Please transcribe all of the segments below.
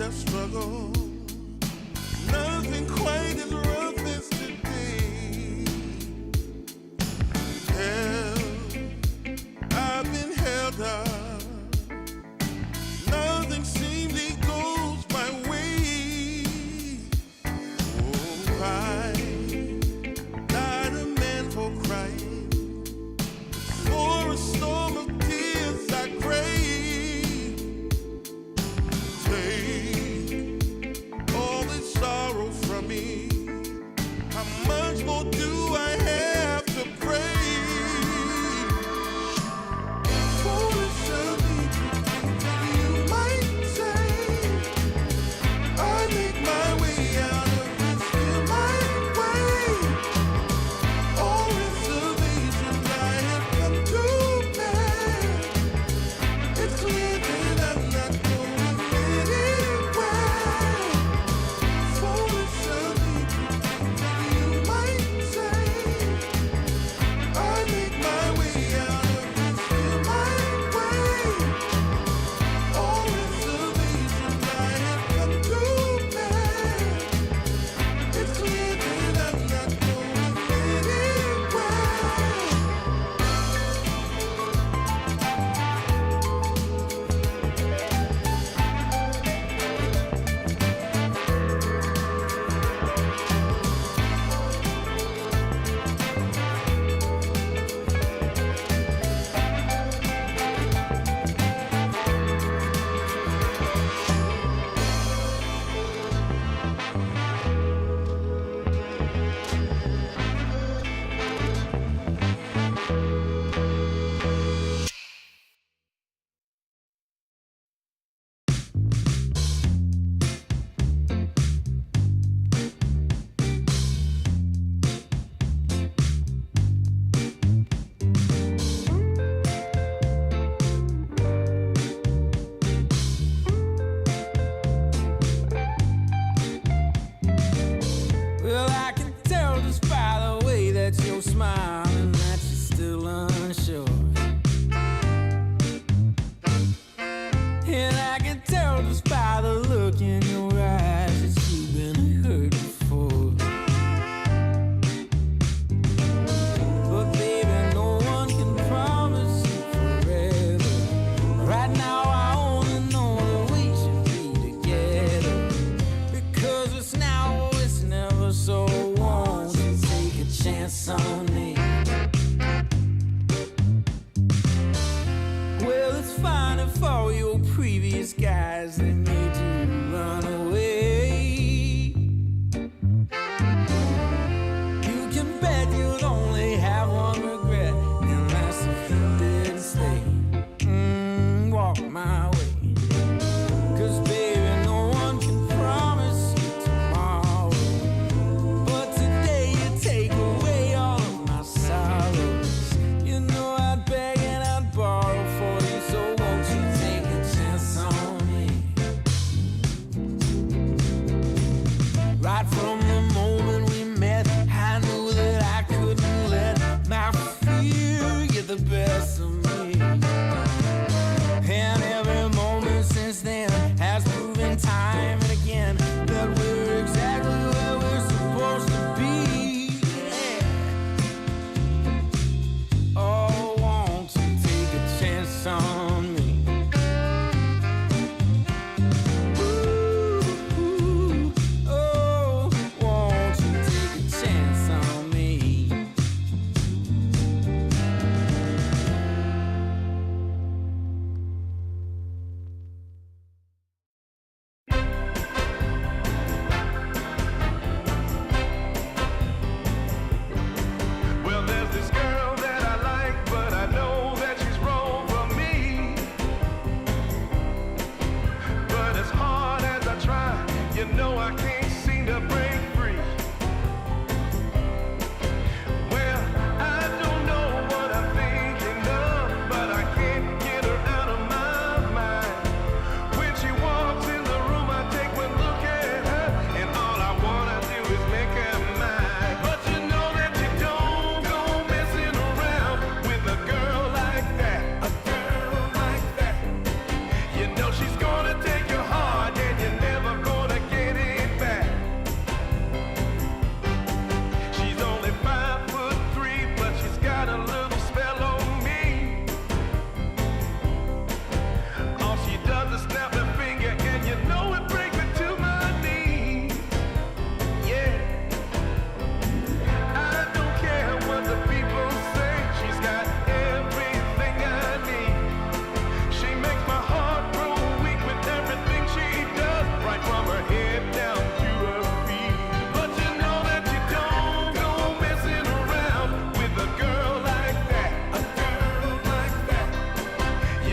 a struggle. Nothing quite as rough as today. I've been held up. Nothing seemingly goes my way. Oh, I not a man for crying. For a storm of tears I crave. Take all this sorrow from me. How much more do I have to pray? Foolish of me to think that you might say I make my way out of this here my way. All reservations I have come to bear. It's clear that I'm not going anywhere. Foolish of me to think that you might say I make my way out of this here my way. All reservations I have come to bear. It's clear that I'm not going anywhere. Well, I can tell just by the way that you're smiling that you're still unsure. And I can tell just by the look in your eyes that you've been hurt before. But baby, no one can promise you forever. Right now I only know that we should be together. Because it's now or it's never, so won't you take a chance on me? Well, it's fine if all your previous guys, they made you run away. You can bet you'd only have one regret, and that's if you didn't stay. Walk my way. 'Cause baby, no one can promise you tomorrow. But today you take away all of my sorrows. You know I'd beg and I'd borrow for you, so won't you take a chance on me? Right from the moment we met, I knew that I couldn't let my fear get the best of me. And every moment since then has proven time and again that we're exactly where we're supposed to be. Yeah. Oh, won't you take a chance on me? Ooh, oh, won't you take a chance on me? Well, there's this girl that I like, but I know that she's wrong for me.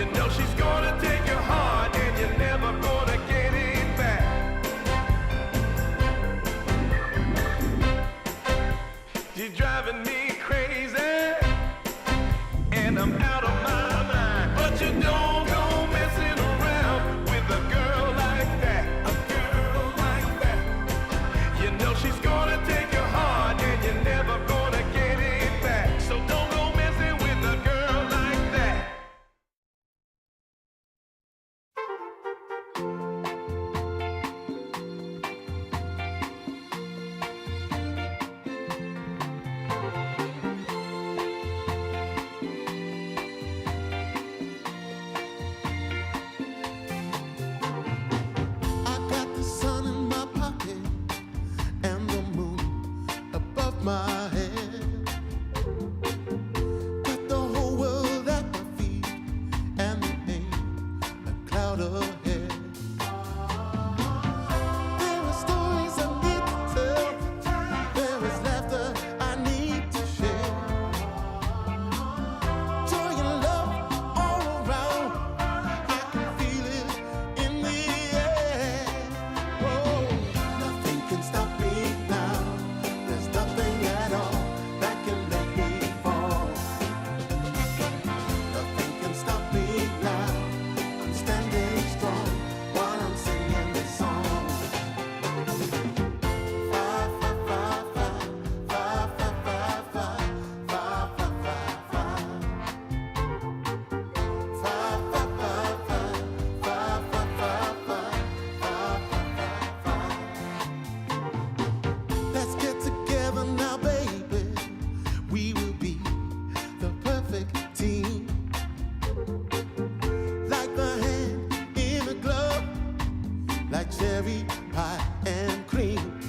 You know she's gonna take your heart and you're never gonna get it back. She's driving me crazy and I'm out of my mind. But you don't go messing around with a girl like that. A girl like that. You know she's gonna take your heart and you're never gonna get it back. So don't go messing with a girl like that. I got the sun in my pocket and the moon above my head. Got the whole world at my feet and there ain't a cloud ahead. There are stories I need to tell. There is laughter I need to share. Joy and love all around. I can feel it in the air. Whoa, nothing can stop me now. There's nothing at all that can make me fall. Nothing can stop me now. I'm standing strong while I'm singing this song. Fa fa fa fa fa fa fa fa fa fa fa fa. Fa fa fa fa fa fa fa fa fa. Let's get together now, baby. We will be the perfect team. Like the hand in a glove, like cherry pie and cream.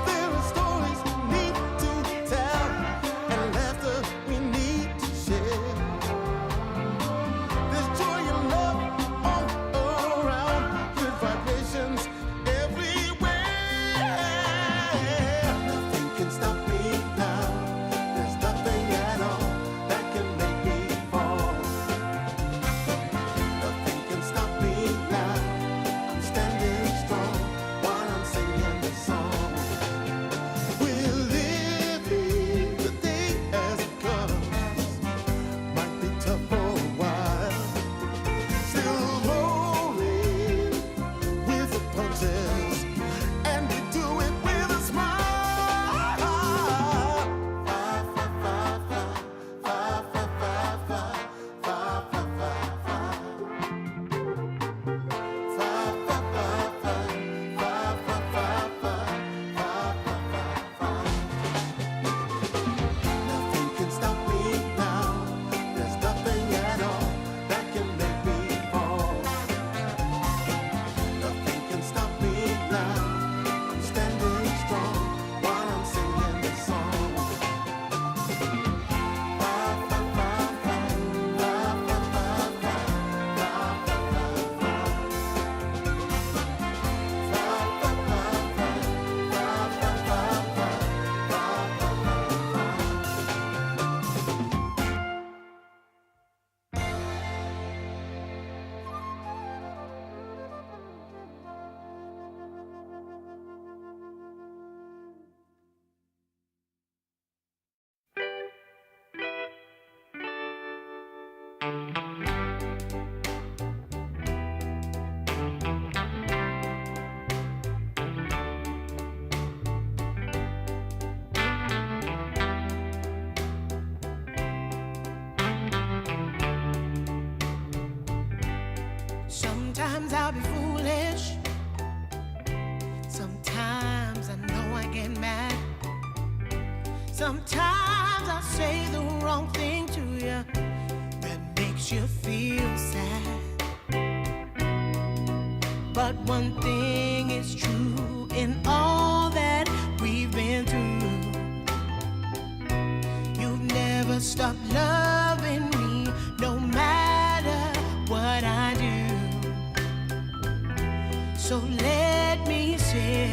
There are stories we need to tell and laughter we need to share. There's joy and love all around, good vibrations everywhere. Nothing can stop me now. There's nothing at all that can make me fall. Nothing can stop me now. I'm standing strong while I'm singing this song. We're living the day as it comes. Might be tough for a while. Still rolling with the punches, and we do it with a smile. Fa fa fa fa fa fa fa fa fa fa fa fa. Fa fa fa fa fa fa fa fa fa fa fa. Nothing can stop me now. There's nothing at all that can make me fall. Nothing can stop me now. I'm standing strong while I'm singing this song. Fa fa fa fa fa fa fa fa fa fa fa. Fa fa fa fa fa fa fa fa Sometimes I'll be foolish. Sometimes I know I get mad. Sometimes I say the wrong thing to you that makes you feel sad. But one thing is true in all that we've been through. You've never stopped loving me, no matter what I do. So let me say,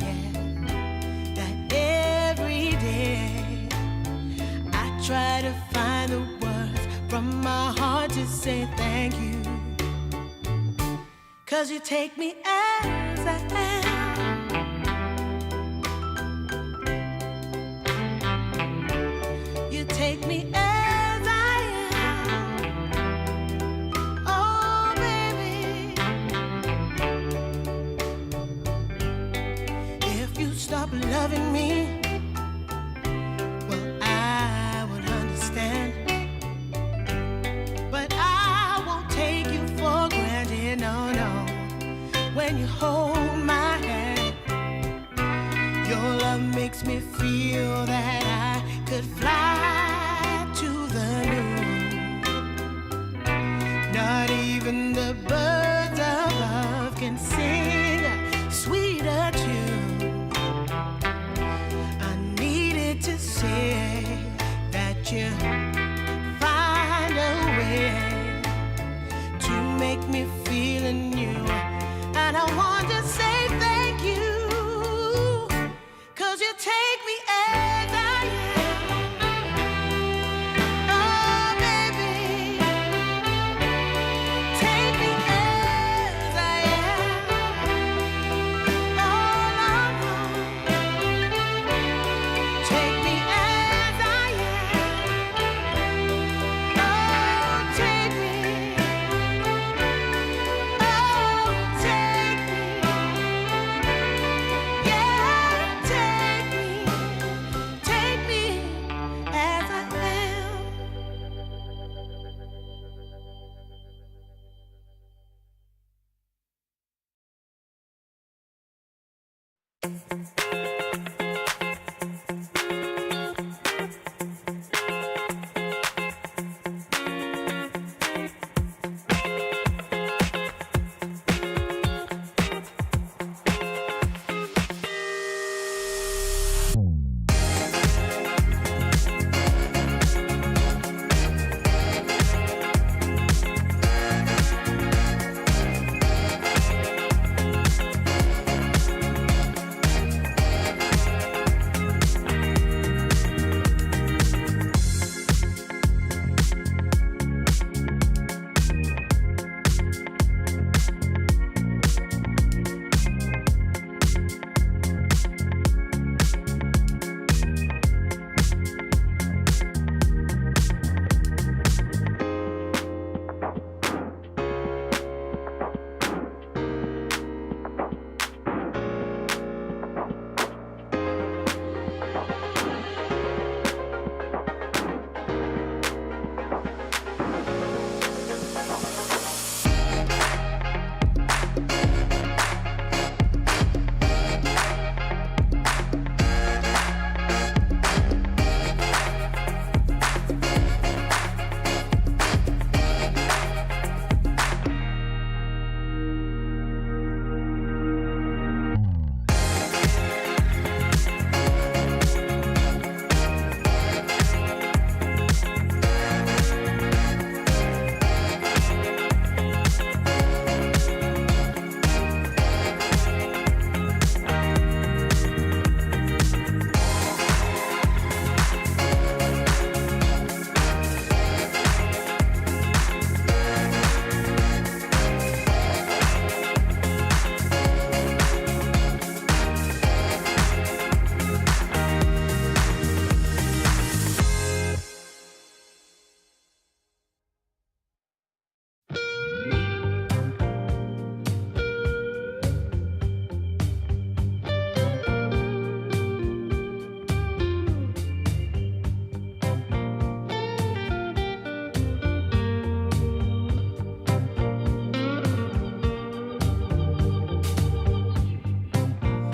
yeah, that every day I try to find the words, from my heart to say thank you. 'Cause you take me as I am. You take me as I am. Oh, baby. If you stop loving me, well, I would understand. But I won't take you for granted, no, no. When you hold my hand, your love makes me feel that I could fly to the moon. Not even the birds above can sing a sweeter tune. I needed to say that you find a way to make me feel anew. And I want to say thank you, 'cause you take me as I am. Oh, baby, take me as I am. Oh, Lord, take me as I am. Oh, take me. Oh, take me. Yeah, take me. Take me as I am.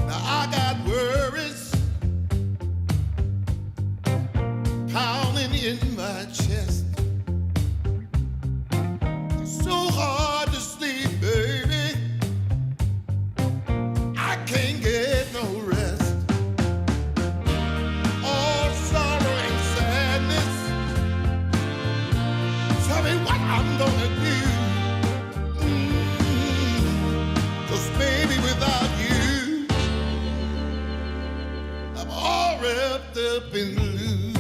Now I got worries pounding in my chest. It's so hard to sleep, baby. I can't get no rest. All sorrow and sadness. Tell me what I'm gonna do. 'Cause baby, without you, I'm all wrapped up in blue.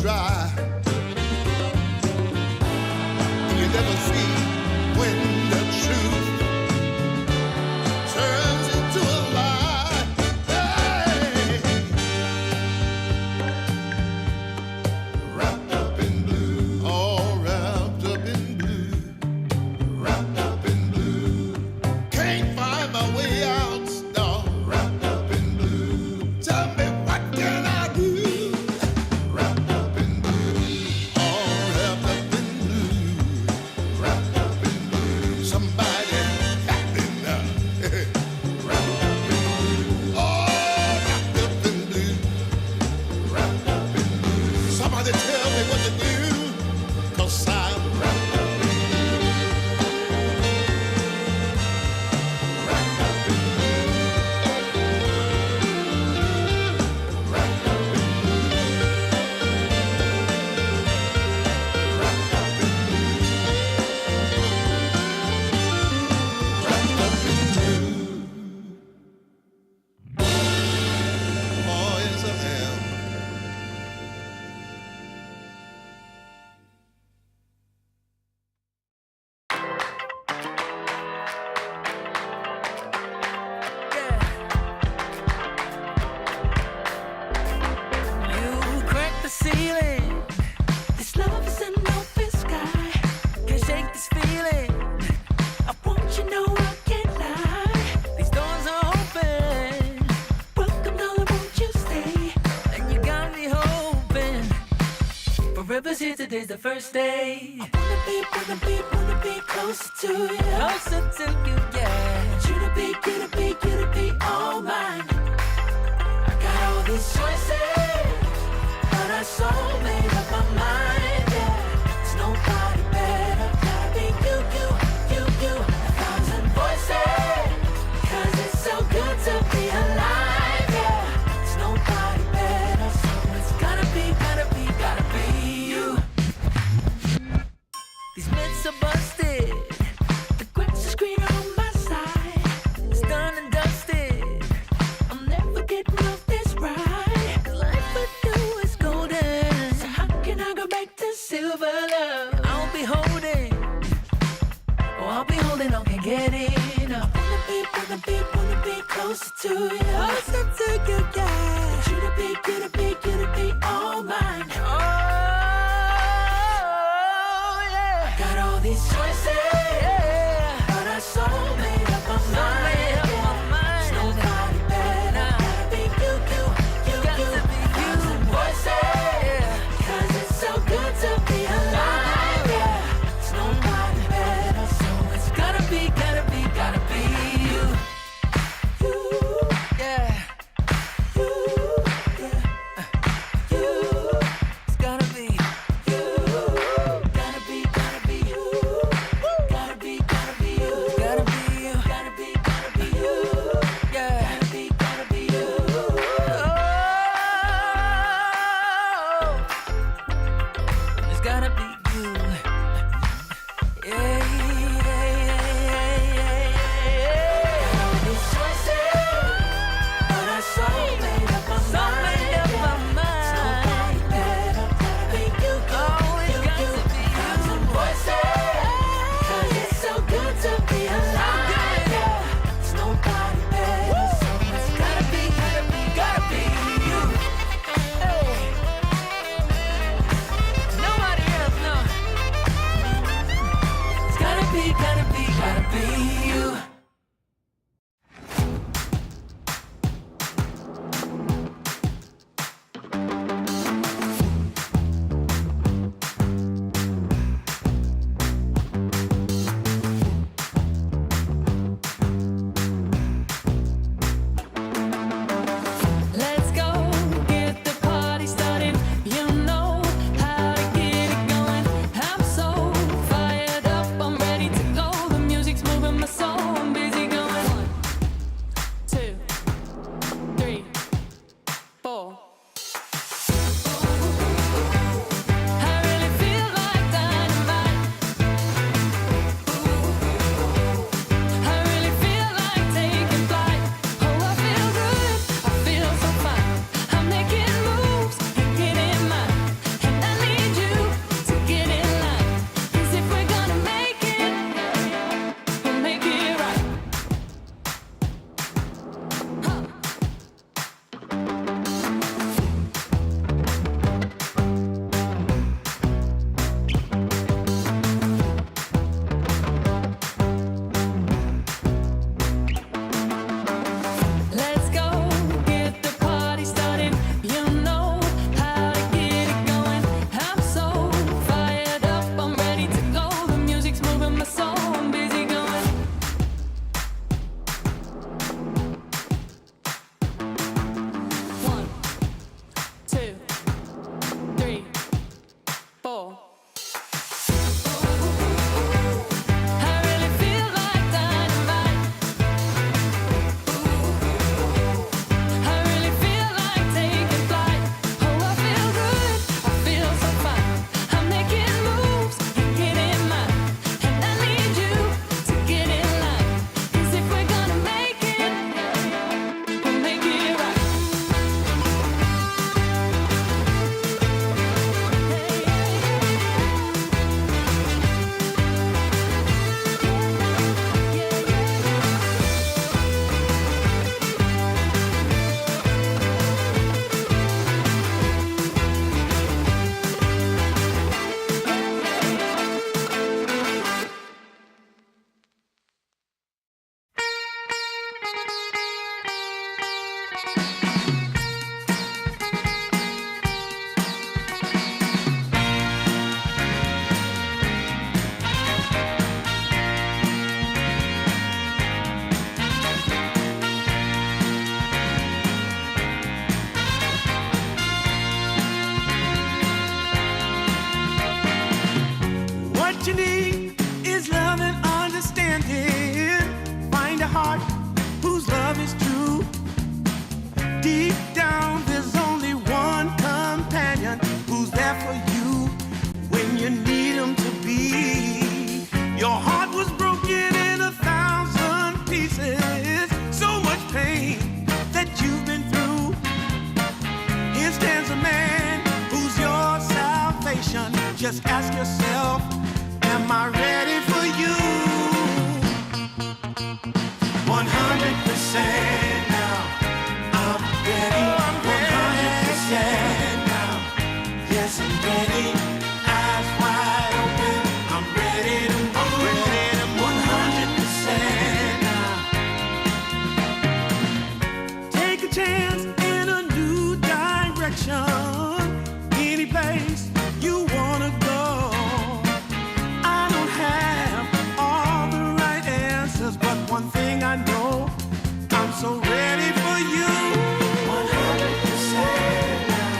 dry. You never see when the truth turns into a lie. Hey. Wrapped up in blue, all wrapped up in blue, wrapped up in blue. Can't find my way out, no. Wrapped up in blue. Tell me what can I do? Wrapped up in blue, all wrapped up in blue, wrapped up in blue. Somebody help me now. Wrapped up in blue, all wrapped up in blue, wrapped up in blue. Somebody tell me what to do, 'cause I'm wrapped up in blue, wrapped up in blue, wrapped up in blue, wrapped up in blue, wrapped up in blue. Oh, yes, I am. You crack the ceiling. This love is an open sky. Can't shake this feeling. I want you know I can't lie. These doors are open. Welcome, darling, won't you stay? And you got me hoping. Forever's here, today's the first day. I wanna be closer to you. Closer to you, yeah. You to be all mine. I got all these choices, but I so made up my mind, yeah. There's nobody better, gotta be you. A thousand voices, 'cause it's so good to be alive, yeah. There's nobody better, so it's gotta be you. These myths are busted, the grass is greener on my side. It's done and dusted, I'm never getting off this ride. 'Cause life with you is golden, so how can I go back to silver love? I'll be holding on, can't get enough. Wanna be closer to you. Closer to you, yeah. You to be all mine. Oh, yeah. Got all these choices, yeah. But I so made up my mind. There's nobody better, gotta be you. Got to be you. Thousand voices, yeah. 'Cause it's so good to be alive, yeah. There's nobody better, so it's gotta be you. You, yeah. You, yeah. You, it's gotta be you. Gotta be you. Woo. Just ask yourself, am I ready for you? 100% now. I'm ready. 100% now. Yes, I'm ready. Eyes wide open. I'm ready to move. 100% now. Take a chance in a new direction. Any place you wanna go. I don't have all the right answers, but one thing I know, I'm so ready for you. 100% now.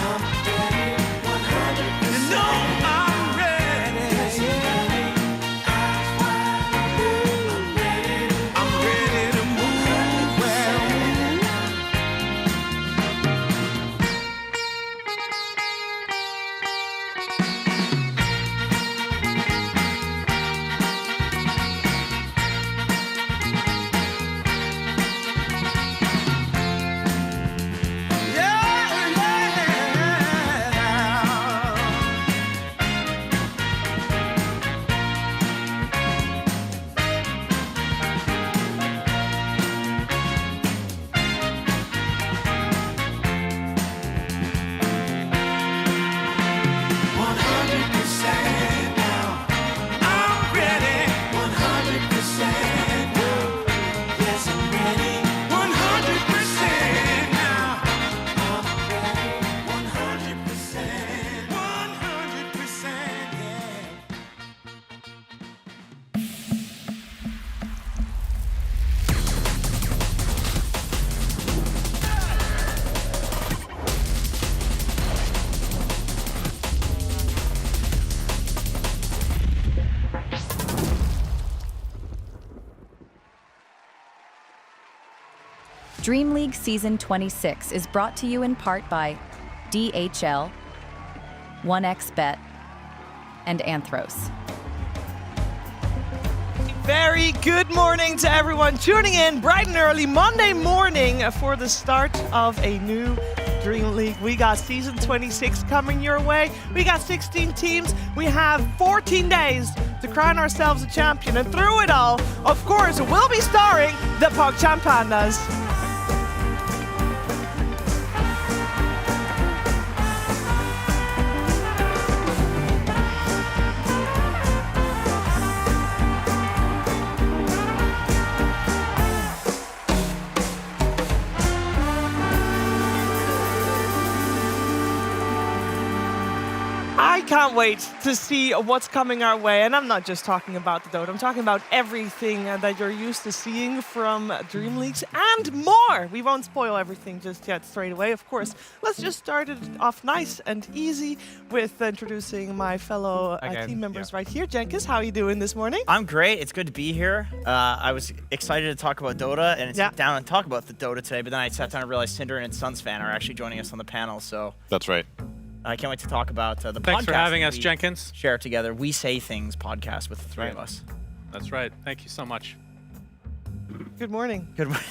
I'm ready. 100%. You know I'm ready. Yes, I'm ready. Eyes wide open. I'm ready to move. Well, DreamLeague Season 26 is brought to you in part by DHL, 1xBet, and Anthros. Very good morning to everyone tuning in bright and early Monday morning for the start of a new Dream League. We got Season 26 coming your way. We got 16 teams. We have 14 days to crown ourselves a champion. And through it all, of course, we'll be starring the PogChamp Pandas. I can't wait to see what's coming our way. And I'm not just talking about the Dota. I'm talking about everything that you're used to seeing from Dream Leagues and more. We won't spoil everything just yet straight away, of course. Let's just start it off nice and easy with introducing my fellow team members right here. Jenkins, how are you doing this morning? I'm great. It's good to be here. I was excited to talk about Dota and sit down and talk about the Dota today, but then I sat down and realized Cinder and Suns fan are actually joining us on the panel, so That's right. I can't wait to talk about the podcast. Thanks for having that us, we Jenkins. Share together. We Say Things podcast with the three of us. That's right. Thank you so much. Good morning. Good morning.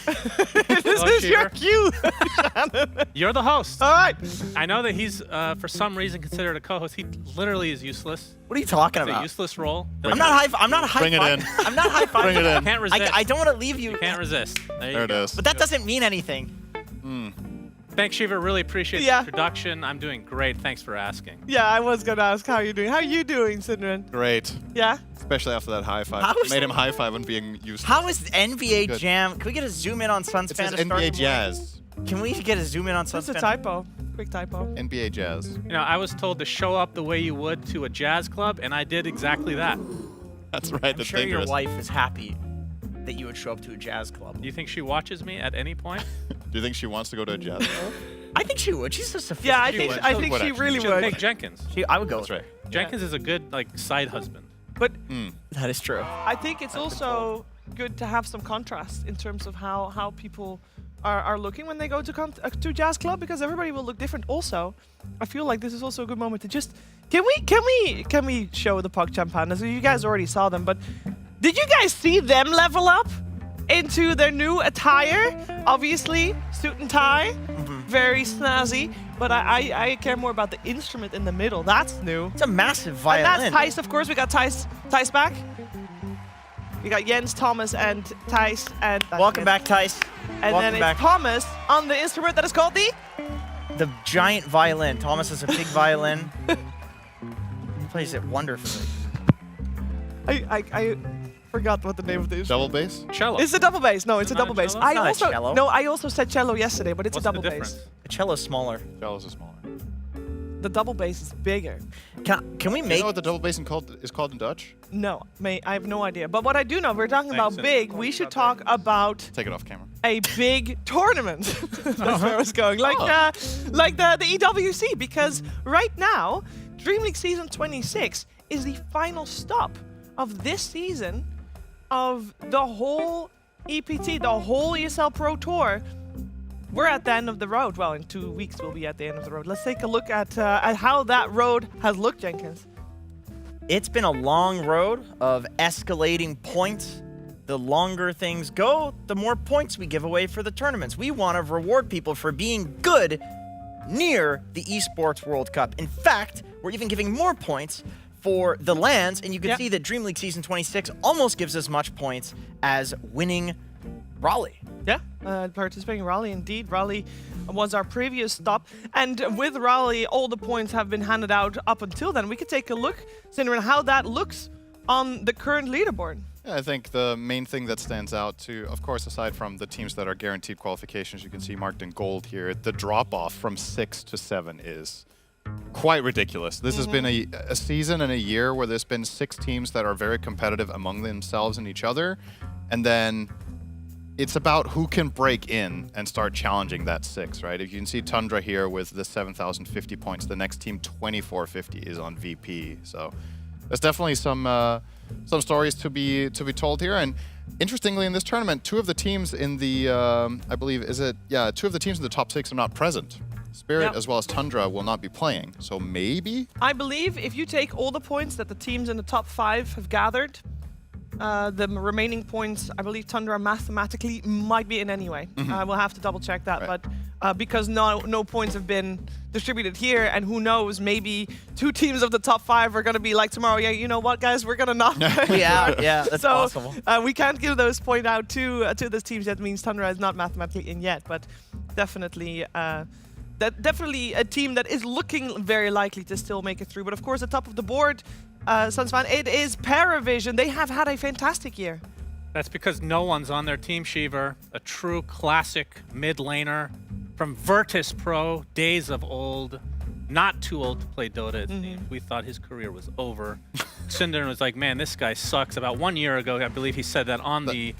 This is your cue. You're the host. All right. I know that he's, for some reason, considered a co-host. He literally is useless. What are you talking It's a about? useless role. I'm not high. Bring it in. I'm not high five. Bring it in. Can't resist. I don't want to leave you. Can't resist. There it is. But that doesn't mean anything. Thanks, Shiva. Really appreciate Yeah. the introduction. I'm doing great. Thanks for asking. Yeah, I was going to ask how you doing. How you doing, Sidran? Great. Yeah? Especially after that high five. How is Made it- him high five and being useless. How is NBA Good. Jam? Can we get a zoom in on Suns It fan says to start NBA the morning? Jazz. Can we get a zoom in on Suns Just a fan? typo. Quick typo. NBA Jazz. You know, I was told to show up the way you would to a jazz club, and I did exactly that. That's right. I'm That's sure dangerous. your wife is happy that you would show up to a jazz club. Do you think she watches me at any point? Do you think she wants to go to a jazz club? I think she would. She's just a Yeah, I She think would. I She think would she actually. really Should pick would. Jenkins. I would go. That's right. Jenkins is a good side husband. But That is true. I think it's also good to have some contrast in terms of how people are looking when they go to jazz club, because everybody will look different. Also, I feel like this is also a good moment to just can we show the PogChamp Pandas? You guys already saw them, but did you guys see them level up into their new attire? Obviously, suit and tie. very snazzy. But I care more about the instrument in the middle. That's new. It's a massive And violin. that's Thijs, of course. We got Thijs back. We got Jens, Thomas, and Thijs. And Welcome back, Thijs. And Welcome then back. it's Thomas on the instrument that is called The giant violin. Thomas is a big violin. He plays it wonderfully. I forgot what the name of the instrument. Double bass? Cello. It's a double bass. No, it's a Is it not double a bass. cello? I It's not a also cello. no, I also said cello yesterday, but it's What's a double the bass. difference? The cello's smaller. Cellos are smaller. The double bass is bigger. Can we You make know what the double bass is called in Dutch? No, I have no idea. But what I do know, we're talking Thanks, about Cindy. big. We should talk about Take it off camera. a big tournament. That's where I was going. Like the EWC, because right now, DreamLeague Season 26 is the final stop of this season of the whole EPT, the whole ESL Pro Tour. We're at the end of the road. Well, in 2 weeks we'll be at the end of the road. Let's take a look at how that road has looked, Jenkins. It's been a long road of escalating points. The longer things go, the more points we give away for the tournaments. We want to reward people for being good near the Esports World Cup. In fact, we're even giving more points for the LANs, and you can see that DreamLeague Season 26 almost gives as much points as winning Raleigh. Yeah, participating in Raleigh, indeed. Raleigh was our previous stop. And with Raleigh, all the points have been handed out up until then. We could take a look, Cinder, how that looks on the current leaderboard. Yeah, I think the main thing that stands out to, of course, aside from the teams that are guaranteed qualifications, you can see marked in gold here, the drop-off from 6 to 7 is quite ridiculous. This has been a season and a year where there's been 6 teams that are very competitive among themselves and each other, and then it's about who can break in and start challenging that 6, right? If you can see Tundra here with the 7,050 points, the next team 2,450 is on VP. So there's definitely some stories to be told here. And interestingly, in this tournament, 2 of the teams in the I believe 2 of the teams in the top 6 are not present. Spirit as well as Tundra will not be playing. So maybe I believe if you take all the points that the teams in the top 5 have gathered, the remaining points, I believe Tundra mathematically might be in anyway. We'll have to double check that, Right. but because no points have been distributed here, and who knows, maybe 2 teams of the top 5 are going to be like tomorrow, yeah, you know what, guys, we're going to not play. Yeah, that's So possible. we can't give those points out to those teams. That means Tundra is not mathematically in yet, but definitely definitely a team that is looking very likely to still make it through. But of course, at top of the board, Sunsfan, it is Paravision. They have had a fantastic year. That's because no one's on their team, Shiver. A true classic mid laner from Virtus Pro, days of old. Not too old to play Dota, it seemed. We thought his career was over. Cinder was like, man, this guy sucks. About 1 year ago, I believe he said that on the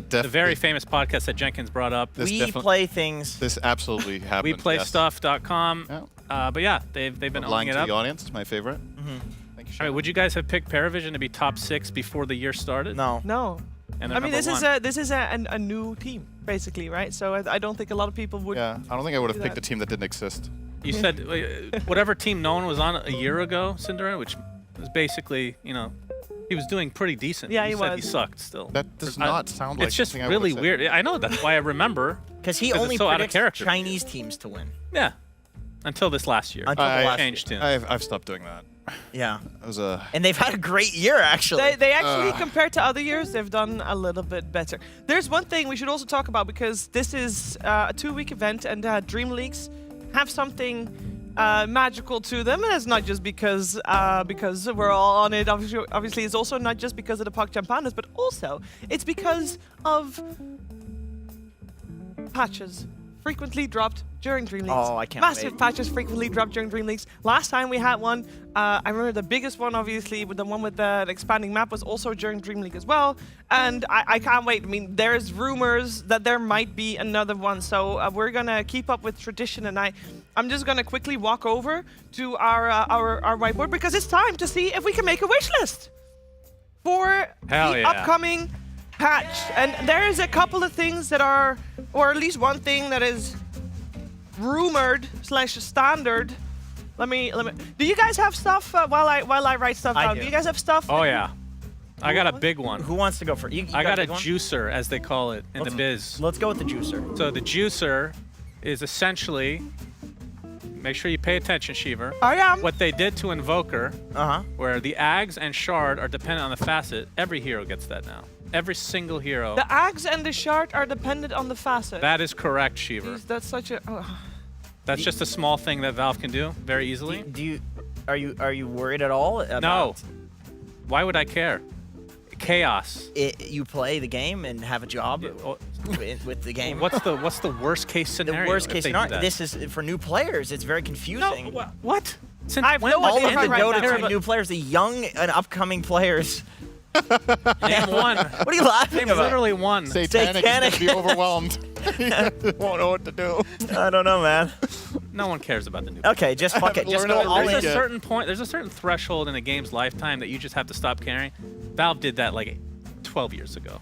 very famous podcast that Jenkins brought up. We play things. This absolutely happened. WePlayStuff.com. Yeah. But yeah, they've been Lying owning it to up. the audience is my favorite. Thank you, All Sean. right, would you guys have picked Paravision to be top 6 before the year started? No. No. And I mean, they're this number one. is a new team, basically, right? So I don't think a lot of people would. Yeah, I don't think I would have do picked that. a team that didn't exist. You said whatever team no one was on a year ago, Cinderella, which was basically, he was doing pretty decent. Yeah, you he said was. he sucked still. That does not sound like It's just something I would really have said. weird. I know, that's why I remember. Because he 'Cause only it's so out of predicts character. Chinese teams to win. Yeah. Until this last year. Until the last changed tune. I've stopped doing that. Yeah. It was a And they've had a great year, actually. They actually, compared to other years, they've done a little bit better. There's one thing we should also talk about, because this is a 2-week event, and DreamLeagues have something magical to them, and it's not just because we're all on it. Obviously, it's also not just because of the PogChamp Pandas, but also it's because of patches frequently dropped during DreamLeagues. Oh, I can't Massive wait. patches frequently dropped during DreamLeagues. Last time we had one, I remember the biggest one, obviously, with the one with the expanding map, was also during DreamLeague as well. And I can't wait. I mean, there's rumors that there might be another one. So we're going to keep up with tradition. And I'm just going to quickly walk over to our whiteboard, because it's time to see if we can make a wish list for Hell the yeah. upcoming patch. And there is a couple of things that are, or at least one thing that is rumored / standard. Let me. Do you guys have stuff while I write stuff I down? do. Do you guys have stuff? Oh, yeah. I got a big one. Who wants to go for it? You I got a big one? juicer, as they call it in the biz. Let's go with the juicer. So the juicer is essentially, make sure you pay attention, Shiver. I am. What they did to Invoker, Uh-huh. where the Ags and Shard are dependent on the facet, every hero gets that now. Every single hero. The Ags and the Shard are dependent on the facet. That is correct, Shiver. Jeez, that's such a. That's just a small thing that Valve can do very easily. Are you worried at all about No. Why would I care? Chaos. you play the game and have a job with the game? What's the worst case scenario? The worst if case they do scenario? that? This is for new players. It's very confusing. No, what? Since I have when no was All idea of the right Dota now. 2 new players, the young and upcoming players. Name one. What are you laughing Name about? literally one. Satanic is Satanic. gonna be overwhelmed. He won't know what to do. I don't know, man. No one cares about the new. Okay, just fuck it. Just learned go how to all read There's in. a it. certain point. There's a certain threshold in a game's lifetime that you just have to stop caring. Valve did that like 12 years ago.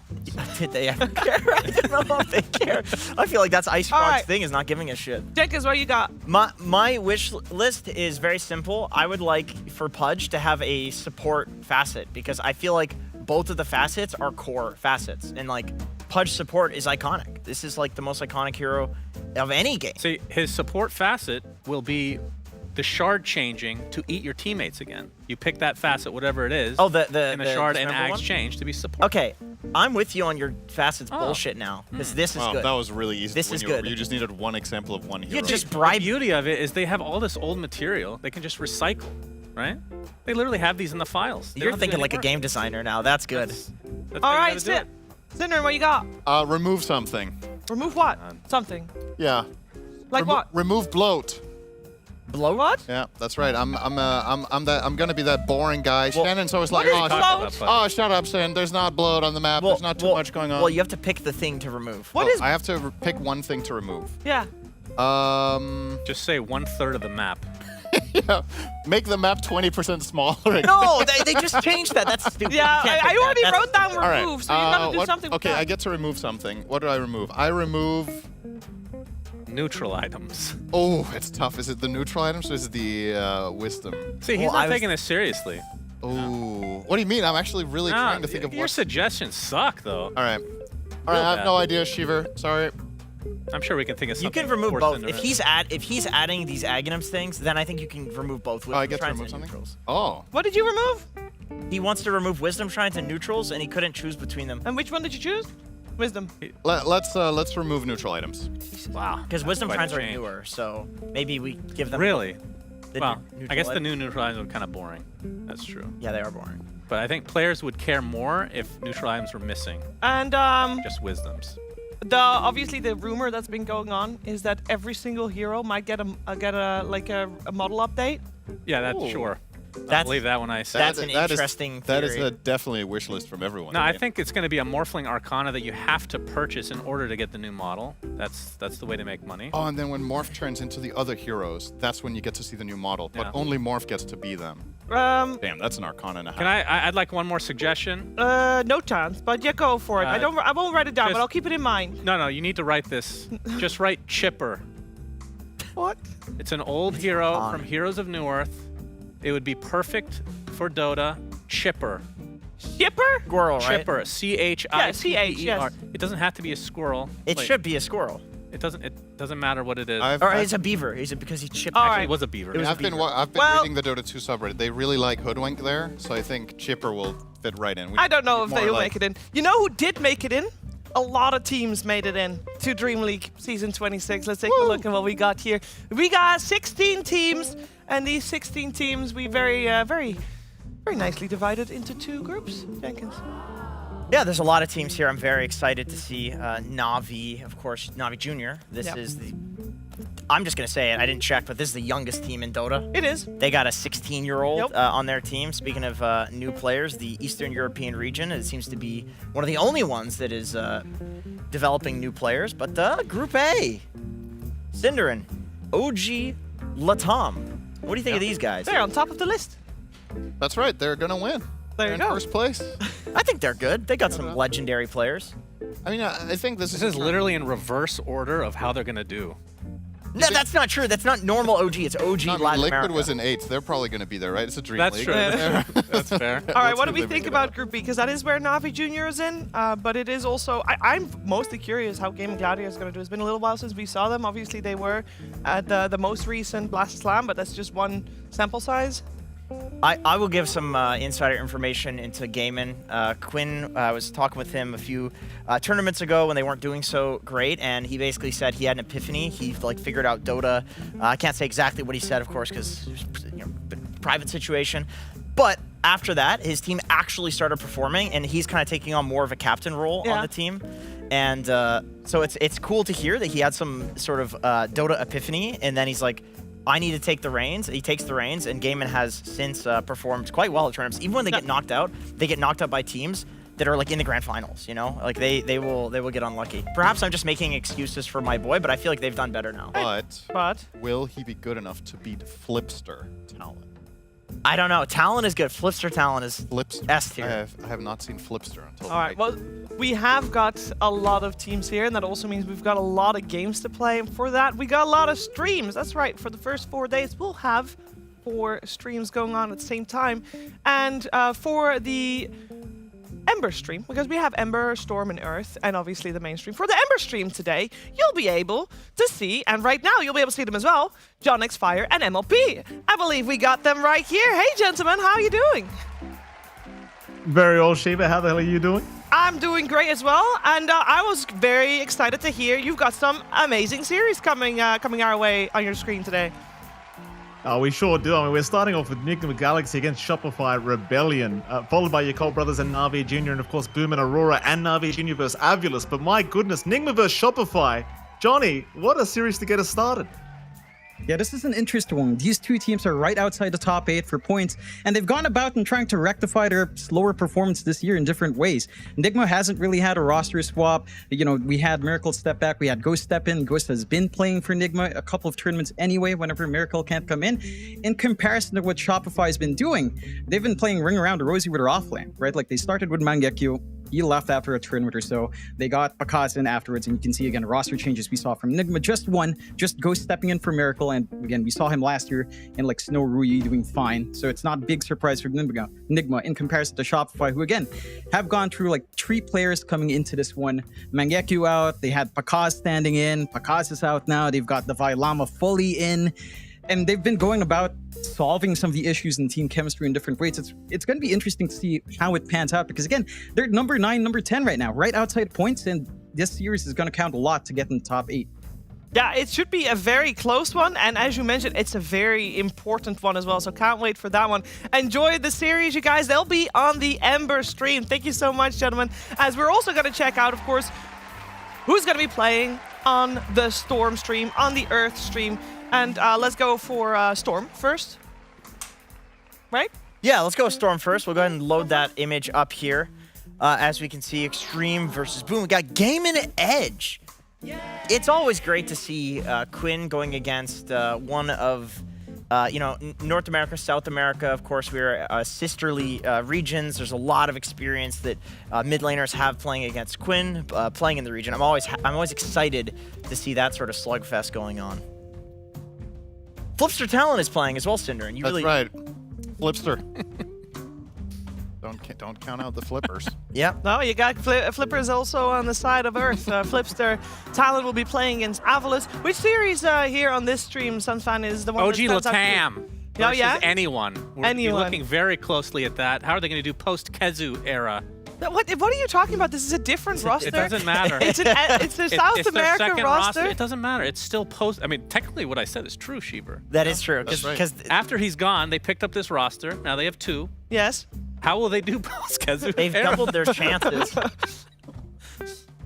Did they ever care? I don't know if they care. I feel like that's Ice All Frog's right. thing, is not giving a shit. Jenkins, what you got? My wish list is very simple. I would like for Pudge to have a support facet, because I feel like both of the facets are core facets, and like Pudge support is iconic. This is like the most iconic hero of any game. See, his support facet will be the shard changing to eat your teammates again. You pick that facet, whatever it is. Oh, the and the shard and dismember Ags one? change to be support. Okay, I'm with you on your facets Oh. bullshit now, because this is Wow, good. that was really easy. This when is you, good. You just needed one example of one hero. You just The bribe. beauty of it is they have all this old material they can just recycle, right? They literally have these in the files. They You're don't have to do thinking any like a work. game designer now. That's good. That's All how you right, gotta do it. Cinder, what you got? Remove something. Remove what? Something. Yeah. Like what? Remove bloat. Blow What? Yeah, that's right. I'm gonna be that boring guy. Shannon's always like, is oh, bloat? oh, shut up, Stan. There's not bloat on the map. There's not too much going on. Well, you have to pick the thing to remove. What is? I have to pick one thing to remove. Yeah. Just say 1/3 of the map. Yeah, make the map 20% smaller. No, they just changed that. That's stupid. Yeah, You can't I pick that. already That's- wrote down All right. remove, so you gotta do what- something with Okay, that. I get to remove something. What do I remove? I remove. Neutral items. Oh, it's tough. Is it the neutral items or is it the wisdom? See, he's Well, not I was- taking this seriously. Oh, what do you mean? I'm actually really trying to think of your what. suggestions suck, though. All right. All right, I have bad. no idea, Shiver. Sorry. I'm sure we can think of You something. can remove worse both. than If the- he's adding these Aghanims things, then I think you can remove both. Oh, I get to Wisdom remove Shrines and something? neutrals. Oh. What did you remove? He wants to remove Wisdom Shrines and neutrals, and he couldn't choose between them. And which one did you choose? Wisdom. Let's remove neutral items. Wow. Because Wisdom Quite a Shrines are change. newer, so maybe we give them. Really? The Well, neutral I guess the items. new neutral items are kind of boring. That's true. Yeah, they are boring. But I think players would care more if neutral items were missing. And Just wisdoms. obviously the rumor that's been going on is that every single hero might get a model update. Yeah, that's Ooh. sure. I That's- believe that when I say That's it. an That is- interesting That is theory. definitely a wish list from everyone. No, I mean, think it's going to be a Morphling Arcana that you have to purchase in order to get the new model. That's the way to make money. Oh, and then when Morph turns into the other heroes, that's when you get to see the new model. But Yeah. only Morph gets to be them. Damn, that's an Arcana and a half. Can I'd like one more suggestion. No chance, but yeah, go for it. I won't write it down, just- but I'll keep it in mind. No, you need to write this. Just write Chipper. What? It's an old hero on. from Heroes of New Earth. It would be perfect for Dota. Chipper. Shipper? Squirrel, right? Chipper. CHIPPER. Yeah, CH, yes. It doesn't have to be a squirrel. It Wait, should be a squirrel. It doesn't matter what it is. I've, Or I've, it's a beaver. Because he chipped. All Actually, right. it was a beaver. It was I've been beaver. Well- reading the Dota 2 subreddit. They really like Hoodwink there, so I think Chipper will fit right in. We I don't know need if more they'll like- make it in. You know who did make it in? A lot of teams made it in to Dream League Season 26. Let's take a look at what we got here. We got 16 teams, and these 16 teams we very nicely divided into 2 groups. Jenkins. Yeah, there's a lot of teams here. I'm very excited to see Navi, of course, Navi Junior. This Yep. is the. I'm just gonna say it. I didn't check, but this is the youngest team in Dota. It is. They got a 16-year-old Yep. on their team. Speaking of new players, the Eastern European region, it seems to be one of the only ones that is developing new players. But Group A, Cinderin, OG, Latam. What do you think of these guys? They're on top of the list. That's right. They're gonna win. There They're you in go. first place. I think they're good. They got some legendary players. I mean, I think this This is literally in reverse order of how they're gonna do. No, that's not true. That's not normal OG. It's OG No, I mean, Latin Liquid America. was in 8th. They're probably going to be there, right? It's a dream That's league. true. That's fair. All right, what do who we they think make it about out. Group B? Because that is where Navi Junior is in, but it is also. I'm mostly curious how Game Gladiator is going to do. It's been a little while since we saw them. Obviously, they were at the most recent Blast Slam, but that's just one sample size. I will give some insider information into Gaiman. Quinn, I was talking with him a few tournaments ago when they weren't doing so great, and he basically said he had an epiphany. He like figured out Dota. I can't say exactly what he said, of course, because private situation. But after that, his team actually started performing, and he's kind of taking on more of a captain role on the team. And so it's cool to hear that he had some sort of Dota epiphany, and then he's like, I need to take the reins. He takes the reins, and Gaiman has since performed quite well at tournaments. Even when they get knocked out, they get knocked out by teams that are like in the grand finals. You know, like they will get unlucky. Perhaps I'm just making excuses for my boy, but I feel like they've done better now. But will he be good enough to beat Flipster Talon? I don't know. Talon is good. Flipster Talon is Flipster. S tier. I have not seen Flipster until. All right, well, we have got a lot of teams here, and that also means we've got a lot of games to play. And for that, we got a lot of streams. That's right. For the first 4 days, we'll have 4 streams going on at the same time. And for the Ember stream, because we have Ember, Storm, and Earth, and obviously the main stream. For the Ember stream today, you'll be able to see, and right now you'll be able to see them as well, John X Fire and MLP. I believe we got them right here. Hey, gentlemen, how are you doing? Very old Shiva, how the hell are you doing? I'm doing great as well, and I was very excited to hear you've got some amazing series coming our way on your screen today. Oh, we sure do. I mean, we're starting off with Enigma Galaxy against Shopify Rebellion, followed by your Cold Brothers and Navi Jr., and of course Boom and Aurora and Navi Jr. versus Avulus. But my goodness, Enigma versus Shopify. Johnny, what a series to get us started. Yeah, this is an interesting one. These two teams are right outside the top 8 for points, and they've gone about and trying to rectify their slower performance this year in different ways. Enigma hasn't really had a roster swap. You know, we had Miracle step back, we had Ghost step in. Ghost has been playing for Enigma a couple of tournaments anyway, whenever Miracle can't come in. In comparison to what Shopify has been doing, they've been playing Ring Around the Rosie with their offlane, right? Like, they started with Mangekyo. He left after a tournament or so. They got Pakaz in afterwards, and you can see again roster changes we saw from Enigma. Just Ghost stepping in for Miracle, and again we saw him last year in like Snow Rui doing fine. So it's not a big surprise for Enigma in comparison to Shopify, who again have gone through like 3 players coming into this one. Mangekyo out, they had Pakaz standing in. Pakaz is out now. They've got the Vailama fully in. And they've been going about solving some of the issues in team chemistry in different ways. It's going to be interesting to see how it pans out, because again, they're number 9, number 10 right now, right outside points, and this series is going to count a lot to get in the top 8. Yeah, it should be a very close one, and as you mentioned, it's a very important one as well, so can't wait for that one. Enjoy the series, you guys. They'll be on the Ember stream. Thank you so much, gentlemen. As we're also going to check out, of course, who's going to be playing on the Storm stream, on the Earth stream. And let's go for Storm first, right? Yeah, let's go with Storm first. We'll go ahead and load that image up here. As we can see, Extreme versus Boom. We got Gaiman Edge. It's always great to see Quinn going against one of, North America, South America. Of course, we're sisterly regions. There's a lot of experience that mid laners have playing against Quinn, playing in the region. I'm always excited to see that sort of slugfest going on. Flipster Talon is playing as well, Cinder, and you That's really right. Flipster. Don't count out the flippers. Yeah. No, you got Flippers also on the side of Earth. Flipster Talon will be playing against Avulus. Which series here on this stream, Sunfan, is the one OG that stands out to you? Latam versus yeah? anyone. We're Anyone. looking very closely at that. How are they going to do post-Kezu era? What are you talking about? This is a different roster. It doesn't matter. It's the South It's their American second roster. It doesn't matter. It's still post. I mean, technically, what I said is true, Sheever. That is true. That's right. Because After he's gone, they picked up this roster. Now they have 2. Yes. How will they do post-Kezu? they've era? doubled their chances.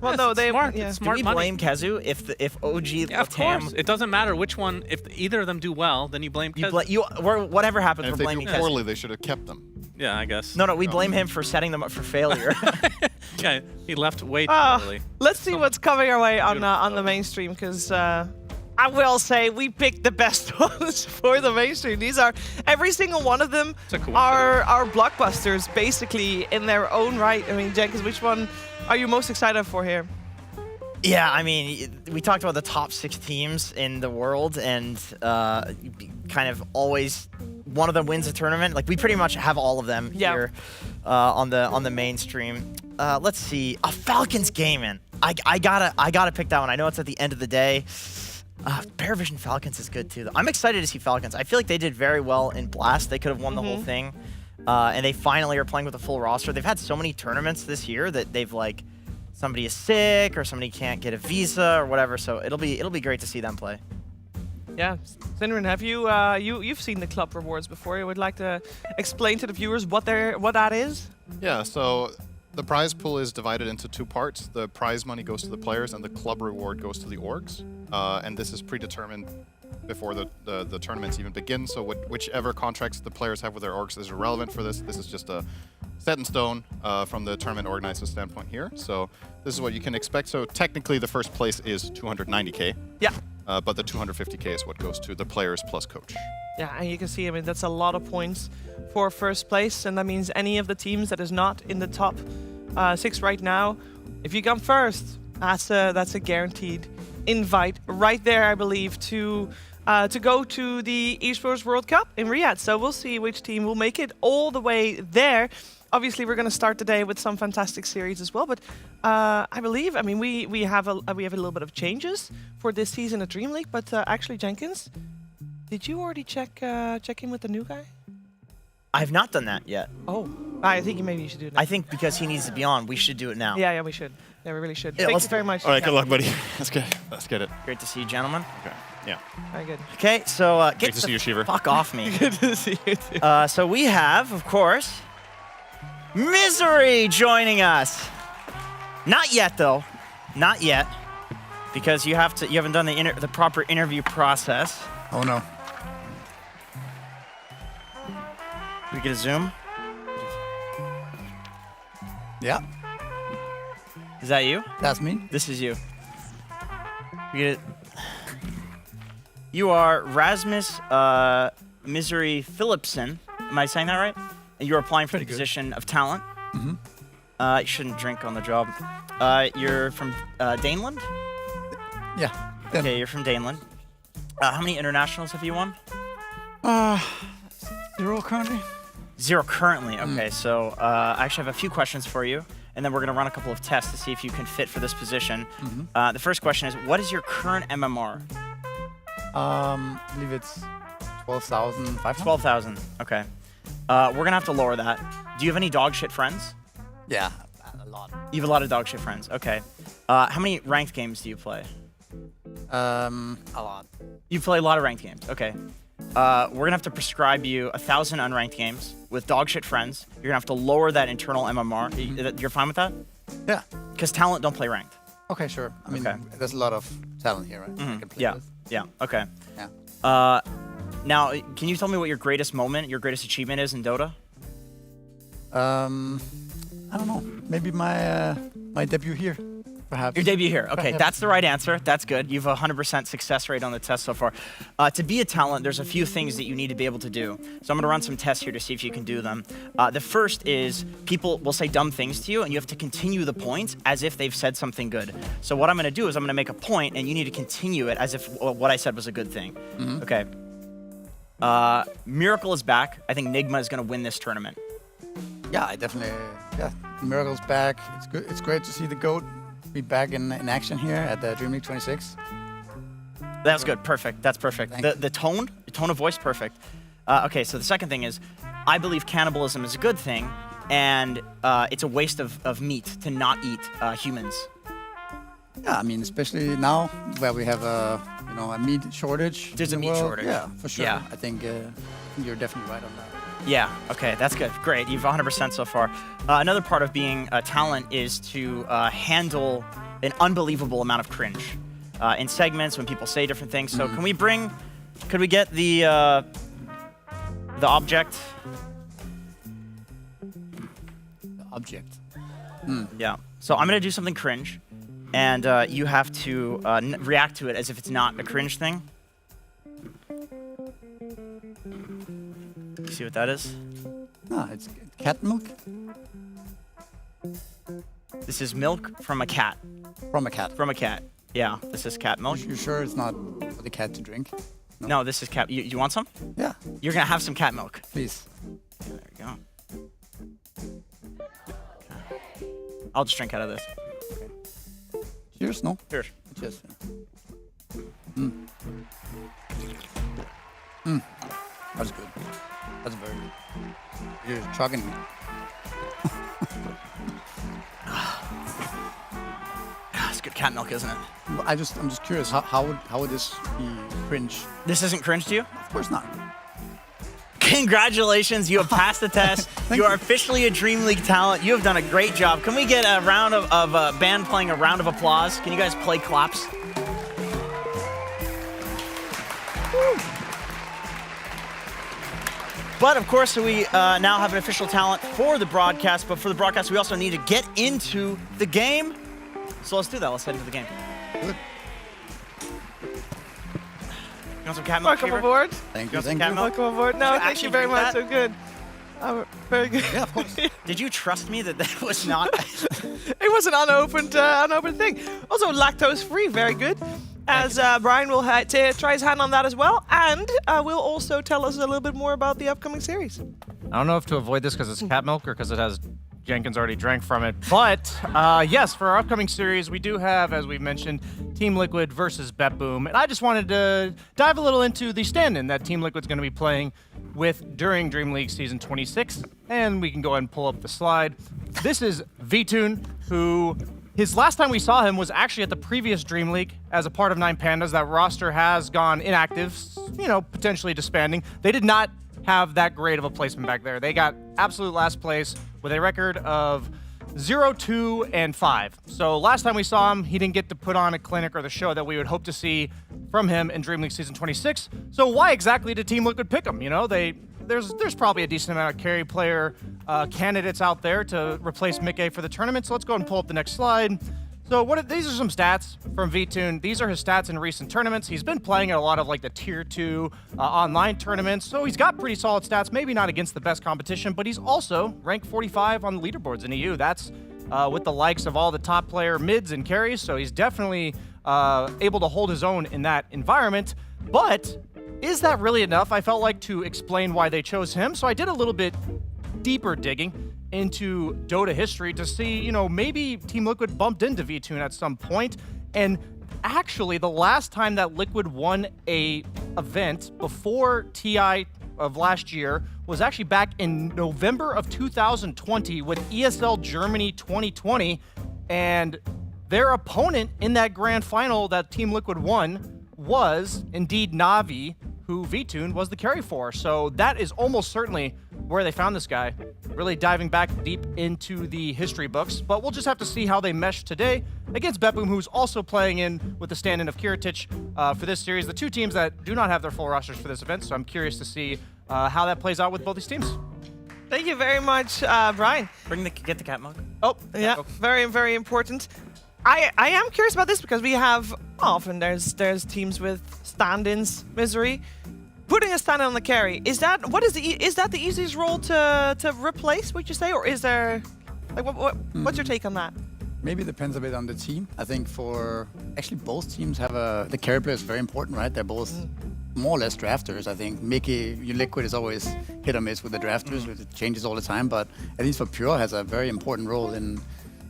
Well, no, they smart. yeah. It's Do smart we money. blame Kezu if OG Yeah, of Latam? course. It doesn't matter which one. If either of them do well, then you blame Kezu. Whatever happens, And we're if they blaming do Kezu. poorly, they should have kept them. Yeah, I guess. No, we blame him for setting them up for failure. Yeah, he left way too early. Let's see what's coming our way on the mainstream, because I will say we picked the best ones for the mainstream. These are, every single one of them It's a coincidence. are blockbusters, basically, in their own right. I mean, Jenkins, which one are you most excited for here? Yeah, I mean, we talked about the top 6 teams in the world, and kind of always one of them wins a tournament. Like we pretty much have all of them here on the mainstream. Let's see, a Falcons Gaming. I gotta pick that one. I know it's at the end of the day. Bear Vision Falcons is good too, though. I'm excited to see Falcons. I feel like they did very well in Blast. They could have won the whole thing, and they finally are playing with a full roster. They've had so many tournaments this year that they've like. Somebody is sick or somebody can't get a visa or whatever, so it'll be great to see them play. Yeah, Sinrin, have you you've seen the club rewards before? You would like to explain to the viewers what that is? Yeah, so the prize pool is divided into 2 parts. The prize money goes to the players and the club reward goes to the orgs. And this is predetermined before the tournaments even begin, so whichever contracts the players have with their orgs is irrelevant for this. This is just a set in stone from the tournament organizer's standpoint here. So this is what you can expect. So technically the first place is 290k. Yeah. But the 250k is what goes to the players plus coach. Yeah, and you can see, I mean, that's a lot of points for first place, and that means any of the teams that is not in the top 6 right now, if you come first, that's a guaranteed invite right there, I believe, to go to the Esports World Cup in Riyadh. So we'll see which team will make it all the way there. Obviously, we're going to start the day with some fantastic series as well, but I believe, I mean, we have a little bit of changes for this season at DreamLeague. But actually, Jenkins, did you already check in with the new guy? I've not done that yet. Oh, I think maybe you should do it now. I think because he needs to be on, we should do it now. Yeah, we should. Yeah, we really should. Yeah, Thank you very much. All right, good luck, buddy. Let's get it. Great to see you, gentlemen. Okay. Yeah. Very good. Okay, so get Great to see you, Shiver. fuck off me. Good to see you too. So we have, of course, Misery joining us. Not yet, though. Not yet, because you haven't done the proper interview process. Oh no. We get a zoom. Yeah, Is that you? that's me. This is you. We get it. You are Rasmus Misery Philipson. Am I saying that right? And you're applying for the position of talent. Mm-hmm. You shouldn't drink on the job. You're from Daneland? Yeah. Then, Okay, you're from Daneland. How many internationals have you won? 0 currently. 0 currently. Okay, so I actually have a few questions for you, and then we're going to run a couple of tests to see if you can fit for this position. The first question is, what is your current MMR? I believe it's 12,500. 12,000. Okay. We're going to have to lower that. Do you have any dog shit friends? Yeah, a lot. You have a lot of dog shit friends. Okay. How many ranked games do you play? A lot. You play a lot of ranked games. Okay. We're going to have to prescribe you 1,000 unranked games with dog shit friends. You're going to have to lower that internal MMR. You're fine with that? Yeah. Because talent don't play ranked. Okay, sure. I mean, Okay. there's a lot of talent here, right? I can play Yeah. with. Yeah. Okay. Yeah. Now, can you tell me what your greatest moment, your greatest achievement is in Dota? I don't know. Maybe my my debut here, perhaps. Your debut here. Okay, Perhaps. that's the right answer. That's good. You've a 100% success rate on the test so far. To be a talent, there's a few things that you need to be able to do. So I'm going to run some tests here to see if you can do them. The first is people will say dumb things to you, and you have to continue the point as if they've said something good. So what I'm going to do is I'm going to make a point, and you need to continue it as if what I said was a good thing. Okay. Miracle is back. I think Nigma is going to win this tournament. Yeah, I definitely. Yeah, Miracle's back. It's good. It's great to see the GOAT be back in action here at the DreamLeague 26. That's good. Perfect. That's perfect. Thank you. The tone of voice, perfect. Okay, so the second thing is, I believe cannibalism is a good thing, and it's a waste of meat to not eat humans. Yeah, I mean, especially now where we have a meat shortage. There's in a the meat world. shortage. Yeah, for sure. Yeah. I think you're definitely right on that. Yeah, okay, that's good. Great, you've 100% so far. Another part of being a talent is to handle an unbelievable amount of cringe in segments when people say different things. So could we get the object? The object. Yeah, so I'm gonna do something cringe, and you have to react to it as if it's not a cringe thing. See what that is? Ah, it's cat milk. This is milk from a cat. From a cat. From a cat. Yeah, this is cat milk. You sure it's not for the cat to drink? No, this is cat. You want some? Yeah, You're gonna have some cat milk. please. There you go. I'll just drink out of this. Cheers, no? Cheers. Cheers. That's good. That's very good. You're chugging me. It's good cat milk, isn't it? I'm just curious. How would this be cringe? This isn't cringe to you? Of course not. Congratulations, you have passed the test. You are officially a Dream League talent. You have done a great job. Can we get a round of band playing a round of applause? Can you guys play claps? Woo. But of course, we now have an official talent for the broadcast. But for the broadcast, we also need to get into the game. So let's do that. Let's head into the game. Good. You want some cat milk? Welcome Cheever? aboard. Thank You you. want some Thank cat you. milk? Welcome aboard. No, Did you thank you actually very drink much. that? So good. Very good. Yeah, of course. Did you trust me that that was not? It was an unopened thing. Also, lactose free. Very good. As Brian will try his hand on that as well, and will also tell us a little bit more about the upcoming series. I don't know if to avoid this because it's cat milk or because it has Jenkins already drank from it. But yes, for our upcoming series, we do have, as we mentioned, Team Liquid versus BetBoom. And I just wanted to dive a little into the stand-in that Team Liquid's going to be playing with during Dream League Season 26. And we can go ahead and pull up the slide. This is Vtoon, who his last time we saw him was actually at the previous Dream League as a part of Nine Pandas. That roster has gone inactive, potentially disbanding. They did not have that great of a placement back there. They got absolute last place with a record of 0, 2, and 5. So last time we saw him, he didn't get to put on a clinic or the show that we would hope to see from him in Dream League Season 26. So why exactly did Team Liquid pick him? There's probably a decent amount of carry player candidates out there to replace Mickey for the tournament. So let's go ahead and pull up the next slide. So these are some stats from Vtoon. These are his stats in recent tournaments. He's been playing at a lot of like the tier 2 online tournaments, so he's got pretty solid stats. Maybe not against the best competition, but he's also ranked 45 on the leaderboards in EU. That's with the likes of all the top player mids and carries, so he's definitely able to hold his own in that environment. But is that really enough? I felt like to explain why they chose him, so I did a little bit deeper digging into Dota history to see, maybe Team Liquid bumped into Vtoon at some point. And actually, the last time that Liquid won a event before TI of last year was actually back in November of 2020 with ESL Germany 2020. And their opponent in that grand final that Team Liquid won was indeed Na'Vi, who Vtoon was the carry for. So that is almost certainly where they found this guy, really diving back deep into the history books. But we'll just have to see how they mesh today against BetBoom, who's also playing in with the stand-in of Kiritich for this series. The two teams that do not have their full rosters for this event, so I'm curious to see how that plays out with both these teams. Thank you very much, Brian. Get the cat milk. Oh, yeah, very, very important. I am curious about this because we have often there's teams with stand-ins, Misery. Putting a stand-in on the carry, is that the easiest role to replace, would you say, or is there what's your take on that? Maybe it depends a bit on the team. I think actually both teams have the carry player is very important, right? They're both more or less drafters. I think Mickey, your Liquid is always hit or miss with the drafters. It changes all the time, but at least for Pure has a very important role in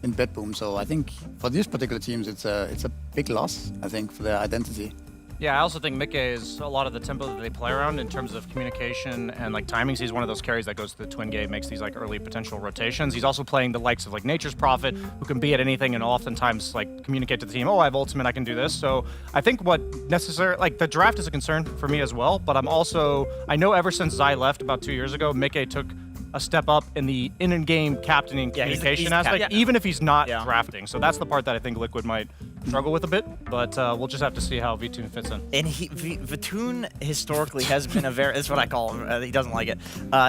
BetBoom. So I think for these particular teams, it's a big loss, I think, for their identity. Yeah, I also think Mickey is a lot of the tempo that they play around in terms of communication and like timings. He's one of those carries that goes to the twin gate, makes these like early potential rotations. He's also playing the likes of like Nature's Prophet, who can be at anything and oftentimes like communicate to the team, oh, I have ultimate, I can do this. So I think the draft is a concern for me as well, but I know ever since Zai left about 2 years ago, Mickey took a step up in the in-game captaining communication aspect, even if he's not drafting. So that's the part that I think Liquid might struggle with a bit, but we'll just have to see how Vtoon fits in. And Vtoon historically has been that's what I call him. He doesn't like it.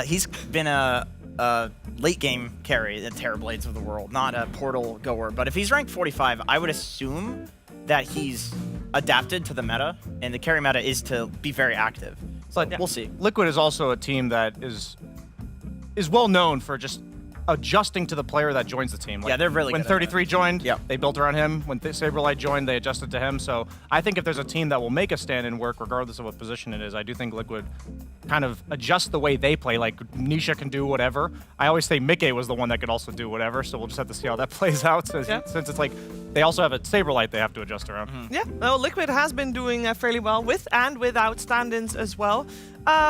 He's been a late game carry, the Terrorblades of the world, not a portal goer. But if he's ranked 45, I would assume that he's adapted to the meta, and the carry meta is to be very active. But we'll see. Liquid is also a team that is well known for just adjusting to the player that joins the team. Yeah, they're really when good at that. 33 joined, Yep. they built around him. When Saberlight joined, they adjusted to him. So I think if there's a team that will make a stand-in work, regardless of what position it is, I do think Liquid kind of adjust the way they play. Like Nisha can do whatever. I always say Mickey was the one that could also do whatever. So we'll just have to see how that plays out. Since it's like they also have a Saberlight they have to adjust around. Yeah, well, Liquid has been doing fairly well with and without stand-ins as well.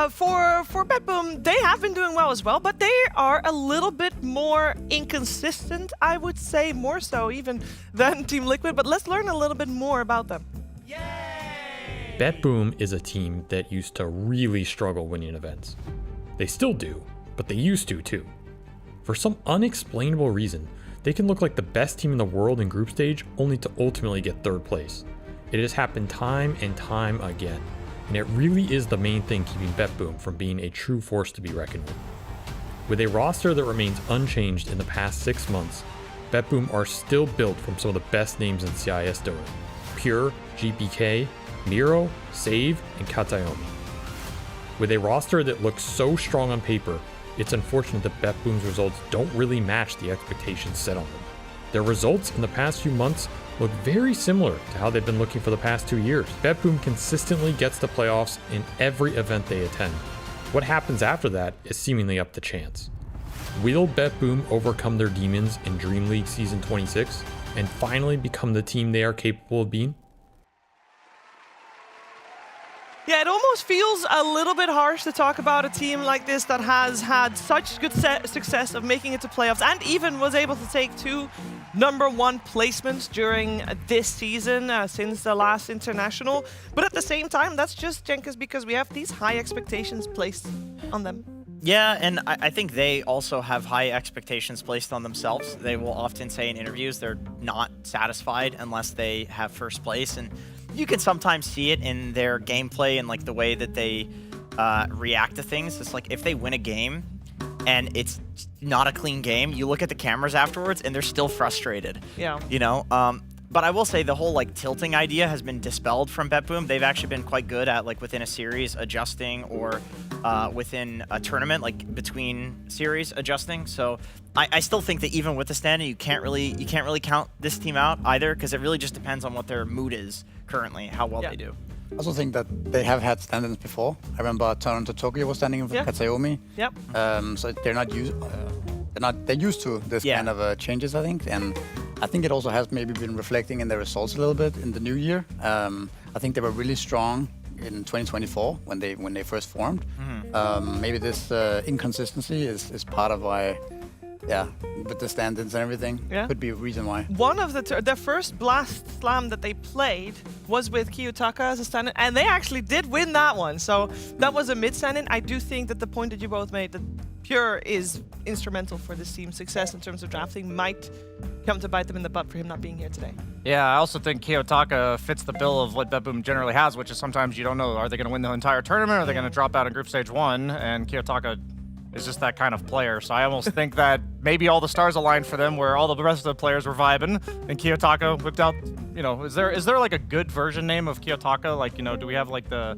For BetBoom, they have been doing well as well, but they are a little bit more inconsistent, I would say, more so even than Team Liquid. But let's learn a little bit more about them. BetBoom is a team that used to really struggle winning events. They still do, but they used to too. For some unexplainable reason, they can look like the best team in the world in group stage only to ultimately get third place. It has happened time and time again, and it really is the main thing keeping BetBoom from being a true force to be reckoned with. With a roster that remains unchanged in the past 6 months, BetBoom are still built from some of the best names in CIS Dota: Pure, GPK, Miro, Save, and Katayomi. With a roster that looks so strong on paper, it's unfortunate that BetBoom's results don't really match the expectations set on them. Their results in the past few months look very similar to how they've been looking for the past 2 years. BetBoom consistently gets to playoffs in every event they attend. What happens after that is seemingly up to chance. Will BetBoom overcome their demons in DreamLeague Season 26 and finally become the team they are capable of being? Yeah, it almost feels a little bit harsh to talk about a team like this that has had such good success of making it to playoffs and even was able to take 2 #1 placements during this season since the last international. But at the same time, that's just, Jenkins, because we have these high expectations placed on them. Yeah, and I think they also have high expectations placed on themselves. They will often say in interviews they're not satisfied unless they have first place, and you can sometimes see it in their gameplay and like the way that they react to things. It's like if they win a game and it's not a clean game, you look at the cameras afterwards and they're still frustrated. Yeah. You know, but I will say the whole like tilting idea has been dispelled from BetBoom. They've actually been quite good at like within a series adjusting, or within a tournament, like between series adjusting. So I still think that even with the standing, you can't really count this team out either, because it really just depends on what their mood is currently, how well they do. I also think that they have had stand-ins before. I remember Toronto Tokyo was standing in for Katsuyomi. Yep. So they're used to this kind of changes, I think, and I think it also has maybe been reflecting in their results a little bit in the new year. I think they were really strong in 2024 when they first formed. Maybe this inconsistency is part of why. Yeah, with the stand-ins and everything, could be a reason why. One of their first Blast Slam that they played was with Kiyotaka as a stand-in, and they actually did win that one. So that was a mid-stand-in. I do think that the point that you both made, that Pure is instrumental for this team's success in terms of drafting, might come to bite them in the butt for him not being here today. Yeah, I also think Kiyotaka fits the bill of what BetBoom generally has, which is sometimes you don't know, are they going to win the entire tournament, or are they going to drop out in Group Stage 1? And Kiyotaka is just that kind of player. So I almost think that maybe all the stars aligned for them, where all the rest of the players were vibing, and Kiyotaka whipped out, you know, is there like a good version name of Kiyotaka? Like, you know, do we have like the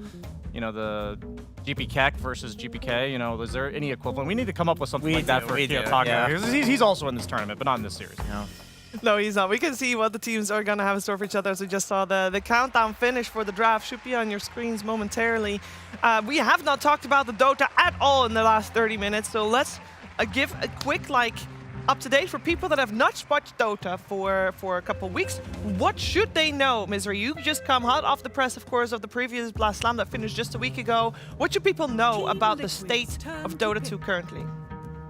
GP Keck versus GPK? You know, is there any equivalent? We need to come up with something like that for Kiyotaka. Because he's also in this tournament, but not in this series. Yeah. No, he's not. We can see what the teams are going to have in store for each other. As we just saw the countdown finish for the draft should be on your screens momentarily. We have not talked about the Dota at all in the last 30 minutes, so let's give a quick up-to-date for people that have not watched Dota for a couple weeks. What should they know, Misery? You just come hot off the press, of course, of the previous Blast Slam that finished just a week ago. What should people know about the state of Dota 2 currently?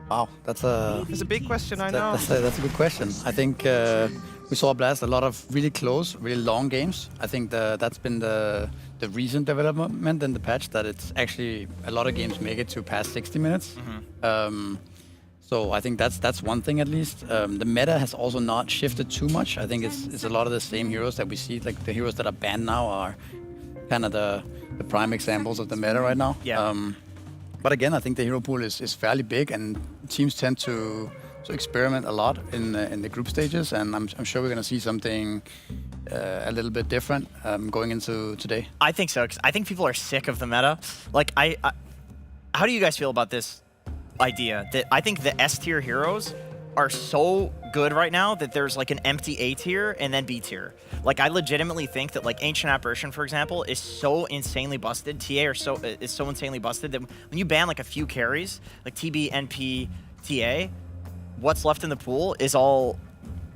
Wow, that's a big question, I know. That's a good question. I think we saw Blast a lot of really close, really long games. I think that's been the recent development in the patch, that it's actually a lot of games make it to past 60 minutes. So I think that's one thing at least. The meta has also not shifted too much. I think it's a lot of the same heroes that we see. Like the heroes that are banned now are kind of the prime examples of the meta right now. Yeah. But again, I think the hero pool is fairly big, and teams tend to experiment a lot in the group stages, and I'm sure we're going to see something a little bit different going into today. I think so, because I think people are sick of the meta. Like, how do you guys feel about this? idea that I think the S tier heroes are so good right now that there's like an empty A tier and then B tier. Like I legitimately think that like Ancient Apparition, for example, is so insanely busted. TA is so insanely busted that when you ban like a few carries, like TB, NP, TA, what's left in the pool is all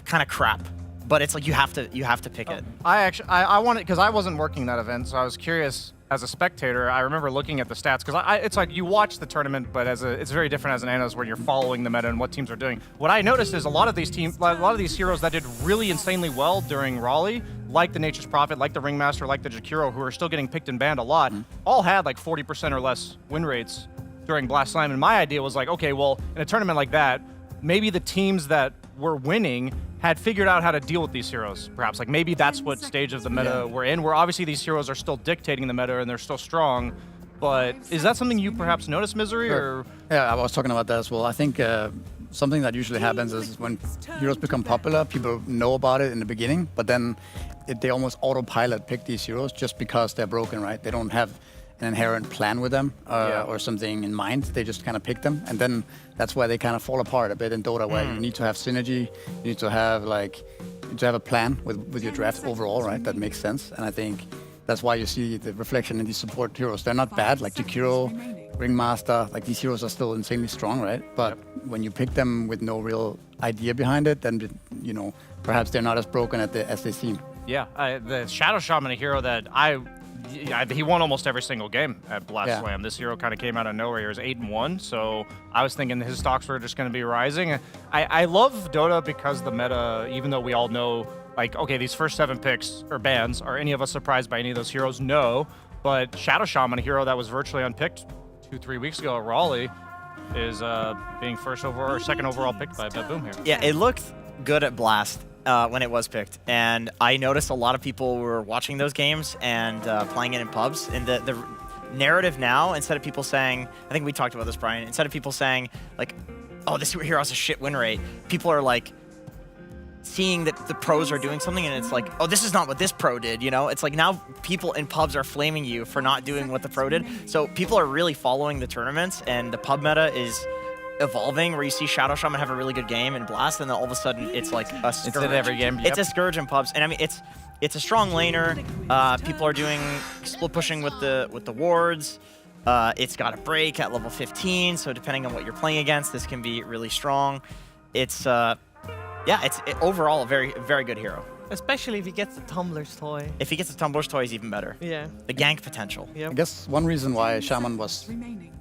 kind of crap. But it's like you have to pick it. I wanted, because I wasn't working that event, so I was curious as a spectator. I remember looking at the stats because it's like you watch the tournament, but it's very different as an analyst where you're following the meta and what teams are doing. What I noticed is a lot of these heroes that did really insanely well during Raleigh, like the Nature's Prophet, like the Ringmaster, like the Jakiro, who are still getting picked and banned a lot, all had like 40% or less win rates during Blast Slam. And my idea was like, okay, well, in a tournament like that, maybe the teams that were winning had figured out how to deal with these heroes, perhaps. Like maybe that's what stage of the meta we're in, where obviously these heroes are still dictating the meta and they're still strong. But is that something you perhaps notice, Misery? Or Yeah, I was talking about that as well. I think something that usually happens is when heroes become popular, people know about it in the beginning, but then they almost autopilot pick these heroes just because they're broken, right? They don't have an inherent plan with them or something in mind. They just kind of pick them, and then that's where they kind of fall apart a bit in Dota, where you need to have synergy, you need to have a plan with your draft overall, right? That makes sense, and I think that's why you see the reflection in these support heroes. They're not bad, like Jakiro, Ringmaster, like these heroes are still insanely strong, right? But when you pick them with no real idea behind it, then perhaps they're not as broken as they seem. Yeah, the Shadow Shaman, a hero that he won almost every single game at Blast Slam. This hero kind of came out of nowhere. He was 8-1, so I was thinking his stocks were just going to be rising. I love Dota because the meta, even though we all know, like, okay, these first 7 picks or bans, are any of us surprised by any of those heroes? No, but Shadow Shaman, a hero that was virtually unpicked 2-3 weeks ago at Raleigh, is being second overall picked by Beboom here. Yeah, it looked good at Blast. When it was picked, and I noticed a lot of people were watching those games and playing it in pubs. And the narrative now, instead of people saying, I think we talked about this, Brian, instead of people saying like, oh, this hero has a shit win rate, people are like seeing that the pros are doing something, and it's like, oh, this is not what this pro did, It's like now people in pubs are flaming you for not doing what the pro did. So people are really following the tournaments, and the pub meta is evolving, where you see Shadow Shaman have a really good game in Blast, and then all of a sudden it's like a scourge. It's in every game. It's a scourge in pubs, and I mean it's a strong laner. People are doing split pushing with the wards. It's got a break at level 15, so depending on what you're playing against, this can be really strong. It's overall a very, very good hero. Especially if he gets the Tumbler's toy. If he gets the Tumbler's toy, he's even better. Yeah. The gank potential. Yep. I guess one reason why Shaman was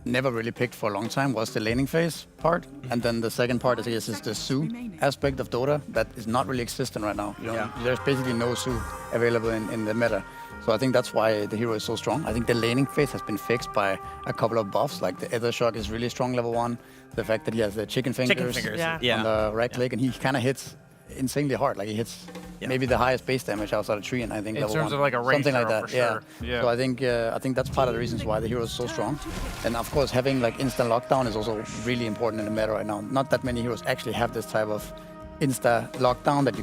never really picked for a long time was the laning phase part. And then the second part is the Su aspect of Dota that is not really existent right now. There's basically no Su available in the meta. So I think that's why the hero is so strong. I think the laning phase has been fixed by a couple of buffs, like the Ether Shock is really strong level 1. The fact that he has the chicken fingers on the right click, and he kind of hits insanely hard. Like he hits maybe the highest base damage outside of tree, and I think in terms 1. of like a range, something like that. For sure. Yeah. So I think that's part of the reasons why the hero is so strong. And of course, having like instant lockdown is also really important in the meta right now. Not that many heroes actually have this type of insta lockdown that you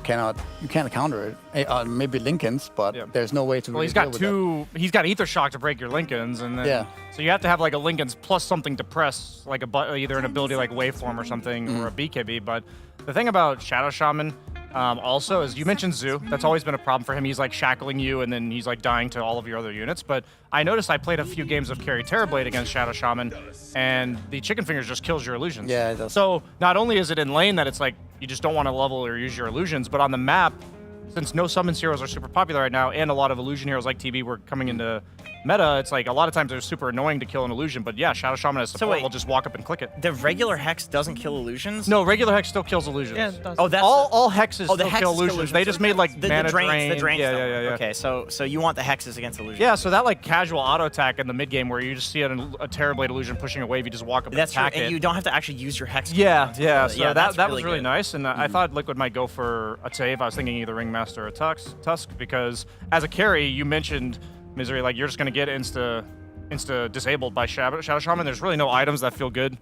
can't counter it. Maybe Lincoln's, but there's no way to. Well, really he's got deal with He's got Ether Shock to break your Lincolns, and then so you have to have like a Lincoln's plus something to press, like either an ability like Waveform or something, or a BKB. But the thing about Shadow Shaman also is you mentioned Zoo. That's always been a problem for him. He's like shackling you, and then he's like dying to all of your other units. But I noticed I played a few games of Carry Terrorblade against Shadow Shaman, and the chicken fingers just kills your illusions. Yeah, it does. So not only is it in lane that it's like you just don't want to level or use your illusions, but on the map, since no summons heroes are super popular right now, and a lot of illusion heroes like TB were coming into meta, it's like a lot of times they're super annoying to kill an illusion, but yeah, Shadow Shaman as support will just walk up and click it. The regular Hex doesn't kill illusions? No, regular Hex still kills illusions. Yeah, it does. Oh, that's all hexes still hexes kill illusions. They just made like mana drain. The drain yeah. Okay, so you want the hexes against illusions? Yeah, so that like casual auto attack in the mid game where you just see a Terrorblade illusion pushing a wave, you just walk up and attack it. And you don't have to actually use your hex. So that was really nice, and I thought Liquid might go for a save. I was thinking either Ringmaster or Tusk, because as a carry, you mentioned Misery, like you're just gonna get insta disabled by Shadow Shaman. There's really no items that feel good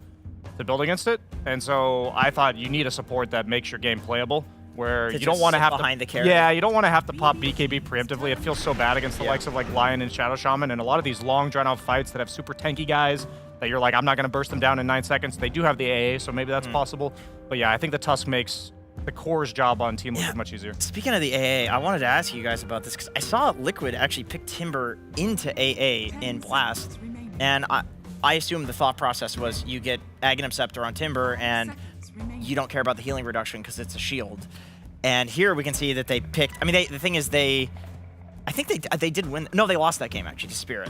to build against it, and so I thought you need a support that makes your game playable, where you don't want to have behind the carry. Yeah, you don't want to have to pop BKB preemptively. It feels so bad against the likes of like Lion and Shadow Shaman, and a lot of these long drawn out fights that have super tanky guys that you're like, I'm not going to burst them down in 9 seconds. They do have the AA, so maybe that's possible. But yeah, I think the Tusk makes the core's job on Team Liquid much easier. Speaking of the AA, I wanted to ask you guys about this because I saw Liquid actually pick Timber into AA in Blast, and I assume the thought process was you get Aghanim Scepter on Timber and you don't care about the healing reduction because it's a shield. And here we can see that they picked, I mean, the thing is I think they did win. No, they lost that game actually to Spirit.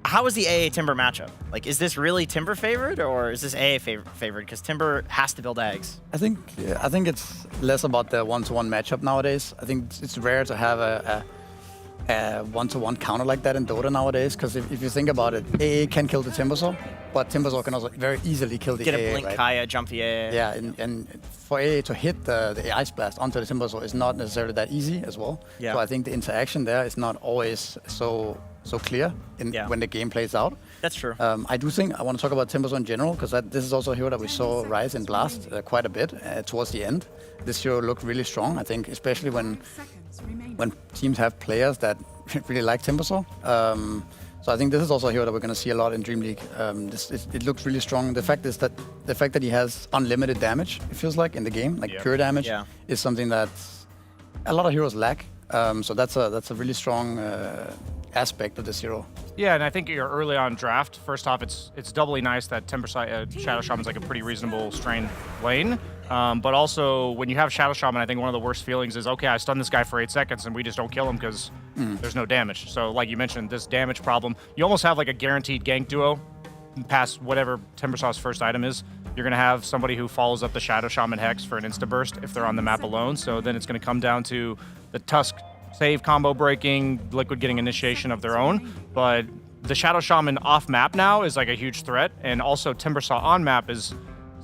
How is the AA Timber matchup? Like, is this really Timber favored or is this AA favored? Because Timber has to build Ags. I think it's less about the one-to-one matchup nowadays. I think it's rare to have a one-to-one counter like that in Dota nowadays. Because if you think about it, AA can kill the Timbersaw, but Timbersaw can also very easily kill the AA. Get a Blink right? Kaya, jump the AA. Yeah, and for AA to hit the Ice Blast onto the Timbersaw is not necessarily that easy as well. Yeah. So I think the interaction there is not always so clear when the game plays out. That's true. I do think I want to talk about Timbersaw in general because this is also a hero that we saw rise in Blast quite a bit towards the end. This hero looked really strong, I think, especially when teams have players that really like Timbersaw. So I think this is also a hero that we're going to see a lot in DreamLeague. It looks really strong. The fact that he has unlimited damage, it feels like, in the game, like pure damage, is something that a lot of heroes lack. So that's a really strong aspect of this hero. Yeah, and I think you're early on draft. First off, it's doubly nice that Shadow Shaman's like a pretty reasonable strain lane. But also, when you have Shadow Shaman, I think one of the worst feelings is, okay, I stun this guy for 8 seconds and we just don't kill him because there's no damage. So like you mentioned, this damage problem, you almost have like a guaranteed gank duo past whatever Timbersaw's first item is. You're going to have somebody who follows up the Shadow Shaman Hex for an insta-burst if they're on the map alone. So then it's going to come down to the Tusk save combo breaking, Liquid getting initiation of their own. But the Shadow Shaman off map now is like a huge threat. And also Timbersaw on map is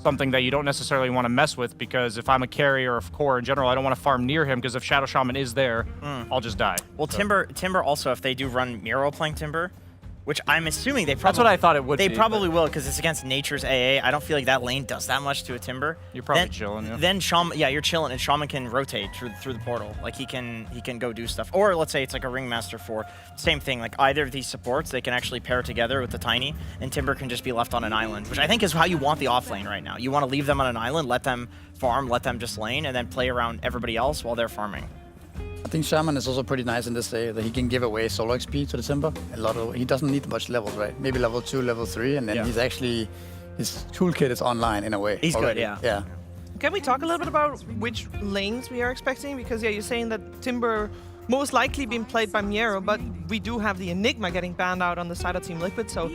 something that you don't necessarily want to mess with because if I'm a carry or a core in general, I don't want to farm near him because if Shadow Shaman is there, I'll just die. Well, so. Timber also, if they do run Miro playing Timber, which I'm assuming they probably... That's what I thought it would They be, probably will because it's against Nature's AA. I don't feel like that lane does that much to a Timber. You're probably chilling, yeah. Then Shaman, you're chilling, and Shaman can rotate through the portal. Like he can go do stuff. Or let's say it's like a Ringmaster 4. Same thing. Like either of these supports, they can actually pair together with the Tiny, and Timber can just be left on an island, which I think is how you want the off lane right now. You want to leave them on an island, let them farm, let them just lane, and then play around everybody else while they're farming. I think Shaman is also pretty nice in this day that he can give away solo XP to the Timber. He doesn't need much levels, right? Maybe level 2, level 3, and then his toolkit is online in a way. He's already. good, Yeah. Can we talk a little bit about which lanes we are expecting? Because you're saying that Timber most likely being played by Miero, but we do have the Enigma getting banned out on the side of Team Liquid, so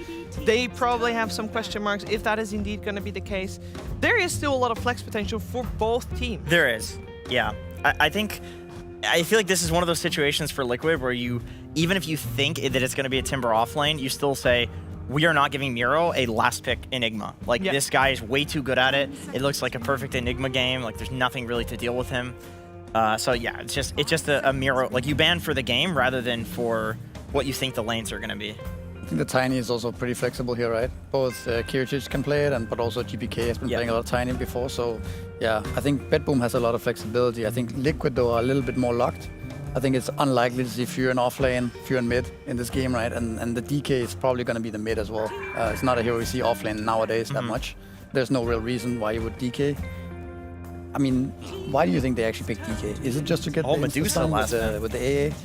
they probably have some question marks if that is indeed going to be the case. There is still a lot of flex potential for both teams. There is, yeah. I feel like this is one of those situations for Liquid where even if you think that it's going to be a Timber off lane, you still say, we are not giving Miro a last pick Enigma. Like, this guy is way too good at it. It looks like a perfect Enigma game. Like, there's nothing really to deal with him. So yeah, it's just a Miro. Like, you ban for the game rather than for what you think the lanes are going to be. I think the Tiny is also pretty flexible here, right? Both Kirchich can play it, but also GPK has been playing a lot of Tiny before. So yeah, I think Bedboom has a lot of flexibility. I think Liquid, though, are a little bit more locked. I think it's unlikely to see Fury off lane, Fury mid in this game, right? And the DK is probably going to be the mid as well. It's not a hero we see off lane nowadays that much. There's no real reason why you would DK. I mean, why do you think they actually picked DK? Is it just to get the Medusa stun with the AA?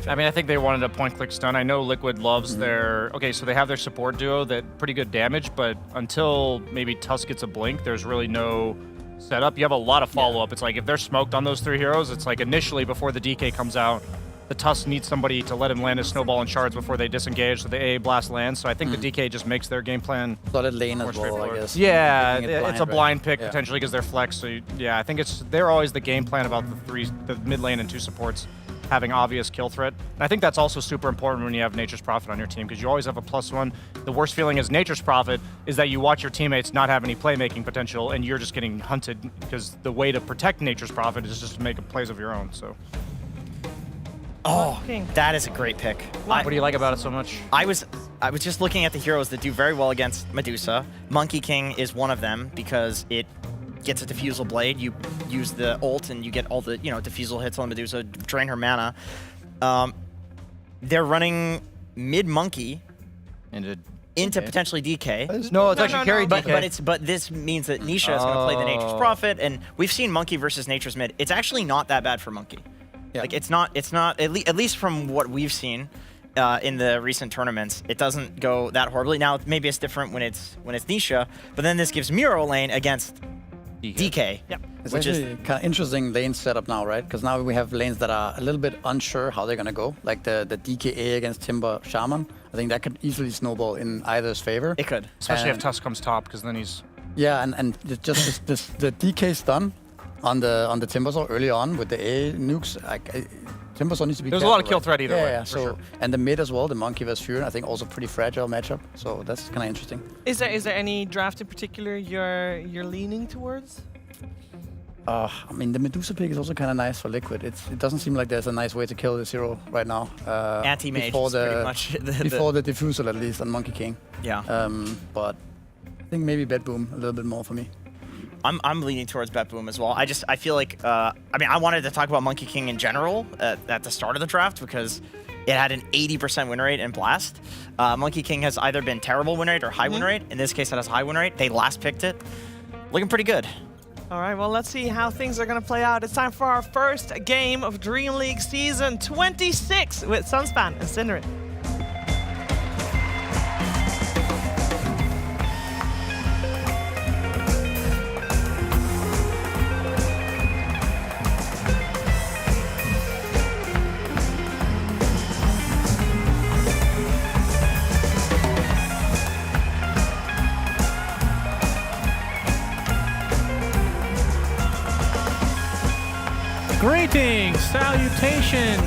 I mean, I think they wanted a point-click stun. I know Liquid loves their... Okay, so they have their support duo that pretty good damage, but until maybe Tusk gets a blink, there's really no setup. You have a lot of follow-up. It's like if they're smoked on those 3 heroes, it's like initially before the DK comes out, the Tusk needs somebody to let him land his snowball and shards before they disengage, so the AA blast lands. So I think the DK just makes their game plan solid lane as well, I guess. Yeah, it's a blind pick potentially because they're flex. So yeah, I think they're always the game plan about the mid lane and 2 supports having obvious kill threat. And I think that's also super important when you have Nature's Prophet on your team because you always have a +1. The worst feeling as Nature's Prophet is that you watch your teammates not have any playmaking potential and you're just getting hunted because the way to protect Nature's Prophet is just to make plays of your own. So. Oh, that is a great pick. What do you like about it so much? I was just looking at the heroes that do very well against Medusa. Monkey King is one of them because it gets a Diffusal Blade. You use the ult and you get all the Diffusal hits on Medusa, drain her mana. They're running mid Monkey into into potentially DK. No, it's actually carried DK. But this means that Nisha is going to play the Nature's Prophet, and we've seen Monkey versus Nature's Mid. It's actually not that bad for Monkey. Yeah. Like it's not at least from what we've seen in the recent tournaments, it doesn't go that horribly. Now maybe it's different when it's Nisha, but then this gives Miro lane against DK. Yep. It's actually kind of interesting lane setup now, right? Because now we have lanes that are a little bit unsure how they're gonna go. Like the DKA against Timber Shaman. I think that could easily snowball in either's favor. It could. Especially if Tusk comes top, because then he's... Yeah, and just the DK stun on the Timbersaw early on with the A nukes. Timbersaw needs to be There's a careful, lot of kill right? threat either way. Yeah, for so sure. and the mid as well, the Monkey vs Fury, I think also pretty fragile matchup. So that's kind of interesting. Is there any draft in particular you're leaning towards? I mean, the Medusa pick is also kind of nice for Liquid. It doesn't seem like there's a nice way to kill this hero right now. Anti-mage before is pretty much before the diffusal at least on Monkey King. Yeah. But I think maybe Bet Boom a little bit more for me. I'm leaning towards Bet Boom as well. I feel like I wanted to talk about Monkey King in general at the start of the draft because it had an 80% win rate in Blast. Monkey King has either been terrible win rate or high win rate. In this case, it has high win rate. They last picked it. Looking pretty good. All right, well, let's see how things are going to play out. It's time for our first game of Dream League Season 26 with Sunspan and Cinderin. Greetings, salutations,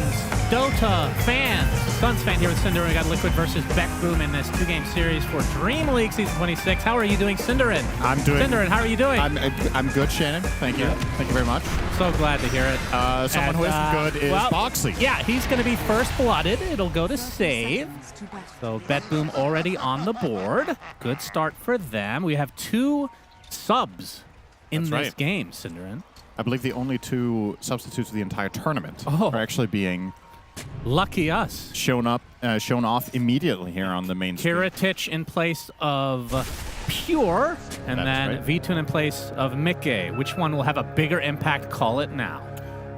Dota fans. Sunsfan here with Cinderin. We got Liquid versus Beckboom in this two-game series for Dream League Season 26. How are you doing, Cinderin? I'm doing... Cinderin, how are you doing? I'm good, Shannon. Thank you. Thank you very much. So glad to hear it. Someone who isn't good is Boxley. Yeah, he's going to be first blooded. It'll go to save. So Beckboom already on the board. Good start for them. We have 2 subs in this game, Cinderin. I believe the only 2 substitutes of the entire tournament are actually being lucky us shown off immediately here on the main screen. Kiritich in place of Pure, and then Vitun in place of Mickey. Which one will have a bigger impact? Call it now.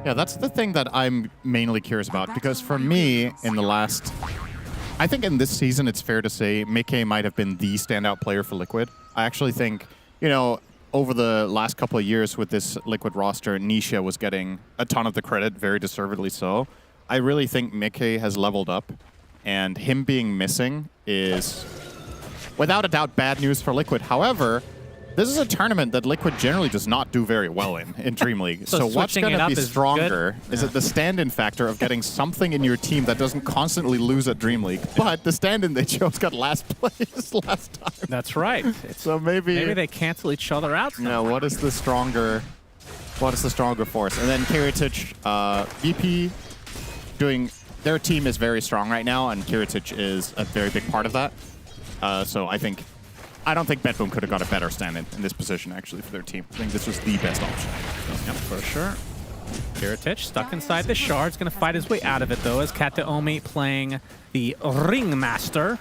Yeah, that's the thing that I'm mainly curious about, because for me, I think in this season, it's fair to say Mickey might have been the standout player for Liquid. I actually think, over the last couple of years with this Liquid roster, Nisha was getting a ton of the credit, very deservedly so. I really think Mickey has leveled up, and him being missing is, without a doubt, bad news for Liquid. However, this is a tournament that Liquid generally does not do very well in Dream League. So what's going to be stronger is it the stand-in factor of getting something in your team that doesn't constantly lose at Dream League. But the stand-in they chose got last place last time. That's right. So maybe they cancel each other out. Yeah, what is the stronger force? And then Kiritich, VP their team is very strong right now, and Kiritich is a very big part of that. So I don't think BetBoom could have got a better stand-in in this position, actually, for their team. I think this was the best option. Yep, for sure. Kiritich stuck inside the shards, going to fight his way out of it, though, as Kataomi playing the Ringmaster.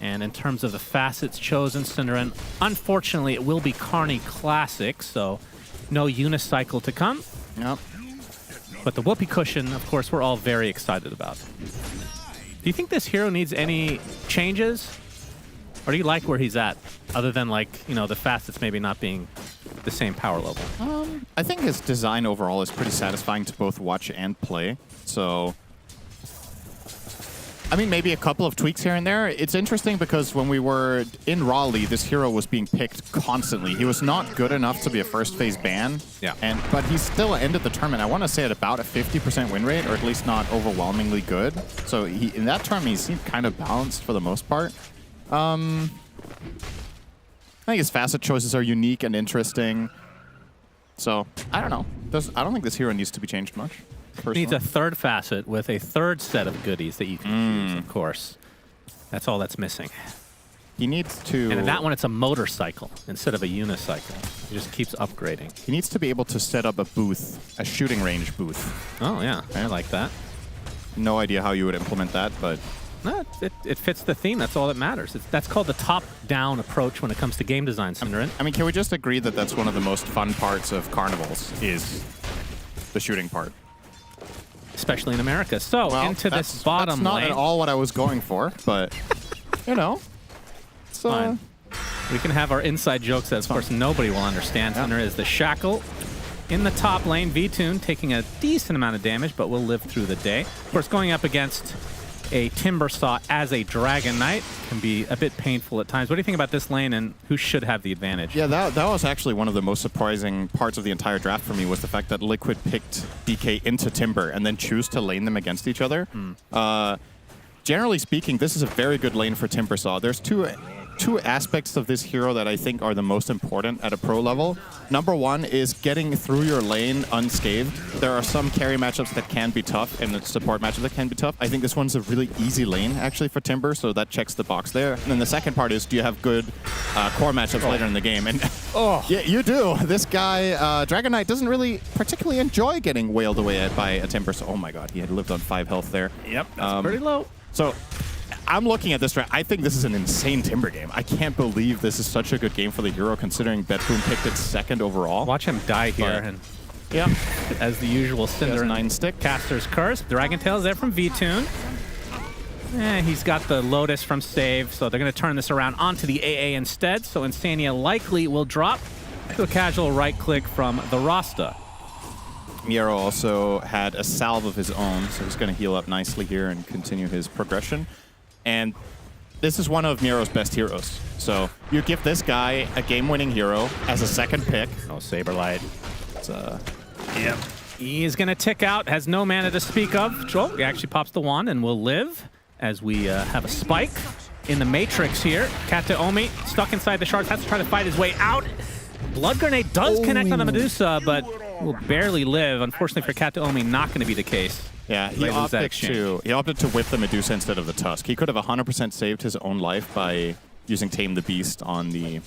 And in terms of the facets chosen, Cinderin, unfortunately, it will be Carney Classic, so no unicycle to come. Yep. But the whoopee cushion, of course, we're all very excited about. Do you think this hero needs any changes? Or do you like where he's at, other than the facets maybe not being the same power level? I think his design overall is pretty satisfying to both watch and play. So, maybe a couple of tweaks here and there. It's interesting because when we were in Raleigh, this hero was being picked constantly. He was not good enough to be a first phase ban. Yeah. But he still ended the tournament, I want to say, at about a 50% win rate, or at least not overwhelmingly good. So in that tournament, he seemed kind of balanced for the most part. I think his facet choices are unique and interesting. So, I don't know. I don't think this hero needs to be changed much. Personally. Needs a third facet with a third set of goodies that you can choose, of course. That's all that's missing. He needs to... And in that one, it's a motorcycle instead of a unicycle. He just keeps upgrading. He needs to be able to set up a booth, a shooting range booth. Oh, yeah. I like that. No idea how you would implement that, but No, it fits the theme. That's all that matters. That's called the top-down approach when it comes to game design, Cinderin. I mean, can we just agree that that's one of the most fun parts of carnivals is the shooting part? Especially in America. So, Well, into that's, this bottom that's not lane. at all what I was going for, but, you know. It's, Fine. We can have our inside jokes that, of course, nobody will understand. And there is the Shackle in the top lane. V-Tune taking a decent amount of damage, but will live through the day. Of course, going up against a Timbersaw as a Dragon Knight can be a bit painful at times. What do you think about this lane, and who should have the advantage? Yeah, that was actually one of the most surprising parts of the entire draft for me, was the fact that Liquid picked DK into Timber and then choose to lane them against each other. Generally speaking, this is a very good lane for Timbersaw. There's two aspects of this hero that I think are the most important at a pro level. Number one is getting through your lane unscathed. There are some carry matchups that can be tough and support matchups that can be tough. I think this one's a really easy lane actually for Timber, so that checks the box there. And then the second part is, do you have good core matchups later in the game? And yeah, you do. This guy, Dragon Knight, doesn't really particularly enjoy getting wailed away by a Timber. So, oh my god, he had lived on 5 health there. Yep, that's pretty low. So I'm looking at this draft. I think this is an insane Timber game. I can't believe this is such a good game for the hero, considering Betboom picked it second overall. Watch him die here. And yeah, as the usual, Cinder 9-stick. Caster's Curse. Dragon Tail's there from V-Tune. He's got the Lotus from Save, so they're going to turn this around onto the AA instead. So Insania likely will drop to a casual right-click from the Rasta. Miero also had a salve of his own, so he's going to heal up nicely here and continue his progression. And this is one of Miero's best heroes. So you give this guy a game-winning hero as a second pick. Oh, Saberlight. It's, yep. He is going to tick out, has no mana to speak of. Oh, he actually pops the wand and will live as we have a spike in the Matrix here. Kataomi stuck inside the shards, has to try to fight his way out. Blood Grenade does connect on the Medusa, but will barely live. Unfortunately for Kataomi, not going to be the case. Yeah, he opted to whip the Medusa instead of the Tusk. He could have 100% saved his own life by using Tame the Beast on the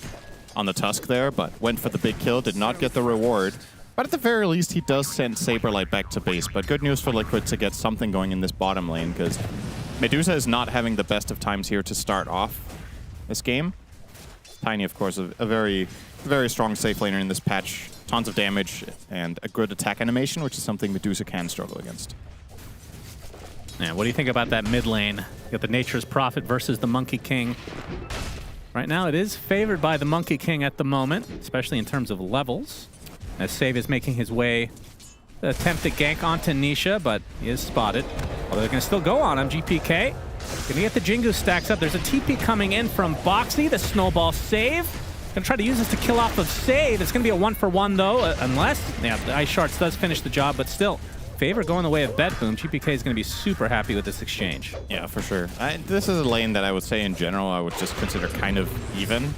Tusk there, but went for the big kill, did not get the reward. But at the very least, he does send Saberlight back to base. But good news for Liquid to get something going in this bottom lane, because Medusa is not having the best of times here to start off this game. Tiny, of course, a very, very strong safe laner in this patch. Tons of damage and a good attack animation, which is something Medusa can struggle against. Yeah, what do you think about that mid lane? You got the Nature's Prophet versus the Monkey King. Right now, it is favored by the Monkey King at the moment, especially in terms of levels. As Save is making his way to attempt to gank onto Nisha, but he is spotted. Although they're going to still go on him. GPK going to get the Jingu stacks up. There's a TP coming in from Boxy. The Snowball Save. Going to try to use this to kill off of Save. It's going to be a 1-for-1 though, unless the Ice Shards does finish the job, but still. Favor going the way of Betboom. GPK is going to be super happy with this exchange. Yeah, for sure. This is a lane that I would say in general I would just consider kind of even.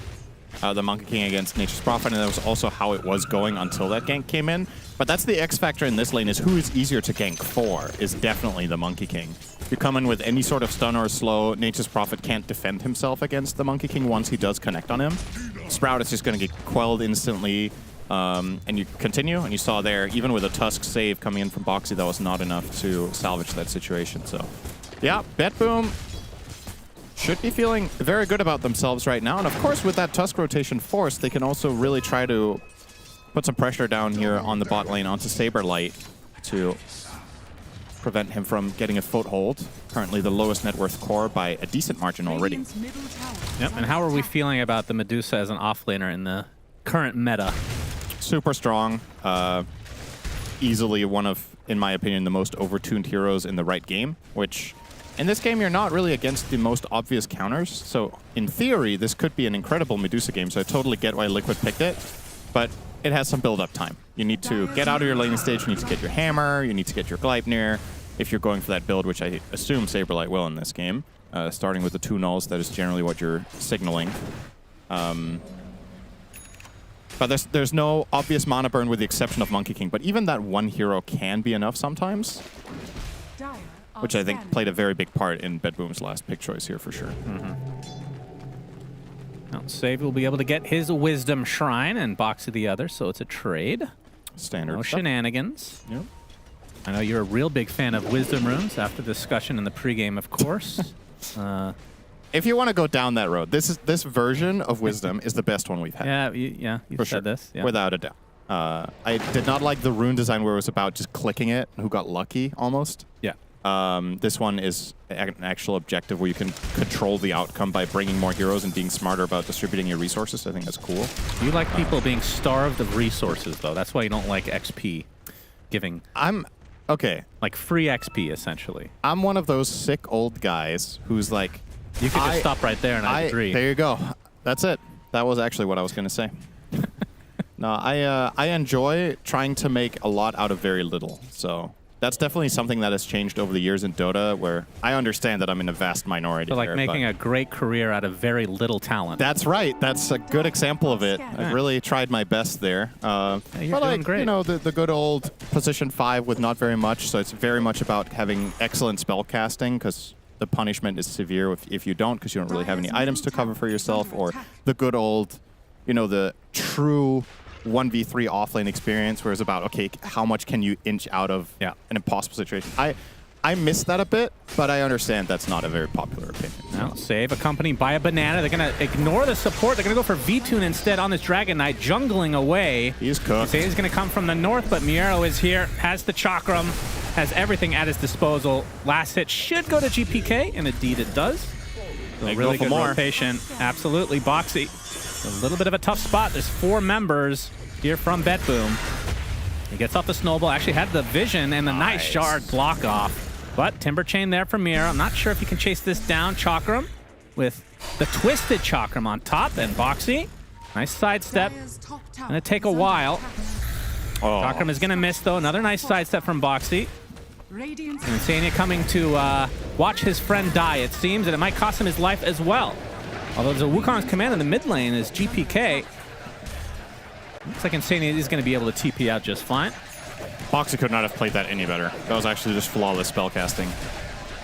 The Monkey King against Nature's Prophet, and that was also how it was going until that gank came in. But that's the X factor in this lane, is who is easier to gank for is definitely the Monkey King. You come in with any sort of stun or slow, Nature's Prophet can't defend himself against the Monkey King once he does connect on him. Sprout is just going to get quelled instantly. And you continue, and you saw there, even with a Tusk save coming in from Boxy, that was not enough to salvage that situation. So, yeah, Betboom should be feeling very good about themselves right now. And of course, with that Tusk rotation force, they can also really try to put some pressure down here on the bot lane onto Saberlight to prevent him from getting a foothold. Currently the lowest net worth core by a decent margin already. Yep, and how are we feeling about the Medusa as an offlaner in the current meta? Super strong. Easily one of, in my opinion, the most overtuned heroes in the right game, which in this game you're not really against the most obvious counters. So in theory, this could be an incredible Medusa game, so I totally get why Liquid picked it. But it has some build-up time. You need to get out of your laning stage, you need to get your hammer, you need to get your Gleipnir, if you're going for that build, which I assume Saberlight will in this game. Starting with the 2 nulls, that is generally what you're signaling. But there's no obvious mana burn with the exception of Monkey King, but even that one hero can be enough sometimes, which I think played a very big part in Betboom's last pick choice here for sure. Well, Save will be able to get his Wisdom Shrine and Boxy the other, so it's a trade. Standard No stuff. shenanigans. Yep. I know you're a real big fan of Wisdom Runes after the discussion in the pregame, of course. If you want to go down that road, this version of Wisdom is the best one we've had. Yeah, you For said sure. this. Yeah. Without a doubt. I did not like the rune design where it was about just clicking it and who got lucky almost. Yeah. This one is an actual objective where you can control the outcome by bringing more heroes and being smarter about distributing your resources. I think that's cool. You like people being starved of resources, though. That's why you don't like XP giving. Okay. Like free XP, essentially. I'm one of those sick old guys who's like... You could just stop right there and I agree. There you go. That's it. That was actually what I was going to say. No, I enjoy trying to make a lot out of very little. So that's definitely something that has changed over the years in Dota, where I understand that I'm in a vast minority. So like here, making a great career out of very little talent. That's right. That's a good example of it. I really tried my best there. You're but doing like, great. you know, the good old position 5 with not very much. So it's very much about having excellent spell casting, because the punishment is severe if you don't, because you don't really have any items to cover for yourself, or the good old, you know, the true 1v3 offlane experience where it's about, okay, how much can you inch out of an impossible situation. I miss that a bit, but I understand that's not a very popular opinion. Now, save accompanied by a banana. They're going to ignore the support. They're going to go for V-Tune instead on this Dragon Knight, jungling away. He's cooked. He's going to come from the north, but Miero is here, has the Chakram, has everything at his disposal. Last hit should go to GPK, and indeed it does. A really good rotation. Absolutely. Boxy, a little bit of a tough spot. There's 4 members here from BetBoom. He gets off the snowball, actually had the vision and the nice shard block off. But Timber Chain there from Miero. I'm not sure if he can chase this down. Chakram with the twisted Chakram on top, and Boxy. Nice sidestep. Gonna take a while. Chakram is gonna miss though. Another nice sidestep from Boxy. And Insania coming to watch his friend die, it seems, and it might cost him his life as well. Although there's a Wukong's command in the mid lane is GPK. Looks like Insania is going to be able to TP out just fine. Boxy could not have played that any better. That was actually just flawless spellcasting.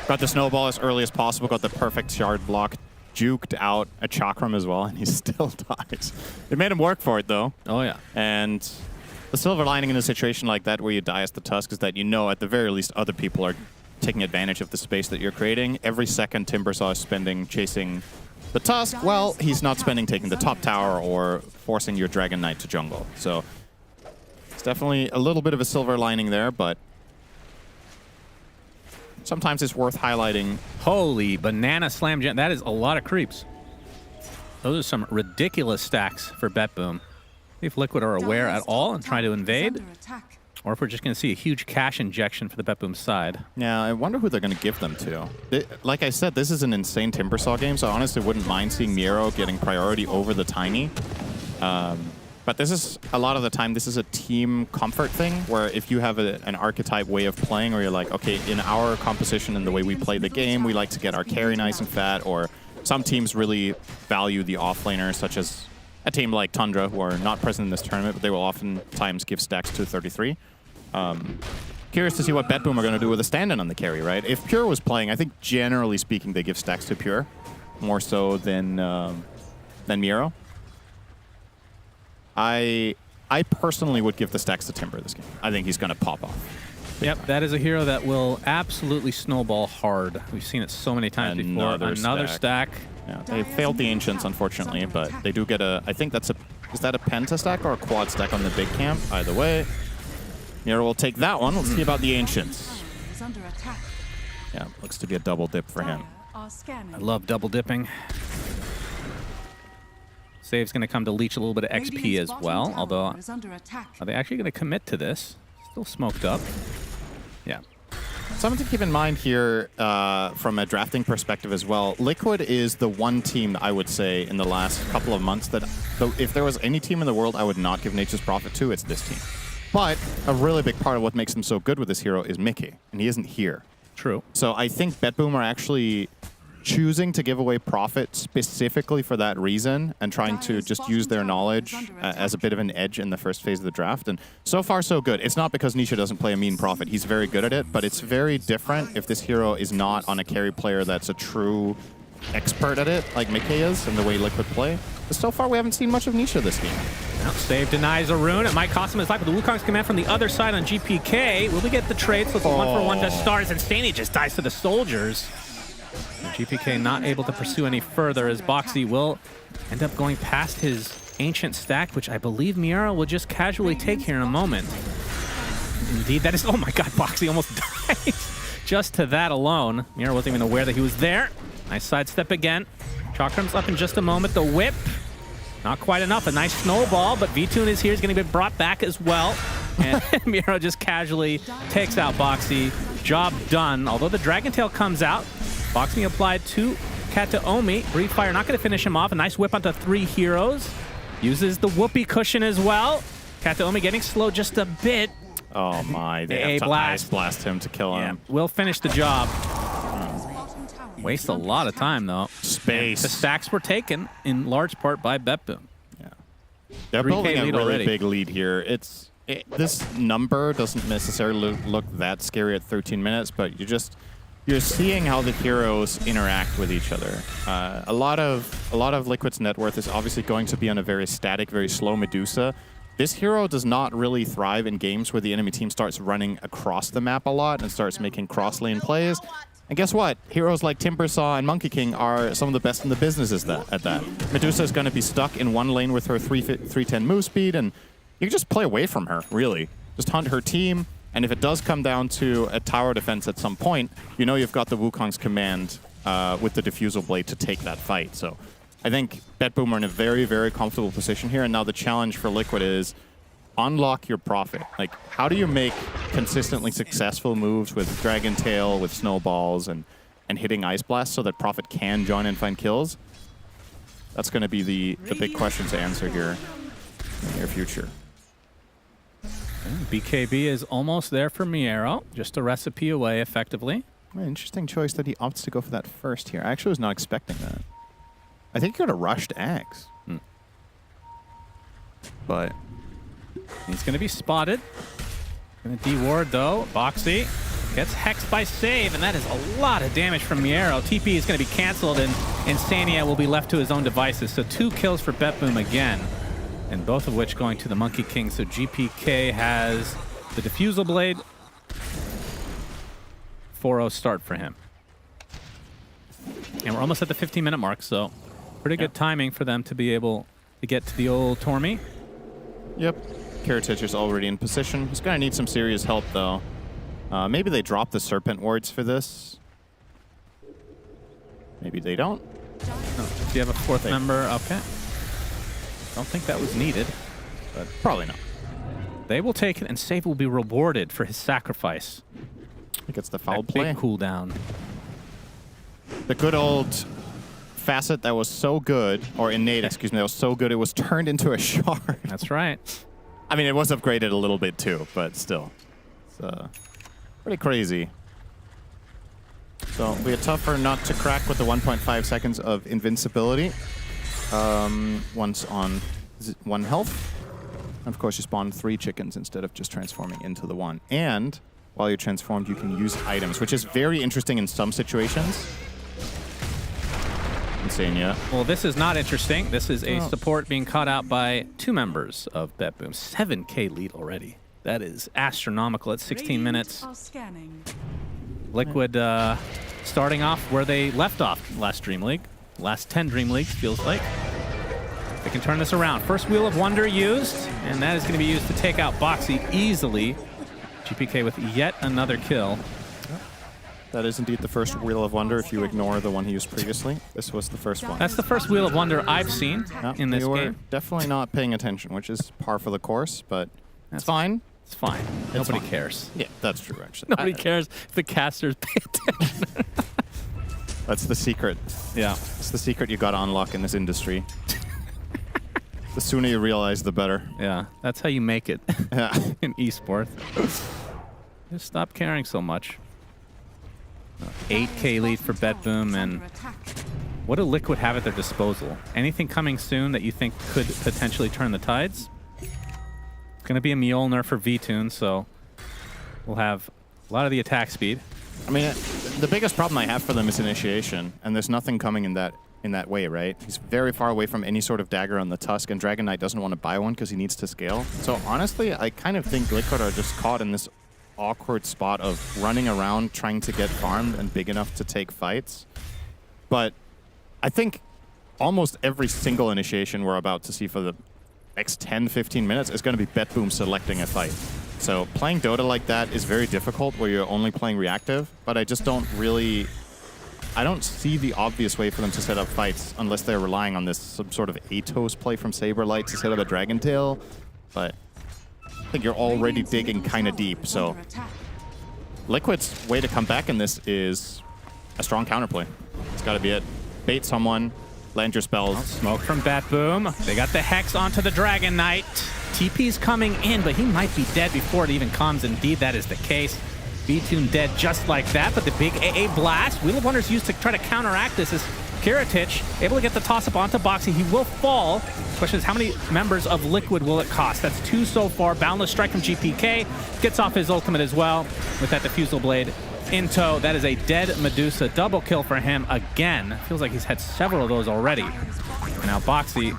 Got the snowball as early as possible, got the perfect shard block, juked out a Chakram as well, and he still dies. It made him work for it, though. Oh, yeah. And the silver lining in a situation like that where you die as the Tusk is that you know at the very least other people are taking advantage of the space that you're creating. Every second Timbersaw is spending chasing the Tusk, well, he's not spending taking the top tower or forcing your Dragon Knight to jungle. So it's definitely a little bit of a silver lining there, but sometimes it's worth highlighting. Holy banana slam jam. That is a lot of creeps. Those are some ridiculous stacks for BetBoom. See if Liquid are aware at all and try to invade, or if we're just going to see a huge cash injection for the BetBoom side. Yeah, I wonder who they're going to give them to. Like I said, this is an insane Timbersaw game, so I honestly wouldn't mind seeing Miero getting priority over the Tiny. But this is, a lot of the time, this is a team comfort thing, where if you have an archetype way of playing where you're like, okay, in our composition and the way we play the game, we like to get our carry nice and fat, or some teams really value the offlaner, such as a team like Tundra, who are not present in this tournament, but they will oftentimes give stacks to 33. Curious to see what BetBoom are going to do with a stand-in on the carry, right? If Pure was playing, I think generally speaking, they give stacks to Pure, more so than Miero. I personally would give the stacks to Timber this game. I think he's going to pop off. Yep, that is a hero that will absolutely snowball hard. We've seen it so many times before. Another stack. Yeah, they failed the Ancients, unfortunately, but they do get a... I think that's a... Is that a penta stack or a quad stack on the big camp? Either way, Miero will take that one. Let's see about the Ancients. Yeah, looks to be a double dip for him. I love double dipping. Save's going to come to leech a little bit of XP as well, although are they actually going to commit to this? Still smoked up. Yeah. Something to keep in mind here from a drafting perspective as well. Liquid is the one team I would say in the last couple of months that if there was any team in the world I would not give Nature's Prophet to, it's this team. But a really big part of what makes them so good with this hero is Mickey, and he isn't here. True. So I think BetBoom are actually choosing to give away Prophet specifically for that reason and trying to just use their knowledge as a bit of an edge in the first phase of the draft. And so far, so good. It's not because Nisha doesn't play a mean Prophet. He's very good at it, but it's very different if this hero is not on a carry player that's a true expert at it, like Mickey is, and the way Liquid play. But so far, we haven't seen much of Nisha this game. Well, Save denies a rune. It might cost him his life, but the Wukong's command from the other side on GPK. Will we get the trade? So it's a 1-for-1 to start as Insania just dies to the soldiers. GPK not able to pursue any further as Boxy will end up going past his ancient stack, which I believe Miera will just casually take here in a moment. Indeed, that is... Oh my god, Boxy almost died just to that alone. Miera wasn't even aware that he was there. Nice sidestep again. Chakram's up in just a moment. The whip, not quite enough. A nice snowball, but V-Tune is here. He's going to be brought back as well. And Miera just casually takes out Boxy. Job done. Although the Dragon Tail comes out, Boxy applied to Kataomi. Brief Fire not going to finish him off. A nice whip onto 3 heroes. Uses the whoopee cushion as well. Kataomi getting slow just a bit. Oh my, they have to Ice Blast him to kill him. Yeah, will finish the job. Waste a lot of time, though. Space. The stacks were taken in large part by BetBoom. Yeah. They're building a really big lead here. This number doesn't necessarily look that scary at 13 minutes, but you're seeing how the heroes interact with each other. A lot of Liquid's net worth is obviously going to be on a very static, very slow Medusa. This hero does not really thrive in games where the enemy team starts running across the map a lot and starts making cross-lane plays. And guess what? Heroes like Timbersaw and Monkey King are some of the best in the business at that. Medusa is going to be stuck in one lane with her 310 move speed, and you can just play away from her, really. Just hunt her team, and if it does come down to a tower defense at some point, you know you've got the Wukong's command with the Diffusal Blade to take that fight. So I think BetBoom are in a very, very comfortable position here, and now the challenge for Liquid is unlock your profit. Like, how do you make consistently successful moves with Dragon Tail, with snowballs, and hitting Ice Blast so that Profit can join and find kills? That's going to be the big question to answer here in the near future. BKB is almost there for Miero. Just a recipe away, effectively. Interesting choice that he opts to go for that first here. I actually was not expecting that. I think he could have rushed Axe. But he's going to be spotted. Going to deward, though. Boxy gets hexed by Save, and that is a lot of damage from Miero. TP is going to be canceled, and Insania will be left to his own devices. So 2 kills for BetBoom again, and both of which going to the Monkey King. So GPK has the Diffusal Blade. 4-0 start for him. And we're almost at the 15-minute mark, so pretty good timing for them to be able to get to the old Tormy. Yep. Carrot Hitcher's already in position. He's going to need some serious help, though. Maybe they drop the Serpent Wards for this. Maybe they don't. Oh, do you have a 4th member? Okay. Don't think that was needed, but probably not. They will take it, and Save will be rewarded for his sacrifice. He gets the foul play. Big cooldown. The good old facet that was so good, or innate, excuse me, that was so good it was turned into a shard. That's right. I mean, it was upgraded a little bit too, but still. It's pretty crazy. So we are tougher not to crack with the 1.5 seconds of invincibility. Once on 1 health. And of course, you spawn 3 chickens instead of just transforming into the 1. And while you're transformed, you can use items, which is very interesting in some situations. Insania. Well, this is not interesting. This is a support being caught out by 2 members of BetBoom. 7K lead already. That is astronomical at 16 minutes. Liquid starting off where they left off last Dream League. Last 10 Dream Leagues, feels like. They can turn this around. First Wheel of Wonder used, and that is going to be used to take out Boxy easily. GPK with yet another kill. That is indeed the first Wheel of Wonder if you ignore the one he used previously. This was the first one. That's the first Wheel of Wonder I've seen in this you game. were definitely not paying attention, which is par for the course, but it's fine. It's fine. Nobody cares. Yeah, that's true, actually. Nobody cares if the casters pay attention. That's the secret. Yeah. It's the secret you gotta unlock in this industry. The sooner you realize, the better. Yeah, that's how you make it in esports. Just stop caring so much. 8K lead for BetBoom, and what do Liquid have at their disposal? Anything coming soon that you think could potentially turn the tides? It's going to be a Mjolnir for V-Tune, so we'll have a lot of the attack speed. I mean, the biggest problem I have for them is initiation, and there's nothing coming in that way, right? He's very far away from any sort of dagger on the Tusk, and Dragon Knight doesn't want to buy one because he needs to scale. So honestly, I kind of think Liquid are just caught in this awkward spot of running around trying to get farmed and big enough to take fights. but I think almost every single initiation we're about to see for the next 10, 15 minutes is going to be BetBoom selecting a fight. So playing Dota like that is very difficult where you're only playing reactive, but I just don't really... I don't see the obvious way for them to set up fights unless they're relying on this some sort of Atos play from Saberlight to set up a Dragon Tail, but I think you're already digging kind of deep, so Liquid's way to come back in this is a strong counterplay. It's got to be it. Bait someone, land your spells. Well, smoke from BetBoom. They got the Hex onto the Dragon Knight. TP's coming in, but he might be dead before it even comes. Indeed, that is the case. B-Tune dead just like that, but the big AA blast, Wheel of Wonders used to try to counteract this is Kiritich able to get the toss-up onto Boxy. He will fall. Question is, how many members of Liquid will it cost? That's 2 so far. Boundless Strike from GPK. Gets off his ultimate as well with that Diffusal Blade in tow. That is a dead Medusa. Double kill for him again. Feels like he's had several of those already. And now Boxy,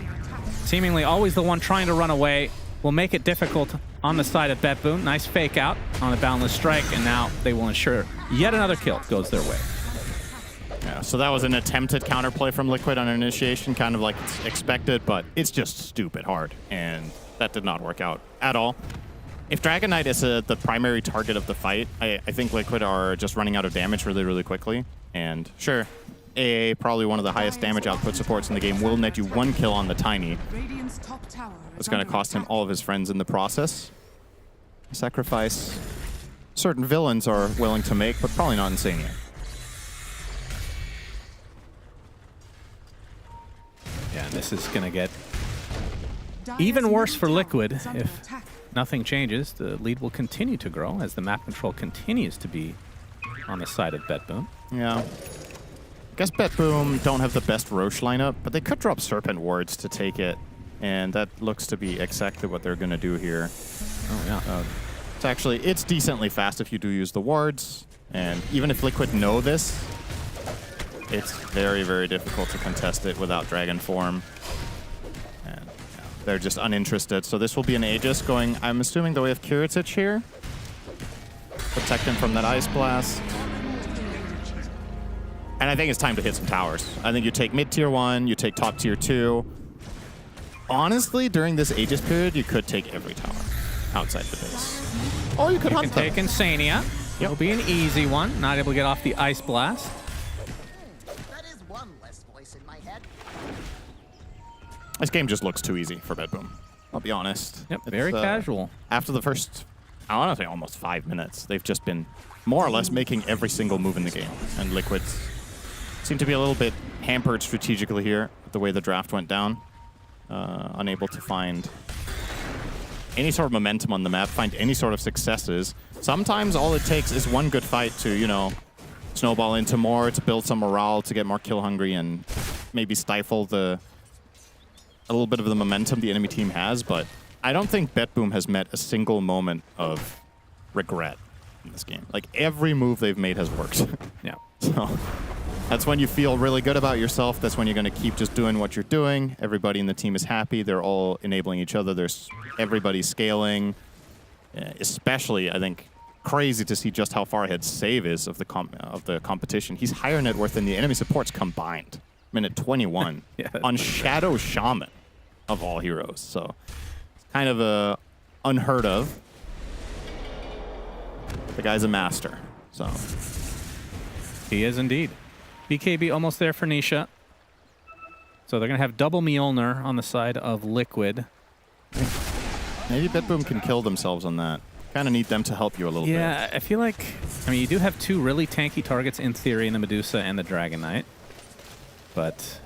seemingly always the one trying to run away, will make it difficult on the side of BetBoom. Nice fake out on the Boundless Strike, and now they will ensure yet another kill goes their way. Yeah, so that was an attempted counterplay from Liquid on initiation, kind of like expected, but it's just stupid hard, and that did not work out at all. If Dragon Knight is the primary target of the fight, I think Liquid are just running out of damage really, really quickly. And sure, AA, probably one of the highest damage output supports in the game, will net you 1 kill on the Tiny. It's going to cost him all of his friends in the process. A sacrifice certain villains are willing to make, but probably not Insania. Yeah, and this is going to get even worse for Liquid if nothing changes. The lead will continue to grow as the map control continues to be on the side of BetBoom. Yeah. I guess BetBoom don't have the best Roche lineup, but they could drop Serpent Wards to take it, and that looks to be exactly what they're going to do here. Oh, yeah. It's decently fast if you do use the wards, and even if Liquid know this, it's very, very difficult to contest it without Dragon Form. And yeah, they're just uninterested. So this will be an Aegis going, I'm assuming, the way of Kiritich here. Protect him from that Ice Blast. And I think it's time to hit some towers. I think you take mid-tier 1, you take top tier 2. Honestly, during this Aegis period, you could take every tower outside the base. Or you could hunt them. Take Insania. It'll be an easy one. Not able to get off the Ice Blast. That is one less voice in my head. This game just looks too easy for BetBoom. I'll be honest. Yep, very casual. After the first, I want to say almost 5 minutes, they've just been more or less making every single move in the game. And Liquid seem to be a little bit hampered strategically here with the way the draft went down. Unable to find any sort of momentum on the map, find any sort of successes. Sometimes all it takes is one good fight to, you know, snowball into more, to build some morale, to get more kill hungry, and maybe stifle a little bit of the momentum the enemy team has. But I don't think BetBoom has met a single moment of regret in this game. Like, every move they've made has worked. Yeah. So that's when you feel really good about yourself. That's when you're going to keep just doing what you're doing. Everybody in the team is happy. They're all enabling each other. There's everybody scaling. Especially, I think, crazy to see just how far ahead Save is of the competition. He's higher net worth than the enemy supports combined. Minute 21 Yeah, on Shadow Shaman of all heroes. So it's kind of unheard of. The guy's a master. So he is indeed. BKB almost there for Nisha. So they're going to have double Mjolnir on the side of Liquid. Maybe BetBoom can kill themselves on that. Kind of need them to help you a little bit. Yeah, I feel like, I mean, you do have 2 really tanky targets in theory in the Medusa and the Dragon Knight. But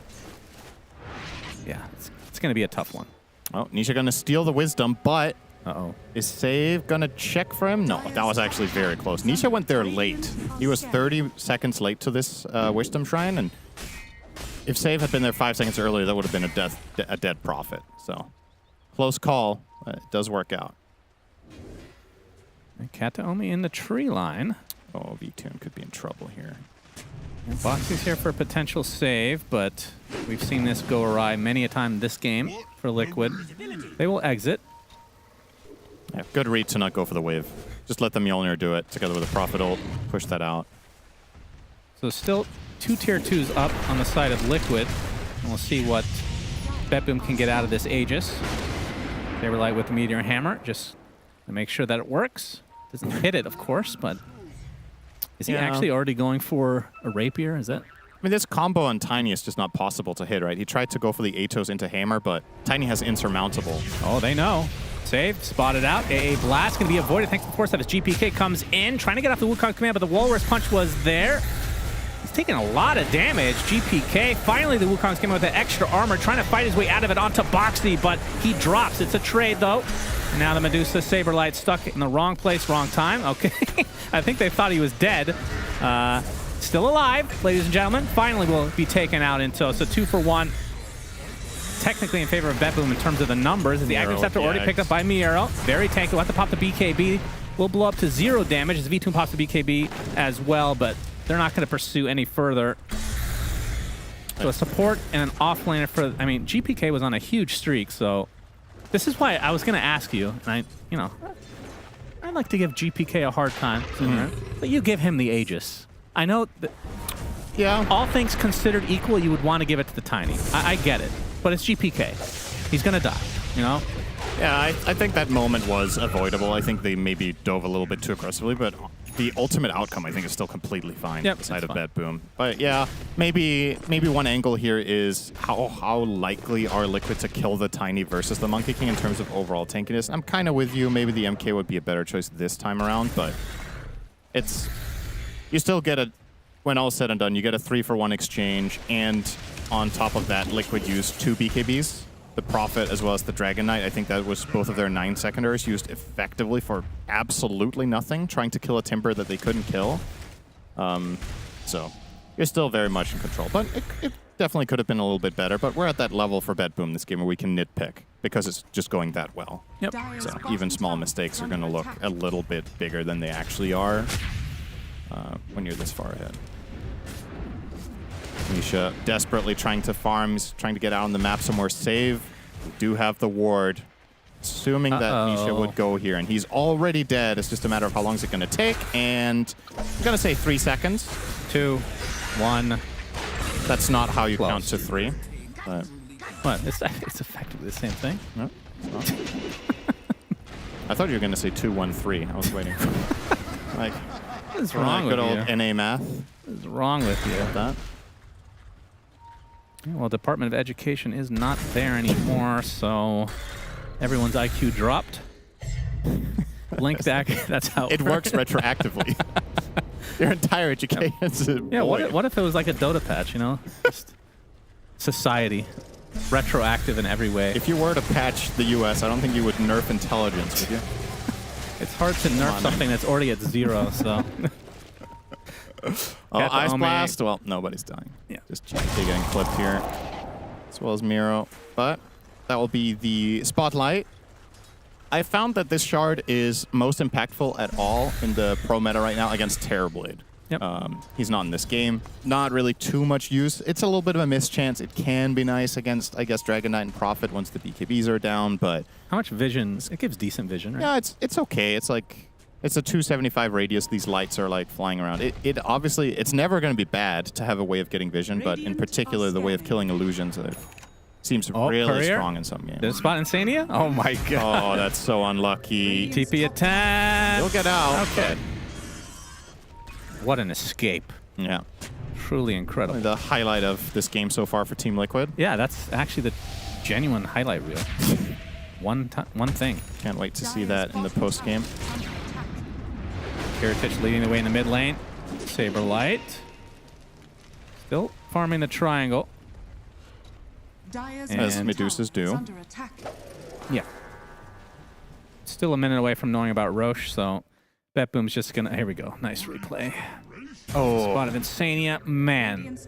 yeah, it's going to be a tough one. Oh, Nisha going to steal the Wisdom, but uh-oh. Is Save going to check for him? No, that was actually very close. Nisha went there late. He was 30 seconds late to this Wisdom Shrine, and if Save had been there 5 seconds earlier, that would have been a dead Prophet. So, close call. It does work out. And Kataomi in the tree line. Oh, V-Tune could be in trouble here. Boxy's here for a potential save, but we've seen this go awry many a time this game for Liquid. They will exit. Yeah, good read to not go for the wave. Just let the Mjolnir do it together with a Prophet ult. Push that out. So still 2 tier 2s up on the side of Liquid. And we'll see what BetBoom can get out of this Aegis. Saberlight with the Meteor Hammer, just to make sure that it works. Doesn't hit it, of course, but is he actually already going for a Rapier? Is that? I mean, this combo on Tiny is just not possible to hit, right? He tried to go for the Atos into Hammer, but Tiny has insurmountable. Oh, they know. Save, spotted out. AA Blast going to be avoided thanks to the force that his GPK comes in, trying to get off the Wukong command, but the Walrus Punch was there. He's taking a lot of damage. GPK, finally the Wukong's came out with that extra armor, trying to fight his way out of it onto Boxy, but he drops. It's a trade, though. And now the Medusa Saberlight stuck in the wrong place, wrong time. Okay, I think they thought he was dead. Still alive, ladies and gentlemen. Finally will be taken out into, so 2 for 1. Technically in favor of BetBoom in terms of the numbers. As the Active Scepter already picked up by Miero. Very tanky. We'll have to pop the BKB. Will blow up to 0 damage as V2 pops the BKB as well, but they're not going to pursue any further. So a support and an offlaner for, I mean, GPK was on a huge streak, so this is why I was going to ask you, and I'd like to give GPK a hard time, but you give him the Aegis. I know that, all things considered equal, you would want to give it to the Tiny. I get it, but it's GPK. He's going to die, you know? Yeah, I think that moment was avoidable. I think they maybe dove a little bit too aggressively, but the ultimate outcome, I think, is still completely fine side of BetBoom. But yeah, maybe one angle here is how likely are Liquid to kill the Tiny versus the Monkey King in terms of overall tankiness. I'm kind of with you. Maybe the MK would be a better choice this time around, but you still get a, when all said and done, you get a 3-for-1 exchange, and on top of that, Liquid used 2 BKBs. The Prophet as well as the Dragon Knight. I think that was both of their 9 secondaries used effectively for absolutely nothing, trying to kill a Timber that they couldn't kill. So you're still very much in control, but it definitely could have been a little bit better. But we're at that level for BetBoom this game where we can nitpick because it's just going that well. Yep. So even small mistakes are going to look a little bit bigger than they actually are when you're this far ahead. Misha desperately trying to farm, he's trying to get out on the map somewhere. Save. We do have the ward. Assuming that Misha would go here, and he's already dead. It's just a matter of how long is it going to take, and I'm going to say 3 seconds. 2, 1. That's not how you count to 3. But what? It's effectively the same thing. No. I thought you were going to say 2, 1, 3. I was waiting for like, what's wrong with good you? old NA math. What's wrong with you? That. Well, Department of Education is not there anymore, so everyone's IQ dropped. Blink back, that's how it works retroactively. Your entire education is yeah, what if it was like a Dota patch, you know? Just society. Retroactive in every way. If you were to patch the US, I don't think you would nerf intelligence, would you? It's hard to nerf something that's already at 0, so... Oh, Ice Blast. Well, nobody's dying. Yeah. Just GPK getting clipped here, as well as Miro. But that will be the spotlight. I found that this shard is most impactful at all in the pro meta right now against Terrorblade. Yep. He's not in this game. Not really too much use. It's a little bit of a mischance. It can be nice against, I guess, Dragon Knight and Prophet once the BKBs are down, but... How much vision? It gives decent vision, right? Yeah, it's okay. It's like... It's a 275 radius. These lights are like flying around. It obviously, it's never going to be bad to have a way of getting vision, but in particular, the way of killing illusions seems really strong in some games. Did it spot Insania? Oh my god. Oh, that's so unlucky. TP attack. He'll get out. Okay. What an escape. Yeah. Truly incredible. The highlight of this game so far for Team Liquid. Yeah, that's actually the genuine highlight reel. One thing. Can't wait to see that in the post game. Heritage leading the way in the mid lane. Saberlight. Still farming the triangle. As Medusas do. Yeah. Still a minute away from knowing about Roche, so BetBoom's just gonna... Here we go. Nice replay. Oh. Spot of Insania. Man.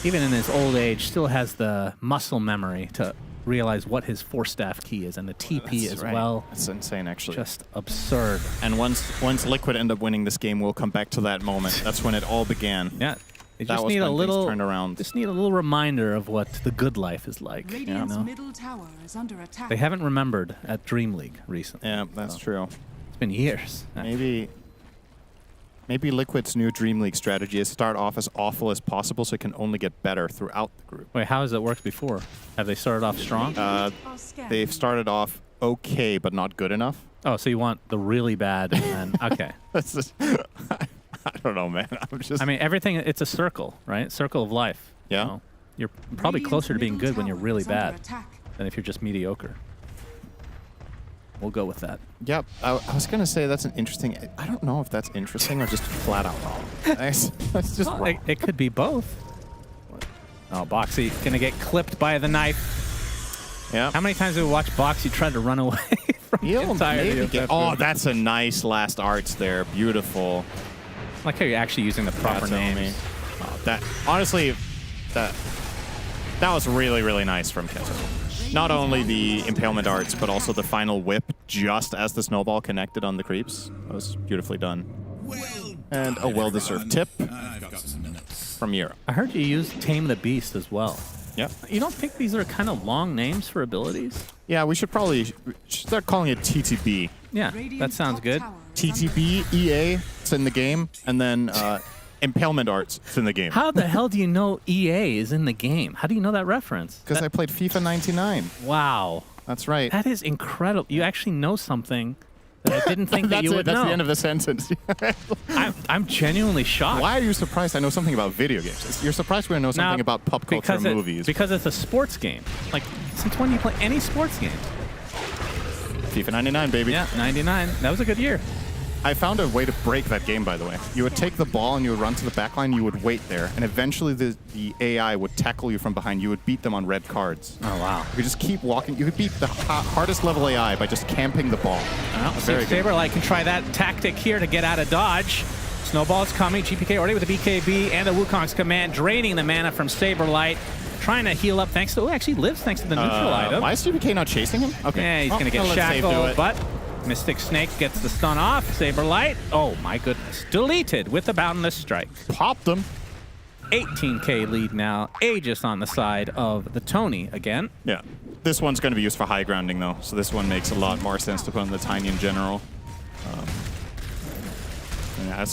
Even in his old age, still has the muscle memory to realize what his 4-staff key is, and the TP as well. That's insane, actually. Just absurd. And once Liquid end up winning this game, we'll come back to that moment. That's when it all began. Yeah. They that just was need when a little things turned around. Just need a little reminder of what the good life is like. Radiant's you know? middle tower is under attack. They haven't remembered at DreamLeague recently. Yeah, that's true. It's been years. Maybe Maybe Liquid's new Dream League strategy is start off as awful as possible so it can only get better throughout the group. Wait, how has it worked before? Have they started off strong? They've started off okay, but not good enough. Oh, so you want the really bad and then, okay. That's just, I don't know, man. I mean, everything, it's a circle, right? Circle of life. Yeah. You know? You're probably closer to being good when you're really bad than if you're just mediocre. We'll go with that. Yep. I was going to say that's an interesting... I don't know if that's interesting or just flat out wrong. That's just wrong. It could be both. Oh, Boxy going to get clipped by the knife. Yeah. How many times have we watched Boxy try to run away from the entirety of that Oh, food? that's a nice last arts there. Beautiful. I like how you're actually using the proper names. Oh, that honestly, that was really, really nice from Keto. Not only the impalement arts, but also the final whip just as the snowball connected on the creeps. That was beautifully done. And a well-deserved tip from Europe. I heard you use Tame the Beast as well. Yep. You don't think these are kind of long names for abilities? Yeah, we should probably start calling it TTB. Yeah, that sounds good. TTB, EA, it's in the game, and then Impalement Arts, it's in the game. How the hell do you know EA is in the game? How do you know that reference? Because I played FIFA 99. Wow. That's right. That is incredible. You actually know something that I didn't think that you would know. That's the end of the sentence. I'm genuinely shocked. Why are you surprised I know something about video games? You're surprised when I know something about pop culture and movies. Because it's a sports game. Like, since when do you play any sports game? FIFA 99, baby. Yeah, 99. That was a good year. I found a way to break that game, by the way. You would take the ball and you would run to the back line, you would wait there, and eventually the AI would tackle you from behind. You would beat them on red cards. Oh, wow. You just keep walking. You could beat the hardest level AI by just camping the ball. Well, Saberlight can try that tactic here to get out of dodge. Snowball's coming. GPK already with the BKB and the Wukong's command, draining the mana from Saberlight. Trying to heal up thanks to... Oh, actually lives thanks to the neutral item. Why is GPK not chasing him? Okay. Yeah, he's going to get shackled, but Mystic Snake gets the stun off. Saberlight, oh my goodness, deleted with the Boundless Strike. Popped him. 18k lead now. Aegis on the side of the Tony again. Yeah. This one's going to be used for high grounding, though, so this one makes a lot more sense to put on the Tiny in general. Yeah,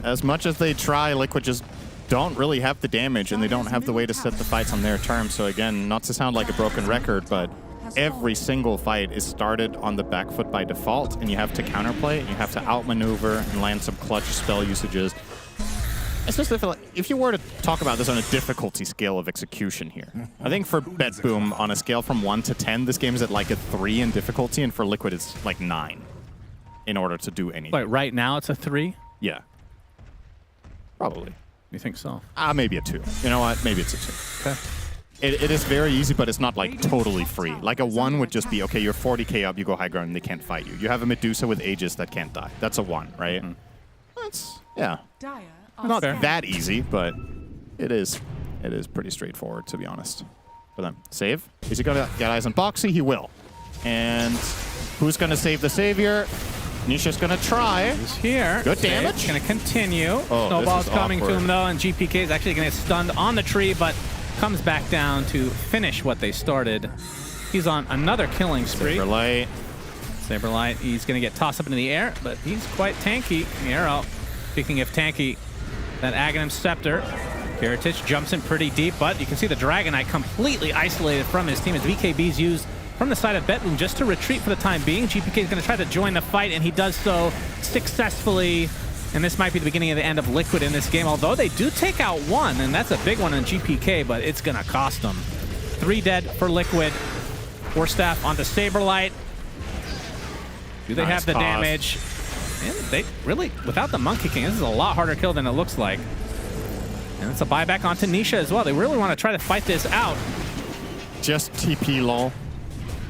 as much as they try, Liquid just don't really have the damage, and they don't have the way to set the fights on their terms. So again, not to sound like a broken record, but every single fight is started on the back foot by default, and you have to counterplay, and you have to outmaneuver and land some clutch spell usages. Especially if you were to talk about this on a difficulty scale of execution here. I think for BetBoom, on a scale from 1 to 10, this game is at like a 3 in difficulty, and for Liquid, it's like 9 in order to do anything. Wait, right now it's a 3? Yeah. Probably. You think so? Maybe a 2. You know what? Maybe it's a 2. Okay. It is very easy, but it's not like totally free. Like a 1 would just be, okay, you're 40k up, you go high ground, and they can't fight you. You have a Medusa with Aegis that can't die. That's a 1, right? That's, yeah. Not that easy, but it is pretty straightforward, to be honest. For them. Save? Is he going to get eyes on Boxy? He will. And who's going to save the savior? Nisha's going to try. He's here. Good damage. Going to continue. Oh, Snowball's coming to him, though, and GPK is actually going to get stunned on the tree, but comes back down to finish what they started. He's on another killing spree. Saberlight, he's going to get tossed up into the air, but he's quite tanky. The arrow, speaking of tanky, that Aghanim Scepter. Kiritich jumps in pretty deep, but you can see the Dragonite completely isolated from his team as BKB's used from the side of BetBoom just to retreat for the time being. GPK is going to try to join the fight, and he does so successfully. And this might be the beginning of the end of Liquid in this game, although they do take out 1, and that's a big one in GPK, but it's going to cost them. 3 dead for Liquid. Warstaff onto Saberlight. Do they have the damage? And they really, without the Monkey King, this is a lot harder kill than it looks like. And it's a buyback onto Nisha as well. They really want to try to fight this out. Just TP lol.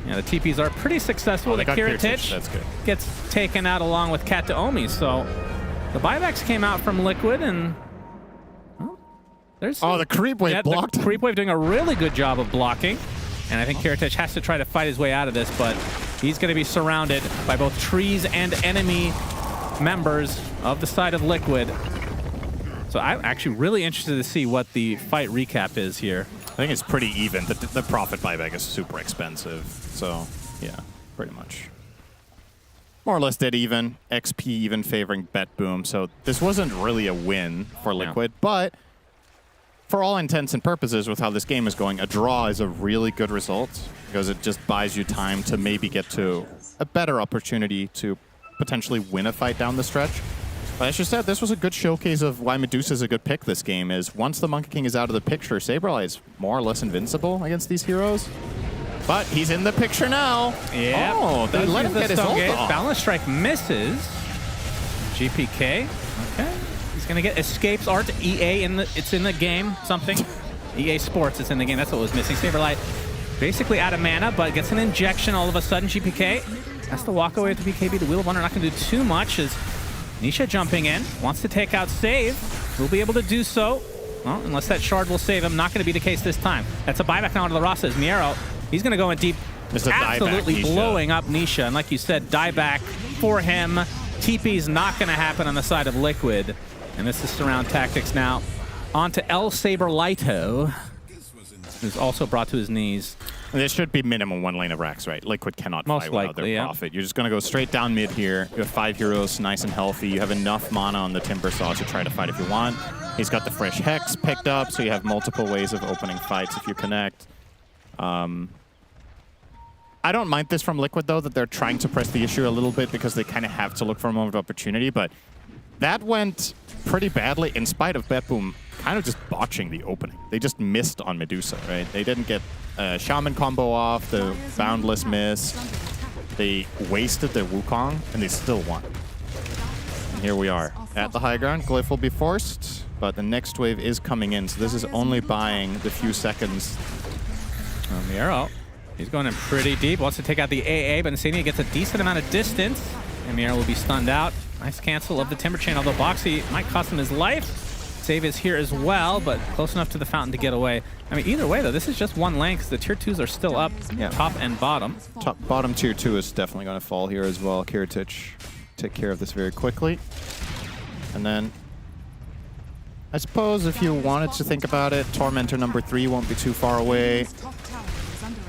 Yeah, the TPs are pretty successful. The Kiritich that's good. Gets taken out along with Kataomi, so the buybacks came out from Liquid, and there's the creep wave blocked. The creep wave doing a really good job of blocking, and I think Kiritich has to try to fight his way out of this, but he's going to be surrounded by both trees and enemy members of the side of Liquid. So I'm actually really interested to see what the fight recap is here. I think it's pretty even. The profit buyback is super expensive, so yeah, pretty much. more or less dead even. XP even favoring Bet Boom. So this wasn't really a win for Liquid, but for all intents and purposes with how this game is going, a draw is a really good result because it just buys you time to maybe get to a better opportunity to potentially win a fight down the stretch. But as you said, this was a good showcase of why Medusa is a good pick this game, is once the Monkey King is out of the picture, Saberlight is more or less invincible against these heroes. But he's in the picture now. Yeah. Oh, they let him get his ult off. Balance Strike misses. GPK. Okay. He's gonna get escapes art. EA it's in the game. Something. EA Sports is in the game. That's what was missing. Saberlight basically out of mana, but gets an injection all of a sudden. GPK has to walk away with the BKB. The Wheel of Wonder not gonna do too much as Nisha jumping in, wants to take out Save. Will be able to do so. Well, unless that shard will save him. Not going to be the case this time. That's a buyback now onto the Rasa as Miero. He's going to go in deep. Absolutely blowing up Nisha. And like you said, dieback for him. TP's not going to happen on the side of Liquid. And this is surround tactics now. On to El Saberlito, who's also brought to his knees. There should be minimum 1 lane of racks, right? Liquid cannot fight without their Prophet. You're just going to go straight down mid here. You have 5 heroes, nice and healthy. You have enough mana on the Timber Saw to try to fight if you want. He's got the fresh Hex picked up, so you have multiple ways of opening fights if you connect. I don't mind this from Liquid, though, that they're trying to press the issue a little bit because they kind of have to look for a moment of opportunity, but that went pretty badly in spite of Bet Boom kind of just botching the opening. They just missed on Medusa, right? They didn't get Shaman combo off, the Boundless missed. They wasted their Wukong, and they still won. And here we are at the high ground. Glyph will be forced, but the next wave is coming in, so this is only buying the few seconds. Miero, he's going in pretty deep. Wants to take out the AA, but Insania gets a decent amount of distance, and Miero will be stunned out. Nice cancel of the Timber Chain, although Boxy might cost him his life. Save is here as well, but close enough to the fountain to get away. I mean, either way, though, this is just 1 lane because the tier 2s are still up, top and bottom. Bottom tier 2 is definitely going to fall here as well. Kiritich take care of this very quickly. And then, I suppose if you wanted to think about it, Tormentor number 3 won't be too far away.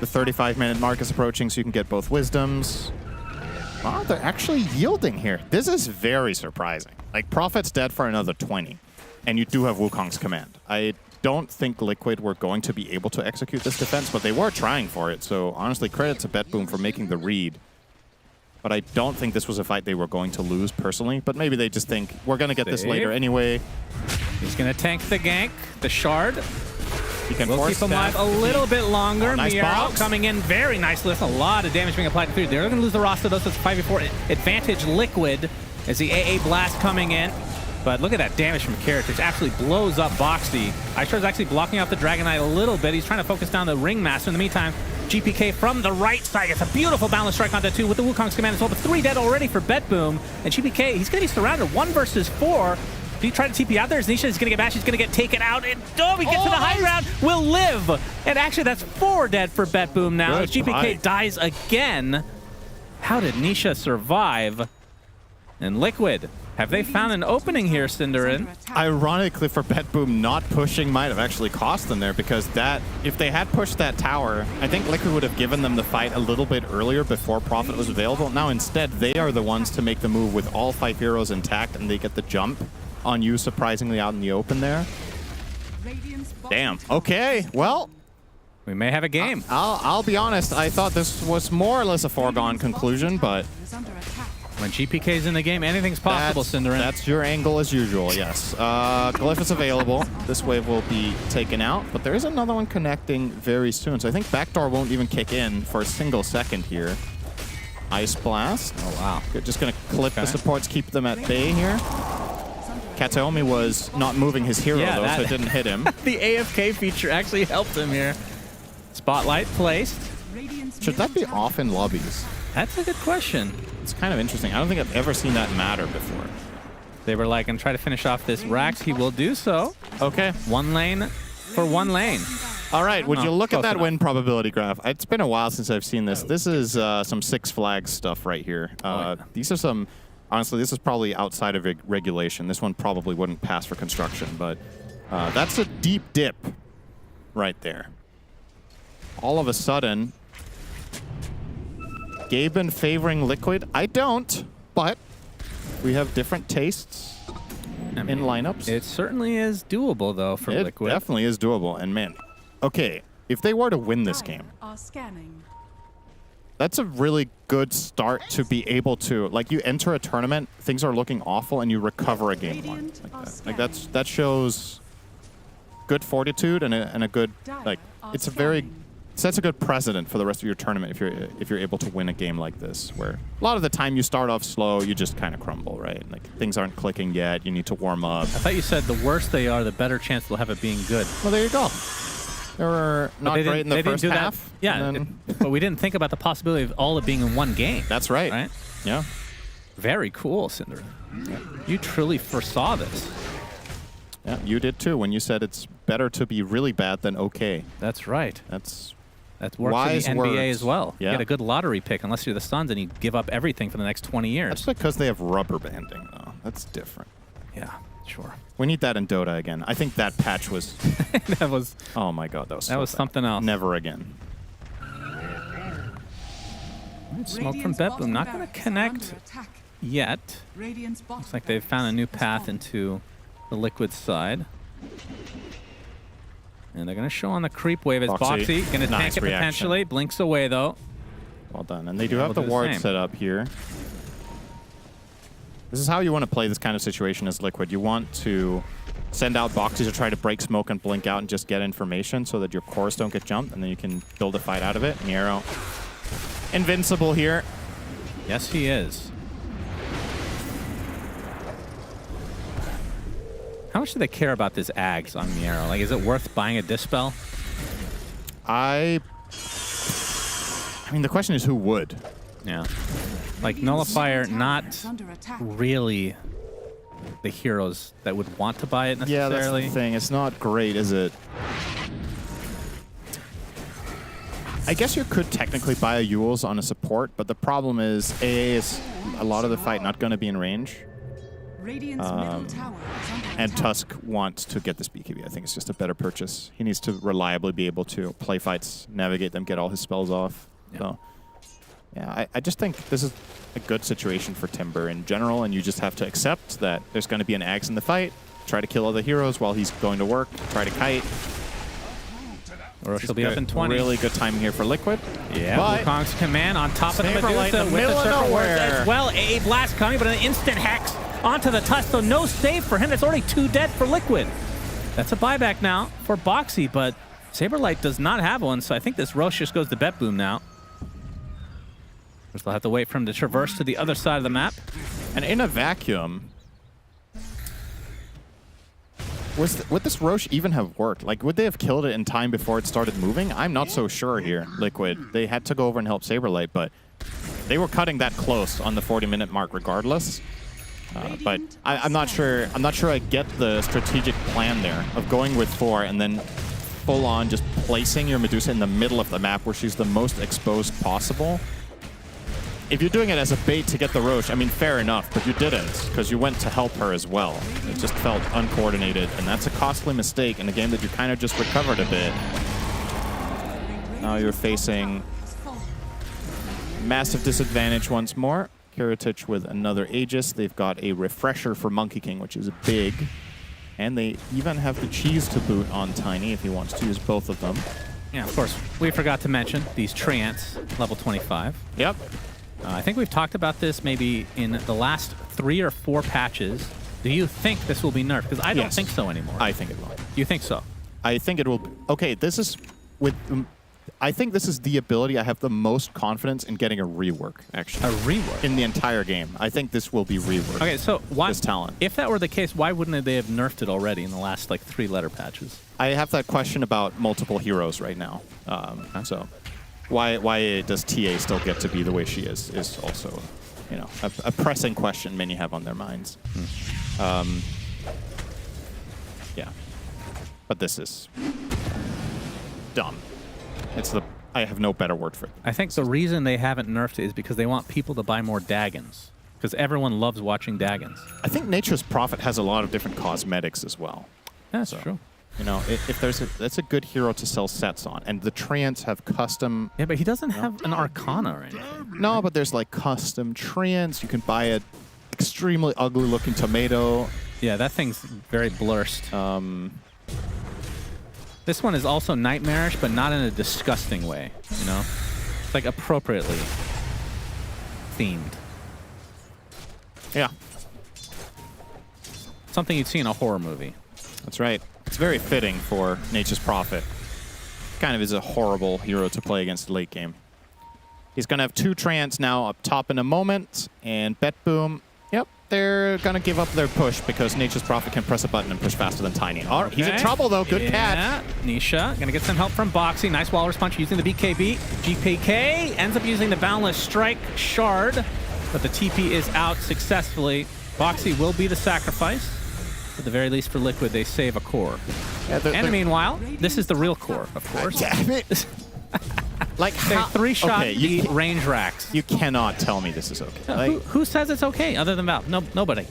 The 35-minute mark is approaching, so you can get both Wisdoms. Wow, they're actually yielding here. This is very surprising. Like, Prophet's dead for another 20. And you do have Wukong's command. I don't think Liquid were going to be able to execute this defense, but they were trying for it. So honestly, credit to Bet Boom for making the read. But I don't think this was a fight they were going to lose personally. But maybe they just think, we're going to get this later anyway. He's going to tank the gank, the shard. He can we'll keep him alive a little bit longer. Nice Miero coming in very nicely. That's a lot of damage being applied through. They're going to lose the roster, though, so it's 5v4 advantage Liquid as the AA blast coming in. But look at that damage from Kiritich. Absolutely blows up Boxy. Aishar's actually blocking off the Dragon Knight a little bit. He's trying to focus down the Ringmaster. In the meantime, GPK from the right side gets a beautiful balance strike onto 2 with the Wukong's command as well. But 3 dead already for Bet Boom. And GPK, he's going to be surrounded 1 versus 4. If he tried to TP out there, Nisha is going to get bashed. He's going to get taken out. And he gets to the high ground. Will live. And actually, that's 4 dead for Bet Boom now. As GPK dies again. How did Nisha survive? And Liquid, have they found an opening here, Cinderin? Ironically, for Bet Boom, not pushing might have actually cost them there, because that, if they had pushed that tower, I think Liquid would have given them the fight a little bit earlier before Prophet was available. Now instead, they are the ones to make the move with all 5 heroes intact, and they get the jump on you surprisingly out in the open there. Damn. Okay, well, we may have a game. I'll be honest, I thought this was more or less a foregone conclusion, but when GPK's in the game, anything's possible, Cinderin. That's your angle as usual, yes. Glyph is available. This wave will be taken out, but there is another one connecting very soon. So I think Backdoor won't even kick in for a single second here. Ice Blast. Oh, wow. You're just going to clip the supports, keep them at bay here. Kataomi was not moving his hero, though, so it didn't hit him. The AFK feature actually helped him here. Spotlight placed. Should that be off in lobbies? That's a good question. It's kind of interesting. I don't think I've ever seen that matter before. They were like, and try to finish off this Rax. He will do so. Okay. 1 lane for 1 lane. All right, would you look at that win probability graph? It's been a while since I've seen this. This is some Six Flags stuff right here. These are some, honestly, this is probably outside of regulation. This one probably wouldn't pass for construction, but that's a deep dip right there. All of a sudden, Gaben favoring Liquid. I don't, but we have different tastes in lineups. It certainly is doable, though, for It Liquid. definitely is doable. And man, okay, if they were to win this game, Are scanning. that's a really good start to be able to, like, you enter a tournament, things are looking awful, and you recover a game one. Like that shows good fortitude and a good, like, it's a very, sets a good precedent for the rest of your tournament if you're able to win a game like this, where a lot of the time you start off slow, you just kind of crumble, right? Like, things aren't clicking yet, you need to warm up. I thought you said the worse they are, the better chance they'll have it being good. Well, there you go. They were not great in the first half. Yeah, but we didn't think about the possibility of all it being in one game. That's right. Right? Yeah. Very cool, Cinder. You truly foresaw this. Yeah, you did too when you said it's better to be really bad than okay. That's right. That's works wise in the NBA words. as well. Yeah. You get a good lottery pick unless you're the Suns and you give up everything for the next 20 years. That's because they have rubber banding, though. That's different. Yeah, sure. We need that in Dota again. I think that patch was... that was... Oh my god, that was so was bad. something else. Never again. Smoke from Betboom. Not going to connect yet. Looks like they've found a new path into the Liquid side. And they're going to show on the creep wave as Boxy. Going to tank it potentially. Blinks away, though. Well done. And they do have the ward set up here. This is how you want to play this kind of situation as Liquid. You want to send out Boxy to try to break smoke and blink out and just get information so that your cores don't get jumped, and then you can build a fight out of it. Miero, invincible here. Yes, he is. How much do they care about this Ags on Miero? Like, is it worth buying a Dispel? I mean, the question is who would? Yeah. Like, Nullifier, not really the heroes that would want to buy it necessarily. Yeah, that's the thing. It's not great, is it? I guess you could technically buy a Yules on a support, but the problem is AA is a lot of the fight not going to be in range. And Tusk wants to get this BKB. I think it's just a better purchase. He needs to reliably be able to play fights, navigate them, get all his spells off. Yeah. So, yeah, I just think this is a good situation for Timber in general, and you just have to accept that there's going to be an Axe in the fight, try to kill other heroes while he's going to work, try to kite. Or she'll be up in 20. Really good timing here for Liquid. Yeah, Wukong's command on top of the Saberlight Medusa in the with middle the of Surfer Wards nowhere. as well. A blast coming, but an instant hex onto the Tusk, so no save for him. That's already 2 dead for Liquid. That's a buyback now for Boxy, but Saberlight does not have one, so I think this Roche just goes to Betboom now. They'll have to wait for him to traverse to the other side of the map. And in a vacuum, would this Roche even have worked? Like, would they have killed it in time before it started moving? I'm not so sure here, Liquid. They had to go over and help Saberlight, but they were cutting that close on the 40-minute mark regardless. But I'm not sure. I'm not sure I get the strategic plan there of going with 4 and then full on just placing your Medusa in the middle of the map where she's the most exposed possible. If you're doing it as a bait to get the Roche, I mean, fair enough, but you didn't because you went to help her as well. It just felt uncoordinated, and that's a costly mistake in a game that you kind of just recovered a bit. Now you're facing massive disadvantage once more. Kiritich with another Aegis. They've got a refresher for Monkey King, which is big. And they even have the cheese to boot on Tiny if he wants to use both of them. Yeah, of course. We forgot to mention these Treants, level 25. Yep. I think we've talked about this maybe in the last 3 or 4 patches. Do you think this will be nerfed? Because I don't think so anymore. I think it will. You think so? I think it will. Okay, this is with. I think this is the ability I have the most confidence in getting a rework, actually. A rework? In the entire game. I think this will be reworked. Okay, so why, this talent. if that were the case, why wouldn't they have nerfed it already in the last, like, 3 letter patches? I have that question about multiple heroes right now. So why does TA still get to be the way she is also, you know, a pressing question many have on their minds. Yeah. But this is dumb. I have no better word for it. I think the reason they haven't nerfed it is because they want people to buy more Daggons. Because everyone loves watching Daggons. I think Nature's Prophet has a lot of different cosmetics as well. That's true. You know, if there's that's a good hero to sell sets on, and the Treants have custom. Yeah, but he doesn't have an Arcana or anything. No, but there's like custom Treants. You can buy a extremely ugly looking tomato. Yeah, that thing's very blurst. This one is also nightmarish, but not in a disgusting way. You know, it's like appropriately themed. Yeah. Something you'd see in a horror movie. That's right. It's very fitting for Nature's Prophet. Kind of is a horrible hero to play against late game. He's going to have 2 Treants now up top in a moment, and Bet Boom, yep, they're going to give up their push because Nature's Prophet can press a button and push faster than Tiny. All right, he's in trouble though, good catch. Nisha gonna get some help from Boxy. Nice Walrus Punch using the BKB. GPK ends up using the Boundless Strike Shard, but the TP is out successfully. Boxy will be the sacrifice. At the very least for Liquid, they save a core. Yeah, and meanwhile, this is the real core, of course. Damn it. Like they how, 3-shot the range racks. You cannot tell me this is okay. Like, who says it's okay other than Valve? No, nobody.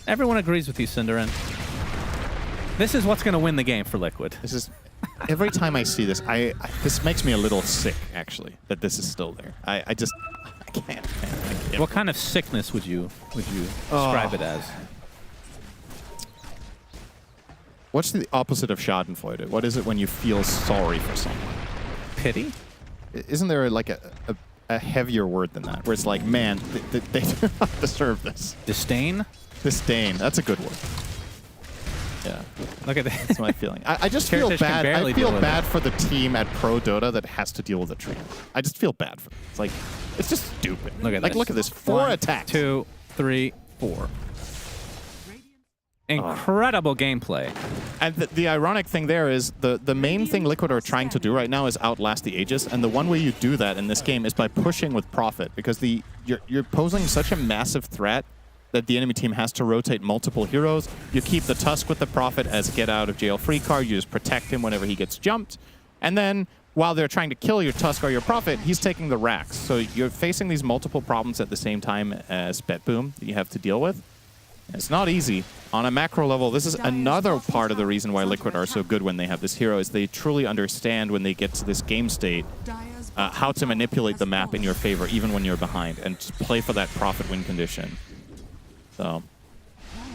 Everyone agrees with you, Cinderin. This is what's going to win the game for Liquid. This is every time I see this, this makes me a little sick actually that this is still there. I just I can't. What kind of sickness would you describe it as? What's the opposite of Schadenfreude? What is it when you feel sorry for someone? Pity? Isn't there like a heavier word than that? Where it's like, man, they do not deserve this. Disdain? Disdain. That's a good word. Yeah. Look at that. That's my feeling. I just feel bad. I feel bad for the team at Pro Dota that has to deal with the Treant. I just feel bad for them. It's like, it's just stupid. Look at this. Look at this. 4 attacks. 2, 3, 4. Incredible gameplay. And the ironic thing there is the main thing Liquid are trying to do right now is outlast the Aegis, and the one way you do that in this game is by pushing with Prophet, because you're posing such a massive threat that the enemy team has to rotate multiple heroes. You keep the Tusk with the Prophet as get out of jail free card, you just protect him whenever he gets jumped, and then while they're trying to kill your Tusk or your Prophet, he's taking the racks. So you're facing these multiple problems at the same time as Bet Boom that you have to deal with. It's not easy. On a macro level, this is another part of the reason why Liquid are so good when they have this hero, is they truly understand when they get to this game state how to manipulate the map in your favor, even when you're behind, and just play for that Prophet win condition. So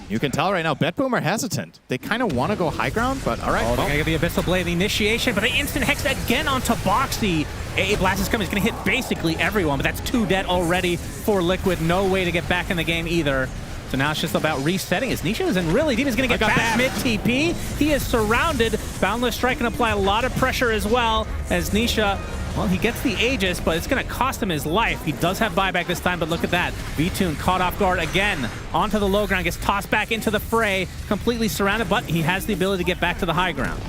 you can tell right now, Bet Boom are hesitant. They kind of want to go high ground, but all right. Oh, they're going to get the Abyssal Blade, the initiation, but the instant Hex again onto Boxy. AA Blast is coming. It's going to hit basically everyone, but that's 2 dead already for Liquid. No way to get back in the game either. So now it's just about resetting. As Nisha is in really deep, he's going to get back mid TP. He is surrounded. Boundless Strike can apply a lot of pressure as well. As Nisha, well, he gets the Aegis, but it's going to cost him his life. He does have buyback this time, but look at that. V-Tune caught off guard again. Onto the low ground, gets tossed back into the fray. Completely surrounded, but he has the ability to get back to the high ground.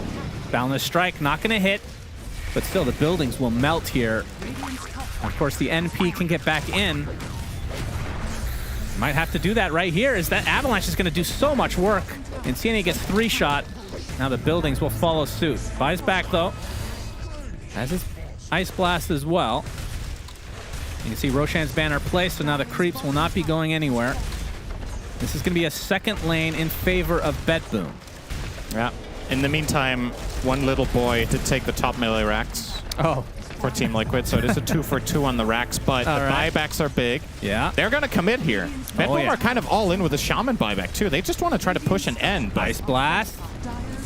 Boundless Strike not going to hit, but still the buildings will melt here. Of course, the NP can get back in. Might have to do that right here, as that Avalanche is going to do so much work. And CNA gets 3-shot. Now the buildings will follow suit. Buys back, though. Has his Ice Blast as well. You can see Roshan's banner placed, so now the creeps will not be going anywhere. This is going to be a second lane in favor of Bet Boom. Yeah. In the meantime, one little boy did take the top melee racks. Oh. For Team Liquid, so it is a 2-for-2 on the racks, but the buybacks are big. Yeah. They're going to commit here. Bet Boom are kind of all in with the Shaman buyback, too. They just want to try to push an end. Ice Blast.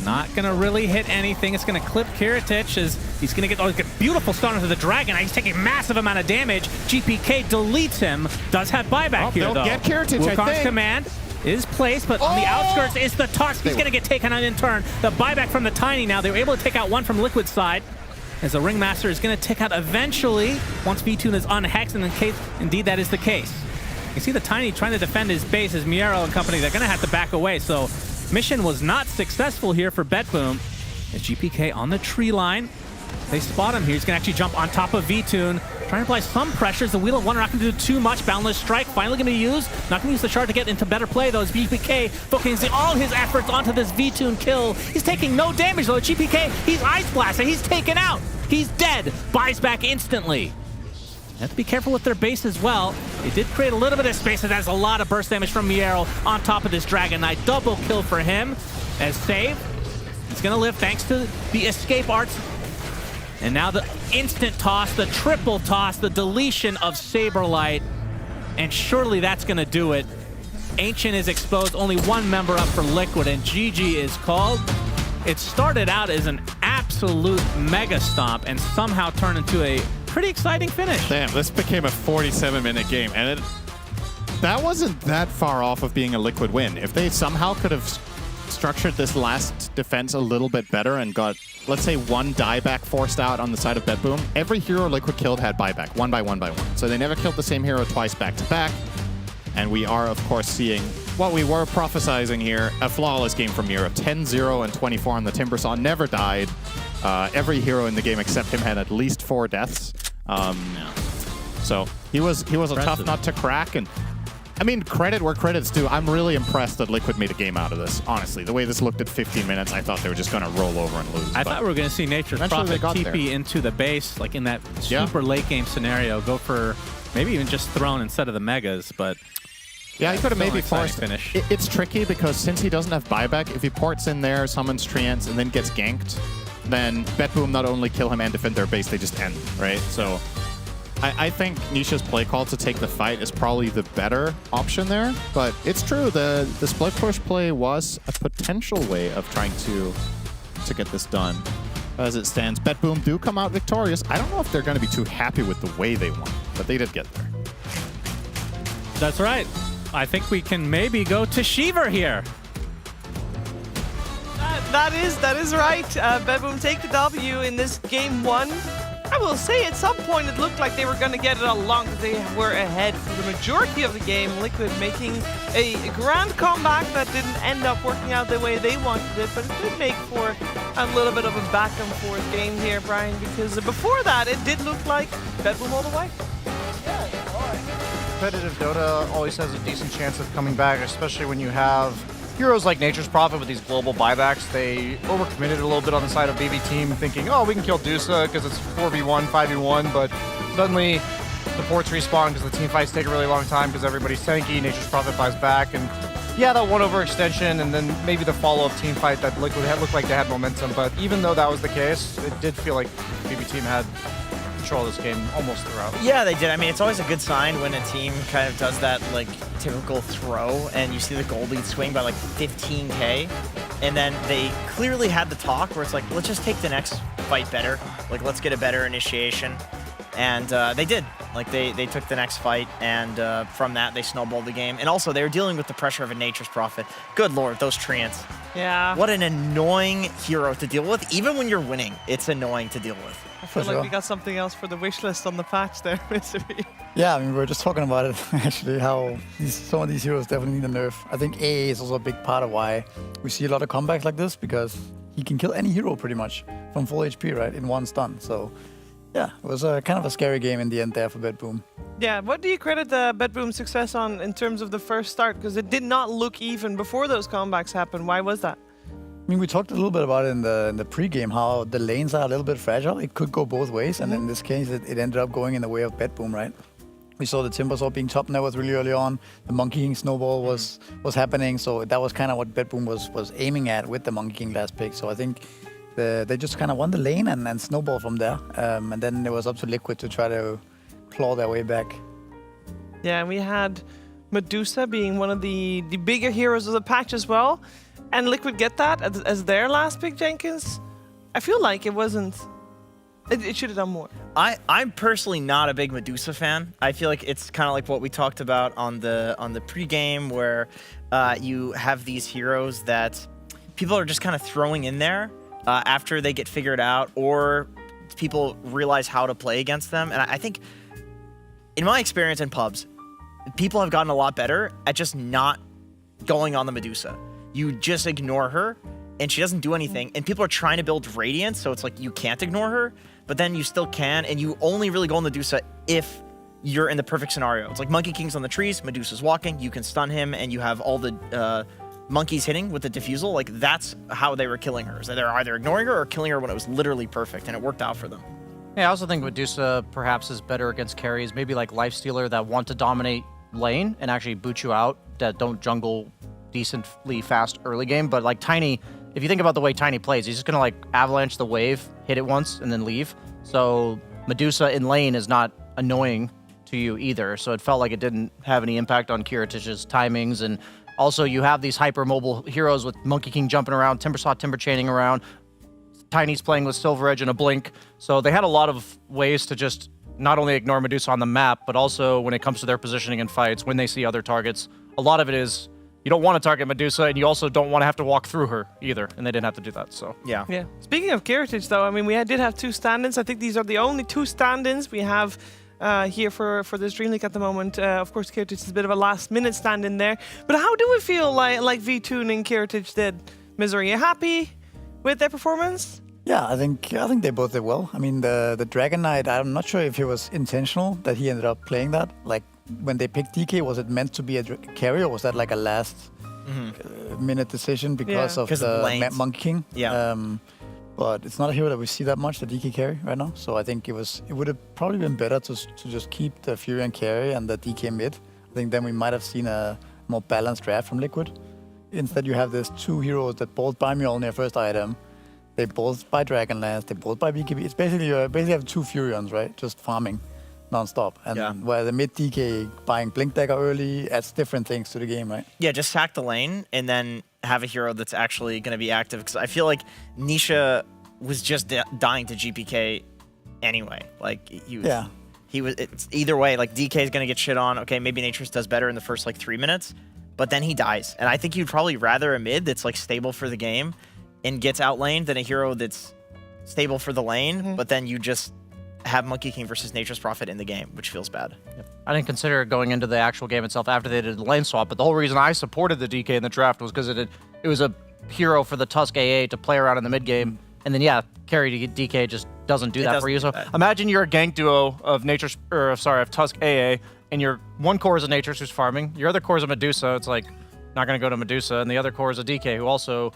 Not going to really hit anything. It's going to clip Kiritich as he's going to get a beautiful stun into the Dragon. He's taking a massive amount of damage. GPK deletes him. Does have buyback here, though. They'll get Kiritich, I Wukong's think. command is placed, but on the outskirts is the Tusk. He's going to get taken out in turn. The buyback from the Tiny now. They were able to take out one from Liquid's side, as the Ringmaster is going to tick out eventually once V-Tune is unhexed, and in case indeed that is the case. You see the Tiny trying to defend his base as Miero and company. They're going to have to back away, so mission was not successful here for Bet Boom. As GPK on the tree line. They spot him here. He's going to actually jump on top of V-Tune. Trying to apply some pressures. The Wheel of Wonder not going to do too much. Boundless Strike finally going to be used. Not going to use the shard to get into better play, though, as GPK focusing all his efforts onto this V-Tune kill. He's taking no damage, though. GPK, he's Ice Blasted. He's taken out. He's dead. Buys back instantly. You have to be careful with their base as well. They did create a little bit of space, and that's a lot of burst damage from Miero on top of this Dragon Knight. Double kill for him as save. He's going to live thanks to the escape arts. And now the instant toss, the triple toss, the deletion of Saberlight. And surely that's going to do it. Ancient is exposed, only one member up for Liquid, and GG is called. It started out as an absolute mega stomp and somehow turned into a pretty exciting finish. Damn, this became a 47-minute game, and that wasn't that far off of being a Liquid win. If they somehow could have structured this last defense a little bit better and got, let's say, one dieback forced out on the side of Bedboom, every hero Liquid killed had buyback, one by one by one. So they never killed the same hero twice back to back. And we are, of course, seeing what we were prophesizing here, a flawless game from Europe. 10-0 and 24 on the Timbersaw, never died. Every hero in the game except him had at least 4 deaths. So he was a tough nut to crack. And I mean, credit where credit's due. I'm really impressed that Liquid made a game out of this, honestly. The way this looked at 15 minutes, I thought they were just going to roll over and lose. I thought we were going to see Nature's Prophet TP into the base, like in that super late game scenario, go for maybe even just Throne instead of the Megas, but... Yeah, he could have maybe forced finish. It's tricky because since he doesn't have buyback, if he ports in there, summons Treants, and then gets ganked, then Bedboom not only kill him and defend their base, they just end, right? So I think Nisha's play call to take the fight is probably the better option there. But it's true, the split push play was a potential way of trying to get this done. As it stands, Bedboom do come out victorious. I don't know if they're going to be too happy with the way they won, but they did get there. That's right. I think we can maybe go to Shiver here. That is right. Bedboom take the W in this game 1. I will say at some point it looked like they were going to get it all along because they were ahead for the majority of the game. Liquid making a grand comeback that didn't end up working out the way they wanted it, but it did make for a little bit of a back and forth game here, Brian, because before that it did look like Bedboom all the way. Competitive Dota always has a decent chance of coming back, especially when you have heroes like Nature's Prophet with these global buybacks. They overcommitted a little bit on the side of BB Team, thinking, oh, we can kill Dusa because it's 4v1, 5v1, but suddenly the ports respawn because the team fights take a really long time because everybody's tanky, Nature's Prophet buys back, and yeah, that one overextension, and then maybe the follow-up team fight that Liquid had looked like they had momentum, but even though that was the case, it did feel like BB Team had control of this game almost throughout. Yeah, they did. I mean, it's always a good sign when a team kind of does that, like, typical throw, and you see the gold lead swing by, like, 15K, and then they clearly had the talk where it's like, let's just take the next fight better. Like, let's get a better initiation. And they did. Like, they took the next fight, and from that, they snowballed the game. And also, they were dealing with the pressure of a Nature's Prophet. Good lord, those Treants. Yeah. What an annoying hero to deal with. Even when you're winning, it's annoying to deal with. I feel like we got something else for the wish list on the patch there, Mystery. Yeah, I mean, we were just talking about it, actually, how some of these heroes definitely need a nerf. I think AA is also a big part of why we see a lot of comebacks like this, because he can kill any hero pretty much from full HP, right, in one stun. So, yeah, it was a kind of a scary game in the end there for Bedboom. Yeah, what do you credit the Bedboom success on in terms of the first start? Because it did not look even before those comebacks happened. Why was that? I mean, we talked a little bit about it in the pre-game, how the lanes are a little bit fragile. It could go both ways, and in this case, it ended up going in the way of Bedboom, right? We saw the Timbersaw being top net was really early on. The Monkey King snowball was happening, so that was kind of what Bedboom was aiming at with the Monkey King last pick. So I think they just kind of won the lane and snowball from there. And then it was up to Liquid to try to claw their way back. Yeah, and we had Medusa being one of the bigger heroes of the patch as well. And Liquid get that as their last pick, Jenkins. I feel like it wasn't... It should have done more. I'm personally not a big Medusa fan. I feel like it's kind of like what we talked about on the pregame, where you have these heroes that people are just kind of throwing in there after they get figured out, or people realize how to play against them. And I think, in my experience in pubs, people have gotten a lot better at just not going on the Medusa. You just ignore her, and she doesn't do anything. And people are trying to build Radiance, so it's like you can't ignore her, but then you still can, and you only really go on the Medusa if you're in the perfect scenario. It's like Monkey King's on the trees, Medusa's walking, you can stun him, and you have all the monkeys hitting with the diffusal. Like, that's how they were killing her. So they're either ignoring her or killing her when it was literally perfect, and it worked out for them. Yeah, I also think Medusa perhaps is better against carries, maybe like Lifestealer that want to dominate lane and actually boot you out, that don't jungle decently fast early game, but like Tiny if you think about the way Tiny plays, he's just gonna like avalanche the wave, hit it once, and then leave. So Medusa in lane is not annoying to you either. So it felt like it didn't have any impact on Kiritish's timings. And also you have these hyper-mobile heroes with Monkey King jumping around, Timbersaw timber chaining around, Tiny's playing with Silver Edge and a blink. So they had a lot of ways to just not only ignore Medusa on the map, but also when it comes to their positioning in fights, when they see other targets, a lot of it is you don't want to target Medusa, and you also don't want to have to walk through her either, and they didn't have to do that. So Yeah. Speaking of Kiritich, though, I mean, we did have 2 stand-ins. I think these are the only 2 stand-ins we have here for this Dream League at the moment. Of course, Kiritich is a bit of a last-minute stand-in there. But how do we feel like V2 and Kiritich did? Misery, you happy with their performance? Yeah, I think they both did well. I mean, the Dragon Knight, I'm not sure if it was intentional that he ended up playing that. Like, when they picked DK, was it meant to be a carry, or was that like a last minute decision because of the Monkey King? Yeah. But it's not a hero that we see that much, the DK carry right now. So I think it would have probably been better to just keep the Furion carry and the DK mid. I think then we might have seen a more balanced draft from Liquid. Instead, you have these 2 heroes that both buy Mjolnir first item. They both buy Dragonlance. They both buy BKB. It's basically you basically have 2 Furions, right? Just farming non-stop. And where the mid DK buying Blink Dagger early adds different things to the game, right? Yeah, just sack the lane and then have a hero that's actually going to be active. Because I feel like Nisha was just dying to GPK anyway. Like, he was. It's either way, like, DK is going to get shit on. Okay, maybe Naturus does better in the first, like, 3 minutes. But then he dies. And I think you'd probably rather a mid that's, like, stable for the game and gets outlaned than a hero that's stable for the lane, but then you just have Monkey King versus Nature's Prophet in the game, which feels bad. I didn't consider it going into the actual game itself after they did the lane swap, but the whole reason I supported the DK in the draft was because it was a hero for the Tusk AA to play around in the mid game, and then carry DK just doesn't do that for you. So imagine you're a gank duo of of Tusk AA, and your one core is a Naturus who's farming, your other core is a Medusa. It's like not going to go to Medusa, and the other core is a DK who also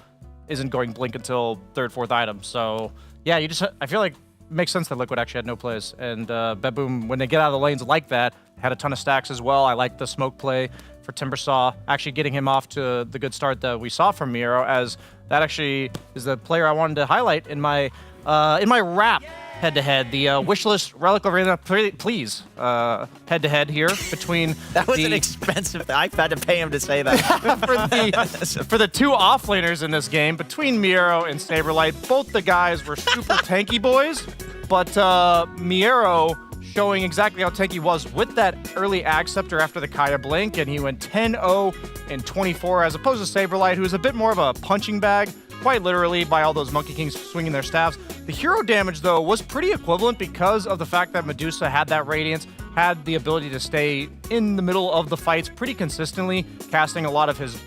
isn't going blink until 3rd, 4th item. So yeah, I feel like it makes sense that Liquid actually had no plays. And Beboom, when they get out of the lanes like that, had a ton of stacks as well. I like the smoke play for Timbersaw, actually getting him off to the good start that we saw from Miro, as that actually is the player I wanted to highlight in my wrap head-to-head, the Wishlist Relic Arena, please, head-to-head here between that was an expensive thing. I had to pay him to say that. for the 2 offlaners in this game, between Miro and Saberlight, both the guys were super tanky boys, but Miro showing exactly how tanky he was with that early Ag Scepter after the Kaya Blink, and he went 10-0 and 24, as opposed to Saberlight, who's a bit more of a punching bag, quite literally, by all those Monkey Kings swinging their staffs. The hero damage, though, was pretty equivalent because of the fact that Medusa had that Radiance, had the ability to stay in the middle of the fights pretty consistently, casting a lot of his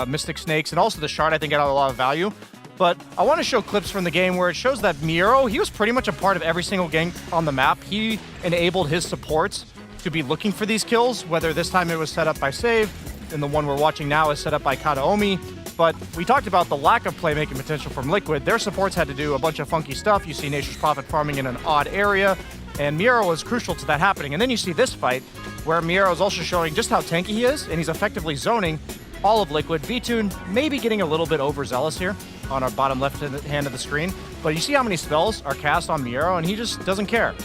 Mystic Snakes, and also the Shard, I think, got a lot of value. But I want to show clips from the game where it shows that Miro, he was pretty much a part of every single gank on the map. He enabled his supports to be looking for these kills, whether this time it was set up by Save, and the one we're watching now is set up by Kataomi. But we talked about the lack of playmaking potential from Liquid. Their supports had to do a bunch of funky stuff. You see Nature's Prophet farming in an odd area, and Miro was crucial to that happening. And then you see this fight, where Miro is also showing just how tanky he is, and he's effectively zoning all of Liquid. V-Tune maybe getting a little bit overzealous here on our bottom left hand of the screen, but you see how many spells are cast on Miro, and he just doesn't care.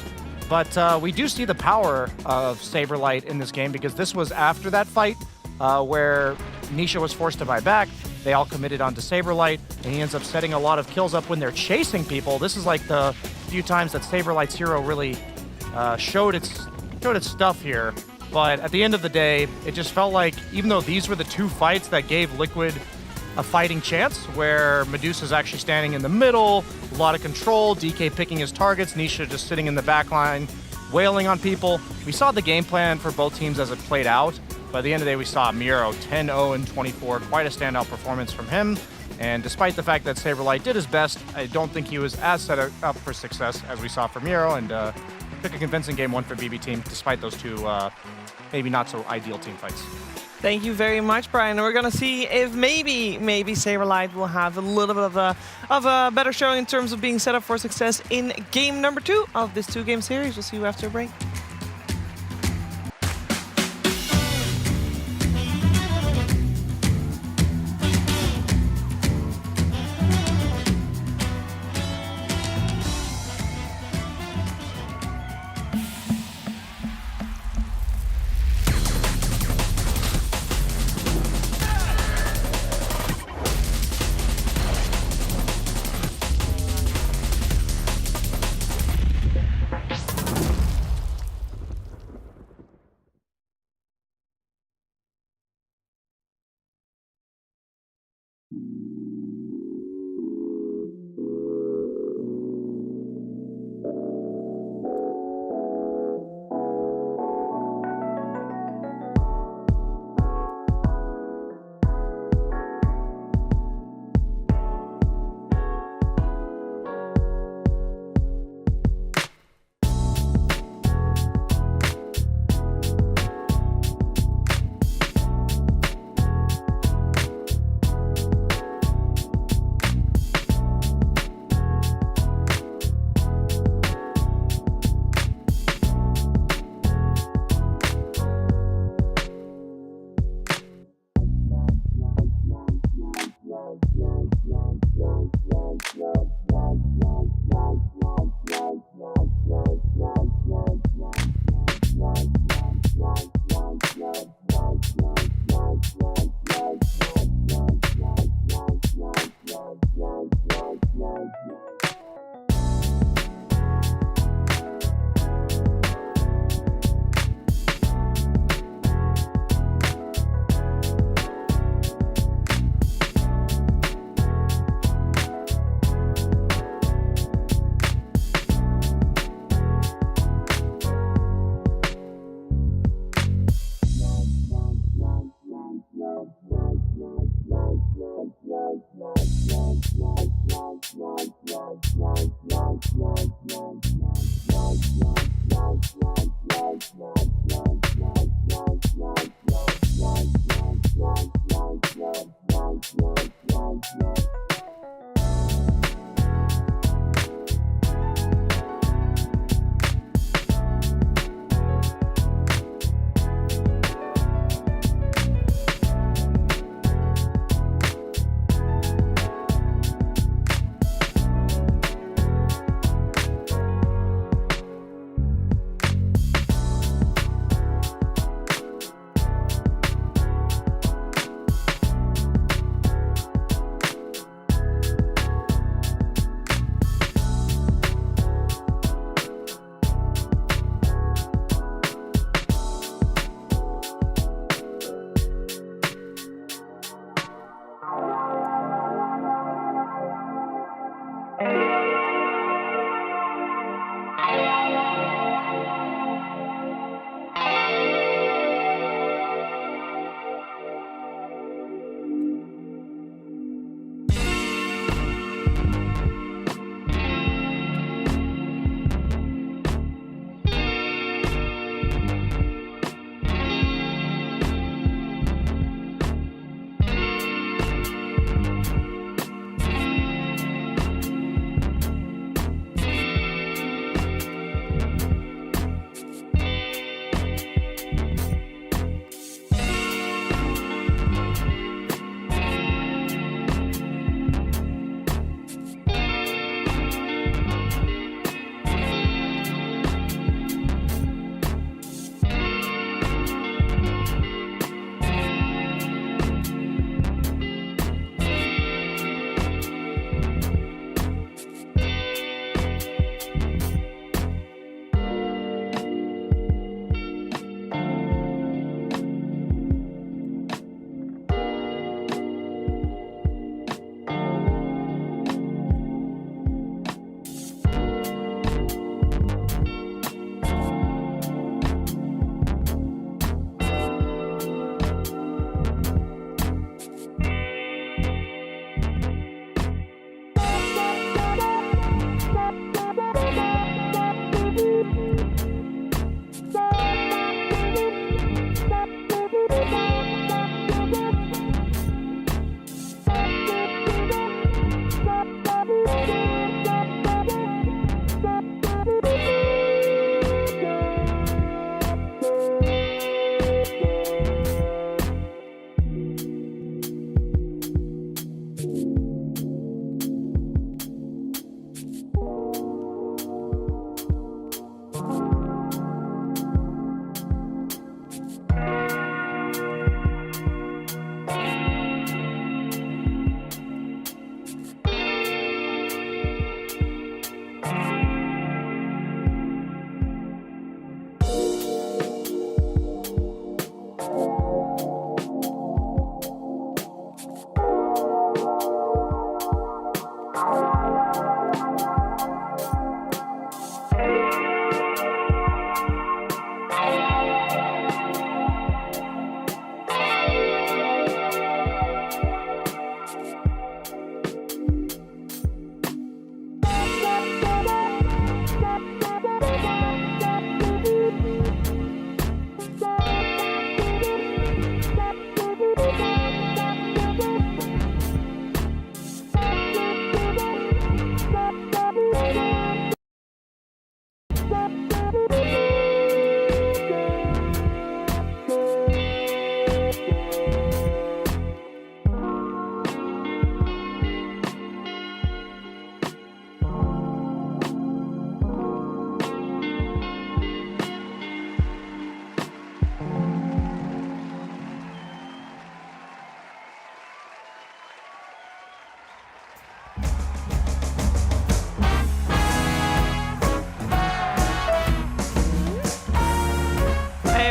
But we do see the power of Saberlight in this game, because this was after that fight where Nisha was forced to buy back. They all committed onto Saberlight, and he ends up setting a lot of kills up when they're chasing people. This is like the few times that Saberlight's hero really showed its stuff here. But at the end of the day, it just felt like, even though these were the 2 fights that gave Liquid a fighting chance, where Medusa's actually standing in the middle, a lot of control, DK picking his targets, Nisha just sitting in the back line, wailing on people. We saw the game plan for both teams as it played out. By the end of the day, we saw Miro 10-0 and 24, quite a standout performance from him. And despite the fact that Saberlight did his best, I don't think he was as set up for success as we saw from Miro, and took a convincing game 1 for BB Team, despite those 2 maybe not so ideal team fights. Thank you very much, Brian. And we're gonna see if maybe Saberlight will have a little bit of a better showing in terms of being set up for success in game number 2 of this 2-game series. We'll see you after a break.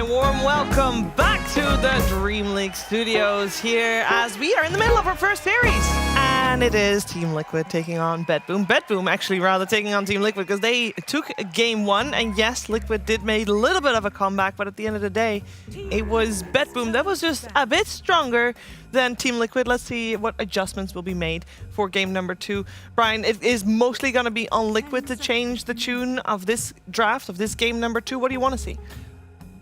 a warm welcome back to the DreamLeague studios here as we are in the middle of our first series. And it is Team Liquid taking on BetBoom. BetBoom actually rather taking on Team Liquid because they took game one. And yes, Liquid did make a little bit of a comeback, but at the end of the day, it was BetBoom that was just a bit stronger than Team Liquid. Let's see what adjustments will be made for game number 2. Brian, it is mostly going to be on Liquid to change the tune of this draft, of this game number 2. What do you want to see?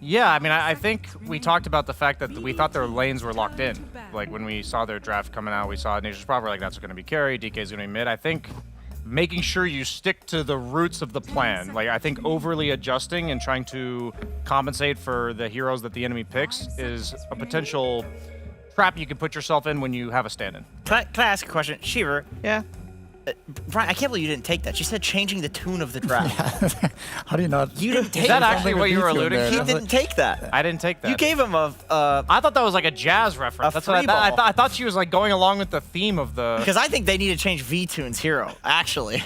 Yeah, I mean, I think we talked about the fact that we thought their lanes were locked in. Like, when we saw their draft coming out, we saw Nature's Prophet, like, that's going to be carry, DK's going to be mid. I think making sure you stick to the roots of the plan. Like, I think overly adjusting and trying to compensate for the heroes that the enemy picks is a potential trap you can put yourself in when you have a stand-in. Can I ask a question? Shiver. Yeah? Brian, I can't believe you didn't take that. She said changing the tune of the draft. How do you not? You didn't take Is that that. actually what you were alluding to? He didn't take that. I didn't take that. You gave him a I thought that was like a jazz reference. That's what I thought. I thought she was like going along with the theme of the... Because I think they need to change V-Tune's hero, actually.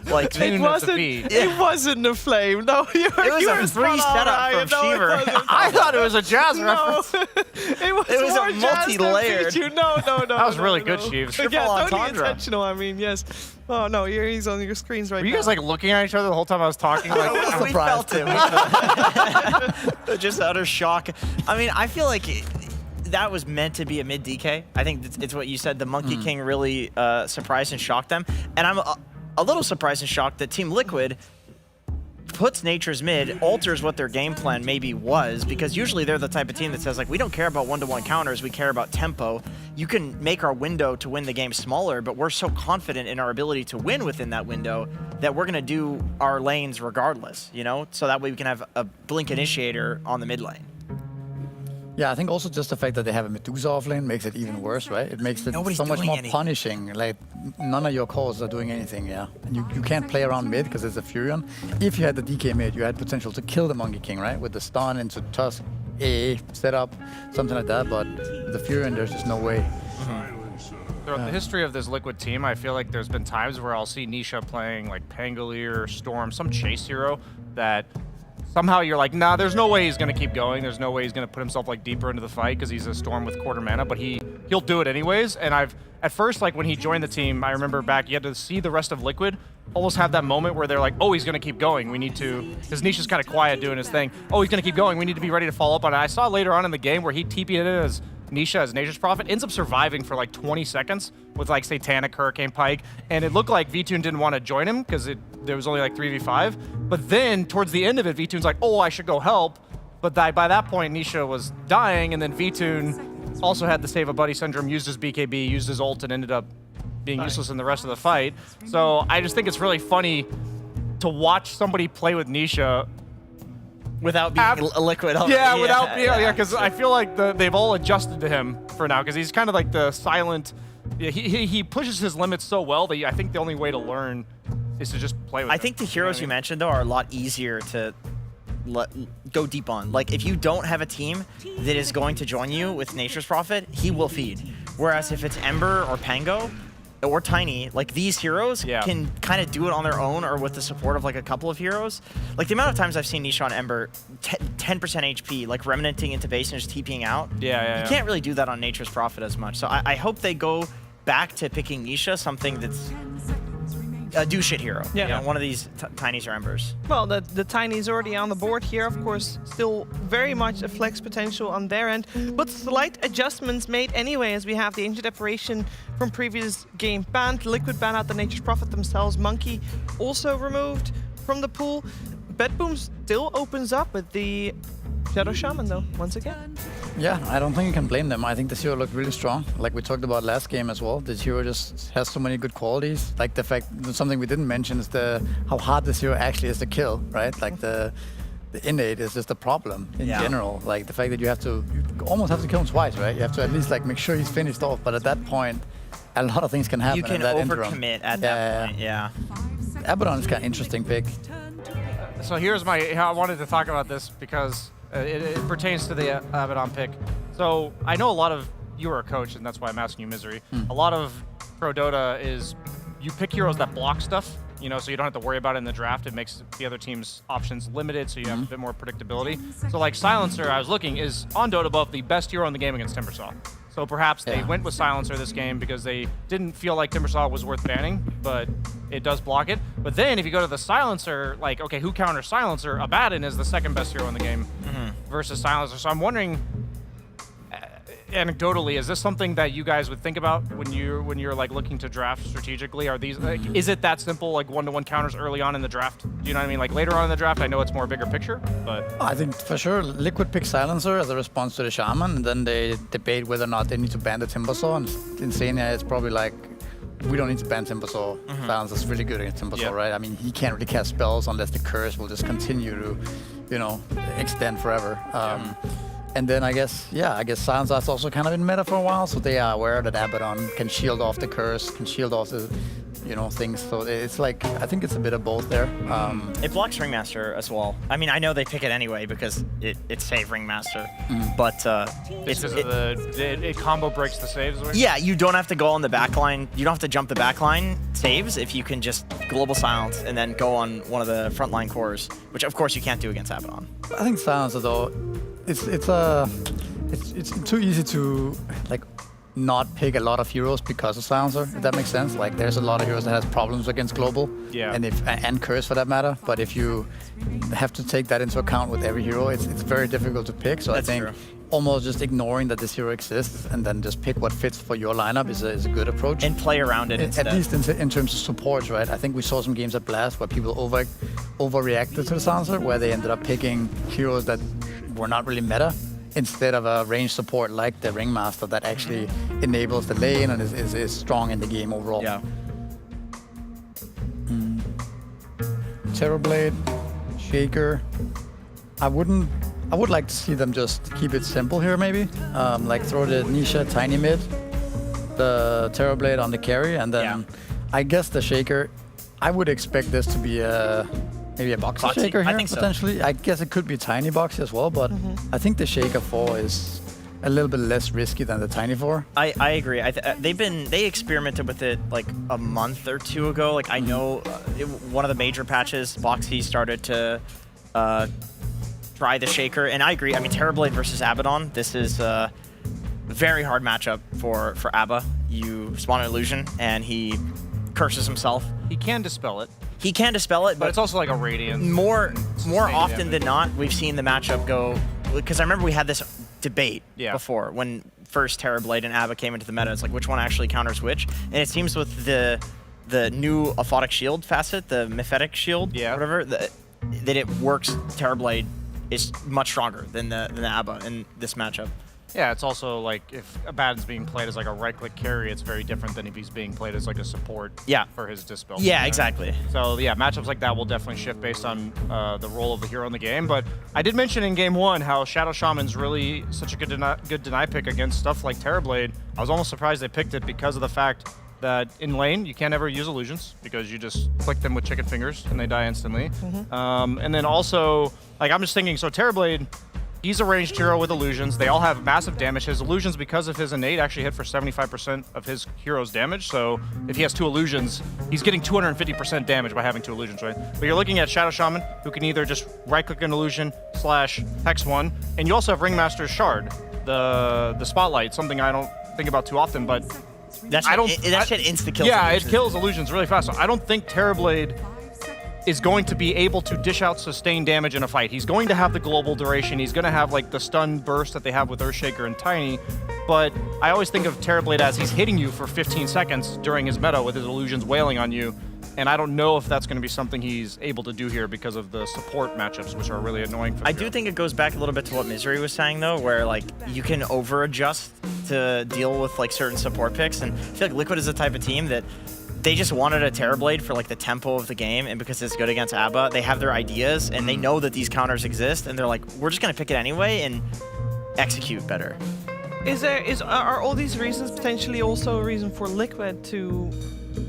Like, Tune of the V. It wasn't a flame. No, it was a free setup from Shiver. I thought it was a jazz reference. It was a multi-layered. No. That was really good, Sheaves. Yeah, totally intentional. I mean, yes. Oh no, he's on your screens right now. Were you guys like looking at each other the whole time I was talking? Like, we felt it. Just utter shock. I mean, I feel like that was meant to be a mid DK. I think it's what you said. The Monkey King really surprised and shocked them. And I'm a little surprised and shocked that Team Liquid puts Nature's mid, alters what their game plan maybe was, because usually they're the type of team that says, like, we don't care about one-to-one counters, we care about tempo. You can make our window to win the game smaller, but we're so confident in our ability to win within that window that we're going to do our lanes regardless, you know? So that way we can have a blink initiator on the mid lane. Yeah, I think also just the fact that they have a Medusa off lane makes it even worse, right? It makes it so much more punishing. Like, none of your cores are doing anything, yeah. And you can't play around mid because it's a Furion. If you had the DK mid, you had potential to kill the Monkey King, right? With the stun into Tusk, A, setup, something like that. But the Furion, there's just no way. Throughout the history of this Liquid team, I feel like there's been times where I'll see Nisha playing like Pangolier, Storm, some chase hero that somehow you're like, nah, there's no way he's going to keep going. There's no way he's going to put himself like deeper into the fight because he's a Storm with quarter mana, but he'll do it anyways. And at first, like when he joined the team, I remember back, you had to see the rest of Liquid almost have that moment where they're like, oh, he's going to keep going. We need to, because Nisha's kind of quiet doing his thing. Oh, he's going to keep going. We need to be ready to follow up on it. I saw later on in the game where he TP'd it as Nisha as Nature's Prophet, ends up surviving for like 20 seconds with like Satanic, Hurricane Pike, and it looked like V-Tune didn't want to join him because there was only like 3v5. But then towards the end of it, V-Tune's like, oh, I should go help. But by that point, Nisha was dying, and then V-Tune also had the Save a Buddy syndrome, used his BKB, used his ult, and ended up being useless in the rest of the fight. So I just think it's really funny to watch somebody play with Nisha without being a Liquid. Yeah, because I feel like they've all adjusted to him for now, because he's kind of like the silent. Yeah, he pushes his limits so well that I think the only way to learn is to just play with him. I think the heroes you mentioned, though, are a lot easier to go deep on. Like, if you don't have a team that is going to join you with Nature's Prophet, he will feed. Whereas if it's Ember or Pango, or Tiny, like these heroes can kind of do it on their own or with the support of like a couple of heroes. Like the amount of times I've seen Nisha on Ember, 10% HP, like remnanting into base and just TPing out. You can't really do that on Nature's Prophet as much. So I hope they go back to picking Nisha, something that's a do-shit hero. You know, one of these Tinies or Embers. Well, the Tiny's already on the board here, of course, still very much a flex potential on their end, but slight adjustments made anyway, as we have the Ancient Apparition from previous game banned, Liquid banned out the Nature's Prophet themselves, Monkey also removed from the pool. BetBoom still opens up with the Shadow Shaman, though, once again. Yeah, I don't think you can blame them. I think this hero looked really strong, like we talked about last game as well. This hero just has so many good qualities. Like the fact, something we didn't mention is how hard this hero actually is to kill, right? Like the innate is just a problem in general. Like the fact that you almost have to kill him twice, right? You have to at least like make sure he's finished off, but at that point, a lot of things can happen. You can in that overcommit at that point, yeah. Abaddon is kind of interesting pick. So here's I wanted to talk about this because it pertains to the Abaddon pick. So I know a lot of you are a coach, and that's why I'm asking you, Misery. A lot of Pro Dota is you pick heroes that block stuff you know, so you don't have to worry about it in the draft. It makes the other team's options limited, so you have a bit more predictability. So like Silencer, I was looking, is on Dota Buff the best hero in the game against Timbersaw. So perhaps they went with Silencer this game because they didn't feel like Timbersaw was worth banning, but it does block it. But then if you go to the Silencer, like, okay, who counters Silencer? Abaddon is the second best hero in the game versus Silencer. So I'm wondering, anecdotally, is this something that you guys would think about when you're like looking to draft strategically? Are these like, is it that simple, like one-to-one counters early on in the draft? Do you know what I mean? Like later on in the draft, I know it's more a bigger picture, but I think for sure Liquid picks Silencer as a response to the Shaman, and then they debate whether or not they need to ban the Timbersaw. And Insania is probably like, we don't need to ban Timbersaw. Silencer's really good against Timbersaw, right? I mean, he can't really cast spells unless the curse will just continue to, you know, extend forever. And then I guess Silencer's also kind of been meta for a while, so they are aware that Abaddon can shield off the curse, can shield off the, you know, things. So it's like, I think it's a bit of both there. It blocks Ringmaster as well. I mean, I know they pick it anyway because it's save Ringmaster, but it combo breaks the saves. Right? Yeah, you don't have to go on the backline. You don't have to jump the backline saves if you can just global silence and then go on one of the frontline cores, which of course you can't do against Abaddon. I think Silencer though, it's too easy to like not pick a lot of heroes because of Silencer, if that makes sense. Like there's a lot of heroes that has problems against global, and curse for that matter. But if you have to take that into account with every hero, it's very difficult to pick. So I think almost just ignoring that this hero exists and then just pick what fits for your lineup is a good approach. And play around it instead. At least in terms of supports, right? I think we saw some games at Blast where people overreacted to the Silencer, where they ended up picking heroes that were not really meta, instead of a range support like the Ringmaster that actually enables the lane and is strong in the game overall. Yeah. Terrorblade, Shaker. I would like to see them just keep it simple here, maybe. Like throw the Nisha tiny mid, the Terrorblade on the carry, and then I guess the Shaker. I would expect this to be maybe a Boxy Shaker here, potentially. So. I guess it could be Tiny Boxy as well, but I think the Shaker 4 is a little bit less risky than the Tiny 4. I agree. They experimented with it like a month or two ago. Like I know one of the major patches, Boxy started to try the Shaker, and I agree. I mean, Terrorblade versus Abaddon. This is a very hard matchup for Abba. You spawn an illusion, and he curses himself. He can dispel it. He can dispel it, but it's also like a radiant. More often than not, we've seen the matchup go, because I remember we had this debate before when first Terrorblade and Abba came into the meta. It's like which one actually counters which, and it seems with the new Aphotic Shield facet, the Mephetic Shield, whatever, that it works. Terrorblade is much stronger than the Abba in this matchup. Yeah, it's also like if Abaddon's being played as like a right-click carry, it's very different than if he's being played as like a support for his dispel. Yeah, exactly. So yeah, matchups like that will definitely shift based on the role of the hero in the game. But I did mention in game one how Shadow Shaman's really such a good deny pick against stuff like Terrorblade. I was almost surprised they picked it because of the fact that in lane, you can't ever use illusions because you just click them with chicken fingers and they die instantly. And then also, like I'm just thinking, so Terrorblade, he's a ranged hero with illusions. They all have massive damage. His illusions, because of his innate, actually hit for 75% of his hero's damage. So if he has 2 illusions, he's getting 250% damage by having 2 illusions, right? But you're looking at Shadow Shaman, who can either just right-click an illusion / hex one, and you also have Ringmaster's Shard, the Spotlight, something I don't think about too often, but that shit insta-kills. Yeah, illusions. it kills illusions really fast. So I don't think Terrorblade is going to be able to dish out sustained damage in a fight. He's going to have the global duration. He's going to have like the stun burst that they have with Earthshaker and Tiny. But I always think of Terrorblade as he's hitting you for 15 seconds during his meta with his illusions wailing on you. And I don't know if that's going to be something he's able to do here because of the support matchups, which are really annoying for the hero. do think it goes back a little bit to what Misery was saying, though, where like you can over-adjust to deal with like certain support picks. And I feel like Liquid is the type of team that they just wanted a Terrorblade for like the tempo of the game, and because it's good against Abba, they have their ideas and they know that these counters exist, and they're like, we're just gonna pick it anyway and execute better. Are all these reasons potentially also a reason for Liquid to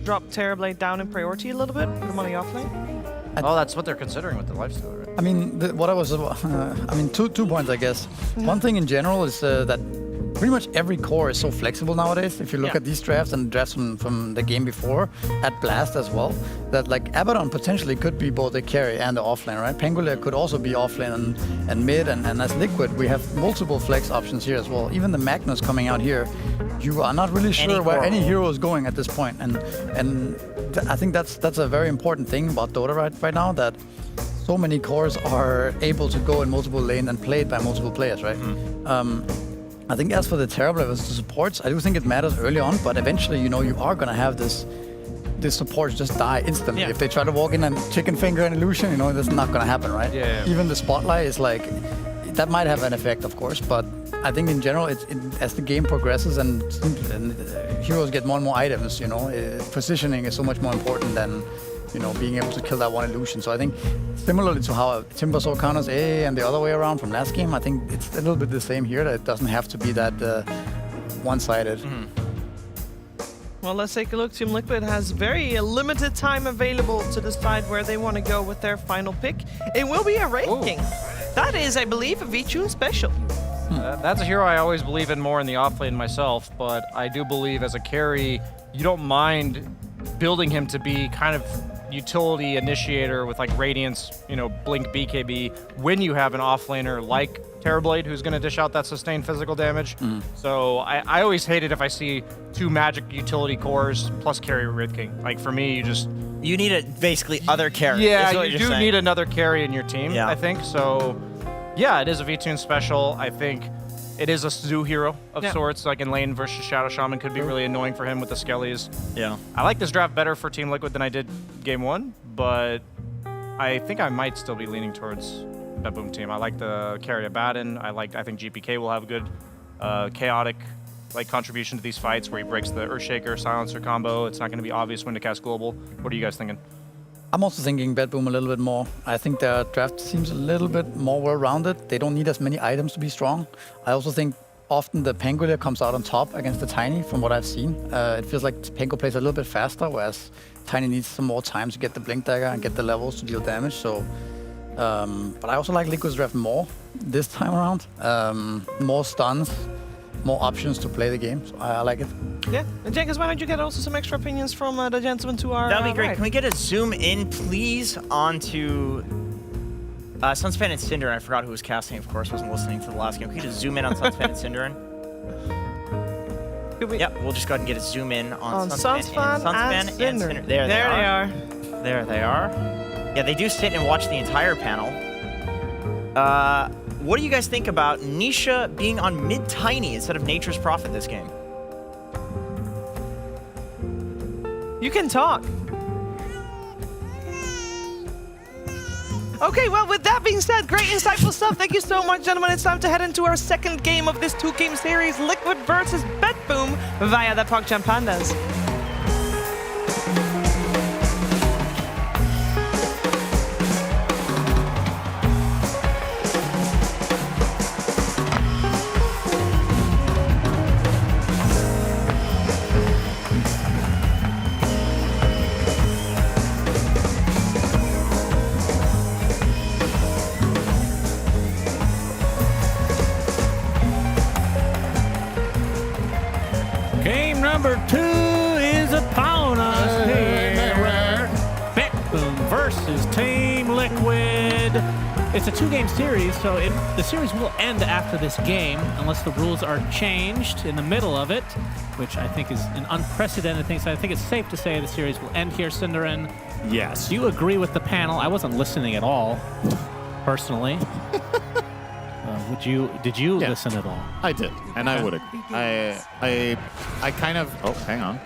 drop Terrorblade down in priority a little bit, put him on the offlane? Oh, that's what they're considering with the lifesteal, right? I mean, 2 points, I guess. One thing in general is that pretty much every core is so flexible nowadays. If you look Yeah. at these drafts and drafts from the game before, at Blast as well, that like Abaddon potentially could be both a carry and the offlane, right? Pangolier could also be offlane and mid, and as Liquid, we have multiple flex options here as well. Even the Magnus coming out here, you are not really sure where any hero is going at this point, and I think that's a very important thing about Dota right now, that so many cores are able to go in multiple lanes and played by multiple players, right? I think as for the Terrible versus the supports, I do think it matters early on, but eventually, you are gonna have this supports just die instantly. Yeah. If they try to walk in and chicken finger an illusion, that's not gonna happen, right? Yeah. Even the spotlight is like, that might have an effect, of course, but I think in general, as the game progresses and heroes get more and more items, positioning is so much more important than being able to kill that one illusion. So I think similarly to how Timber saw counters A and the other way around from last game, I think it's a little bit the same here, that it doesn't have to be that one-sided. Well, let's take a look. Team Liquid has very limited time available to decide where they want to go with their final pick. It will be a Wraith King. That is, I believe, a V2 special. That's a hero I always believe in more in the offlane myself, but I do believe as a carry, you don't mind building him to be kind of utility initiator with like Radiance, Blink BKB, when you have an offlaner like Terrorblade who's going to dish out that sustained physical damage. So I always hate it if I see 2 magic utility cores plus carry Wraith King. Like for me, You need a basically other carry. Yeah, is what you you're do saying. need another carry in your team, I think. So yeah, it is a V-Tune special. I think it is a zoo hero of sorts, like in lane versus Shadow Shaman could be really annoying for him with the Skellies. Yeah. I like this draft better for Team Liquid than I did game 1, but I think I might still be leaning towards Bet Boom team. I like the carry of Baden. I think GPK will have a good chaotic contribution to these fights where he breaks the Earthshaker silencer combo. It's not going to be obvious when to cast global. What are you guys thinking? I'm also thinking Bet Boom a little bit more. I think their draft seems a little bit more well-rounded. They don't need as many items to be strong. I also think often the Pangolier comes out on top against the Tiny, from what I've seen. It feels like Pango plays a little bit faster, whereas Tiny needs some more time to get the Blink Dagger and get the levels to deal damage. So, but I also like Liquid's draft more this time around. More stuns, more options to play the game. So I like it. Yeah, and Jenkins, why don't you get also some extra opinions from the gentlemen to our That'd be great. right. Can we get a zoom in, please, onto Sunspan and Cinder? I forgot who was casting, of course, wasn't listening to the last game. Can we just zoom in on Sunspan and Cinderin? Yep, we'll just go ahead and get a zoom in on Sunspan and Cinder. There they are. There they are. Yeah, they do sit and watch the entire panel. What do you guys think about Nisha being on mid-Tiny instead of Nature's Prophet this game? You can talk. Okay, well, with that being said, great insightful stuff. Thank you so much, gentlemen. It's time to head into our second game of this 2-game series, Liquid versus Bet Boom, via the PogChamp Pandas. Game number 2 is upon us here. Bet Boom versus Team Liquid. It's a 2-game series, so the series will end after this game unless the rules are changed in the middle of it, which I think is an unprecedented thing. So I think it's safe to say the series will end here, Cinderin. Yes. Do you agree with the panel? I wasn't listening at all, personally. Did you listen at all? I did, and I would agree. I kind of. Oh, hang on.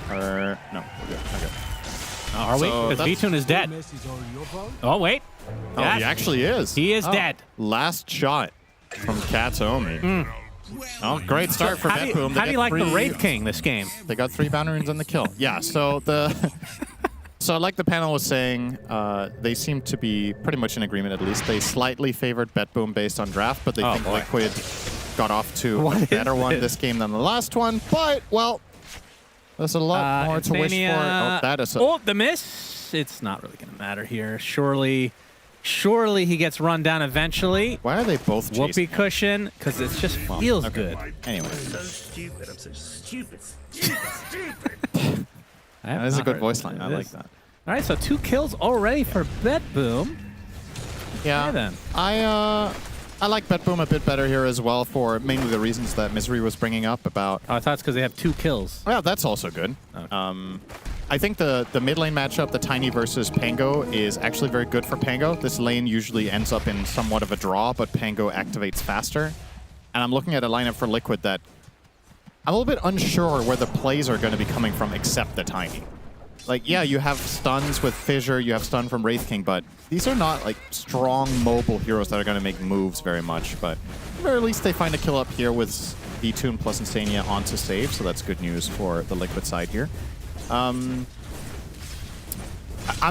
Or no, we're good. Okay. Are we? So Because V-Tune is dead. Oh wait. Oh, Yes. he actually is. He is Oh, dead. Last shot from Katsuomi. Oh, great start for How Bet do Boom. you, how do you like the Wraith King this game? They got 3 bounty runes on the kill. Yeah, so So like the panel was saying, they seem to be pretty much in agreement at least. They slightly favored Bet Boom based on draft, but they think Liquid got off to a better one this game than the last one. But, well, there's a lot more to wish for. Oh, that is the miss. It's not really going to matter here. Surely Surely he gets run down eventually. Why are they both chasing Whoopee him? cushion, because it just feels Okay. good. Anyway. So stupid. I'm so stupid. Stupid. That is a good voice line. I like that. All right, so 2 kills already for BetBoom. Yeah. Okay, then. I like BetBoom a bit better here as well for mainly the reasons that Misery was bringing up about. Oh, I thought it's because they have 2 kills. Well, that's also good. Okay. I think the mid lane matchup, the Tiny versus Pango, is actually very good for Pango. This lane usually ends up in somewhat of a draw, but Pango activates faster. And I'm looking at a lineup for Liquid that I'm a little bit unsure where the plays are going to be coming from except the Tiny. Like, yeah, you have stuns with Fissure, you have stun from Wraith King, but these are not, like, strong mobile heroes that are going to make moves very much. But at the very least, they find a kill up here with V-Tune plus Insania onto save, so that's good news for the Liquid side here. I'm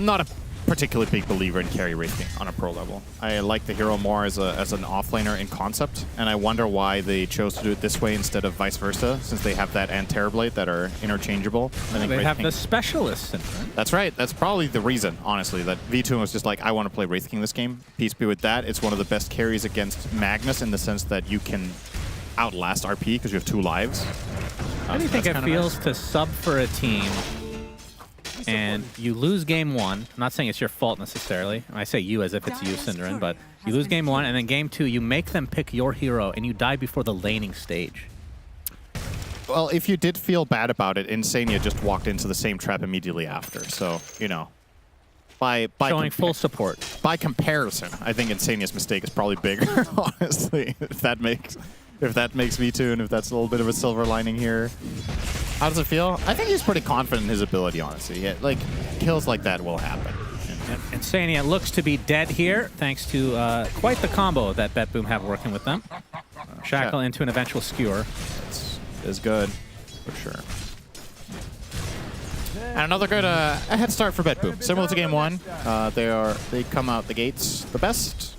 not a particularly big believer in carry Wraith King on a pro level. I like the hero more as an offlaner in concept, and I wonder why they chose to do it this way instead of vice versa, since they have that and Terrorblade that are interchangeable. I think They Wraith have King, the specialists in front. that's right. That's probably the reason, honestly, that V2 was just like, I want to play Wraith King this game. Peace be with that. It's one of the best carries against Magnus in the sense that you can outlast RP because you have 2 lives. How do you think it feels to sub for a team and you lose game 1? I'm not saying it's your fault necessarily. I say you as if it's you, Synderen, but you lose game 1 and then game 2 you make them pick your hero and you die before the laning stage. Well, if you did feel bad about it, Insania just walked into the same trap immediately after. So, you know, by showing full support. By comparison, I think Insania's mistake is probably bigger, honestly, if that makes V2 and if that's a little bit of a silver lining here. How does it feel? I think he's pretty confident in his ability, honestly. Yeah, like, kills like that will happen. Insania looks to be dead here, thanks to quite the combo that BetBoom have working with them. Shackle into an eventual skewer. Is good, for sure. And another good a head start for BetBoom. Similar to game 1, they come out the gates the best.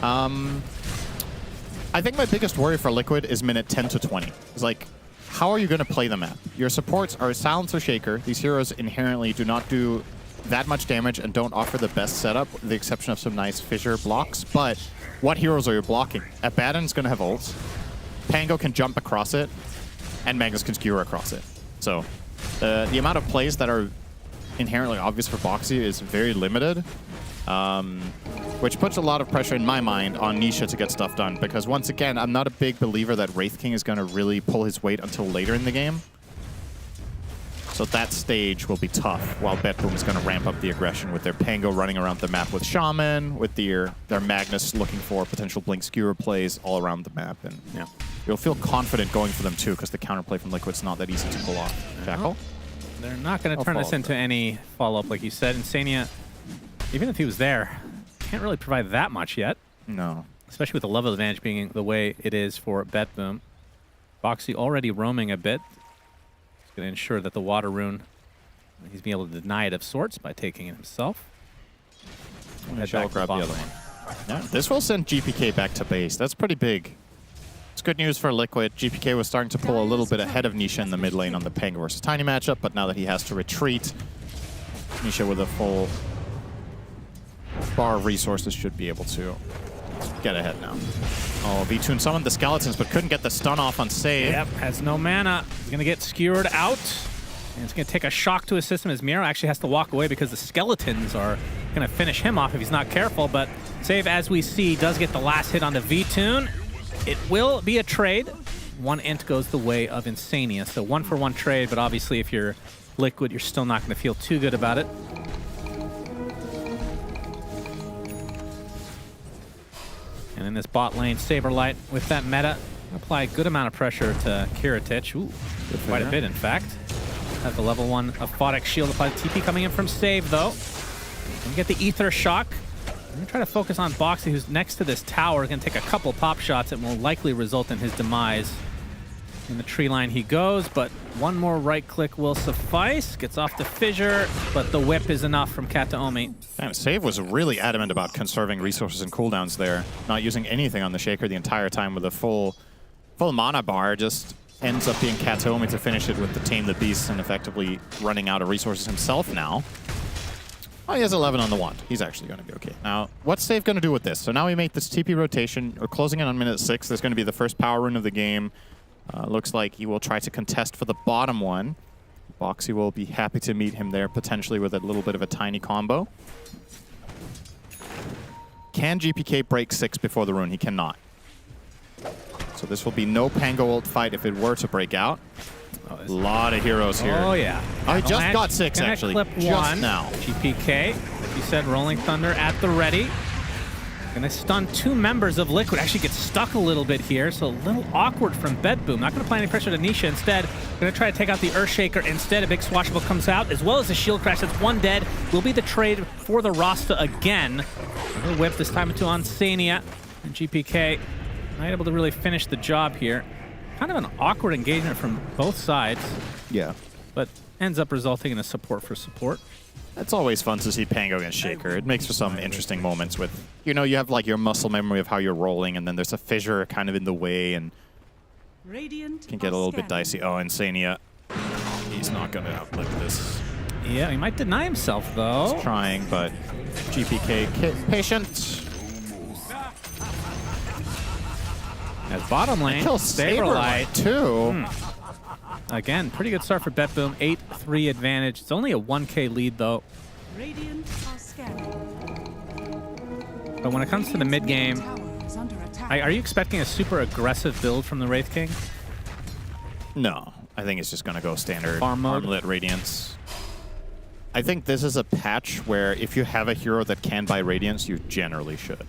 I think my biggest worry for Liquid is minute 10 to 20. It's like, how are you going to play the map? Your supports are Silencer Shaker. These heroes inherently do not do that much damage and don't offer the best setup, with the exception of some nice Fissure blocks. But what heroes are you blocking? Abaddon's going to have ults. Pango can jump across it, and Magnus can skewer across it. So the amount of plays that are inherently obvious for Boxy is very limited, which puts a lot of pressure in my mind on Nisha to get stuff done. Because once again, I'm not a big believer that Wraith King is going to really pull his weight until later in the game. So that stage will be tough, while BetBoom is going to ramp up the aggression with their Pango running around the map with Shaman, with their Magnus looking for potential Blink Skewer plays all around the map. And yeah, you'll feel confident going for them too, because the counterplay from Liquid's not that easy to pull off. Jackal? They're not going to turn this into any follow-up, like you said. Insania, even if he was there, can't really provide that much yet. No. Especially with the level advantage being the way it is for BetBoom. Boxy already roaming a bit. He's going to ensure that the water rune, he's being able to deny it of sorts by taking it himself. Grab the other one. Yeah, this will send GPK back to base. That's pretty big. It's good news for Liquid. GPK was starting to pull a little bit ahead of Nisha in the mid lane on the Pango versus Tiny matchup, but now that he has to retreat, Nisha with a full bar of resources should be able to get ahead now. Oh, V-Tune summoned the skeletons, but couldn't get the stun off on save. Yep, has no mana. He's going to get skewered out. And it's going to take a shock to his system as Miro actually has to walk away because the skeletons are going to finish him off if he's not careful. But Save, as we see, does get the last hit on the V-Tune. It will be a trade. One int goes the way of Insania. So 1-for-1 trade, but obviously if you're Liquid, you're still not going to feel too good about it. And in this bot lane, Saberlight with that meta, apply a good amount of pressure to Kiritich. Ooh, quite a bit, in fact. Have the level 1 Aphotic Shield applied. TP coming in from Save, though. And get the Ether Shock. I'm going to try to focus on Boxy, who's next to this tower. Going to take a couple pop shots that will likely result in his demise. In the tree line he goes, but one more right click will suffice. Gets off the Fissure, but the whip is enough from Kataomi. Damn, Save was really adamant about conserving resources and cooldowns there. Not using anything on the Shaker the entire time with a full mana bar. Just ends up being Kataomi to finish it with the Tame the Beast and effectively running out of resources himself now. Oh, he has 11 on the wand. He's actually going to be okay. Now, what's Save going to do with this? So now we make this TP rotation. We're closing in on minute 6. There's going to be the first power rune of the game. Looks like he will try to contest for the bottom one. Boxy will be happy to meet him there, potentially with a little bit of a tiny combo. Can GPK break 6 before the rune? He cannot. So this will be no Pango ult fight if it were to break out. A lot of heroes here. Oh, yeah. I just got 6, actually. Clip just one. now. GPK, like you said, Rolling Thunder at the ready. Gonna stun 2 members of Liquid. Actually gets stuck a little bit here, so a little awkward from Bedboom. Not gonna apply any pressure to Nisha. Instead, gonna try to take out the Earthshaker. Instead, a big Swashbuckle comes out, as well as a shield crash. That's 1 dead. Will be the trade for the Rasta again. A whip this time into Onsania. And GPK not able to really finish the job here. Kind of an awkward engagement from both sides. Yeah. But ends up resulting in a support for support. It's always fun to see Pango against Shaker. It makes for some interesting moments with, you know, you have like your muscle memory of how you're rolling, and then there's a fissure kind of in the way, and can get a little bit dicey. Oh, Insania. He's not going to outlive this. Yeah, he might deny himself, though. He's trying, but GPK patient. As bottom lane, Kill Saberlight too. Again, pretty good start for BetBoom. 8-3 advantage. It's only a 1K lead, though. But when it comes to the mid game, are you expecting a super aggressive build from the Wraith King? No, I think it's just going to go standard Farm mode. Armlet Radiance. I think this is a patch where if you have a hero that can buy Radiance, you generally should.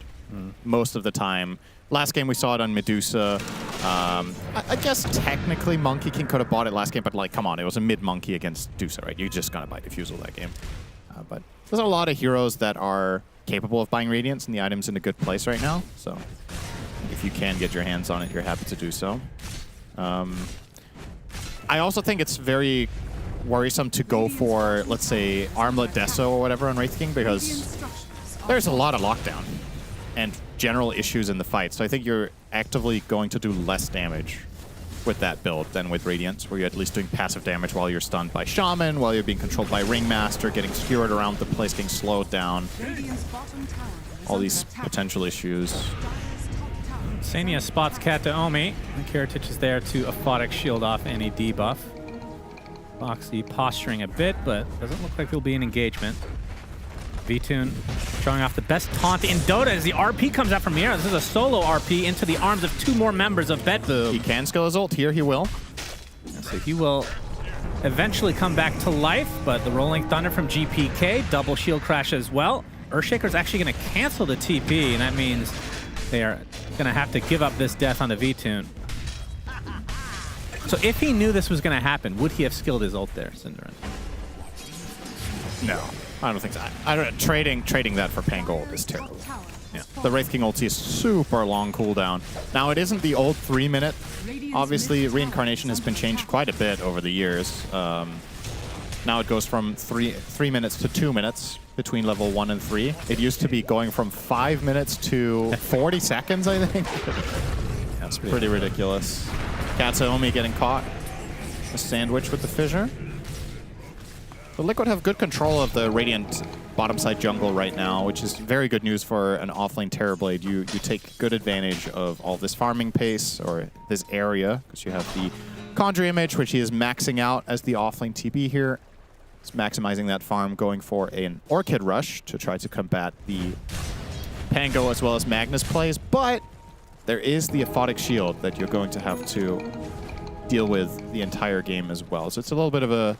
Most of the time. Last game we saw it on Medusa. I guess technically Monkey King could have bought it last game, but like, come on, it was a mid-Monkey against Dusa, right? You're just going to buy Diffusal that game. But there's a lot of heroes that are capable of buying Radiance, and the item's in a good place right now. So if you can get your hands on it, you're happy to do so. I also think it's very worrisome to go for, let's say, Armlet Deso or whatever on Wraith King, because there's a lot of lockdown and general issues in the fight. So I think you're actively going to do less damage with that build than with Radiance, where you're at least doing passive damage while you're stunned by Shaman, while you're being controlled by Ringmaster, getting skewered around the place, getting slowed down. All these potential issues. Sania spots Kataomi. And Kiritich is there to aphotic shield off any debuff. Boxy posturing a bit, but doesn't look like there'll be an engagement. Vtune showing off the best taunt in Dota as the RP comes out from here. This is a solo RP into the arms of 2 more members of BetBoom. He can skill his ult here, he will. So he will eventually come back to life, but the Rolling Thunder from GPK, double shield crash as well. Earthshaker's actually going to cancel the TP, and that means they are going to have to give up this death on the Vtune. So if he knew this was going to happen, would he have skilled his ult there, Cinderin? No. I don't think so. Trading that for Pangold is terrible. Yeah. The Wraith King ulti is super long cooldown. Now, it isn't the old 3-minute. Obviously, Reincarnation has been changed quite a bit over the years. Now it goes from 3 minutes to 2 minutes between level 1 and 3. It used to be going from 5 minutes to 40 seconds, I think. That's pretty ridiculous. Katsuomi getting caught. A sandwich with the fissure. The Liquid have good control of the Radiant bottom side jungle right now, which is very good news for an offlane Terrorblade. You take good advantage of all this farming pace, or this area, because you have the Conjure Image, which he is maxing out as the offlane TB here. He's maximizing that farm, going for an Orchid Rush to try to combat the Pango as well as Magnus plays, but there is the Aphotic Shield that you're going to have to deal with the entire game as well. So it's a little bit of the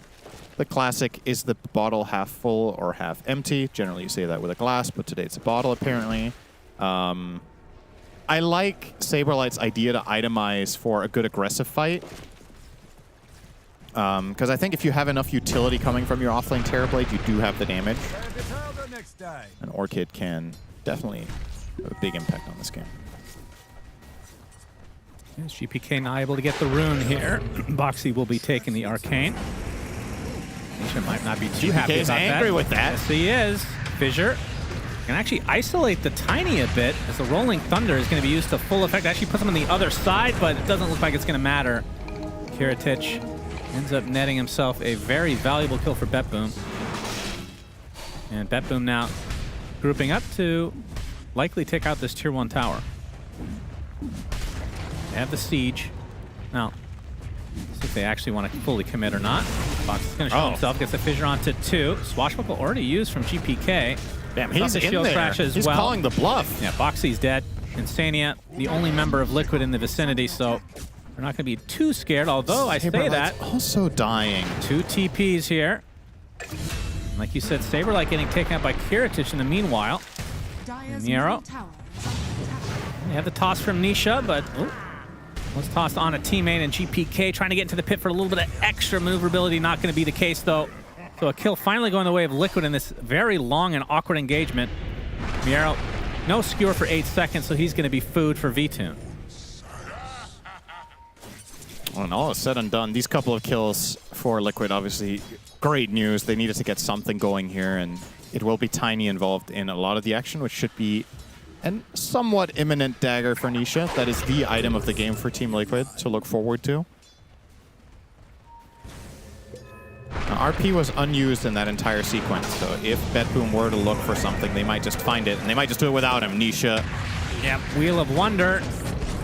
classic, is the bottle half full or half empty? Generally you say that with a glass, but today it's a bottle apparently. I like Saberlight's idea to itemize for a good aggressive fight. Because I think if you have enough utility coming from your offlane Terrorblade, you do have the damage. An Orchid can definitely have a big impact on this game. Yes, GPK not able to get the rune here. Boxy will be taking the Arcane. Nisha might not be too happy about that. Angry with that. Yes, he is. Fissure can actually isolate the Tiny a bit, as the Rolling Thunder is going to be used to full effect. Actually puts him on the other side, but it doesn't look like it's going to matter. Kiritich ends up netting himself a very valuable kill for BetBoom. And BetBoom now grouping up to likely take out this tier 1 tower. They have the siege. Now, see if they actually want to fully commit or not. Box is going to show himself, gets a fissure onto 2. Swashbuckle already used from GPK. Damn, he's the in shield there. crash as He's well. calling the bluff. Yeah, Boxy's dead. Insania, the only member of Liquid in the vicinity, so they're not going to be too scared, although I say that. Also dying. 2 TPs here. Like you said, Saberlight getting taken out by Kiritich in the meanwhile. Nero. They have the toss from Nisha, but was tossed on a teammate, and GPK trying to get into the pit for a little bit of extra maneuverability. Not going to be the case, though. So a kill finally going the way of Liquid in this very long and awkward engagement. Miero, no skewer for 8 seconds, so he's going to be food for VTune. When all is said and done, these couple of kills for Liquid, obviously great news. They needed to get something going here, and it will be Tiny involved in a lot of the action, which should be a somewhat imminent dagger for Nisha. That is the item of the game for Team Liquid to look forward to. Now, RP was unused in that entire sequence, so if BetBoom were to look for something, they might just find it, and they might just do it without him. Nisha. Yep, Wheel of Wonder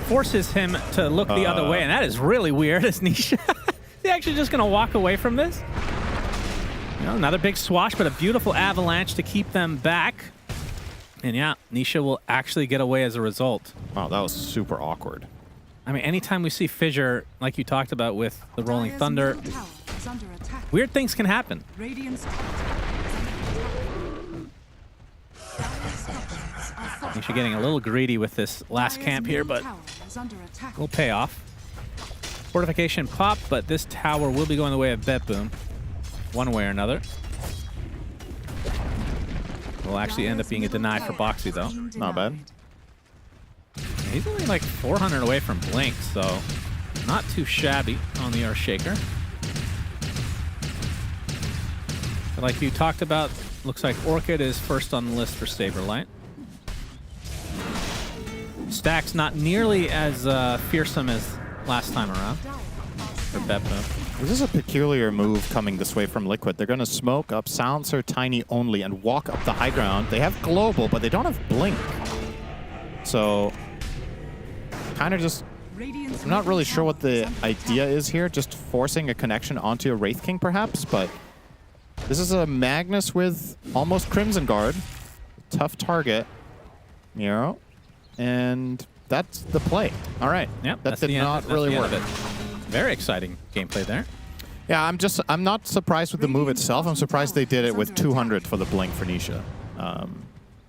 forces him to look the other way, and that is really weird. Is Nisha they actually just going to walk away from this? You know, another big swash, but a beautiful avalanche to keep them back. And yeah, Nisha will actually get away as a result. Wow, that was super awkward. I mean, anytime we see Fissure, like you talked about with the Rolling Thunder, weird things can happen. Nisha getting a little greedy with this last camp here, but will pay off. Fortification pop, but this tower will be going the way of BetBoom, one way or another. Will actually end up being a deny for Boxy, though. Not bad. He's only like 400 away from Blink, so not too shabby on the Earthshaker. But like you talked about, looks like Orchid is first on the list for Saberlight. Stack's not nearly as fearsome as last time around for BetBoom. This is a peculiar move coming this way from Liquid. They're going to smoke up Silencer, Tiny only, and walk up the high ground. They have Global, but they don't have Blink. So, kind of just... I'm not really sure what the idea is here. Just forcing a connection onto a Wraith King, perhaps, but... This is a Magnus with almost Crimson Guard. Tough target. Miro. And that's the play. All right. Yep, that did not really work. Very exciting gameplay there. Yeah, I'm not surprised with the move itself. I'm surprised they did it with 200 for the Blink for Nisha.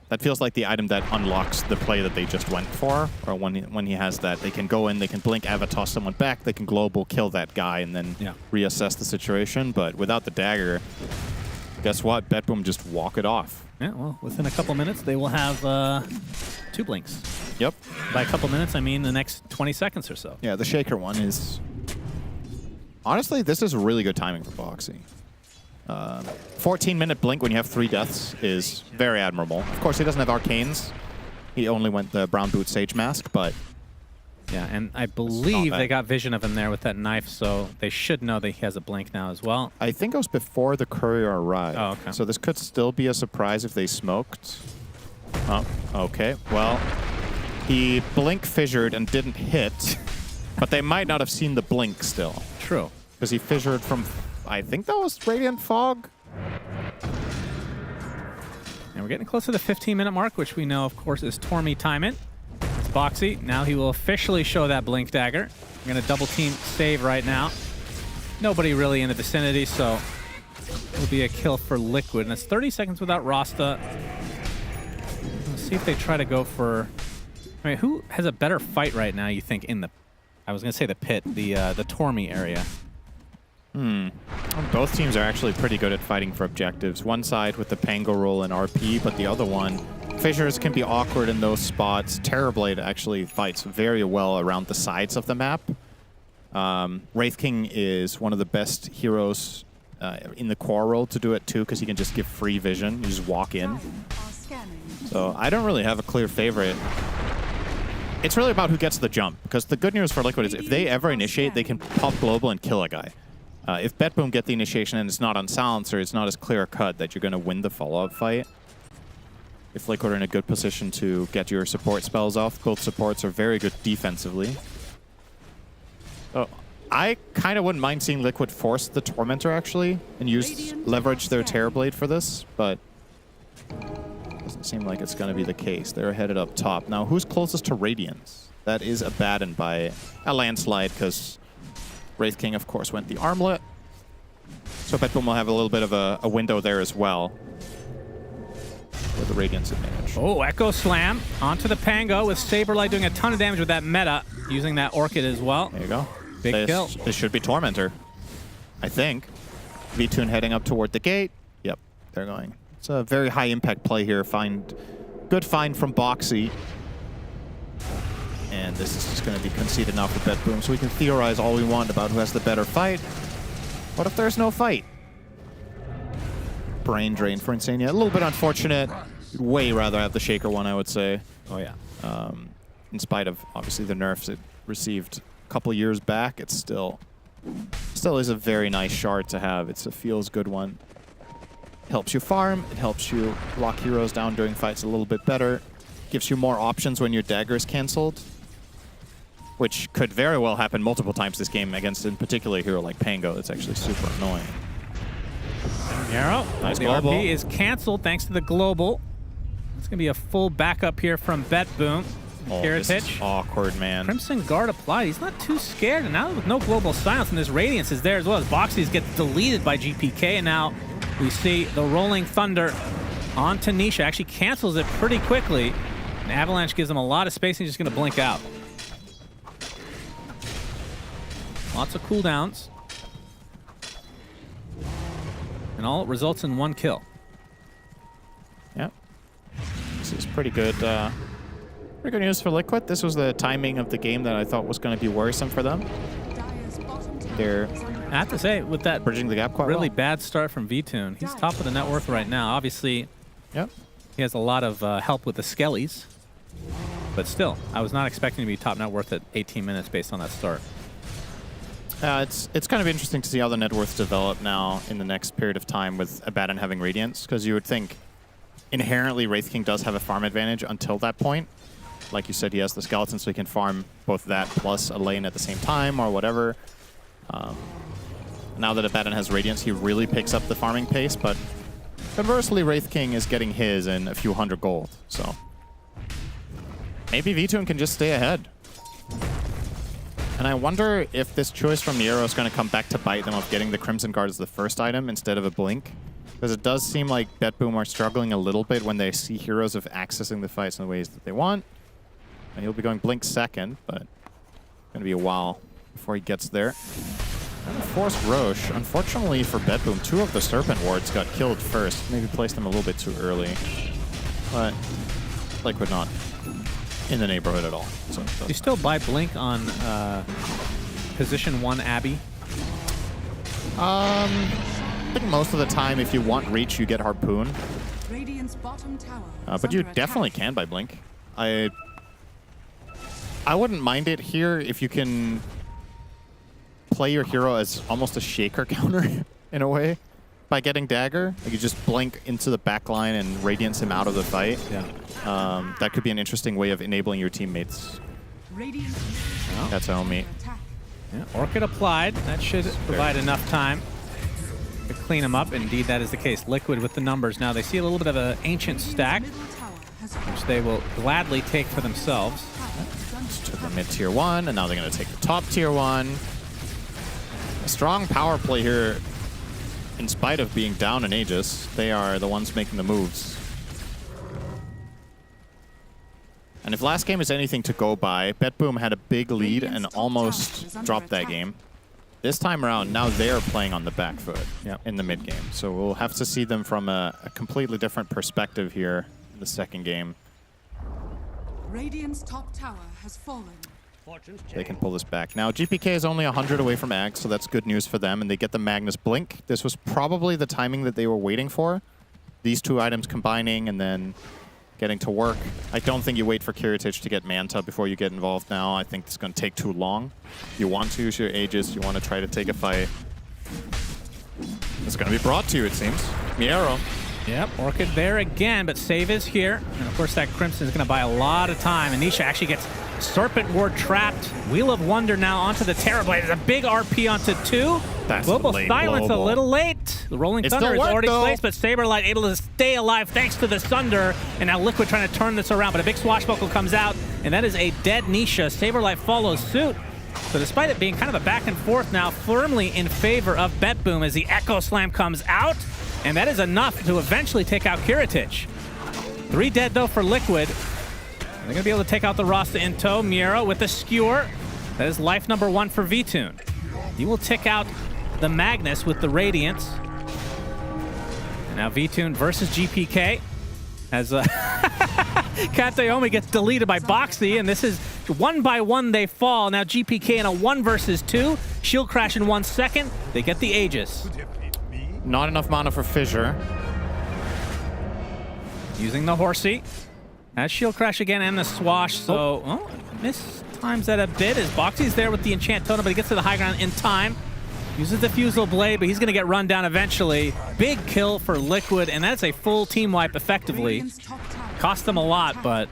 That feels like the item that unlocks the play that they just went for. Or when he has that, they can go in, they can Blink, Avatar someone back, they can Global, kill that guy, and then reassess the situation. But without the dagger, guess what? BetBoom just walk it off. Yeah, well, within a couple minutes, they will have 2 Blinks. Yep. By a couple minutes, I mean the next 20 seconds or so. Yeah, the Shaker one is... Honestly, this is really good timing for Boxy. 14-minute Blink when you have 3 deaths is very admirable. Of course, he doesn't have Arcanes. He only went the Brown Boot Sage Mask, but... Yeah, and I believe they got vision of him there with that knife, so they should know that he has a Blink now as well. I think it was before the courier arrived. Oh, okay. So this could still be a surprise if they smoked. Oh, okay. Well, he Blink fissured and didn't hit, but they might not have seen the Blink still. True. Because he fissured from, I think that was Radiant Fog? And we're getting close to the 15-minute mark, which we know, of course, is Tormy timing. It's Boxy. Now he will officially show that Blink dagger. We're going to double team save right now. Nobody really in the vicinity, so it'll be a kill for Liquid. And it's 30 seconds without Rasta. Let's see if they try to go for... I mean, who has a better fight right now, you think, in the... I was going to say the pit, the Tormy area. Both teams are actually pretty good at fighting for objectives. One side with the Pango roll and RP, but the other one, fissures can be awkward in those spots. Terrorblade actually fights very well around the sides of the map. Wraith King is one of the best heroes in the core role to do it too, because he can just give free vision. You just walk in. So I don't really have a clear favorite. It's really about who gets the jump, because the good news for Liquid is if they ever initiate, they can pop Global and kill a guy. If BetBoom get the initiation and it's not on silencer, it's not as clear cut that you're going to win the follow-up fight. If Liquid are in a good position to get your support spells off, both supports are very good defensively. So I kind of wouldn't mind seeing Liquid force the Tormentor actually and leverage their Terrorblade for this, but doesn't seem like it's going to be the case. They're headed up top. Now, who's closest to Radiance? That is Abaddon by a landslide because Wraith King, of course, went the Armlet. So BetBoom will have a little bit of a window there as well with the Radiance advantage. Oh, Echo Slam onto the Pango with Saberlight doing a ton of damage with that meta, using that Orchid as well. There you go. Big kill. This should be Tormentor, I think. V-Tune heading up toward the gate. Yep, they're going. It's a very high impact play here. Good find from Boxy. And this is just going to be conceded now for BetBoom, so we can theorize all we want about who has the better fight. What if there's no fight? Brain drain for Insania. A little bit unfortunate. Way rather have the Shaker one, I would say. Oh, yeah. In spite of, obviously, the nerfs it received a couple years back, it's still is a very nice shard to have. It's a feels good one. It helps you farm. It helps you lock heroes down during fights a little bit better. Gives you more options when your dagger is cancelled, which could very well happen multiple times this game against, in particular, a hero like Pango. It's actually super annoying. Arrow. Nice the global. RP is canceled thanks to the global. It's going to be a full backup here from BetBoom. Oh, this is awkward, man. Crimson Guard applied. He's not too scared. And now with no global silence, and this Radiance is there as well as Boxies gets deleted by GPK. And now we see the Rolling Thunder on Tanisha. Actually cancels it pretty quickly. And Avalanche gives him a lot of space, and he's just going to blink out. Lots of cooldowns. And all results in 1 kill. Yep. This is pretty good. Pretty good news for Liquid. This was the timing of the game that I thought was going to be worrisome for them. They're I have to say, with that bridging the gap quite really well. bad start from V-Tune, he's top of the net worth right now. Obviously, yep. He has a lot of help with the Skellies. But still, I was not expecting to be top net worth at 18 minutes based on that start. It's kind of interesting to see how the net worths develop now in the next period of time with Abaddon having Radiance, because you would think inherently Wraith King does have a farm advantage until that point. Like you said, he has the skeleton, so he can farm both that plus a lane at the same time or whatever. Now that Abaddon has Radiance, he really picks up the farming pace, but conversely, Wraith King is getting his in a few hundred gold, so maybe V-Tune can just stay ahead. And I wonder if this choice from Nero is going to come back to bite them of getting the Crimson Guard as the first item instead of a Blink. Because it does seem like BetBoom are struggling a little bit when they see heroes of accessing the fights in the ways that they want. And he'll be going Blink second, but it's going to be a while before he gets there. And Force Roche. Unfortunately for BetBoom, 2 of the Serpent Wards got killed first. Maybe placed them a little bit too early. But Liquid not in the neighborhood at all. So Do you still buy Blink on position 1 Abby? I think most of the time, if you want reach, you get Harpoon. Radiant's bottom tower But you definitely can buy Blink. I wouldn't mind it here if you can play your hero as almost a Shaker counter in a way by getting Dagger. Like you just blink into the back line and Radiance him out of the fight. Yeah. That could be an interesting way of enabling your teammates. That's how me. Yeah, Orchid applied. That should provide enough time to clean him up. Indeed, that is the case. Liquid with the numbers. Now they see a little bit of an ancient stack, which they will gladly take for themselves. Took the mid tier 1, and now they're going to take the top tier 1. A strong power play here. In spite of being down in Aegis, they are the ones making the moves. And if last game is anything to go by, BetBoom had a big lead and almost dropped that game. This time around, now they're playing on the back foot in the mid game. So we'll have to see them from a completely different perspective here in the second game. Radiant's top tower has fallen. They can pull this back. Now, GPK is only 100 away from Ag, so that's good news for them, and they get the Magnus Blink. This was probably the timing that they were waiting for. These 2 items combining and then getting to work. I don't think you wait for Kiritich to get Manta before you get involved now. I think it's going to take too long. You want to use your Aegis, you want to try to take a fight. It's going to be brought to you, it seems. Miero. Yep, Orchid there again, but save is here. And of course that Crimson is going to buy a lot of time. And Nisha actually gets Serpent Ward trapped. Wheel of Wonder now onto the Terrorblade. There's a big RP onto 2. That's Global late Silence global. a little late. The Rolling It Thunder still is worked, already though. placed, but Saberlight able to stay alive thanks to the Sunder. And now Liquid trying to turn this around, but a big swashbuckle comes out, and that is a dead Nisha. Saberlight follows suit. So despite it being kind of a back and forth now, firmly in favor of BetBoom as the Echo Slam comes out, and that is enough to eventually take out Kiritich. 3 dead though for Liquid. They're going to be able to take out the Rasta in tow. Miero with the skewer. That is life number 1 for Vtoon. He will tick out the Magnus with the Radiance. And now Vtoon versus GPK as Katayomi gets deleted by Boxy, and this is 1 by 1 they fall. Now GPK in a 1 versus 2. Shield crash in 1 second. They get the Aegis. Not enough mana for Fissure. Using the Horsey. Has Shield Crash again and the Swash, so miss times that a bit as Boxy's there with the Enchant Totem, but he gets to the high ground in time. Uses the Fusel Blade, but he's going to get run down eventually. Big kill for Liquid, and that's a full team wipe effectively. Cost them a lot, but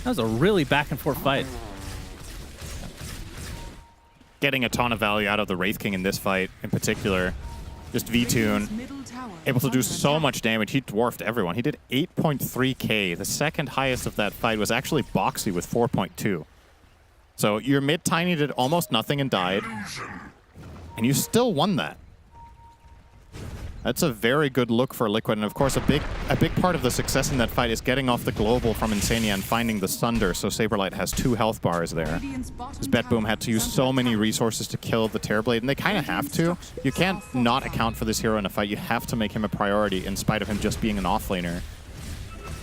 that was a really back and forth fight. Getting a ton of value out of the Wraith King in this fight in particular. Just Vtoon able to do so much damage. He dwarfed everyone. He did 8.3k. The second highest of that fight was actually Boxy with 4.2. So your mid Tiny did almost nothing and died. And you still won that. That's a very good look for Liquid. And of course, a big part of the success in that fight is getting off the global from Insania and finding the Sunder, so Saberlight has 2 health bars there. Because BetBoom had to use so many resources to kill the Terrorblade, and they kind of have to. You can't not account for this hero in a fight. You have to make him a priority in spite of him just being an offlaner.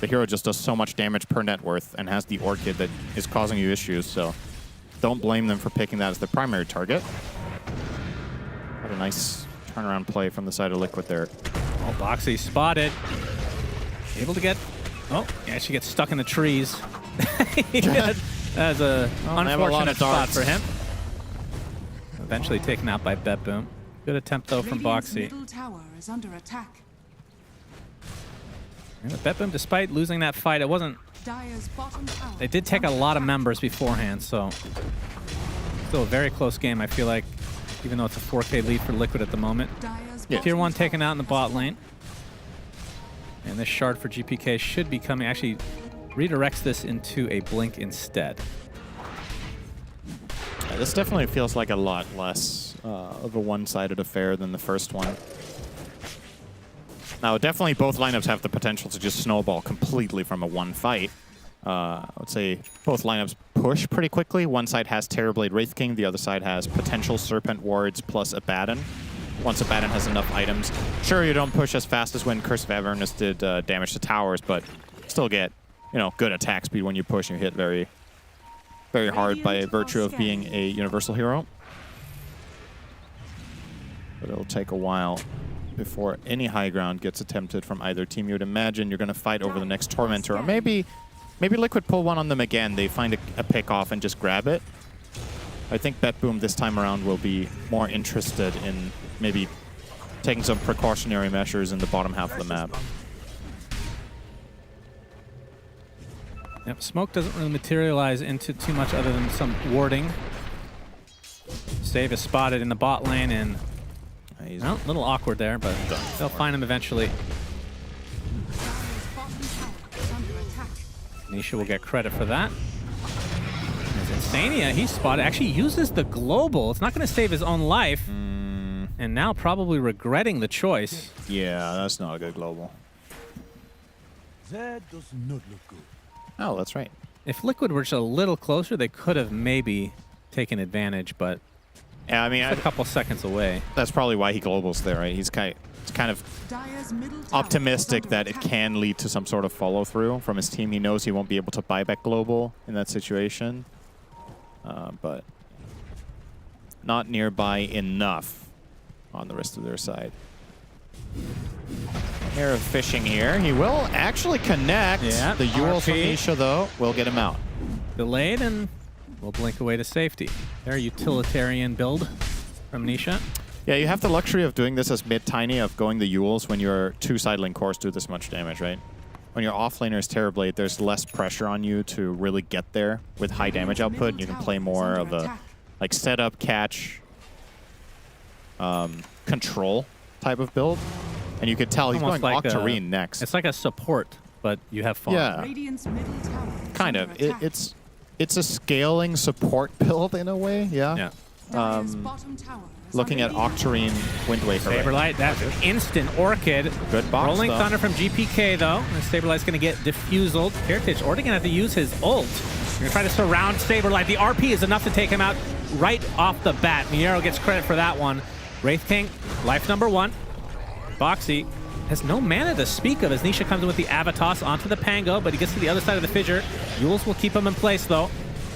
The hero just does so much damage per net worth and has the Orchid that is causing you issues, so don't blame them for picking that as their primary target. What a nice turnaround play from the side of Liquid there. Oh, Boxy spotted. Able to get... Oh, he actually gets stuck in the trees. That's a unfortunate spot for him. Eventually taken out by BetBoom. Good attempt, though, from Boxy. Middle tower is under attack. Yeah, BetBoom, despite losing that fight, it wasn't... Dire's bottom tower. They did take a lot of members beforehand, so... Still a very close game, I feel like. Even though it's a 4K lead for Liquid at the moment. Yeah. Tier 1 taken out in the bot lane. And this shard for GPK should be coming. Actually, redirects this into a blink instead. Yeah, this definitely feels like a lot less of a one-sided affair than the first one. Now, definitely both lineups have the potential to just snowball completely from a one fight. I would say both lineups push pretty quickly. One side has Terrorblade Wraith King, the other side has potential Serpent Wards plus Abaddon. Once Abaddon has enough items. Sure, you don't push as fast as when Curse of Avernus did damage to towers, but still get, you know, good attack speed when you push and you hit very, very hard by virtue of being a universal hero. But it'll take a while before any high ground gets attempted from either team. You would imagine you're going to fight over the next Tormentor, or maybe Liquid pull one on them again. They find a pick off and just grab it. I think BetBoom this time around will be more interested in maybe taking some precautionary measures in the bottom half of the map. Yep, smoke doesn't really materialize into too much other than some warding. Save is spotted in the bot lane, and he's a little awkward there, but they'll find him eventually. Nisha will get credit for that. As Insania, he's spotted, actually uses the global. It's not going to save his own life. And now probably regretting the choice. Yeah, that's not a good global. That does not look good. Oh, that's right. If Liquid were just a little closer, they could have maybe taken advantage, but yeah, I mean, a couple seconds away. That's probably why he globals there, right? He's kind of optimistic that it can lead to some sort of follow through from his team. He knows he won't be able to buy back global in that situation, but not nearby enough on the rest of their side. Air of fishing here. He will actually connect. Yeah, the Yule from Nisha, though, will get him out. Delayed, and we'll blink away to safety. Their utilitarian build from Nisha. Yeah, you have the luxury of doing this as mid-tiny, of going the Yules when your 2 side lane cores do this much damage, right? When your offlaner is Terrorblade, there's less pressure on you to really get there with high damage output, and you can play more of a like setup, catch, control type of build. And you could tell he's Almost going like Octarine next. It's like a support, but you have fun. Yeah. Radiant's middle tower is Kind under of. attack. It's a scaling support build in a way, yeah. Yeah. Dire's bottom tower is Looking at under attack. Octarine Wind Waker. right Saberlight, that's instant Orchid. Good box, Rolling though. Thunder from GPK, though. And Saberlight's going to get diffused. Heritage already going to have to use his ult. You're going to try to surround Saberlight. The RP is enough to take him out right off the bat. Miero gets credit for that one. Wraith King, life number 1. Boxy has no mana to speak of as Nisha comes in with the Avatos onto the Pango, but he gets to the other side of the Fissure. Yules will keep him in place, though.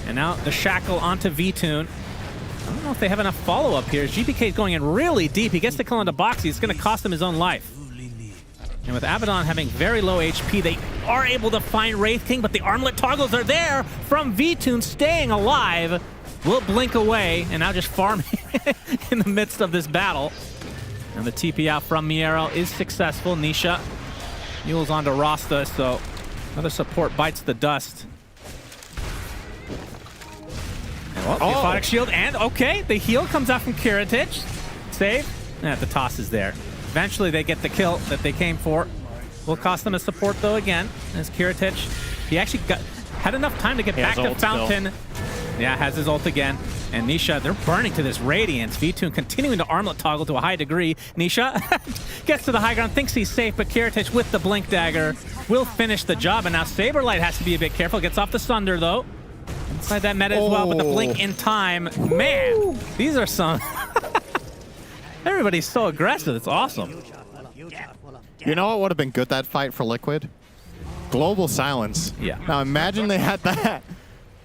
And now the Shackle onto V-Tune. I don't know if they have enough follow-up here. GPK is going in really deep. He gets the kill onto Boxy. It's going to cost him his own life. And with Abaddon having very low HP, they are able to find Wraith King, but the armlet toggles are there from V-Tune staying alive. Will blink away, and now just farming in the midst of this battle. And the TP out from Miero is successful. Nisha mules onto Rasta, so another support bites the dust. And the Aphotic Shield, and okay, the heal comes out from Kiritich. Save. The toss is there. Eventually they get the kill that they came for. Will cost them a support though again, as Kiritich, he actually had enough time to get back to Fountain. Yeah, has his ult again. And Nisha, they're burning to this Radiance. V-Tune continuing to armlet toggle to a high degree. Nisha gets to the high ground, thinks he's safe, but Kiritich with the Blink Dagger will finish the job. And now Saberlight has to be a bit careful. Gets off the Sunder, though. Inside that meta as well, but the Blink in time. Man, these are some... Everybody's so aggressive. It's awesome. You know what would have been good that fight for Liquid? Global Silence. Yeah. Now imagine they had that.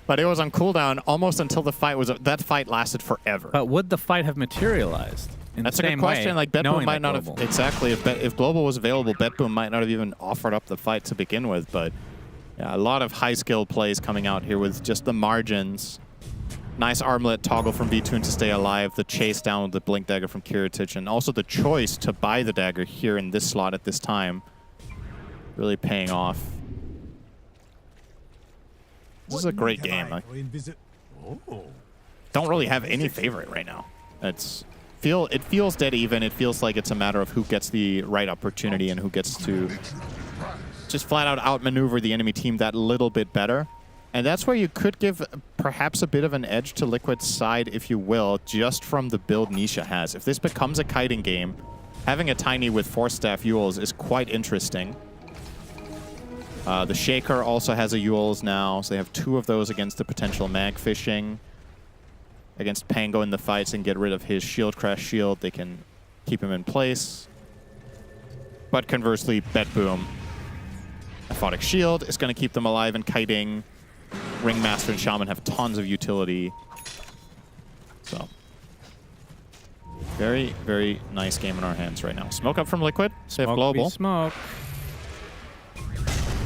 But it was on cooldown almost until the fight was... That fight lasted forever. But would the fight have materialized? That's a good question. Like, BetBoom might not have... Exactly. If Global was available, BetBoom might not have even offered up the fight to begin with. But yeah, a lot of high-skill plays coming out here with just the margins. Nice armlet toggle from V-Tune to stay alive. The chase down with the Blink Dagger from Kiritich. And also the choice to buy the dagger here in this slot at this time. Really paying off. This is a great game. I don't really have any favorite right now. It feels dead even. It feels like it's a matter of who gets the right opportunity and who gets to just flat out outmaneuver the enemy team that little bit better. And that's where you could give perhaps a bit of an edge to Liquid's side, if you will, just from the build Nisha has. If this becomes a kiting game, having a Tiny with 4 staff Yules is quite interesting. The Shaker also has a Yules now, so they have 2 of those against the potential mag fishing. Against Pango in the fights and get rid of his shield crash shield, they can keep him in place. But conversely, BetBoom, Aphotic Shield is going to keep them alive and kiting. Ringmaster and Shaman have tons of utility. So, very, very nice game in our hands right now. Smoke up from Liquid, save Global. Smoke.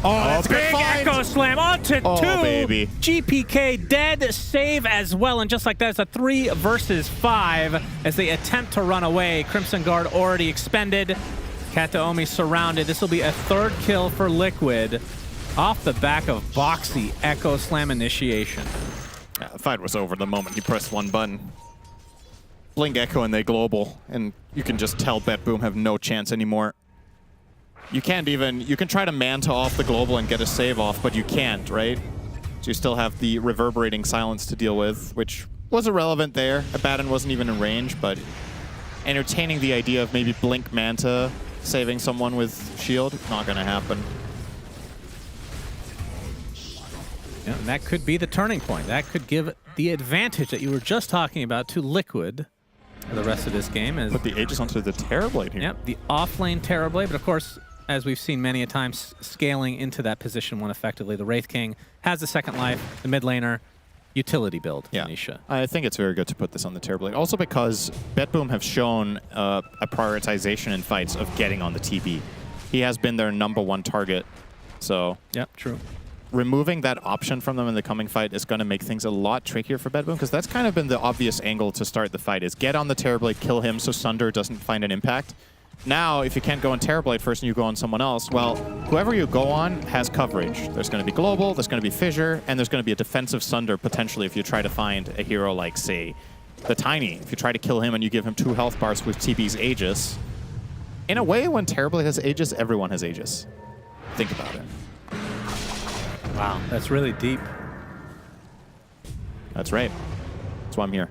Oh, that's a big Echo Slam onto 2. Baby. GPK dead, save as well. And just like that, it's a 3 versus 5 as they attempt to run away. Crimson Guard already expended. Kataomi surrounded. This will be a 3rd kill for Liquid off the back of Boxy Echo Slam initiation. Yeah, the fight was over the moment he pressed 1 button. Blink Echo and they global. And you can just tell BetBoom have no chance anymore. You can't even... You can try to manta off the global and get a save off, but you can't, right? So you still have the reverberating silence to deal with, which was irrelevant there. Abaddon wasn't even in range, but entertaining the idea of maybe Blink Manta saving someone with shield, not going to happen. Yeah, and that could be the turning point. That could give the advantage that you were just talking about to Liquid for the rest of this game. As put the Aegis onto the Terrorblade here. Yep, the off-lane Terrorblade, but of course, as we've seen many a times, scaling into that position one effectively. The Wraith King has the 2nd life, the mid laner, utility build. Yeah, Nisha. I think it's very good to put this on the Terrorblade. Also because BetBoom have shown a prioritization in fights of getting on the TP. He has been their #1 target, so... Yep, true. removing that option from them in the coming fight is going to make things a lot trickier for Bedboom, because that's kind of been the obvious angle to start the fight, is get on the Terrorblade, kill him so Sunder doesn't find an impact. Now, if you can't go on Terrorblade first and you go on someone else, well, whoever you go on has coverage. There's going to be Global, there's going to be Fissure, and there's going to be a defensive Sunder potentially if you try to find a hero like, say, the Tiny. If you try to kill him and you give him 2 health bars with TB's Aegis. In a way, when Terrorblade has Aegis, everyone has Aegis. Think about it. Wow, that's really deep. That's right. That's why I'm here.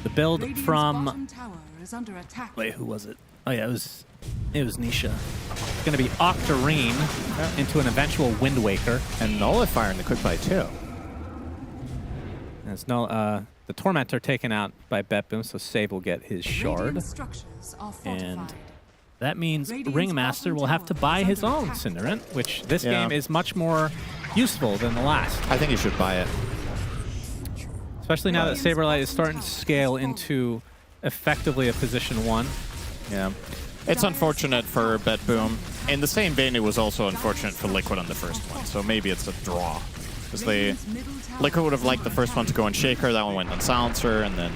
The build Radiant's from... bottom tower is under attack. Wait, who was it? Oh yeah, it was Nisha. It's going to be Octarine into an eventual Wind Waker. And Nullifier in the quick buy too. There's no, the Tormentor taken out by Betboom, so Save will get his shard. Radiant structures are fortified. And that means Radiant's Ringmaster will have to bottom buy tower his is under own attack. Cinderant, which this Yeah. game is much more useful than the last. I think you should buy it. Especially now that Saberlight is starting to scale into effectively a position 1. Yeah. It's unfortunate for Betboom. In the same vein, it was also unfortunate for Liquid on the first one, so maybe it's a draw. Because Liquid would have liked the first one to go on Shaker, that one went on Silencer, and then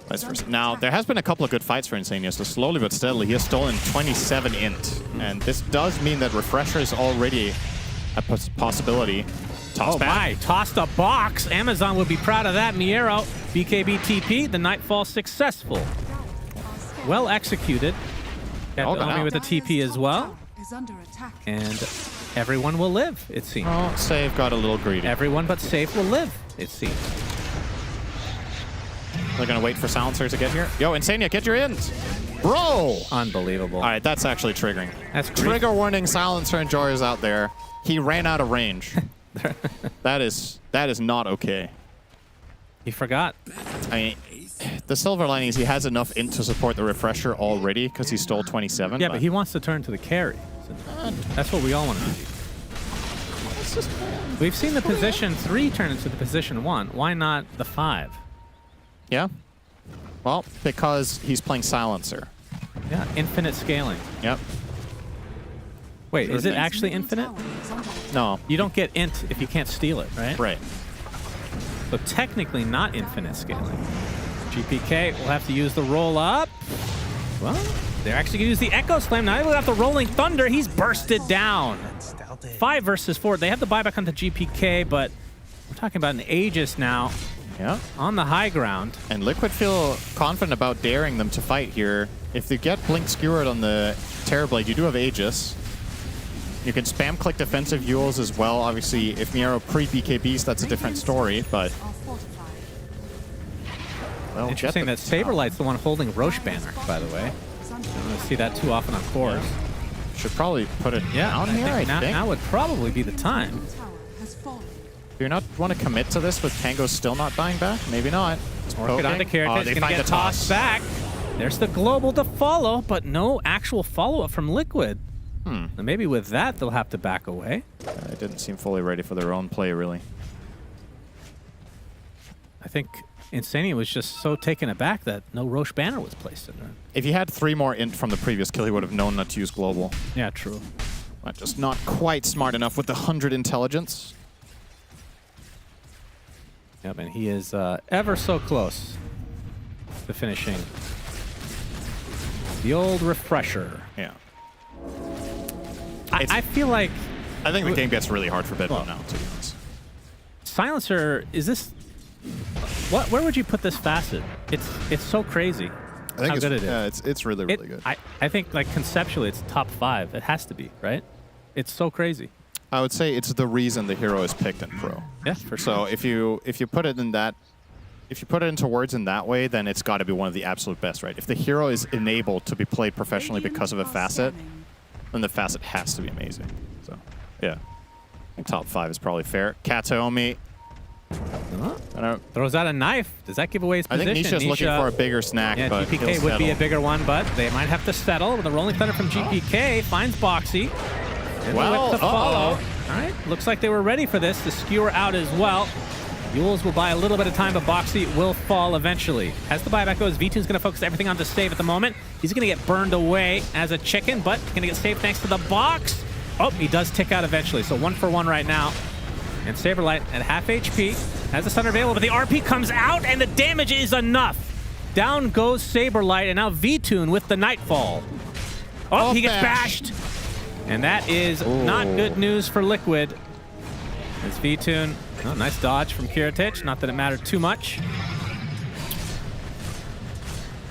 vice versa. Now, there has been a couple of good fights for Insania, so slowly but steadily, he has stolen 27 int. And this does mean that Refresher is already a possibility. Oh my, tossed a box. Amazon would be proud of that. Miero, BKB TP, the Nightfall successful. Well executed. Got Omi with the TP as well. Is under attack. And everyone will live, it seems. Oh, Save got a little greedy. Everyone but Safe will live, it seems. They're going to wait for Silencer to get here. Yo, Insania, get your int! Bro! Unbelievable. All right, that's actually triggering. That's Trigger warning, Silencer Enjoyers out there. He ran out of range. that is not okay. He forgot. I mean, the silver lining is he has enough int to support the Refresher already because he stole 27. Yeah, but he wants to turn to the carry. That's what we all want to do. We've seen the position 3 turn into the position 1. Why not the 5? Yeah. Well, because he's playing Silencer. Yeah, infinite scaling. Yep. Wait, is it actually infinite? No. You don't get int if you can't steal it, right? Right. So technically not infinite scaling. GPK will have to use the roll up. Well, they're actually going to use the Echo Slam. Now they've got the Rolling Thunder. He's bursted down. 5 versus 4. They have the buyback onto GPK, but we're talking about an Aegis now. Yeah. On the high ground. And Liquid feel confident about daring them to fight here. If they get Blink Skewered on the Terrorblade, you do have Aegis. You can spam click defensive Yules as well. Obviously, if Miero pre-BKBs, that's a different story, but... Well, interesting that Saberlight's the one holding Roche Banner, by the way. I don't see that too often on cores. Should probably put it down here, I think. Now would probably be the time. Do you not want to commit to this with Tango still not dying back? Maybe not. Orchid on the character. Oh, It's they going to find get the tossed back. There's the global to follow, but no actual follow-up from Liquid. And maybe with that, they'll have to back away. They didn't seem fully ready for their own play, really. I think Insania was just so taken aback that no Roche Banner was placed in there. If he had 3 more int from the previous kill, he would have known not to use global. Yeah, true. But just not quite smart enough with the 100 intelligence. Yep, and he is ever so close to finishing the old Refresher. Yeah. I feel like... I think the game gets really hard for Bedboom now, to be honest. Silencer, is this... Where would you put this facet? It's so crazy I think how good it is. Yeah, it's really, really good. I think, like, conceptually, it's top 5. It has to be, right? It's so crazy. I would say it's the reason the hero is picked in pro. Yeah, for sure. So if you put it in that, if you put it into words in that way, then it's got to be one of the absolute best, right? If the hero is enabled to be played professionally because of a facet, then the facet has to be amazing. So yeah, I think top 5 is probably fair. Kataomi. Throws out a knife. Does that give away his position? I think Nisha's looking for a bigger snack, yeah, but GPK would be a bigger one, but they might have to settle. With the Rolling Thunder from GPK finds Boxy. Well, to follow. All right, looks like they were ready for this. The skewer out as well. Yules will buy a little bit of time, but Boxy will fall eventually. As the buyback goes, V2's going to focus everything on the save at the moment. He's going to get burned away as a chicken, but going to get saved thanks to the box. Oh, he does tick out eventually, so 1 for 1 right now. And Saberlight at half HP has the Thunder available, but the RP comes out and the damage is enough. Down goes Saberlight, and now V-Tune with the Nightfall. Oh, he gets bashed. And that is not good news for Liquid. As V-Tune, oh, nice dodge from Kiritich. Not that it mattered too much.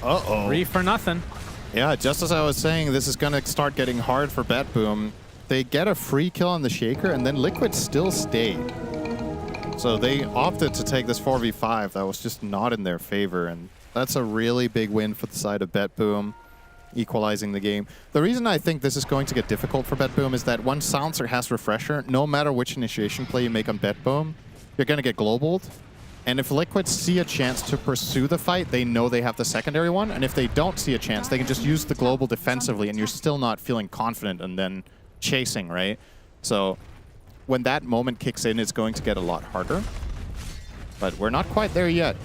Uh-oh. 3 for nothing. Yeah, just as I was saying, this is going to start getting hard for BetBoom. They get a free kill on the Shaker, and then Liquid still stayed. So they opted to take this 4v5 that was just not in their favor, and that's a really big win for the side of BetBoom, equalizing the game. The reason I think this is going to get difficult for BetBoom is that once Silencer has Refresher, no matter which initiation play you make on BetBoom, you're going to get globaled. And if Liquid see a chance to pursue the fight, they know they have the secondary one. And if they don't see a chance, they can just use the global defensively, and you're still not feeling confident and then chasing, right? So when that moment kicks in, it's going to get a lot harder. But we're not quite there yet.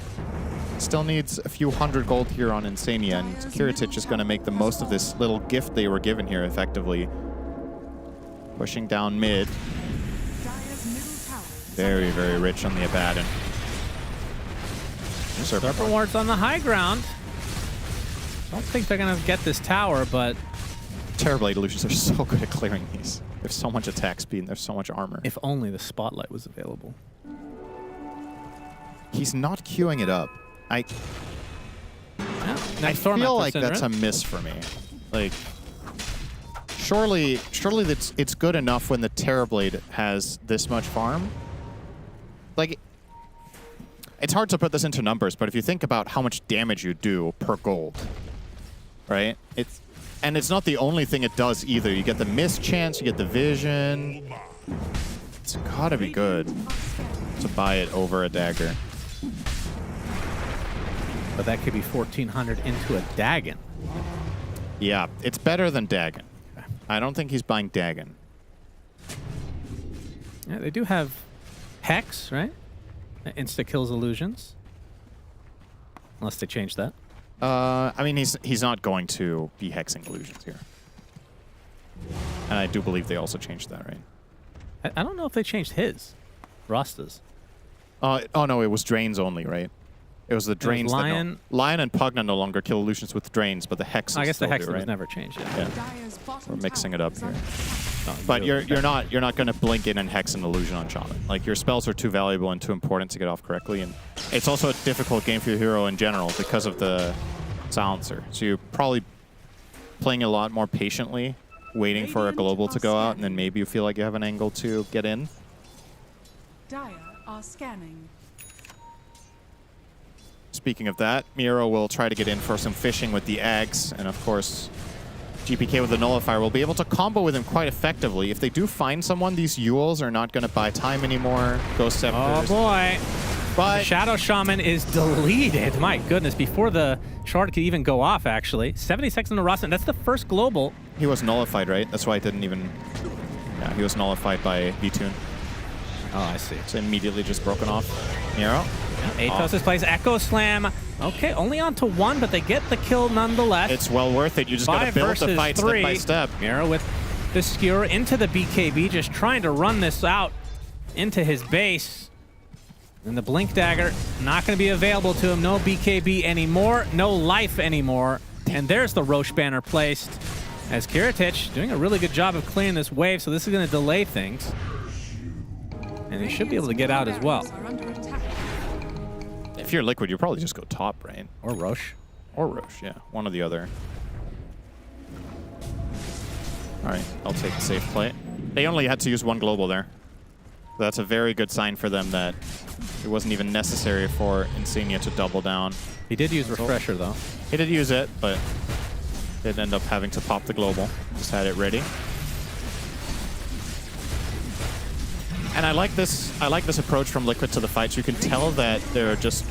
Still needs a few hundred gold here on Insania, and Kiritich is going to make the most of this little gift they were given here, effectively. Pushing down mid. Very, very rich on the Abaddon. Serpent Ward's on the high ground. Don't think they're going to get this tower, but... Terrorblade illusions are so good at clearing these. There's so much attack speed and there's so much armor. If only the Spotlight was available. He's not queuing it up. I Next feel like that's a miss for me. Like, surely it's good enough when the Terrorblade has this much farm. Like, it's hard to put this into numbers, but if you think about how much damage you do per gold, right? And it's not the only thing it does either. You get the miss chance, you get the vision. It's gotta be good to buy it over a dagger. But that could be 1,400 into a Dagon. Yeah, it's better than Dagon. I don't think he's buying Dagon. Yeah, they do have Hex, right? Insta kills illusions. Unless they change that. I mean, he's not going to be hexing illusions here. And I do believe they also changed that, right? I don't know if they changed his. Rasta's. Oh no, it was drains only, right? It was the drains. Lion. Lion and Pugna no longer kill illusions with drains, but the hex. I guess the hex right? was never changed yet. Yeah. We're mixing it up here. But you're not going to blink in and hex an illusion on Shaman. Like, your spells are too valuable and too important to get off correctly, and it's also a difficult game for your hero in general because of the silencer. So you're probably playing a lot more patiently, waiting for a global to go out, and then maybe you feel like you have an angle to get in. Dire are scanning. Speaking of that, Miro will try to get in for some fishing with the Ags, and of course, GPK with the Nullifier will be able to combo with him quite effectively. If they do find someone, these Yules are not going to buy time anymore. Ghost Scepters. Oh boy. But the Shadow Shaman is deleted. My goodness, before the shard could even go off, actually. 70 seconds into Rossin. That's the first global. He was nullified, right? That's why it didn't even... Yeah, he was nullified by V-Tune. Oh, I see. So immediately just broken off. Miro. Atos plays Echo Slam. Okay, only onto one, but they get the kill nonetheless. It's well worth it. You just got to build the fight step by step. Miro with the skewer into the BKB, just trying to run this out into his base. And the Blink Dagger not going to be available to him. No BKB anymore, no life anymore. And there's the Roche banner placed as Kiritich doing a really good job of clearing this wave, so this is going to delay things. And he should be able to get out as well. If you're Liquid, you probably just go top, right? Or Roche. Or Roche, yeah. One or the other. All right, I'll take the safe play. They only had to use one global there. So that's a very good sign for them that it wasn't even necessary for Insania to double down. He did use Refresher, though. He did use it, but did end up having to pop the global. Just had it ready. And I like this approach from Liquid to the fight. You can tell that they're just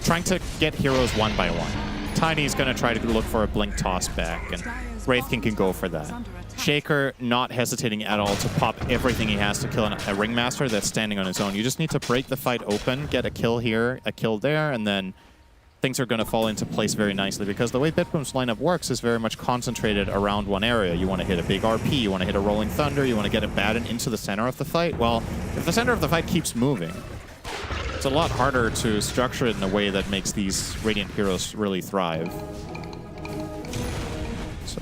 trying to get heroes one by one. Tiny's going to try to look for a blink toss back, and Wraithkin can go for that. Shaker not hesitating at all to pop everything he has to kill a Ringmaster that's standing on his own. You just need to break the fight open, get a kill here, a kill there, and then things are going to fall into place very nicely, because the way BitBoom's lineup works is very much concentrated around one area. You want to hit a big RP, you want to hit a Rolling Thunder, you want to get a Baton into the center of the fight. Well, if the center of the fight keeps moving, it's a lot harder to structure it in a way that makes these Radiant heroes really thrive. So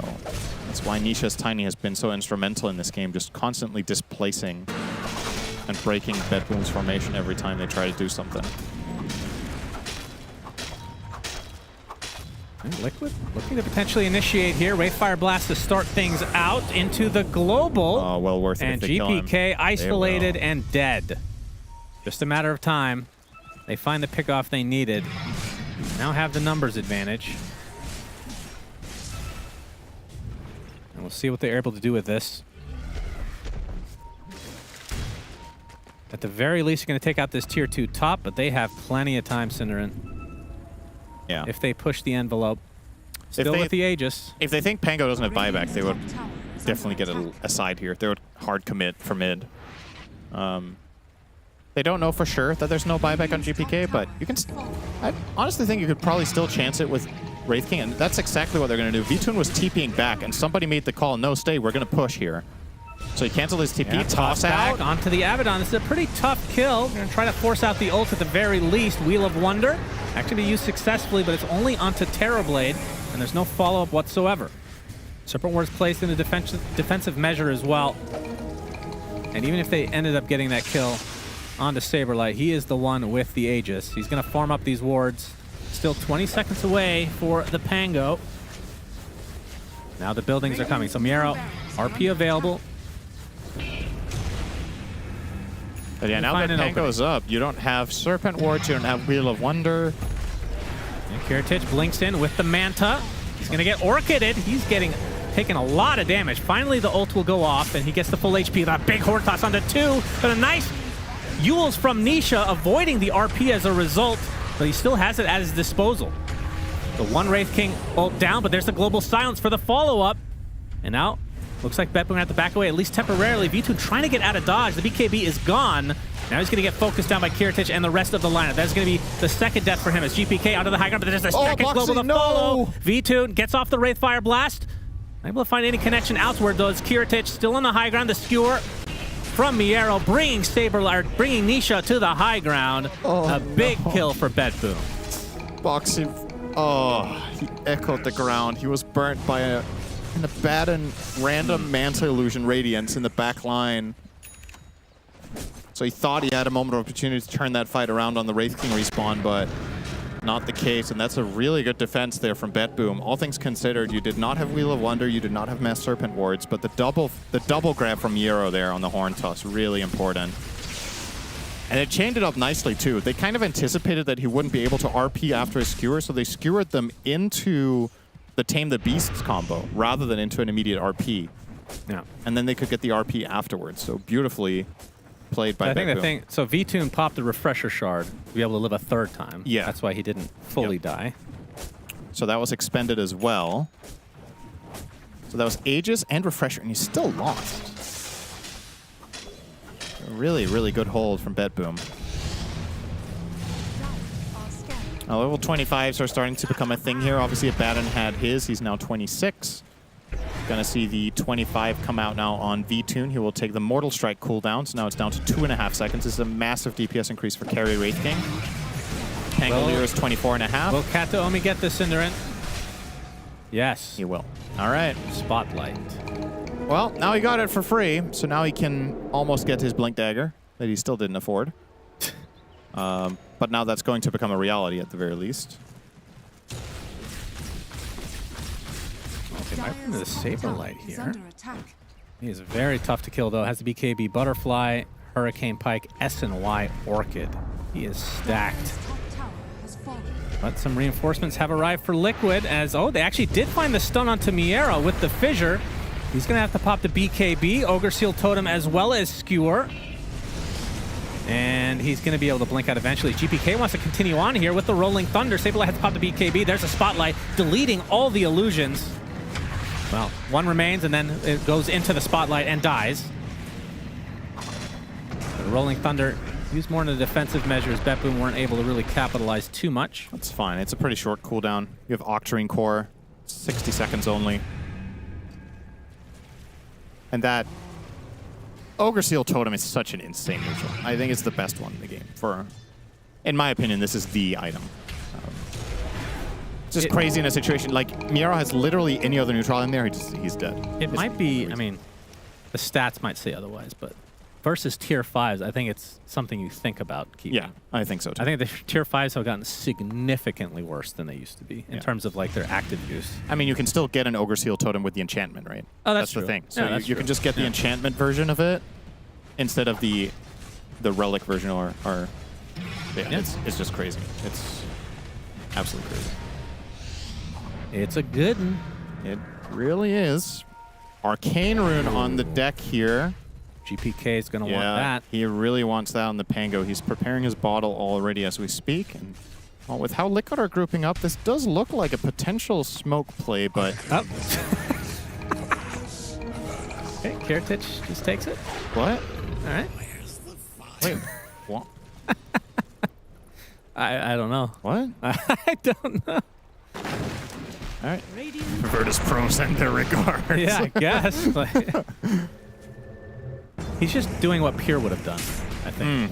that's why Nisha's Tiny has been so instrumental in this game, just constantly displacing and breaking BitBoom's formation every time they try to do something. And Liquid looking to potentially initiate here. Wraithfire Blast to start things out into the global. Oh, well worth it. And GPK isolated and dead. Just a matter of time. They find the pickoff they needed. Now have the numbers advantage. And we'll see what they're able to do with this. At the very least, you're going to take out this tier 2 top, but they have plenty of time, Cinderin. Yeah. If they push the envelope. Still with the Aegis. If they think Pango doesn't have buyback, they would definitely get a side here. They would hard commit for mid. They don't know for sure that there's no buyback on GPK, but you can. I honestly think you could probably still chance it with Wraith King, and that's exactly what they're going to do. Vtoon was TPing back, and somebody made the call, no, stay, we're going to push here. So he canceled his TP, toss out. Onto the Abaddon. This is a pretty tough kill. We're going to try to force out the ult at the very least. Wheel of Wonder. Actually used successfully, but it's only onto Terrorblade, and there's no follow-up whatsoever. Serpent Ward's placed in a defensive measure as well. And even if they ended up getting that kill onto Saberlight, he is the one with the Aegis. He's going to farm up these wards. Still 20 seconds away for the Pango. Now the buildings are coming. So Miero, RP available. But yeah, now that Pango's up, you don't have Serpent Wards, you don't have Wheel of Wonder. And Kiritich blinks in with the Manta. He's going to get Orchided. He's taking a lot of damage. Finally, the ult will go off, and he gets the full HP. That big Horde Toss onto 2. But a nice Yules from Nisha, avoiding the RP as a result, but he still has it at his disposal. The one Wraith King ult down, but there's the Global Silence for the follow-up. And now, looks like BetBoom have to back away, at least temporarily. Vtoon trying to get out of dodge. The BKB is gone. Now he's going to get focused down by Kiritich and the rest of the lineup. That's going to be the second death for him as GPK onto the high ground, but there's a second global to follow. Vtoon gets off the Wraithfire Blast. Unable to find any connection outward, though, as Kiritich still on the high ground. The skewer from Miero, bringing Nisha to the high ground. A big kill for BetBoom. Boxy, he echoed the ground. He was burnt by an Abaddon random Manta Illusion Radiance in the back line. So he thought he had a moment of opportunity to turn that fight around on the Wraith King respawn, but not the case. And that's a really good defense there from BetBoom. All things considered, you did not have Wheel of Wonder, you did not have Mass Serpent Wards, but the double grab from Miero there on the Horn Toss, really important. And it chained it up nicely too. They kind of anticipated that he wouldn't be able to RP after his skewer, so they skewered them into the Tame the Beasts combo rather than into an immediate RP. Yeah. And then they could get the RP afterwards. So beautifully played by BetBoom. So Vtoon popped the Refresher Shard to be able to live a third time. Yeah. That's why he didn't fully die. So that was expended as well. So that was Aegis and Refresher, and he still lost. A really, really good hold from BetBoom. Now, level 25s are starting to become a thing here. Obviously, Abaddon had his. He's now 26. Gonna see the 25 come out now on Vtoon. He will take the Mortal Strike cooldown, so now it's down to 2.5 seconds. This is a massive DPS increase for carry Wraith King. Pangolier is 24.5. Will Kataomi get the Cinderin? Yes. He will. All right. Spotlight. Well, now he got it for free, so now he can almost get his Blink Dagger that he still didn't afford. But now that's going to become a reality at the very least. Okay, might bring the Saberlight here. He is very tough to kill, though. Has the BKB Butterfly, Hurricane Pike, S&Y Orchid. He is stacked. But some reinforcements have arrived for Liquid as, they actually did find the stun onto Miero with the Fissure. He's going to have to pop the BKB, Ogre Seal Totem, as well as Skewer. And he's going to be able to blink out eventually. GPK wants to continue on here with the Rolling Thunder. Saberlight has to pop the BKB. There's a Spotlight, deleting all the illusions. Well, one remains, and then it goes into the Spotlight and dies. The Rolling Thunder Used more in the defensive measures. Betboom weren't able to really capitalize too much. That's fine. It's a pretty short cooldown. You have Octarine Core, 60 seconds only. And that Ogre Seal Totem is such an insane neutral. I think it's the best one in the game. In my opinion, this is the item. It's just crazy in a situation. Like, Miero has literally any other neutral in there, he's dead. It might be, I mean, the stats might say otherwise, but versus tier 5s, I think it's something you think about keeping. Yeah, I think so too. I think the tier 5s have gotten significantly worse than they used to be in terms of like their active use. I mean, you can still get an Ogre Seal Totem with the enchantment, right? Oh, that's the true. thing. So Yeah, you can just get the enchantment version of it instead of the relic version or yeah. It's just crazy. It's absolutely crazy. It's a good one. It really is. Arcane Rune on the deck here. GPK is going to want that. He really wants that on the Pango. He's preparing his bottle already as we speak. And well, with how Liquid are grouping up, this does look like a potential smoke play, but... Oh. Okay, Kiritich just takes it. What? All right. Wait, what? I don't know. What? I don't know. All right. Virtus Pro send their regards. Yeah, I guess. Like, he's just doing what Pyr would have done, I think.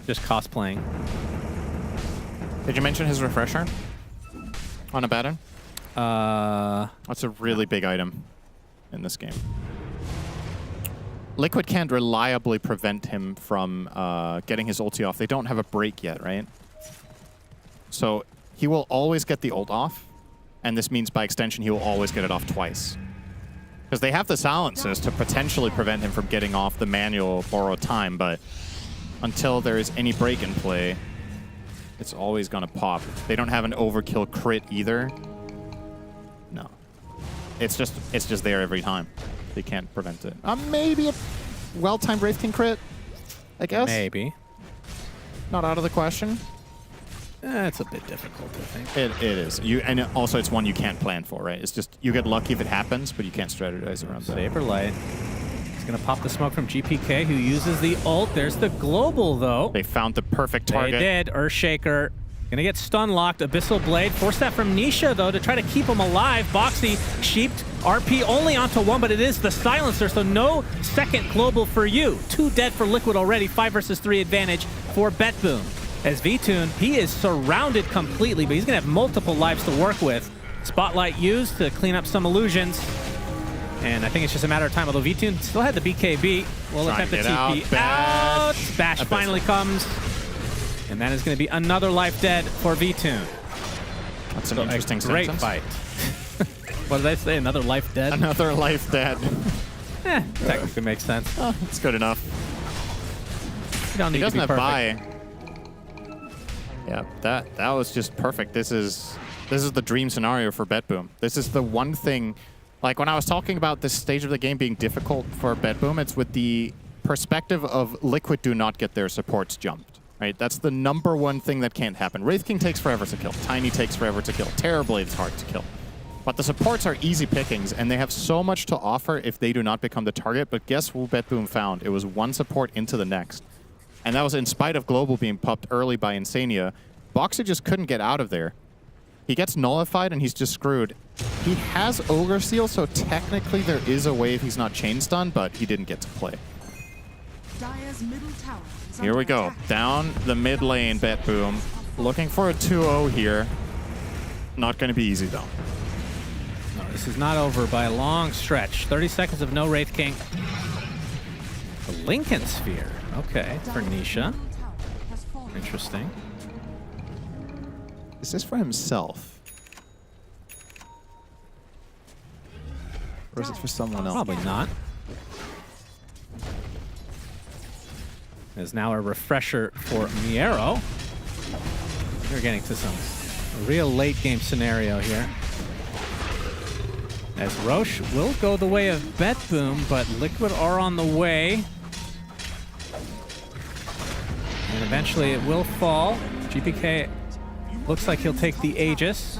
Just cosplaying. Did you mention his refresher on a batter? That's a really big item in this game. Liquid can't reliably prevent him from getting his ulti off. They don't have a break yet, right? So he will always get the ult off, and this means by extension he will always get it off twice. Because they have the silences to potentially prevent him from getting off the manual borrowed time, but until there is any break in play, it's always going to pop. They don't have an overkill crit either. No. It's just there every time. They can't prevent it. Maybe a well-timed Wraith King crit, I guess? Maybe. Not out of the question. It's a bit difficult, I think. It is. And also it's one you can't plan for, right? It's just, you get lucky if it happens, but you can't strategize around that. Saberlight. He's going to pop the smoke from GPK, who uses the ult. There's the global, though. They found the perfect target. They did. Earthshaker. Gonna get stun locked. Abyssal Blade. Force that from Nisha, though, to try to keep him alive. Boxy sheeped. RP only onto one, but it is the silencer, so no second global for you. 2 dead for Liquid already. 5 versus 3 advantage for Betboom. As Vtoon, he is surrounded completely, but he's gonna have multiple lives to work with. Spotlight used to clean up some illusions. And I think it's just a matter of time, although Vtoon still had the BKB. We'll attempt the TP out. Bash finally comes. And that is going to be another life dead for Vtoon. That's an interesting great sentence. fight. What did I say? Another life dead? Another life dead. Technically makes sense. Oh, it's good enough. You don't need he doesn't to be have perfect. buy. Yeah, that was just perfect. This is the dream scenario for Betboom. This is the one thing, like when I was talking about this stage of the game being difficult for Betboom, it's with the perspective of Liquid do not get their supports jumped. Right, that's the #1 thing that can't happen. Wraith King takes forever to kill. Tiny takes forever to kill. Terrorblade is hard to kill. But the supports are easy pickings, and they have so much to offer if they do not become the target. But guess who Betboom found? It was one support into the next. And that was in spite of Global being popped early by Insania. Boxer just couldn't get out of there. He gets nullified, and he's just screwed. He has Ogre Seal, so technically there is a way if he's not chain stunned, but he didn't get to play. Dire's middle tower. Here we go. Down the mid lane, Betboom. Looking for a 2-0 here. Not going to be easy, though. No, this is not over by a long stretch. 30 seconds of no Wraith King. The Lincoln Sphere. Okay, for Nisha. Interesting. Is this for himself? Or is it for someone else? Probably not. Is now a refresher for Miero. We're getting to some real late game scenario here. As Roche will go the way of Betboom, but Liquid are on the way. And eventually it will fall. GPK looks like he'll take the Aegis.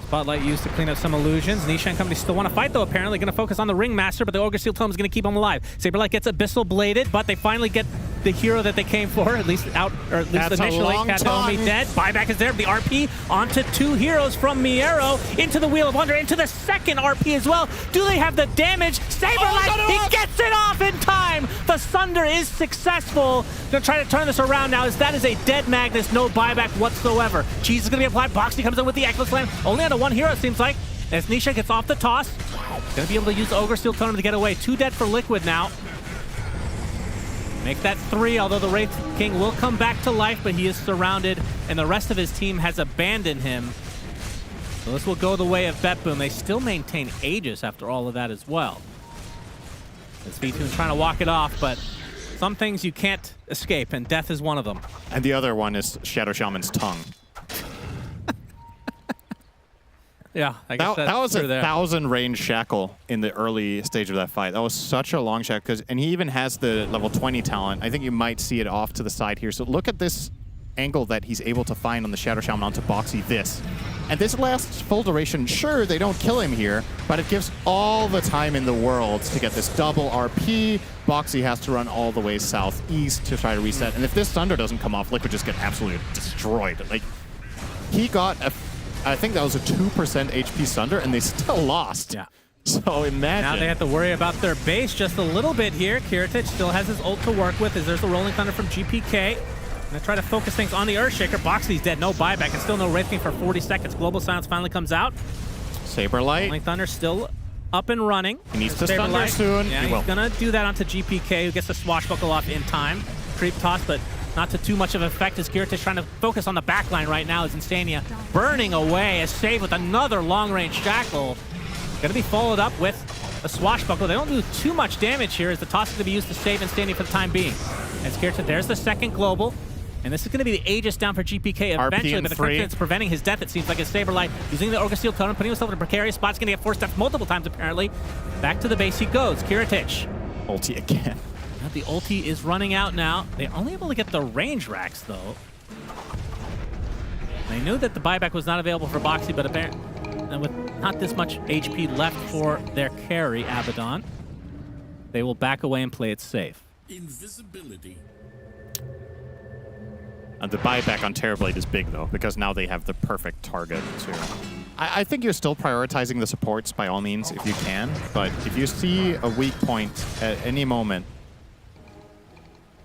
Spotlight used to clean up some illusions. Nisha and company still want to fight, though, apparently. Going to focus on the Ringmaster, but the Ogre Seal Tome is going to keep him alive. Saberlight gets Abyssal Bladed, but they finally get the hero that they came for, at least That's a initially. long Kataomi tongue. dead. Buyback is there. The RP onto 2 heroes from Miero into the Wheel of Wonder, into the second RP as well. Do they have the damage? Saberlight, he gets it off in time. The Sunder is successful. Gonna try to turn this around now, as that is a dead Magnus, no buyback whatsoever. Cheese is gonna be applied. Boxy comes in with the Echo Slam. Only onto 1 hero, it seems like. As Nisha gets off the toss. Gonna be able to use the Ogre Steel Totem to get away. 2 dead for Liquid now. Make that 3, although the Wraith King will come back to life, but he is surrounded, and the rest of his team has abandoned him. So this will go the way of BetBoom. They still maintain Aegis after all of that as well. As V2 trying to walk it off, but some things you can't escape, and death is one of them. And the other one is Shadow Shaman's tongue. Yeah, I guess that was a there. 1,000 range shackle in the early stage of that fight. That was such a long shackle, and he even has the level 20 talent. I think you might see it off to the side here. So look at this angle that he's able to find on the Shadow Shaman onto Boxy. And this lasts full duration. Sure, they don't kill him here, but it gives all the time in the world to get this double RP. Boxy has to run all the way southeast to try to reset. And if this Thunder doesn't come off, Liquid just get absolutely destroyed. Like, he got I think that was a 2% HP Sunder, and they still lost. Yeah. So imagine. Now they have to worry about their base just a little bit here. Kiritich still has his ult to work with, as there's the Rolling Thunder from GPK. Gonna try to focus things on the Earthshaker. Boxy's dead, no buyback, and still no Wraith King for 40 seconds. Global Silence finally comes out. Saberlight. Rolling Thunder still up and running. He needs to Saberlight, Thunder soon. Yeah, He he's will. gonna do that onto GPK, who gets the Swashbuckle off in time. Creep toss, but not to too much of effect, as Kiritich trying to focus on the backline right now, as Insania burning away, as Save with another long-range shackle. Gonna be followed up with a Swashbuckle. They don't do too much damage here, as the toss is gonna be used to save Insania for the time being. As Kiritich, there's the second global. And this is going to be the Aegis down for GPK eventually, but the Crimson is preventing his death, it seems like, as Saberlight using the Ogre Steel Totem, putting himself in a precarious spot. He's going to get forced death multiple times, apparently. Back to the base he goes. Kiritich. Ulti again. Now the ulti is running out now. They're only able to get the range racks, though. They knew that the buyback was not available for Boxy, but apparently, with not this much HP left for their carry, Abaddon, they will back away and play it safe. Invisibility. The buyback on Terrorblade is big, though, because now they have the perfect target, too. I think you're still prioritizing the supports by all means if you can, but if you see a weak point at any moment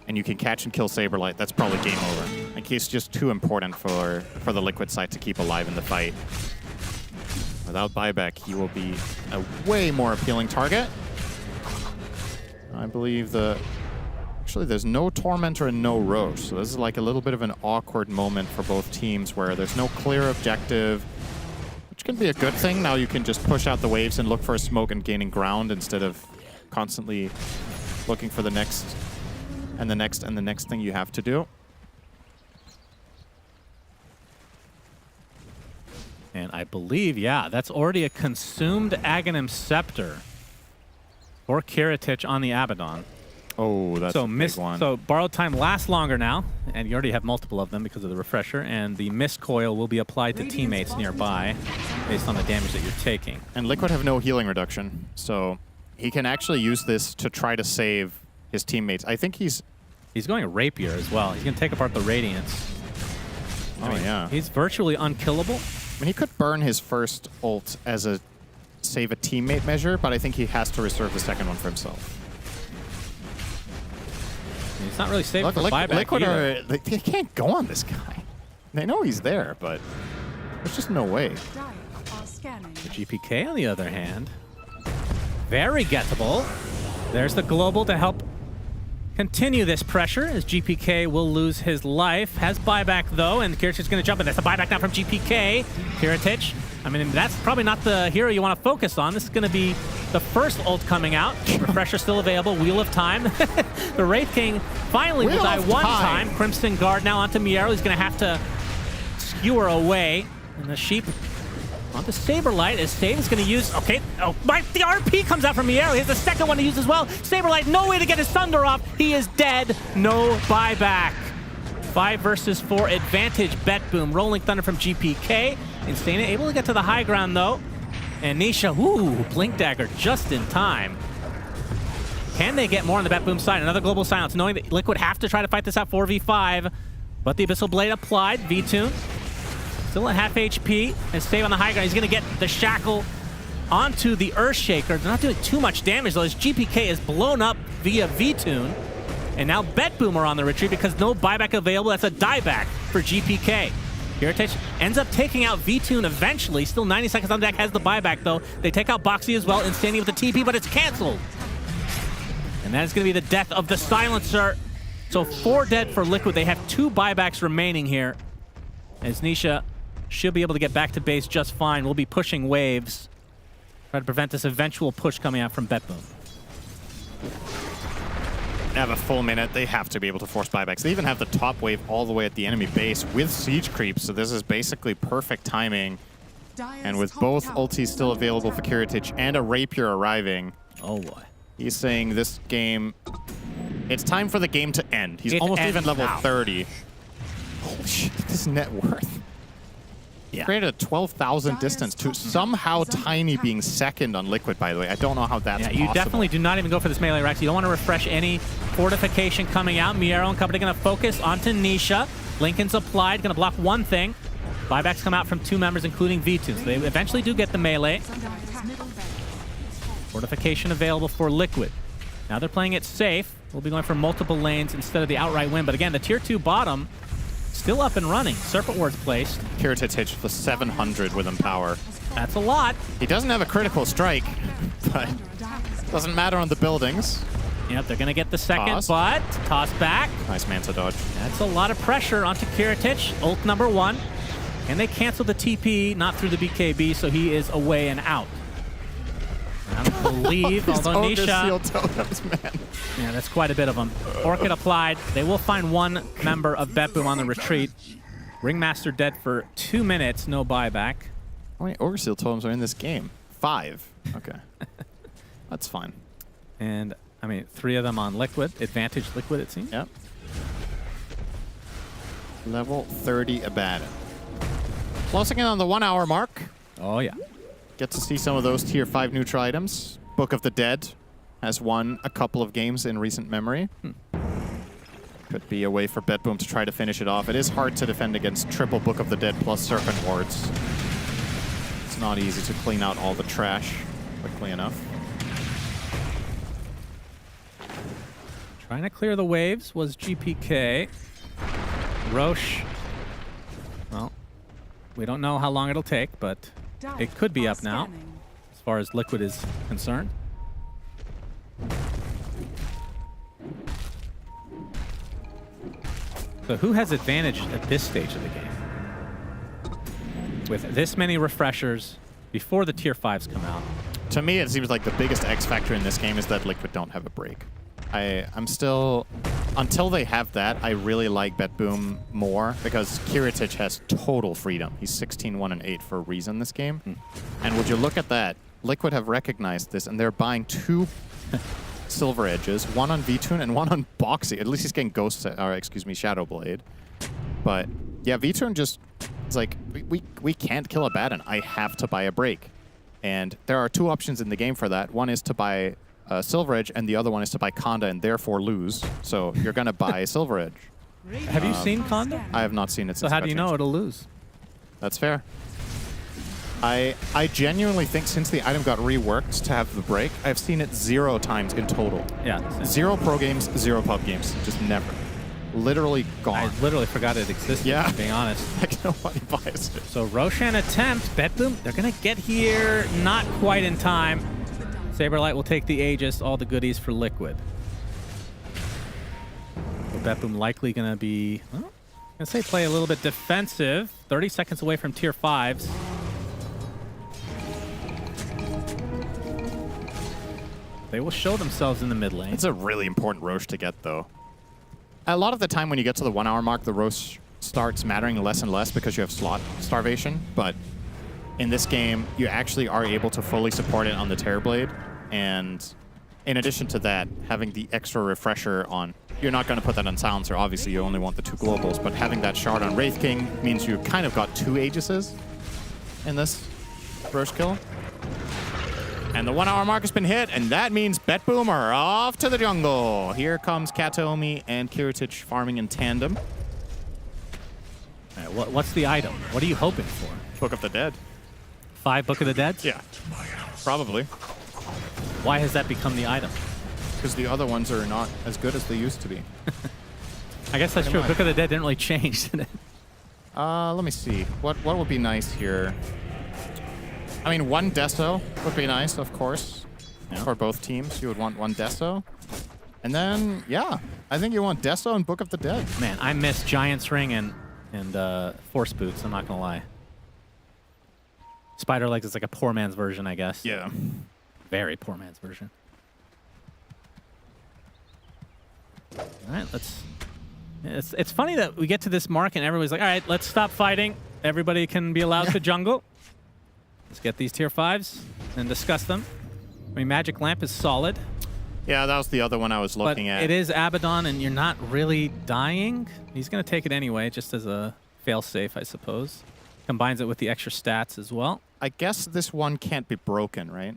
and you can catch and kill Saberlight, that's probably game over. Like, he's just too important for the Liquid side to keep alive in the fight. Without buyback, he will be a way more appealing target. I believe actually, there's no Tormentor and no Roche, so this is like a little bit of an awkward moment for both teams where there's no clear objective, which can be a good thing. Now you can just push out the waves and look for a smoke and gaining ground instead of constantly looking for the next and the next and the next thing you have to do. And I believe, yeah, that's already a consumed Aghanim Scepter for Kiritich on the Abaddon. Oh, that's a big one. So Borrowed Time lasts longer now, and you already have multiple of them because of the refresher, and the Mist Coil will be applied to teammates nearby based on the damage that you're taking. And Liquid have no healing reduction, so he can actually use this to try to save his teammates. I think he's going Rapier as well. He's going to take apart the Radiance. Oh, yeah. He's virtually unkillable. I mean, he could burn his first ult as a save a teammate measure, but I think he has to reserve the second one for himself. He's not really saving for buyback Liquid either. they can't go on this guy. They know he's there, but there's just no way. The GPK, on the other hand, very gettable. There's the global to help continue this pressure, as GPK will lose his life. Has buyback, though, and Kiritich is going to jump in. That's a buyback now from GPK. Kiritich, I mean, that's probably not the hero you want to focus on. This is going to be the first ult coming out. Refresher still available. Wheel of Time. The Wraith King finally will die one time. Crimson Guard now onto Miero. He's going to have to skewer away. And the Sheep onto Saberlight, as Save is going to use... Okay, oh, the RP comes out from Miero. He has the second one to use as well. Saberlight, no way to get his Thunder off. He is dead. No buyback. 5 versus 4 advantage. BetBoom. Rolling Thunder from GPK. Insania able to get to the high ground, though. And Nisha, ooh, Blink Dagger just in time. Can they get more on the Bet Boom side? Another global silence, knowing that Liquid have to try to fight this out 4v5. But the Abyssal Blade applied. V-Tune still at half HP and stay on the high ground. He's going to get the Shackle onto the Earthshaker. They're not doing too much damage, though. His GPK is blown up via V-Tune. And now Bet Boom are on the retreat because no buyback available. That's a dieback for GPK. Kiritich ends up taking out V-Tune eventually. Still 90 seconds on deck, has the buyback, though. They take out Boxy as well, Insanity with the TP, but it's canceled. And that is going to be the death of the Silencer. So 4 dead for Liquid. They have 2 buybacks remaining here. As Nisha should be able to get back to base just fine. We'll be pushing waves. Try to prevent this eventual push coming out from Bet Boom. They have a full minute. They have to be able to force buybacks. They even have the top wave all the way at the enemy base with siege creeps, so this is basically perfect timing. And with both ultis still available for Kiritich and a Rapier arriving, oh boy, he's saying this game, it's time for the game to end. He's almost even level 30. Holy shit, this net worth. Yeah. Created a 12,000 distance to somehow Tiny being second on Liquid, by the way. I don't know how that's possible. You definitely do not even go for this melee, Rex. You don't want to refresh any fortification coming out. Miero and company going to focus onto Nisha. Lincoln's applied, going to block one thing. Buybacks come out from 2 members, including V2. So they eventually do get the melee. Fortification available for Liquid. Now they're playing it safe. We'll be going for multiple lanes instead of the outright win. But again, the tier 2 bottom still up and running. Serpent Ward's placed. Kiritich hits for 700 with Empower. That's a lot. He doesn't have a critical strike, but doesn't matter on the buildings. Yep, they're going to get the second, Toss. but toss back. Nice Manta dodge. That's a lot of pressure onto Kiritich. Ult number 1. And they cancel the TP, not through the BKB, so he is away and out. I don't believe, although Nisha... man. Yeah, that's quite a bit of them. Orchid applied. They will find 1 member of Bet Boom on the retreat. Ringmaster dead for 2 minutes, no buyback. How many Overseal totems are in this game? 5. Okay. That's fine. And, I mean, 3 of them on Liquid. Advantage Liquid, it seems. Yep. Level 30 Abaddon. Closing in on the 1 hour mark. Oh, yeah. Get to see some of those tier 5 neutral items. Book of the Dead has won a couple of games in recent memory. Could be a way for Bet Boom to try to finish it off. It is hard to defend against triple Book of the Dead plus Serpent Wards. It's not easy to clean out all the trash quickly enough. Trying to clear the waves was GPK. Roche, well, we don't know how long it'll take, but it could be up now, as far as Liquid is concerned. So who has advantage at this stage of the game? With this many refreshers before the tier 5s come out. To me, it seems like the biggest X factor in this game is that Liquid don't have a break. I'm still... Until they have that, I really like Bet Boom more because Kiritich has total freedom. He's 16, 1, and 8 for a reason this game. And would you look at that? Liquid have recognized this, and they're buying 2 Silver Edges, 1 on V-Tune and 1 on Boxy. At least he's getting Shadow Blade. But yeah, V-Tune just... It's like, we can't kill Abaddon. I have to buy a break. And there are 2 options in the game for that. One is to buy Silver Edge, and the other one is to buy Conda and therefore lose. So you're going to buy Silver Edge. Have you seen Conda? I have not seen it. So how do you know it'll lose? That's fair. I genuinely think since the item got reworked to have the break, I've seen it 0 times in total. Yeah. 0 pro games, 0 pub games. Just never. Literally gone. I literally forgot it existed, to be honest. Like nobody buys it. So Roshan attempt, Bet Boom, they're going to get here not quite in time. Saberlight will take the Aegis, all the goodies for Liquid. So Bet Boom likely going to be, well, I'm going to say play a little bit defensive. 30 seconds away from tier 5s. They will show themselves in the mid lane. It's a really important Roche to get, though. A lot of the time when you get to the 1 hour mark, the Roche starts mattering less and less because you have slot starvation. But in this game, you actually are able to fully support it on the Terrorblade. And in addition to that, having the extra refresher on... You're not going to put that on Silencer. Obviously, you only want the 2 globals. But having that shard on Wraith King means you kind of got 2 Aegises in this Roche kill. And the 1 hour mark has been hit, and that means BetBoom are off to the jungle. Here comes Kataomi and Kiritich farming in tandem. All right, what's the item? What are you hoping for? Book of the Dead. 5 Book of the Dead? Yeah, probably. Why has that become the item? Because the other ones are not as good as they used to be. I guess that's true. Book of the Dead didn't really change, did it? Let me see. What would be nice here? I mean, 1 Deso would be nice, of course. Yeah. For both teams, you would want 1 Deso. And then, yeah, I think you want Deso and Book of the Dead. Man, I miss Giant's Ring and Force Boots, I'm not going to lie. Spider Legs is like a poor man's version, I guess. Yeah. Very poor man's version. All right, let's... It's funny that we get to this mark and everybody's like, all right, let's stop fighting. Everybody can be allowed to jungle. Let's get these tier 5s and discuss them. I mean, Magic Lamp is solid. Yeah, that was the other one I was looking at. It is Abaddon, and you're not really dying. He's going to take it anyway, just as a fail-safe, I suppose. Combines it with the extra stats as well. I guess this one can't be broken, right?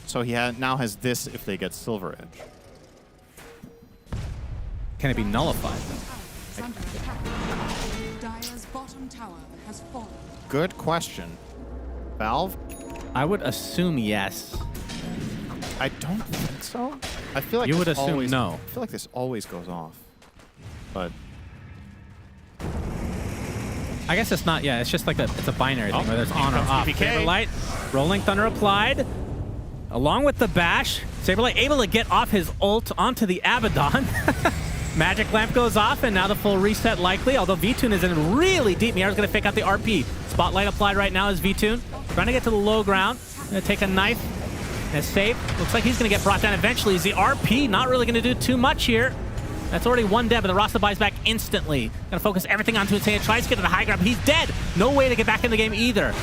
So he now has this if they get Silver Edge. Can it be nullified, though? Dire's bottom tower has fallen. Good question. Valve? I would assume yes. I don't think so. I feel like you would assume always, no. I feel like this always goes off. But I guess it's not. Yeah, it's just like it's a binary thing, whether it's on or off. PPK. Saberlight, Rolling Thunder applied, along with the bash. Saberlight able to get off his ult onto the Abaddon. Magic Lamp goes off, and now the full reset likely, although Vtune is in really deep. Miara's going to fake out the RP. Spotlight applied right now is Vtune. Trying to get to the low ground. Going to take a knife and a save. Looks like he's going to get brought down eventually. Is the RP not really going to do too much here? That's already 1 dead, but the Rasta buys back instantly. Going to focus everything onto Insane. Tries to get to the high ground. He's dead. No way to get back in the game either.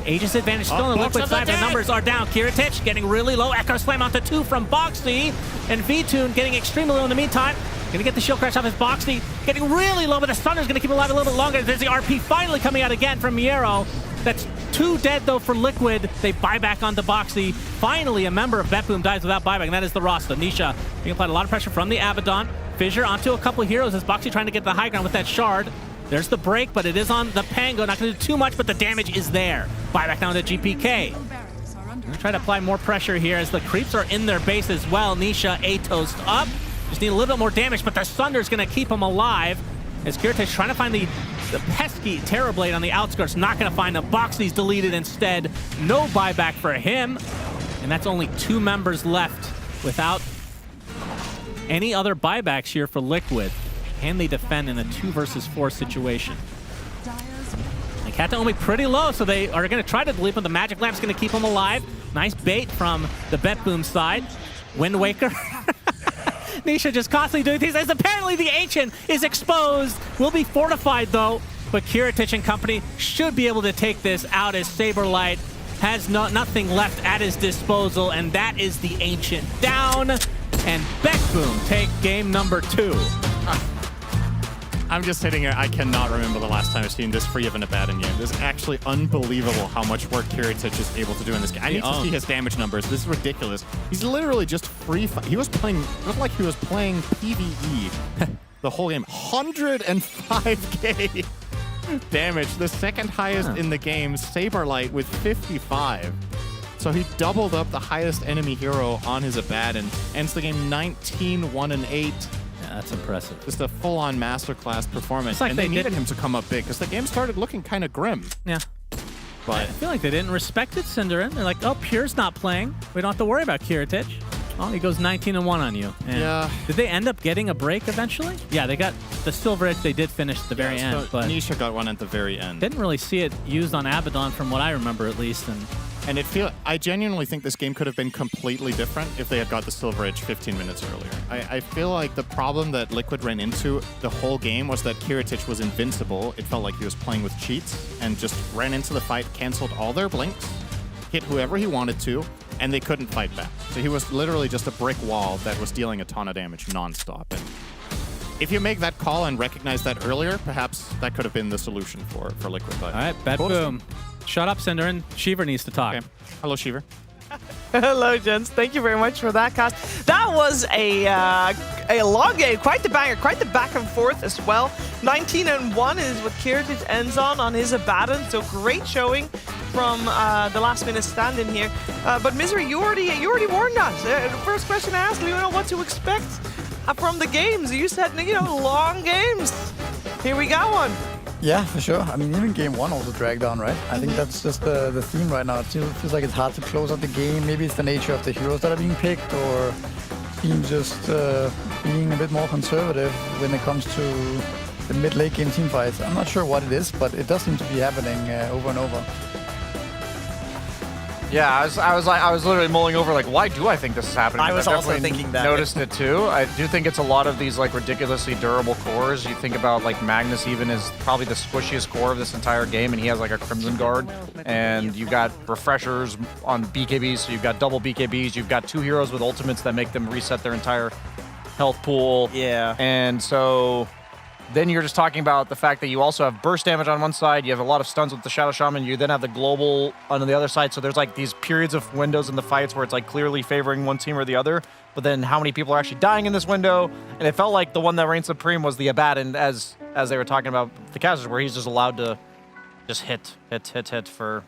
Aegis advantage still on the Liquid side, but the numbers are down. Kiritich getting really low. Echo Slam onto 2 from Boxy. And Vtune getting extremely low in the meantime. Gonna get the shield crash off his Boxy. Getting really low, but the Stunner's gonna keep him alive a little bit longer. There's the RP finally coming out again from Miero. That's 2 dead though for Liquid. They buy back onto Boxy. Finally, a member of BetBoom dies without buyback, and that is the Rasta. Nisha being applied a lot of pressure from the Abaddon. Fissure onto a couple heroes as Boxy trying to get the high ground with that shard. There's the break, but it is on the Pango. Not gonna do too much, but the damage is there. Buyback down to GPK. Gonna try to apply more pressure here as the creeps are in their base as well. Nisha, a toast up. Just need a little bit more damage, but the Thunder's going to keep him alive. As Kiritich trying to find the pesky Terrorblade on the outskirts. Not going to find him. Boxy's deleted instead. No buyback for him. And that's only 2 members left without any other buybacks here for Liquid. Can they defend in a 2 versus 4 situation? And Kataomi pretty low, so they are going to try to delete him. The Magic Lamp's going to keep him alive. Nice bait from the BetBoom side. Wind Waker. Nisha just constantly doing things as apparently the Ancient is exposed. Will be fortified though, but Kiritich and company should be able to take this out as Saberlight has nothing left at his disposal, and that is the Ancient down. And BetBoom take game number 2. I'm just sitting here. I cannot remember the last time I've seen this free of an Abaddon game. This is actually unbelievable how much work Kiritich is able to do in this game. I need to see his damage numbers. This is ridiculous. He's literally just free. He was playing. It looked like he was playing PvE the whole game. 105k damage. The second highest in the game. Saberlight with 55. So he doubled up the highest enemy hero on his Abaddon. Ends the game 19-1-8. That's impressive. Just a full-on masterclass performance. Like and they needed him to come up big because the game started looking kind of grim. Yeah. But I feel like they didn't respect it, Cinderin. They're like, oh, Pure's not playing. We don't have to worry about Kiritich. Oh, he goes 19-1 on you. And yeah. Did they end up getting a break eventually? Yeah, they got the Silver Edge. They did finish at the very end. So but Nisha got one at the very end. Didn't really see it used on Abaddon from what I remember at least. And I genuinely think this game could have been completely different if they had got the Silver Edge 15 minutes earlier. I feel like the problem that Liquid ran into the whole game was that Kiritich was invincible. It felt like he was playing with cheats and just ran into the fight, canceled all their blinks, hit whoever he wanted to, and they couldn't fight back. So he was literally just a brick wall that was dealing a ton of damage nonstop. And if you make that call and recognize that earlier, perhaps that could have been the solution for Liquid. But all right, BetBoom. Shut up, Cinderin. Shiver needs to talk. Okay. Hello, Shiver. Hello, gents. Thank you very much for that cast. That was a long game, quite the banger, quite the back and forth as well. 19-1 is what Kiritich ends on his Abaddon, so great showing from the last minute stand-in here. But Misery, you already warned us. The first question I asked, you know what to expect from the games. You said, long games. Here we got one. Yeah, for sure. I mean, even game one also dragged on, right? I think that's just the theme right now. It still feels like it's hard to close out the game. Maybe it's the nature of the heroes that are being picked, or team just being a bit more conservative when it comes to the mid-late game team fights. I'm not sure what it is, but it does seem to be happening over and over. Yeah, I was literally mulling over like, why do I think this is happening? I was I've also definitely thinking that. Noticed it too. I do think it's a lot of these like ridiculously durable cores. You think about like Magnus even is probably the squishiest core of this entire game, and he has like a Crimson Guard, and you've got refreshers on BKBs, so you've got double BKBs, you've got 2 heroes with ultimates that make them reset their entire health pool. Yeah. And so then you're just talking about the fact that you also have burst damage on one side, you have a lot of stuns with the Shadow Shaman, you then have the global on the other side, so there's like these periods of windows in the fights where it's like clearly favoring one team or the other, but then how many people are actually dying in this window, and it felt like the one that reigned supreme was the Abaddon, as they were talking about the casters, where he's just allowed to just hit for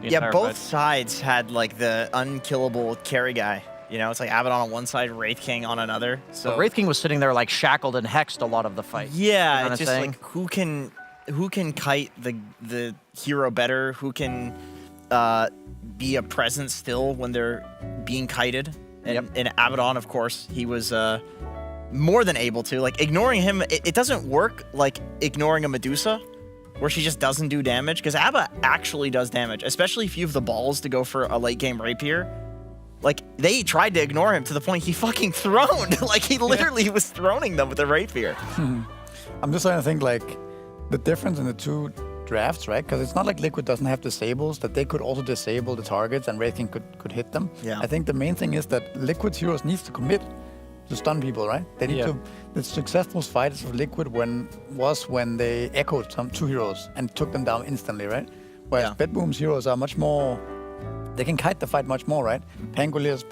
the entire both fight. sides had like the unkillable carry guy. It's like Abaddon on one side, Wraith King on another. So Wraith King was sitting there like shackled and hexed a lot of the fight. yeah, You know it's what just I'm like who can kite the hero better, who can be a presence still when they're being kited. And Abaddon, of course, he was more than able to. Like ignoring him, it doesn't work like ignoring a Medusa, where she just doesn't do damage, because Abba actually does damage, especially if you have the balls to go for a late game rapier. Like, they tried to ignore him to the point he fucking throned. Like, he literally was throning them with the rapier. I'm just trying to think, like, the difference in the two drafts, right? Because it's not like Liquid doesn't have disables, that they could also disable the targets and Wraith King could hit them. Yeah. I think the main thing is that Liquid's heroes needs to commit to stun people, right? They need to. The successful fights of Liquid was when they echoed some 2 heroes and took them down instantly, right? Whereas Bedboom's heroes are much more. They can kite the fight much more, right? Pangoliers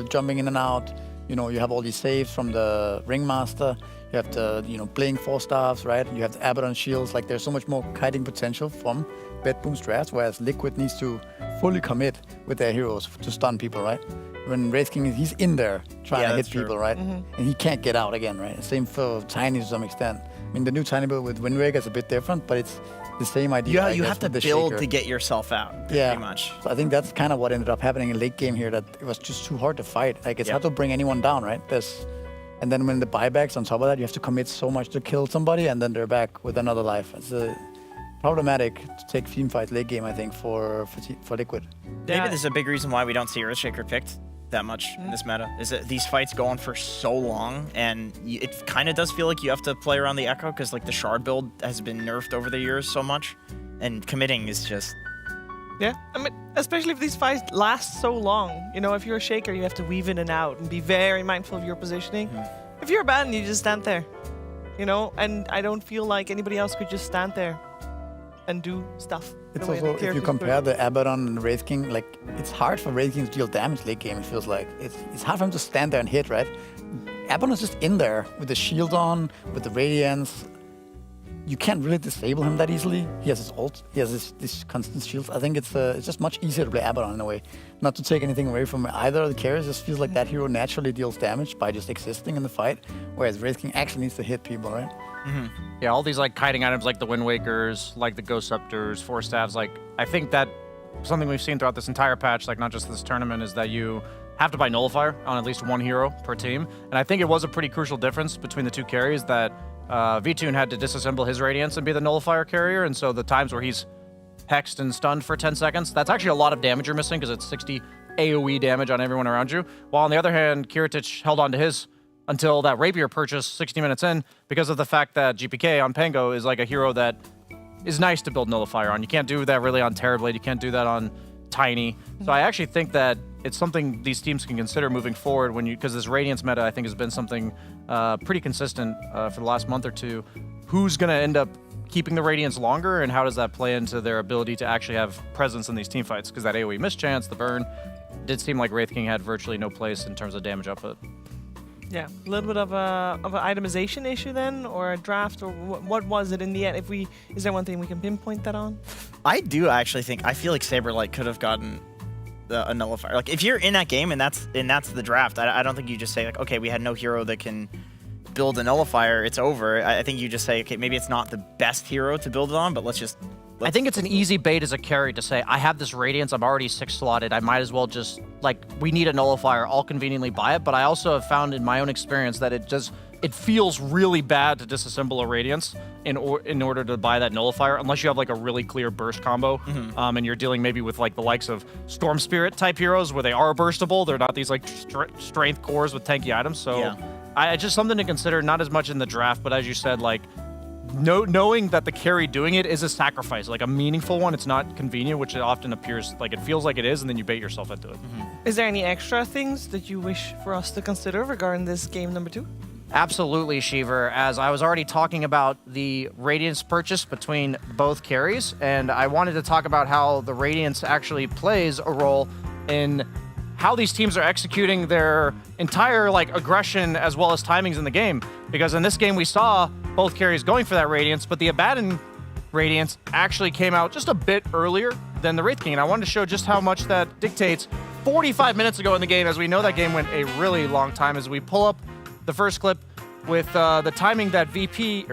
jumping in and out. You have all these saves from the Ringmaster. You have the, playing 4 staffs, right? You have the Abaddon shields. Like, there's so much more kiting potential from Bedboom's drafts, whereas Liquid needs to fully commit with their heroes to stun people, right? When Wraith King, he's in there trying to hit people, right? And he can't get out again, right? Same for Tiny to some extent. I mean, the new Tiny build with Wind Waker is a bit different, but it's the same idea. Yeah, you have to build to get yourself out, pretty much. So I think that's kind of what ended up happening in late game here, that it was just too hard to fight. Like, it's hard to bring anyone down, right? And then when the buybacks on top of that, you have to commit so much to kill somebody, and then they're back with another life. It's problematic to take team fights late game, I think, for Liquid. Maybe this is a big reason why we don't see Earthshaker picked that much in this meta, is that these fights go on for so long, and it kind of does feel like you have to play around the Echo, because like the Shard build has been nerfed over the years so much, and committing is just... Yeah, I mean, especially if these fights last so long. If you're a Shaker, you have to weave in and out and be very mindful of your positioning. If you're a Baron, you just stand there, and I don't feel like anybody else could just stand there and do stuff. It's also, if you compare the Abaddon and Wraith King, like, it's hard for Wraith King to deal damage late game, it feels like. It's hard for him to stand there and hit, right? Abaddon's just in there with the shield on, with the Radiance. You can't really disable him that easily. He has his ult, he has this constant shield. I think it's just much easier to play Abaddon in a way. Not to take anything away from either of the carriers, just feels like that hero naturally deals damage by just existing in the fight, whereas Wraith King actually needs to hit people, right? Yeah, all these like kiting items like the Wind Wakers, like the Ghost Scepters, 4 staffs, like I think that something we've seen throughout this entire patch, like not just this tournament, is that you have to buy Nullifier on at least 1 hero per team. And I think it was a pretty crucial difference between the 2 carries that Vtune had to disassemble his Radiance and be the Nullifier carrier, and so the times where he's hexed and stunned for 10 seconds, that's actually a lot of damage you're missing, because it's 60 AoE damage on everyone around you. While on the other hand, Kiritich held on to his until that Rapier purchase 60 minutes in, because of the fact that GPK on Pango is like a hero that is nice to build Nullifier on. You can't do that really on Terrorblade, you can't do that on Tiny. So I actually think that it's something these teams can consider moving forward, because this Radiance meta, I think, has been something pretty consistent for the last month or two. Who's going to end up keeping the Radiance longer, and how does that play into their ability to actually have presence in these team fights? Because that AoE mischance, the burn, did seem like Wraith King had virtually no place in terms of damage output. Yeah, a little bit of an itemization issue then, or a draft, or what was it in the end? Is there one thing we can pinpoint that on? I do actually think, I feel like Saberlight could have gotten a nullifier. Like, if you're in that game and that's the draft, I don't think you just say, like, okay, we had no hero that can build a nullifier, it's over. I think you just say, okay, maybe it's not the best hero to build it on, but I think it's an easy bait as a carry to say, I have this Radiance, I'm already 6 slotted, I might as well just, like, we need a nullifier, I'll conveniently buy it, but I also have found in my own experience that it feels really bad to disassemble a Radiance in order to buy that nullifier, unless you have like a really clear burst combo, and you're dealing maybe with like the likes of Storm Spirit type heroes where they are burstable, they're not these like strength cores with tanky items, so Yeah. I just something to consider, not as much in the draft, but as you said, like, knowing that the carry doing it is a sacrifice, like a meaningful one. It's not convenient, which it often appears like it feels like it is, and then you bait yourself into it. Is there any extra things that you wish for us to consider regarding this game number 2? Absolutely, Shiver. As I was already talking about the Radiance purchase between both carries, and I wanted to talk about how the Radiance actually plays a role in how these teams are executing their entire like aggression as well as timings in the game. Because in this game we saw both carries going for that Radiance, but the Abaddon Radiance actually came out just a bit earlier than the Wraith King, and I wanted to show just how much that dictates. 45 minutes ago in the game, as we know that game went a really long time, as we pull up the first clip with the timing that BB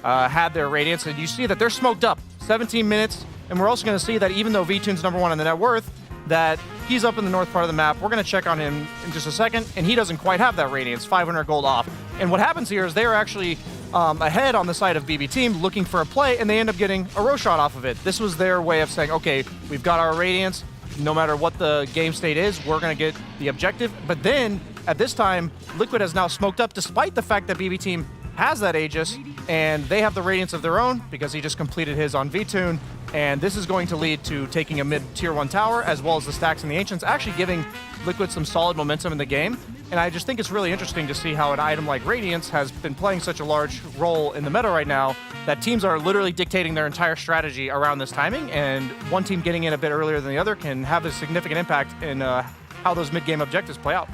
had their Radiance, and you see that they're smoked up 17 minutes, and we're also going to see that even though V-Tune's #1 in the net worth, that he's up in the north part of the map. We're going to check on him in just a second, and he doesn't quite have that Radiance, 500 gold off. And what happens here is they are actually ahead on the side of BB team looking for a play, and they end up getting a row shot off of it. This was their way of saying, okay, we've got our Radiance, no matter what the game state is, we're going to get the objective. But then, at this time, Liquid has now smoked up, despite the fact that BB team has that Aegis, and they have the Radiance of their own, because he just completed his on V-Tune. And this is going to lead to taking a mid-tier 1 tower, as well as the stacks and the Ancients, actually giving Liquid some solid momentum in the game. And I just think it's really interesting to see how an item like Radiance has been playing such a large role in the meta right now, that teams are literally dictating their entire strategy around this timing, and one team getting in a bit earlier than the other can have a significant impact in how those mid-game objectives play out.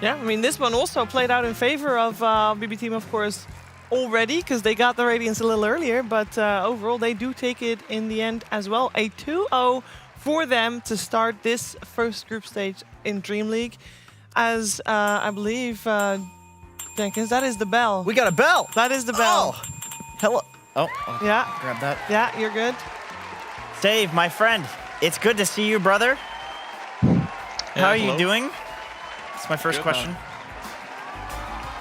Yeah, I mean, this one also played out in favor of BB Team, of course, already, because they got the Radiance a little earlier, but overall they do take it in the end as well. A 2-0 for them to start this first group stage in DreamLeague. As I believe, Jenkins, that is the bell. We got a bell! That is the bell. Oh, hello. Oh, yeah. Grab that. Yeah, you're good. Dave, my friend, it's good to see you, brother. How are you doing? That's my first question.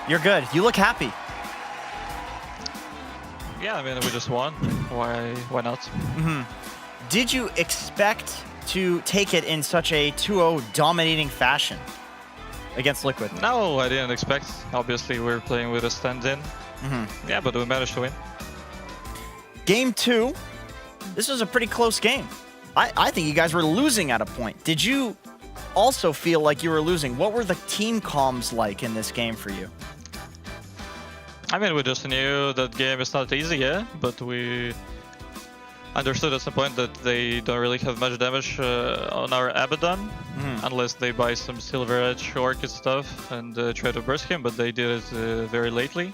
You're good. You look happy. Yeah, I mean, we just won. Why not? Did you expect to take it in such a 2-0 dominating fashion against Liquid? No, I didn't expect. Obviously, we're playing with a stand-in. Yeah, but we managed to win. Game 2, this was a pretty close game. I think you guys were losing at a point. Did you also feel like you were losing? What were the team comms like in this game for you? I mean, we just knew that game is not easy, yeah, but we understood at some point that they don't really have much damage on our Abaddon, unless they buy some Silver Edge Orchid stuff and try to burst him, but they did it very lately.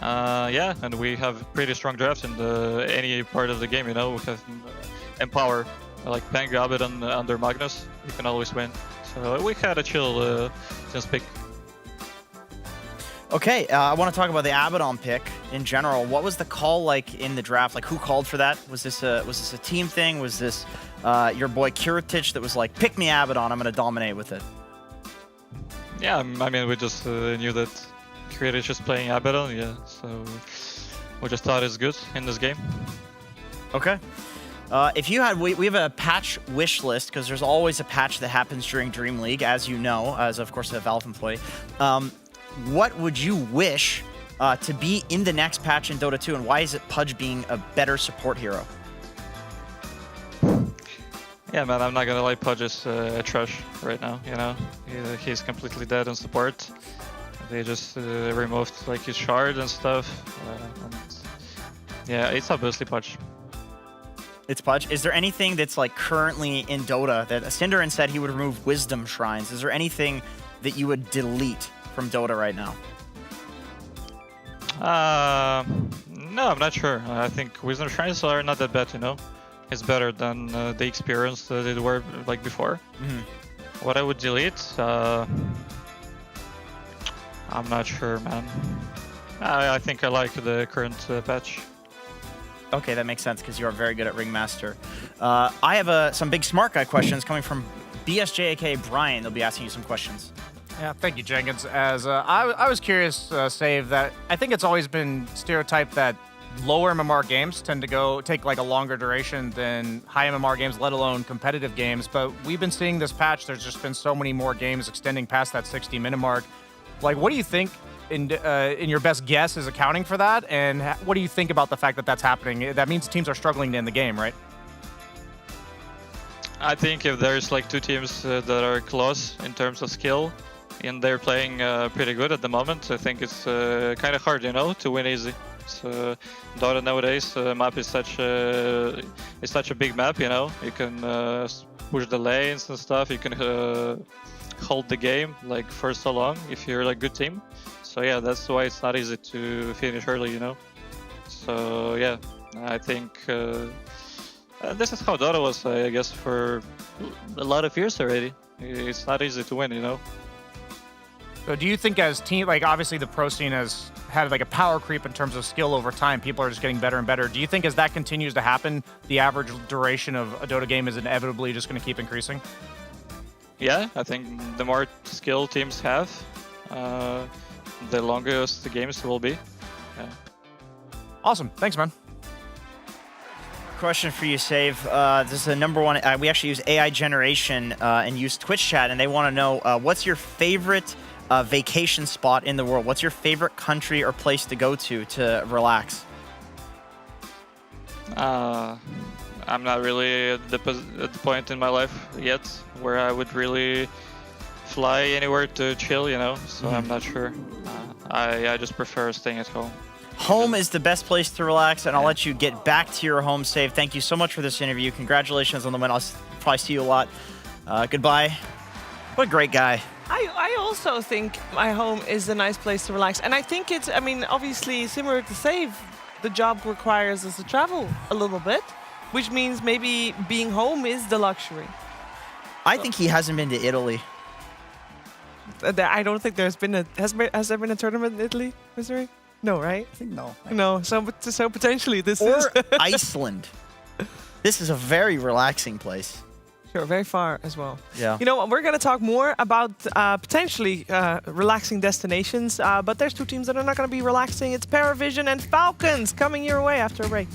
Yeah, and we have pretty strong drafts in any part of the game, you know. We have Empower, like Pang Abaddon under Magnus, you can always win. So we had a chill since pick. Okay, I want to talk about the Abaddon pick in general. What was the call like in the draft? Like, who called for that? Was this a team thing? Was this your boy Kiritich that was like, pick me Abaddon, I'm going to dominate with it? Yeah, I mean, we just knew that Kiritich is playing Abaddon, yeah, so we just thought it's good in this game. Okay. If you had, we have a patch wish list, because there's always a patch that happens during DreamLeague, as you know, as of course a Valve employee. What would you wish to be in the next patch in Dota 2, and why is it Pudge being a better support hero? Yeah, man, I'm not gonna lie, Pudge is trash right now, you know? He's completely dead in support. They just removed like his shard and stuff. And yeah, it's obviously Pudge. It's Pudge. Is there anything that's like currently in Dota that Cinderin said he would remove wisdom shrines? Is there anything that you would delete from Dota right now? No, I'm not sure. I think wisdom shrines are not that bad, you know. It's better than the experience that they were like before. What I would delete? I'm not sure, man. I think I like the current patch. Okay, that makes sense because you are very good at Ringmaster. I have some big smart guy questions coming from BSJ, aka Brian. They'll be asking you some questions. Yeah, thank you, Jenkins. As I was curious, Save, that I think it's always been stereotyped that lower MMR games tend to take like a longer duration than high MMR games, let alone competitive games. But we've been seeing this patch. There's just been so many more games extending past that 60-minute mark. Like, what do you think, in your best guess, is accounting for that? And what do you think about the fact that that's happening? That means teams are struggling to end the game, right? I think if there's like two teams that are close in terms of skill, and they're playing pretty good at the moment, I think it's kind of hard, you know, to win easy. So Dota nowadays, map is such a big map, you know. You can push the lanes and stuff. You can hold the game like for so long if you're like good team. So yeah, that's why it's not easy to finish early, you know. So yeah, I think this is how Dota was, I guess, for a lot of years already. It's not easy to win, you know. So do you think as team, like obviously the pro scene has had like a power creep in terms of skill over time, people are just getting better and better. Do you think as that continues to happen, the average duration of a Dota game is inevitably just going to keep increasing? Yeah, I think the more skill teams have, the longest the games will be. Yeah. Awesome. Thanks, man. Question for you, Save. This is the number one. We actually use AI generation and use Twitch chat, and they want to know what's your favorite vacation spot in the world? What's your favorite country or place to go to relax? I'm not really at the point in my life yet where I would really fly anywhere to chill, you know, so I'm not sure. I just prefer staying at home. Home is the best place to relax, and I'll let you get back to your home safe. Thank you so much for this interview. Congratulations on the win. I'll probably see you a lot. Goodbye. What a great guy. I also think my home is a nice place to relax. And I think it's, I mean, obviously, similar to Save, the job requires us to travel a little bit, which means maybe being home is the luxury. I think he hasn't been to Italy. I don't think there's been a, has there been a tournament in Italy, Missouri? No, right? I think no. No, so potentially this or is... Iceland. This is a very relaxing place. Sure, very far as well. Yeah. You know what, we're going to talk more about potentially relaxing destinations, but there's two teams that are not going to be relaxing. It's Paravision and Falcons coming your way after a break.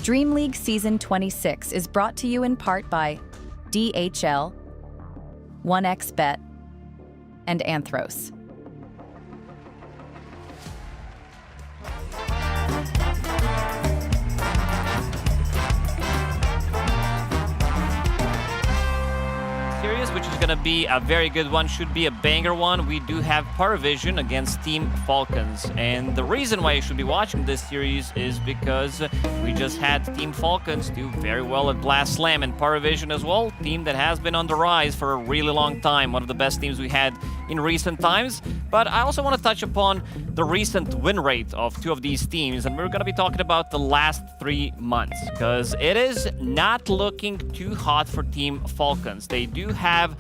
DreamLeague Season 26 is brought to you in part by DHL, 1xBet, and Anthros. Series, which is going to be a very good one, should be a banger one. We do have Paravision against Team Falcons, and the reason why you should be watching this series is because we just had Team Falcons do very well at Blast Slam, and Paravision as well, team that has been on the rise for a really long time, one of the best teams we had in recent times. But I also want to touch upon the recent win rate of two of these teams, and we're going to be talking about the last 3 months, because it is not looking too hot for Team Falcons. They do have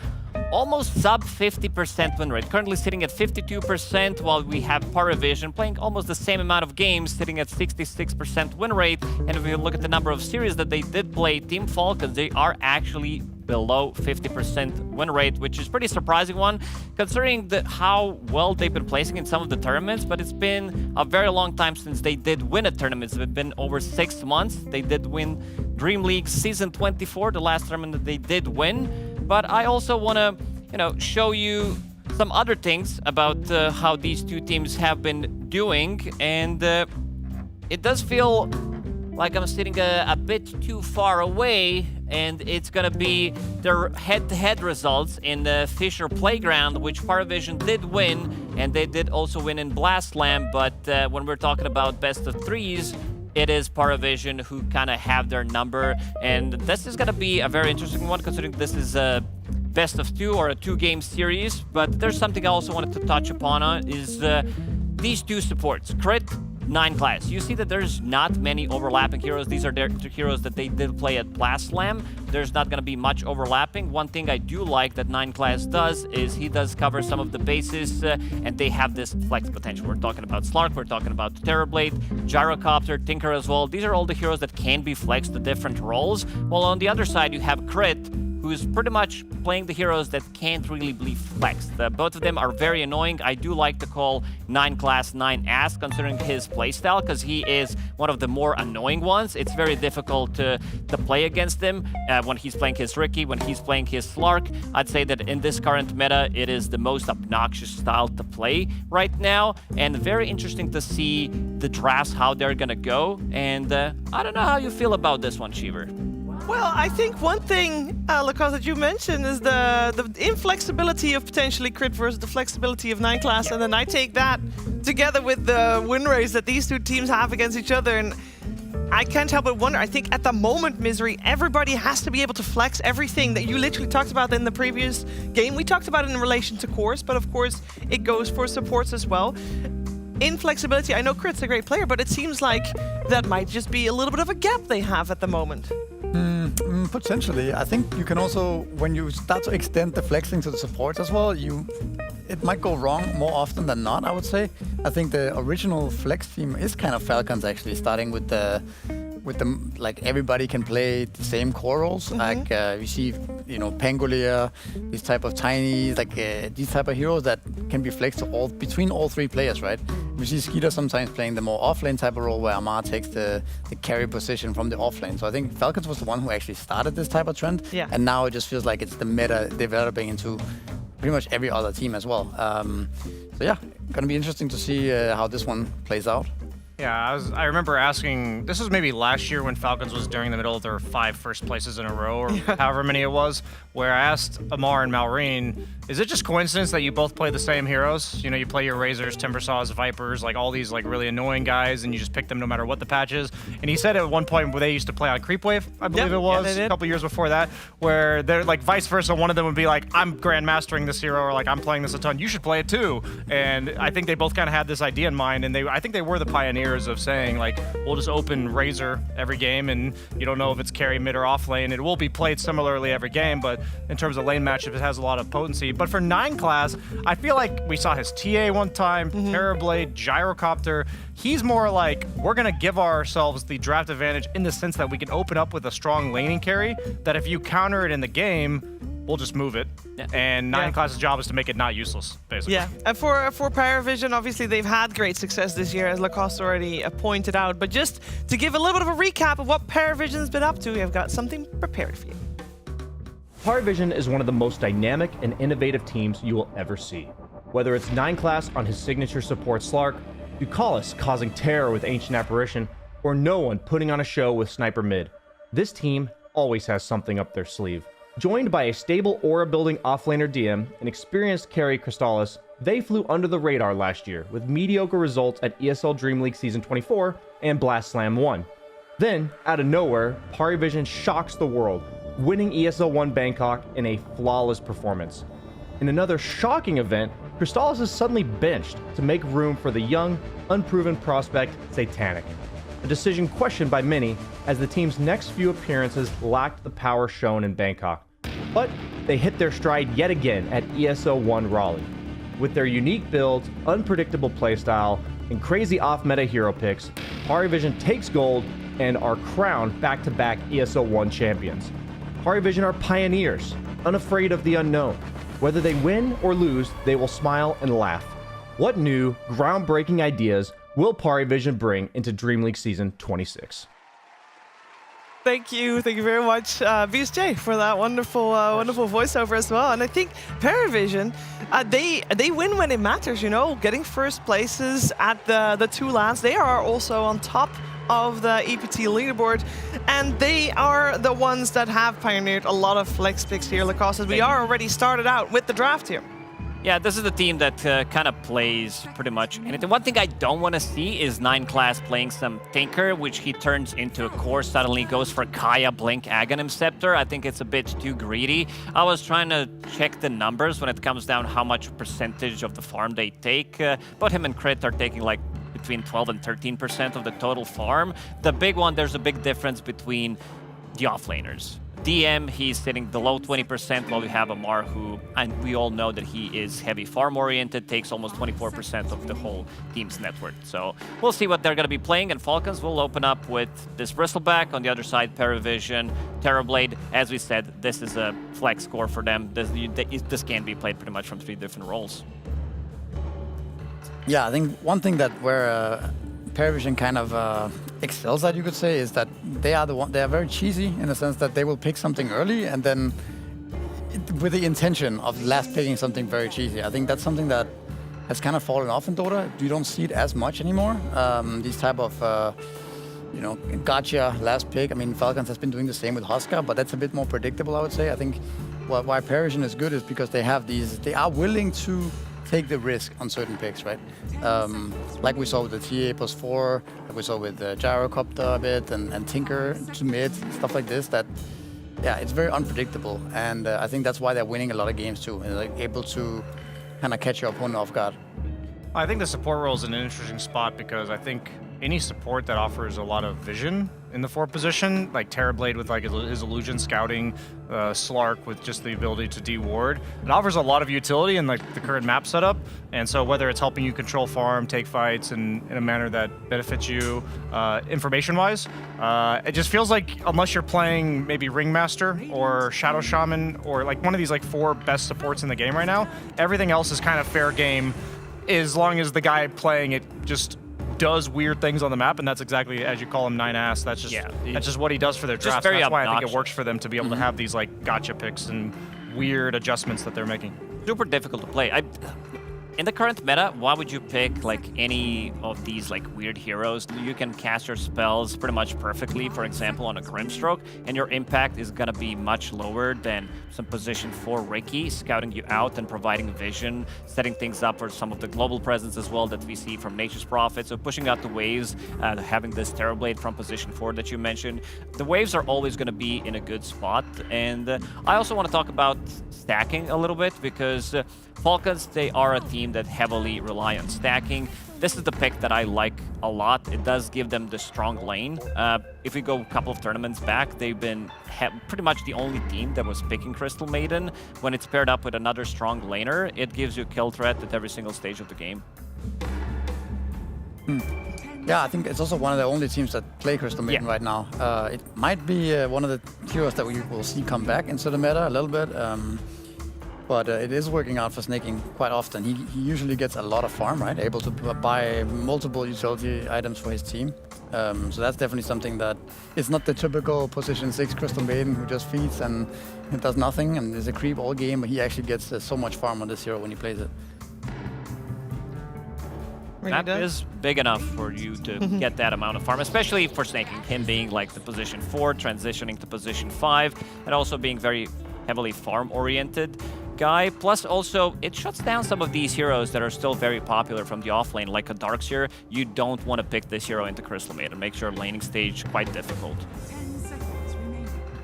almost sub 50% win rate, currently sitting at 52%, while we have Paravision playing almost the same amount of games, sitting at 66% win rate. And if you look at the number of series that they did play, Team Falcons, they are actually below 50% win rate, which is pretty surprising one, considering how well they've been placing in some of the tournaments. But it's been a very long time since they did win a tournament. It's been over 6 months. They did win DreamLeague Season 24, the last tournament that they did win. But I also want to, show you some other things about how these two teams have been doing, and it does feel like I'm sitting a bit too far away, and it's gonna be their head-to-head results in the Fisher Playground, which Paravision did win, and they did also win in Blast Slam. But when we're talking about best of threes, it is Paravision who kind of have their number, and this is gonna be a very interesting one, considering this is a best of 2 or a 2-game series. But there's something I also wanted to touch upon is these two supports, Crit, 9 class. You see that there's not many overlapping heroes. These are their two heroes that they did play at Blast Slam. There's not going to be much overlapping. One thing I do like that 9 class does is he does cover some of the bases, and they have this flex potential. We're talking about Slark, we're talking about Terrorblade, Gyrocopter, Tinker as well. These are all the heroes that can be flexed to different roles. While on the other side, you have Crit, who's pretty much playing the heroes that can't really be flexed. Both of them are very annoying. I do like to call 9 class 9 ass, considering his playstyle, because he is one of the more annoying ones. It's very difficult to play against him when he's playing his Ricky, when he's playing his Slark. I'd say that in this current meta, it is the most obnoxious style to play right now, and very interesting to see the drafts, how they're gonna go. And I don't know how you feel about this one, Shiver. Well, I think one thing, Lacoste, that you mentioned is the inflexibility of potentially Crit versus the flexibility of 9 class, and then I take that together with the win rates that these two teams have against each other, and I can't help but wonder, I think at the moment, Misery, everybody has to be able to flex everything that you literally talked about in the previous game. We talked about it in relation to cores, but of course it goes for supports as well. Inflexibility, I know Crit's a great player, but it seems like that might just be a little bit of a gap they have at the moment. Potentially. I think you can also, when you start to extend the flexing to the supports as well, it might go wrong more often than not, I would say. I think the original flex team is kind of Falcons, actually, starting with the like everybody can play the same core roles. Like you see, Pangolier, these type of tiny, like these type of heroes that can be flexed to between all 3 players, right? We see Skeeter sometimes playing the more offlane type of role, where Amar takes the carry position from the offlane. So I think Falcons was the one who actually started this type of trend, and now it just feels like it's the meta developing into pretty much every other team as well. So yeah, gonna be interesting to see how this one plays out. Yeah, I remember asking, this was maybe last year when Falcons was during the middle of their 5 first places in a row, or however many it was, where I asked Amar and Malrine, is it just coincidence that you both play the same heroes? You play your Razors, Timbersaws, Vipers, like all these like really annoying guys, and you just pick them no matter what the patch is. And he said at one point where they used to play on Creepwave, I believe it was, a couple years before that, where they're like vice versa. One of them would be like, I'm grandmastering this hero, or like I'm playing this a ton, you should play it too. And I think they both kind of had this idea in mind, and I think they were the pioneers of saying like, we'll just open Razor every game, and you don't know if it's carry, mid, or off lane. It will be played similarly every game, but in terms of lane matchup, it has a lot of potency. But for 9 class, I feel like we saw his TA one time, Terrorblade, Gyrocopter. He's more like, we're gonna give ourselves the draft advantage in the sense that we can open up with a strong laning carry, that if you counter it in the game, we'll just move it. And 9class's job is to make it not useless, basically. Yeah, and for Paravision, obviously they've had great success this year, as Lacoste already pointed out. But just to give a little bit of a recap of what Paravision's been up to, we have got something prepared for you. Paravision is one of the most dynamic and innovative teams you will ever see. Whether it's 9class on his signature support Slark, Ducalis causing terror with Ancient Apparition, or no one putting on a show with Sniper Mid, this team always has something up their sleeve. Joined by a stable aura-building offlaner DM and experienced carry Crystallis, they flew under the radar last year with mediocre results at ESL Dream League Season 24 and Blast Slam 1. Then, out of nowhere, Paravision shocks the world, winning ESL 1 Bangkok in a flawless performance. In another shocking event, Crystallis is suddenly benched to make room for the young, unproven prospect Satanic. A decision questioned by many, as the team's next few appearances lacked the power shown in Bangkok. But they hit their stride yet again at ESL 1 Raleigh. With their unique builds, unpredictable playstyle, and crazy off-meta hero picks, Paravision takes gold and are crowned back-to-back ESL 1 champions. Paravision are pioneers, unafraid of the unknown. Whether they win or lose, they will smile and laugh. What new, groundbreaking ideas will Paravision bring into Dream League Season 26? Thank you very much, BSJ, for that wonderful voiceover as well. And I think Paravision, they win when it matters, you know, getting first places at the two lands. They are also on top of the EPT leaderboard, and they are the ones that have pioneered a lot of flex picks here, Lacoste, as we are already started out with the draft here. Yeah, this is the team that kind of plays pretty much anything. One thing I don't want to see is 9class playing some Tinker, which he turns into a core, suddenly goes for Kaya, Blink, Aghanim Scepter. I think it's a bit too greedy. I was trying to check the numbers when it comes down how much percentage of the farm they take. But him and Crit are taking like between 12 and 13% of the total farm. The big one, there's a big difference between the offlaners. DM, he's sitting below 20%, while we have Amar, who, and we all know that he is heavy farm-oriented, takes almost 24% of the whole team's net worth. So we'll see what they're going to be playing, and Falcons will open up with this Bristleback. On the other side, Paravision, Terrorblade. As we said, this is a flex score for them. This can be played pretty much from 3 different roles. Yeah, I think one thing that where Paravision kind of excels at, you could say, is that they are very cheesy in the sense that they will pick something early and then with the intention of last picking something very cheesy. I think that's something that has kind of fallen off in Dota. You don't see it as much anymore. These type of gotcha last pick. I mean, Falcons has been doing the same with Huska, but that's a bit more predictable, I would say. I think why Paravision is good is because they have these. They are willing to take the risk on certain picks, right? Like we saw with the TA+4, like we saw with the Gyrocopter a bit, and Tinker to mid, stuff like this, that, yeah, it's very unpredictable. And I think that's why they're winning a lot of games too, and they're like, able to kind of catch your opponent off guard. I think the support role is an interesting spot because I think any support that offers a lot of vision in the 4 position, like Terrorblade with like his illusion scouting, Slark with just the ability to de-ward, it offers a lot of utility in like the current map setup. And so whether it's helping you control farm, take fights in a manner that benefits you information-wise, it just feels like unless you're playing maybe Ringmaster or Shadow Shaman or like one of these like 4 best supports in the game right now, everything else is kind of fair game as long as the guy playing it just does weird things on the map, and that's exactly, as you call him, 9ass. That's just what he does for their drafts. That's why I think it works for them to be able to have these like gotcha picks and weird adjustments that they're making. Super difficult to play. In the current meta, why would you pick like any of these like weird heroes? You can cast your spells pretty much perfectly, for example, on a Grimstroke, and your impact is gonna be much lower than some position 4 Ricky, scouting you out and providing vision, setting things up for some of the global presence as well that we see from Nature's Prophet. So pushing out the waves, having this Terrorblade from position 4 that you mentioned. The waves are always gonna be in a good spot. And I also want to talk about stacking a little bit because Falcons, they are a team that heavily rely on stacking. This is the pick that I like a lot. It does give them the strong lane. If we go a couple of tournaments back, they've been pretty much the only team that was picking Crystal Maiden. When it's paired up with another strong laner, it gives you a kill threat at every single stage of the game. Yeah, I think it's also one of the only teams that play Crystal Maiden right now. It might be one of the heroes that we will see come back into the meta a little bit. But it is working out for Snaking quite often. He usually gets a lot of farm, right? Able to buy multiple utility items for his team. So that's definitely something that is not the typical position 6 Crystal Maiden who just feeds and does nothing and is a creep all game, but he actually gets so much farm on this hero when he plays it. That is big enough for you to get that amount of farm, especially for Snaking. Him being like the position 4, transitioning to position 5, and also being very heavily farm-oriented guy. Plus, also, it shuts down some of these heroes that are still very popular from the offlane, like a Darkseer. You don't want to pick this hero into Crystal Maiden. Makes your laning stage quite difficult.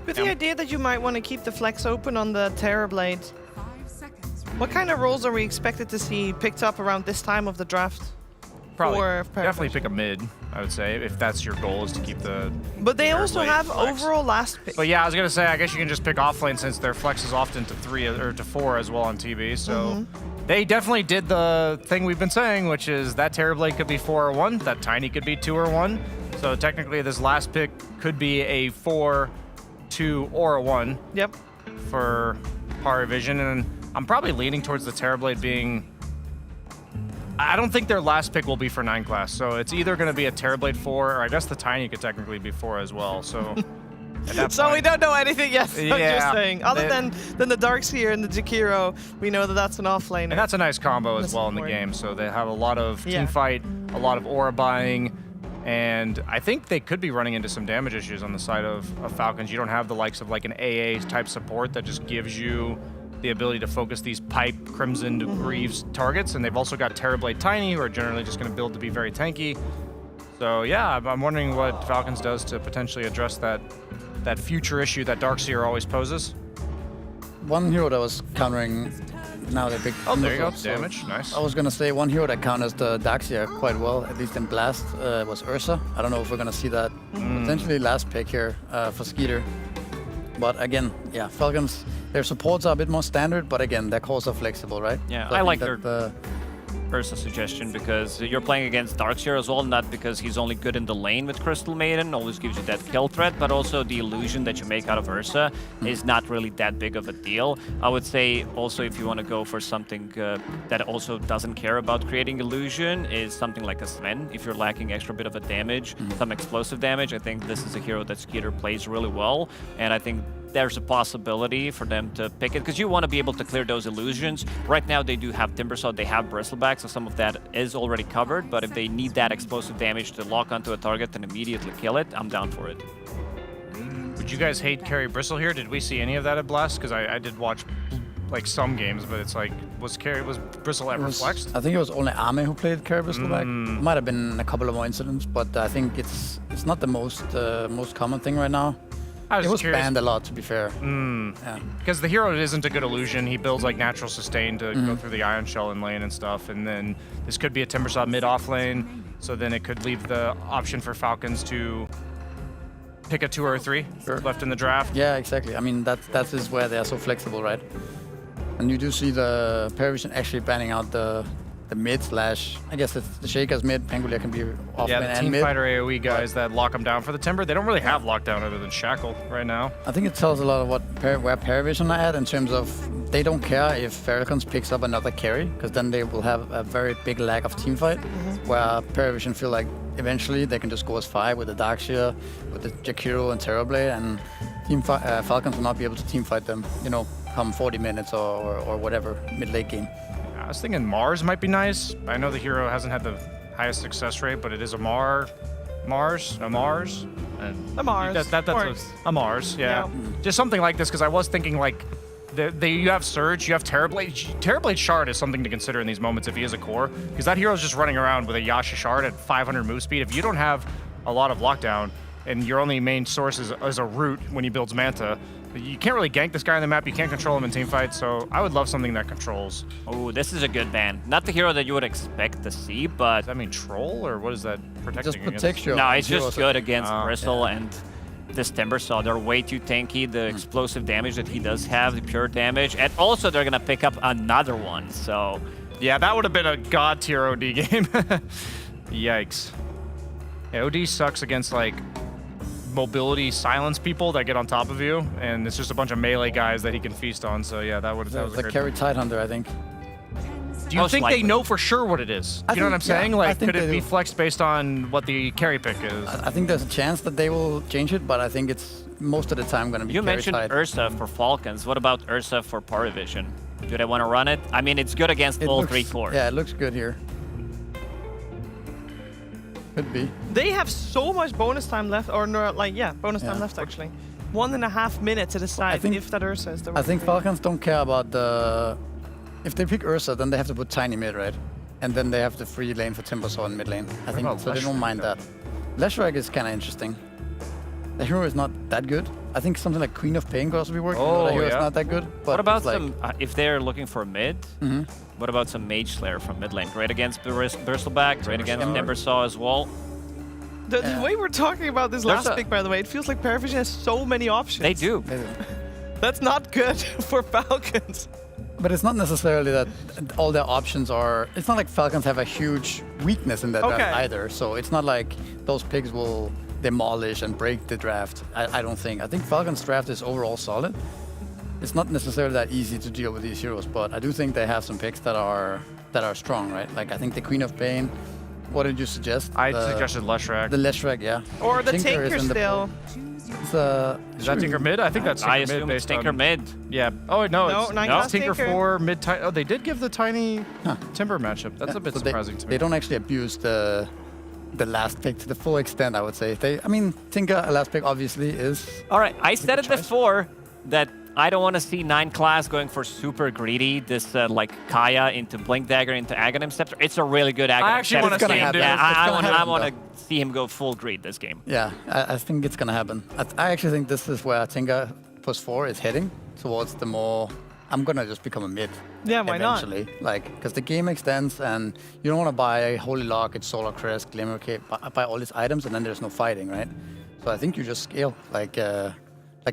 With the idea that you might want to keep the flex open on the Terrorblade, what kind of roles are we expected to see picked up around this time of the draft? Probably for definitely pick a mid, I would say, if that's your goal, is to keep the. But they also Terrorblade have flex. overall last pick. But yeah, I was gonna say, I guess you can just pick offlane since their flex is often to 3 or to 4 as well on TB. So they definitely did the thing we've been saying, which is that Terrorblade could be 4 or 1, that Tiny could be 2 or 1. So technically, this last pick could be a 4, 2, or a 1. Yep. For Power Vision, and I'm probably leaning towards the Terrorblade being. I don't think their last pick will be for 9 class, so it's either going to be a Terrorblade 4, or I guess the Tiny could technically be 4 as well. So, at that So point, we don't know anything yet. I'm Yeah, just saying. Other they- than the Darkseer and the Jakiro, we know that that's an offlaner. and that's a nice combo as That's well in the important. game. So they have a lot of Yeah. team fight, a lot of aura buying, and I think they could be running into some damage issues on the side of Falcons. You don't have the likes of like an AA type support that just gives you the ability to focus these pipe, Crimson, Greaves targets, and they've also got Terrorblade Tiny, who are generally just going to build to be very tanky. So yeah, I'm wondering what Falcons does to potentially address that future issue that Darkseer always poses. One hero that was countering now they picked. Oh, there you go. So Damage, nice. I was gonna say one hero that counters the Darkseer quite well, at least in Blast, was Ursa. I don't know if we're gonna see that potentially last pick here for Skeeter. But again, yeah, Falcons, their supports are a bit more standard, but again, their calls are flexible, right? Yeah, So I think like that their Ursa suggestion because you're playing against Darkseer as well, not because he's only good in the lane with Crystal Maiden, always gives you that kill threat, but also the illusion that you make out of Ursa is not really that big of a deal. I would say also if you want to go for something that also doesn't care about creating illusion is something like a Sven. If you're lacking extra bit of a damage, some explosive damage, I think this is a hero that Skeeter plays really well, and I think there's a possibility for them to pick it because you want to be able to clear those illusions. Right now they do have Timbersaw, they have Bristleback, so some of that is already covered, but if they need that explosive damage to lock onto a target and immediately kill it, I'm down for it. Would you guys hate carry Bristle here? Did we see any of that at Blast? Because I did watch like some games, but it's like, was Bristle ever flexed? I think it was only Ame who played Carry Bristleback. Might have been a couple of more incidents, but I think it's not the most common thing right now. It was curious. banned a lot, to be fair. Yeah. Because the hero isn't a good illusion. He builds like natural sustain to go through the Ion Shell in lane and stuff. And then this could be a Timbersaw mid off lane. So then it could leave the option for Falcons to pick a 2 or a 3 left in the draft. Yeah, exactly. I mean, that is where they are so flexible, right? And you do see the Paravision actually banning out the mid slash, I guess it's the Shakers mid, Pangolier can be off Yeah, lane the and team mid. fighter AoE guys that lock them down for the Timber, they don't really have lockdown other than Shackle right now. I think it tells a lot of where Paravision are at in terms of they don't care if Falcons picks up another carry, because then they will have a very big lack of team fight, where Paravision feel like eventually they can just go as 5 with the Darkseer, with the Jakiro and Terrorblade, and Falcons will not be able to team fight them, come 40 minutes or whatever mid-late game. I was thinking Mars might be nice. I know the hero hasn't had the highest success rate, but it is a Mars. And A Mars. That's a Mars, yeah. Just something like this, because I was thinking like, you have Surge, you have Terrorblade. Terrorblade Shard is something to consider in these moments if he is a core, because that hero is just running around with a Yasha Shard at 500 move speed. If you don't have a lot of lockdown, and your only main source is a root when he builds Manta, you can't really gank this guy on the map, you can't control him in teamfights, so I would love something that controls. Oh, this is a good ban. Not the hero that you would expect to see, but... I mean, troll, or what is that protecting Just protection. No, it's just good against Oh, Bristle and this Timbersaw. They're way too tanky, the explosive damage that he does have, the pure damage, and also they're gonna pick up another one, so... Yeah, that would have been a god tier OD game. Yikes. Yeah, OD sucks against like mobility silence people that get on top of you, and it's just a bunch of melee guys that he can feast on. So yeah, that was a The great. carry Tidehunter, I think. Do you think they know for sure what it is? You know what I'm saying? Like, could it be flexed based on what the carry pick is? I think there's a chance that they will change it, but I think it's most of the time going to be You carry mentioned Tide. Ursa for Falcons. What about Ursa for Power Vision? Do they want to run it? I mean, it's good against all three cores. Yeah, it looks good here. Could be. They have so much bonus time left, or no, like, yeah, bonus time left actually. 1.5 minutes to decide if that Ursa is the right I think pick. Falcons don't care about the... If they pick Ursa, then they have to put Tiny mid, right? And then they have the free lane for Timbersaw in mid lane. I think so. They don't mind that. Leshrac is kind of interesting. The hero is not that good. I think something like Queen of Pain could also be working. Oh, The hero is yeah. not that good. But What about it's like, some, if they're looking for mid, Mhm. what about some Mage Slayer from mid lane? Great against Bristleback, great against Timbersaw as well. The way we're talking about this There's last a- pick, by the way, it feels like Paravision has so many options. They do. That's not good for Falcons. But it's not necessarily that all their options are... It's not like Falcons have a huge weakness in that draft either. So it's not like those picks will demolish and break the draft. I don't think. I think Falcons' draft is overall solid. It's not necessarily that easy to deal with these heroes, but I do think they have some picks that are strong, right? Like I think the Queen of Pain. What did you suggest? I suggested Leshrac. The Leshrac, yeah. Or the Tinker Tinker is in the still. It's, Is that Tinker mid? I think that's Tinker I mid assume it's based Tinker on... mid. Yeah. Oh no, No, it's 9-class Tinker Tinker. 4 mid. Oh, they did give the tiny Timber matchup. That's a bit so surprising to me. They don't actually abuse the last pick to the full extent, I would say. I mean, Tinker, a last pick obviously is... All right, I said it before that I don't want to see 9 class going for super greedy. This like Kaya into Blink Dagger into Aghanim Scepter. It's a really good Aghanim I actually Scepter. want to see him do Yeah, it. I want to see him go full greed this game. Yeah, I think it's gonna happen. I actually think this is where Tinker +4 is heading towards the more... I'm gonna just become a mid. Yeah, why not? eventually. Like, because the game extends and you don't want to buy Holy Lock, it's Solar Crest, Glimmer Cape, buy all these items and then there's no fighting, right? So I think you just scale like a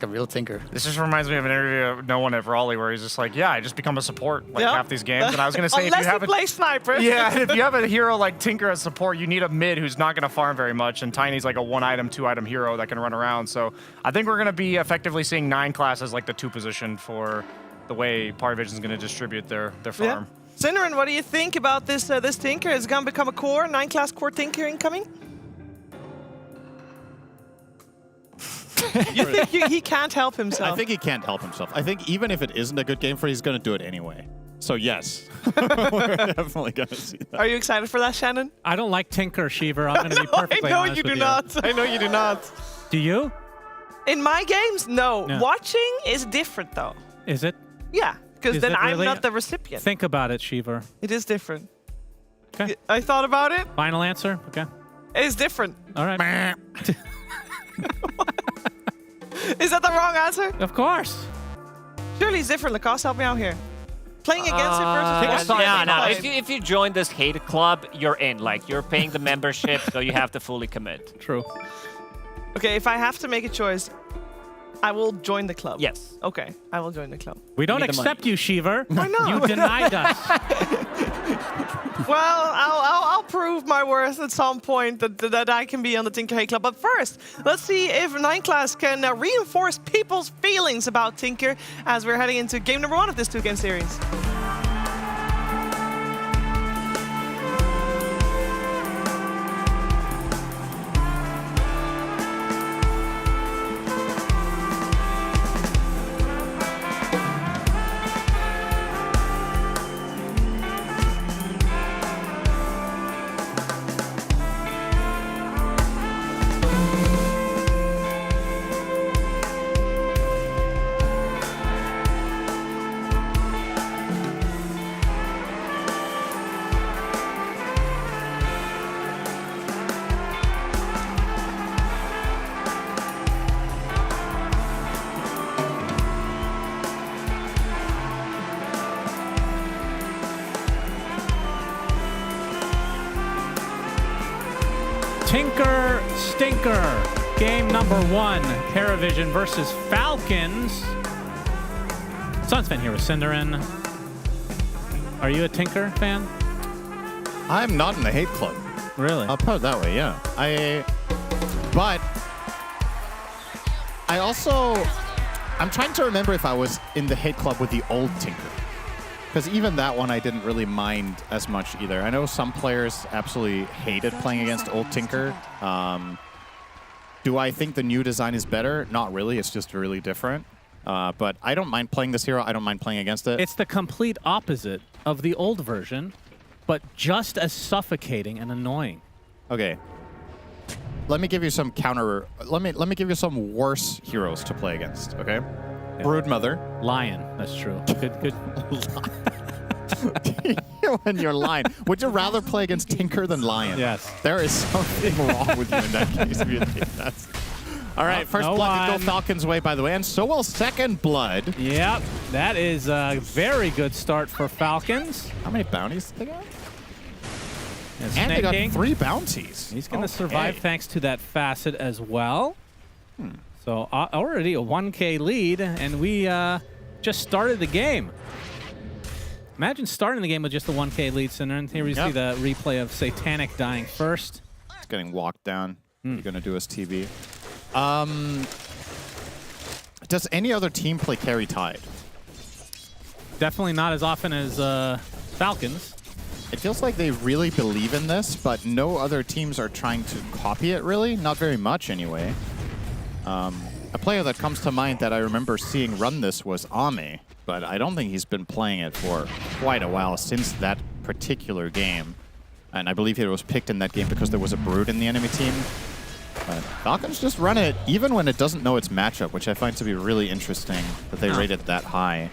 real Tinker. This just reminds me of an interview of No One at Raleigh where he's just like, yeah, I just become a support like half these games. And I was going to say, Unless if you have you play Sniper. Yeah, if you have a hero like Tinker as support, you need a mid who's not going to farm very much. And Tiny's like a 1-item, 2-item hero that can run around. So I think we're going to be effectively seeing 9 class as like the 2 position for the way Power Vision's going to distribute their farm. Synderen, what do you think about this this Tinker? Is it going to become a core, 9-class core Tinker incoming? You think he can't help himself? I think he can't help himself. I think even if it isn't a good game for him, he's going to do it anyway. So yes, we're definitely going to see that. Are you excited for that, Shannon? I don't like Tinker, Shiver. I'm going to be perfectly I know honest you do with not. I know you do not. Do you? In my games, no. No. Watching is different, though. Is it? Yeah, because Is then it I'm really? not the recipient. Think about it, Shiver. It is different. Okay. I thought about it. Final answer? Okay. It's different. All right. Is that the wrong answer? Of course. Surely it's different. Lacoste, help me out here. Playing against it versus watching Yeah, it no. play. If you join this hate club, you're in. Like you're paying the membership, so you have to fully commit. True. Okay, if I have to make a choice, I will join the club. Yes. Okay, I will join the club. We don't accept you, Shiver. Why not? You denied us. Well, I'll prove my worth at some point that I can be on the Tinker Hate Club. But first, let's see if 9 class can reinforce people's feelings about Tinker as we're heading into game number 1 of this 2-game series. Tinker Stinker. Game number 1. Paravision versus Falcons. Sunsfan here with Synderen. Are you a Tinker fan? I'm not in the hate club. Really? I'll put it that way, yeah. But I also, I'm trying to remember if I was in the hate club with the old Tinker. Because even that one I didn't really mind as much either. I know some players absolutely hated playing against old Tinker. Do I think the new design is better? Not really, it's just really different. But I don't mind playing this hero, I don't mind playing against it. It's the complete opposite of the old version, but just as suffocating and annoying. Okay. Let me give you some let me give you some worse heroes to play against, okay? Yeah. Broodmother. Lion, that's true. Good. When you're Lion. Would you rather play against Tinker than Lion? Yes. There is something wrong with you in that case. If you think that's... All right, first blood will go Falcon's way, by the way, and so will second blood. Yep, that is a very good start for Falcons. How many bounties did they got? And they got 3 bounties. He's going to survive thanks to that facet as well. So already a 1K lead, and we just started the game. Imagine starting the game with just a 1K lead, Cinder. And here we see the replay of Satanic dying first. It's getting walked down. You're going to do his TV. Does any other team play carry Tide? Definitely not as often as Falcons. It feels like they really believe in this, but no other teams are trying to copy it, really. Not very much, anyway. A player that comes to mind that I remember seeing run this was Ame, but I don't think he's been playing it for quite a while since that particular game. And I believe it was picked in that game because there was a Brood in the enemy team. But Falcons just run it, even when it doesn't know its matchup, which I find to be really interesting that they rate it that high.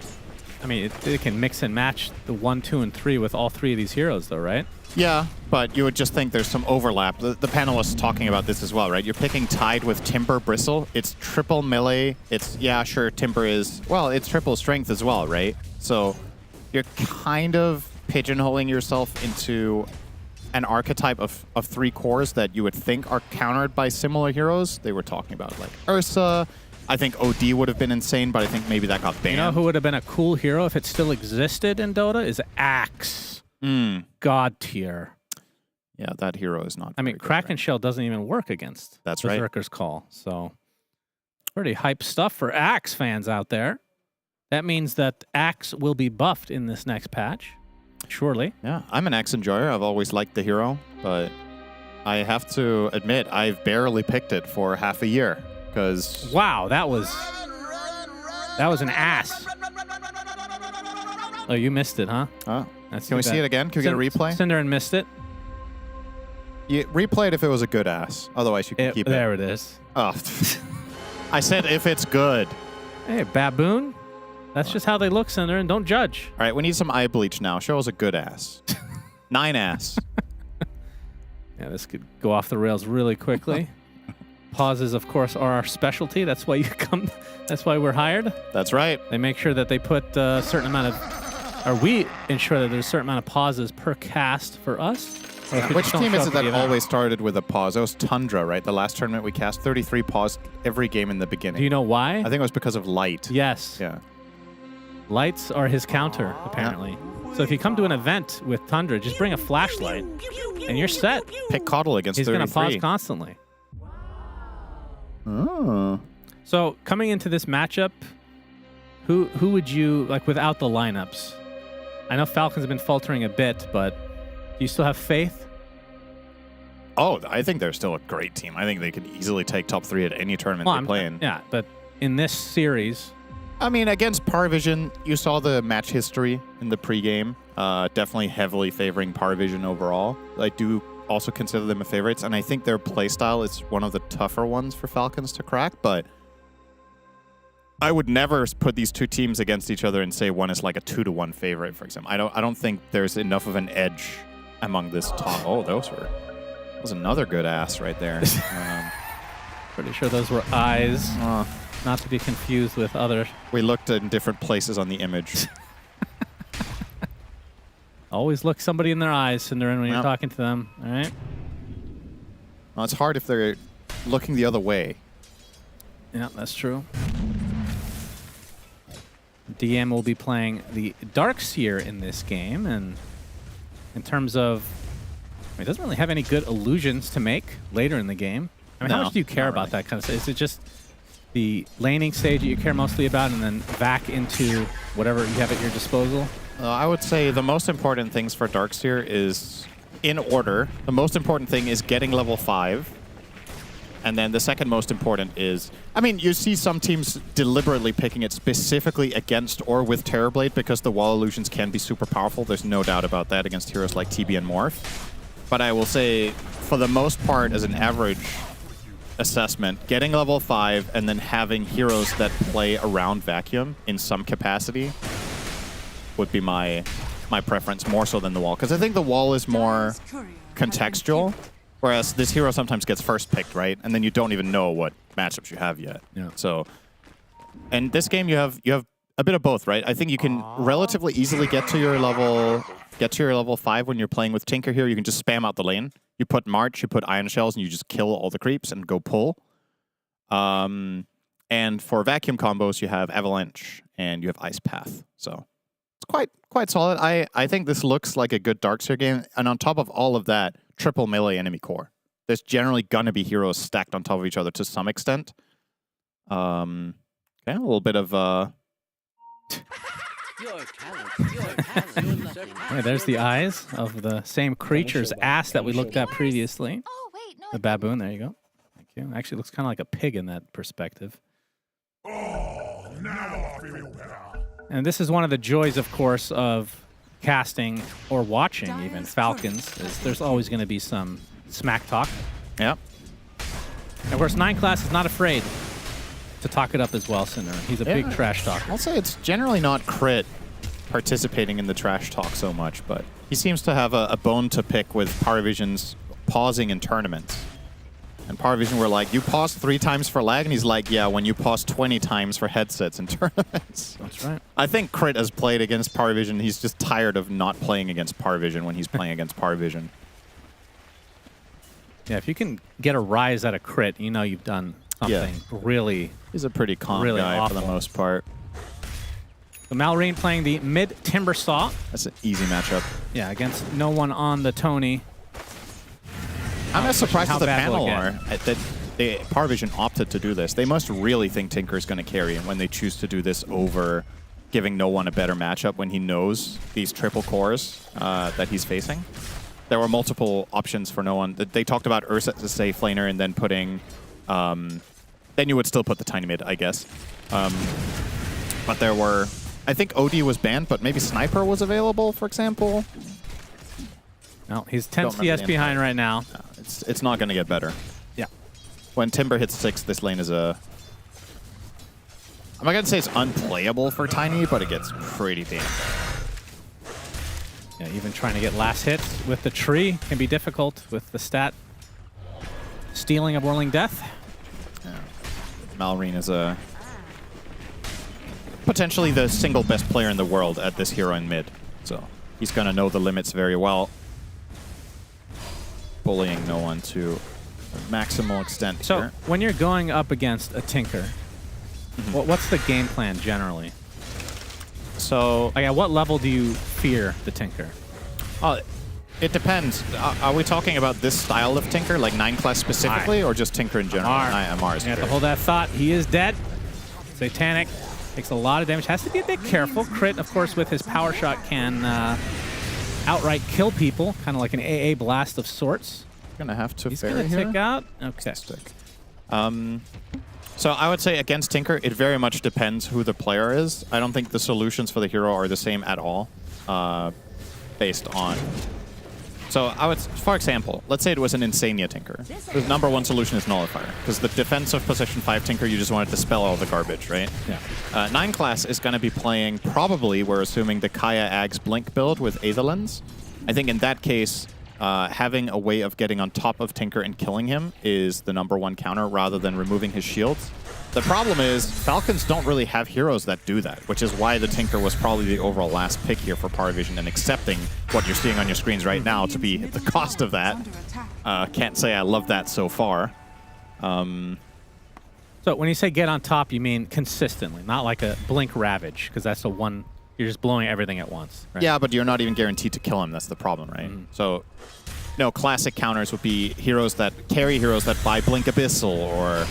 I mean, it can mix and match the 1, 2, and 3 with all 3 of these heroes, though, right? Yeah, but you would just think there's some overlap. The panelists talking about this as well, right? You're picking Tide with Timber Bristle. It's triple melee. It's, yeah, sure, Timber is, well, it's triple strength as well, right? So you're kind of pigeonholing yourself into an archetype of 3 cores that you would think are countered by similar heroes. They were talking about, like, Ursa. I think OD would have been insane, but I think maybe that got banned. You know who would have been a cool hero if it still existed in Dota? Is Axe. God tier. Yeah, that hero is not. I mean, Kraken Shell doesn't even work against Berserker's Call. So, pretty hype stuff for Axe fans out there. That means that Axe will be buffed in this next patch. Surely. Yeah, I'm an Axe enjoyer. I've always liked the hero, but I have to admit, I've barely picked it for half a year. Because wow, that was an ass. Oh, you missed it, huh? Oh, can we see it again? Can we get a replay? Cinderin missed it. You replay it if it was a good ass. Otherwise, you can keep it. There it is. Oh, I said if it's good. Hey, baboon. That's just how they look, Cinderin. Don't judge. All right, we need some eye bleach now. Show us a good ass. 9 ass. Yeah, this could go off the rails really quickly. Pauses, of course, are our specialty. That's why you come. That's why we're hired. That's right. They make sure that they put a certain amount of, or we ensure that there's a certain amount of pauses per cast for us. Which team is it that always started with a pause? It was Tundra, right? The last tournament we cast, 33 paused every game in the beginning. Do you know why? I think it was because of Light. Yes. Yeah. Lights are his counter, apparently. Yeah. So if you come to an event with Tundra, just bring a flashlight, and you're set. Pick Coddle against 33. He's going to pause constantly. Oh. So coming into this matchup, who would you like without the lineups? I know Falcons have been faltering a bit, but do you still have faith? Oh, I think they're still a great team. I think they could easily take top 3 at any tournament they play in. Yeah, but in this series, I mean, against Parvision, you saw the match history in the pregame. Definitely heavily favoring Parvision overall. I do also consider them a favorites, and I think their playstyle is one of the tougher ones for Falcons to crack, but I would never put these 2 teams against each other and say one is like a 2-to-1 favorite, for example. I don't think there's enough of an edge among this top. Oh, that was another good ass right there. Pretty sure those were eyes, not to be confused with other. We looked in different places on the image. Always look somebody in their eyes, Cinderin, when you're talking to them, all right? Well, it's hard if they're looking the other way. Yeah, that's true. DM will be playing the Darkseer in this game, and in terms of He doesn't really have any good illusions to make later in the game. I mean, how No, much do you care not about really. that kind of stuff? Is it just the laning stage that you care mostly about and then back into whatever you have at your disposal? I would say the most important things for Darkseer is, in order, the most important thing is getting level 5. And then the second most important is, I mean, you see some teams deliberately picking it specifically against or with Terrorblade because the wall illusions can be super powerful. There's no doubt about that against heroes like TB and Morph. But I will say, for the most part, as an average assessment, getting level 5 and then having heroes that play around Vacuum in some capacity would be my preference more so than the wall. Because I think the wall is more contextual. Whereas this hero sometimes gets first picked, right? And then you don't even know what matchups you have yet. Yeah. So, and this game you have a bit of both, right? I think you can relatively easily get to your level 5 when you're playing with Tinker here. You can just spam out the lane. You put March, you put Iron Shells, and you just kill all the creeps and go pull. And for vacuum combos, you have Avalanche and you have Ice Path. So it's quite solid. I think this looks like a good Darkseer game. And on top of all of that, triple melee enemy core. There's generally gonna be heroes stacked on top of each other to some extent. Okay, a little bit of Hey, there's the eyes of the same creature's ass that we looked at previously. The baboon, there you go. Thank you. Actually looks kind of like a pig in that perspective. And this is one of the joys, of course, of casting or watching even Falcons, is there's always going to be some smack talk. Yep. And of course, 9 Class is not afraid to talk it up as well, Cinder. He's a big trash talker. I'll say it's generally not Crit participating in the trash talk so much, but he seems to have a bone to pick with Power Vision's pausing in tournaments. And Power Vision were like, you paused 3 times for lag? And he's like, yeah, when you pause 20 times for headsets in tournaments. That's right. I think Crit has played against Power Vision. He's just tired of not playing against Power Vision when he's playing against Power Vision. Yeah, if you can get a rise out of Crit, you know you've done something really. He's a pretty calm really guy awful. for the most part. So Malrine playing the mid Timber Saw. That's an easy matchup. Yeah, against no one on the Tony. I'm as surprised how as the bad will panel it get? are that Power Vision opted to do this. They must really think Tinker's going to carry when they choose to do this over giving no one a better matchup when he knows these triple cores that he's facing. There were multiple options for no one. They talked about Ursa as a safe laner and then putting... then you would still put the Tiny Mid, I guess. But there were... I think OD was banned, but maybe Sniper was available, for example. No, he's 10 CS behind right now. No, it's not going to get better. Yeah. When Timber hits 6, this lane is a... I'm not going to say it's unplayable for Tiny, but it gets pretty damn bad. Yeah, even trying to get last hits with the tree can be difficult with the stat stealing of Whirling Death. Yeah. Malrine is a... potentially the single best player in the world at this hero in mid. So he's going to know the limits very well. Bullying no one to a maximal extent So here. when you're going up against a Tinker, what's the game plan generally? So, like, at what level do you fear the Tinker? It depends. Are we talking about this style of Tinker, like 9 class specifically, or just Tinker in general? Mars. You have to hold that thought. He is dead. Satanic takes a lot of damage. Has to be a bit careful. Crit, of course, with his power shot can outright kill people, kind of like an AA blast of sorts. Gonna have to. He's gonna tick out. Okay. So I would say against Tinker, it very much depends who the player is. I don't think the solutions for the hero are the same at all, based on. So I would, for example, let's say it was an Insania Tinker. The #1 solution is Nullifier, because the defensive position 5 Tinker, you just wanted to dispel all the garbage, right? Yeah. 9 class is going to be playing, probably, we're assuming, the Kaya Ags Blink build with Aetherlens. I think in that case, having a way of getting on top of Tinker and killing him is the #1 counter rather than removing his shields. The problem is Falcons don't really have heroes that do that, which is why the Tinker was probably the overall last pick here for Power Vision, and accepting what you're seeing on your screens right now to be the cost of that. Can't say I love that so far. So when you say get on top, you mean consistently, not like a Blink Ravage, because that's the one, you're just blowing everything at once. Right? Yeah, but you're not even guaranteed to kill him. That's the problem, right? So No, classic counters would be heroes that carry heroes that buy Blink Abyssal or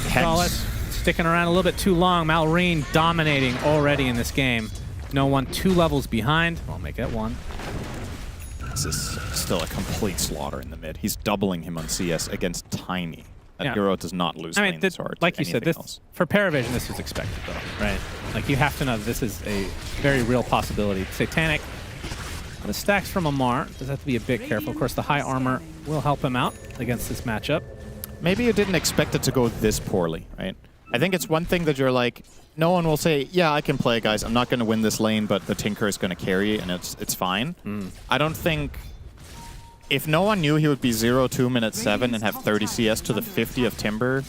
Hex. Sticking around a little bit too long. Malrine dominating already in this game. No one 2 levels behind. I'll make it 1. This is still a complete slaughter in the mid. He's doubling him on CS against Tiny. That Yeah. hero does not lose lane this hard. like you said, this else. for Paravision, this was expected, though, right? Like, you have to know that this is a very real possibility. Satanic, the stacks from Amar, does have to be a bit careful. Of course, the high armor will help him out against this matchup. Maybe you didn't expect it to go this poorly, right? I think it's one thing that you're like, no one will say, yeah, I can play, guys. I'm not going to win this lane, but the Tinker is going to carry, and it's fine. I don't think... If no one knew he would be 0-2 minute 7 and have 30 CS to the 50 of Timber,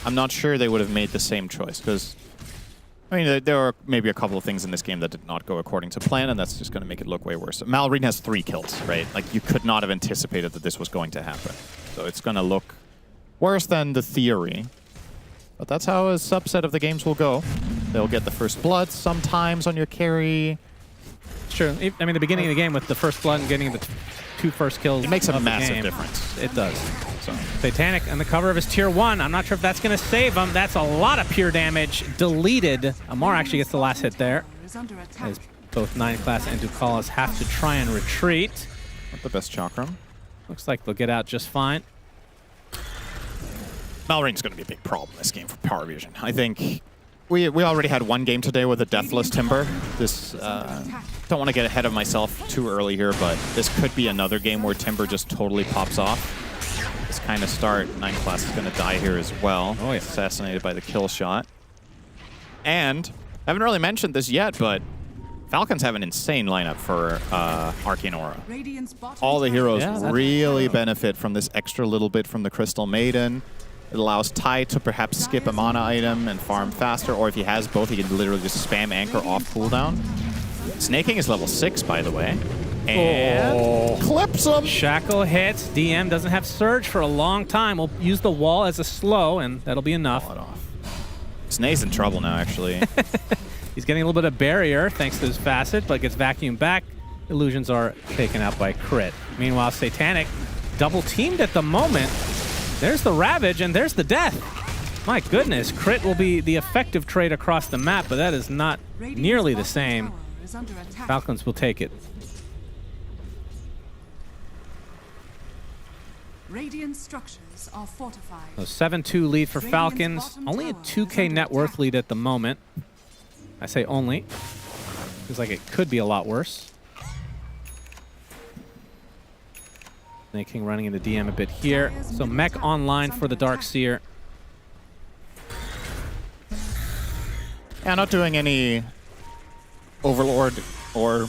I'm not sure they would have made the same choice. Because, I mean, there are maybe a couple of things in this game that did not go according to plan, and that's just going to make it look way worse. Malrine has 3 kills, right? Like, you could not have anticipated that this was going to happen. So it's going to look worse than the theory. But that's how a subset of the games will go. They'll get the first blood sometimes on your carry. Sure. I mean, the beginning of the game with the first blood and getting the 2 first kills. It makes a of the massive game, difference. It does. So Satanic on the cover of his tier 1. I'm not sure if that's going to save him. That's a lot of pure damage. Deleted. Amar actually gets the last hit there. As both 9 class and Ducalis have to try and retreat. Not the best chakram. Looks like they'll get out just fine. Malrine's going to be a big problem this game for Power Vision. I think we already had 1 game today with a Deathless Timber. This don't want to get ahead of myself too early here, but this could be another game where Timber just totally pops off. This kind of start, 9 class is going to die here as well. Oh, yeah. Assassinated by the kill shot. And I haven't really mentioned this yet, but Falcons have an insane lineup for Arcane Aura. All the heroes really benefit from this extra little bit from the Crystal Maiden. It allows Ty to perhaps skip a mana item and farm faster, or if he has both, he can literally just spam Anchor off cooldown. Snaking is level 6, by the way. And clips him! Shackle hits. DM doesn't have Surge for a long time. We'll use the wall as a slow, and that'll be enough. Snake's in trouble now, actually. He's getting a little bit of barrier thanks to his facet, but gets vacuumed back. Illusions are taken out by crit. Meanwhile, Satanic double teamed at the moment. There's the Ravage, and there's the death. My goodness, crit will be the effective trade across the map, but that is not nearly the same. Falcons will take it. Radiant structures are fortified. So 7-2 lead for Falcons. Only a 2K net worth lead at the moment. I say only. Feels like it could be a lot worse. Snake King running into DM a bit here. So mech online for the Darkseer. Yeah, not doing any Overlord or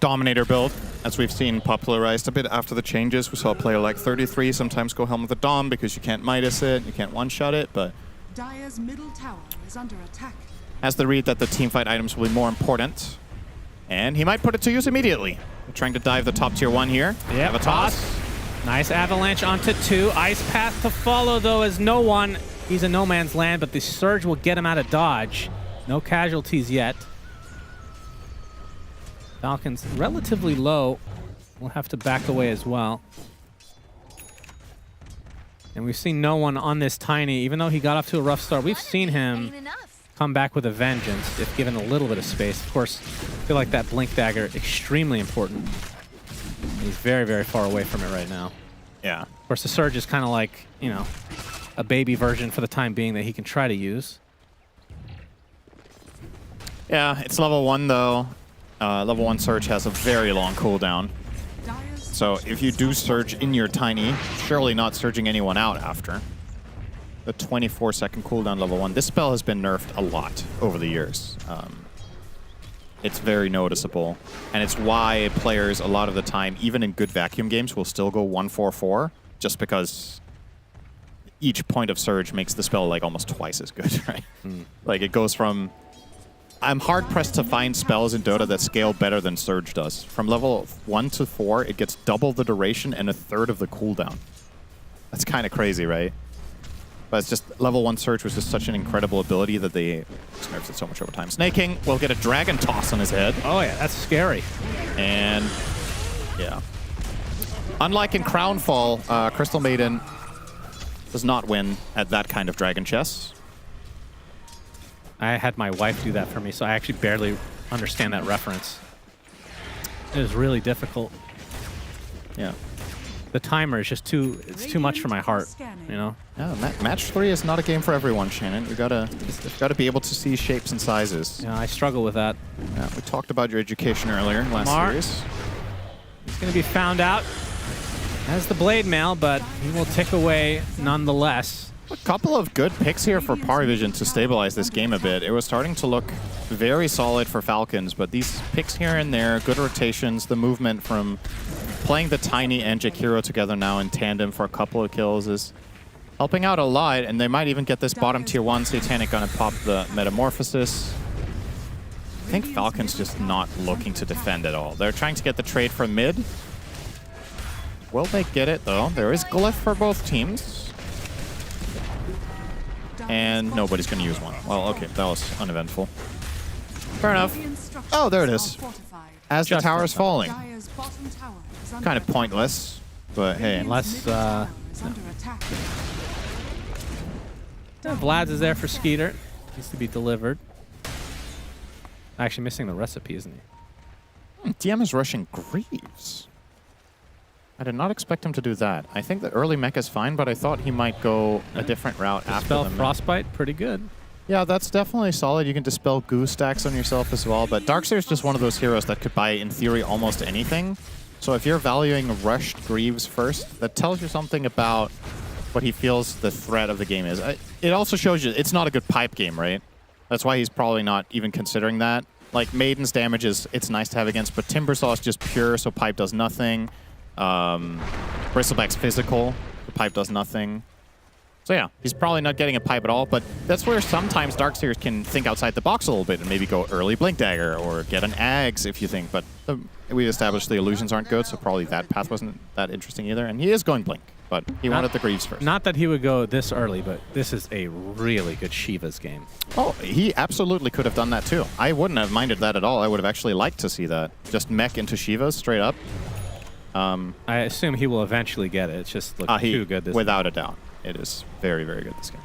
Dominator build, as we've seen popularized a bit after the changes. We saw a player like 33 sometimes go Helm of the Dom because you can't Midas it, you can't one-shot it, but Dire's middle tower is under attack. has the read that the teamfight items will be more important. And he might put it to use immediately. We're trying to dive the top tier 1 here. Yeah, Avatos. Nice avalanche onto 2. Ice path to follow, though, as no one. He's in no man's land, but the Surge will get him out of dodge. No casualties yet. Falcons relatively low. We'll have to back away as well. And we've seen no one on this Tiny, even though he got off to a rough start. We've seen him come back with a vengeance if given a little bit of space. Of course, I feel like that Blink Dagger, extremely important. He's very, very far away from it right now. Yeah. Of course, the Surge is kind of like, you know, a baby version for the time being that he can try to use. Yeah, it's level 1 though. Level 1 Surge has a very long cooldown. So if you do Surge in your Tiny, surely not surging anyone out after. The 24-second cooldown level 1. This spell has been nerfed a lot over the years. It's very noticeable. And it's why players a lot of the time, even in good vacuum games, will still go 1-4-4, just because each point of Surge makes the spell like almost twice as good, right? Like it goes from... I'm hard-pressed to find spells in Dota that scale better than Surge does. From level 1 to 4, it gets double the duration and a third of the cooldown. That's kind of crazy, right? But it's just level 1 Surge was just such an incredible ability that they just nerfed it so much over time. Snake King will get a Dragon Toss on his head. Oh yeah, that's scary. And yeah. Unlike in Crownfall, Crystal Maiden does not win at that kind of dragon chess. I had my wife do that for me, so I actually barely understand that reference. It was really difficult. Yeah. The timer is just it's too much for my heart, you know? Yeah, match 3 is not a game for everyone, Shannon. You gotta be able to see shapes and sizes. Yeah, I struggle with that. Yeah, we talked about your education earlier last series. He's gonna be found out as the Blade Mail, but he will tick away nonetheless. A couple of good picks here for Parvision to stabilize this game a bit. It was starting to look very solid for Falcons, but these picks here and there, good rotations, the movement from playing the Tiny and Jakiro together now in tandem for a couple of kills is helping out a lot, and they might even get this bottom tier 1. Satanic gonna pop the Metamorphosis. I think Falcon's just not looking to defend at all. They're trying to get the trade from mid. Will they get it, though? There is Glyph for both teams. And nobody's going to use one. Well, okay, that was uneventful. Fair enough. Oh, there it is. As the tower is falling. Kind of pointless, but hey. Unless, Vlad's is there for Skeeter. Needs to be delivered. Actually missing the recipe, isn't he? DM is rushing Greaves. I did not expect him to do that. I think the early mech is fine, but I thought he might go a different route after Dispel the mech. Frostbite, pretty good. Yeah, that's definitely solid. You can dispel goo stacks on yourself as well, but Darkseer is just one of those heroes that could buy, in theory, almost anything. So if you're valuing rushed Greaves first, that tells you something about what he feels the threat of the game is. It also shows you it's not a good pipe game, right? That's why he's probably not even considering that. Like, Maiden's damage it's nice to have against, but Timbersaw is just pure, so pipe does nothing. Bristleback's physical. The pipe does nothing. So yeah, he's probably not getting a pipe at all, but that's where sometimes Darkseers can think outside the box a little bit and maybe go early Blink Dagger or get an Ags if you think, but we established the illusions aren't good, so probably that path wasn't that interesting either. And he is going Blink, but he wanted the Greaves first. Not that he would go this early, but this is a really good Shiva's game. Oh, he absolutely could have done that too. I wouldn't have minded that at all. I would have actually liked to see that. Just mech into Shiva's straight up. I assume he will eventually get it. It's just looking too good this without a doubt. It is very, very good this game.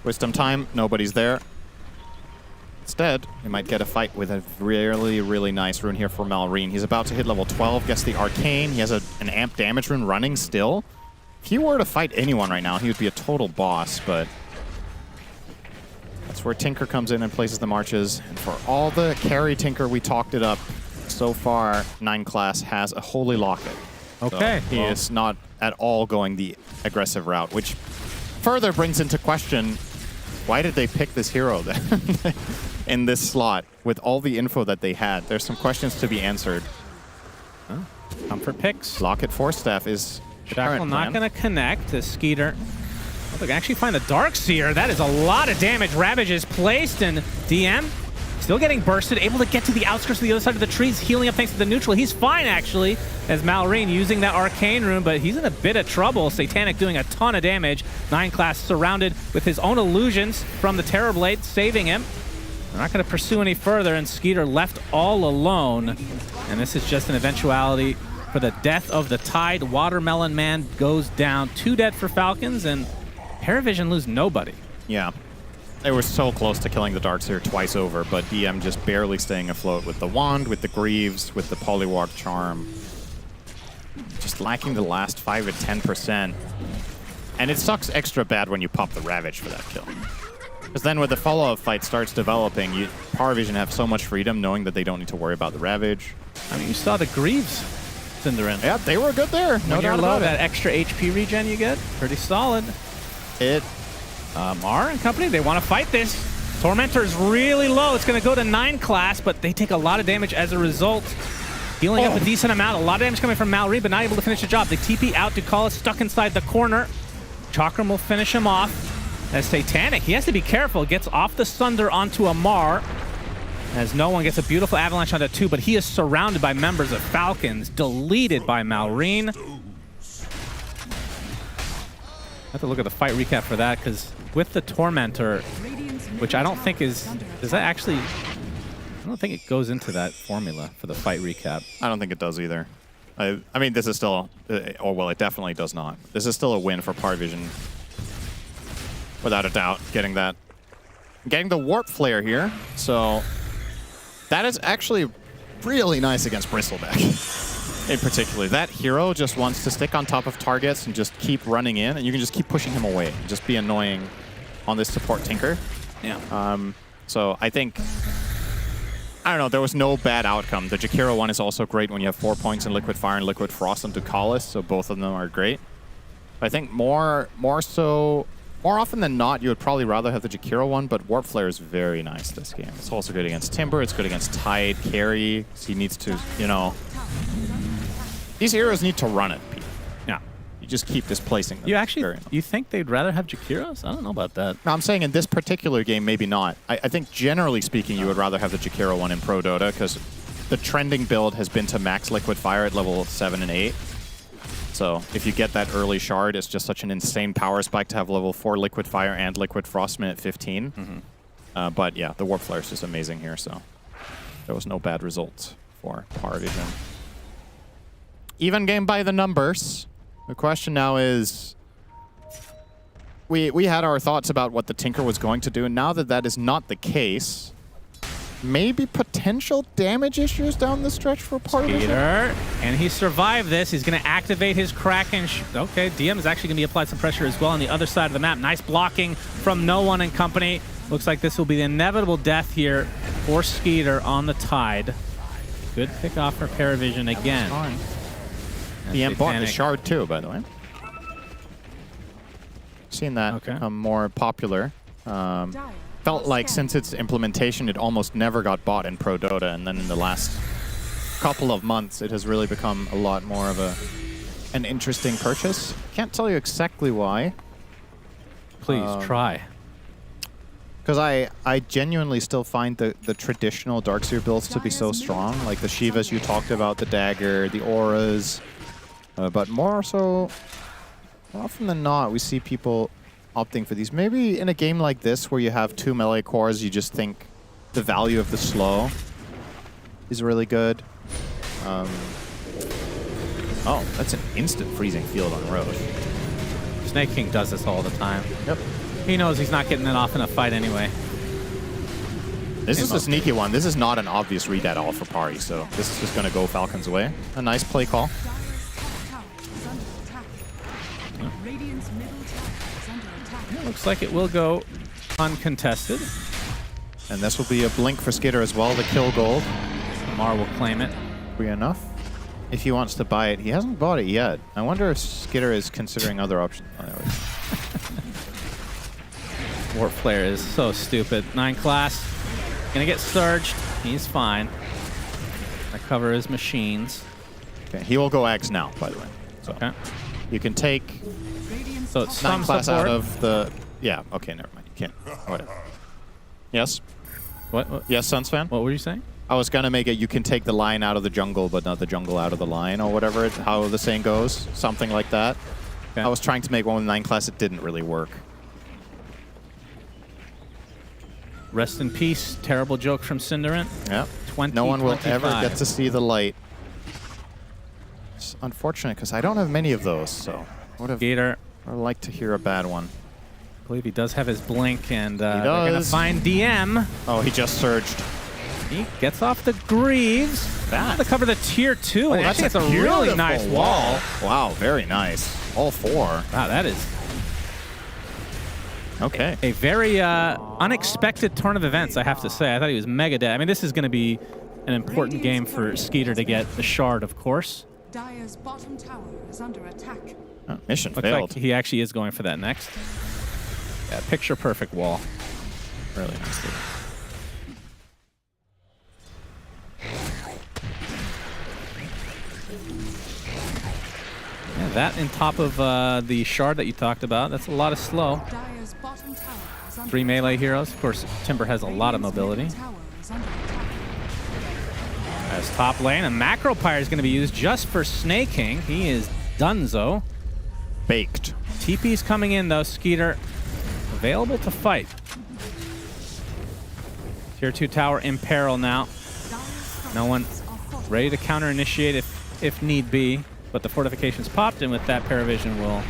Wisdom time, nobody's there. Instead, we might get a fight with a really, really nice rune here for Malrine. He's about to hit level 12, gets the Arcane. He has an amp damage rune running still. If he were to fight anyone right now, he would be a total boss, but that's where Tinker comes in and places the marches. And for all the carry Tinker we talked it up, so far, 9 class has a Holy Locket. Okay. So he is not at all going the aggressive route, which further brings into question, why did they pick this hero then in this slot with all the info that they had? There's some questions to be answered. Oh, comfort picks. Locket Force Staff is Shackle not going to connect. The Skeeter. Oh, they can actually find the Darkseer. That is a lot of damage. Ravage is placed, and DM still getting bursted, able to get to the outskirts of the other side of the trees, healing up thanks to the neutral. He's fine, actually, as Malrine using that Arcane rune, but he's in a bit of trouble. Satanic doing a ton of damage. 9 class surrounded with his own illusions from the Terrorblade, saving him. They're not going to pursue any further, and Skeeter left all alone. And this is just an eventuality for the death of the Tide. Watermelon Man goes down. 2 dead for Falcons, and Paravision lose nobody. Yeah. They were so close to killing the Darkseer twice over, but DM just barely staying afloat with the Wand, with the Greaves, with the Polywalk Charm. Just lacking the last 5 to 10%. And it sucks extra bad when you pop the Ravage for that kill. Because then when the follow-up fight starts developing, Paravision have so much freedom knowing that they don't need to worry about the Ravage. I mean, you saw the Greaves, Cinderin. Yeah, they were good there. No doubt about it. That extra HP regen you get, pretty solid. Mar and company, they want to fight this. Tormentor is really low. It's going to go to 9 class, but they take a lot of damage as a result. Healing up a decent amount. A lot of damage coming from Malrine, but not able to finish the job. They TP out. Ducal is stuck inside the corner. Chakram will finish him off. As Satanic, he has to be careful. Gets off the Sunder onto a Mar. As no one gets a beautiful avalanche onto 2, but he is surrounded by members of Falcons. Deleted by Malrine. I have to look at the fight recap for that, because with the Tormentor, which I don't think is... Does that actually I don't think it goes into that formula for the fight recap. I don't think it does either. I mean, this is still... oh, well, it definitely does not. This is still a win for Parvision. Without a doubt, getting that. Getting the Warp Flare here. So that is actually really nice against Bristleback. In particular, that hero just wants to stick on top of targets and just keep running in, and you can just keep pushing him away and just be annoying on this support Tinker. Yeah. So I think, I don't know, there was no bad outcome. The Jakiro one is also great when you have 4 points in Liquid Fire and Liquid Frost and Ducalis, so both of them are great. But I think more often than not, you would probably rather have the Jakiro one, but Warp Flare is very nice this game. It's also good against Timber, it's good against Tide, Carry, so he needs to, you know... These heroes need to run it, Pete. Yeah. You just keep displacing them. You think they'd rather have Jakiros? I don't know about that. No, I'm saying in this particular game, maybe not. I think generally speaking, you would rather have the Jakiro one in Pro Dota, because the trending build has been to max Liquid Fire at level 7 and 8. So if you get that early shard, it's just such an insane power spike to have level 4 Liquid Fire and Liquid Frost minute 15. But yeah, the Warp Flare is just amazing here, so there was no bad results for Parvision. Even game by the numbers. The question now is, we had our thoughts about what the Tinker was going to do, and now that that is not the case, maybe potential damage issues down the stretch for Parvision. And he survived this. He's going to activate his Kraken. Okay, DM is actually going to be applied some pressure as well on the other side of the map. Nice blocking from No One and company. Looks like this will be the inevitable death here for Skeeter on the Tide. Good pick off for Paravision again. DM bought the shard too, by the way. Seen that become more popular. Felt like since its implementation, it almost never got bought in Pro Dota, and then in the last couple of months, it has really become a lot more of an interesting purchase. Can't tell you exactly why. Please try. Because I genuinely still find the traditional Darkseer builds to be so strong, like the Shivas you talked about, the Dagger, the Auras, but more often than not, we see people opting for these. Maybe in a game like this where you have 2 melee cores, you just think the value of the slow is really good. Oh, that's an instant freezing field on Roche. Snake King does this all the time. Yep. He knows he's not getting it off in a fight anyway. This is a sneaky one. This is not an obvious read at all for Pari, so this is just going to go Falcon's way. A nice play call. Yeah, looks like it will go uncontested. And this will be a blink for Skitter as well, the kill gold. Mar will claim it. Free enough. If he wants to buy it. He hasn't bought it yet. I wonder if Skitter is considering other options. Warp Flare is so stupid. 9 class. Gonna get surged. He's fine. I cover his machines. Okay, he will go Axe now, by the way. So you can take so it's 9 some class support. out of the... Yeah, okay, never mind. You can't. Whatever. Yes? What? Yes, Sunsfan? What were you saying? I was gonna make it you can take the line out of the jungle, but not the jungle out of the line, or whatever, how the saying goes. Something like that. I was trying to make one with 9 class. It didn't really work. Rest in peace. Terrible joke from Cinderant. Yeah. 20, no one will 25. ever get to see the light. It's unfortunate because I don't have many of those, so I would have liked to hear a bad one. I believe he does have his blink, and they're does. going to find DM. Oh, he just surged. He gets off the Greaves. To cover the tier 2. Oh, And that's actually, it's a really nice wall. Wow, very nice. All 4. Wow, that is okay. A very unexpected turn of events, I have to say. I thought he was mega dead. I mean, this is going to be an important game for Skeeter to get the shard, of course. Dire's bottom tower is under attack. Oh, mission Looks failed. like he actually is going for that next. Yeah, picture perfect wall. Really nice. Yeah, that in top of the shard that you talked about. That's a lot of slow. Dire's bottom tower is under 3 melee heroes. Of course, Timber has a lot of mobility. tower is under attack. As top lane, a Macro Pyre is going to be used just for Snake King. He is donezo. Baked. TP's coming in, though. Skeeter available to fight. Tier 2 tower in peril now. No one ready to counter initiate if need be, but the fortification's popped, and with that, Paravision will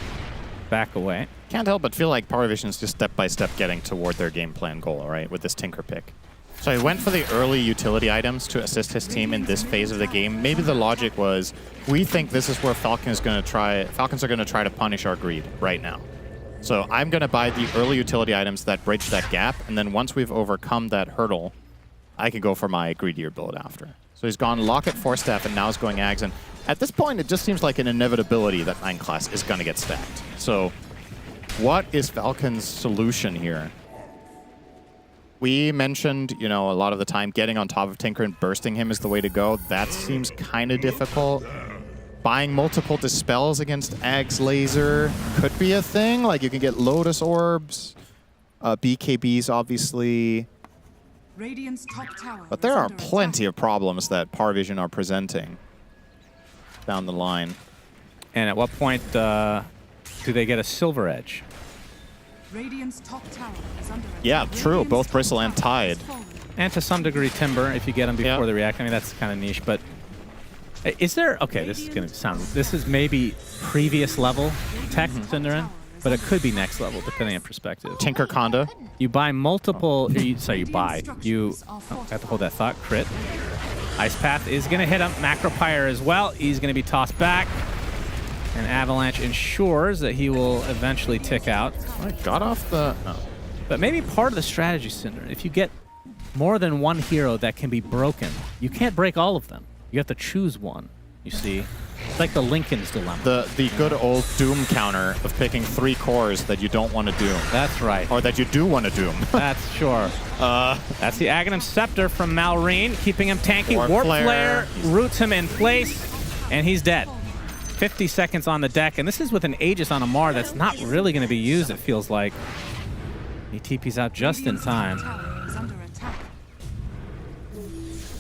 back away. Can't help but feel like Paravision is just step by step getting toward their game plan goal, right, with this Tinker pick. So he went for the early utility items to assist his team in this phase of the game. Maybe the logic was, we think this is where Falcons are going to try to punish our greed right now. So I'm going to buy the early utility items that bridge that gap, and then once we've overcome that hurdle, I can go for my greedier build after. So he's gone Locket, Force Staff, and now is going Ags. And at this point, it just seems like an inevitability that 9 class is going to get stacked. So what is Falcon's solution here? We mentioned, you know, a lot of the time getting on top of Tinker and bursting him is the way to go. That seems kind of difficult. Buying multiple Dispels against Ag's Laser could be a thing. Like, you can get Lotus Orbs, BKBs, obviously. Radiant's top tower But there are plenty of problems that Paravision are presenting down the line. And at what point do they get a Silver Edge? Radiant's top tower is under Yeah, true. Both Bristle and Tide. And to some degree, Timber, if you get them before they react. I mean, that's kind of niche, but is there... Okay, this is going to sound... This is maybe previous level tech, Cinderin, but it could be next level, depending on perspective. Tinker Conda. You buy multiple... you buy. You... Oh, have to hold that thought. Crit. Ice Path is going to hit him. Macro Pyre as well. He's going to be tossed back. And Avalanche ensures that he will eventually tick out. I got off the... No. But maybe part of the strategy, Cinder, if you get more than one hero that can be broken, you can't break all of them. You have to choose one, you see. It's like the Lincoln's dilemma. The good old Doom counter of picking 3 cores that you don't want to Doom. That's right. Or that you do want to Doom. That's sure. That's the Aghanim Scepter from Malrine, keeping him tanky. Warp Flare roots him in place, and he's dead. 50 seconds on the deck, and this is with an Aegis on a Mar that's not really going to be used, it feels like. He TP's out just in time.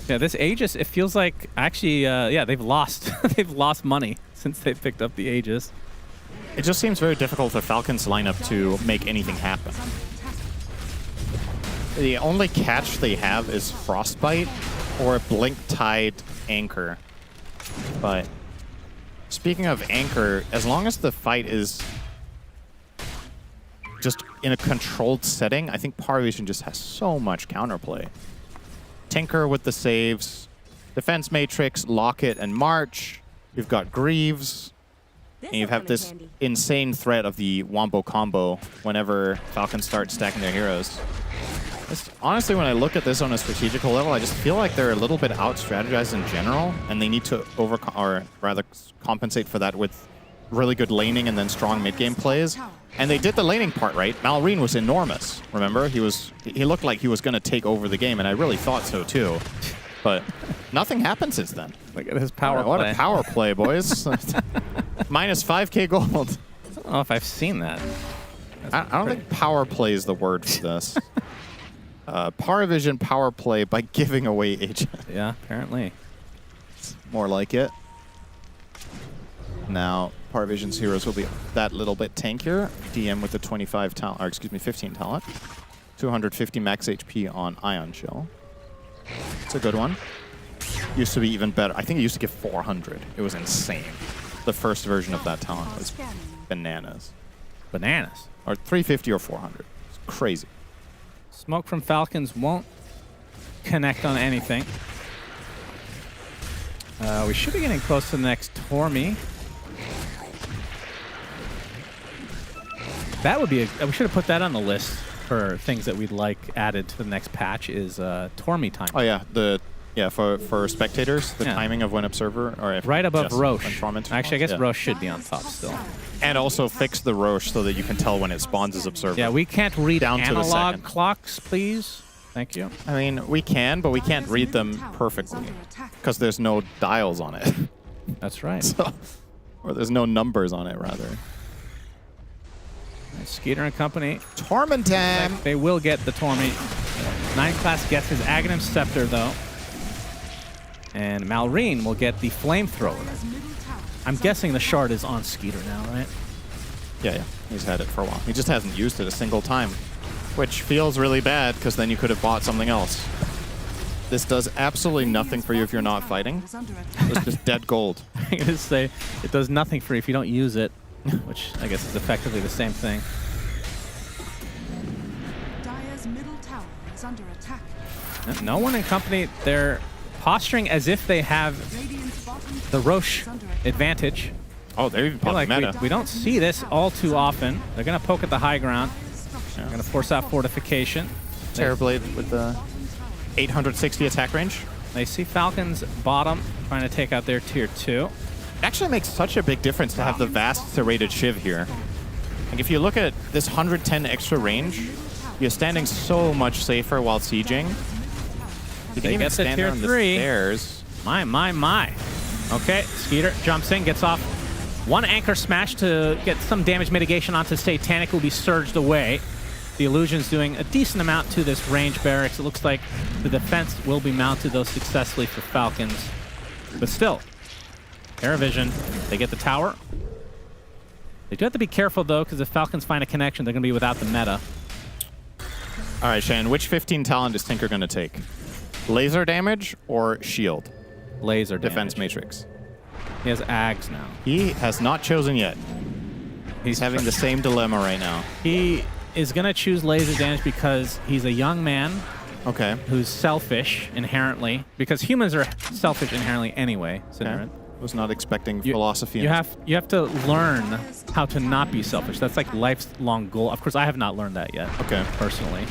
Yeah, this Aegis, it feels like, actually, yeah, they've lost. They've lost money since they picked up the Aegis. It just seems very difficult for Falcons lineup to make anything happen. The only catch they have is Frostbite or Blink Tide Anchor. But speaking of Anchor, as long as the fight is just in a controlled setting, I think Paravision just has so much counterplay. Tinker with the saves, Defense Matrix, Locket, and March. You've got Greaves. And you have this insane threat of the Wombo combo whenever Falcons start stacking their heroes. Honestly, when I look at this on a strategical level, I just feel like they're a little bit out-strategized in general, and they need to compensate for that with really good laning and then strong mid-game plays. And they did the laning part right. Malrine was enormous, remember? He looked like he was going to take over the game, and I really thought so too. But nothing happened since then. Look at his power play. What a power play, boys. Minus 5k gold. I don't know if I've seen that. I don't think power play is the word for this. Paravision power play by giving away Aegis. Yeah, apparently. It's more like it. Now, Paravision's heroes will be that little bit tankier. DM with the 25 talent, or excuse me, 15 talent. 250 max HP on Ion Shell. It's a good one. Used to be even better. I think it used to give 400. It was insane. The first version of that talent was bananas. Bananas? Or 350 or 400. It's crazy. Smoke from Falcons won't connect on anything. We should be getting close to the next Tormy. That would be we should have put that on the list for things that we'd like added to the next patch is Tormy time. Oh yeah, for spectators, the timing of when Observer or if right above Roche. Actually, I guess Roche should be on top still. And also fix the Roche so that you can tell when it spawns as Observer. Yeah, we can't read down analog to the second. clocks, please. Thank you. I mean, we can, but we can't read them perfectly because there's no dials on it. That's right. Or there's no numbers on it, rather. Skeeter and company. Torment time. They will get the Tormy. 9 class gets his Aghanim Scepter, though. And Malrine will get the Flamethrower. I'm guessing the shard is on Skeeter now, right? Yeah. He's had it for a while. He just hasn't used it a single time. which feels really bad because then you could have bought something else. This does absolutely nothing for you if you're not fighting. It's just dead gold. I'm going to say it does nothing for you if you don't use it, which I guess is effectively the same thing. Dire's middle tower is under attack. No one in company, they're posturing as if they have the Roche advantage. Oh, they're even popping meta. We don't see this all too often. They're going to poke at the high ground. They're going to force out fortification. Terrorblade with the 860 attack range. They see Falcons bottom trying to take out their tier 2. It actually makes such a big difference to have the vast serrated Shiv here. Like if you look at this 110 extra range, you're standing so much safer while sieging. You can They even get the stand tier on the 3. stairs. My. Okay, Skeeter jumps in, gets off one anchor smash to get some damage mitigation onto Satanic, will be surged away. The Illusion's doing a decent amount to this range barracks. It looks like the defense will be mounted, though, successfully for Falcons. But still, Paravision, they get the tower. They do have to be careful, though, because if Falcons find a connection, they're going to be without the meta. All right, Shannon, which 15 talent is Tinker going to take? Laser damage or shield? Laser Defense damage. matrix. He has Ags now. He has not chosen yet. He's having the same dilemma right now. He is going to choose laser damage because he's a young man. Okay. Who's selfish inherently, because humans are selfish inherently anyway. Okay. Was not expecting philosophy. You have to learn how to not be selfish. That's like life's long goal. Of course, I have not learned that yet. Okay. Personally.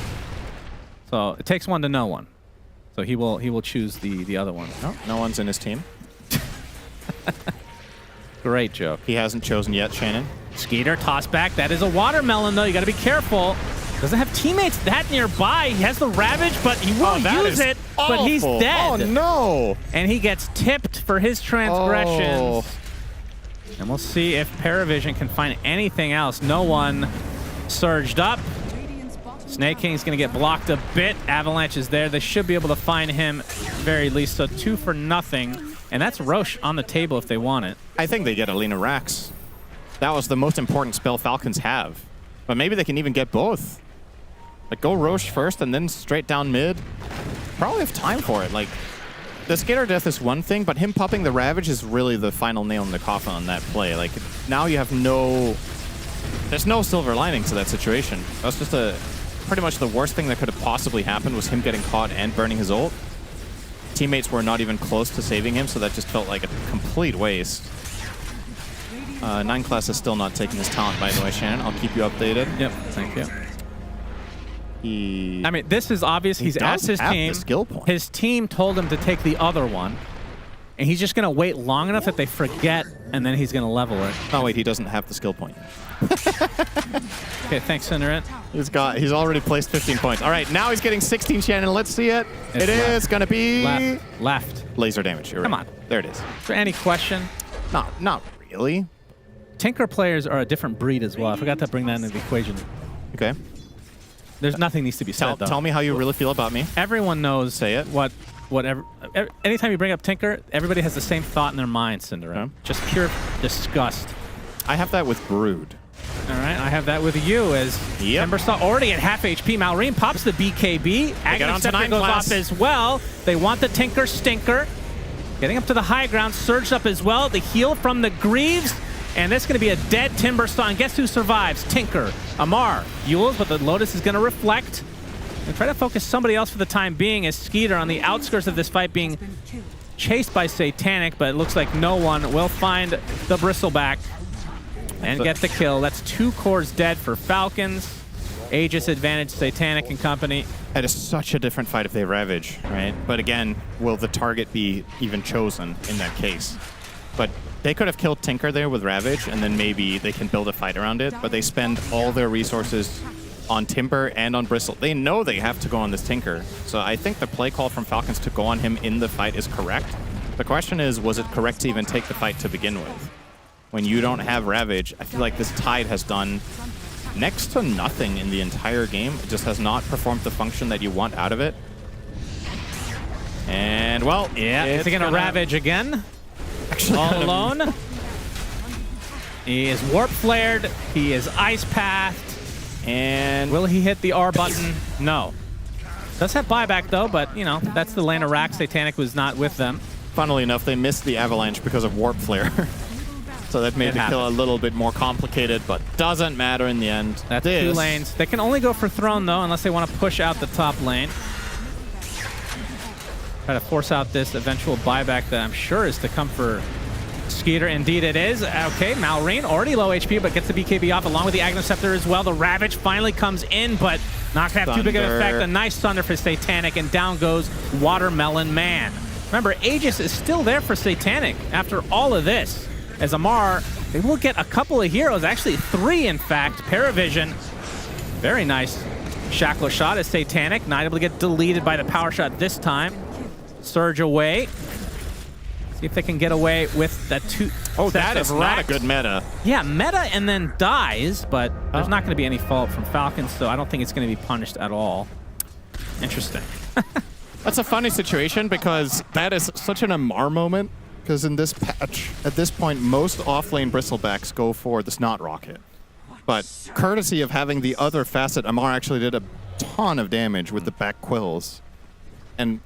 So it takes one to know one. So he will choose the other one. No, no one's in his team. Great joke. He hasn't chosen yet, Shannon. Skeeter, toss back. That is a watermelon, though. You got to be careful. Doesn't have teammates that nearby. He has the Ravage, but he won't use it. Awful. But he's dead. Oh, no. And he gets tipped for his transgressions. Oh. And we'll see if Paravision can find anything else. No one surged up. Snake King's going to get blocked a bit. Avalanche is there. They should be able to find him very least. So 2 for nothing. And that's Roche on the table if they want it. I think they get Alina Rax. That was the most important spell Falcons have. But maybe they can even get both. Like, go Roche first and then straight down mid. Probably have time for it. Like, the Skater Death is one thing, but him popping the Ravage is really the final nail in the coffin on that play. Like, now you have no... There's no silver lining to that situation. That's just pretty much the worst thing that could have possibly happened was him getting caught and burning his ult. Teammates were not even close to saving him, so that just felt like a complete waste. 9 class is still not taking his talent, by the way, Shannon. I'll keep you updated. Yep, thank you. I mean, this is obvious. He's asked his team. Skill point. His team told him to take the other one. And he's just going to wait long enough that they forget, and then he's going to level it. Oh, wait, he doesn't have the skill point. Okay, thanks, Cinderant. He's already placed 15 points. All right, now he's getting 16, Shannon. Let's see it. It is going to be... Left. Laser damage. You're Come right. on. There it is. Is there any question? Not really. Tinker players are a different breed as well. I forgot to bring that into the equation. Okay. There's nothing needs to be said, though. Tell me how you really feel about me. Everyone knows. Say it. Anytime you bring up Tinker, everybody has the same thought in their mind, Cinderella. Okay. Just pure disgust. I have that with Brood. All right, I have that with you as Timbersaw already at half HP. Malrine pops the BKB. Agony Scepter goes off as well. They want the Tinker Stinker. Getting up to the high ground, surged up as well. The heal from the Greaves. And that's going to be a dead Timbersaw. And guess who survives? Tinker, Amar, Yules, but the Lotus is going to reflect. And try to focus somebody else for the time being as Skeeter on the outskirts of this fight being chased by Satanic, but it looks like no one will find the Bristleback and get the kill. That's 2 cores dead for Falcons. Aegis advantage, Satanic and company. That is such a different fight if they Ravage, right? But again, will the target be even chosen in that case? But they could have killed Tinker there with Ravage, and then maybe they can build a fight around it, but they spend all their resources on Timber and on Bristle. They know they have to go on this Tinker. So I think the play call from Falcons to go on him in the fight is correct. The question is, was it correct to even take the fight to begin with? When you don't have Ravage, I feel like this Tide has done next to nothing in the entire game. It just has not performed the function that you want out of it. And, well, yeah, is he going to Ravage again? Actually, all alone. He is Warp Flared. He is Ice Pathed. And will he hit the R button? No. Does have buyback though, but you know, that's the lane of Rack. Satanic was not with them. Funnily enough, they missed the avalanche because of Warp Flare. So that made the kill a little bit more complicated, but doesn't matter in the end. That's 2 lanes. They can only go for Throne though, unless they want to push out the top lane. Try to force out this eventual buyback that I'm sure is to come for Skeeter. Indeed it is. Okay, Malrine already low HP, but gets the BKB off along with the Agnosceptor as well. The Ravage finally comes in, but not gonna have too big of an effect. A nice Thunder for Satanic, and down goes Watermelon Man. Remember, Aegis is still there for Satanic after all of this. As Amar, they will get a couple of heroes, actually 3 in fact. Paravision, very nice Shackle shot as Satanic, not able to get deleted by the power shot this time. Surge away. See if they can get away with that 2. Oh, that is not a good meta. Yeah, meta and then dies, but there's not going to be any fault from Falcons, so I don't think it's going to be punished at all. Interesting. That's a funny situation because that is such an Amar moment. Because in this patch, at this point, most offlane Bristlebacks go for the Snot Rocket. But courtesy of having the other facet, Amar actually did a ton of damage with the back quills. And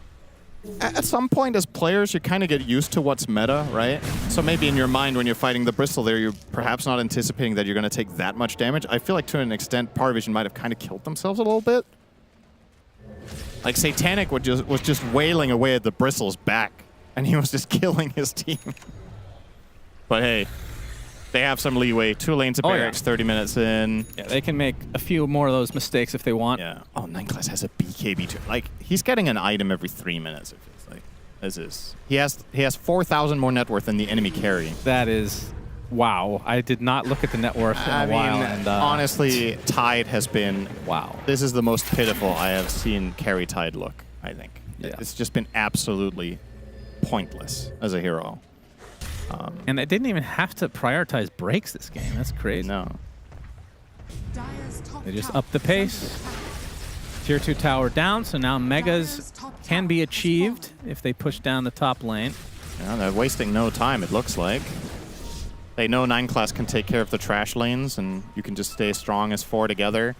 at some point as players, you kind of get used to what's meta, right? So maybe in your mind when you're fighting the Bristle there, you're perhaps not anticipating that you're going to take that much damage. I feel like to an extent, Paravision might have kind of killed themselves a little bit. Like Satanic was just wailing away at the Bristle's back. And he was just killing his team. But hey, they have some leeway. 2 lanes of barracks, 30 minutes in. Yeah, they can make a few more of those mistakes if they want. Yeah. Oh, 9class has a BKB too. Like, he's getting an item every 3 minutes, it feels like. This is. He has 4,000 more net worth than the enemy carry. That is, wow. I did not look at the net worth in a while. And, honestly, Tide has been. Wow. This is the most pitiful I have seen carry Tide look, I think. Yeah. It's just been absolutely pointless as a hero. And they didn't even have to prioritize breaks this game. That's crazy. No. They just upped the pace. Tier 2 tower down, so now Megas can be achieved if they push down the top lane. Yeah, they're wasting no time, it looks like. They know 9class can take care of the trash lanes, and you can just stay strong as 4 together.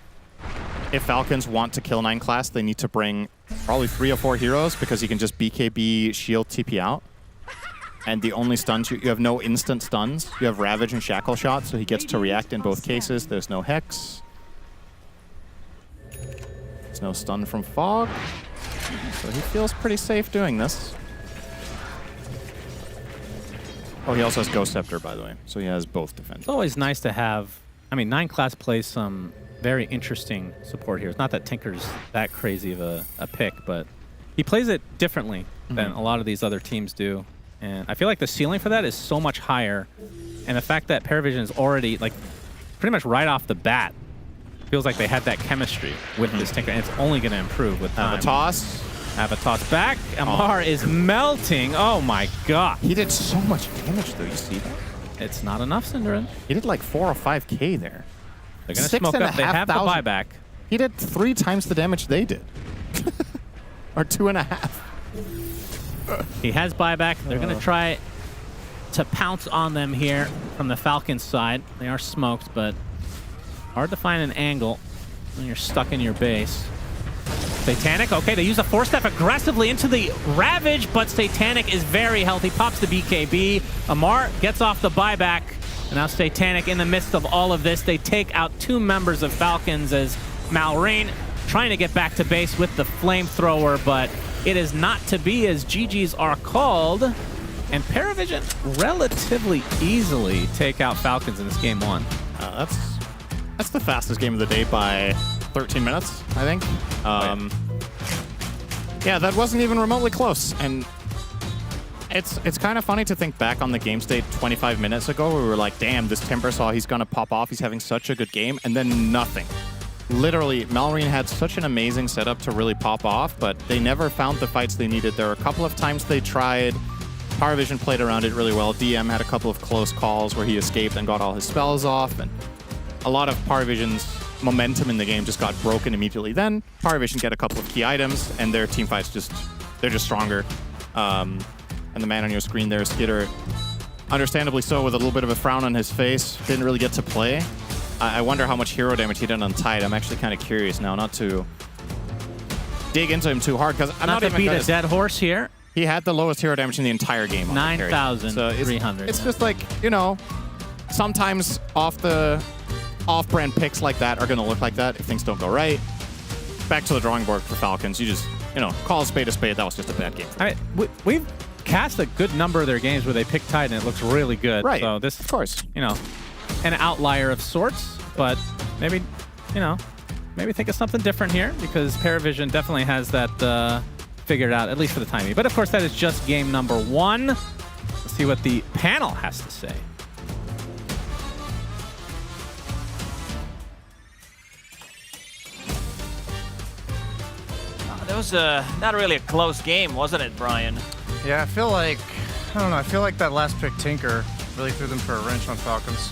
If Falcons want to kill 9class, they need to bring probably 3 or 4 heroes because you can just BKB shield TP out. And the only stuns, you have no instant stuns. You have Ravage and Shackle Shot, so he gets to react in both cases. There's no Hex. There's no stun from Fog. So he feels pretty safe doing this. Oh, he also has Ghost Scepter, by the way. So he has both defense. It's always nice to have... I mean, 9class plays some very interesting support here. It's not that Tinker's that crazy of a pick, but he plays it differently than a lot of these other teams do. And I feel like the ceiling for that is so much higher. And the fact that Paravision is already, like, pretty much right off the bat, feels like they had that chemistry with this Tinker, and it's only going to improve with time. Avatos back. Amar is melting. Oh my god. He did so much damage, though. You see that? It's not enough, Cinderin. He did like 4 or 5k there. They're going to smoke up. They have the buyback. He did 3 times the damage they did. Or 2.5. He has buyback. They're going to try to pounce on them here from the Falcons side. They are smoked, but hard to find an angle when you're stuck in your base. Satanic, okay, they use a 4-step aggressively into the Ravage, but Satanic is very healthy, pops the BKB. Amar gets off the buyback, and now Satanic in the midst of all of this. They take out 2 members of Falcons as Malrine trying to get back to base with the flamethrower, but it is not to be as GGs are called. And Paravision relatively easily take out Falcons in this game 1. That's the fastest game of the day by 13 minutes, I think. Yeah, that wasn't even remotely close. And it's kind of funny to think back on the game state 25 minutes ago where we were like, damn, this Timbersaw, he's going to pop off. He's having such a good game. And then nothing. Literally, Malrine had such an amazing setup to really pop off, but they never found the fights they needed. There were a couple of times they tried. Paravision played around it really well. DM had a couple of close calls where he escaped and got all his spells off. And a lot of Paravision's momentum in the game just got broken immediately. Then Paravision get a couple of key items, and their team fights they're just stronger. And the man on your screen there, Skitter, understandably so, with a little bit of a frown on his face, didn't really get to play. I wonder how much hero damage he did on Tide. I'm actually kind of curious now, not to dig into him too hard, because I'm not to even beat gonna a dead horse here. He had the lowest hero damage in the entire game. 9,300. It's just like, sometimes off-brand picks like that are going to look like that if things don't go right. Back to the drawing board for Falcons. You just, call a spade a spade. That was just a bad game. I mean, we've cast a good number of their games where they pick Tide and it looks really good. Right. So this, of course, an outlier of sorts, but maybe, maybe think of something different here, because Paravision definitely has that figured out, at least for the time being. But of course, that is just game number 1. Let's see what the panel has to say. That was not really a close game, wasn't it, Brian? Yeah, I feel like that last pick, Tinker, really threw them for a wrench on Falcons.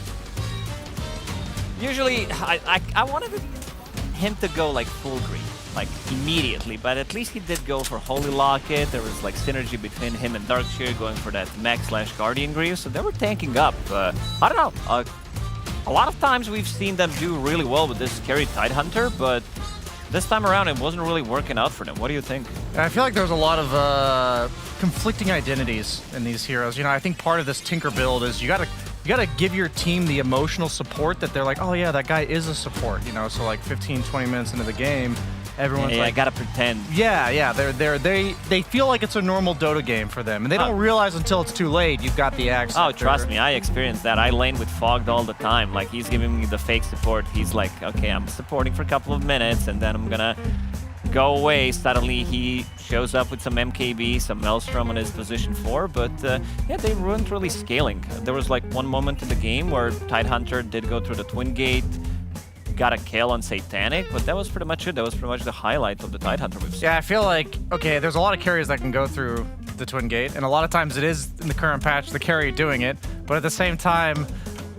Usually, I wanted him to go like full green, like immediately, but at least he did go for Holy Locket. There was like synergy between him and Darkshire going for that mech/Guardian Greaves, so they were tanking up. I don't know. A lot of times we've seen them do really well with this carry Tidehunter, but this time around it wasn't really working out for them. What do you think? I feel like there's a lot of conflicting identities in these heroes. I think part of this Tinker build is you gotta give your team the emotional support that they're like, oh yeah, that guy is a support. So like 15, 20 minutes into the game, everyone's like, I gotta pretend. Yeah, they feel like it's a normal Dota game for them, and they don't realize until it's too late. You've got the axe. Oh, trust me, I experienced that. I lane with Fogged all the time. Like, he's giving me the fake support. He's like, okay, I'm supporting for a couple of minutes, and then I'm gonna go away. Suddenly he shows up with some MKB, some Maelstrom on his position 4, but yeah, they weren't really scaling. There was like one moment in the game where Tidehunter did go through the Twin Gate, got a kill on Satanic, but that was pretty much it. That was pretty much the highlight of the Tidehunter we've seen. Yeah, I feel like, okay, there's a lot of carries that can go through the Twin Gate, and a lot of times it is, in the current patch, the carry doing it, but at the same time,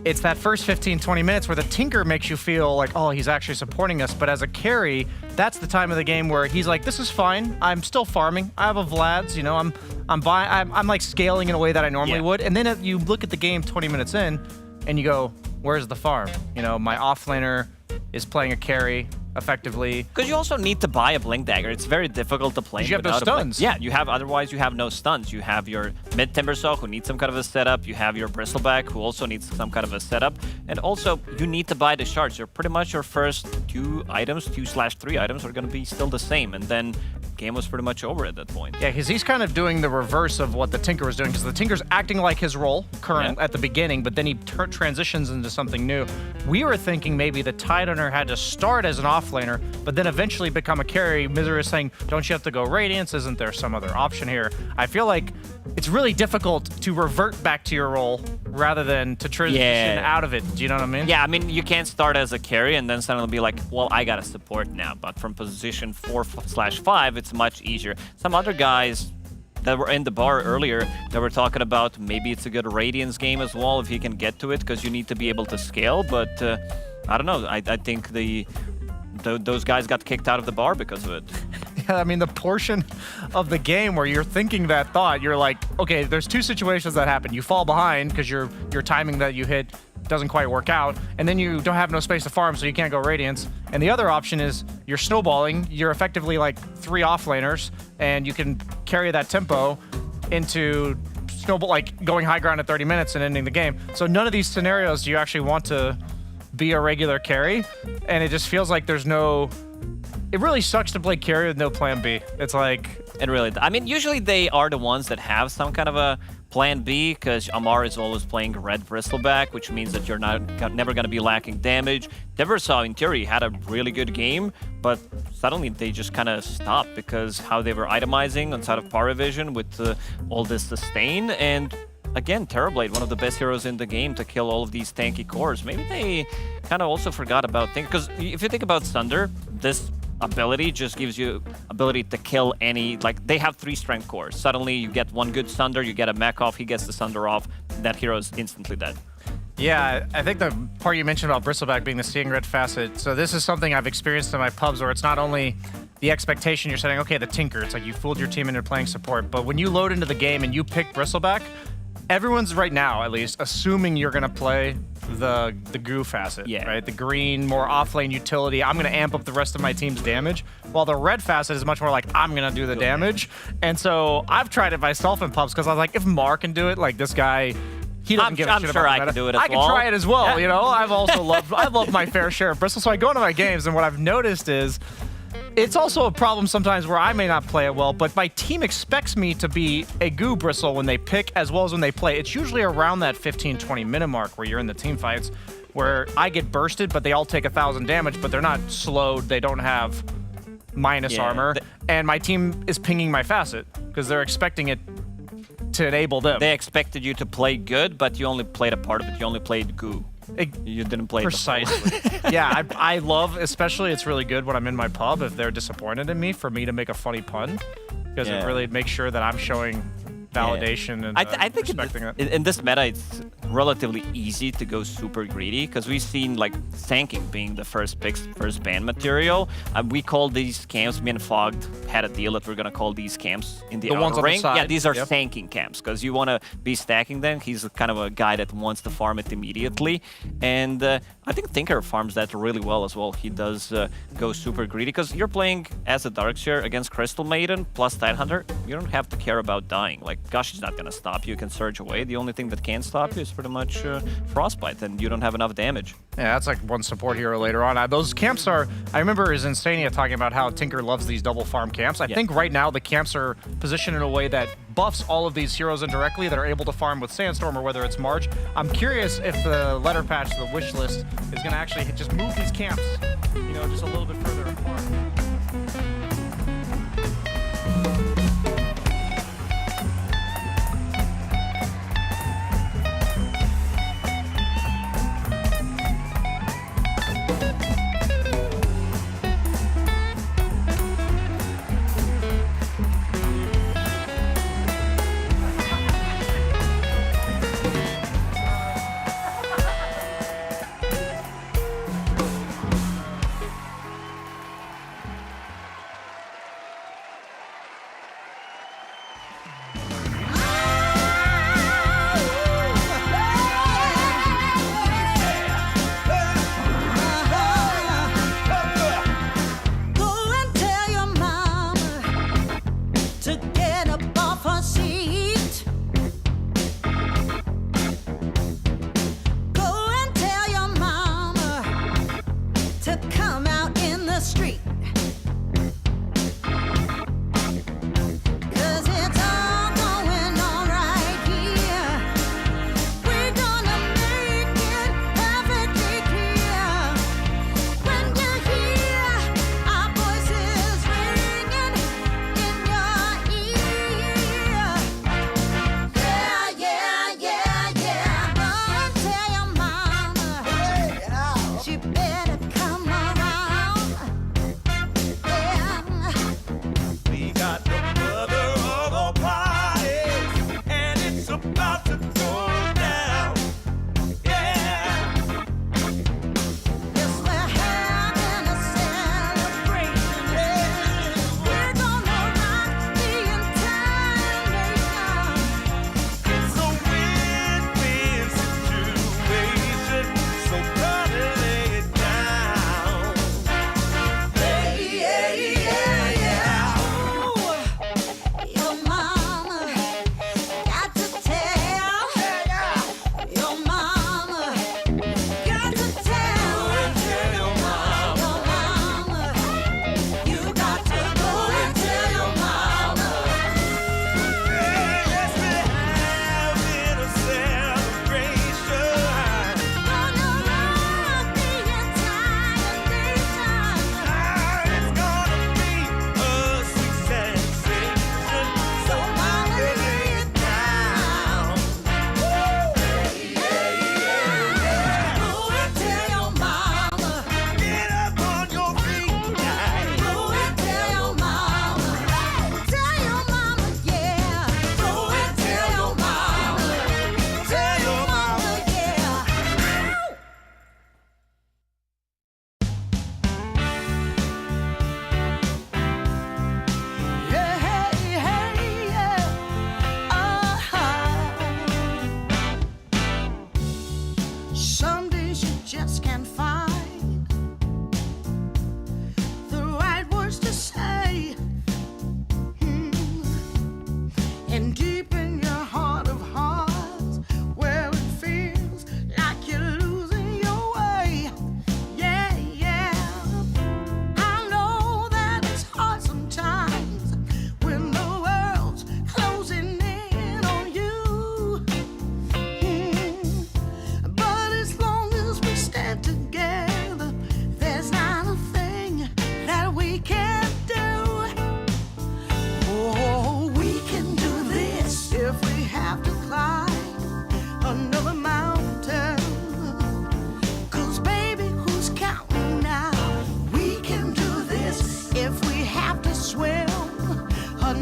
it's that first 15, 20 minutes where the Tinker makes you feel like, oh, he's actually supporting us, but as a carry, that's the time of the game where he's like, this is fine, I'm still farming, I have a Vlad's, I'm like scaling in a way that I normally would, and then you look at the game 20 minutes in, and you go, where's the farm? My offlaner is playing a carry effectively. Because you also need to buy a Blink Dagger. It's very difficult to play you have no without a Blink. stuns. Yeah, otherwise you have no stuns. You have your mid Timbersaw who needs some kind of a setup. You have your Bristleback who also needs some kind of a setup. And also you need to buy the shards. You're pretty much your first 2/3 items are going to be still the same. And then game was pretty much over at that point. Yeah, because he's kind of doing the reverse of what the Tinker was doing, because the Tinker's acting like his role at the beginning, but then he transitions into something new. We were thinking maybe the Tidehunter had to start as an offlaner, but then eventually become a carry. Misery is saying, don't you have to go Radiance? Isn't there some other option here? I feel like it's really difficult to revert back to your role rather than to transition out of it. Do you know what I mean? Yeah, I mean, you can't start as a carry and then suddenly be like, well, I got to support now. But from position 4/5, it's much easier. Some other guys that were in the bar earlier that were talking about maybe it's a good Radiance game as well if you can get to it, because you need to be able to scale. But I don't know. I think those guys got kicked out of the bar because of it. Yeah, I mean, the portion of the game where you're thinking that thought, you're like, okay, there's 2 situations that happen. You fall behind because your timing that you hit doesn't quite work out, and then you don't have no space to farm, so you can't go Radiance. And the other option is you're snowballing. You're effectively like 3 offlaners, and you can carry that tempo into snowball, like going high ground at 30 minutes and ending the game. So none of these scenarios do you actually want to be a regular carry, and it just feels like there's no... It really sucks to play carry with no plan B. It's like... It really... I mean, usually they are the ones that have some kind of a plan B, because Amar is always playing red Bristleback, which means that you're never going to be lacking damage. Deversaw, in theory, had a really good game, but suddenly they just kind of stopped because how they were itemizing inside of Paravision with all this sustain. And again, Terrorblade, one of the best heroes in the game to kill all of these tanky cores. Maybe they kind of also forgot about things, because if you think about Sunder, this ability just gives you ability to kill any, like, they have 3 strength cores. Suddenly you get one good Sunder, you get a mech off, he gets the Sunder off, that hero is instantly dead. Yeah, I think the part you mentioned about Bristleback being the Seeing Red facet, so this is something I've experienced in my pubs where it's not only the expectation you're setting, okay, the Tinker, it's like you fooled your team into playing support, but when you load into the game and you pick Bristleback, everyone's right now, at least, assuming you're going to play the goo facet, right? The green, more off-lane utility. I'm going to amp up the rest of my team's damage, while the red facet is much more like, I'm going to do the damage. And so I've tried it myself in pubs because I was like, if Mark can do it, like this guy, he doesn't give a shit about I the can meta. do it as I can well. try it as well, Yeah. you know? I've also loved my fair share of Bristol, so I go into my games, and what I've noticed is it's also a problem sometimes where I may not play it well, but my team expects me to be a goo Bristle when they pick as well as when they play. It's usually around that 15-20 minute mark where you're in the team fights where I get bursted, but they all take 1,000 damage, but they're not slowed. They don't have minus armor. And my team is pinging my facet because they're expecting it to enable them. They expected you to play good, but you only played a part of it. You only played goo. You didn't play Precisely. Yeah, I love, especially it's really good when I'm in my pub if they're disappointed in me for me to make a funny pun because it really makes sure that I'm showing validation and I think respecting it. in this meta, it's relatively easy to go super greedy because we've seen like Sanking being the first pick, first ban material. We call these camps, me and Fogged had a deal that we're going to call these camps in the outer ones on the ring. side. Yeah, these are Yep. Sanking camps because you want to be stacking them. He's kind of a guy that wants to farm it immediately. And I think Tinker farms that really well as well. He does go super greedy because you're playing as a Darkseer against Crystal Maiden plus Tidehunter. You don't have to care about dying. Like, Gush is not going to stop you. You can surge away. The only thing that can stop you is pretty much Frostbite, and you don't have enough damage. Yeah, that's like one support hero later on. Those camps are, I remember is Insania talking about how Tinker loves these double farm camps. I think right now the camps are positioned in a way that buffs all of these heroes indirectly that are able to farm with Sandstorm or whether it's March. I'm curious if the letter patch, the wish list, is going to actually just move these camps, you know, just a little bit further apart.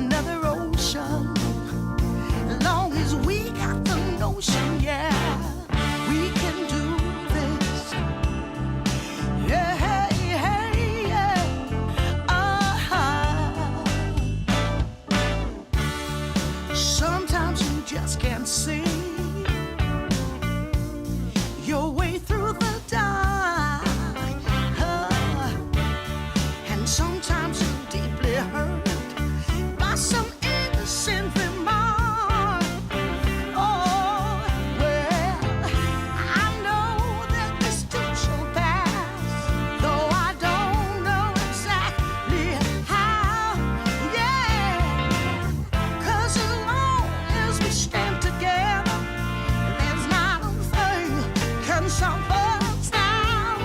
another ocean. As long as we got the notion, yeah, we can do this. Yeah, hey, hey, yeah. Sometimes you just can't see your way through the dark. And sometimes you're deeply hurt by some innocent remark. Oh, well, I know that this too shall pass, though I don't know exactly how. Yeah, 'cause as long as we stand together, there's not a thing can stop us now.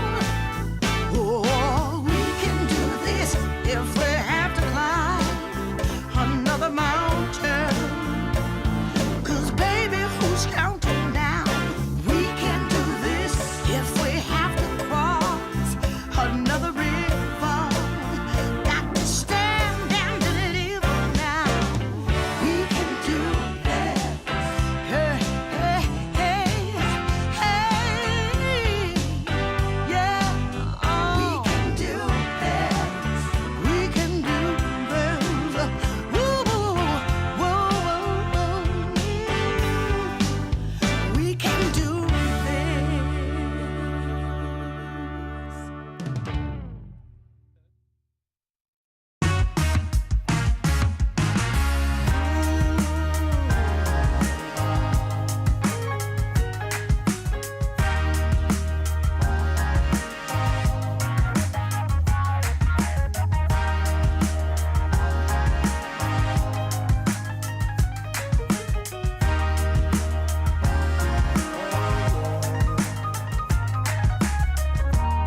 Oh, we can do this if we have to climb another mountain. 'Cause baby, who's counting now? We can do this if we have to cross another river. Got to stand and deliver now. We can do this. Hey, hey, hey, hey. Yeah, we can do this. We can do this. Woo, woo, woo, woo. We can do this.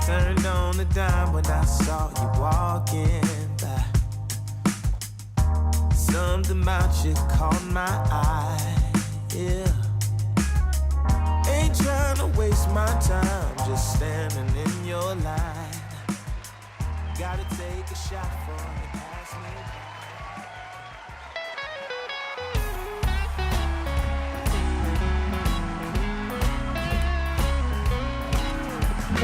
Turned on the dime when I saw you walking by. Something about you caught my eye. Yeah. Ain't trying to waste my time, just standing in your line. Gotta take a shot for you, pass me by.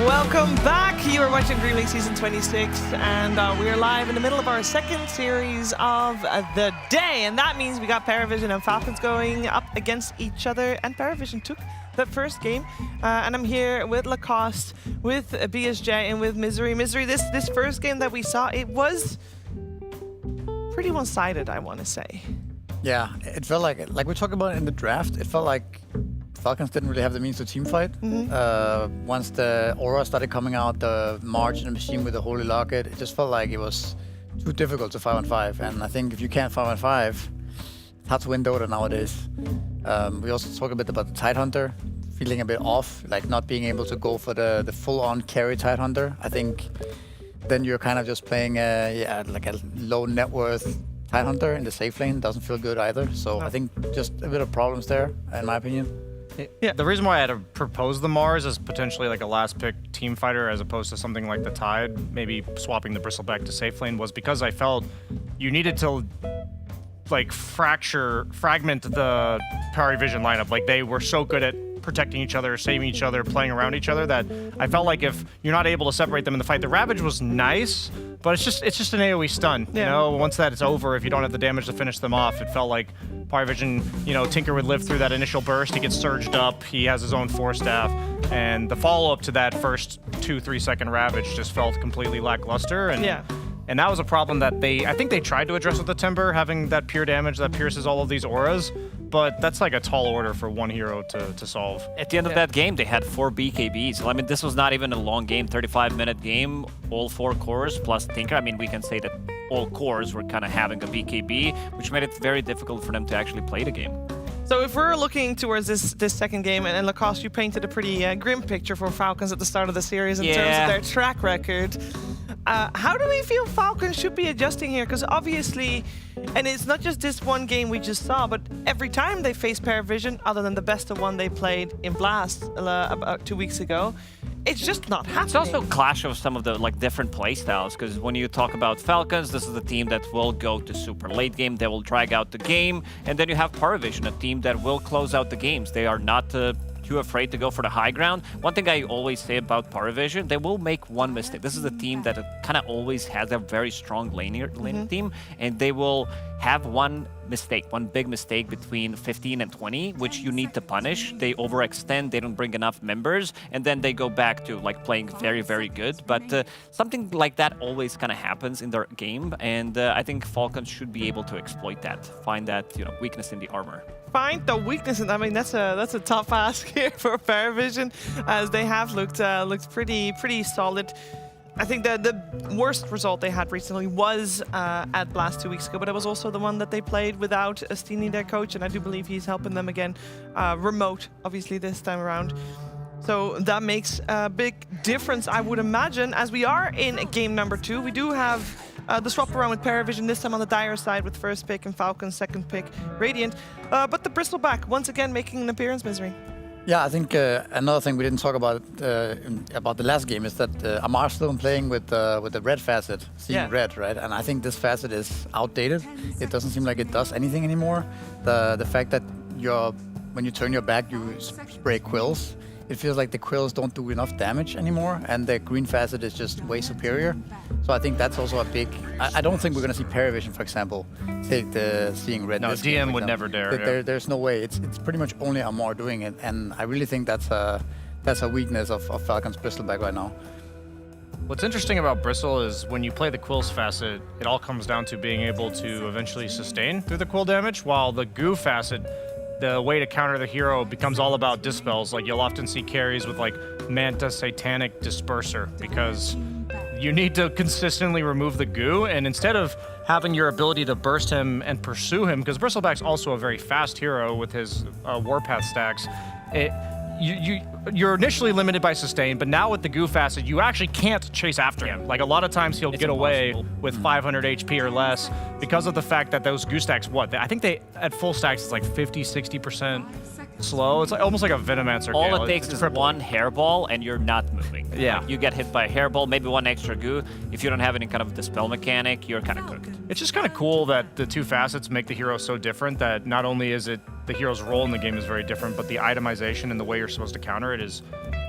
Welcome back. You are watching DreamLeague Season 26, and we are live in the middle of our second series of the day. And that means we got Paravision and Falcons going up against each other. And Paravision took the first game. And I'm here with Lacoste, with BSJ, and with Misery. Misery, this first game that we saw, it was pretty one-sided, I want to say. Yeah, it felt like we talked about in the draft, it felt like Falcons didn't really have the means to team fight. Once the aura started coming out, the March and the machine with the Holy Locket, it just felt like it was too difficult to 5-on-5. And I think if you can't 5-on-5, it's hard to win Dota nowadays. We also talked a bit about the Tidehunter, feeling a bit off, like not being able to go for the full-on carry Tidehunter. I think then you're kind of just playing like a low net worth Tidehunter in the safe lane. Doesn't feel good either. So I think just a bit of problems there, in my opinion. Yeah. The reason why I had to propose the Mars as potentially like a last pick team fighter as opposed to something like the Tide, maybe swapping the Bristleback to safe lane, was because I felt you needed to like fragment the Paravision lineup. Like they were so good at protecting each other, saving each other, playing around each other, that I felt like if you're not able to separate them in the fight, the Ravage was nice, but it's just an AoE stun. You know, once that it's over, if you don't have the damage to finish them off, it felt like Paravision, you know, Tinker would live through that initial burst, he gets surged up, he has his own Force Staff, and the follow-up to that first 2-3 second Ravage just felt completely lackluster. And that was a problem that I think they tried to address with the Timber, having that pure damage that pierces all of these auras, but that's like a tall order for one hero to solve. At the end of that game, they had 4 BKBs. I mean, this was not even a long game, 35-minute game, all 4 cores plus Tinker. I mean, we can say that all cores were kind of having a BKB, which made it very difficult for them to actually play the game. So if we're looking towards this second game, and Lacoste, you painted a pretty grim picture for Falcons at the start of the series in terms of their track record. How do we feel Falcons should be adjusting here? Because obviously, and it's not just this one game we just saw, but every time they face Paravision, other than the best of one they played in Blast about 2 weeks ago, it's just not happening. It's also a clash of some of the like different play styles, because when you talk about Falcons, this is the team that will go to super late game. They will drag out the game, and then you have Paravision, a team that will close out the games. They are not too afraid to go for the high ground. One thing I always say about Paravision, they will make one mistake. This is a team that kind of always has a very strong laning team, and they will have one big mistake between 15 and 20, which you need to punish. They overextend, they don't bring enough members, and then they go back to like playing very, very good. But something like that always kind of happens in their game, and I think Falcons should be able to exploit that, find that weakness in the armor. Find the weakness, and I mean that's a tough ask here for Paravision, as they have looked pretty solid. I think the worst result they had recently was at Blast 2 weeks ago, but it was also the one that they played without Astini, their coach, and I do believe he's helping them again, remote, obviously, this time around. So that makes a big difference, I would imagine, as we are in game number 2. We do have the swap around with Paravision, this time on the Dire side with first pick and Falcons, second pick Radiant. But the Bristleback, once again, making an appearance, Misery. Yeah, I think another thing we didn't talk about the last game is that Amar's still playing with the red facet, seeing red, right? And I think this facet is outdated. It doesn't seem like it does anything anymore. The fact that when you turn your back, you spray quills. It feels like the quills don't do enough damage anymore, and the green facet is just way superior. So I think that's also a big... I don't think we're going to see Paravision, for example, take the seeing red. No, DM would never dare. There's no way. It's pretty much only Amar doing it, and I really think that's a weakness of Falcon's Bristleback right now. What's interesting about Bristle is when you play the Quills facet, it all comes down to being able to eventually sustain through the Quill damage, while the Goo facet, the way to counter the hero becomes all about dispels. Like you'll often see carries with like Manta Satanic Disperser, because you need to consistently remove the goo, and instead of having your ability to burst him and pursue him, because Bristleback's also a very fast hero with his Warpath stacks, you're initially limited by sustain, but now with the goo facet, you actually can't chase after him. Like a lot of times he'll get away with 500 HP or less because of the fact that those goo stacks, I think they, at full stacks, it's like 50, 60% slow. It's like, almost like a Venomancer. All it takes is one hairball and you're not moving. Yeah. Like, you get hit by a hairball, maybe one extra goo. If you don't have any kind of dispel mechanic, you're kind of cooked. It's just kind of cool that the two facets make the hero so different that not only is it the hero's role in the game is very different, but the itemization and the way you're supposed to counter it is,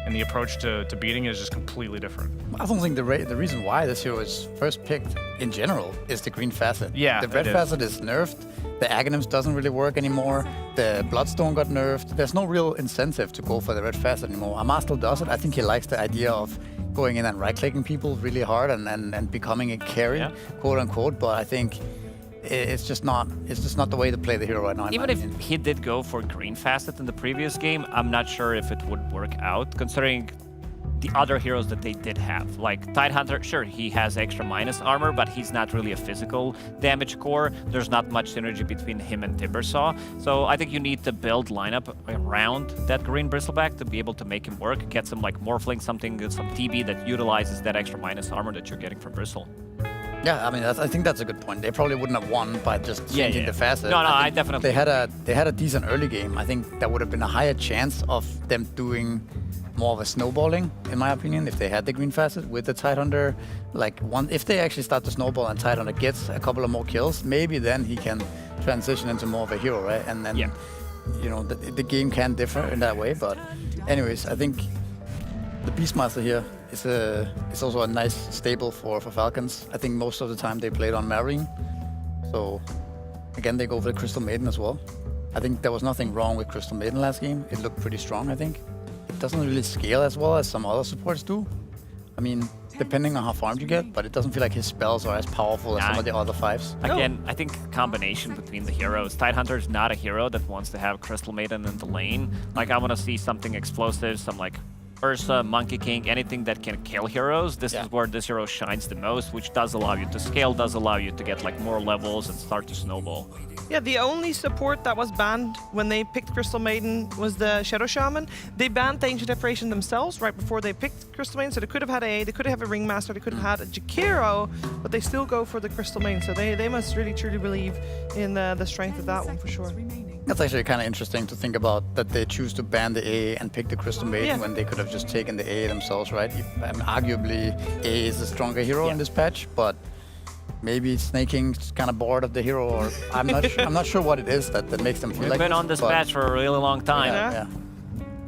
and the approach to beating it is just completely different. I don't think the reason why this hero is first picked in general is the green facet. Yeah, the red facet is nerfed. The Aghanims doesn't really work anymore. The Bloodstone got nerfed. There's no real incentive to go for the red facet anymore. Amar still does it. I think he likes the idea of going in and right-clicking people really hard and becoming a carry, quote unquote. But I think it's just not the way to play the hero right now. Even if he did go for green facet in the previous game, I'm not sure if it would work out, considering the other heroes that they did have. Like Tidehunter, sure, he has extra minus armor, but he's not really a physical damage core. There's not much synergy between him and Timbersaw. So I think you need to build lineup around that green Bristleback to be able to make him work. Get some like Morphling, some TB that utilizes that extra minus armor that you're getting from Bristle. Yeah, I mean, I think that's a good point. They probably wouldn't have won by just changing the facet. No, I definitely. They had a decent early game. I think that would have been a higher chance of them doing more of a snowballing, in my opinion, if they had the green facet with the Tidehunter. Like if they actually start to snowball and Tidehunter gets a couple of more kills, maybe then he can transition into more of a hero, right? And then, you know, the game can differ in that way. But anyways, I think the Beastmaster here is also a nice staple for Falcons. I think most of the time they played on Marine. So again, they go for the Crystal Maiden as well. I think there was nothing wrong with Crystal Maiden last game. It looked pretty strong, I think. It doesn't really scale as well as some other supports do. I mean, depending on how farmed you get, but it doesn't feel like his spells are as powerful as some of the other fives. Again, I think combination between the heroes. Tidehunter is not a hero that wants to have Crystal Maiden in the lane. Like, I want to see something explosive, some like Ursa, Monkey King, anything that can kill heroes. This is where this hero shines the most, which does allow you to scale, does allow you to get like more levels and start to snowball. Yeah, the only support that was banned when they picked Crystal Maiden was the Shadow Shaman. They banned the Ancient Apparition themselves right before they picked Crystal Maiden, so they could have had they could have a Ringmaster, they could have had a Jakiro, but they still go for the Crystal Maiden, so they must really truly believe in the strength of that one for sure. That's actually kind of interesting to think about that they choose to ban the A and pick the Crystal Maiden when they could have just taken the A themselves, right? Arguably, A is the stronger hero in this patch, but maybe Snaking's kind of bored of the hero, or I'm not sure what it is that makes them feel We've like been on this patch for a really long time. Yeah.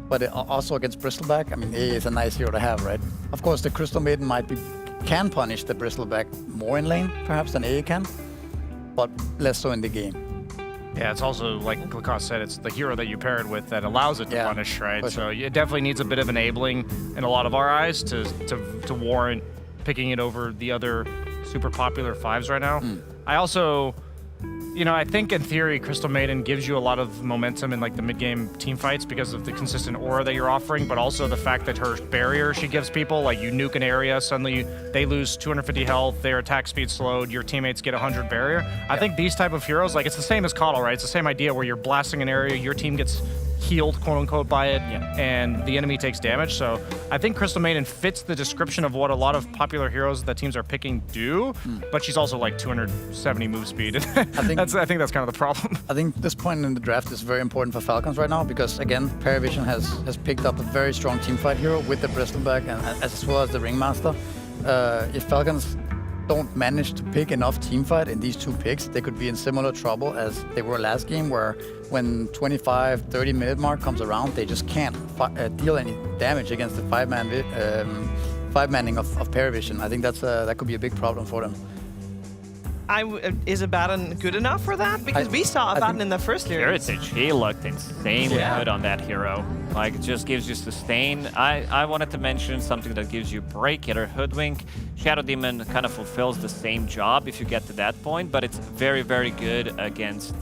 But also against Bristleback, I mean, A is a nice hero to have, right? Of course, the Crystal Maiden can punish the Bristleback more in lane, perhaps, than A can, but less so in the game. Yeah, it's also, like Lacoste said, it's the hero that you pair it with that allows it to punish, right? So it definitely needs a bit of enabling in a lot of our eyes to warrant picking it over the other super popular 5s right now. I also, I think in theory, Crystal Maiden gives you a lot of momentum in like the mid-game team fights because of the consistent aura that you're offering, but also the fact that her barrier she gives people, like you nuke an area, suddenly they lose 250 health, their attack speed slowed, your teammates get 100 barrier. I think these type of heroes, like it's the same as Coddle, right? It's the same idea where you're blasting an area, your team gets healed, quote unquote, by it, and the enemy takes damage. So I think Crystal Maiden fits the description of what a lot of popular heroes that teams are picking do, but she's also like 270 move speed. I think that's kind of the problem. I think this point in the draft is very important for Falcons right now because, again, Paravision has picked up a very strong teamfight hero with the Bristleback and as well as the Ringmaster. If Falcons don't manage to pick enough teamfight in these two picks, they could be in similar trouble as they were last game, where when 25-30 minute mark comes around, they just can't deal any damage against the five-manning of Paravision. I think that could be a big problem for them. Is Abaddon good enough for that? Because we saw Abaddon in the first series. Heritage, he looked insanely good on that hero. Like, it just gives you sustain. I wanted to mention something that gives you break, hitter, hoodwink. Shadow Demon kind of fulfills the same job if you get to that point, but it's very, very good against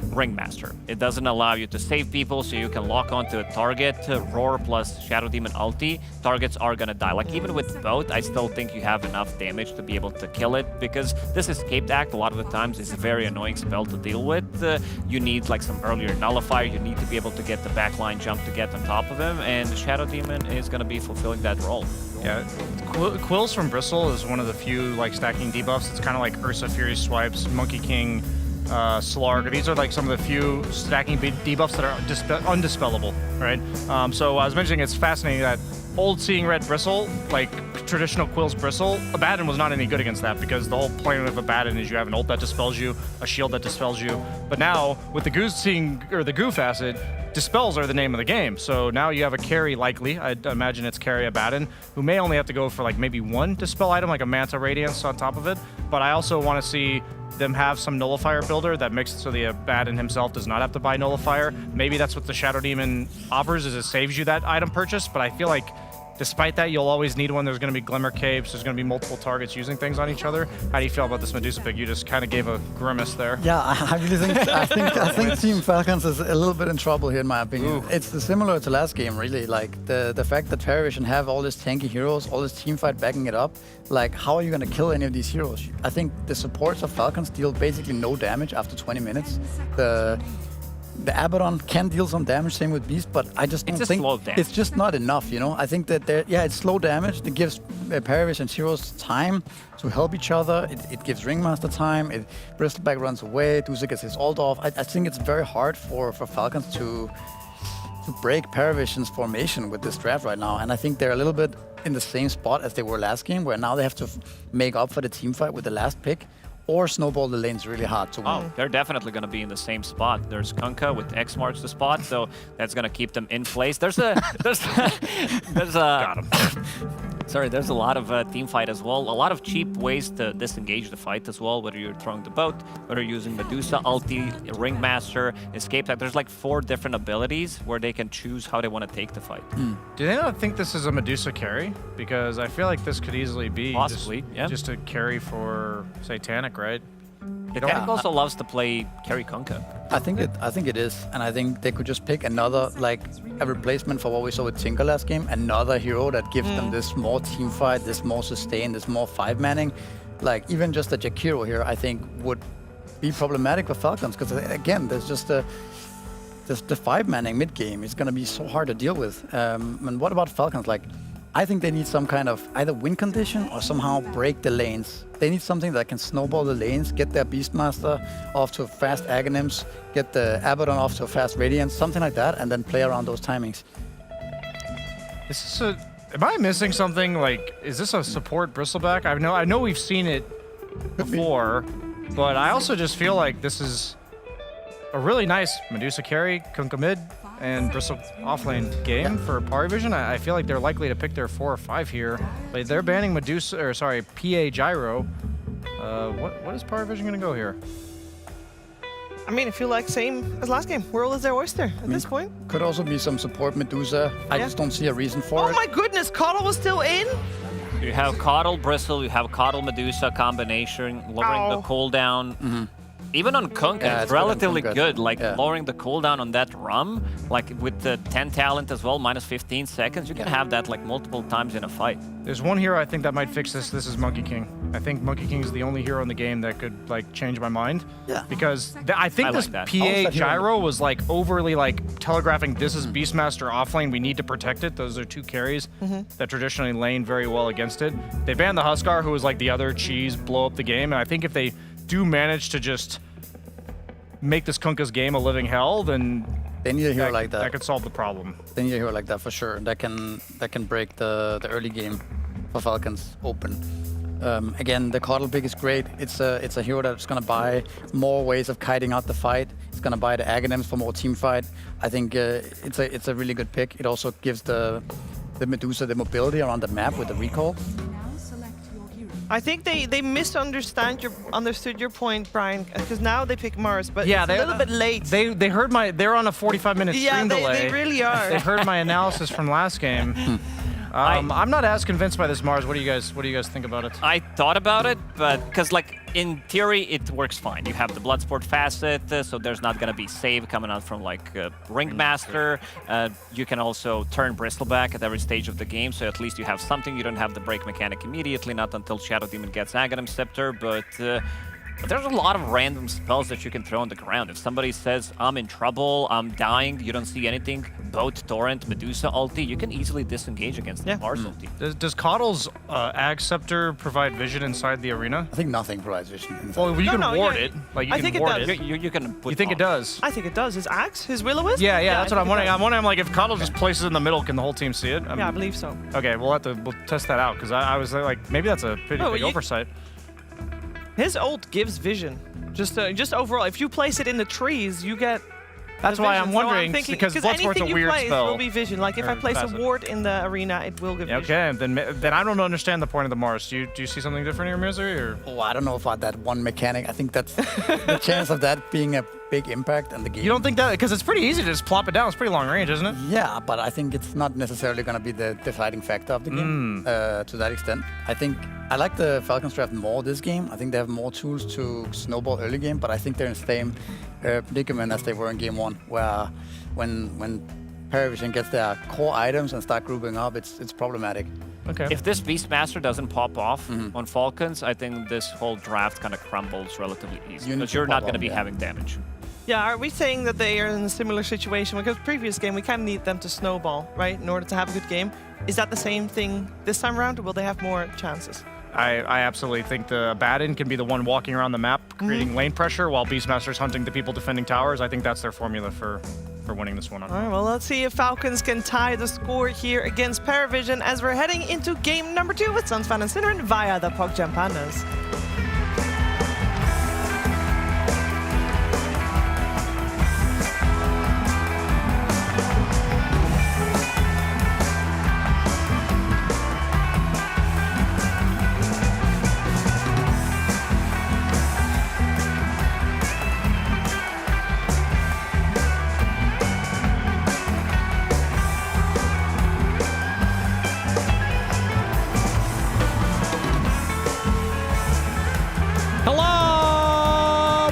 Ringmaster. It doesn't allow you to save people, so you can lock onto a target. Roar plus Shadow Demon ulti, targets are gonna die. Like, even with both, I still think you have enough damage to be able to kill it, because this Escaped Act a lot of the times is a very annoying spell to deal with. You need like some earlier nullifier, you need to be able to get the backline jump to get on top of him, and Shadow Demon is gonna be fulfilling that role. Yeah, Quills from Bristle is one of the few like stacking debuffs. It's kind of like Ursa Fury Swipes, Monkey King, Slarg. These are like some of the few stacking debuffs that are undispellable, right? So I was mentioning it's fascinating that old Seeing Red Bristle, like traditional Quills Bristle, Abaddon was not any good against that because the whole point of Abaddon is you have an ult that dispels you, a shield that dispels you. But now with the Goo Facet, dispels are the name of the game. So now you have a carry likely, I'd imagine it's carry Abaddon, who may only have to go for like maybe one dispel item, like a Manta Radiance on top of it. But I also want to see them have some nullifier builder that makes it so the Abaddon himself does not have to buy nullifier. Maybe that's what the Shadow Demon offers, is it saves you that item purchase, but I feel like despite that, you'll always need one. There's going to be Glimmer Capes. There's going to be multiple targets using things on each other. How do you feel about this Medusa pick? You just kind of gave a grimace there. Yeah, I really think I think Team Falcons is a little bit in trouble here, in my opinion. Ooh. It's similar to last game, really. Like the fact that Paravision have all these tanky heroes, all this team fight backing it up. Like, how are you going to kill any of these heroes? I think the supports of Falcons deal basically no damage after 20 minutes. The Abaddon can deal some damage, same with Beast, but I just don't think it's just not enough, you know? I think that it's slow damage. It gives Paravision heroes time to help each other. It gives Ringmaster time. Bristleback runs away. Dusa gets his ult off. I think it's very hard for Falcons to break Paravision's formation with this draft right now, and I think they're a little bit in the same spot as they were last game, where now they have to make up for the team fight with the last pick, or snowball the lanes really hard to win. Oh, they're definitely going to be in the same spot. There's Kunkka with X marks the spot, so that's going to keep them in place. There's a there's a lot of team fight as well. A lot of cheap ways to disengage the fight as well, whether you're throwing the boat, whether you're using Medusa, ulti, Ringmaster, Escape Act. There's like 4 different abilities where they can choose how they want to take the fight. Do they not think this is a Medusa carry? Because I feel like this could easily be just a carry for Satanic, right? Satanic also loves to play carry Kunkka. I think it is, and I think they could just pick another, like a replacement for what we saw with Tinker last game, another hero that gives them this more team fight, this more sustain, this more 5-manning. Like even just a Jakiro here, I think would be problematic for Falcons, because again, there's just the 5-manning mid game is going to be so hard to deal with. And what about Falcons? Like, I think they need some kind of either win condition or somehow break the lanes. They need something that can snowball the lanes, get their Beastmaster off to fast Aghanims, get the Abaddon off to a fast Radiance, something like that, and then play around those timings. This is am I missing something? Like, is this a support Bristleback? I know we've seen it before, but I also just feel like this is a really nice Medusa carry, Kunkka mid, and Bristle offlane game for Parivision. I feel like they're likely to pick their 4 or 5 here. But they're banning Medusa, or sorry, PA Gyro. What is Parivision gonna go here? I mean, I feel like same as last game. World is their oyster at this point. Could also be some support Medusa. I just don't see a reason for it. Oh my goodness, Coddle was still in? You have Coddle Bristle, you have Coddle Medusa combination, lowering the cooldown. Even on Kunkka, it's relatively good. Like lowering the cooldown on that rum, like with the 10 talent as well, minus 15 seconds, you can have that like multiple times in a fight. There's one hero I think that might fix this. This is Monkey King. I think Monkey King is the only hero in the game that could like change my mind. Yeah. Because I think this like PA Gyro was like overly like telegraphing this is Beastmaster offlane, we need to protect it. Those are 2 carries that traditionally lane very well against it. They banned the Huskar, who was like the other cheese, blow up the game. And I think if they do manage to just make this Kunkka's game a living hell, then they need a hero like that. That could solve the problem. They need a hero like that for sure. That can break the early game for Falcons open. Again, the Coddle pick is great. It's a hero that's gonna buy more ways of kiting out the fight. It's gonna buy the Aghanims for more team fight. I think it's a really good pick. It also gives the Medusa the mobility around the map with the recall. I think they understood your point, Brian, because now they pick Mars, but yeah, it's a little bit late. They heard they're on a 45-minute stream delay. They really are. They heard my analysis from last game. I'm not as convinced by this Mars. What do you guys think about it? I thought about it, but because like in theory it works fine. You have the Bloodsport facet, so there's not gonna be save coming out from like Ringmaster. You can also turn Bristleback at every stage of the game, so at least you have something. You don't have the break mechanic immediately, not until Shadow Demon gets Aghanim Scepter, but there's a lot of random spells that you can throw on the ground. If somebody says, I'm in trouble, I'm dying, you don't see anything, Boat, Torrent, Medusa ulti, you can easily disengage against the Mars ulti. Does Coddle's Ag Scepter provide vision inside the arena? I think nothing provides vision. Well, you can ward it. Like you can ward it. You can put You think it does? I think it does. His Axe? His Will-O-Wisp? Yeah, that's what I'm wondering. I'm wondering like if Coddle just places it in the middle, can the whole team see it? Yeah, I believe so. Okay, we'll test that out, because I was like, maybe that's a pretty big oversight. His ult gives vision. Just overall, if you place it in the trees, you get. That's why I'm wondering, because Bloodsport's a weird spell. Will be vision. Like if I place a ward in the arena, it will give vision. Okay, then I don't understand the point of the Mars. Do you see something different here, Misery? Or? Oh, I don't know about that one mechanic. I think that's the chance of that being a big impact in the game. You don't think that? Because it's pretty easy to just plop it down. It's pretty long range, isn't it? Yeah, but I think it's not necessarily going to be the deciding factor of the game to that extent. I think I like the Falcons draft more this game. I think they have more tools to snowball early game, but I think they're in the same predicament as they were in game 1, where when Parivision gets their core items and start grouping up, it's problematic. Okay. If this Beastmaster doesn't pop off on Falcons, I think this whole draft kind of crumbles relatively easy, because you're not going to be having damage. Yeah, are we saying that they are in a similar situation? Because previous game, we kind of need them to snowball, right, in order to have a good game. Is that the same thing this time around, or will they have more chances? I absolutely think the Abaddon can be the one walking around the map, creating lane pressure, while Beastmaster's hunting the people defending towers. I think that's their formula for winning this one. All right, well, let's see if Falcons can tie the score here against Parivision as we're heading into game number 2 with Sunsfan and Synerin via the PogChamp Pandas.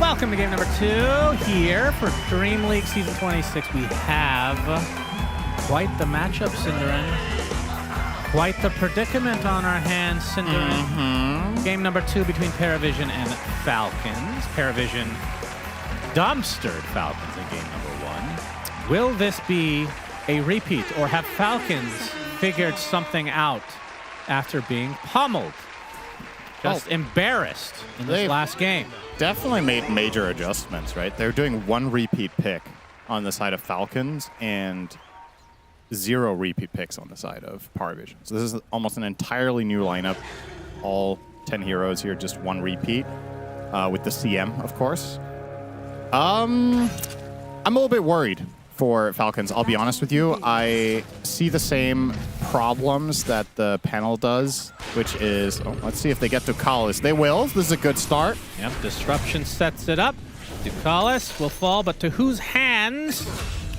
Welcome to game number 2 here for DreamLeague Season 26. We have quite the matchup, Synerin. Quite the predicament on our hands, Synerin. Game number 2 between Parivision and Falcons. Parivision dumpstered Falcons in game number 1. Will this be a repeat, or have Falcons figured something out after being pummeled. Just embarrassed in this last game. Definitely made major adjustments, right? They're doing 1 repeat pick on the side of Falcons and 0 repeat picks on the side of Power Vision. So this is almost an entirely new lineup. All 10 heroes here, just 1 repeat, with the CM, of course. I'm a little bit worried for Falcons, I'll be honest with you. I see the same problems that the panel does, which is, let's see if they get Ducalis. They will. This is a good start. Yep, Disruption sets it up. Ducalis will fall, but to whose hands?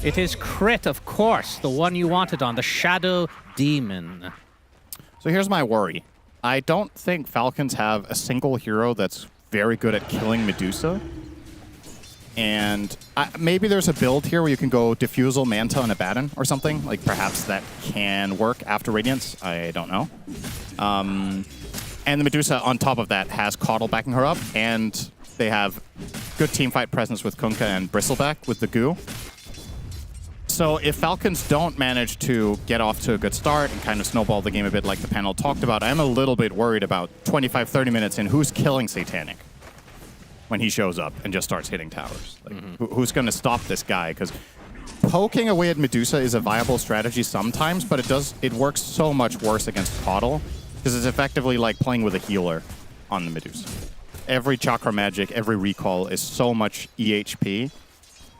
It is Crit, of course, the one you wanted on, the Shadow Demon. So here's my worry. I don't think Falcons have a single hero that's very good at killing Medusa. And maybe there's a build here where you can go Diffusal, Manta, and Abaddon or something. Like, perhaps that can work after Radiance. I don't know. And the Medusa, on top of that, has Coddle backing her up. And they have good teamfight presence with Kunkka and Bristleback with the Goo. So if Falcons don't manage to get off to a good start and kind of snowball the game a bit like the panel talked about, I'm a little bit worried about 25, 30 minutes in who's killing Satanic when he shows up and just starts hitting towers. Like, who's going to stop this guy? Because poking away at Medusa is a viable strategy sometimes, but it works so much worse against Coddle because it's effectively like playing with a healer on the Medusa. Every Chakra Magic, every recall is so much EHP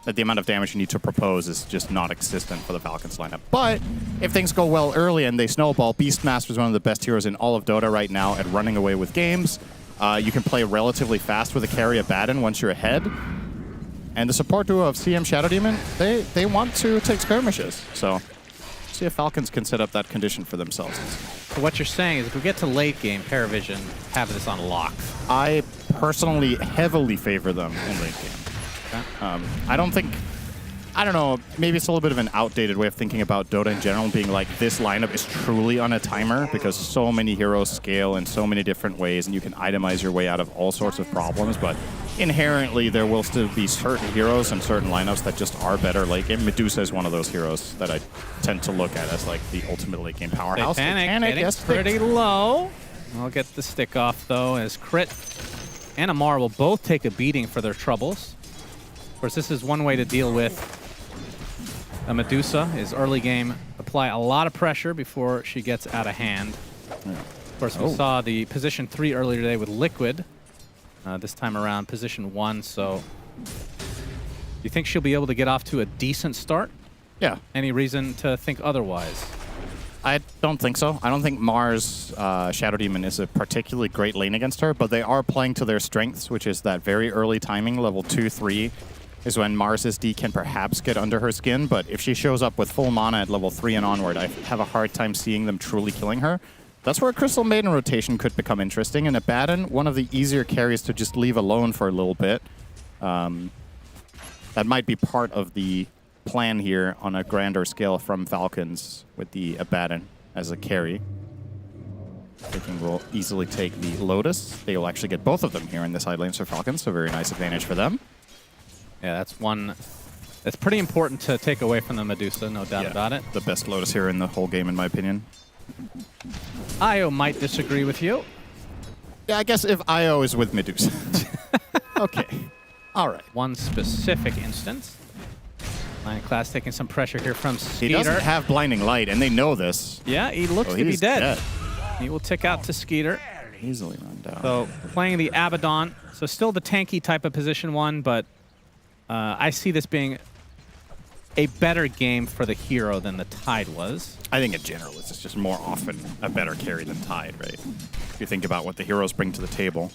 that the amount of damage you need to propose is just not existent for the Falcons lineup. But if things go well early and they snowball, Beastmaster is one of the best heroes in all of Dota right now at running away with games. You can play relatively fast with a carry Abaddon once you're ahead. And the support duo of CM Shadow Demon, they want to take skirmishes. So see if Falcons can set up that condition for themselves. So what you're saying is if we get to late game, Paravision have this on lock. I personally heavily favor them in late game. Okay. I don't know, maybe it's a little bit of an outdated way of thinking about Dota in general, being like this lineup is truly on a timer because so many heroes scale in so many different ways and you can itemize your way out of all sorts of problems, but inherently there will still be certain heroes and certain lineups that just are better late game. Medusa is one of those heroes that I tend to look at as like the ultimate late game powerhouse. Satanic getting pretty low. I'll get the stick off though as Crit and Amar will both take a beating for their troubles. Of course, this is one way to deal with a Medusa, is early game apply a lot of pressure before she gets out of hand. Of course, we saw the position 3 earlier today with Liquid. This time around, position 1. So, you think she'll be able to get off to a decent start? Yeah. Any reason to think otherwise? I don't think so. I don't think Mars Shadow Demon is a particularly great lane against her, but they are playing to their strengths, which is that very early timing, level 2, 3. Is when Mars's D can perhaps get under her skin, but if she shows up with full mana at level 3 and onward, I have a hard time seeing them truly killing her. That's where a Crystal Maiden rotation could become interesting, and Abaddon, one of the easier carries to just leave alone for a little bit. That might be part of the plan here on a grander scale from Falcons with the Abaddon as a carry. Viking will easily take the Lotus. They will actually get both of them here in the side lanes for Falcons, so very nice advantage for them. Yeah, that's one that's pretty important to take away from the Medusa, no doubt about it. The best Lotus here in the whole game, in my opinion. Io might disagree with you. Yeah, I guess if Io is with Medusa. Okay. All right. One specific instance. Lion Class taking some pressure here from Skeeter. He doesn't have Blinding Light, and they know this. Yeah, he looks to be dead. He will tick out to Skeeter. Easily run down. So playing the Abaddon. So still the tanky type of position 1, but I see this being a better game for the hero than the Tide was. I think in general, it's just more often a better carry than Tide, right? If you think about what the heroes bring to the table.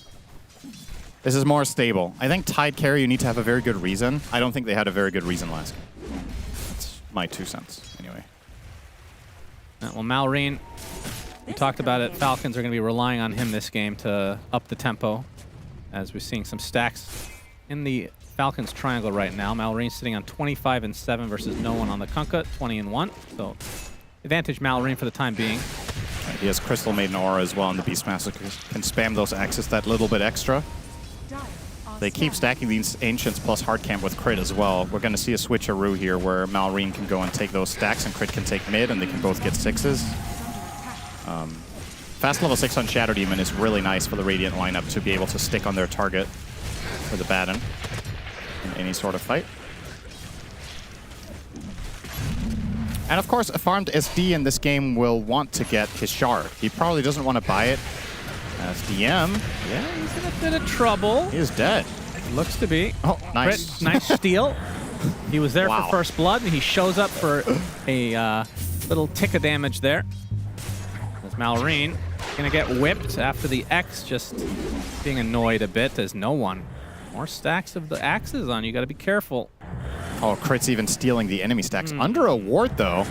This is more stable. I think Tide carry, you need to have a very good reason. I don't think they had a very good reason last game. That's my 2 cents, anyway. Well, Malrine, we talked about it. Falcons are going to be relying on him this game to up the tempo, as we're seeing some stacks in the Falcons triangle right now. Malrine sitting on 25 and 7 versus no one on the Kunkka, 20 and 1. So advantage Malrine for the time being. He has Crystal Maiden Aura as well, and the Beastmaster can spam those axes that little bit extra. They keep stacking these Ancients plus hard camp with crit as well. We're going to see a switcheroo here where Malrine can go and take those stacks and crit can take mid, and they can both get 6s. Fast level 6 on Shadow Demon is really nice for the Radiant lineup to be able to stick on their target for the Baton in any sort of fight. And of course, a farmed SD in this game will want to get his shard. He probably doesn't want to buy it as DM. Yeah, he's in a bit of trouble. He is dead. Looks to be. Oh, nice. Nice steal. He was there Wow. for first blood, and he shows up for a little tick of damage there. As Malrine gonna get whipped after the X, just being annoyed a bit. There's no one. More stacks of the axes on you. Got to be careful. Oh, Crit's even stealing the enemy stacks. Under a ward, though.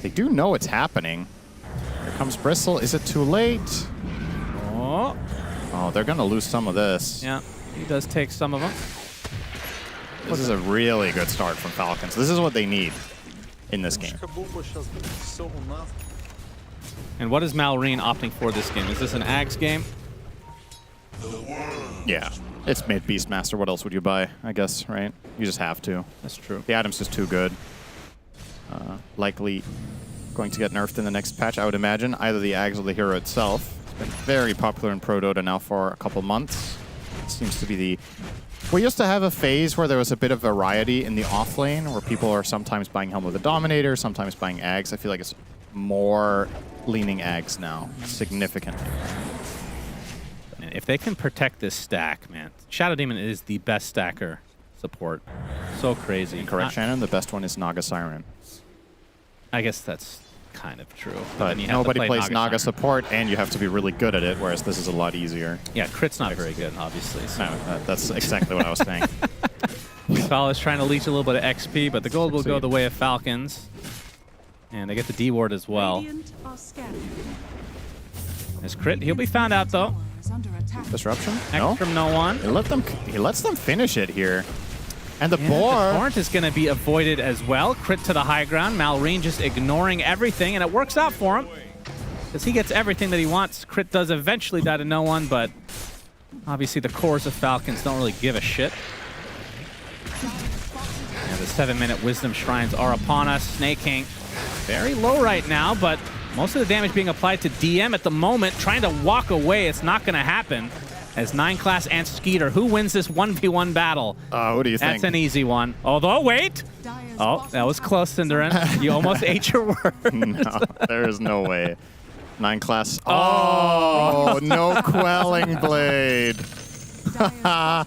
They do know it's happening. Here comes Bristle. Is it too late? Oh. Oh, they're going to lose some of this. Yeah, he does take some of them. This is a really good start from Falcons. This is what they need in this game. And what is Malrine opting for this game? Is this an Ags game? Yeah. It's mid Beastmaster. What else would you buy? I guess, right? You just have to. That's true. The item's just too good. Likely going to get nerfed in the next patch, I would imagine. Either the Ags or the hero itself. It's been very popular in Pro Dota now for a couple months. It seems to be the... We used to have a phase where there was a bit of variety in the off lane, where people are sometimes buying Helm of the Dominator, sometimes buying Ags. I feel like it's more leaning Ags now, significantly. And if they can protect this stack, man, Shadow Demon is the best stacker support. So crazy. Correct, Shannon. The best one is Naga Siren. I guess that's kind of true. But then you have to nobody play plays Naga Siren. support, and you have to be really good at it, whereas this is a lot easier. Yeah, crit's not very good, obviously. So. No, that's exactly what I was saying. Foul is trying to leech a little bit of XP, but the gold will go the way of Falcons. And they get the D ward as well. His crit, he'll be found out though. Disruption? X from no one. He lets them finish it here. And the Yeah, boar... the torrent is going to be avoided as well. Crit to the high ground. Malrine just ignoring everything, and it works out for him. Because he gets everything that he wants. Crit does eventually die to no one, but obviously the cores of Falcons don't really give a shit. Yeah, the 7-minute Wisdom Shrines are upon us. Snake King very low right now, but most of the damage being applied to DM at the moment. Trying to walk away, it's not going to happen. As 9 class and Skeeter, who wins this 1v1 battle? What do you think? That's an easy one. Although, wait! Oh, that was close, Cinderin. You almost ate your word. No, there is no way. 9 class. Oh, no quelling blade. All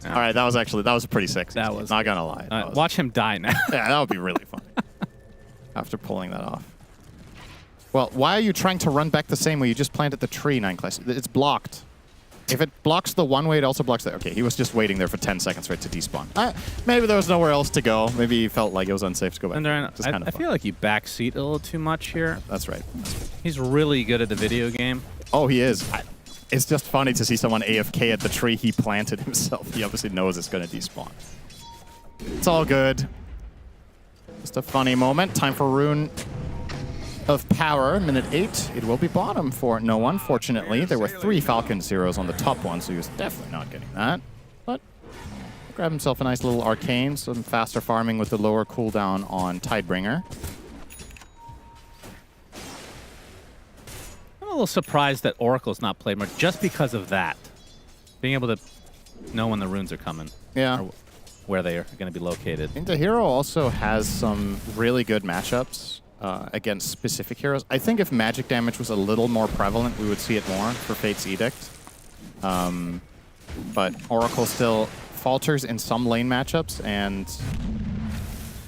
right, that was pretty sexy. That was not gonna lie. Watch him die now. Yeah, that would be really funny. After pulling that off. Well, why are you trying to run back the same way? You just planted the tree, 9 class. It's blocked. If it blocks the one way, it also blocks the... Okay, he was just waiting there for 10 seconds for it to despawn. Maybe there was nowhere else to go. Maybe he felt like it was unsafe to go back. I feel like you backseat a little too much here. That's right. He's really good at the video game. Oh, he is. It's just funny to see someone AFK at the tree he planted himself. He obviously knows it's going to despawn. It's all good. Just a funny moment. Time for Rune of Power, minute 8. It will be bottom for no one, fortunately. There were 3 Falcon zeros on the top one, so he was definitely not getting that. But grab himself a nice little Arcane, some faster farming with the lower cooldown on Tidebringer. I'm a little surprised that Oracle's not played more just because of that. Being able to know when the runes are coming. Yeah. Or where they are going to be located. I think the hero also has some really good matchups against specific heroes. I think if magic damage was a little more prevalent, we would see it more for Fate's Edict. But Oracle still falters in some lane matchups and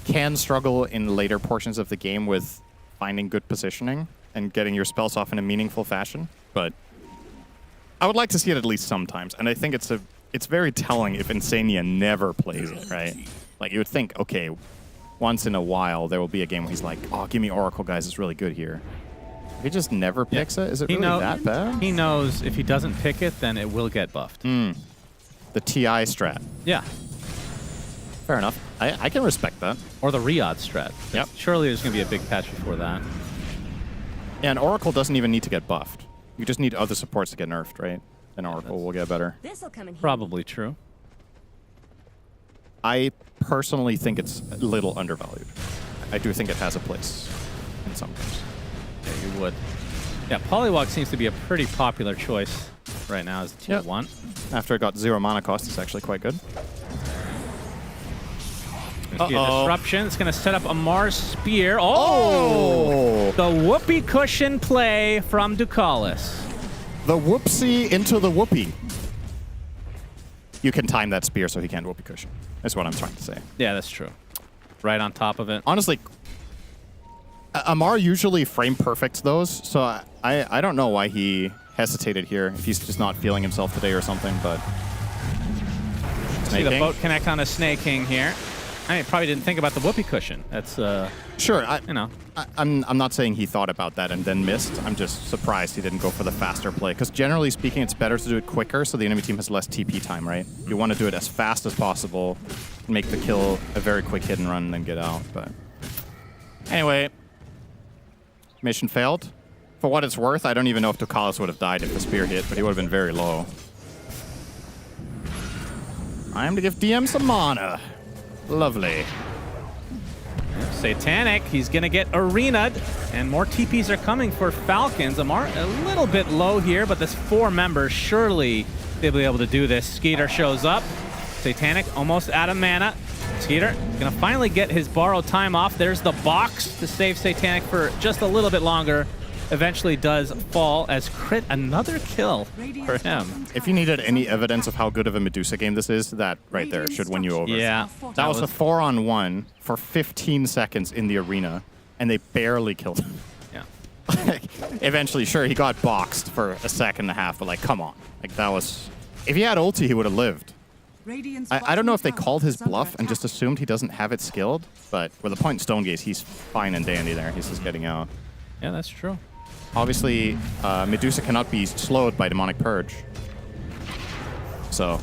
can struggle in later portions of the game with finding good positioning and getting your spells off in a meaningful fashion. But I would like to see it at least sometimes, and I think it's very telling if Insania never plays it, right? Like, you would think, okay, once in a while there will be a game where he's like, oh, give me Oracle, guys, it's really good here. If he just never picks it, is it really that bad? He knows if he doesn't pick it, then it will get buffed. The TI strat. Yeah. Fair enough. I can respect that. Or the Riyadh strat. Yep. Surely there's going to be a big patch before that. Yeah, and Oracle doesn't even need to get buffed. You just need other supports to get nerfed, right? then Oracle will get better. Probably true. I personally think it's a little undervalued. I do think it has a place in some games. Yeah, you would. Yeah, Polywog seems to be a pretty popular choice right now as the tier 1. After it got 0 mana cost, it's actually quite good. See a disruption. It's going to set up a Mars Spear. Oh! The whoopee cushion play from Ducalis. The whoopsie into the whoopee. You can time that spear so he can't whoopee cushion. That's what I'm trying to say. Yeah, that's true. Right on top of it. Honestly, Amar usually frame perfects those, so I don't know why he hesitated here, if he's just not feeling himself today or something, but... See the boat connect on a Snake King here. I mean, probably didn't think about the whoopee cushion. That's, sure, you know. I'm not saying he thought about that and then missed. I'm just surprised he didn't go for the faster play, because generally speaking, it's better to do it quicker so the enemy team has less TP time, right? You want to do it as fast as possible, make the kill a very quick hit and run, and then get out, but... Anyway, mission failed. For what it's worth, I don't even know if Ducalis would have died if the spear hit, but he would have been very low. I am to give DM some mana. Lovely. Satanic, he's going to get arena'd, and more TPs are coming for Falcons. Amar a little bit low here, but this 4 members, surely they'll be able to do this. Skeeter shows up. Satanic almost out of mana. Skeeter going to finally get his borrowed time off. There's the box to save Satanic for just a little bit longer. Eventually does fall as Crit, another kill for him. If you needed any evidence of how good of a Medusa game this is, that right there should win you over. Yeah. That was a 4-on-1 for 15 seconds in the arena, and they barely killed him. Yeah. Eventually, sure, he got boxed for a second and a half, but like, come on. Like, that was... If he had ulti, he would have lived. I don't know if they called his bluff and just assumed he doesn't have it skilled, but with a point in Stonegaze, he's fine and dandy there. He's just getting out. Yeah, that's true. Obviously, Medusa cannot be slowed by Demonic Purge. So...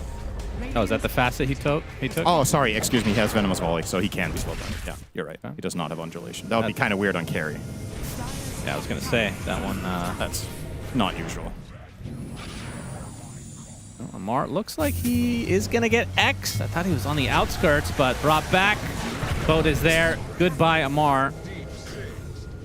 Oh, is that the facet he took? Oh, sorry. Excuse me. He has Venomous Volley, so he can be slowed down. Yeah, you're right. He does not have Undulation. That would be kind of weird on carry. Yeah, I was going to say, that one... That's not usual. Well, Amar looks like he is going to get X. I thought he was on the outskirts, but brought back. Boat is there. Goodbye, Amar.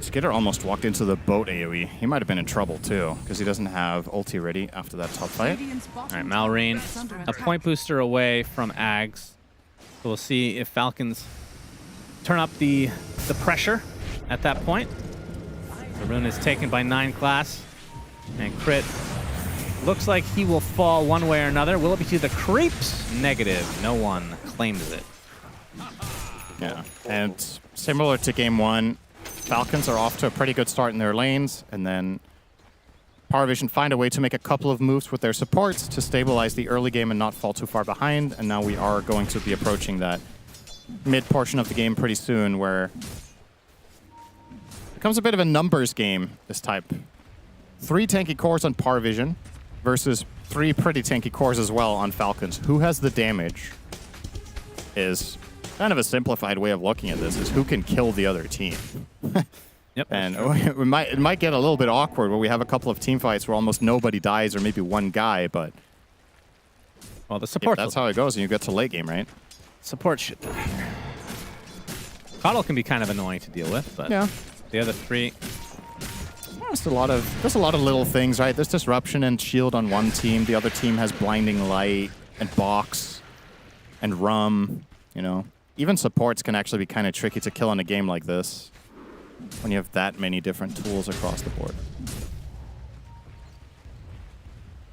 Skitter almost walked into the boat AoE. He might have been in trouble too, because he doesn't have ulti ready after that top fight. All right, Malrine, a point booster away from Ags. So we'll see if Falcons turn up the pressure at that point. The rune is taken by 9 class, and Crit looks like he will fall one way or another. Will it be to the creeps? Negative. No one claims it. Yeah, and similar to game 1, Falcons are off to a pretty good start in their lanes, and then Power Vision find a way to make a couple of moves with their supports to stabilize the early game and not fall too far behind, and now we are going to be approaching that mid portion of the game pretty soon, where it becomes a bit of a numbers game this type. 3 tanky cores on Power Vision versus 3 pretty tanky cores as well on Falcons. Who has the damage is kind of a simplified way of looking at this, is who can kill the other team. Yep. And it might get a little bit awkward where we have a couple of team fights where almost nobody dies, or maybe one guy, but well, the support. That's how it goes, and you get to late game, right? Support should die here. Coddle can be kind of annoying to deal with, but yeah, the other 3. There's a lot of little things, right? There's disruption and shield on one team. The other team has blinding light and box and rum. You know, even supports can actually be kind of tricky to kill in a game like this when you have that many different tools across the board.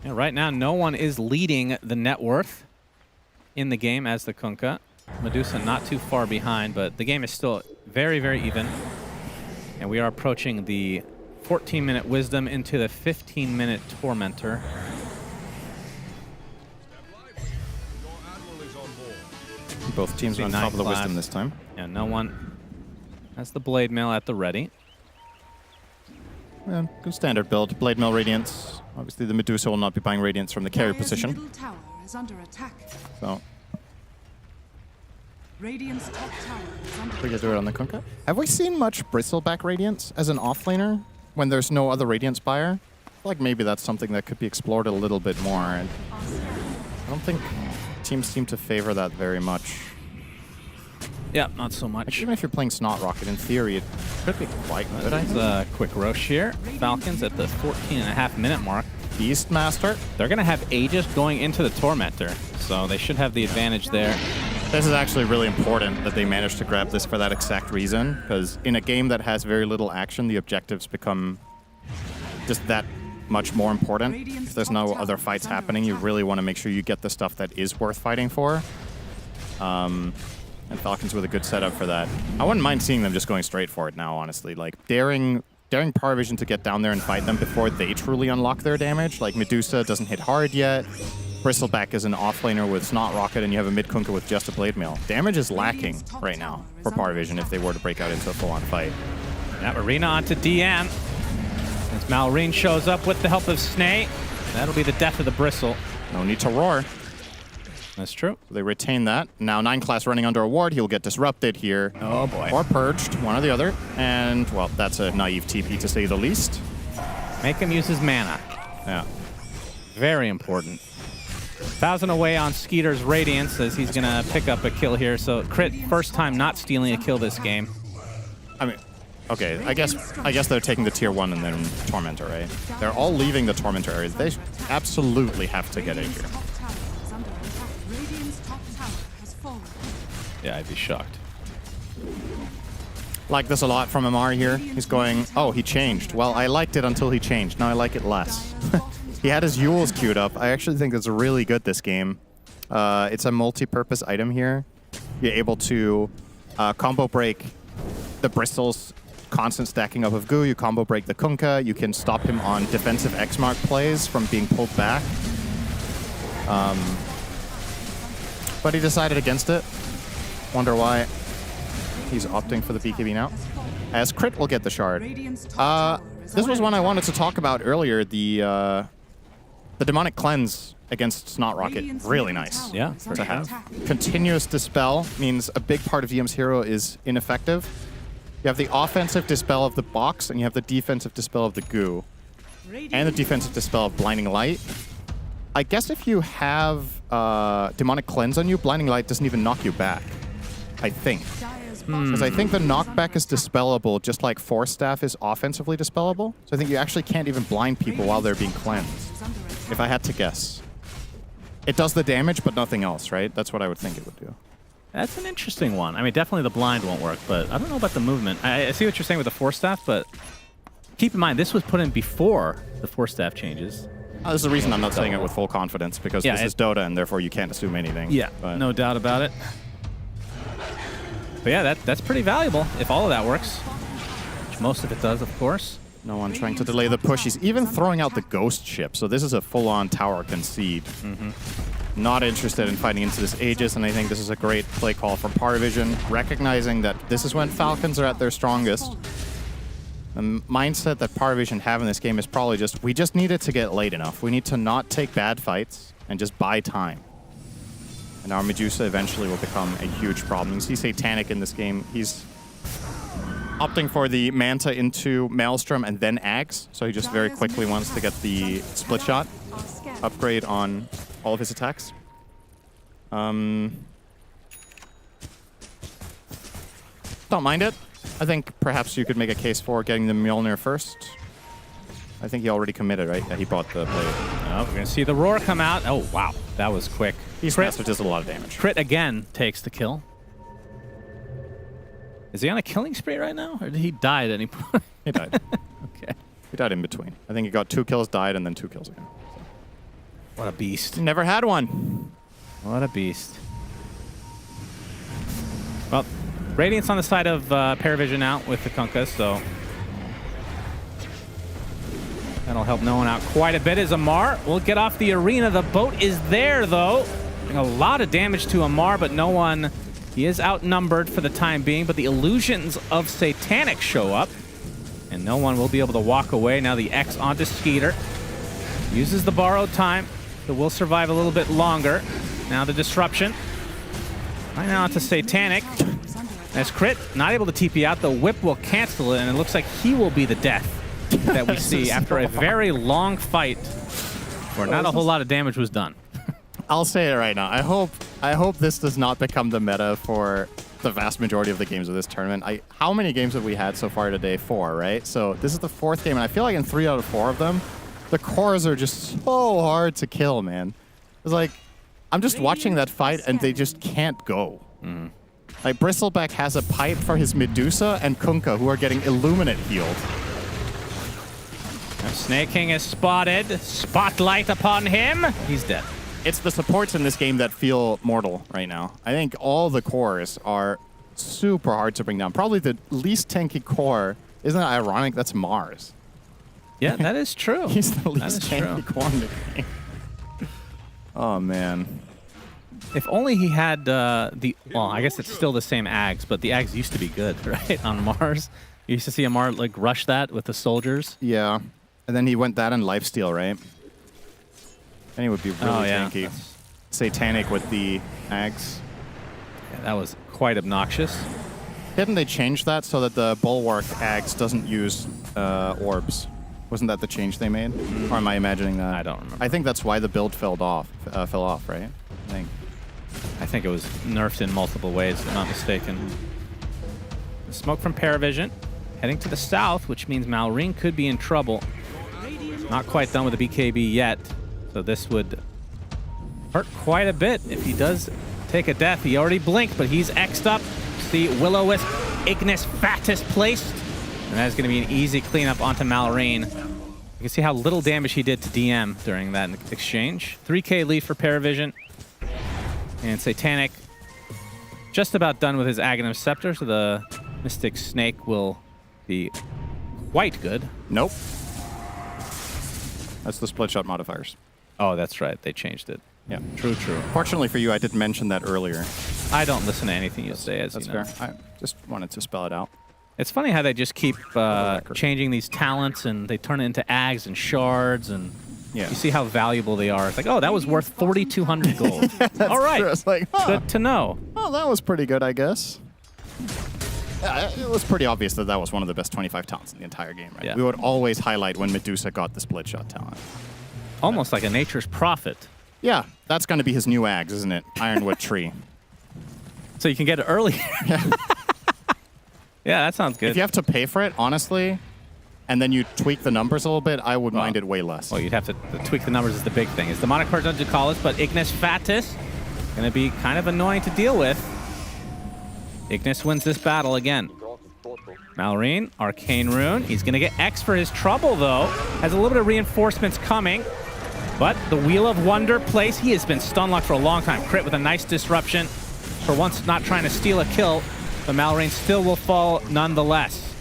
Yeah, right now, no one is leading the net worth in the game as the Kunkka. Medusa not too far behind, but the game is still very, very even. And we are approaching the 14-minute Wisdom into the 15-minute Tormentor. Both teams are on top of the Wisdom this time. Yeah, no one has the Blade Mail at the ready. Yeah, good standard build. Blade Mail Radiance. Obviously, the Medusa will not be buying Radiance from the carry position. Middle tower is under attack. So, Radiant's top tower is under we get to it on the Kunkka. Have we seen much Bristleback Radiance as an offlaner when there's no other Radiance buyer? like maybe that's something that could be explored a little bit more. And I don't think teams seem to favor that very much. Yeah, not so much. Like, even if you're playing Snot Rocket, in theory, it could be quite good. It's a quick Roche here. Falcons at the 14.5-minute mark. Beastmaster. They're going to have Aegis going into the Tormentor, so they should have the advantage there. This is actually really important that they managed to grab this for that exact reason, because in a game that has very little action, the objectives become just that much more important. If there's no other fights happening, you really want to make sure you get the stuff that is worth fighting for. And Falcons with a good setup for that. I wouldn't mind seeing them just going straight for it now, honestly. Like, daring Power Vision to get down there and fight them before they truly unlock their damage. Like, Medusa doesn't hit hard yet. Bristleback is an offlaner with Snot Rocket, and you have a mid-Kunkka with just a Blade Mail. Damage is lacking right now for Power Vision if they were to break out into a full-on fight. Now Arena onto Deanne. As Malrine shows up with the help of Snay, that'll be the death of the Bristle. No need to roar. That's true. They retain that. Now 9 class running under a ward. He'll get disrupted here. Oh boy. Or purged, one or the other. And, well, that's a naive TP to say the least. Make him use his mana. Yeah. Very important. 1,000 away on Skeeter's Radiance as he's going to pick up a kill here. So Crit, first time not stealing a kill this game. I mean, okay, I guess they're taking the tier 1 and then Tormentor, right? They're all leaving the Tormentor area. They absolutely have to get in here. Yeah, I'd be shocked. Like this a lot from Amar here. He's going, oh, he changed. Well, I liked it until he changed. Now I like it less. He had his Yules queued up. I actually think it's really good this game. It's a multi-purpose item here. You're able to combo break the Bristles constant stacking up of goo. You combo break the Kunkka. You can stop him on defensive X-Mark plays from being pulled back. But he decided against it. Wonder why he's opting for the BKB now. As Crit will get the shard. This was one I wanted to talk about earlier. The Demonic Cleanse against Snot Rocket. Really nice. Yeah, to have. Continuous Dispel means a big part of DM's hero is ineffective. You have the offensive Dispel of the box, and you have the defensive Dispel of the goo. And the defensive Dispel of Blinding Light. I guess if you have Demonic Cleanse on you, Blinding Light doesn't even knock you back. I think. Because I think the knockback is dispellable, just like Force Staff is offensively dispellable. So I think you actually can't even blind people while they're being cleansed. If I had to guess. It does the damage, but nothing else, right? That's what I would think it would do. That's an interesting one. I mean, definitely the blind won't work, but I don't know about the movement. I see what you're saying with the Force Staff, but keep in mind, this was put in before the Force Staff changes. This is the reason I'm not saying it with full confidence, because this is Dota, and therefore you can't assume anything. Yeah, but no doubt about it. But yeah, that's pretty valuable if all of that works. Which most of it does, of course. No one trying to delay the push. He's even throwing out the Ghost Ship, so this is a full-on tower concede. Not interested in fighting into this Aegis, and I think this is a great play call from Power Vision, recognizing that this is when Falcons are at their strongest. The mindset that Power Vision have in this game is probably just, we just need it to get late enough. We need to not take bad fights and just buy time. And our Medusa eventually will become a huge problem. You see Satanic in this game. He's opting for the Manta into Maelstrom and then Axe. So he just very quickly wants to get the split shot upgrade on all of his attacks. Don't mind it. I think perhaps you could make a case for getting the Mjolnir first. I think he already committed, right? Yeah, he bought the blade. Oh, we're going to see the roar come out. Oh, wow. That was quick. Beastmaster does a lot of damage. Crit again takes the kill. Is he on a killing spree right now? Or did he die at any point? He died. Okay. He died in between. I think he got 2 kills, died, and then 2 kills again. So. What a beast. Never had one. What a beast. Well, Radiance on the side of Paravision out with the Kunkka, so that'll help no one out quite a bit as Amar will get off the arena. The boat is there, though. Doing a lot of damage to Amar, but no one... He is outnumbered for the time being, but the illusions of Satanic show up, and no one will be able to walk away. Now the X onto Skeeter. Uses the borrowed time, so will survive a little bit longer. Now the disruption. Right now to Satanic. As Crit not able to TP out, the whip will cancel it, and it looks like he will be the death that we see after a very long fight where not a whole lot of damage was done. I'll say it right now. I hope this does not become the meta for the vast majority of the games of this tournament. How many games have we had so far today? 4, right? So this is the 4th game, and I feel like in 3 out of 4 of them, the cores are just so hard to kill, man. It's like, I'm just watching that fight, and they just can't go. Like, Bristleback has a pipe for his Medusa and Kunkka, who are getting Illuminate healed. Snake King is spotted. Spotlight upon him. He's dead. It's the supports in this game that feel mortal right now. I think all the cores are super hard to bring down. Probably the least tanky core, isn't it ironic? That's Mars. Yeah, that is true. He's the least tanky core in the game. Oh, man. If only he had well, I guess it's still the same Ags, but the Ags used to be good, right? On Mars. You used to see a Mars like rush that with the soldiers. Yeah. And then he went that and lifesteal, right? And he would be really tanky. Satanic with the Ags. Yeah, that was quite obnoxious. Didn't they change that so that the Bulwark Ags doesn't use orbs? Wasn't that the change they made? Or am I imagining that? I don't remember. I think that's why the build fell off, right? I think it was nerfed in multiple ways, if I'm not mistaken. Smoke from Paravision. Heading to the south, which means Malrine could be in trouble. Not quite done with the BKB yet. So this would hurt quite a bit if he does take a death. He already blinked, but he's X'd up. See Will-O-Wisp, Ignis Fatus placed. And that's going to be an easy cleanup onto Malrine. You can see how little damage he did to DM during that exchange. 3k lead for Paravision. And Satanic just about done with his Aghanim Scepter, so the Mystic Snake will be quite good. Nope. That's the split shot modifiers. Oh, that's right. They changed it. Yeah. True. Fortunately for you, I did mention that earlier. I don't listen to anything you say, as That's you know. fair. I just wanted to spell it out. It's funny how they just keep changing these talents, and they turn it into Ags and shards, and you see how valuable they are. It's like, oh, that was worth 4,200 gold. All right. True. It's like, good to know. Oh, that was pretty good, I guess. Yeah, it was pretty obvious that that was one of the best 25 talents in the entire game, right? Yeah. We would always highlight when Medusa got the split shot talent. Almost like a Nature's Prophet. Yeah, that's going to be his new Ags, isn't it? Ironwood Tree. So you can get it earlier. Yeah, that sounds good. If you have to pay for it, honestly, and then you tweak the numbers a little bit, I would mind it way less. Well, you'd have to tweak the numbers is the big thing. It's demonic cards on Ducalis, but Ignis Fatus going to be kind of annoying to deal with. Ignis wins this battle again. Malrine, Arcane Rune. He's going to get X for his trouble, though. Has a little bit of reinforcements coming. But the Wheel of Wonder place. He has been stun locked for a long time. Crit with a nice disruption. For once not trying to steal a kill. But Malrine still will fall nonetheless.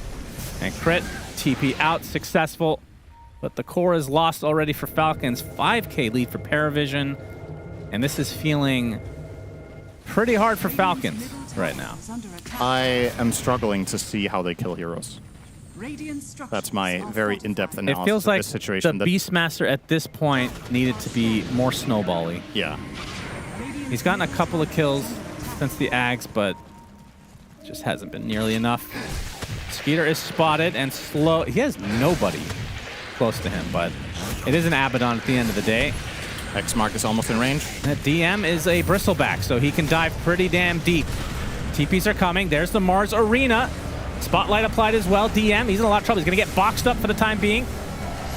And Crit, TP out, successful. But the core is lost already for Falcons. 5k lead for Paravision. And this is feeling pretty hard for Falcons right now. I am struggling to see how they kill heroes. That's my very in-depth analysis It feels like of this situation. the Beastmaster at this point needed to be more snowbally. Yeah. He's gotten a couple of kills since the Ags, but just hasn't been nearly enough. Skeeter is spotted and slow. He has nobody close to him, but it is an Abaddon at the end of the day. X-Mark is almost in range. That DM is a Bristleback, so he can dive pretty damn deep. TPs are coming. There's the Mars Arena. Spotlight applied as well. DM, he's in a lot of trouble. He's going to get boxed up for the time being.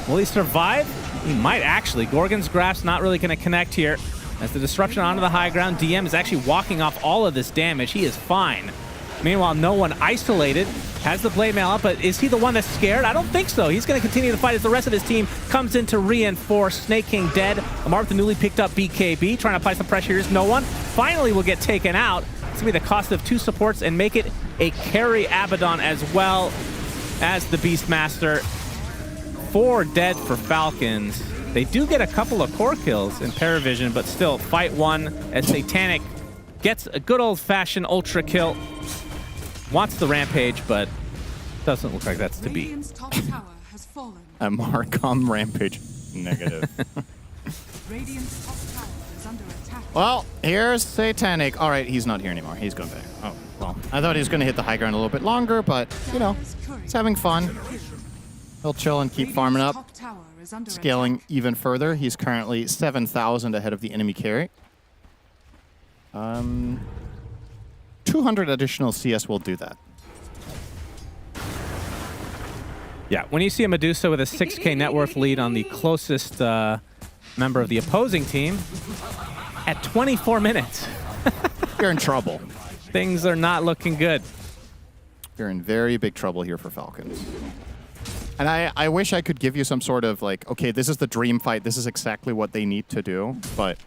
Will he survive? He might actually. Gorgon's Grasp not really going to connect here. As the disruption onto the high ground, DM is actually walking off all of this damage. He is fine. Meanwhile, no one isolated. Has the blade mail up, but is he the one that's scared? I don't think so. He's going to continue to fight as the rest of his team comes in to reinforce. Snake King dead. Amar with the newly picked up BKB, trying to apply some pressure. Here's no one. Finally will get taken out. It's going to be the cost of 2 supports and make it a carry Abaddon as well as the Beastmaster. 4 dead for Falcons. They do get a couple of core kills in Paravision, but still, fight 1 as Satanic gets a good old-fashioned ultra kill. Wants the rampage, but doesn't look like that's to be. A Marcom Rampage negative. Well, here's Satanic. All right, he's not here anymore. He's going back. Oh, well. I thought he was going to hit the high ground a little bit longer, but, you know, he's having fun. He'll chill and keep farming up, Top tower is under scaling even further. He's currently 7,000 ahead of the enemy carry. 200 additional CS will do that. Yeah, when you see a Medusa with a 6k net worth lead on the closest member of the opposing team at 24 minutes. You're in trouble. Things are not looking good. You're in very big trouble here for Falcons. And I wish I could give you some sort of like, okay, this is the dream fight. This is exactly what they need to do. But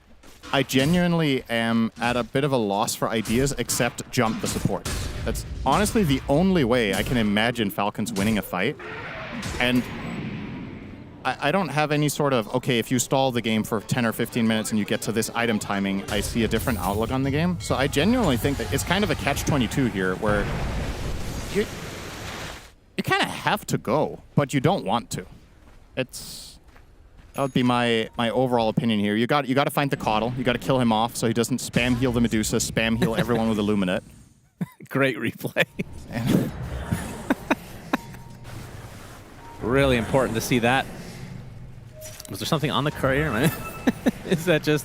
I genuinely am at a bit of a loss for ideas except jump the support. That's honestly the only way I can imagine Falcons winning a fight. And I don't have any sort of, okay, if you stall the game for 10 or 15 minutes and you get to this item timing, I see a different outlook on the game. So I genuinely think that it's kind of a catch-22 here where you kind of have to go, but you don't want to. That would be my overall opinion here. You got to find the Coddle. You got to kill him off so he doesn't spam heal the Medusa, spam heal everyone with Illuminate. Great replay. Really important to see that. Was there something on the courier? Is that just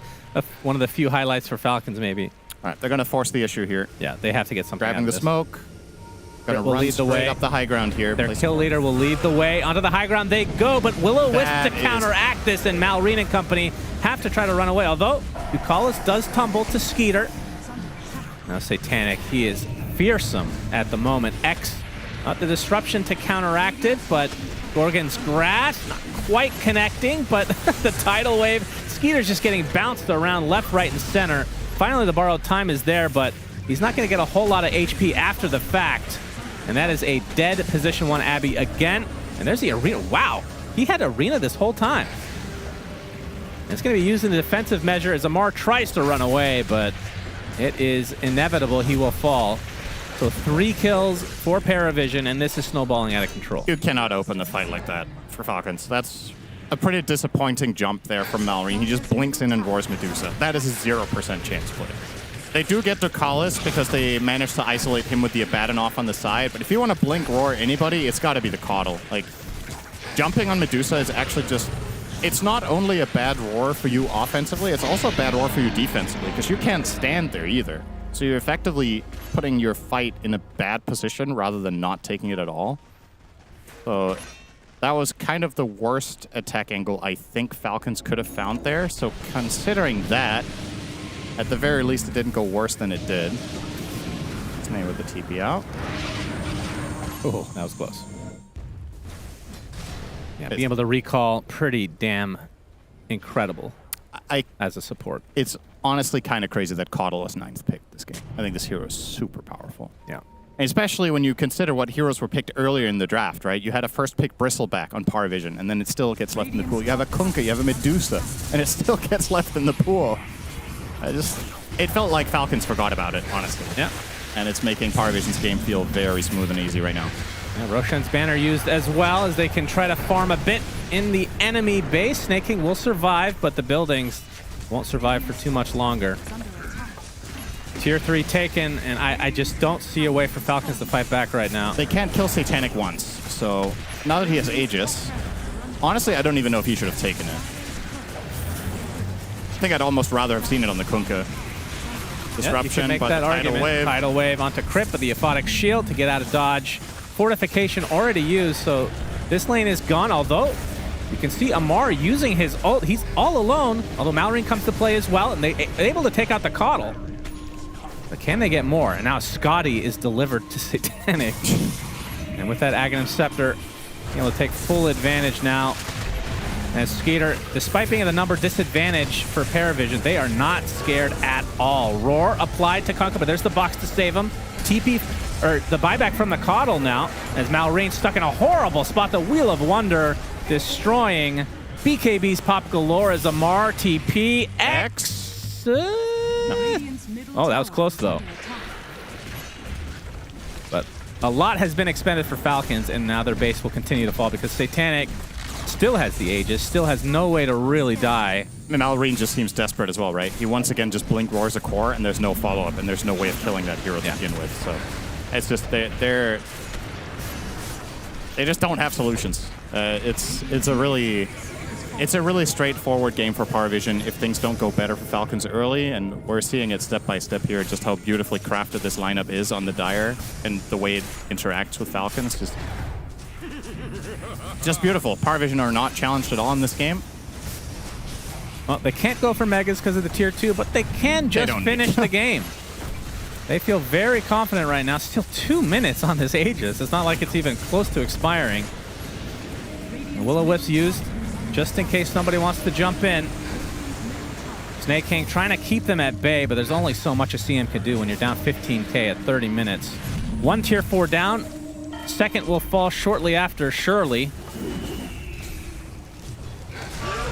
one of the few highlights for Falcons, maybe? All right, they're going to force the issue here. Yeah, they have to get something Grabbing out the of this. smoke. Going to Will run lead the straight way up the high ground here. Their kill leader will lead the way. Onto the high ground they go, but Will-O-Wisp to counteract this, and Malrine and company have to try to run away. Although, Bucalis does tumble to Skeeter. Now Satanic, he is fearsome at the moment. X, not the disruption to counteract it, but Gorgon's Grasp, not quite connecting, but the tidal wave. Skeeter's just getting bounced around left, right, and center. Finally, the borrowed time is there, but he's not going to get a whole lot of HP after the fact. And that is a dead position 1 Abby again. And there's the Arena. Wow, he had Arena this whole time. And it's going to be used in the defensive measure as Amar tries to run away, but it is inevitable he will fall. So 3 kills, 4 Paravision, and this is snowballing out of control. You cannot open the fight like that for Falcons. That's a pretty disappointing jump there from Malrine. He just blinks in and roars Medusa. That is a 0% chance play. They do get Ducalis because they managed to isolate him with the Abaddon off on the side, but if you want to blink roar anybody, it's got to be the Coddle. Like, jumping on Medusa is actually just... It's not only a bad roar for you offensively, it's also a bad roar for you defensively, because you can't stand there either. So you're effectively putting your fight in a bad position rather than not taking it at all. So that was kind of the worst attack angle I think Falcons could have found there. So considering that, at the very least, it didn't go worse than it did. Snake with the TP out. Oh, that was close. Yeah, being able to recall, pretty damn incredible as a support. It's honestly kind of crazy that Coddle is 9th pick this game. I think this hero is super powerful. Yeah. And especially when you consider what heroes were picked earlier in the draft, right? You had a first pick Bristleback on Paravision, and then it still gets left in the pool. You have a Kunkka, you have a Medusa, and it still gets left in the pool. It felt like Falcons forgot about it, honestly. Yeah. And it's making Paravision's game feel very smooth and easy right now. Yeah, Roshan's banner used as well as they can try to farm a bit in the enemy base. Snake King will survive, but the buildings won't survive for too much longer. Tier 3 taken, and I just don't see a way for Falcons to fight back right now. They can't kill Satanic once, so now that he has Aegis, honestly, I don't even know if he should have taken it. I think I'd almost rather have seen it on the Kunkka. Disruption, make but that tidal argument. wave. Tidal wave onto Crypt, but the Aphotic Shield to get out of dodge. Fortification already used, so this lane is gone, although you can see Amar using his ult. He's all alone, although Malrine comes to play as well, and they're able to take out the Coddle. But can they get more? And now Scotty is delivered to Satanic. And with that Aghanim Scepter, able to take full advantage now. As Skeeter, despite being at a number disadvantage for Paravision, they are not scared at all. Roar applied to Kunkka, but there's the box to save him. TP, or the buyback from the Coddle now, as Malrine stuck in a horrible spot. The Wheel of Wonder destroying BKB's Pop Galore as Amar TP X. Oh, that was close though. But a lot has been expended for Falcons, and now their base will continue to fall because Satanic still has the Aegis, still has no way to really die. And Malrine just seems desperate as well, right? He once again just blink roars a core, and there's no follow-up, and there's no way of killing that hero to begin with. So it's just they just don't have solutions. It's a really straightforward game for Paravision if things don't go better for Falcons early, and we're seeing it step by step here, just how beautifully crafted this lineup is on the Dire and the way it interacts with Falcons. Just beautiful. Paravision are not challenged at all in this game. Well, they can't go for Megas because of the Tier 2, but they can just finish the game. They feel very confident right now. Still 2 minutes on this Aegis. It's not like it's even close to expiring. The Will-O-Wisp used just in case somebody wants to jump in. Snake King trying to keep them at bay, but there's only so much a CM can do when you're down 15k at 30 minutes. One Tier 4 down. Second will fall shortly after, surely.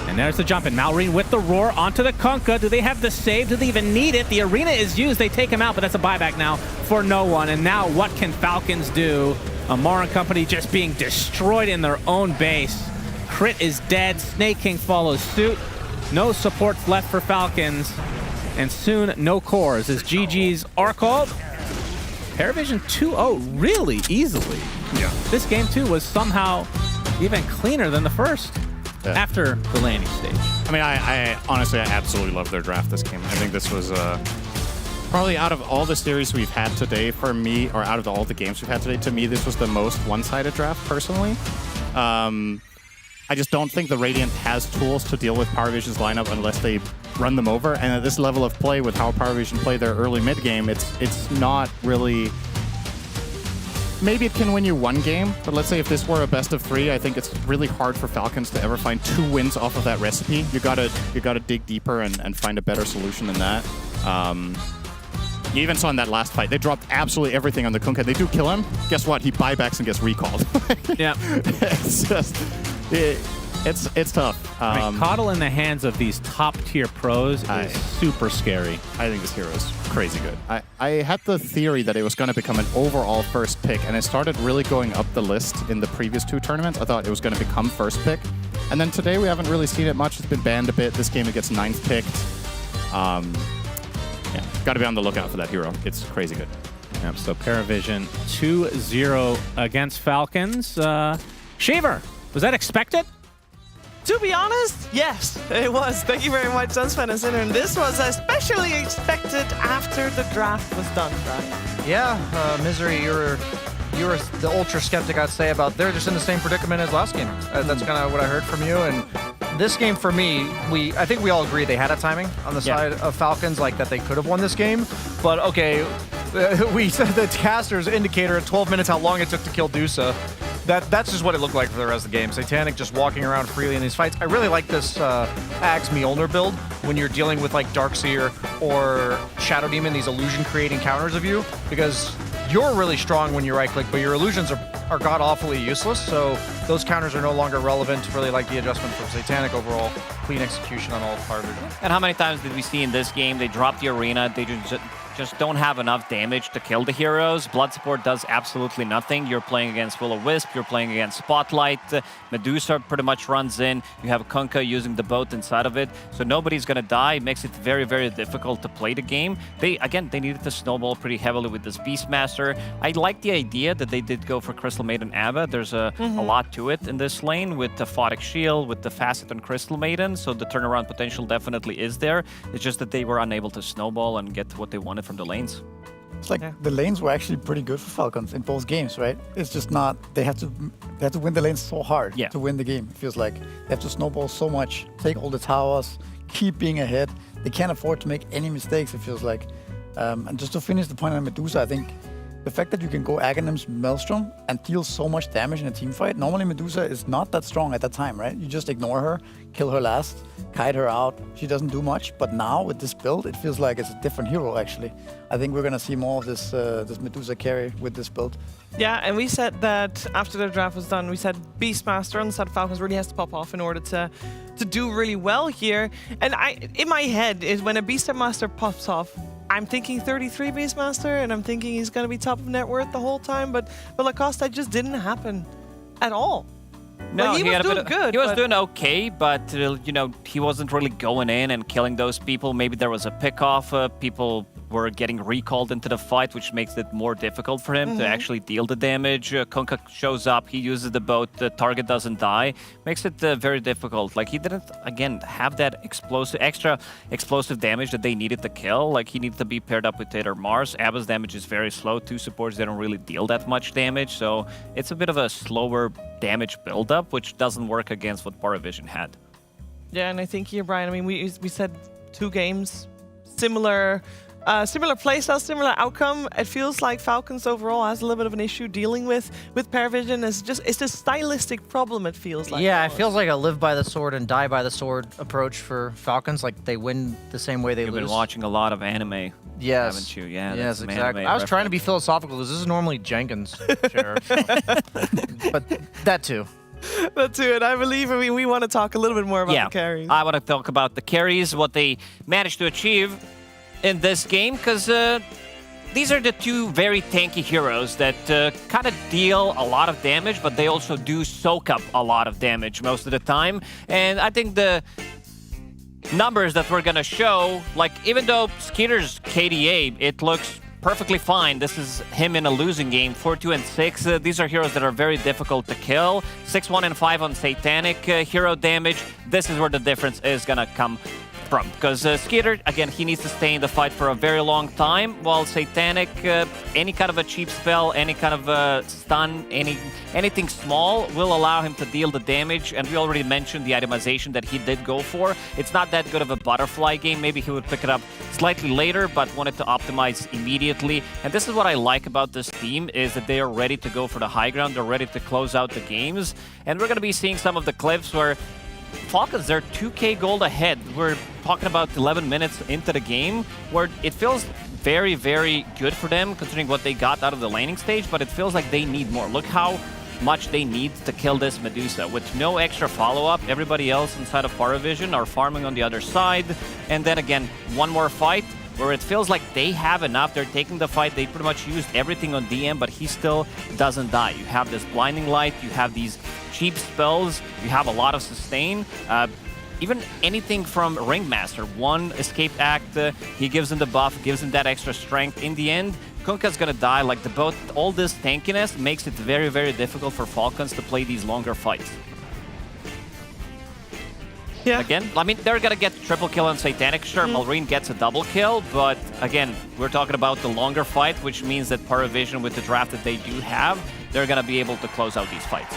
And there's the jump in. Malrine with the roar onto the Kunkka. Do they have the save? Do they even need it? The arena is used. They take him out, but that's a buyback now for no one. And now what can Falcons do? Amar and company just being destroyed in their own base. Crit is dead. Snake King follows suit. No supports left for Falcons. And soon, no cores as GG's are called. Paravision 2-0 really easily. Yeah. This game, too, was somehow even cleaner than the first. After the landing stage. I mean, I honestly, I absolutely love their draft this game. I think this was probably out of all the series we've had today for me, or out of all the games we've had today, to me, this was the most one-sided draft, personally. I just don't think the Radiant has tools to deal with Paravision's lineup unless they run them over. And at this level of play, with how Paravision play their early mid game, it's not really... Maybe it can win you one game, but let's say if this were a best of 3, I think it's really hard for Falcons to ever find 2 wins off of that recipe. You gotta dig deeper and find a better solution than that. You even saw in that last fight, they dropped absolutely everything on the Kunkka. They do kill him. Guess what? He buybacks and gets recalled. Yeah. It's just... It's tough. I mean, Coddle in the hands of these top-tier pros is super scary. I think this hero is crazy good. I had the theory that it was going to become an overall first pick, and it started really going up the list in the previous 2 tournaments. I thought it was going to become first pick. And then today, we haven't really seen it much. It's been banned a bit. This game, it gets 9th picked. Yeah, got to be on the lookout for that hero. It's crazy good. Yep, so Paravision 2-0 against Falcons. Shaver, was that expected? To be honest, yes, it was. Thank you very much, Sunspan and Sinner. And this was especially expected after the draft was done, right? Yeah, Misery, you were the ultra skeptic, I'd say, about they're just in the same predicament as last game. That's kind of what I heard from you. And this game, for me, I think we all agree they had a timing on the side of Falcons, like that they could have won this game. But okay, we said the caster's indicator at 12 minutes how long it took to kill Dusa. That's just what it looked like for the rest of the game. Satanic just walking around freely in these fights. I really like this Axe Mjolnir build when you're dealing with like Darkseer or Shadow Demon, these illusion-creating counters of you, because you're really strong when you right-click, but your illusions are god-awfully useless, so those counters are no longer relevant. Really like the adjustment from Satanic overall. Clean execution on all Paravision. And how many times did we see in this game they drop the arena, they just don't have enough damage to kill the heroes. Blood support does absolutely nothing. You're playing against Will-O-Wisp, you're playing against Spotlight, Medusa pretty much runs in, you have Kunkka using the boat inside of it, so nobody's gonna die. It makes it very, very difficult to play the game. They needed to snowball pretty heavily with this Beastmaster. I like the idea that they did go for Crystal Maiden Abba. There's a lot to it in this lane with the Photic Shield, with the Facet on Crystal Maiden, so the turnaround potential definitely is there. It's just that they were unable to snowball and get what they wanted from the lanes. It's like the lanes were actually pretty good for Falcons in both games, right? It's just not, they have to win the lanes so hard to win the game. It feels like they have to snowball so much, take all the towers, keep being ahead. They can't afford to make any mistakes, it feels like. And just to finish the point on Medusa, I think the fact that you can go Aghanim's Maelstrom and deal so much damage in a team fight, normally Medusa is not that strong at that time, right? You just ignore her, kill her last, kite her out. She doesn't do much, but now with this build, it feels like it's a different hero, actually. I think we're going to see more of this this Medusa carry with this build. Yeah, and we said that after the draft was done, we said Beastmaster on the side of Falcons really has to pop off in order to do really well here. And in my head is when a Beastmaster pops off, I'm thinking 33 Beastmaster, and I'm thinking he's going to be top of net worth the whole time, but Lacoste, that just didn't happen at all. No, like, he was doing good. He was doing okay, but you know, he wasn't really going in and killing those people. Maybe there was a pick-off, people were getting recalled into the fight, which makes it more difficult for him to actually deal the damage. Kunkka shows up, he uses the boat, the target doesn't die. Makes it very difficult. Like, he didn't, again, have that extra explosive damage that they needed to kill. Like, he needed to be paired up with Tater Mars. Abba's damage is very slow. Two supports, they don't really deal that much damage, so it's a bit of a slower damage buildup, which doesn't work against what Paravision had. Yeah, and I think here, Brian, I mean, we said 2 games, similar playstyle, similar outcome. It feels like Falcons overall has a little bit of an issue dealing with Paravision. It's a stylistic problem, it feels like. Yeah, it feels like a live by the sword and die by the sword approach for Falcons. Like, they win the same way they lose. You've been watching a lot of anime, yes. haven't you? Yeah, yes, that's exactly. anime I was trying to be philosophical because this is normally Jenkins' chair. But that too. That too, and I believe, I mean, we want to talk a little bit more about the carries. I want to talk about the carries, what they managed to achieve in this game, because these are the 2 very tanky heroes that kind of deal a lot of damage, but they also do soak up a lot of damage most of the time. And I think the numbers that we're going to show, like, even though Skeeter's KDA, it looks perfectly fine. This is him in a losing game, 4-2 and 6. These are heroes that are very difficult to kill. 6-1 and 5 on Satanic hero damage. This is where the difference is going to come from. Because Skeeter, again, he needs to stay in the fight for a very long time, while Satanic, any kind of a cheap spell, any kind of stun, anything small will allow him to deal the damage. And we already mentioned the itemization that he did go for. It's not that good of a butterfly game. Maybe he would pick it up slightly later, but wanted to optimize immediately. And this is what I like about this team, is that they are ready to go for the high ground. They're ready to close out the games. And we're going to be seeing some of the clips where Falcons, they're 2k gold ahead. We're talking about 11 minutes into the game, where it feels very, very good for them, considering what they got out of the laning stage, but it feels like they need more. Look how much they need to kill this Medusa. With no extra follow-up, everybody else inside of Paravision are farming on the other side. And then again, one more fight, where it feels like they have enough. They're taking the fight. They pretty much used everything on DM, but he still doesn't die. You have this Blinding Light. You have these cheap spells. You have a lot of sustain. Even anything from Ringmaster. One Escape Act, he gives him the buff, gives him that extra strength. In the end, Kunkka's gonna die. Like, all this tankiness makes it very, very difficult for Falcons to play these longer fights. Yeah. Again, I mean, they're gonna get triple kill on Satanic. Sure, Malrine gets a double kill, but again, we're talking about the longer fight, which means that Paravision, with the draft that they do have, they're gonna be able to close out these fights.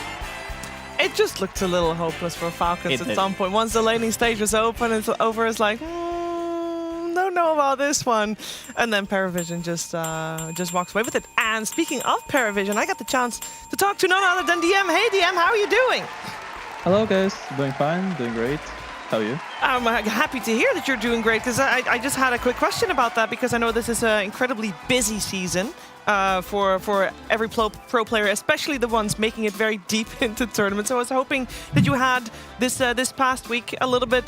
It just looked a little hopeless for Falcons at some point. Once the laning stage was open, it's over. It's like, don't know about this one. And then Paravision just walks away with it. And speaking of Paravision, I got the chance to talk to none other than DM. Hey, DM, how are you doing? Hello, guys. Doing fine, doing great. How are you? I'm happy to hear that you're doing great, because I just had a quick question about that, because I know this is an incredibly busy season for every pro player, especially the ones making it very deep into tournaments. So I was hoping that you had this past week a little bit,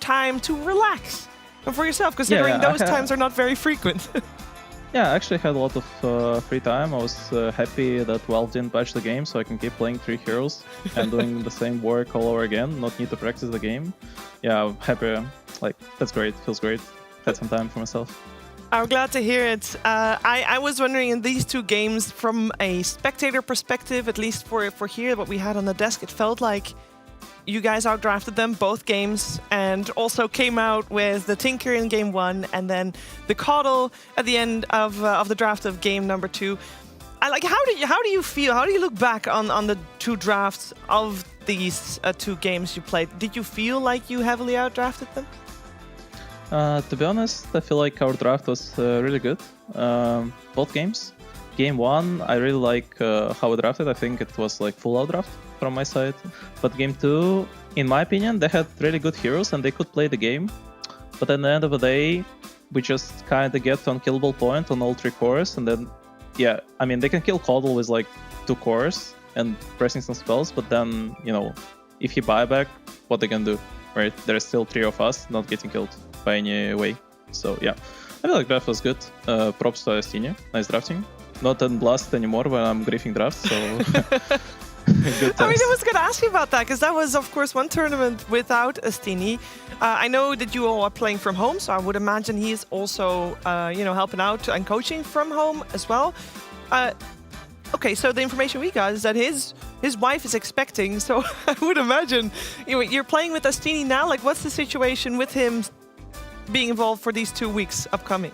time to relax for yourself, considering those times are not very frequent. Yeah, I actually had a lot of free time. I was happy that Valve didn't patch the game, so I can keep playing 3 heroes and doing the same work all over again, not need to practice the game. Yeah, I'm happy. Like, that's great. Feels great. Had some time for myself. I'm glad to hear it. I was wondering, in these 2 games, from a spectator perspective, at least for here, what we had on the desk, it felt like you guys outdrafted them both games, and also came out with the Tinker in game 1 and then the Coddle at the end of the draft of game number 2. How do you feel? How do you look back on the 2 drafts of these 2 games you played? Did you feel like you heavily outdrafted them? To be honest, I feel like our draft was really good. Both games. Game 1, I really like how we drafted. I think it was like full out draft from my side. But game 2, in my opinion, they had really good heroes and they could play the game. But at the end of the day, we just kind of get to unkillable point on all 3 cores. And then, yeah, I mean, they can kill Coddle with like 2 cores and pressing some spells. But then, if he buyback, what they can do, right? There's still 3 of us not getting killed by any way. So, yeah, I feel like draft was good. Props to Astini. Nice drafting. Not in Blast anymore when I'm griefing drafts, so Good I test. was going to ask you about that because that was, of course, one tournament without Astini. I know that you all are playing from home, so I would imagine he's also, helping out and coaching from home as well. Okay, so the information we got is that his wife is expecting, so I would imagine you're playing with Astini now. Like, what's the situation with him being involved for these 2 weeks upcoming?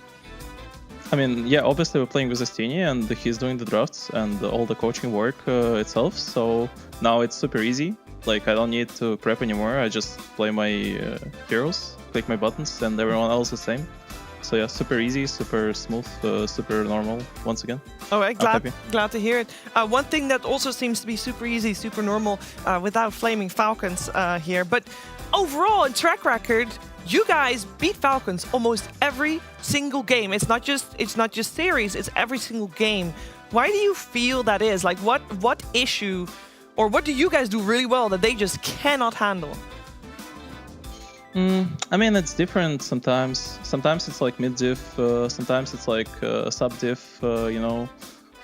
I mean, yeah, obviously we're playing with Astini and he's doing the drafts and all the coaching work itself. So now it's super easy. Like, I don't need to prep anymore. I just play my heroes, click my buttons, and everyone else is the same. So yeah, super easy, super smooth, super normal once again. All right, glad to hear it. One thing that also seems to be super easy, super normal, without Flaming Falcons here. But overall, in track record, you guys beat Falcons almost every single game. It's not just series, it's every single game. Why do you feel that is? Like, what issue, or what do you guys do really well that they just cannot handle? I mean, it's different sometimes. Sometimes it's like mid diff, sometimes it's like sub diff,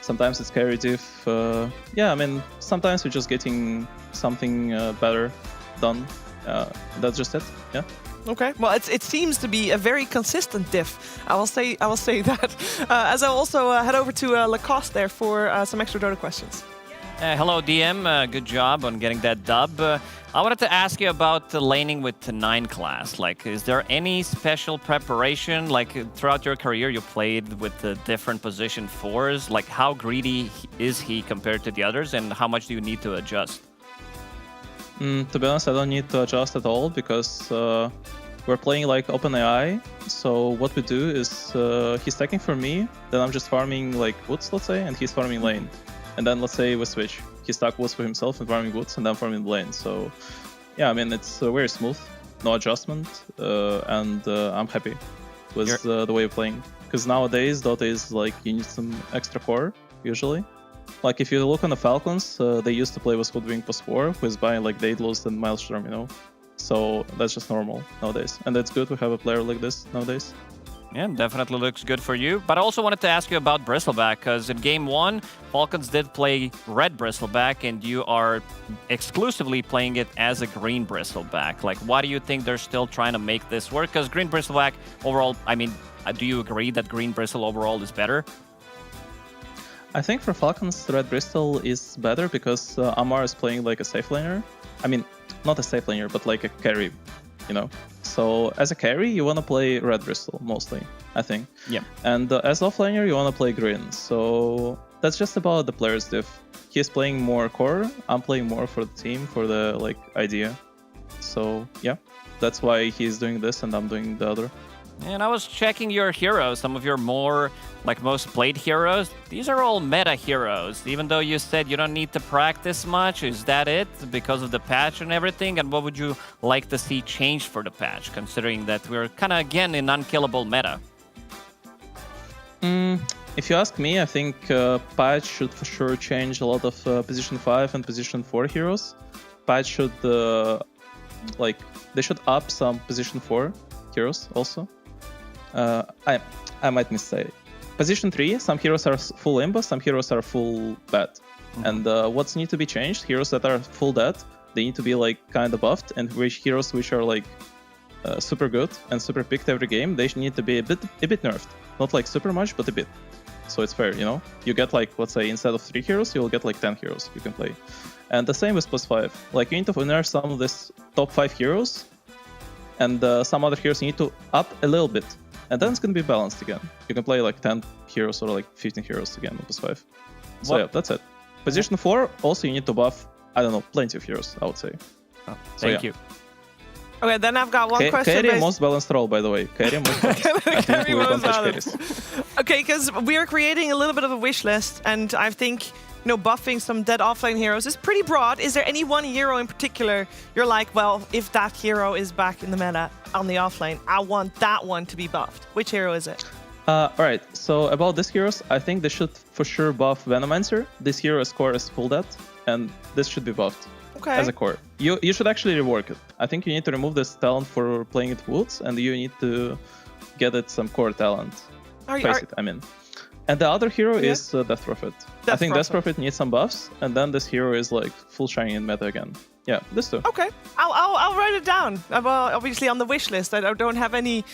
sometimes it's carry diff. Yeah, I mean, sometimes we're just getting something better done. That's just it, yeah. Okay, well, it seems to be a very consistent diff. I will say that. As I also head over to Lacoste there for some extra Dota questions. Hello, DM. Good job on getting that dub. I wanted to ask you about the laning with the 9 class. Like, is there any special preparation? Like, throughout your career, you played with the different position 4s. Like, how greedy is he compared to the others, and how much do you need to adjust? To be honest, I don't need to adjust at all because we're playing like OpenAI. So what we do is he's stacking for me, then I'm just farming like woods, let's say, and he's farming lane. And then let's say we switch. He stack woods for himself and farming woods, and then farming the lane. So yeah, I mean, it's very smooth, no adjustment, and I'm happy with the way we're playing. Because nowadays, Dota is like, you need some extra core, usually. Like, if you look on the Falcons, they used to play with Hoodwink plus 4, who is buying like Daedalus and Maelstrom, So that's just normal nowadays. And that's good, we have a player like this nowadays. Yeah, definitely looks good for you. But I also wanted to ask you about Bristleback, because in Game 1, Falcons did play red Bristleback, and you are exclusively playing it as a green Bristleback. Like, why do you think they're still trying to make this work? Because green Bristleback overall, I mean, do you agree that green Bristle overall is better? I think for Falcons, red Bristol is better because Amar is playing like a safe laner. I mean, not a safe laner, but like a carry, So as a carry, you want to play red Bristol mostly, I think. Yeah. And as offlaner, you want to play green. So that's just about the player's diff. He's playing more core. I'm playing more for the team, for the idea. So yeah, that's why he's doing this and I'm doing the other. And I was checking your heroes, some of your more, most played heroes. These are all meta heroes, even though you said you don't need to practice much. Is that it, because of the patch and everything? And what would you like to see change for the patch, considering that we're kind of, again, in unkillable meta? If you ask me, I think patch should for sure change a lot of position 5 and position 4 heroes. Patch should, they should up some position 4 heroes also. I might missay. Position 3, some heroes are full imbo, some heroes are full bad. And what's need to be changed, heroes that are full dead, they need to be kind of buffed, and heroes which are super good and super picked every game, they need to be a bit nerfed. Not super much, but a bit. So it's fair, You get let's say instead of 3 heroes, you'll get 10 heroes you can play. And the same with plus 5. You need to nerf some of this top 5 heroes, and some other heroes you need to up a little bit. And then it's going to be balanced again. You can play 10 heroes or 15 heroes again with plus 5. So yeah, that's it. Position 4, also you need to buff, I don't know, plenty of heroes, I would say. Thank you. Okay, then I've got one question. Carry most balanced role, by the way. Carry most balanced. I think we don't touch carries. Okay, because we are creating a little bit of a wish list, and I think buffing some dead offlane heroes is pretty broad. Is there any one hero in particular you're like, well, if that hero is back in the meta on the offlane, I want that one to be buffed? Which hero is it? Alright, so about these heroes, I think they should for sure buff Venomancer. This hero's core is full dead, and this should be buffed as a core. You should actually rework it. I think you need to remove this talent for playing it woods, and you need to get it some core talent. I mean. And the other hero is Death Prophet. I think Death Prophet. Prophet needs some buffs, and then this hero is like full shiny in meta again. Yeah, this too. Okay, I'll write it down. Well, obviously on the wish list. I don't have any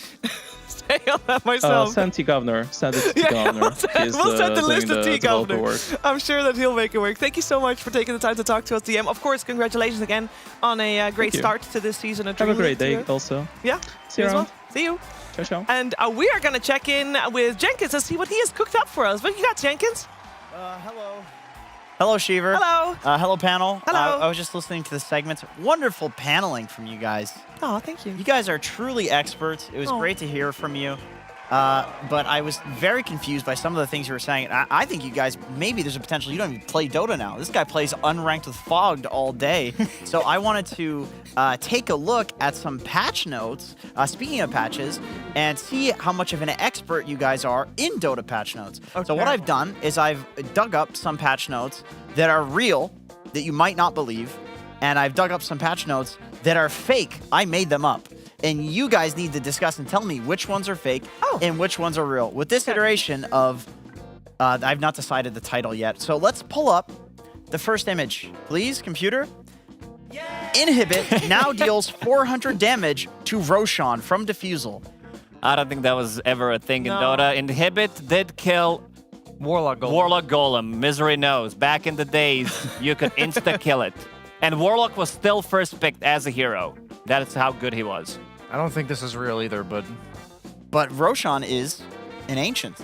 say on that myself. Send T Governor. Send it to T Governor. We'll send the list of T developer Governor. work. I'm sure that he'll make it work. Thank you so much for taking the time to talk to us, DM. Of course, congratulations again on a great you. start to this season of Have a DreamLeague great day too. also. Yeah, See you as around. well. See you. Ciao, ciao. And we are going to check in with Jenkins to see what he has cooked up for us. What you got, Jenkins? Hello. Hello, Shiver. Hello. Hello, panel. Hello. I was just listening to the segments. Wonderful paneling from you guys. Oh, thank you. You guys are truly experts. It was great to hear from you. But I was very confused by some of the things you were saying. I think you guys, maybe there's a potential you don't even play Dota now. This guy plays unranked with Fogged all day. So I wanted to take a look at some patch notes, speaking of patches, and see how much of an expert you guys are in Dota patch notes. Okay. So what I've done is I've dug up some patch notes that are real, that you might not believe, and I've dug up some patch notes that are fake. I made them up. And you guys need to discuss and tell me which ones are fake and which ones are real. With this iteration of, I've not decided the title yet. So let's pull up the first image. Please, computer. Inhibit now deals 400 damage to Roshan from Diffusal. I don't think that was ever a thing in No. Dota. Inhibit did kill Warlock Golem. Warlock Golem. Misery knows. Back in the days, you could insta-kill it. And Warlock was still first picked as a hero. That is how good he was. I don't think this is real either, but Roshan is an ancient.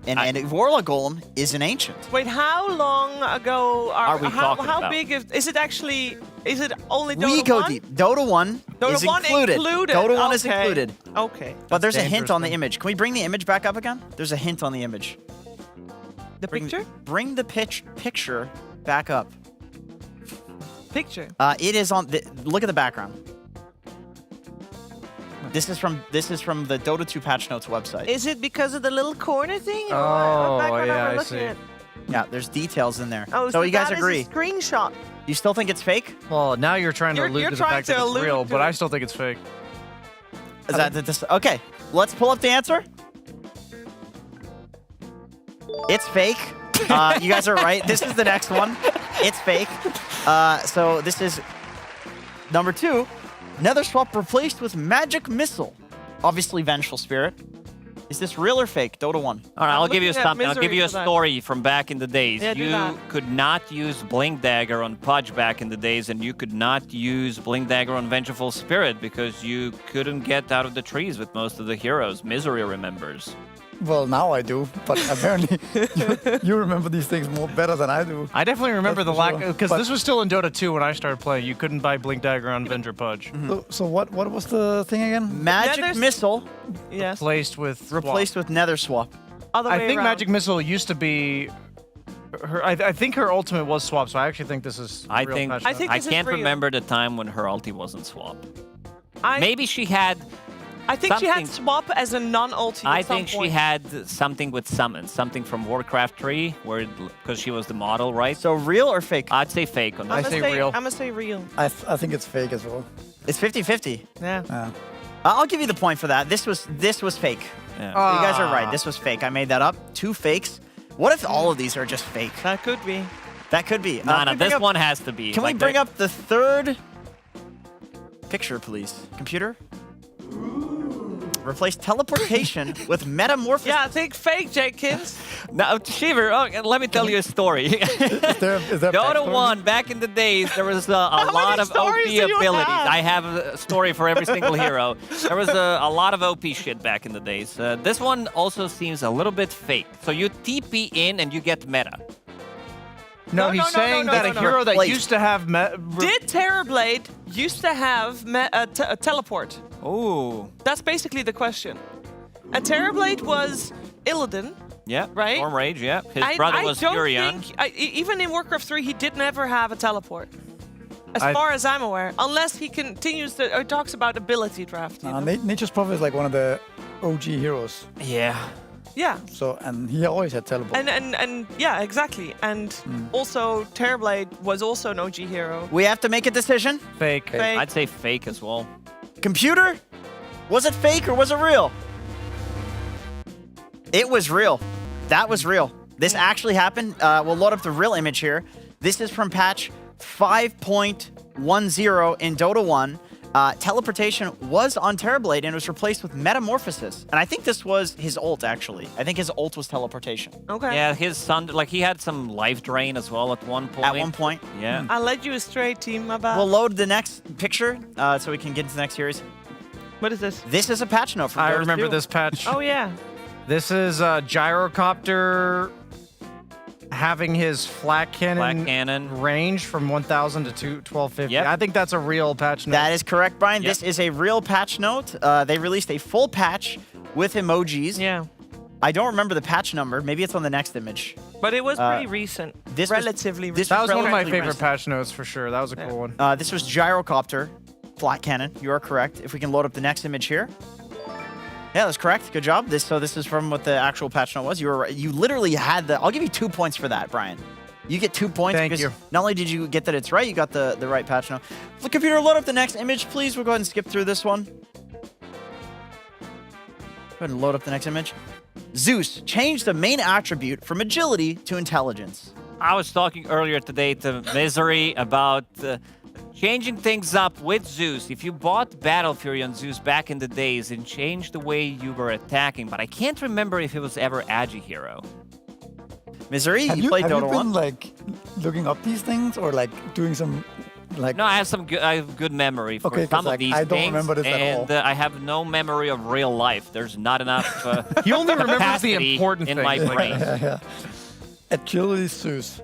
And Warlock Golem is an ancient. Wait, how long ago Are we talking how about? big is it actually? Is it only Dota We go 1? deep. Dota 1 Dota is 1 included. Dota 1 is Okay. included. Okay. But there's a hint dangerous on the then. image. Can we bring the image back up again? There's a hint on the image. The picture? Bring the picture back up. Picture. It is on. Look at the background. This is from the Dota 2 patch notes website. Is it because of the little corner thing? Or Oh, what background yeah, am I looking see. at? Yeah, there's details in there. Oh, so you guys that agree? is a screenshot. You still think it's fake? well, now you're trying to You're allude to the trying fact to that it's allude real, to but it. I still think it's fake. Is that this? Okay, let's pull up the answer. It's fake. You guys are right. This is the next one. It's fake. So this is number 2. Nether Swap replaced with Magic Missile. Obviously, Vengeful Spirit. Is this real or fake? Dota 1. All right, I'll give you looking at something. I'll give Misery you a for that. story from back in the days. Yeah, do you that. could not use Blink Dagger on Pudge back in the days, and you could not use Blink Dagger on Vengeful Spirit because you couldn't get out of the trees with most of the heroes. Misery remembers. Well, now I do, but apparently you remember these things better than I do. I definitely remember That's the for lack sure. because But- this was still in Dota 2 when I started playing. You couldn't buy Blink Dagger on Venger Pudge. So what was the thing again? Magic Nether- Missile Yes. Replaced with replaced with Nether Swap. Other I way think around. Magic Missile used to be her. I think her ultimate was swap, so I actually think this is. I real think patch I note. think I this is can't real. remember the time when her ulti wasn't swap. I Maybe she had. I think she had something- swap as a non-ulti. I at some think she point. had something with summon, something from Warcraft 3, where because she was the model, right? So real or fake? I'd say fake on I'm that. gonna say real. I'm gonna say real. I think it's fake as well. It's 50-50. Yeah. I'll give you the point for that. This was fake. Yeah. You guys are right. This was fake. I made that up. 2 fakes. What if all of these are just fake? That could be. That could be. No, can we bring this up- one has to be. Can we Like, bring the- up the third picture, please? Computer? Replace teleportation with metamorphosis. Yeah, I think fake, Jenkins. No, Shiver, let me tell you a story. Is there Dota backstory? 1, back in the days, there was a lot of OP stories do you abilities. have? I have a story for every single hero. There was a lot of OP shit back in the days. This one also seems a little bit fake. So you TP in and you get meta. No, No, he's no, no, saying no, that no, a no. hero that Replace. used to have Did Terrorblade used to have a teleport? Ooh. That's basically the question. And Terrorblade was Illidan. Yeah, Right? Storm Rage, yeah. His brother was don't Furion. think, even in Warcraft 3, he did never have a teleport. As I- far as I'm aware. Unless he continues to, or talks about ability draft. You know? Nature's Prophet is like one of the OG heroes. Yeah. Yeah. So and he always had teleport. And yeah, exactly. And also, Terrorblade was also an OG hero. We have to make a decision. fake. Fake. I'd say fake as well. Computer? Was it fake or was it real? It was real. That was real. This actually happened. We'll load up the real image here. This is from patch 5.10 in Dota 1. Teleportation was on Terrorblade and it was replaced with Metamorphosis. And I think this was his ult, actually. I think his ult was teleportation. Okay. Yeah, his son, like he had some life drain as well at one point. At one point. Yeah. I led you astray, team. About. We'll load the next picture so we can get into the next series. What is this? This is a patch note from I Dota remember 2. this patch. Oh yeah. This is Gyrocopter having his flat cannon range from 1,000 to 1250. Yep. I think that's a real patch note. That is correct, Brian. Yep. This is a real patch note. They released a full patch with emojis. Yeah. I don't remember the patch number. Maybe it's on the next image. But it was pretty recent. This relatively was, That was one of my relatively favorite recent. patch notes for sure. That was a cool one. This was Gyrocopter, flat cannon. You are correct. If we can load up the next image here. Yeah, that's correct. Good job. So this is from what the actual patch note was. You literally had the. I'll give you 2 points for that, Brian. You get 2 points Thank because you. not only did you get that it's right, you got the right patch note. The computer, load up the next image, please. We'll go ahead and skip through this one. Go ahead and load up the next image. Zeus changed the main attribute from agility to intelligence. I was talking earlier today to Misery about changing things up with Zeus. If you bought Battle Fury on Zeus back in the days, it changed the way you were attacking, but I can't remember if it was ever Agi Hero. Misery, Have you played have Dota you been 1? like looking up these things or like doing some like? No, I have I have good memory for Okay, 'cause, some like, of these I don't things, remember this at and all. I have no memory of real life. There's not enough He only remembers the capacity important in my things. brain. Yeah. Agility Zeus.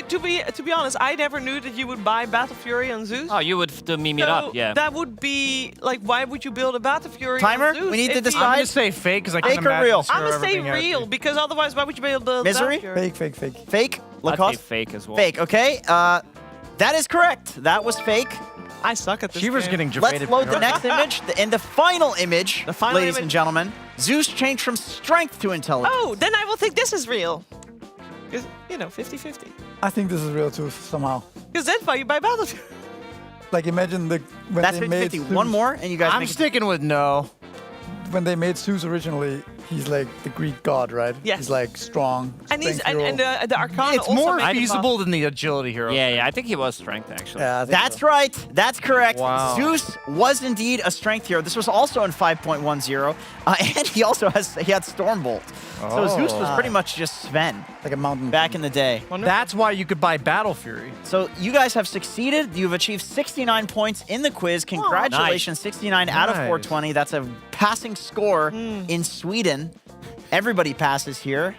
To be honest, I never knew that you would buy Battle Fury on Zeus. Oh, you would meme it up, yeah. That would be like, why would you build a Battle Fury Timer? on Zeus? We need to if you- decide. I'm gonna say fake because I can't Fake or imagine real? this hero I'm gonna ever say being able to- real because otherwise, why would you build a Misery? Battle Fury? Fake. Fake? I'd say Lacoste? fake as well. Fake, okay. That is correct. That was fake. I suck at this. Shiva's game. getting Let's jebaited. load the next image. And the final image, ladies and gentlemen. Zeus changed from strength to intelligence. Oh, then I will think this is real. Because, 50-50. I think this is real too somehow. Because that's why you buy Battle Fury. Like imagine when That's they made 50-50. Zeus, One more, and you guys I'm make it. sticking with no. When they made Zeus originally, he's like the Greek god, right? Yes. He's like strong. And he's strength hero. and the Arcana It's also more made him feasible than the agility hero. Yeah, I think he was strength, actually. Yeah, I think That's so. right. That's correct. Wow. Zeus was indeed a strength hero. This was also in 5.10, and he had Stormbolt. So Zeus was pretty much just Sven like a mountain back in the day. That's why you could buy Battle Fury. So you guys have succeeded. You've achieved 69 points in the quiz. Congratulations, 69 out of Nice. 420. That's a passing score in Sweden. Everybody passes here.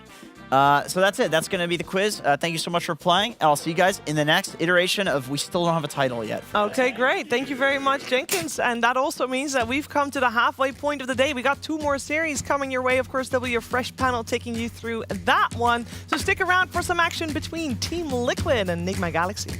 So that's it. That's going to be the quiz. Thank you so much for playing. And I'll see you guys in the next iteration of We Still Don't Have a Title Yet. Okay, great. Thank you very much, Jenkins. And that also means that we've come to the halfway point of the day. We got 2 more series coming your way. Of course, there'll be a fresh panel taking you through that one. So stick around for some action between Team Liquid and Enigma Galaxy.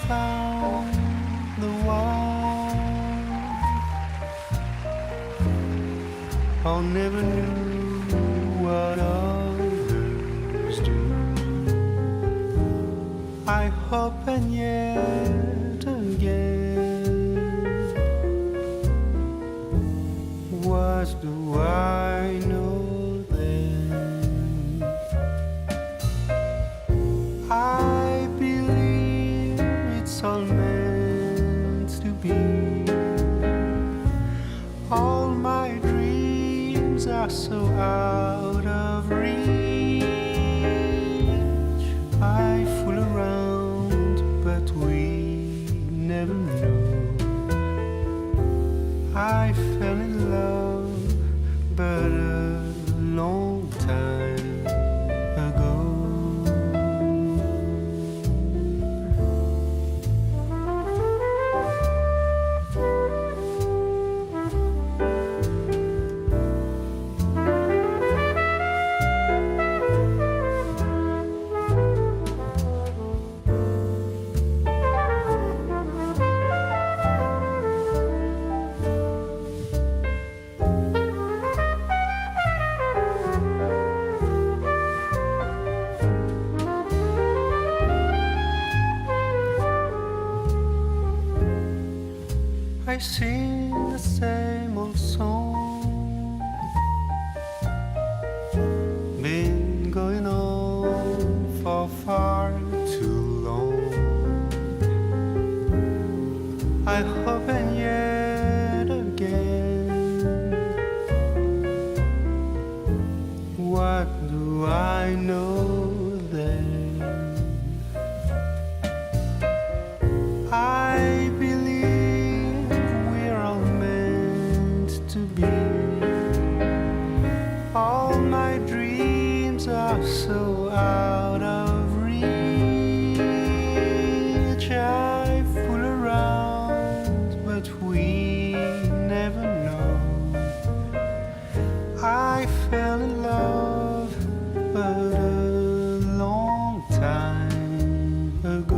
found the one. I never knew what others do. I hope and yet again, what do I know then? I believe it's all meant to be. All my dreams are so out of reach. I fool around, but we never know. I fell in love, but a long time ago. I sing the same old song, been going on for far too long. I hope and yet again, what do I know then? I believe we're all meant to be. All my dreams are so out of reach. I fool around, but we never know. I fell in love, but a long time ago.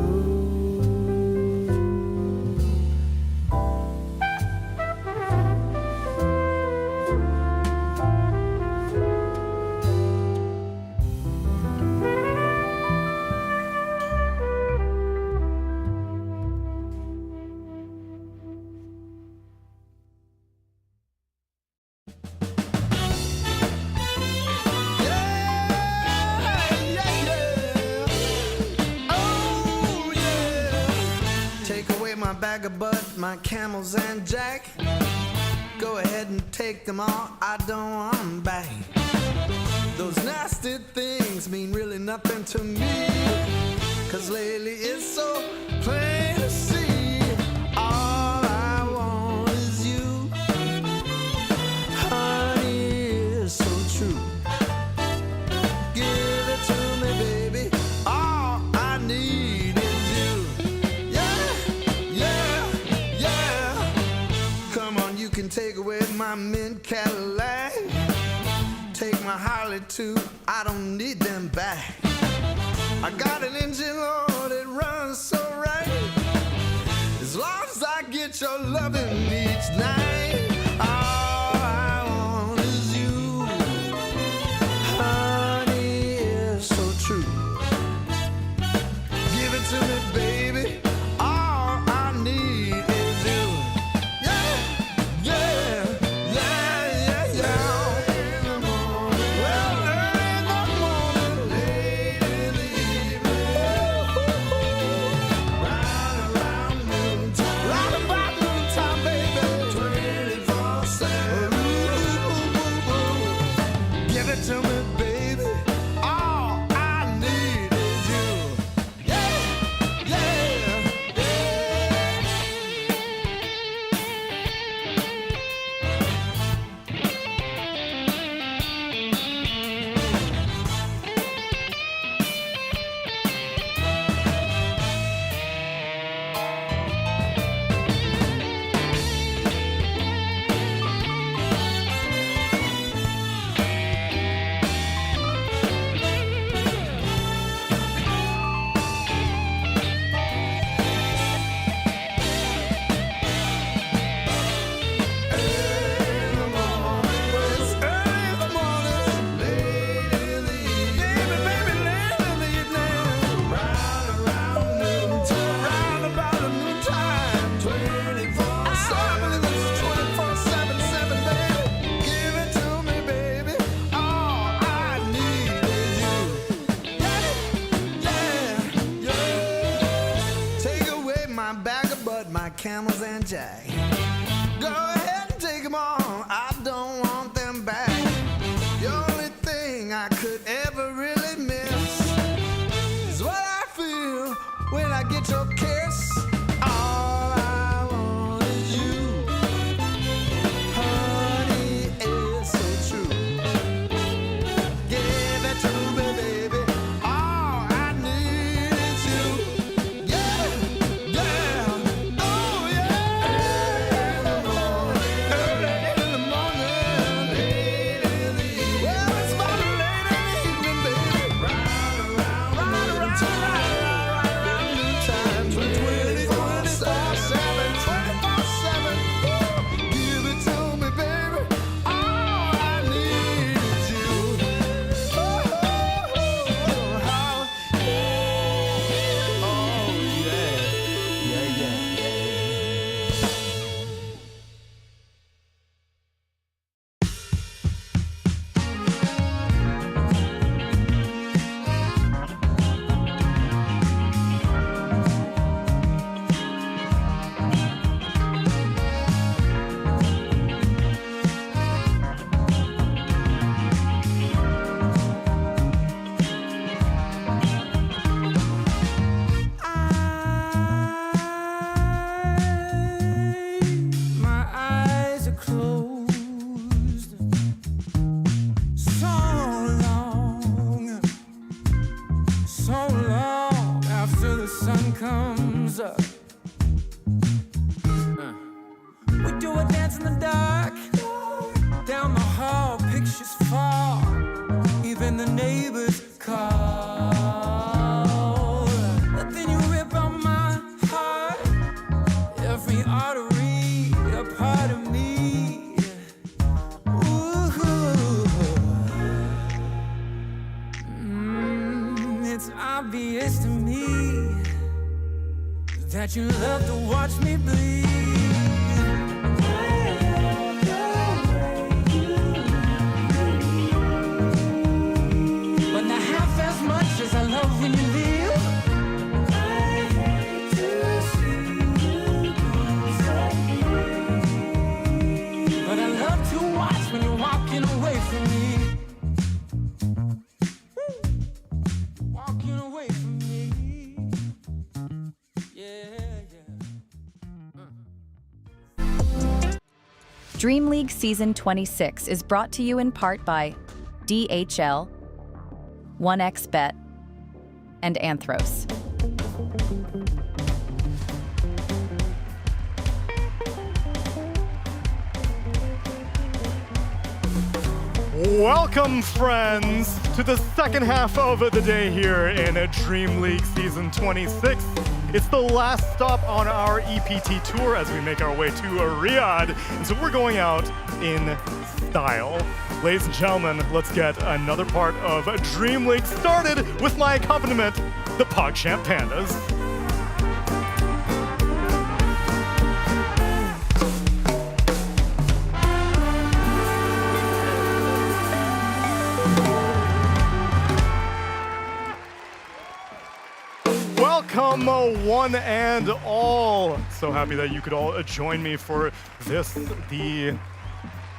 Take away my bag of bud, my camels and jack. Go ahead and take them all, I don't want them back. Those nasty things mean really nothing to me, 'cause lately it's so plain to see. All I want is you, honey, is so true. Give it to me, baby, all I need is you. Yeah, yeah, yeah. Come on, you can take away my mint Cadillac. Take my Harley too, I don't need them back. I got an engine, Lord, it runs so right. As long as I get your loving each night. All I want is you, honey, is so true. Give it to me, baby, all I need is you. Yeah, yeah, yeah, yeah, yeah. In the morning, well, early in the morning, late in the evening, round around noontime, round about noontime, baby. camels and jack. Go ahead and take them all, I don't want them back. The only thing I could ever really miss is what I feel when I get your kiss. All I want is you, honey, it's so true. Give it to me, baby. All I need is you. Yeah, yeah, oh yeah. Early in the morning, late in the evening. Well, it's about late in the evening, baby. Round around noontime, 24/7, 24/7. Give it to me, baby. All I need is you. Oh, how, oh yeah, yeah, yeah. My eyes are closed so long after the sun comes up. We do a dance in the dark, down the hall, pictures fall, even the neighbors call. But then you rip out my heart, every artery, a part of me. Ooh, it's obvious to me that you love to watch me bleed. But not half as much as I love when you leave. I hate to see you go. But I love to watch when you're walking away from me. Walking away from me. Yeah, yeah. DreamLeague Season 26 is brought to you in part by DHL, 1xBet, and Anthros. Welcome, friends, to the second half of the day here in DreamLeague Season 26. It's the last stop on our EPT tour as we make our way to Riyadh, and so we're going out in style. Ladies and gentlemen, let's get another part of DreamLeague started with my accompaniment, the PogChamp Pandas. Welcome, one and all. So happy that you could all join me for this, the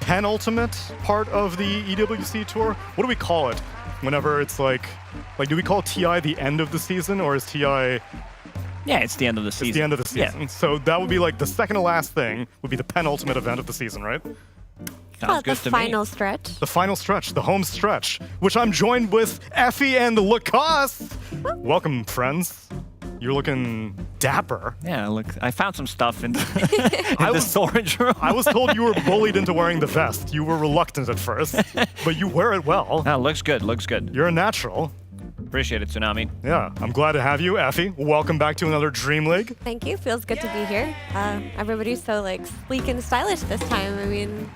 penultimate part of the EWC tour. What do we call it? Whenever it's like do we call TI the end of the season, or is TI? Yeah, it's the end of the season. It's the end of the season. Yeah. So that would be like the second to last thing would be the penultimate event of the season, right? Sounds good to me. The final stretch. The final stretch, the home stretch, which I'm joined with Effie and Lacoste. Welcome, friends. You're looking dapper. Yeah, look, I found some stuff in the storage room. I was told you were bullied into wearing the vest. You were reluctant at first, but you wear it well. No, looks good, looks good. You're a natural. Appreciate it, Tsunami. Yeah, I'm glad to have you, Effie. Welcome back to another DreamLeague. Thank you. Feels good to be here. Everybody's so sleek and stylish this time. I mean,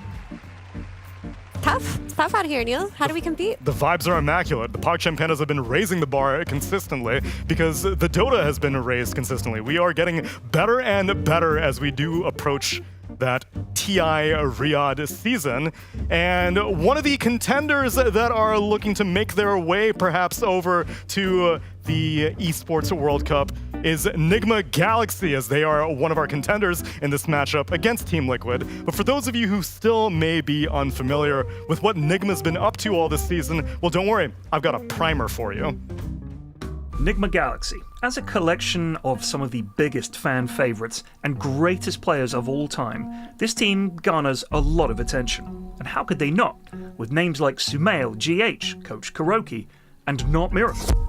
tough stuff out here, Neil. How do we compete? The vibes are immaculate. The PogChamp Pandas have been raising the bar consistently because the Dota has been raised consistently. We are getting better and better as we do approach that TI Riyadh season. And one of the contenders that are looking to make their way perhaps over to the Esports World Cup is Nigma Galaxy, as they are one of our contenders in this matchup against Team Liquid. But for those of you who still may be unfamiliar with what Nigma's been up to all this season, well, don't worry, I've got a primer for you. Nigma Galaxy, as a collection of some of the biggest fan favourites and greatest players of all time, this team garners a lot of attention. And how could they not, with names like Sumail, GH, Coach Kuroki, and Not Miracle.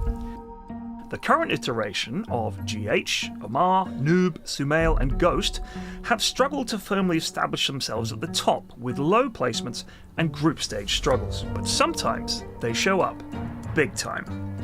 The current iteration of GH, Omar, Noob, Sumail, and Ghost have struggled to firmly establish themselves at the top with low placements and group stage struggles, but sometimes they show up big time.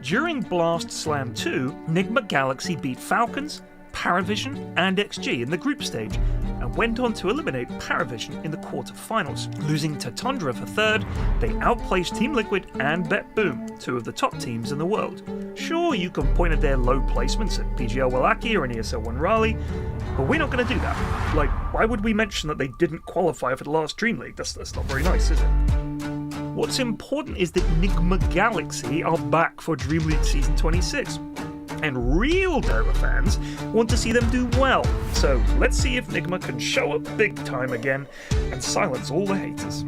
During Blast Slam 2, Nigma Galaxy beat Falcons, Paravision, and XG in the group stage, and went on to eliminate Paravision in the quarterfinals. Losing to Tundra for third, they outplaced Team Liquid and Bet Boom, two of the top teams in the world. Sure, you can point at their low placements at PGL Wallachia and ESL One Raleigh, but we're not going to do that. Like, why would we mention that they didn't qualify for the last DreamLeague? That's not very nice, is it? What's important is that Nigma Galaxy are back for DreamLeague Season 26. And real Dota fans want to see them do well. So let's see if Nigma can show up big time again and silence all the haters.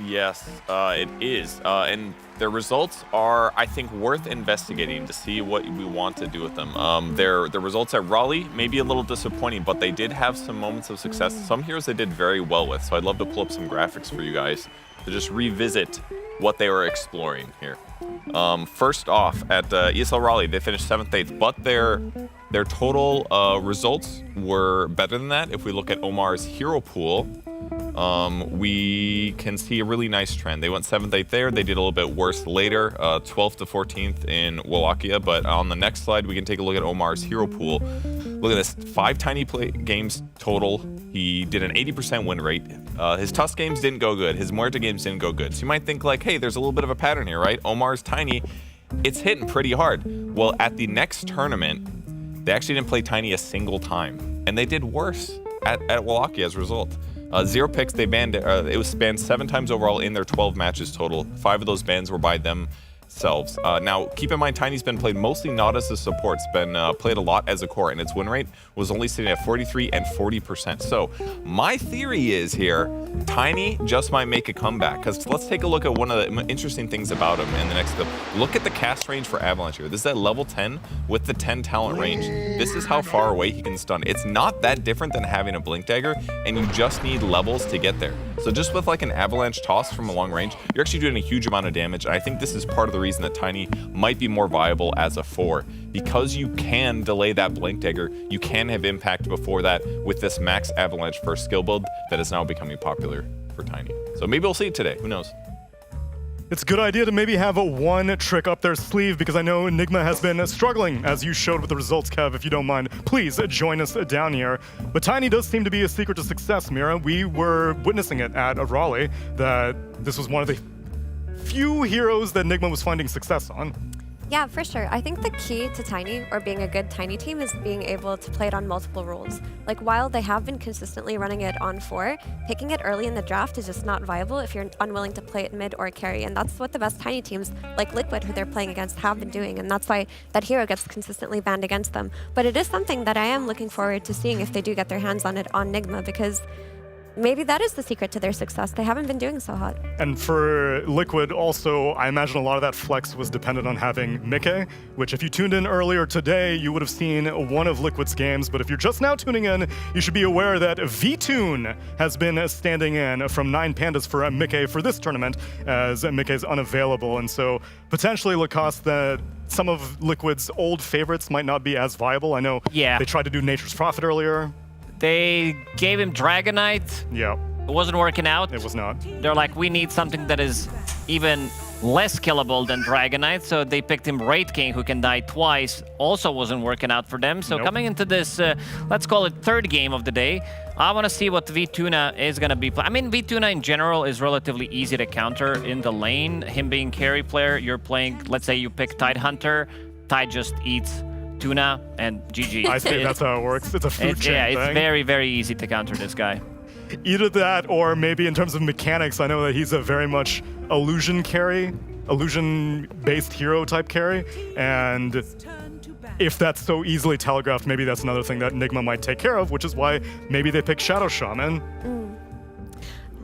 Yes, it is. And their results are, I think, worth investigating to see what we want to do with them. Their results at Raleigh may be a little disappointing, but they did have some moments of success. Some heroes they did very well with, so I'd love to pull up some graphics for you guys to just revisit what they were exploring here. First off, at ESL Raleigh, they finished 7th, 8th, but their total results were better than that. If we look at Omar's hero pool, we can see a really nice trend. They went 7th, 8th there. They did a little bit worse later, 12th to 14th in Wallachia. But on the next slide, we can take a look at Omar's hero pool. Look at this, 5 tiny games total. He did an 80% win rate. His Tusk games didn't go good. His Muerta games didn't go good. So you might think like, hey, there's a little bit of a pattern here, right? Omar's tiny, it's hitting pretty hard. Well, at the next tournament, they actually didn't play tiny a single time. And they did worse at Wallachia as a result. 0 picks, they banned it. It was banned 7 times overall in their 12 matches total. 5 of those bans were by themselves. Now, keep in mind, Tiny's been played mostly not as a support. It's been played a lot as a core, and its win rate was only sitting at 43 and 40%. So my theory is here, Tiny just might make a comeback, because let's take a look at one of the interesting things about him in the next clip. Look at the cast range for Avalanche here. This is at level 10 with the 10 talent range. This is how far away he can stun. It's not that different than having a Blink Dagger, and you just need levels to get there. So just with like an Avalanche toss from a long range, you're actually doing a huge amount of damage, and I think this is part of the reason that Tiny might be more viable as a 4. Because you can delay that Blink Dagger, you can have impact before that with this max Avalanche first skill build that is now becoming popular for Tiny. So maybe we'll see it today, who knows? It's a good idea to maybe have one trick up their sleeve, because I know Nigma has been struggling, as you showed with the results, Kev. If you don't mind, please join us down here. But Tiny does seem to be a secret to success, Mira. We were witnessing it at Raleigh, that this was one of the few heroes that Nigma was finding success on. Yeah, for sure. I think the key to Tiny, or being a good Tiny team, is being able to play it on multiple roles. Like, while they have been consistently running it on 4, picking it early in the draft is just not viable if you're unwilling to play it mid or carry, and that's what the best Tiny teams, like Liquid, who they're playing against, have been doing, and that's why that hero gets consistently banned against them. But it is something that I am looking forward to seeing if they do get their hands on it on Nigma, because maybe that is the secret to their success. They haven't been doing so hot. And for Liquid also, I imagine a lot of that flex was dependent on having Mickey, which if you tuned in earlier today, you would have seen one of Liquid's games. But if you're just now tuning in, you should be aware that VTune has been standing in from 9 Pandas for Mickey for this tournament, as Mickey's unavailable. And so potentially, Lacoste, that some of Liquid's old favorites might not be as viable. I know they tried to do Nature's Prophet earlier. They gave him Dragonite. Yeah. It wasn't working out. It was not. They're like, we need something that is even less killable than Dragonite, so they picked him Wraith King, who can die twice. Also wasn't working out for them. So coming into this, let's call it 3rd game of the day, I want to see what V-Tuna is going to be playing. I mean, V-Tuna in general is relatively easy to counter in the lane. Him being carry player, you're playing, let's say you pick Tidehunter, Tide just eats Tuna and GG. I see, that's how it works. It's a food chain Yeah, thing. it's very, very easy to counter this guy. Either that, or maybe in terms of mechanics, I know that he's a very much illusion carry, illusion-based hero type carry, and if that's so easily telegraphed, maybe that's another thing that Nigma might take care of, which is why maybe they pick Shadow Shaman.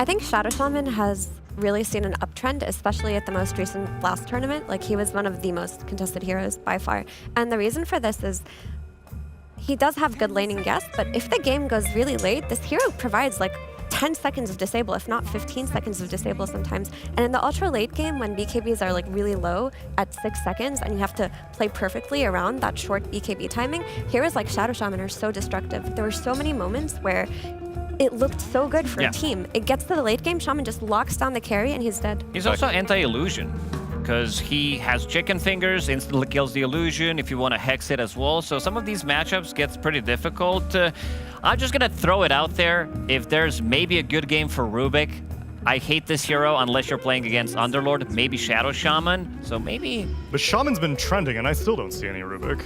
I think Shadow Shaman has really seen an uptrend, especially at the most recent last tournament. Like, he was one of the most contested heroes by far. And the reason for this is he does have good laning guess, but if the game goes really late, this hero provides like 10 seconds of disable, if not 15 seconds of disable sometimes. And in the ultra late game, when BKBs are like really low at 6 seconds and you have to play perfectly around that short BKB timing, heroes like Shadow Shaman are so destructive. There were so many moments where it looked so good for a team. It gets to the late game, Shaman just locks down the carry and he's dead. He's also anti-illusion, because he has chicken fingers, instantly kills the illusion if you want to hex it as well. So some of these matchups gets pretty difficult. I'm just going to throw it out there. If there's maybe a good game for Rubik, I hate this hero unless you're playing against Underlord, maybe Shadow Shaman. So maybe... But Shaman's been trending, and I still don't see any Rubik.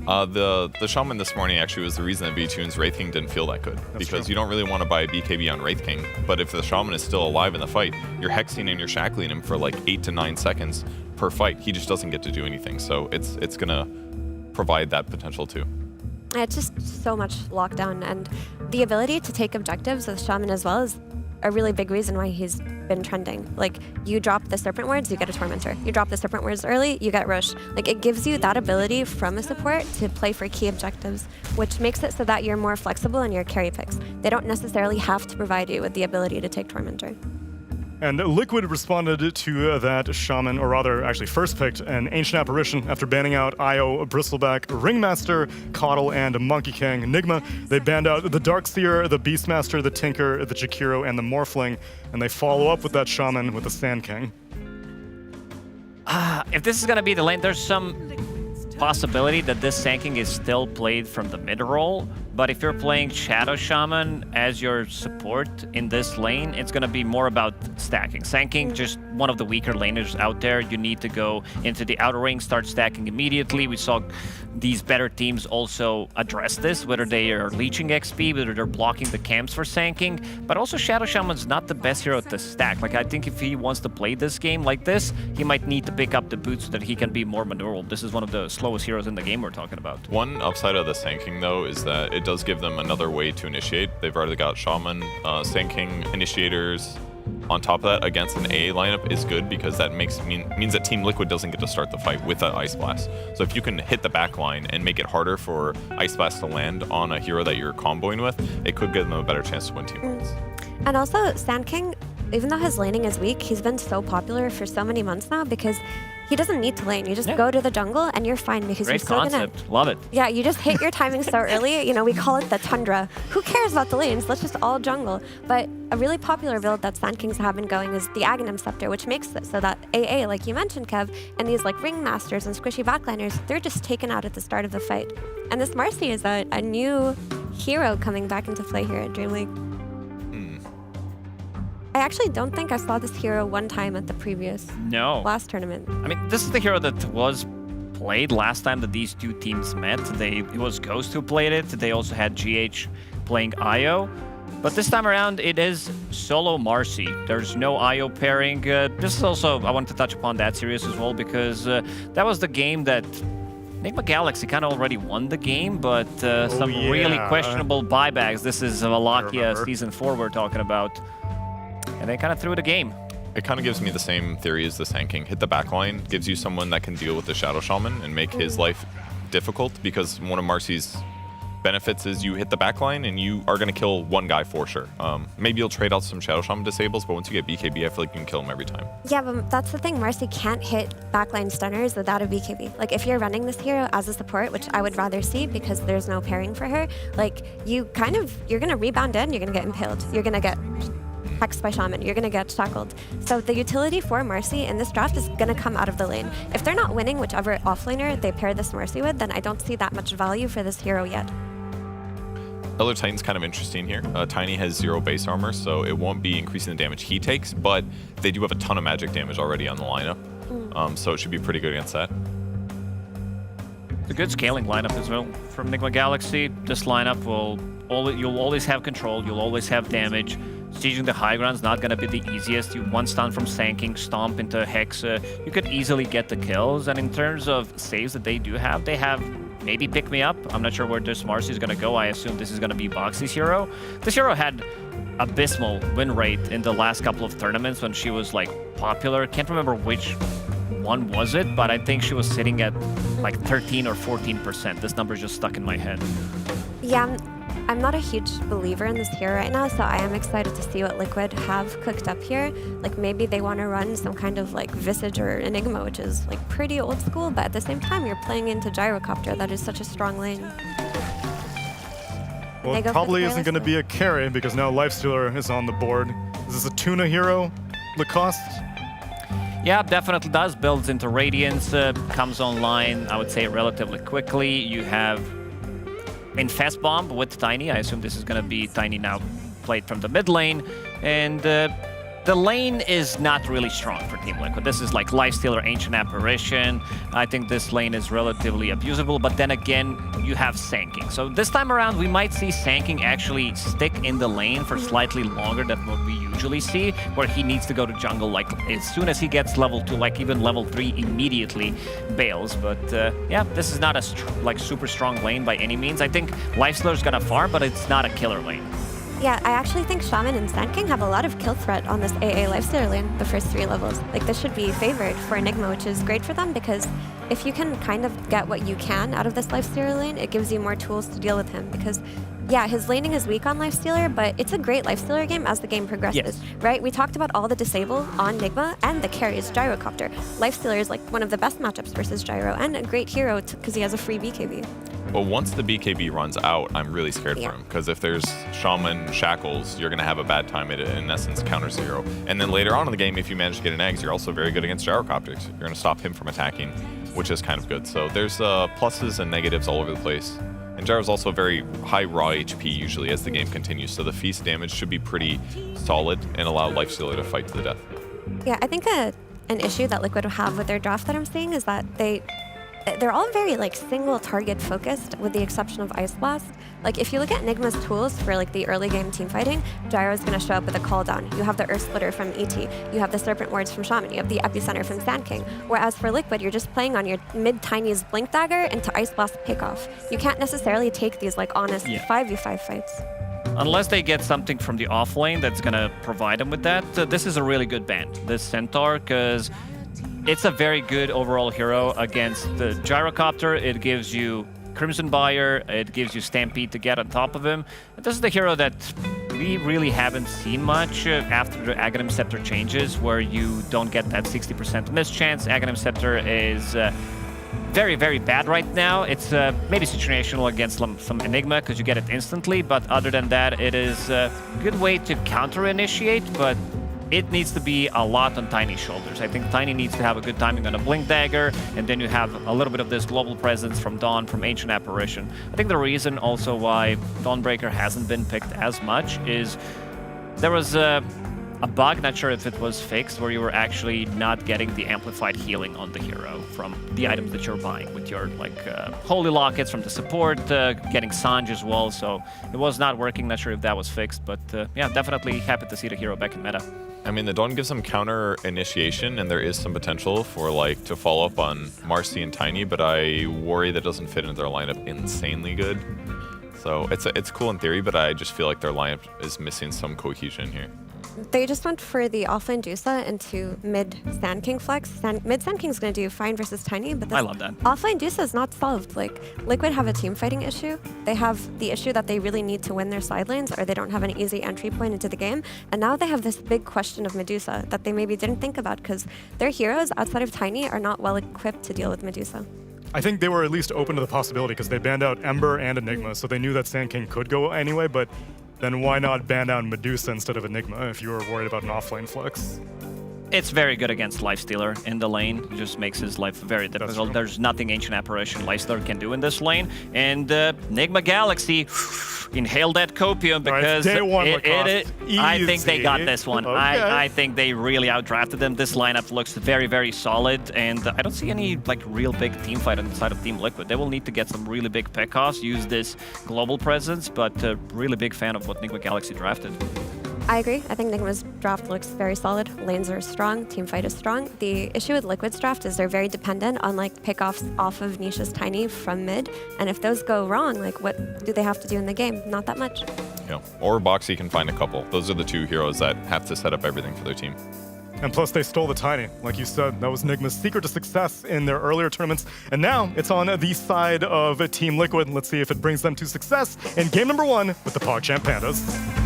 The Shaman this morning actually was the reason that B-Tune's Wraith King didn't feel that good. Because you don't really want to buy a BKB on Wraith King, but if the Shaman is still alive in the fight, you're hexing and you're shackling him for like 8 to 9 seconds per fight. He just doesn't get to do anything, so it's gonna provide that potential too. It's just so much lockdown, and the ability to take objectives with Shaman as well is a really big reason why he's been trending. Like, you drop the Serpent Wards, you get a Tormentor. You drop the Serpent Wards early, you get Rosh. Like, it gives you that ability from a support to play for key objectives, which makes it so that you're more flexible in your carry picks. They don't necessarily have to provide you with the ability to take Tormentor. And Liquid responded to that Shaman, or rather, actually first picked an Ancient Apparition after banning out Io, Bristleback, Ringmaster, Coddle, and Monkey King. Enigma, they banned out the Darkseer, the Beastmaster, the Tinker, the Jakiro, and the Morphling, and they follow up with that Shaman with the Sand King. If this is going to be the lane, there's some possibility that this Sand King is still played from the mid-roll. But if you're playing Shadow Shaman as your support in this lane, it's going to be more about stacking. Sand King, just one of the weaker laners out there. You need to go into the outer ring, start stacking immediately. We saw these better teams also address this, whether they are leeching XP, whether they're blocking the camps for Sand King. But also Shadow Shaman's not the best hero to stack. Like, I think if he wants to play this game like this, he might need to pick up the boots so that he can be more maneuverable. This is one of the slowest heroes in the game we're talking about. One upside of the Sand King, though, is that it does give them another way to initiate. They've already got Shaman, Sand King initiators. On top of that, against an AA lineup is good because that means that Team Liquid doesn't get to start the fight with that Ice Blast. So if you can hit the back line and make it harder for Ice Blast to land on a hero that you're comboing with, it could give them a better chance to win team fights. And also, Sand King, even though his laning is weak, he's been so popular for so many months now because he doesn't need to lane. You just go to the jungle and you're fine because you're still concept. Love it. Yeah, you just hit your timing so early. You know, we call it the tundra. Who cares about the lanes? Let's just all jungle. But a really popular build that Sand Kings have been going is the Aghanim Scepter, which makes it so that AA, like you mentioned, Kev, and these like Ringmasters and squishy backliners, they're just taken out at the start of the fight. And this Marcy is a new hero coming back into play here at DreamLeague. I actually don't think I saw this hero one time at the previous last tournament. I mean, this is the hero that was played last time that these two teams met. It was Ghost who played it. They also had GH playing Io. But this time around, it is solo Marcy. There's no Io pairing. This is also, I want to touch upon that series as well, because that was the game that Nigma Galaxy kind of already won the game, but some really questionable buybacks. This is Wallachia Season 4 we're talking about. And they kind of threw the game. It kind of gives me the same theory as the Sand King. Hit the back line, gives you someone that can deal with the Shadow Shaman and make his life difficult, because one of Marcy's benefits is you hit the back line and you are going to kill one guy for sure. Maybe you'll trade out some Shadow Shaman disables, but once you get BKB, I feel like you can kill him every time. Yeah, but that's the thing. Marcy can't hit backline stunners without a BKB. Like, if you're running this hero as a support, which I would rather see because there's no pairing for her, like, you're going to rebound in, you're going to get impaled. You're going to get hexed by Shaman, you're going to get shackled. So the utility for Marcy in this draft is going to come out of the lane. If they're not winning whichever offlaner they pair this Marcy with, then I don't see that much value for this hero yet. Elder Titan's kind of interesting here. Tiny has 0 base armor, so it won't be increasing the damage he takes, but they do have a ton of magic damage already on the lineup. So it should be pretty good against that. It's a good scaling lineup as well from Enigma Galaxy. This lineup you'll always have control, you'll always have damage. Sieging the high ground's not gonna be the easiest. You one stun from Sanking, stomp into Hex, you could easily get the kills. And in terms of saves that they have maybe Pick Me Up. I'm not sure where this Marcy is gonna go. I assume this is gonna be Boxy's hero. This hero had abysmal win rate in the last couple of tournaments when she was like popular. Can't remember which one was it, but I think she was sitting at like 13 or 14%. This number is just stuck in my head. Yeah, I'm not a huge believer in this hero right now, so I am excited to see what Liquid have cooked up here. Like maybe they want to run some kind of like Visage or Enigma, which is like pretty old school, but at the same time you're playing into Gyrocopter. That is such a strong lane. Well, it probably isn't going to be a carry because now Lifestealer is on the board. Is this a Tuna hero, Lacoste? Yeah, definitely does. Builds into Radiance, comes online, I would say, relatively quickly. You have Infest Bomb with Tiny. I assume this is going to be Tiny now played from the mid lane. And the lane is not really strong for Team Liquid. This is like Lifestealer, Ancient Apparition. I think this lane is relatively abusable, but then again, you have Sanking. So this time around, we might see Sanking actually stick in the lane for slightly longer than what we usually see, where he needs to go to jungle like as soon as he gets level 2, like even level 3 immediately bails. But yeah, this is not a super strong lane by any means. I think Lifestealer's gonna farm, but it's not a killer lane. Yeah, I actually think Shaman and Sand King have a lot of kill threat on this AA Lifestealer lane, the first 3 levels. Like, this should be favored for Enigma, which is great for them because if you can kind of get what you can out of this Lifestealer lane, it gives you more tools to deal with him because, yeah, his laning is weak on Lifestealer, but it's a great Lifestealer game as the game progresses, right? We talked about all the disable on Enigma, and the carry is Gyrocopter. Lifestealer is like one of the best matchups versus Gyro, and a great hero because he has a free BKB. Well, once the BKB runs out, I'm really scared for him because if there's Shaman Shackles, you're going to have a bad time. It, in essence, counter 0. And then later on in the game, if you manage to get an eggs, you're also very good against Gyrocopters. You're going to stop him from attacking, which is kind of good. So there's pluses and negatives all over the place. And Gyro's also very high raw HP usually as the game continues, so the feast damage should be pretty solid and allow Lifestealer to fight to the death. Yeah, I think an issue that Liquid have with their draft that I'm seeing is that they're all very like single target focused with the exception of Ice Blast. Like if you look at Enigma's tools for like the early game team fighting, Gyro's gonna show up with a call down. You have the Earth Splitter from ET, you have the Serpent Wards from Shaman, you have the Epicenter from Sand King. Whereas for Liquid, you're just playing on your mid Tiny's Blink Dagger into Ice Blast Pickoff. You can't necessarily take these like honest 5v5 fights. Unless they get something from the off lane that's gonna provide them with that, this is a really good band, this Centaur, because it's a very good overall hero against the Gyrocopter. It gives you Crimson Buyer, it gives you Stampede to get on top of him. This is the hero that we really haven't seen much after the Aghanim Scepter changes, where you don't get that 60% miss chance. Aghanim Scepter is very, very bad right now. It's maybe situational against some Enigma because you get it instantly, but other than that, it is a good way to counter-initiate, but it needs to be a lot on Tiny's shoulders. I think Tiny needs to have a good timing on a Blink Dagger, and then you have a little bit of this global presence from Dawn, from Ancient Apparition. I think the reason also why Dawnbreaker hasn't been picked as much is there was a bug, not sure if it was fixed, where you were actually not getting the amplified healing on the hero from the items that you're buying with your like Holy Lockets from the support, getting Sanj as well, so it was not working. Not sure if that was fixed, but yeah, definitely happy to see the hero back in meta. I mean, the Dawn gives them counter initiation, and there is some potential for like to follow up on Marcy and Tiny, but I worry that doesn't fit into their lineup insanely good. So it's cool in theory, but I just feel like their lineup is missing some cohesion here. They just went for the offlane Dusa into mid Sand King flex. Mid Sand King's gonna do fine versus Tiny, but this I love that. offlane Dusa is not solved. Like Liquid have a team fighting issue. They have the issue that they really need to win their side lanes, or they don't have an easy entry point into the game. And now they have this big question of Medusa that they maybe didn't think about because their heroes outside of Tiny are not well equipped to deal with Medusa. I think they were at least open to the possibility because they banned out Ember and Enigma, so they knew that Sand King could go anyway, but then why not ban out Medusa instead of Enigma if you were worried about an offlane flex? It's very good against Lifestealer in the lane. It just makes his life very difficult. There's nothing Ancient Apparition Lifestealer can do in this lane. And Nigma Galaxy, inhale that copium because day one, I think they got this one. Okay. I think they really outdrafted them. This lineup looks very, very solid, and I don't see any like real big team fight on the side of Team Liquid. They will need to get some really big pickoffs, use this global presence, but really big fan of what Nigma Galaxy drafted. I agree. I think Nigma's draft looks very solid. Lanes are strong. Team fight is strong. The issue with Liquid's draft is they're very dependent on like pickoffs off of Nisha's Tiny from mid. And if those go wrong, like what do they have to do in the game? Not that much. Yeah. Or Boxy can find a couple. Those are the two heroes that have to set up everything for their team. And plus, they stole the Tiny. Like you said, that was Nigma's secret to success in their earlier tournaments. And now it's on the side of Team Liquid. Let's see if it brings them to success in game number 1 with the PogChamp Pandas.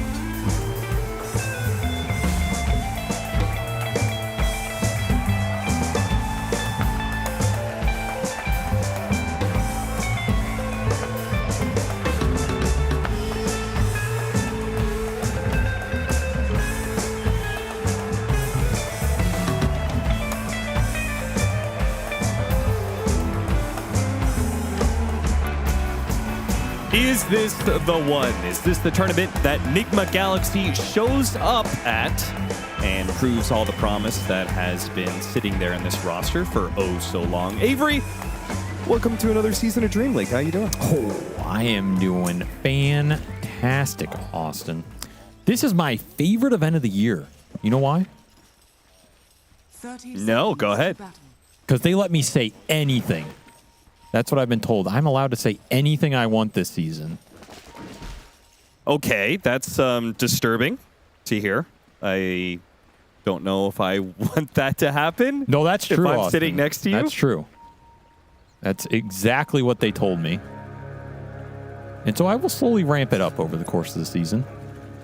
Is this the one? Is this the tournament that Nigma Galaxy shows up at and proves all the promise that has been sitting there in this roster for oh so long? Avery, welcome to another season of DreamLeague. How you doing? Oh, I am doing fantastic, Austin. This is my favorite event of the year. You know why? No, go ahead. Because they let me say anything. That's what I've been told. I'm allowed to say anything I want this season. Okay, that's disturbing to hear. I don't know if I want that to happen. No, that's true, If I'm Austin. sitting next to you. That's true. That's exactly what they told me. And so I will slowly ramp it up over the course of the season.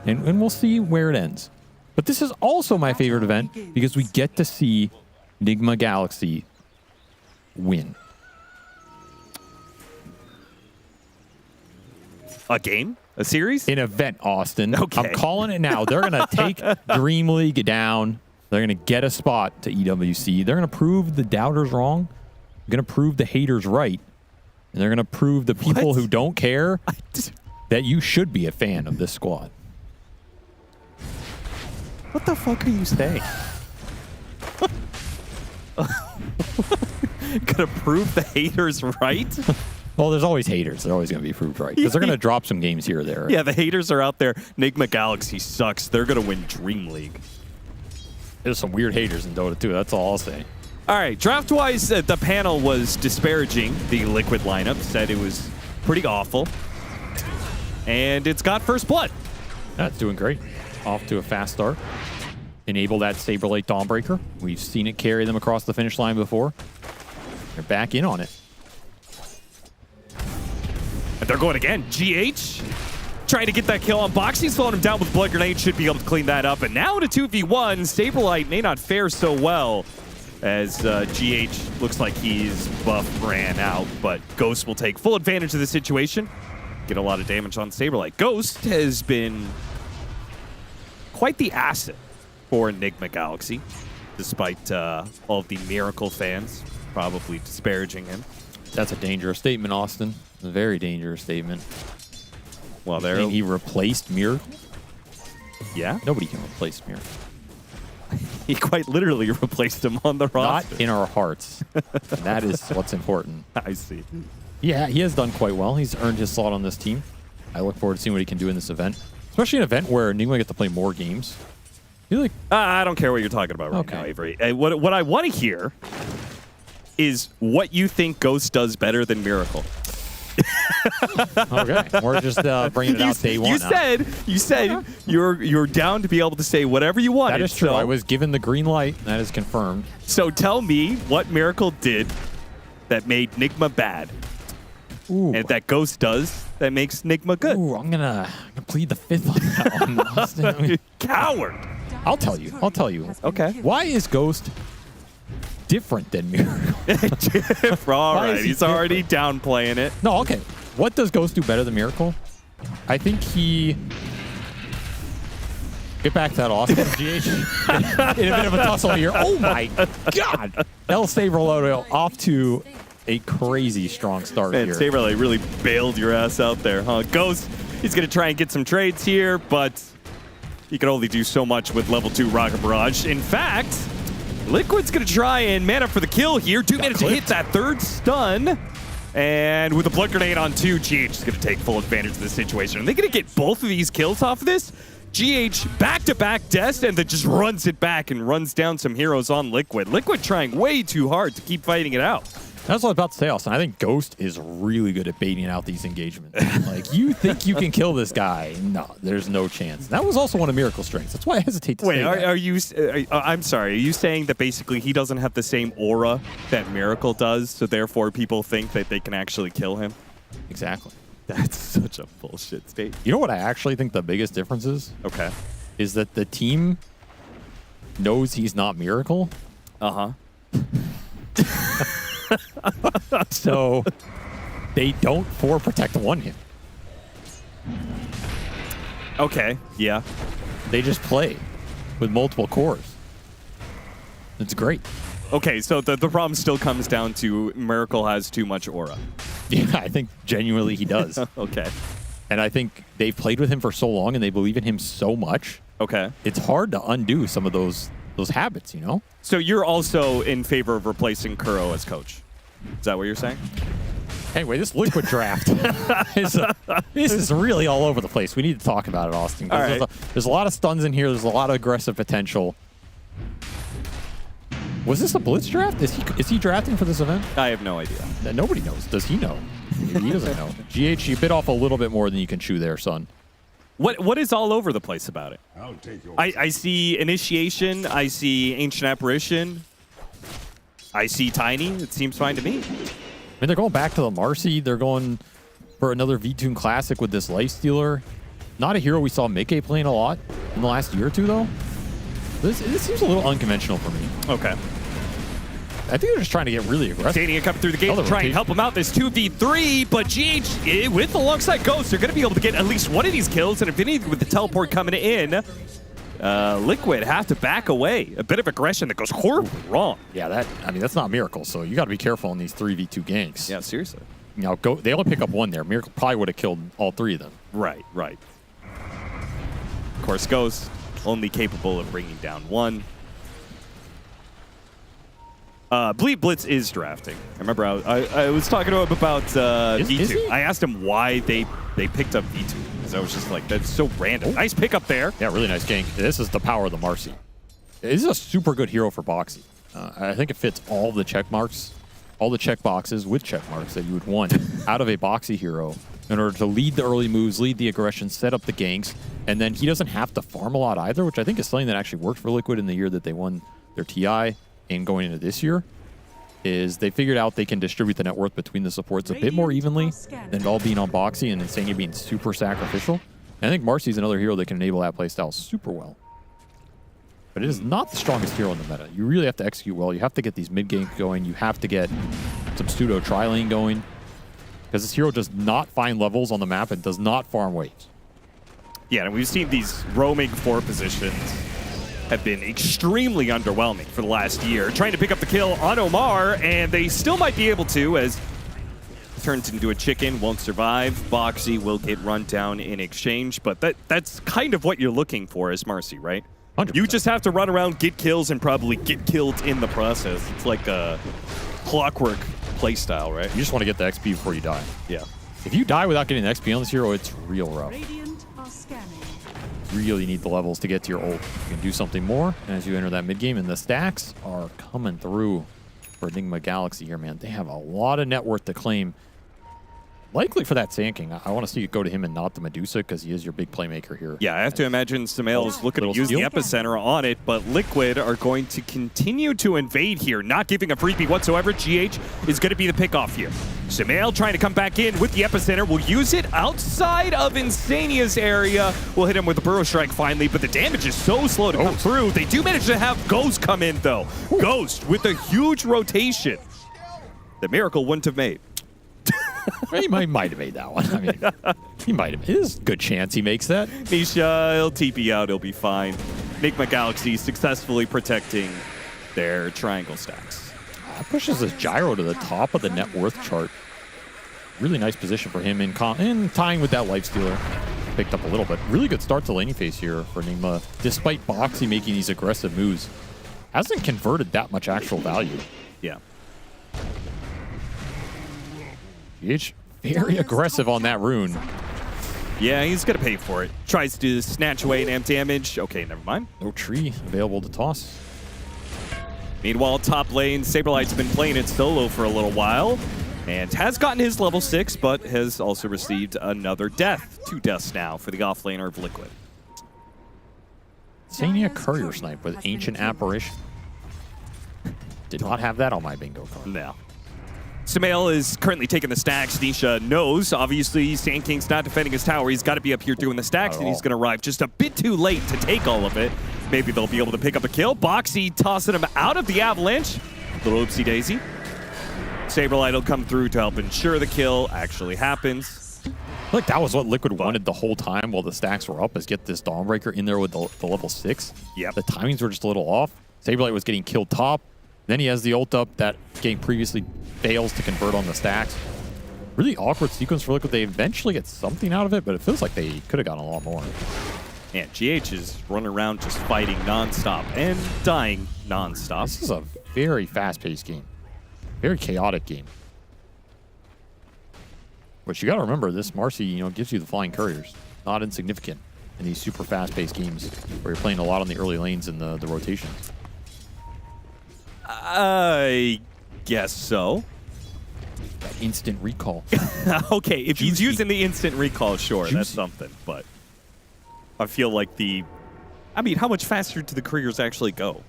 And we'll see where it ends. But this is also my favorite event because we get to see Nigma Galaxy win. A game? A series? An event, Austin. Okay. I'm calling it now. They're going to take DreamLeague down. They're going to get a spot to EWC. They're going to prove the doubters wrong. They're going to prove the haters right. And they're going to prove the people who don't care that you should be a fan of this squad. What the fuck are you saying? Gonna prove the haters right? Well, there's always haters. They're always going to be proved right. Because they're going to drop some games here or there. Yeah, the haters are out there. Nigma Galaxy sucks. They're gonna win DreamLeague. There's some weird haters in Dota, too. That's all I'll say. All right, draft-wise, the panel was disparaging the Liquid lineup, said it was pretty awful. And it's got first blood. That's doing great. Off to a fast start. Enable that Saberlight Dawnbreaker. We've seen it carry them across the finish line before. They're back in on it. And they're going again. GH trying to get that kill on Boxy, slowing him down with Blood Grenade, should be able to clean that up. And now in a 2v1, Saberlight may not fare so well as GH looks like he's buff ran out, but Ghost will take full advantage of the situation. Get a lot of damage on Saberlight. Ghost has been quite the asset for Nigma Galaxy, despite all of the Miracle fans probably disparaging him. That's a dangerous statement, Austin. A very dangerous statement. Well, there he replaced Miracle? Yeah. Nobody can replace Miracle. He quite literally replaced him on the roster. Not in our hearts. That is what's important. I see. Yeah, he has done quite well. He's earned his slot on this team. I look forward to seeing what he can do in this event. Especially an event where Nigma gets to play more games. I don't care what you're talking about right now, Avery. What I want to hear is what you think Ghost does better than Miracle. Okay, we're just bringing it out day one. You said you're down to be able to say whatever you want. That is true. I was given the green light. That is confirmed. So tell me what Miracle did that made Nigma bad, and that Ghost does that makes Nigma good. Ooh, I'm gonna plead the fifth on that one, Austin. Coward. I'll tell you. Okay. Why is Ghost different than Miracle? All right, he's already downplaying it. No, okay. What does Ghost do better than Miracle? I think he Get back to that Austin. GH in a bit of a tussle here. Oh my God. El Saberloto off to a crazy strong start Man, here. Saberlight really bailed your ass out there, huh? Ghost, he's going to try and get some trades here, but he can only do so much with level 2 Rocket Barrage. In fact, Liquid's going to try and man up for the kill here. 2 minutes to hit that third stun. And with a Blood Grenade on 2, GH is going to take full advantage of this situation. Are they going to get both of these kills off of this? GH back-to-back deaths and then just runs it back and runs down some heroes on Liquid. Liquid trying way too hard to keep fighting it out. That's what I was about to say, Austin. I think Ghost is really good at baiting out these engagements. Like, you think you can kill this guy? No, there's no chance. That was also one of Miracle's strengths. That's why I hesitate to say that. Wait, are you... I'm sorry. Are you saying that basically he doesn't have the same aura that Miracle does, so therefore people think that they can actually kill him? Exactly. That's such a bullshit statement. You know what I actually think the biggest difference is? Okay. Is that the team knows he's not Miracle. Uh-huh. So they don't protect one him. Okay, yeah. They just play with multiple cores. It's great. Okay, so the problem still comes down to Miracle has too much aura. Yeah, I think genuinely he does. Okay. And I think they've played with him for so long and they believe in him so much. Okay. It's hard to undo some of those habits, you know? So you're also in favor of replacing Kuro as coach. Is that what you're saying? Anyway, this Liquid draft this is really all over the place. We need to talk about it, Austin. All right. There's a lot of stuns in here. There's a lot of aggressive potential. Was this a Blitz draft? Is he drafting for this event? I have no idea. Nobody knows. Does he know? He doesn't know. GH, you bit off a little bit more than you can chew there, son. What is all over the place about it? I see Initiation. I see Ancient Apparition. I see Tiny. It seems fine to me. I mean, they're going back to the Marcy. They're going for another V-Tune Classic with this Lifestealer. Not a hero we saw Mickey playing a lot in the last year or two, though. This seems a little unconventional for me. Okay. I think they're just trying to get really aggressive. Stadium coming through the gate to try and help him out. This 2v3, but GH with alongside Ghost, they're going to be able to get at least one of these kills. And if anything, with the teleport coming in, Liquid have to back away. A bit of aggression that goes horribly wrong. Yeah, that's not Miracle. So you got to be careful in these 3v2 ganks. Yeah, seriously. You know, they only pick up one there. Miracle probably would have killed all 3 of them. Right. Of course, Ghost only capable of bringing down 1. Bleed Blitz is drafting. I remember I was talking to him about V2. Is he? I asked him why they picked up V2. Because I was just like, that's so random. Nice pickup there. Yeah, really nice gank. This is the power of the Marcy. This is a super good hero for Boxy. I think it fits all the check marks, all the check boxes with check marks that you would want out of a Boxy hero in order to lead the early moves, lead the aggression, set up the ganks, and then he doesn't have to farm a lot either, which I think is something that actually worked for Liquid in the year that they won their TI. And going into this year, is they figured out they can distribute the net worth between the supports a bit more evenly than it all being on Boxy and Insania being super sacrificial. And I think Marcy's another hero that can enable that playstyle super well. But it is not the strongest hero in the meta. You really have to execute well. You have to get these mid games going. You have to get some pseudo tri-lane going. Because this hero does not find levels on the map and does not farm waves. Yeah, and we've seen these roaming 4 positions have been extremely underwhelming for the last year. Trying to pick up the kill on Omar, and they still might be able to as turns into a chicken, won't survive. Boxy will get run down in exchange, but that's kind of what you're looking for as Marcy, right? 100%. You just have to run around, get kills, and probably get killed in the process. It's like a clockwork playstyle, right? You just want to get the XP before you die. Yeah. If you die without getting the XP on this hero, it's real rough. Radiant are scanning. Really need the levels to get to your ult. You can do something more as you enter that mid game, and the stacks are coming through for Enigma Galaxy here, man. They have a lot of net worth to claim. Likely for that Sand King. I want to see it go to him and not the Medusa because he is your big playmaker here. Yeah, I have to imagine Sumail is looking to use steal? the epicenter on it, but Liquid are going to continue to invade here, not giving a freebie whatsoever. GH is going to be the pickoff here. Sumail trying to come back in with the epicenter. Will use it outside of Insania's area. We'll hit him with a Burrow Strike finally, but the damage is so slow to come through. They do manage to have Ghost come in, though. Ghost with a huge rotation that Miracle wouldn't have made. He might have made that one. I mean, He might have. It is a good chance he makes that. Nisha, he'll TP out. He'll be fine. Enigma Galaxy successfully protecting their triangle stacks. That pushes this gyro to the top of the net worth chart. Really nice position for him in tying with that lifestealer. Picked up a little bit. Really good start to laning phase here for Enigma, despite Boxy making these aggressive moves. Hasn't converted that much actual value. Yeah. GH very aggressive on that rune. Yeah, he's going to pay for it. Tries to snatch away an amp damage. Okay, never mind. No tree available to toss. Meanwhile, top lane, Saberlight's been playing it solo for a little while and has gotten his level 6, but has also received another death. 2 deaths now for the offlaner of Liquid. Sania Courier Snipe with Ancient Apparition. Did not have that on my bingo card. No. Sumail is currently taking the stacks. Nisha knows, obviously, Sand King's not defending his tower. He's got to be up here doing the stacks, and he's going to arrive just a bit too late to take all of it. Maybe they'll be able to pick up a kill. Boxy tossing him out of the avalanche. Little oopsie-daisy. Saberlight will come through to help ensure the kill actually happens. I feel like that was what Liquid wanted the whole time while the stacks were up, is get this Dawnbreaker in there with the level 6. Yep. The timings were just a little off. Saberlight was getting killed top. Then he has the ult up that game previously fails to convert on the stacks. Really awkward sequence for Liquid. They eventually get something out of it, but it feels like they could have gotten a lot more. And GH is running around just fighting nonstop and dying nonstop. This is a very fast-paced game. Very chaotic game. But you got to remember, this Marcy, gives you the flying couriers. Not insignificant in these super fast-paced games where you're playing a lot on the early lanes and the rotations. I guess so. That instant recall. Okay, if he's using the instant recall, sure, that's something. But I feel like how much faster do the couriers actually go?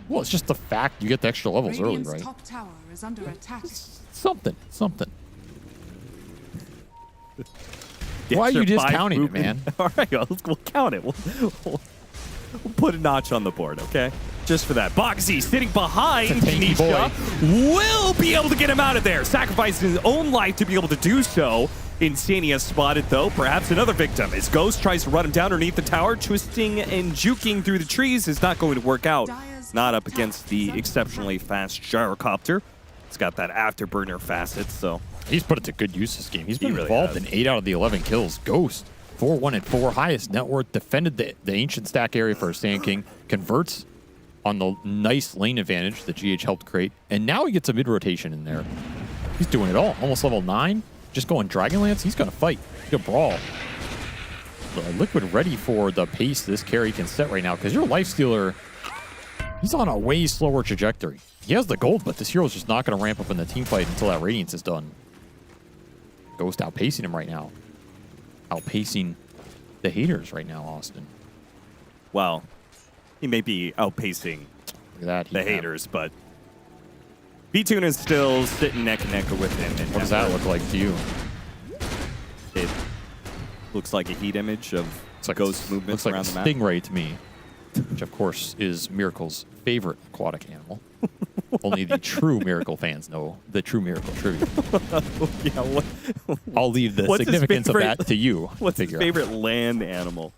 Well, it's just the fact you get the extra levels early, right? Top tower is under attack. Something. Why are you just counting it, man? All right, we'll count it. We'll put a notch on the board, okay? Just for that. Boxy sitting behind Nisha will be able to get him out of there. Sacrificing his own life to be able to do so. Insania spotted, though. Perhaps another victim. As Ghost tries to run him down underneath the tower, twisting and juking through the trees is not going to work out. Not up against the exceptionally fast gyrocopter. It's got that afterburner facet, so... He's put it to good use this game. He's been involved in 8 out of the 11 kills. Ghost, 4-1 and 4, highest net worth, defended the ancient stack area for Sand King, converts on the nice lane advantage that GH helped create, and now he gets a mid-rotation in there. He's doing it all. Almost level 9, just going Dragonlance. He's going to fight. He's going to brawl. Liquid ready for the pace this carry can set right now, because your Lifestealer, he's on a way slower trajectory. He has the gold, but this hero's just not going to ramp up in the team fight until that Radiance is done. Ghost outpacing him right now. Outpacing the haters right now, Austin. Well, he may be outpacing the haters, but B-Tune is still sitting neck and neck with him. And what does that look like to you? It looks like a heat image of Ghost movements around the map. Looks like a stingray to me, which of course is Miracle's favorite aquatic animal. Only the true Miracle fans know the true Miracle trivia. Yeah, I'll leave the significance of that to you. What's his favorite land animal?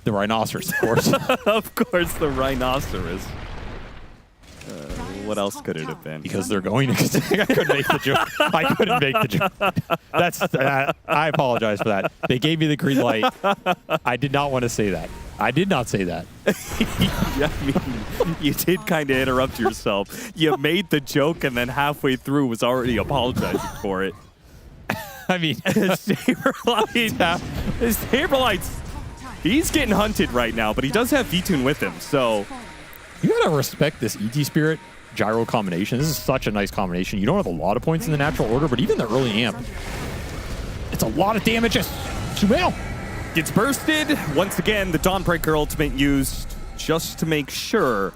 The rhinoceros, of course. Of course, the rhinoceros. What else could it have been? Because they're going to... I couldn't make the joke. I couldn't make the joke. I apologize for that. They gave me the green light. I did not want to say that. I did not say that. Yeah, I mean, you did kind of interrupt yourself. You made the joke and then halfway through was already apologizing for it. I mean, Saberlight's... He's getting hunted right now, but he does have V-Tune with him, so... You gotta respect this ET Spirit gyro combination. This is such a nice combination. You don't have a lot of points in the natural order, but even the early amp, it's a lot of damage. Sumail gets bursted. Once again, the Dawnbreaker ultimate used just to make sure,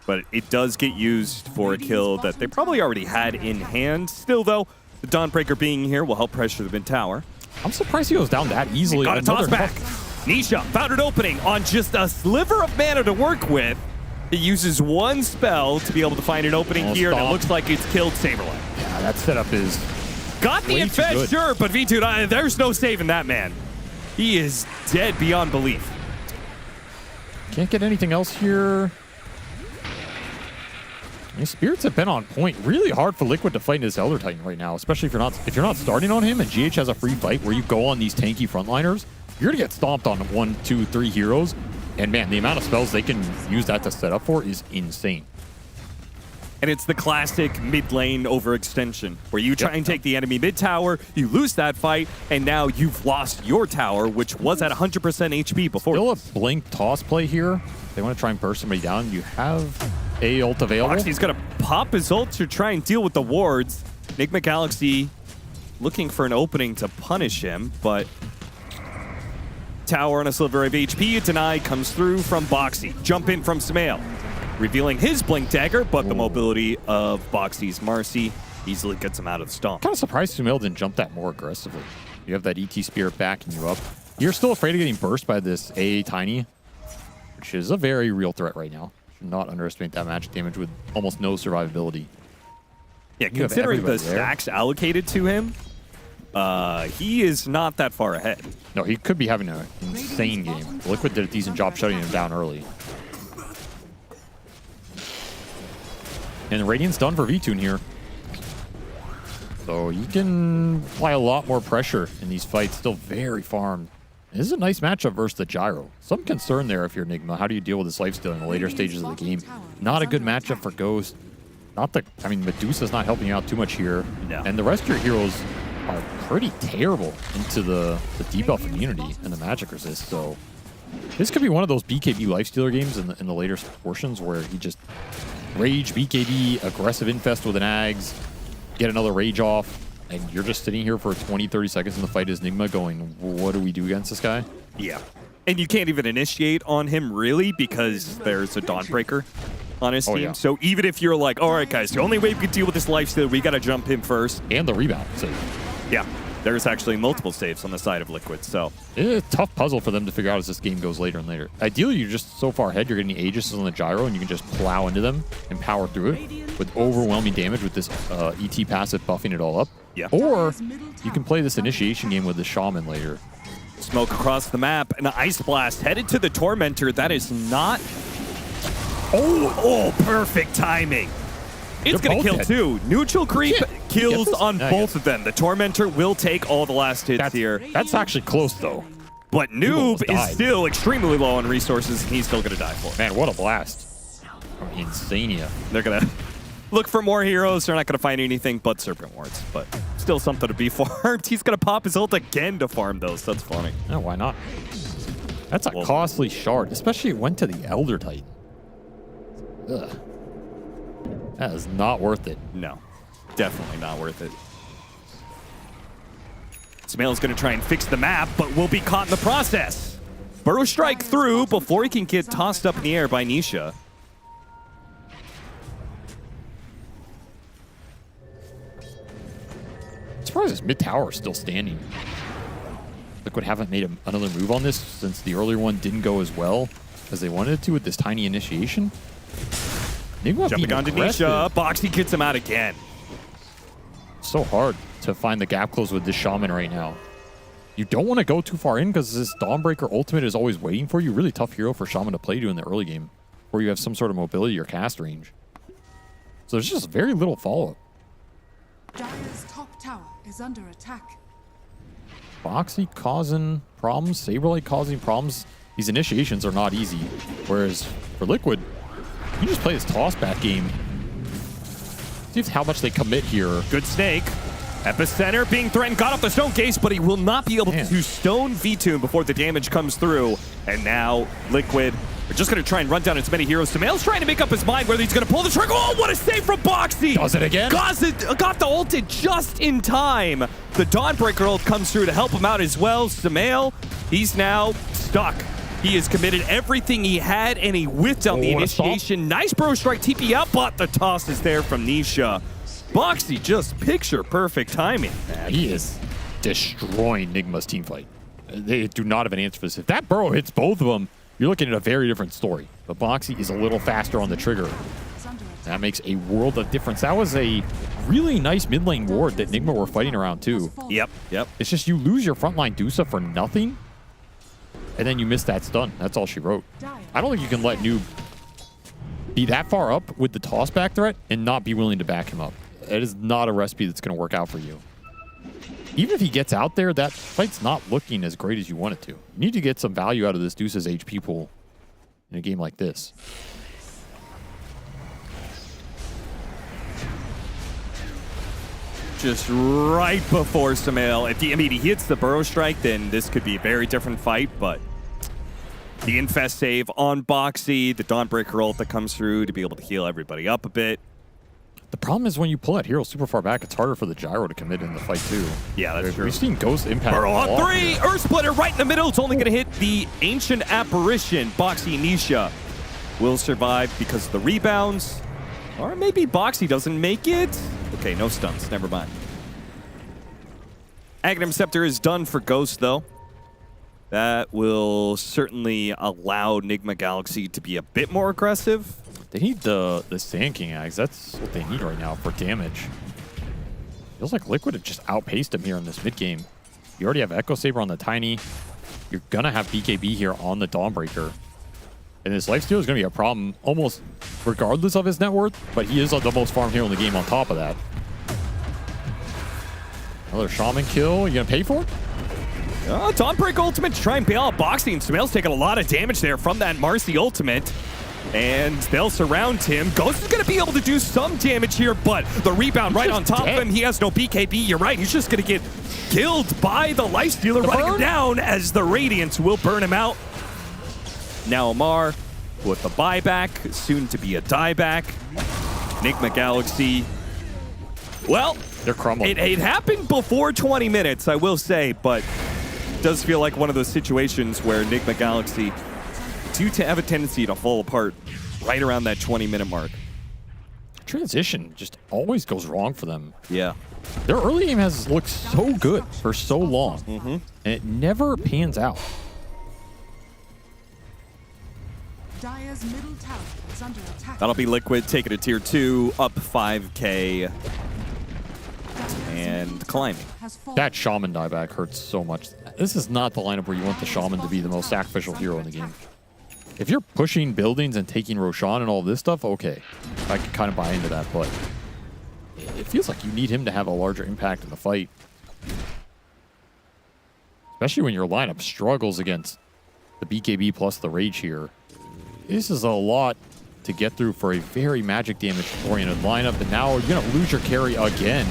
but it does get used for a kill that they probably already had in hand. Still, though, the Dawnbreaker being here will help pressure the mid tower. I'm surprised he goes down that easily. Got a toss back. Nisha found an opening on just a sliver of mana to work with. He uses one spell to be able to find an opening here, and it looks like it's killed Saberlight. Yeah, that setup is got the infest, sure, but V2, there's no saving that man. He is dead beyond belief. Can't get anything else here. These spirits have been on point. Really hard for Liquid to fight in this Elder Titan right now, especially if you're not starting on him and GH has a free fight where you go on these tanky frontliners. You're gonna get stomped on 1, 2, 3 heroes, and man, the amount of spells they can use that to set up for is insane. And it's the classic mid lane overextension, where you try and take the enemy mid tower, you lose that fight, and now you've lost your tower, which was at 100% HP before. Still a blink toss play here. They want to try and burst somebody down. You have a ult available. Boxy's gonna pop his ult to try and deal with the wards. Enigma Galaxy looking for an opening to punish him, but tower on a sliver of HP, denied, comes through from Boxy. Jump in from Smail, revealing his blink dagger, but the mobility of Boxy's Marcy easily gets him out of the stomp. Kind of surprised Sumail didn't jump that more aggressively. You have that ET Spirit backing you up. You're still afraid of getting burst by this AA Tiny, which is a very real threat right now. Should not underestimate that magic damage with almost no survivability. Yeah, considering the stacks allocated to him, he is not that far ahead. No, he could be having an insane game. Liquid did a decent job shutting him down early. And Radiant's done for V-Tune here. So you can apply a lot more pressure in these fights. Still very farmed. This is a nice matchup versus the Gyro. Some concern there if you're Enigma. How do you deal with this lifesteal in the later stages of the game? Not a good matchup for Ghost. Medusa's not helping you out too much here. No. And the rest of your heroes are pretty terrible into the debuff immunity and the magic resist. So this could be one of those BKB lifestealer games in the later portions where he just rage, BKB, aggressive infest with an Ags, get another rage off, and you're just sitting here for 20, 30 seconds in the fight as Enigma going, what do we do against this guy? Yeah. And you can't even initiate on him, really, because there's a Dawnbreaker on his team. Yeah. So even if you're like, all right, guys, the only way we can deal with this lifesteal, we got to jump him first. And the rebound save. Yeah. There's actually multiple saves on the side of Liquid, so. It's a tough puzzle for them to figure out as this game goes later and later. Ideally, you're just so far ahead, you're getting Aegis on the Gyro, and you can just plow into them and power through it with overwhelming damage with this ET passive buffing it all up. Yeah. Or you can play this initiation game with the Shaman later. Smoke across the map, an Ice Blast headed to the Tormentor. That is not... Oh, perfect timing. It's going to kill too. Neutral creep kills on both of them. The Tormentor will take all the last hits here. That's actually close, though. But Noob is still extremely low on resources, and he's still going to die for it. Man, what a blast. Insania. They're going to look for more heroes. They're not going to find anything but Serpent Wards, but still something to be farmed. He's going to pop his ult again to farm those. That's funny. No, why not? That's a costly shard, especially it went to the Elder Titan. Ugh. That is not worth it. No, definitely not worth it. Smail's going to try and fix the map, but will be caught in the process. Burrow Strike through before he can get tossed up in the air by Nisha. I'm surprised this mid tower is still standing. Liquid haven't made another move on this since the earlier one didn't go as well as they wanted it to with this tiny initiation. Jumping onto Nisha, Boxy gets him out again. So hard to find the gap close with this Shaman right now. You don't want to go too far in because this Dawnbreaker ultimate is always waiting for you. Really tough hero for Shaman to play to in the early game where you have some sort of mobility or cast range. So there's just very little follow-up. Dire's top tower is under attack. Boxy causing problems, Saberlight causing problems. These initiations are not easy. Whereas for Liquid, you just play this toss-back game. See how much they commit here. Good snake. Epicenter being threatened, got off the stone case, but he will not be able to stone V-Tune before the damage comes through. And now Liquid are just going to try and run down as many heroes. Samail's trying to make up his mind whether he's going to pull the trigger. Oh, what a save from Boxy! Does it again? Got the ulted just in time. The Dawnbreaker ult comes through to help him out as well. Samail, he's now stuck. He has committed everything he had, and he whipped out the initiation. Nice Burrow Strike TP out, but the toss is there from Nisha. Boxy just picture perfect timing. Man, he is destroying Nigma's team fight. They do not have an answer for this. If that Burrow hits both of them, you're looking at a very different story. But Boxy is a little faster on the trigger. That makes a world of difference. That was a really nice mid lane ward that Nigma were fighting around too. Yep. It's just you lose your frontline Dusa for nothing, and then you miss that stun. That's all she wrote. I don't think you can let Noob be that far up with the toss back threat and not be willing to back him up. It is not a recipe that's going to work out for you. Even if he gets out there, that fight's not looking as great as you want it to. You need to get some value out of this Deuce's HP pool in a game like this. Just right before Samael. If he hits the Burrow Strike, then this could be a very different fight, but the Infest save on Boxy, the Dawnbreaker ult that comes through to be able to heal everybody up a bit. The problem is when you pull that hero super far back, it's harder for the gyro to commit in the fight too. Yeah, that's true. We've seen Ghost impact. Burrow on 3! Earth Splitter right in the middle. It's only going to hit the Ancient Apparition. Boxy Nisha will survive because of the rebounds. Or maybe Boxy doesn't make it. Okay, no stunts. Never mind. Aghanim Scepter is done for Ghost, though. That will certainly allow Nigma Galaxy to be a bit more aggressive. They need the Sand King Axe. That's what they need right now for damage. Feels like Liquid have just outpaced him here in this mid game. You already have Echo Saber on the Tiny. You're going to have BKB here on the Dawnbreaker. And this lifesteal is going to be a problem almost regardless of his net worth, but he is the most farmed hero in the game on top of that. Another Shaman kill. You going to pay for it? Dawnbreaker ultimate to try and bail out Boxy, and Samael's taking a lot of damage there from that Marcy ultimate. And they'll surround him. Ghost is going to be able to do some damage here, but the rebound right on top of him. He has no BKB. You're right. He's just going to get killed by the Lifestealer, running him down as the Radiance will burn him out. Now Amar with the buyback, soon to be a dieback. Nigma Galaxy. Well, they're crumbling. It happened before 20 minutes, I will say, but it does feel like one of those situations where Nigma Galaxy do have a tendency to fall apart right around that 20-minute mark. Transition just always goes wrong for them. Yeah. Their early game has looked so good for so long, and it never pans out. Dire's middle tower is under attack. That'll be Liquid taking a tier 2, up 5k, and climbing. That Shaman dieback hurts so much. This is not the lineup where you want the Shaman to be the most sacrificial hero in the game. If you're pushing buildings and taking Roshan and all this stuff, okay. I can kind of buy into that, but it feels like you need him to have a larger impact in the fight. Especially when your lineup struggles against the BKB plus the Rage here. This is a lot to get through for a very magic damage-oriented lineup, and now you're going to lose your carry again.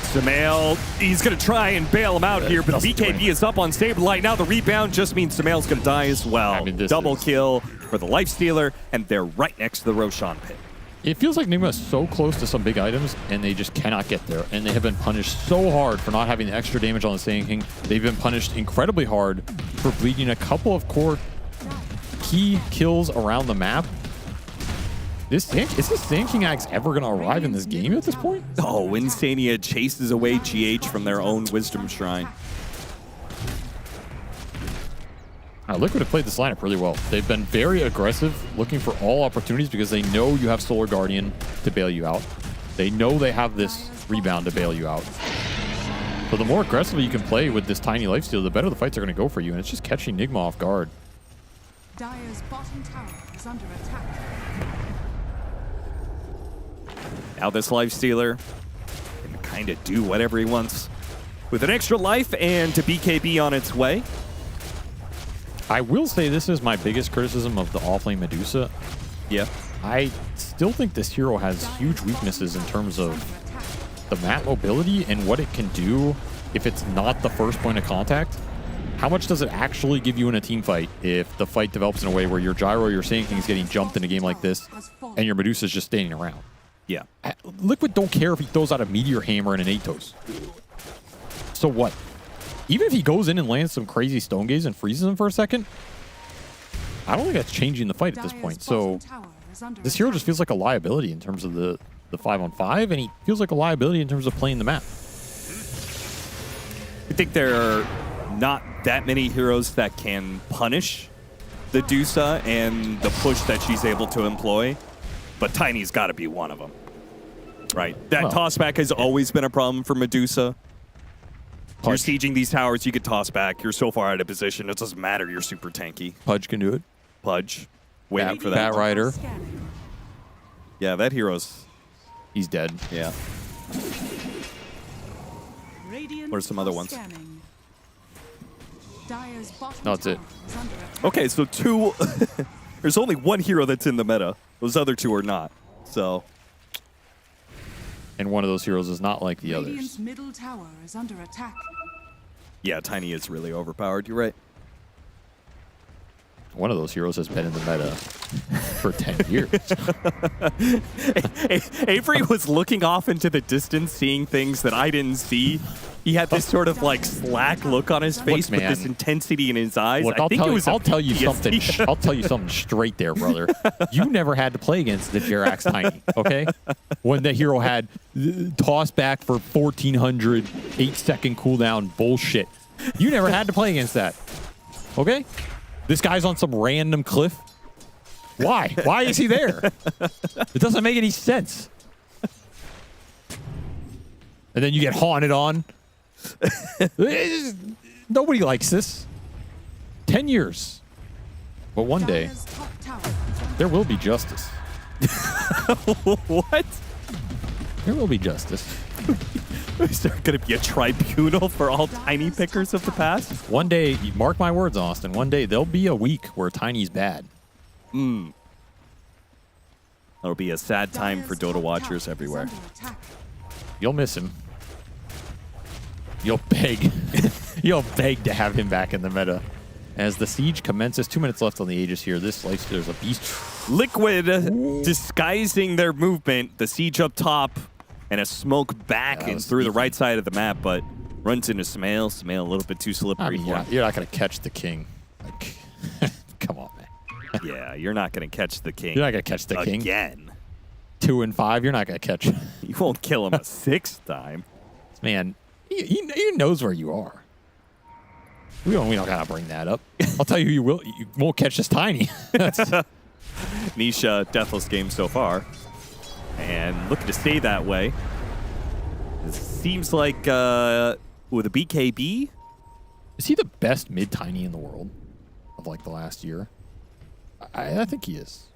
Samael, he's going to try and bail him out here, but the BKB is up on Saberlight. Now the rebound just means Samael's going to die as well. I mean, double kill for the Lifestealer, and they're right next to the Roshan pit. It feels like Nigma is so close to some big items, and they just cannot get there. And they have been punished so hard for not having the extra damage on the Sand King. They've been punished incredibly hard for bleeding a couple of core key kills around the map. Is this Sand King Axe ever going to arrive in this game at this point? Oh, Insania chases away GH from their own Wisdom Shrine. Liquid have played this lineup really well. They've been very aggressive, looking for all opportunities because they know you have Solar Guardian to bail you out. They know they have this rebound to bail you out. So the more aggressively you can play with this tiny lifesteal, the better the fights are going to go for you, and it's just catching Nigma off guard. Dire's bottom tower is under attack. Now this Lifestealer can kind of do whatever he wants with an extra life and to BKB on its way. I will say this is my biggest criticism of the offlane Medusa. Yeah. I still think this hero has huge weaknesses in terms of the map mobility and what it can do if it's not the first point of contact. How much does it actually give you in a team fight if the fight develops in a way where your Gyro or your Sand King is getting jumped in a game like this and your Medusa is just standing around? Yeah. Liquid don't care if he throws out a Meteor Hammer and an Atos. So what? Even if he goes in and lands some crazy Stone Gaze and freezes him for a second, I don't think that's changing the fight at this point. So this hero just feels like a liability in terms of the 5-on-5, and he feels like a liability in terms of playing the map. I think there are not that many heroes that can punish the Dusa and the push that she's able to employ, but Tiny's got to be one of them. Right. That toss back has always been a problem for Medusa. You're sieging these towers, you get toss back. You're so far out of position, it doesn't matter. You're super tanky. Pudge can do it. Pudge. Waiting for that. Bat Rider. Yeah, that hero's... He's dead. Yeah. What are some other ones? No, that's it. Okay, so 2... There's only one hero that's in the meta. Those other 2 are not. So... And one of those heroes is not like the others. Radiant's middle tower is under attack. Yeah, Tiny is really overpowered. You're right. One of those heroes has been in the meta for 10 years. Avery was looking off into the distance, seeing things that I didn't see. He had this sort of like slack look on his face with this intensity in his eyes. Look, I'll tell you something. I'll tell you something straight there, brother. You never had to play against the Jerax Tiny, okay? When the hero had toss back for 1400, 8-second cooldown bullshit. You never had to play against that, okay? This guy's on some random cliff. Why? Why is he there? It doesn't make any sense. And then you get haunted on. Nobody likes this. 10 years. But one day, there will be justice. What? There will be justice. Is there going to be a tribunal for all Tiny pickers of the past? One day, mark my words, Austin, one day there'll be a week where Tiny's bad. That'll be a sad time for Dota watchers everywhere. You'll miss him. You'll beg. You'll beg to have him back in the meta. As the siege commences, 2 minutes left on the Aegis here. This there's a beast. Liquid disguising their movement. The siege up top and a smoke back and through the right side of the map, but runs into Smail. Smail a little bit too slippery. I mean, you're not going to catch the king. Like, come on, man. Yeah, you're not going to catch the king. You're not going to catch the king. Again. 2 and 5, you're not going to catch. You won't kill him a 6th time. Man, he knows where you are. We don't gotta bring that up. I'll tell you who you won't catch this Tiny. Nisha, deathless game so far. And looking to stay that way. It seems like with a BKB. Is he the best mid Tiny in the world of like the last year? I think he is.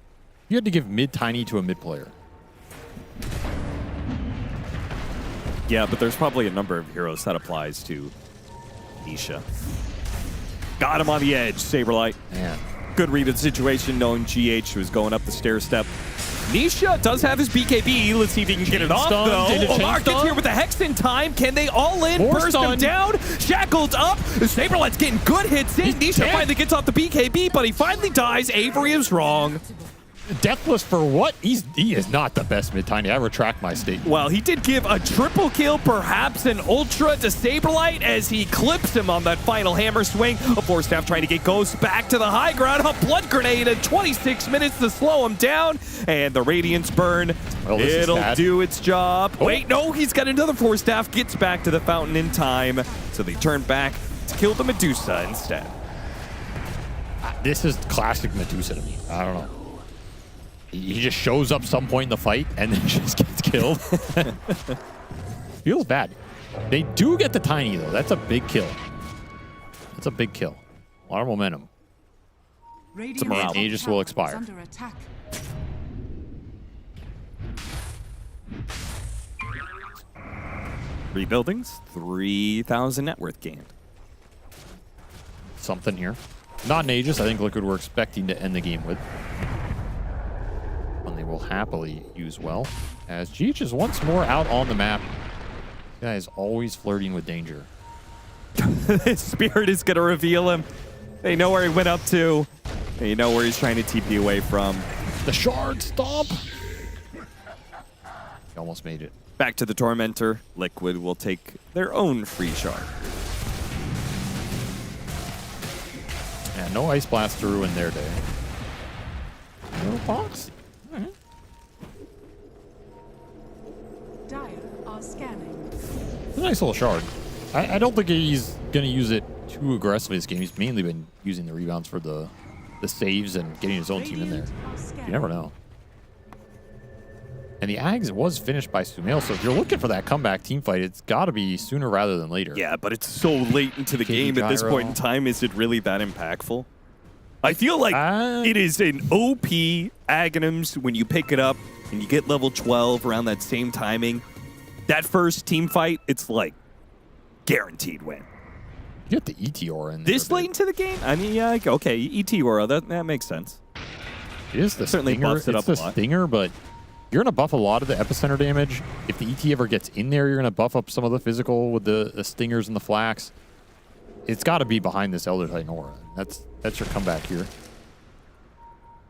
You had to give mid Tiny to a mid player. Yeah, but there's probably a number of heroes that applies to Nisha. Got him on the edge, Saberlight. Man. Good read of the situation, knowing GH was going up the stair step. Nisha does have his BKB. Let's see if he can get it off, though. Mark gets here with the Hex in time. Can they all in? Burst him down. Shackled up. Saberlight's getting good hits in. Nisha finally gets off the BKB, but he finally dies. Avery is wrong. Deathless for what? He is not the best mid Tiny. I retract my statement. Well, he did give a triple kill, perhaps an ultra to Saberlight as he clips him on that final hammer swing. A Force Staff trying to get Ghost back to the high ground. A blood grenade at 26 minutes to slow him down. And the Radiance burn. Well, it'll do its job. Oh. Wait, no, he's got another Force Staff. Gets back to the fountain in time. So they turn back to kill the Medusa instead. This is classic Medusa to me. I don't know. He just shows up some point in the fight and then just gets killed. Feels bad. They do get the Tiny, though. That's a big kill. That's a big kill. A lot of momentum. Radiant's The morale. Aegis will expire. under attack. Rebuildings, 3,000 net worth gained. Something here. Not an Aegis. I think Liquid we're expecting to end the game with. One they will happily use well. As GH is once more out on the map. This guy is always flirting with danger. His spirit is going to reveal him. They know where he went up to. They know where he's trying to TP away from. The shard, stop! He almost made it. Back to the Tormentor. Liquid will take their own free shard. Yeah, no Ice Blast to ruin their day. No box. Dire are scanning. It's a nice little shard. I don't think he's going to use it too aggressively this game. He's mainly been using the rebounds for the the saves and getting his own team in there. You never know. And the Ags was finished by Sumail, so if you're looking for that comeback team fight, it's got to be sooner rather than later. Yeah, but it's so late into the game at this point in time. Is it really that impactful? I feel like it is an OP Aghanims when you pick it up and you get level 12 around that same timing. That first team fight, it's like guaranteed win. You get the ET aura in there. This late into the game? I mean, yeah, okay, ET aura, that makes sense. It is the certainly stinger. buffs it up a It's the lot. stinger, but you're going to buff a lot of the epicenter damage. If the ET ever gets in there, you're going to buff up some of the physical with the stingers and the flax. It's got to be behind this Elder Titan aura. That's your comeback here.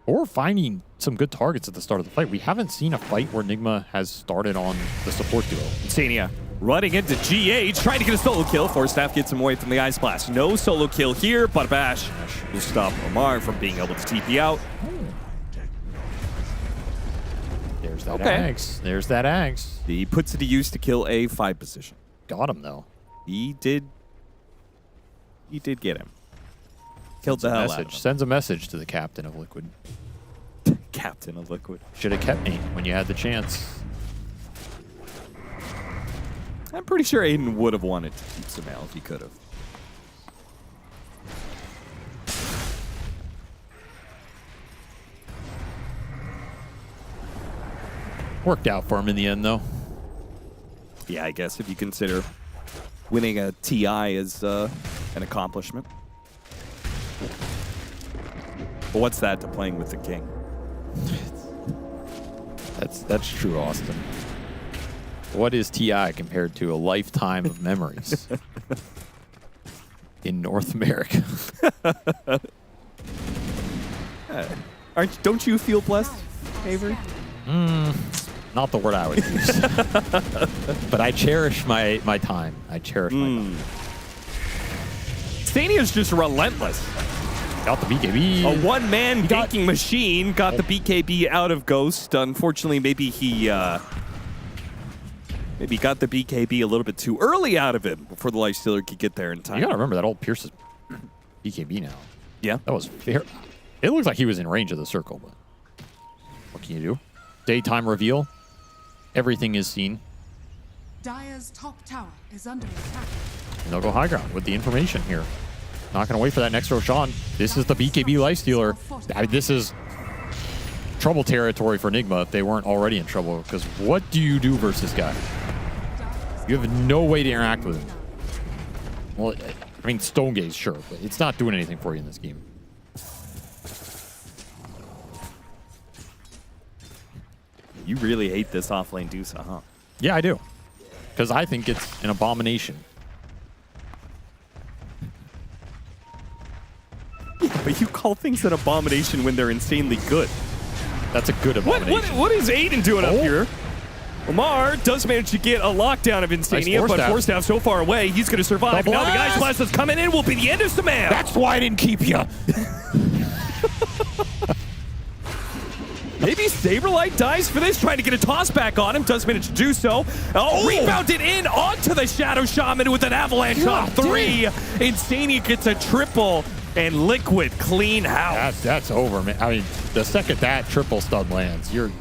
Or finding some good targets at the start of the fight. We haven't seen a fight where Nigma has started on the support duo. Insania running into GH, trying to get a solo kill. Forstaff gets him away from the Ice Blast. No solo kill here, but Bash will stop Omar from being able to TP out. There's that Axe. There's that Axe. He puts it to use to kill a 5 position. Got him, though. He did get him. Killed the hell out of him. Sends a message to the captain of Liquid. Captain of Liquid. Should have kept me when you had the chance. I'm pretty sure Aiden would have wanted to keep Sumail if he could have. Worked out for him in the end, though. Yeah, I guess if you consider winning a TI as an accomplishment. But what's that to playing with the king? That's true, Austin. What is TI compared to a lifetime of memories in North America? Don't you feel blessed, Avery? Not the word I would use. But I cherish my time. I cherish my time. Stania's just relentless. Got the BKB. A one-man baking machine got the BKB out of Ghost. Unfortunately, maybe he got the BKB a little bit too early out of him before the Lifestealer could get there in time. You gotta remember that old Pierce's BKB now. Yeah. That was fair. It looks like he was in range of the circle, but what can you do? Daytime reveal. Everything is seen. Dire's top tower is under attack. And they'll go high ground with the information here. Not going to wait for that next Roshan. This is the BKB Lifestealer. I mean, this is trouble territory for Nigma if they weren't already in trouble. Because what do you do versus this guy? You have no way to interact with him. Well, I mean, Stone Gaze, sure, but it's not doing anything for you in this game. You really hate this offlane Dusa, huh? Yeah, I do. Because I think it's an abomination. But you call things an abomination when they're insanely good. That's a good abomination. What is Aiden doing up here? Omar does manage to get a lockdown of Insania, but Forstaff so far away, he's going to survive. Now the Ice Blast that's coming in will be the end of Sumail. That's why I didn't keep you. Maybe Saberlight dies for this, trying to get a toss back on him. Does manage to do so. Oh, rebounded in onto the Shadow Shaman with an avalanche on 3. Insania gets a triple, and Liquid clean house. That's over, man. I mean, the second that triple stud lands, you're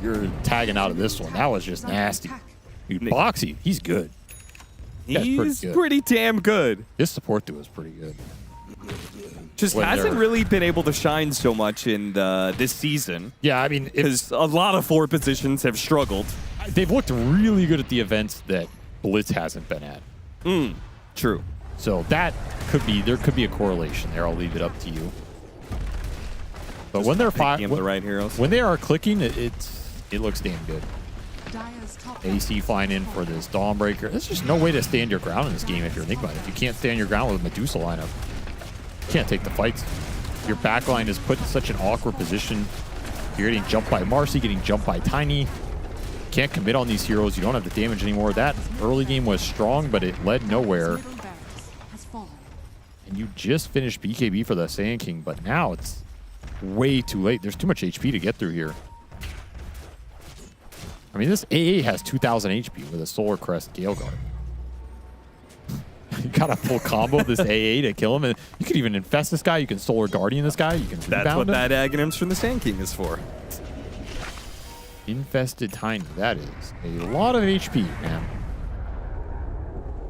tagging out of this one. That was just nasty. Dude, Boxy, he's good. He's pretty damn good. His support duo is pretty good. Just hasn't really been able to shine so much in this season. Yeah, I mean, because a lot of 4 positions have struggled. They've looked really good at the events that Blitz hasn't been at. True. So that could be, there could be a correlation there. I'll leave it up to you. But Just when they're the right heroes. when they are clicking, it looks damn good. Dire's top AC flying in for this Dawnbreaker. There's just no way to stand your ground in this game if you're Enigma. If you can't stand your ground with a Medusa lineup, you can't take the fights. Your backline is put in such an awkward position. You're getting jumped by Marcy, getting jumped by Tiny. Can't commit on these heroes. You don't have the damage anymore. That early game was strong, but it led nowhere. And you just finished BKB for the Sand King, but now it's way too late. There's too much HP to get through here. I mean, this AA has 2,000 HP with a Solar Crest Gale Guard. You got a full combo this AA to kill him. And you could even infest this guy. You can Solar Guardian this guy. You can That's rebound what him. that Aghanims from the Sand King is for. Infested Tiny. That is a lot of HP, man.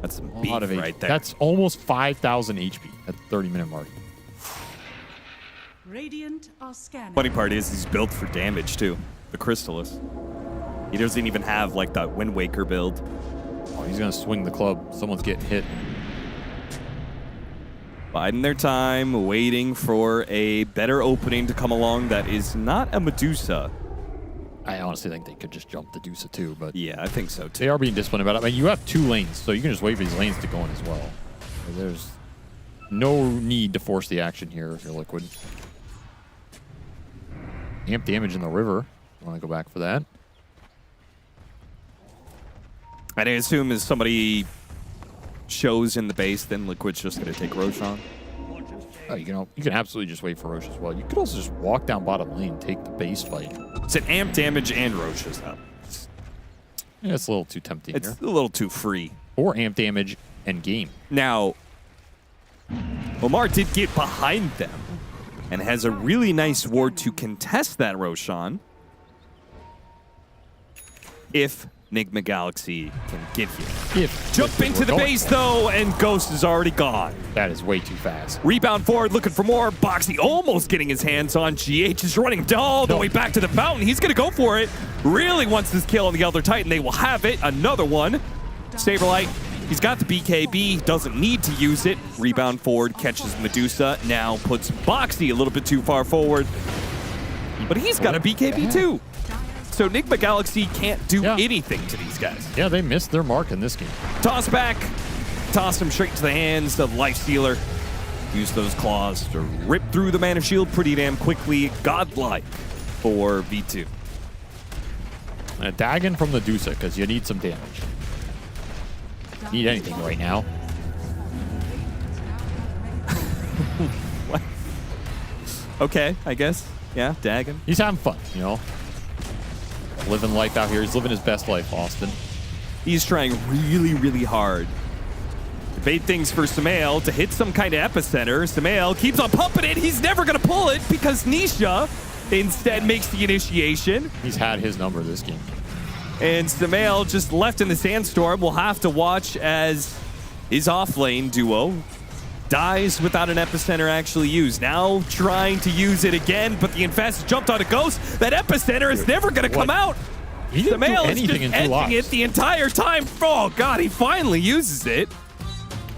That's some A beef lot of right HP. there. That's almost 5,000 HP at the 30-minute mark. Radiant are scanning. Funny part is he's built for damage too. The Crystallis. He doesn't even have like that Wind Waker build. Oh, he's gonna swing the club. Someone's getting hit. Biding their time, waiting for a better opening to come along that is not a Medusa. I honestly think they could just jump the Medusa too, but yeah, I think so too. They are being disciplined about it. I mean, you have 2 lanes, so you can just wait for these lanes to go in as well. There's no need to force the action here if you're Liquid. Amp damage in the river. You want to go back for that? And I assume as somebody shows in the base, then Liquid's just going to take Roshan. Oh, you can absolutely just wait for Roche as well. You could also just walk down bottom lane, take the base fight. It's an amp damage and Roche's up. Yeah, it's a little too tempting It's here. a little too free. Or amp damage and game. Now, Omar did get behind them and has a really nice ward to contest that Roshan if Nigma Galaxy can get here. Jump into the base, though, and Ghost is already gone. That is way too fast. Rebound forward, looking for more. Boxy almost getting his hands on. GH is running all the way back to the fountain. He's going to go for it. Really wants this kill on the Elder Titan. They will have it. Another one. Saberlight, he's got the BKB. Doesn't need to use it. Rebound forward, catches Medusa. Now puts Boxy a little bit too far forward. But he's got a BKB too. So Nigma Galaxy can't do anything to these guys. Yeah, they missed their mark in this game. Toss back. Toss him straight to the hands of Life Stealer. Use those claws to rip through the Mana Shield pretty damn quickly. Godlike for V2. And a Dagon from the Medusa, because you need some damage. Need anything right now. What? Okay, I guess. Yeah, Dagon. He's having fun, you know. Living life out here. He's living his best life, Austin. He's trying really, really hard to bait things for Samael to hit some kind of epicenter. Samael keeps on pumping it. He's never going to pull it because Nisha instead makes the initiation. He's had his number this game. And Samael just left in the sandstorm. We'll have to watch as his off-lane duo dies without an epicenter actually used. Now trying to use it again, but the Infest jumped on a Ghost. That epicenter is never going to come out. He didn't do Samael is anything just in 2 edging lives. it the entire time. Oh, God, he finally uses it.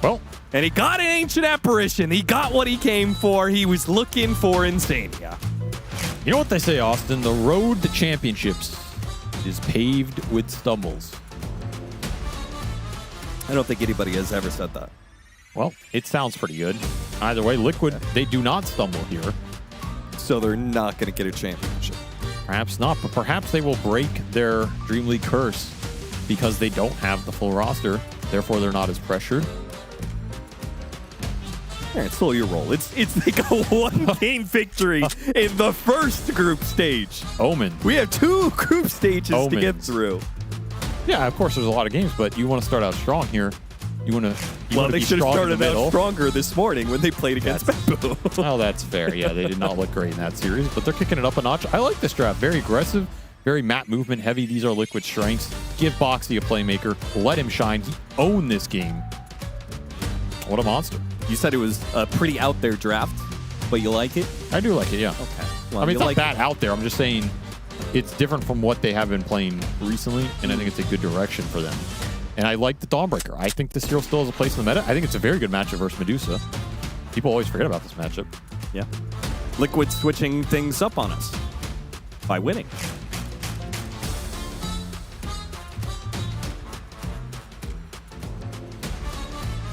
Well. And he got an Ancient Apparition. He got what he came for. He was looking for Insania. You know what they say, Austin? The road to championships is paved with stumbles. I don't think anybody has ever said that. Well, it sounds pretty good. Either way, Liquid, they do not stumble here. So they're not going to get a championship. Perhaps not, but perhaps they will break their Dream League curse because they don't have the full roster. Therefore, they're not as pressured. All right, slow your roll. It's like a 1-game victory in the first group stage. Omen. We have 2 group stages to get Omens. through. Yeah, of course, there's a lot of games, but you want to start out strong here. You want to. Well, they should have started out stronger this morning when they played against Beppu. Oh, that's fair. Yeah, they did not look great in that series, but they're kicking it up a notch. I like this draft. Very aggressive, very map movement heavy. These are Liquid strengths. Give Boxy a playmaker. Let him shine. He owned this game. What a monster. You said it was a pretty out there draft, but you like it? I do like it, yeah. Okay. Well, I mean, you it's not like that out there. I'm just saying it's different from what they have been playing recently, and I think it's a good direction for them. And I like the Dawnbreaker. I think this hero still has a place in the meta. I think it's a very good matchup versus Medusa. People always forget about this matchup. Yeah. Liquid switching things up on us by winning.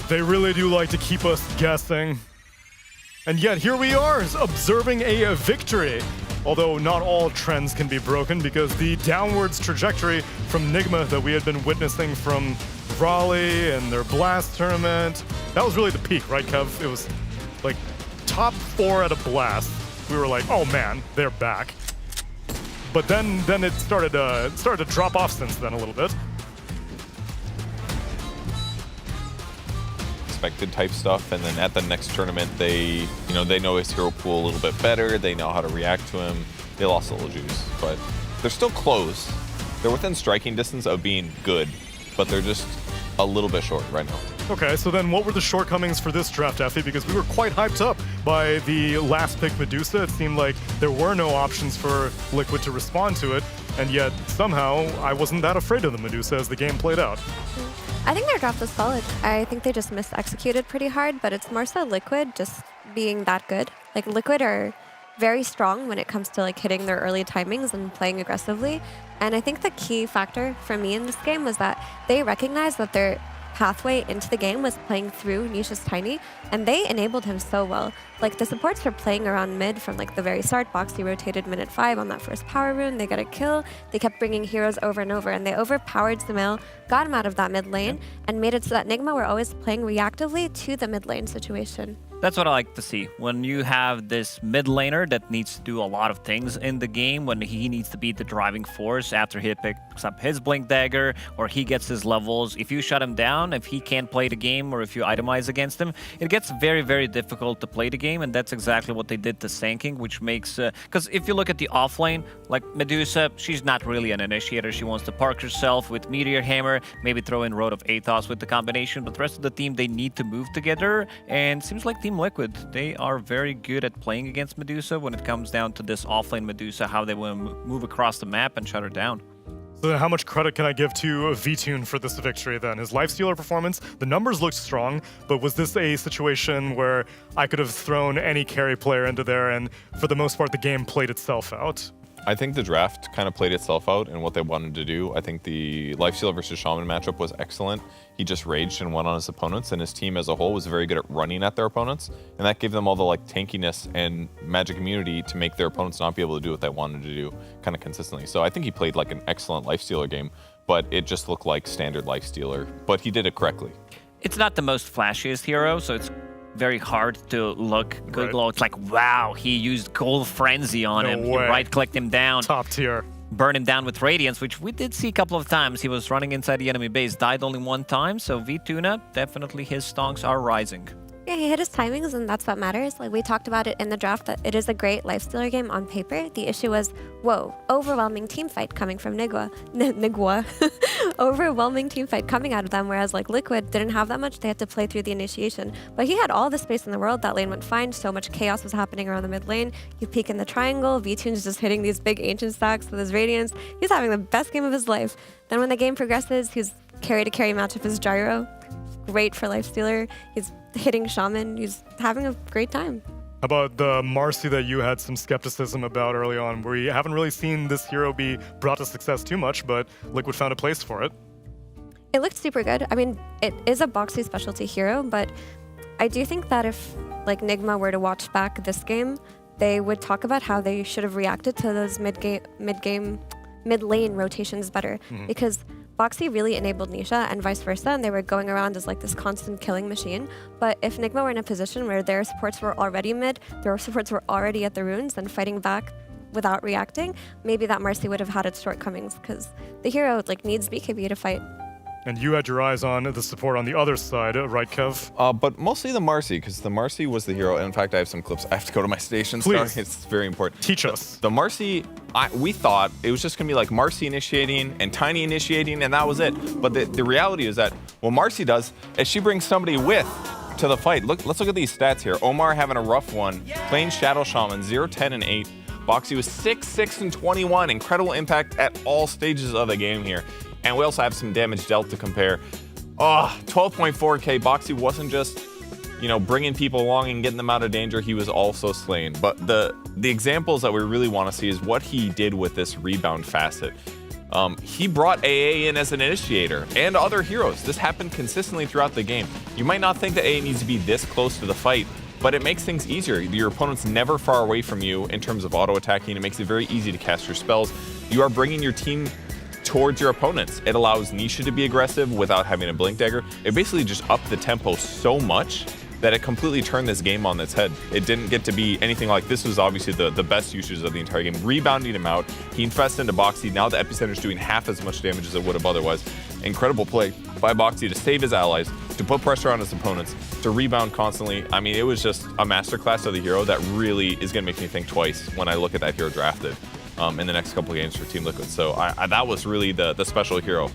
They really do like to keep us guessing. And yet here we are, observing a victory. Although not all trends can be broken because the downwards trajectory from Nigma that we had been witnessing from Raleigh and their Blast tournament, that was really the peak, right, Kev? It was like top 4 at a Blast. We were like, oh man, they're back. But then it started to drop off since then a little bit. expected type stuff, and then at the next tournament, they know his hero pool a little bit better. They know how to react to him. They lost a little juice, but they're still close. They're within striking distance of being good, but they're just a little bit short right now. Okay, so then what were the shortcomings for this draft, Effie? Because we were quite hyped up by the last pick, Medusa. It seemed like there were no options for Liquid to respond to it, and yet somehow I wasn't that afraid of the Medusa as the game played out. I think their draft was solid. I think they just mis-executed pretty hard, but it's more so Liquid just being that good. Like, Liquid are very strong when it comes to like hitting their early timings and playing aggressively. And I think the key factor for me in this game was that they recognized that their pathway into the game was playing through Nisha's Tiny, and they enabled him so well. Like, the supports were playing around mid from like the very start. Boxy rotated minute 5 on that first power rune. They got a kill. They kept bringing heroes over and over, and they overpowered Sumail, got him out of that mid lane, and made it so that Nigma were always playing reactively to the mid lane situation. That's what I like to see. When you have this mid laner that needs to do a lot of things in the game, when he needs to be the driving force after he picks up his Blink Dagger or he gets his levels, if you shut him down, if he can't play the game or if you itemize against him, it gets very, very difficult to play the game, and that's exactly what they did to Sanking, which makes... Because if you look at the offlane, like Medusa, she's not really an initiator. She wants to park herself with Meteor Hammer, maybe throw in Road of Athos with the combination, but the rest of the team, they need to move together, and seems like Team Liquid, they are very good at playing against Medusa when it comes down to this offlane Medusa, how they will move across the map and shut her down. So then how much credit can I give to Vtune for this victory then? His lifestealer performance, the numbers looked strong, but was this a situation where I could have thrown any carry player into there and for the most part the game played itself out? I think the draft kind of played itself out in what they wanted to do. I think the Lifestealer versus Shaman matchup was excellent. He just raged and won on his opponents, and his team as a whole was very good at running at their opponents, and that gave them all the like tankiness and magic immunity to make their opponents not be able to do what they wanted to do kind of consistently. So I think he played like an excellent Lifestealer game, but it just looked like standard Lifestealer, but he did it correctly. It's not the most flashiest hero, so it's very hard to look good. Right. It's like, wow, he used Gold Frenzy on him. He right-clicked him down. Top tier. Burn him down with Radiance, which we did see a couple of times. He was running inside the enemy base, died only one time, so Vtuna, definitely his stonks are rising. Yeah, he hit his timings, and that's what matters. Like, we talked about it in the draft, that it is a great Lifestealer game on paper. The issue was, whoa, overwhelming team fight coming from Nigwa. Overwhelming team fight coming out of them, whereas like Liquid didn't have that much. They had to play through the initiation. But he had all the space in the world. That lane went fine. So much chaos was happening around the mid lane. You peek in the triangle. Vtune's just hitting these big ancient stacks with his Radiance. He's having the best game of his life. Then when the game progresses, he's carry-to-carry matchup his Gyro. Great for Lifestealer. He's hitting Shaman. He's having a great time. How about the Marcy that you had some skepticism about early on? We haven't really seen this hero be brought to success too much, but Liquid found a place for it. It looked super good. I mean, it is a Boxy specialty hero, but I do think that if like Nigma were to watch back this game, they would talk about how they should have reacted to those mid-lane rotations better, because Boxy really enabled Nisha and vice versa, and they were going around as like this constant killing machine. But if Nigma were in a position where their supports were already mid, their supports were already at the runes and fighting back without reacting, maybe that Marcy would have had its shortcomings, because the hero like needs BKB to fight. And you had your eyes on the support on the other side, right, Kev? But mostly the Marcy, because the Marcy was the hero. And in fact, I have some clips. I have to go to my station. Please. Sorry, it's very important. Teach us. The Marcy, we thought it was just going to be like Marcy initiating and Tiny initiating, and that was it. But the reality is that what Marcy does is she brings somebody with to the fight. Let's look at these stats here. Omar having a rough one, playing Shadow Shaman, 0, 10, and 8. Boxy was 6, 6, and 21. Incredible impact at all stages of the game here. And we also have some damage dealt to compare. 12.4k. Boxy wasn't just, bringing people along and getting them out of danger. He was also slain. But the examples that we really want to see is what he did with this rebound facet. He brought AA in as an initiator and other heroes. This happened consistently throughout the game. You might not think that AA needs to be this close to the fight, but it makes things easier. Your opponent's never far away from you in terms of auto-attacking. It makes it very easy to cast your spells. You are bringing your team towards your opponents. It allows Nisha to be aggressive without having a Blink Dagger. It basically just upped the tempo so much that it completely turned this game on its head. It didn't get to be anything like this. Was obviously the best usage of the entire game. Rebounding him out. He infests into Boxy. Now the Epicenter's doing half as much damage as it would have otherwise. Incredible play by Boxy to save his allies, to put pressure on his opponents, to rebound constantly. I mean, it was just a masterclass of the hero that really is going to make me think twice when I look at that hero drafted in the next couple of games for Team Liquid. So that was really the special hero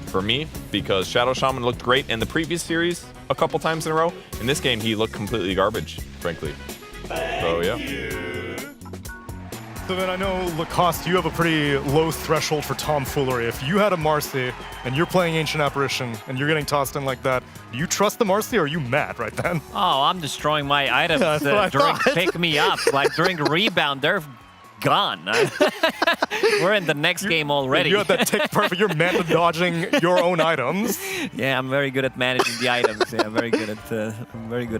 for me, because Shadow Shaman looked great in the previous series a couple times in a row. In this game, he looked completely garbage, frankly. So, yeah. So then I know, Lacoste, you have a pretty low threshold for tomfoolery. If you had a Marcy and you're playing Ancient Apparition and you're getting tossed in like that, do you trust the Marcy or are you mad right then? Oh, I'm destroying my items during pick me up. Like during rebound, they're gone. We're in the next game already. You have that tick perfect. You're mana dodging your own items. Yeah, I'm very good at managing the items. Yeah, I'm very good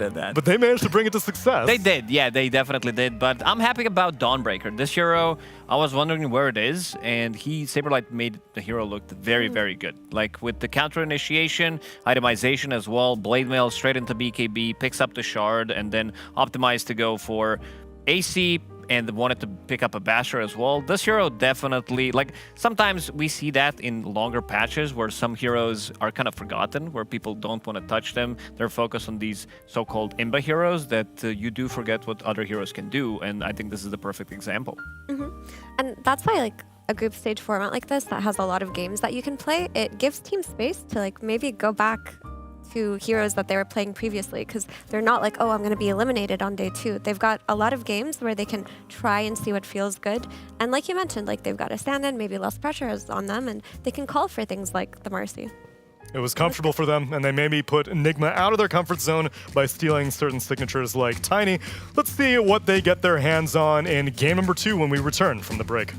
at that. But they managed to bring it to success. They did. Yeah, they definitely did. But I'm happy about Dawnbreaker. This hero, I was wondering where it is, and Saberlight made the hero look very, very good. Like with the counter initiation, itemization as well, Blade Mail straight into BKB, picks up the shard, and then optimized to go for AC, and wanted to pick up a Basher as well. This hero definitely, like, sometimes we see that in longer patches where some heroes are kind of forgotten, where people don't want to touch them. They're focused on these so-called Imba heroes that you do forget what other heroes can do, and I think this is the perfect example. And that's why, like, a group stage format like this that has a lot of games that you can play, it gives teams space to, like, maybe go back to heroes that they were playing previously, because they're not like, oh, I'm going to be eliminated on day 2. They've got a lot of games where they can try and see what feels good. And like you mentioned, like they've got a stand-in, maybe less pressure is on them, and they can call for things like the Marcy. It was comfortable for them, and they maybe put Enigma out of their comfort zone by stealing certain signatures like Tiny. Let's see what they get their hands on in game number 2 when we return from the break.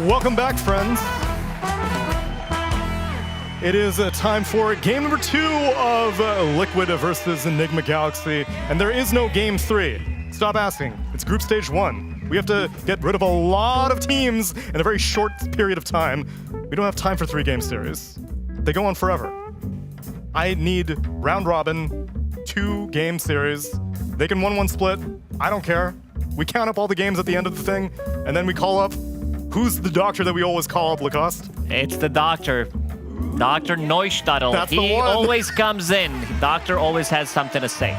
Welcome back, friends. It is time for game number 2 of Liquid versus Enigma Galaxy, and there is no game 3. Stop asking. It's group stage 1. We have to get rid of a lot of teams in a very short period of time. We don't have time for 3-game series. They go on forever. I need round robin, 2-game series. They can 1-1 split. I don't care. We count up all the games at the end of the thing, and then we call up. Who's the doctor that we always call up, Lacoste? It's the doctor. Dr. Neustadtl. That's the He one. always comes in. Doctor always has something to say.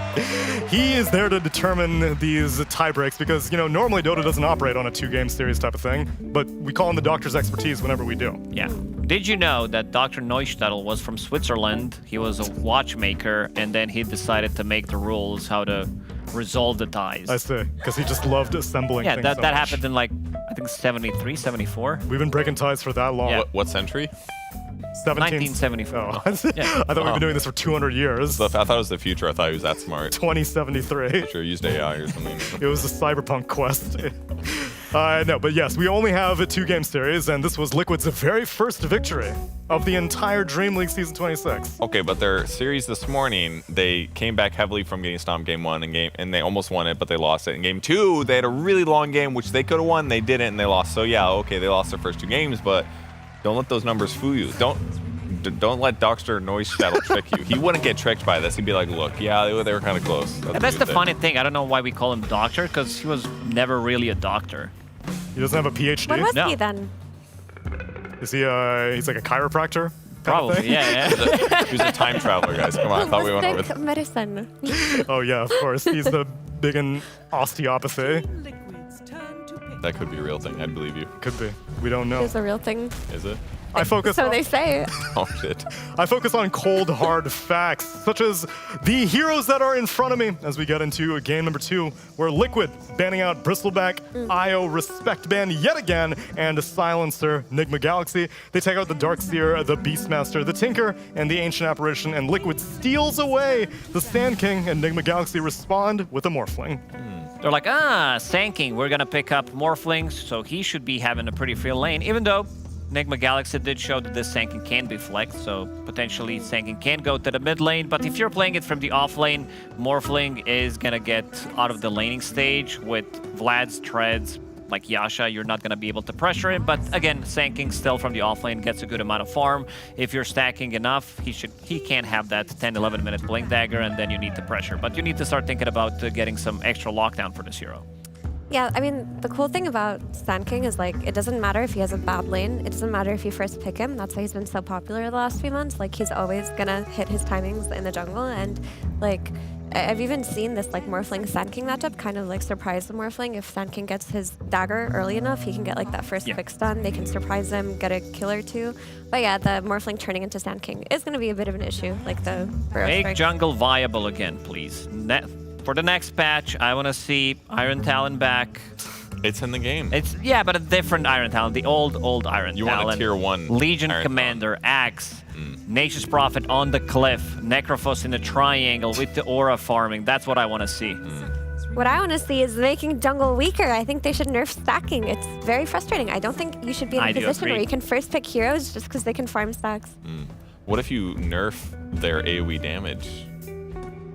He is there to determine these tie breaks because, normally Dota doesn't operate on a 2-game series type of thing, but we call in the doctor's expertise whenever we do. Yeah. Did you know that Dr. Neustadtl was from Switzerland? He was a watchmaker, and then he decided to make the rules how to resolve the ties. I see, because he just loved assembling Yeah, things that so that much. happened in I think 73, 74. We've been breaking ties for that long. Yeah. What century? 1974. Oh. I thought we've been doing this for 200 years. I thought it was the future. I thought he was that smart. 2073. Sure, used AI or something. It was a cyberpunk quest. No, but yes, we only have a 2-game series, and this was Liquid's very first victory of the entire DreamLeague Season 26. Okay, but their series this morning, they came back heavily from getting stomped game 1 and they almost won it, but they lost it. In game 2, they had a really long game, which they could have won. They didn't, and they lost. So yeah, okay, they lost their first 2 games, but don't let those numbers fool you. Don't let Dr. Neustadtl trick you. He wouldn't get tricked by this. He'd be like, look, yeah, they were kind of close. And that's the funny thing. I don't know why we call him doctor, because he was never really a doctor. He doesn't have a PhD? What was No. he then? Is he, he's like a chiropractor? Probably, yeah. He was a time traveler, guys. Come on, I thought we went over Like medicine. Oh, yeah, of course. He's the big in osteopathy. That could be a real thing. I'd believe you. Could be. We don't know. It's a real thing. Is it? I focus So on, they say. Oh, shit. I focus on cold, hard facts, such as the heroes that are in front of me as we get into game number 2, where Liquid banning out Bristleback, IO Respect ban yet again, and Silencer, Enigma Galaxy. They take out the Darkseer, the Beastmaster, the Tinker, and the Ancient Apparition, and Liquid steals away the Sand King, and Enigma Galaxy respond with a Morphling. They're like, Sand King, we're going to pick up Morphlings, so he should be having a pretty free lane, even though Enigma Galaxy did show that this Sand King can be flexed, so potentially Sand King can go to the mid lane, but if you're playing it from the off lane, Morphling is going to get out of the laning stage with Vlad's treads, like Yasha, you're not going to be able to pressure him, but again, Sand King still from the off lane gets a good amount of farm. If you're stacking enough, he can have that 10-11 minute blink dagger, and then you need to pressure, but you need to start thinking about getting some extra lockdown for this hero. Yeah, I mean, the cool thing about Sand King is, it doesn't matter if he has a bad lane. It doesn't matter if you first pick him. That's why he's been so popular the last few months. He's always going to hit his timings in the jungle. And, I've even seen this, Morphling Sand King matchup kind of, surprise the Morphling. If Sand King gets his dagger early enough, he can get, that first quick stun. They can surprise him, get a kill or 2. But, yeah, the Morphling turning into Sand King is going to be a bit of an issue, the burrow Make strike. jungle viable again, please. For the next patch, I want to see Iron Talon back. It's in the game. Yeah, but a different Iron Talon, the old Iron You Talon. want a tier 1 Legion Iron Commander, Axe, Nature's Prophet on the cliff, Necrophos in the triangle with the aura farming. That's what I want to see. What I want to see is making jungle weaker. I think they should nerf stacking. It's very frustrating. I don't think you should be in a position where you can first pick heroes just because they can farm stacks. What if you nerf their AoE damage?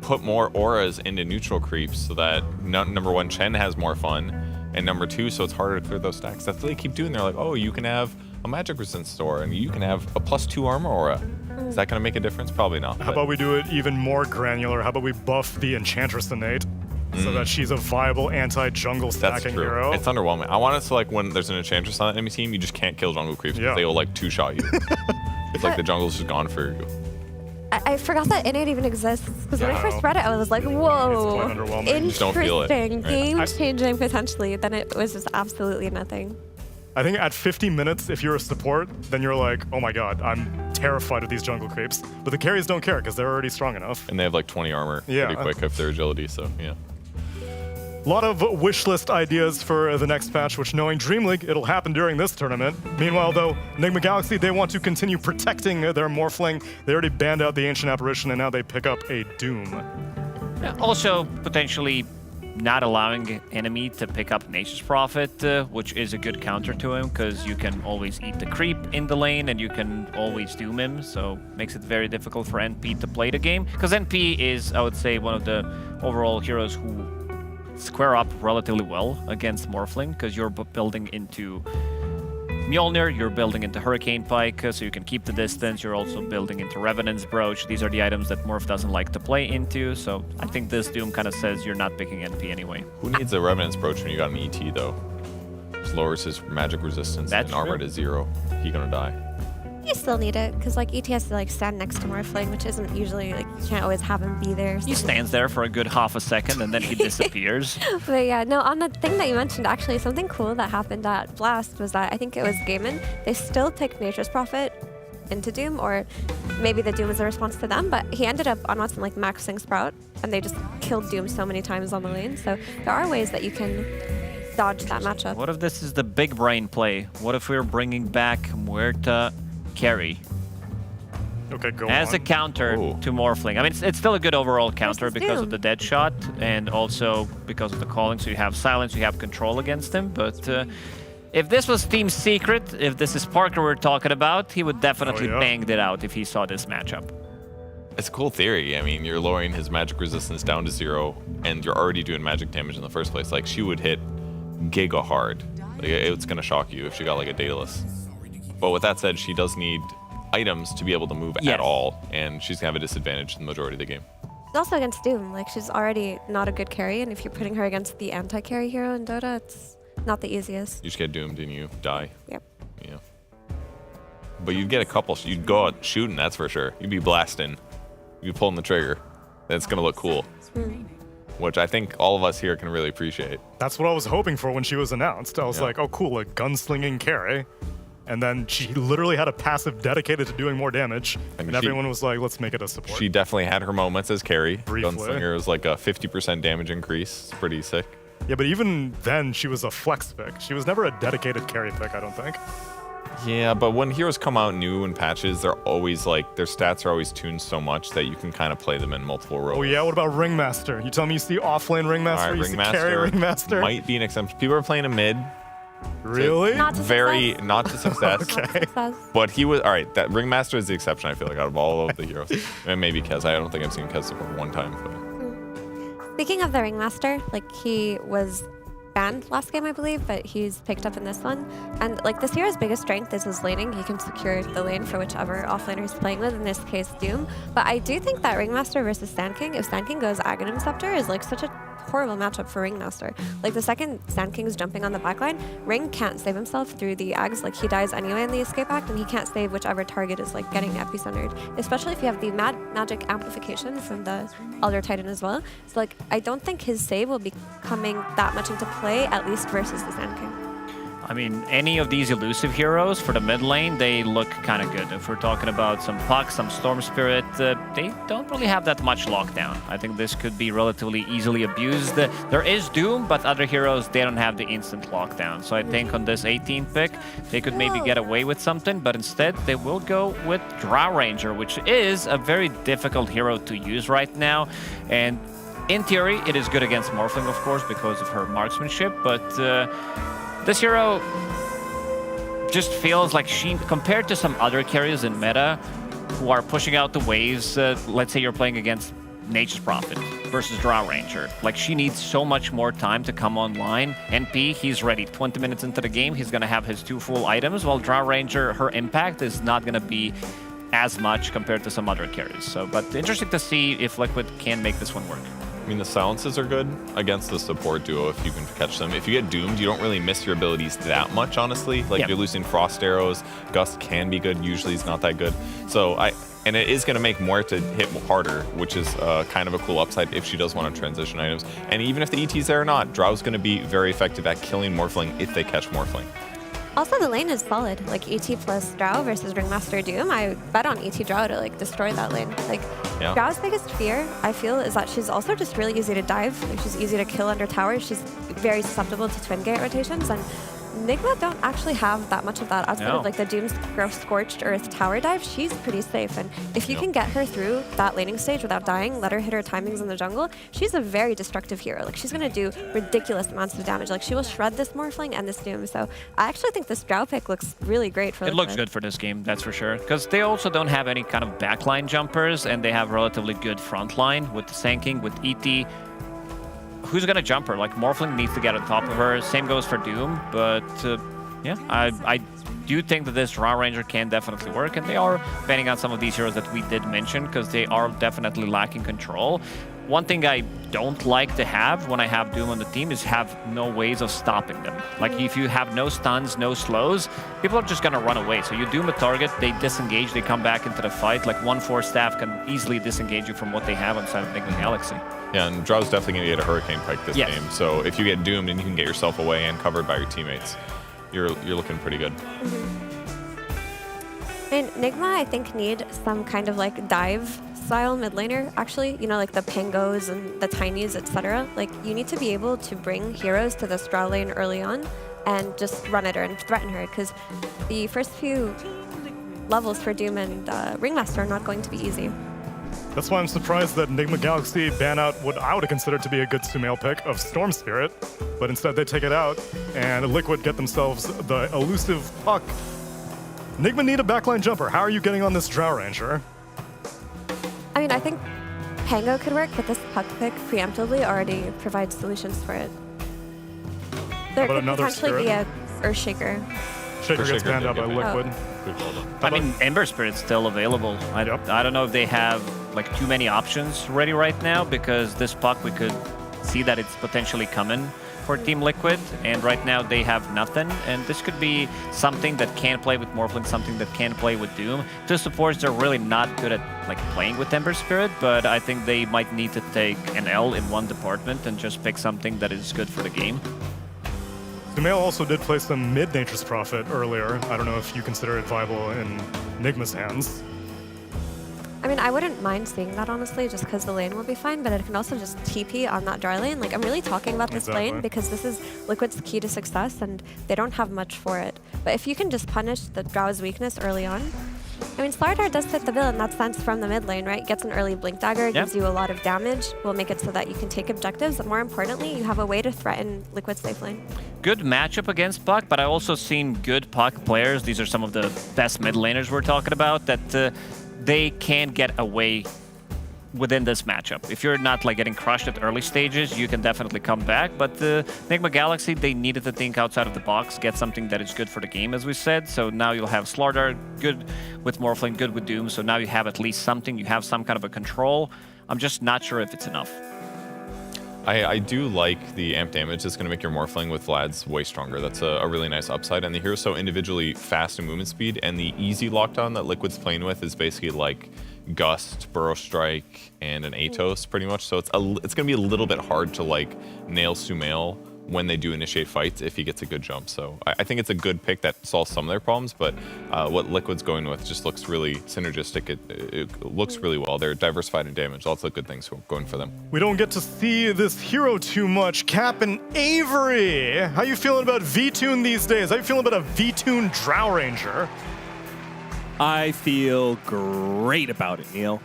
Put more auras into neutral creeps so that number 1, Chen has more fun, and number 2, so it's harder to clear those stacks. That's what they keep doing. They're like, oh, you can have a magic resistance store, and you can have a +2 armor aura. Is that going to make a difference? Probably not. How about we do it even more granular? How about we buff the Enchantress innate so that she's a viable anti-jungle stacking That's true. hero? It's underwhelming. I want it to when there's an Enchantress on the enemy team, you just can't kill jungle creeps because they will 2-shot you. It's the jungle's just gone for you. I forgot that innate even exists. Because when I first read it, I was like, whoa, underwhelming. Just don't feel it. interesting, Right. game-changing potentially. Then it was just absolutely nothing. I think at 50 minutes, if you're a support, then you're like, oh my god, I'm terrified of these jungle creeps. But the carries don't care because they're already strong enough. And they have 20 armor pretty quick if their agility, so yeah. A lot of wish list ideas for the next patch, which knowing DreamLeague, it'll happen during this tournament. Meanwhile, though, Enigma Galaxy, they want to continue protecting their Morphling. They already banned out the Ancient Apparition, and now they pick up a Doom. Yeah, also, potentially not allowing enemy to pick up Nature's Prophet, which is a good counter to him, because you can always eat the creep in the lane and you can always doom him, so makes it very difficult for NP to play the game. Because NP is, I would say, one of the overall heroes who square up relatively well against Morphling, because you're building into Mjolnir, you're building into Hurricane Pike, so you can keep the distance. You're also building into Revenant's Brooch. These are the items that Morph doesn't like to play into, so I think this Doom kind of says you're not picking NP anyway. Who needs a Revenant's Brooch when you got an ET, though? Just lowers his magic resistance and armor to 0. He gonna die. You still need it, because like ET has to like stand next to Morphling, which isn't usually, like, you can't always have him be there. He stands there for a good half a second and then he disappears. But yeah, no, on the thing that you mentioned, actually, something cool that happened at Blast was that I think it was Gaiman, they still picked Nature's Prophet into Doom, or maybe the Doom was a response to them, but he ended up on Watson like maxing Sprout, and they just killed Doom so many times on the lane, so there are ways that you can dodge that matchup. What if this is the big brain play? What if we're bringing back Muerta carry? Okay, go as on. a counter to Morphling. I mean, it's still a good overall counter because of the dead shot and also because of the calling. So you have silence, you have control against him. But if this was Team Secret, if this is Parker we're talking about, he would definitely banged it out if he saw this matchup. It's a cool theory. I mean, you're lowering his magic resistance down to 0, and you're already doing magic damage in the first place. Like, she would hit giga hard. Like, it's gonna shock you if she got like a Daedalus. But with that said, she does need items to be able to move at all, and she's gonna have a disadvantage in the majority of the game. She's also against Doom, like she's already not a good carry, and if you're putting her against the anti-carry hero in Dota, it's not the easiest. You just get doomed and you die. Yep. Yeah. But you'd get a couple, you'd go out shooting, that's for sure. You'd be blasting. You'd be pulling the trigger. That's gonna look cool. Which I think all of us here can really appreciate. That's what I was hoping for when she was announced. I was like, oh cool, a gunslinging carry. And then she literally had a passive dedicated to doing more damage. And everyone was like, let's make it a support. She definitely had her moments as carry. Briefly. Gunslinger was like a 50% damage increase. It's pretty sick. Yeah, but even then, she was a flex pick. She was never a dedicated carry pick, I don't think. Yeah, but when heroes come out new in patches, they're always like, their stats are always tuned so much that you can kind of play them in multiple roles. Oh yeah, what about Ringmaster? You tell me you see offlane Ringmaster, All right, you see carry Ringmaster? might be an exception. People are playing a mid. Really? Not to success. Not to success. Okay. But he was, all right, that Ringmaster is the exception, I feel like, out of all of the heroes. And maybe Kez. I don't think I've seen Kez support one time. But. Speaking of the Ringmaster, like he was banned last game, I believe, but he's picked up in this one. And like this hero's biggest strength is his laning. He can secure the lane for whichever offlaner he's playing with, in this case Doom. But I do think that Ringmaster versus Sand King, if Sand King goes Aghanim Scepter, is like such a horrible matchup for Ringmaster. Like the second Sand King's jumping on the backline, Ring can't save himself through the Ags. Like he dies anyway in the escape act, and he can't save whichever target is like getting epicentered, especially if you have the magic amplification from the Elder Titan as well. So like I don't think his save will be coming that much into play, at least versus the Sand King. I mean, any of these elusive heroes for the mid lane, they look kind of good. If we're talking about some Puck, some Storm Spirit, they don't really have that much lockdown. I think this could be relatively easily abused. There is Doom, but other heroes, they don't have the instant lockdown. So I think on this 18 pick, they could maybe get away with something, but instead they will go with Drow Ranger, which is a very difficult hero to use right now. And in theory, it is good against Morphling, of course, because of her marksmanship, but this hero just feels like she, compared to some other carriers in meta who are pushing out the waves, let's say you're playing against Nature's Prophet versus Drow Ranger. Like, she needs so much more time to come online. NP, he's ready. 20 minutes into the game, he's going to have his 2 full items, while Drow Ranger, her impact is not going to be as much compared to some other carriers. So, but interesting to see if Liquid can make this one work. I mean, the silences are good against the support duo if you can catch them. If you get doomed, you don't really miss your abilities that much, honestly. Like, you're losing frost arrows. Gust can be good. Usually it's not that good. So and it is going to make Muerta hit harder, which is kind of a cool upside if she does want to transition items. And even if the ET's there or not, Drow's going to be very effective at killing Morphling if they catch Morphling. Also, the lane is solid. Like ET plus Drow versus Ringmaster Doom. I bet on ET Drow to like destroy that lane. Like Drow's biggest fear, I feel, is that she's also just really easy to dive. Like she's easy to kill under towers. She's very susceptible to twin gate rotations, and Nigma don't actually have that much of that outside No. of like the Doom's Scorched Earth tower dive. She's pretty safe, and if you can get her through that laning stage without dying, let her hit her timings in the jungle, she's a very destructive hero. Like she's gonna do ridiculous amounts of damage. Like she will shred this Morphling and this Doom. So I actually think this Drow pick looks really great for It looks Liquid. good for this game, that's for sure. Because they also don't have any kind of backline jumpers, and they have relatively good front line with the Sanking, with ET. Who's gonna jump her? Like Morphling needs to get on top of her. Same goes for Doom, but yeah, I do think that this Drow Ranger can definitely work, and they are banning out some of these heroes that we did mention because they are definitely lacking control. One thing I don't like to have when I have Doom on the team is have no ways of stopping them. Like if you have no stuns, no slows, people are just gonna run away. So you Doom a target, they disengage, they come back into the fight. Like 1/4 staff can easily disengage you from what they have inside of Enigma Galaxy. Yeah, and Drow's definitely going to get a Hurricane Pike this Yes. game. So if you get doomed and you can get yourself away and covered by your teammates, you're looking pretty good. And Nigma, I think, need some kind of like dive style mid laner, actually. You know, like the Pangos and the Tinies, etc. Like, you need to be able to bring heroes to this Drow lane early on and just run at her and threaten her, because the first few levels for Doom and Ringmaster are not going to be easy. That's why I'm surprised that Enigma Galaxy ban out what I would have considered to be a good Sumail pick of Storm Spirit, but instead they take it out, and Liquid get themselves the elusive Puck. Enigma need a backline jumper. How are you getting on this Drow Ranger? I mean, I think Pango could work, but this Puck pick preemptively already provides solutions for it. There about could another potentially be Spirit? a Earthshaker. Shaker gets banned out by Liquid. I mean, Ember Spirit's still available. I don't know if they have like too many options ready right now, because this Puck, we could see that it's potentially coming for Team Liquid, and right now they have nothing. And this could be something that can play with Morphling, something that can play with Doom. To supports, they're really not good at like playing with Ember Spirit, but I think they might need to take an L in one department and just pick something that is good for the game. Sumail also did play some mid Nature's Prophet earlier. I don't know if you consider it viable in Enigma's hands. I mean, I wouldn't mind seeing that, honestly, just because the lane will be fine, but it can also just TP on that dry lane. Like, I'm really talking about this Exactly. lane because this is Liquid's key to success, and they don't have much for it. But if you can just punish the Drow's weakness early on, I mean, Slardar does fit the bill in that sense from the mid lane, right? Gets an early Blink Dagger, gives you a lot of damage, will make it so that you can take objectives, and more importantly, you have a way to threaten Liquid's safe lane. Good matchup against Puck, but I also seen good Puck players. These are some of the best mid laners we're talking about, that they can get away within this matchup. If you're not like getting crushed at early stages, you can definitely come back. But the Enigma Galaxy, they needed to think outside of the box, get something that is good for the game, as we said. So now you'll have Slardar, good with Morphling, good with Doom. So now you have at least something. You have some kind of a control. I'm just not sure if it's enough. I do like the amp damage. It's going to make your Morphling with Vlad's way stronger. That's a really nice upside. And the hero's so individually fast in movement speed, and the easy lockdown that Liquid's playing with is basically like Gust, Burrow Strike, and an Atos pretty much. So it's going to be a little bit hard to like nail Sumail when they do initiate fights if he gets a good jump. So I think it's a good pick that solves some of their problems, but what Liquid's going with just looks really synergistic. It looks really well. They're diversified in damage. Lots of good things going for them. We don't get to see this hero too much. Cap and Avery, how you feeling about V-Tune these days? How you feeling about a V-Tune Drow Ranger? I feel great about it, Neil.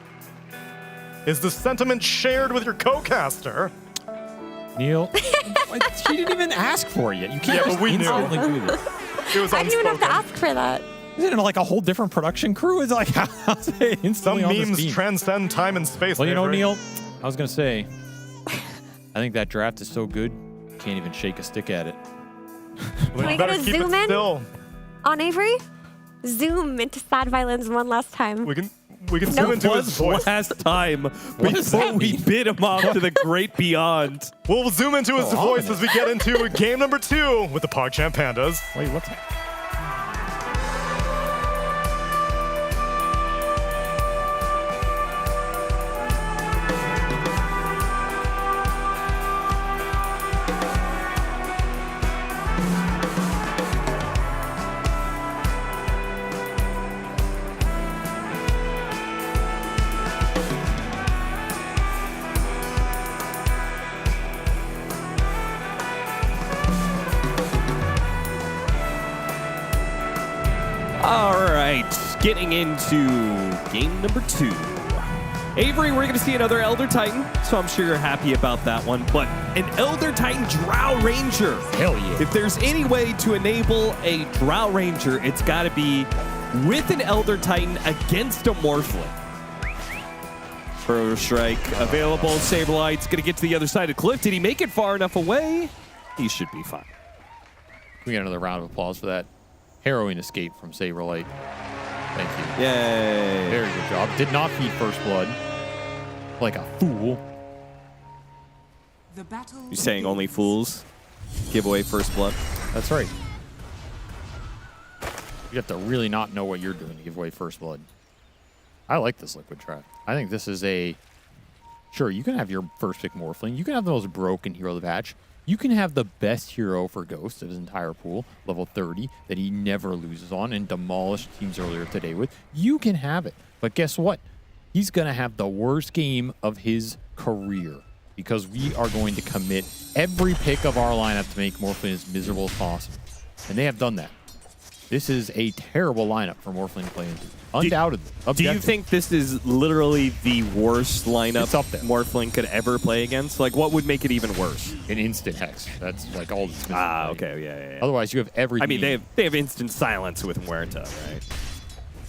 Is the sentiment shared with your co-caster? Neil, she didn't even ask for it yet. You can't just instantly do this. It was I didn't even have to ask for that. Isn't it like a whole different production crew? It's like how's it instantly Some on this memes team? transcend time and space. Well, you know, Avery. Neil, I was gonna say, I think that draft is so good, you can't even shake a stick at it. Can we get a zoom in on Avery? Zoom into Sad Violence one last time. We can zoom into his voice. Last time before we bid him off to the great beyond. We'll zoom into his voice as we get into game number 2 with the PogChamp Pandas. Wait, what's that? All right, getting into game number 2. Avery, we're going to see another Elder Titan, so I'm sure you're happy about that one. But an Elder Titan Drow Ranger. Hell yeah. If there's any way to enable a Drow Ranger, it's got to be with an Elder Titan against a Morphling. Burrow Strike available. Saberlight's going to get to the other side of the cliff. Did he make it far enough away? He should be fine. We get another round of applause for that harrowing escape from Saberlight. Thank you. Yay. Very good job. Did not feed First Blood like a fool. The battle. You're saying only fools give away First Blood? That's right. You have to really not know what you're doing to give away First Blood. I like this Liquid Trap. I think this is a... Sure, you can have your first pick Morphling. You can have the most broken hero of the patch. You can have the best hero for Ghost of his entire pool, level 30, that he never loses on and demolished teams earlier today with. You can have it. But guess what? He's going to have the worst game of his career because we are going to commit every pick of our lineup to make Morphling as miserable as possible. And they have done that. This is a terrible lineup for Morphling to play into. Undoubtedly. Do you think this is literally the worst lineup It's up there. Morphling could ever play against? Like, what would make it even worse? An instant Hex. That's like all this. Okay, yeah. Otherwise, you have everything. I mean, they have instant silence with Muerta, right?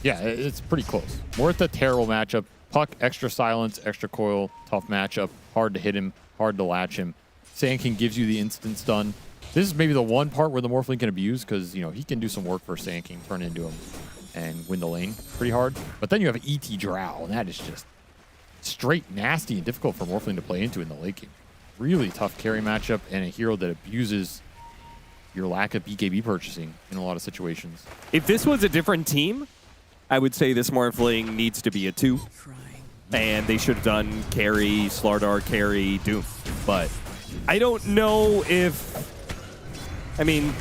Yeah, it's pretty close. Muerta, terrible matchup. Puck, extra silence, extra coil, tough matchup. Hard to hit him, hard to latch him. Sand King gives you the instant stun. This is maybe the one part where the Morphling can abuse because, you know, he can do some work for Sand King, turn into him, and win the lane pretty hard. But then you have ET Drow, and that is just straight nasty and difficult for Morphling to play into in the late game. Really tough carry matchup and a hero that abuses your lack of BKB purchasing in a lot of situations. If this was a different team, I would say this Morphling needs to be a 2. And they should have done carry, Slardar, carry, Doom. But I don't know if... I mean,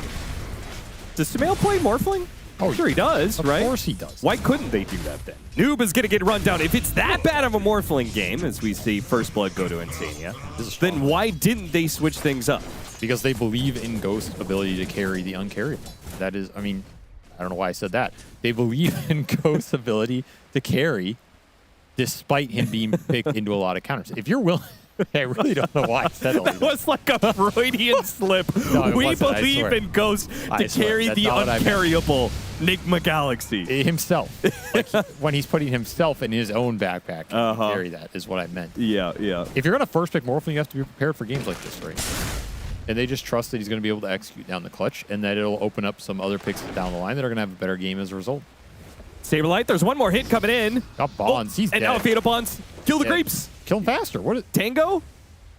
does Sumail play Morphling? Oh, sure he does, right? Of course he does. Why couldn't they do that then? Noob is going to get run down. If it's that bad of a Morphling game, as we see First Blood go to Insania, then why didn't they switch things up? Because they believe in Ghost's ability to carry the uncarryable. That is, I mean, I don't know why I said that. They believe in Ghost's ability to carry despite him being picked into a lot of counters. If you're willing... I really don't know why I said all That was like a Freudian slip. No, we wasn't, I believe swear. in Ghost I to swear. carry That's the not what I meant. uncarryable Nigma Galaxy. Himself. Like, when he's putting himself in his own backpack, he can carry that is what I meant. Yeah. If you're going to first pick Morphling, you have to be prepared for games like this, right? And they just trust that he's going to be able to execute down the clutch and that it'll open up some other picks down the line that are going to have a better game as a result. Saberlight, there's one more hit coming in. Got Bonds. He's and dead. now Fatal Bonds. Kill the Dead. creeps. Kill him faster. What? Tango?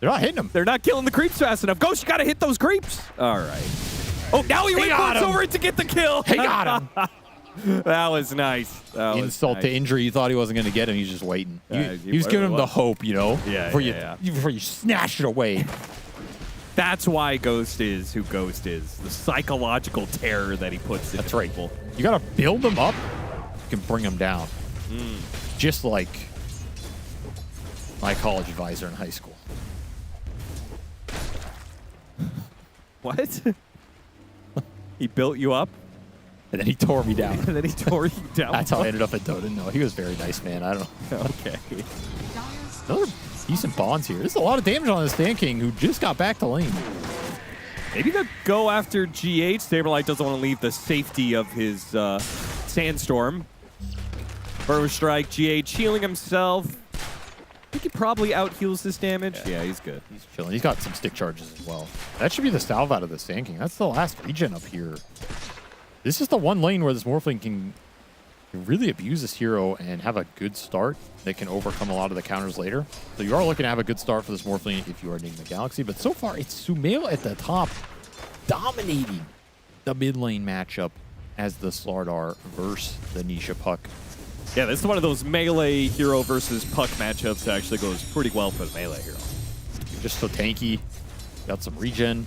They're not hitting him. They're not killing the creeps fast enough. Ghost, you got to hit those creeps. All right. Oh, now he got went him. over it to get the kill. He got him. That was nice. That was Insult nice. to injury. You thought he wasn't going to get him. He's just waiting. He was giving him the hope, you know, before you snatched it away. That's why Ghost is who Ghost is. The psychological terror that he puts into people. You got to build them up. You can bring them down. Just like my college advisor in high school. What? He built you up? And then he tore me down. And then he tore you down? That's how I ended up at Dota. No, he was a very nice man. I don't know. Okay. Another decent Bonds here. There's a lot of damage on this Sand King who just got back to lane. Maybe they'll go after GH. Saberlight doesn't want to leave the safety of his Sandstorm. Burrow Strike, GH healing himself. I think he probably out-heals this damage. Yeah, he's good. He's chilling. He's got some stick charges as well. That should be the salve out of the Sand King. That's the last regen up here. This is the one lane where this Morphling can really abuse this hero and have a good start that can overcome a lot of the counters later. So you are looking to have a good start for this Morphling if you are Enigma Galaxy. But so far, it's Sumail at the top dominating the mid lane matchup as the Slardar versus the Nisha Puck. Yeah, this is one of those melee hero versus puck matchups that actually goes pretty well for the melee hero. You're just so tanky. Got some regen.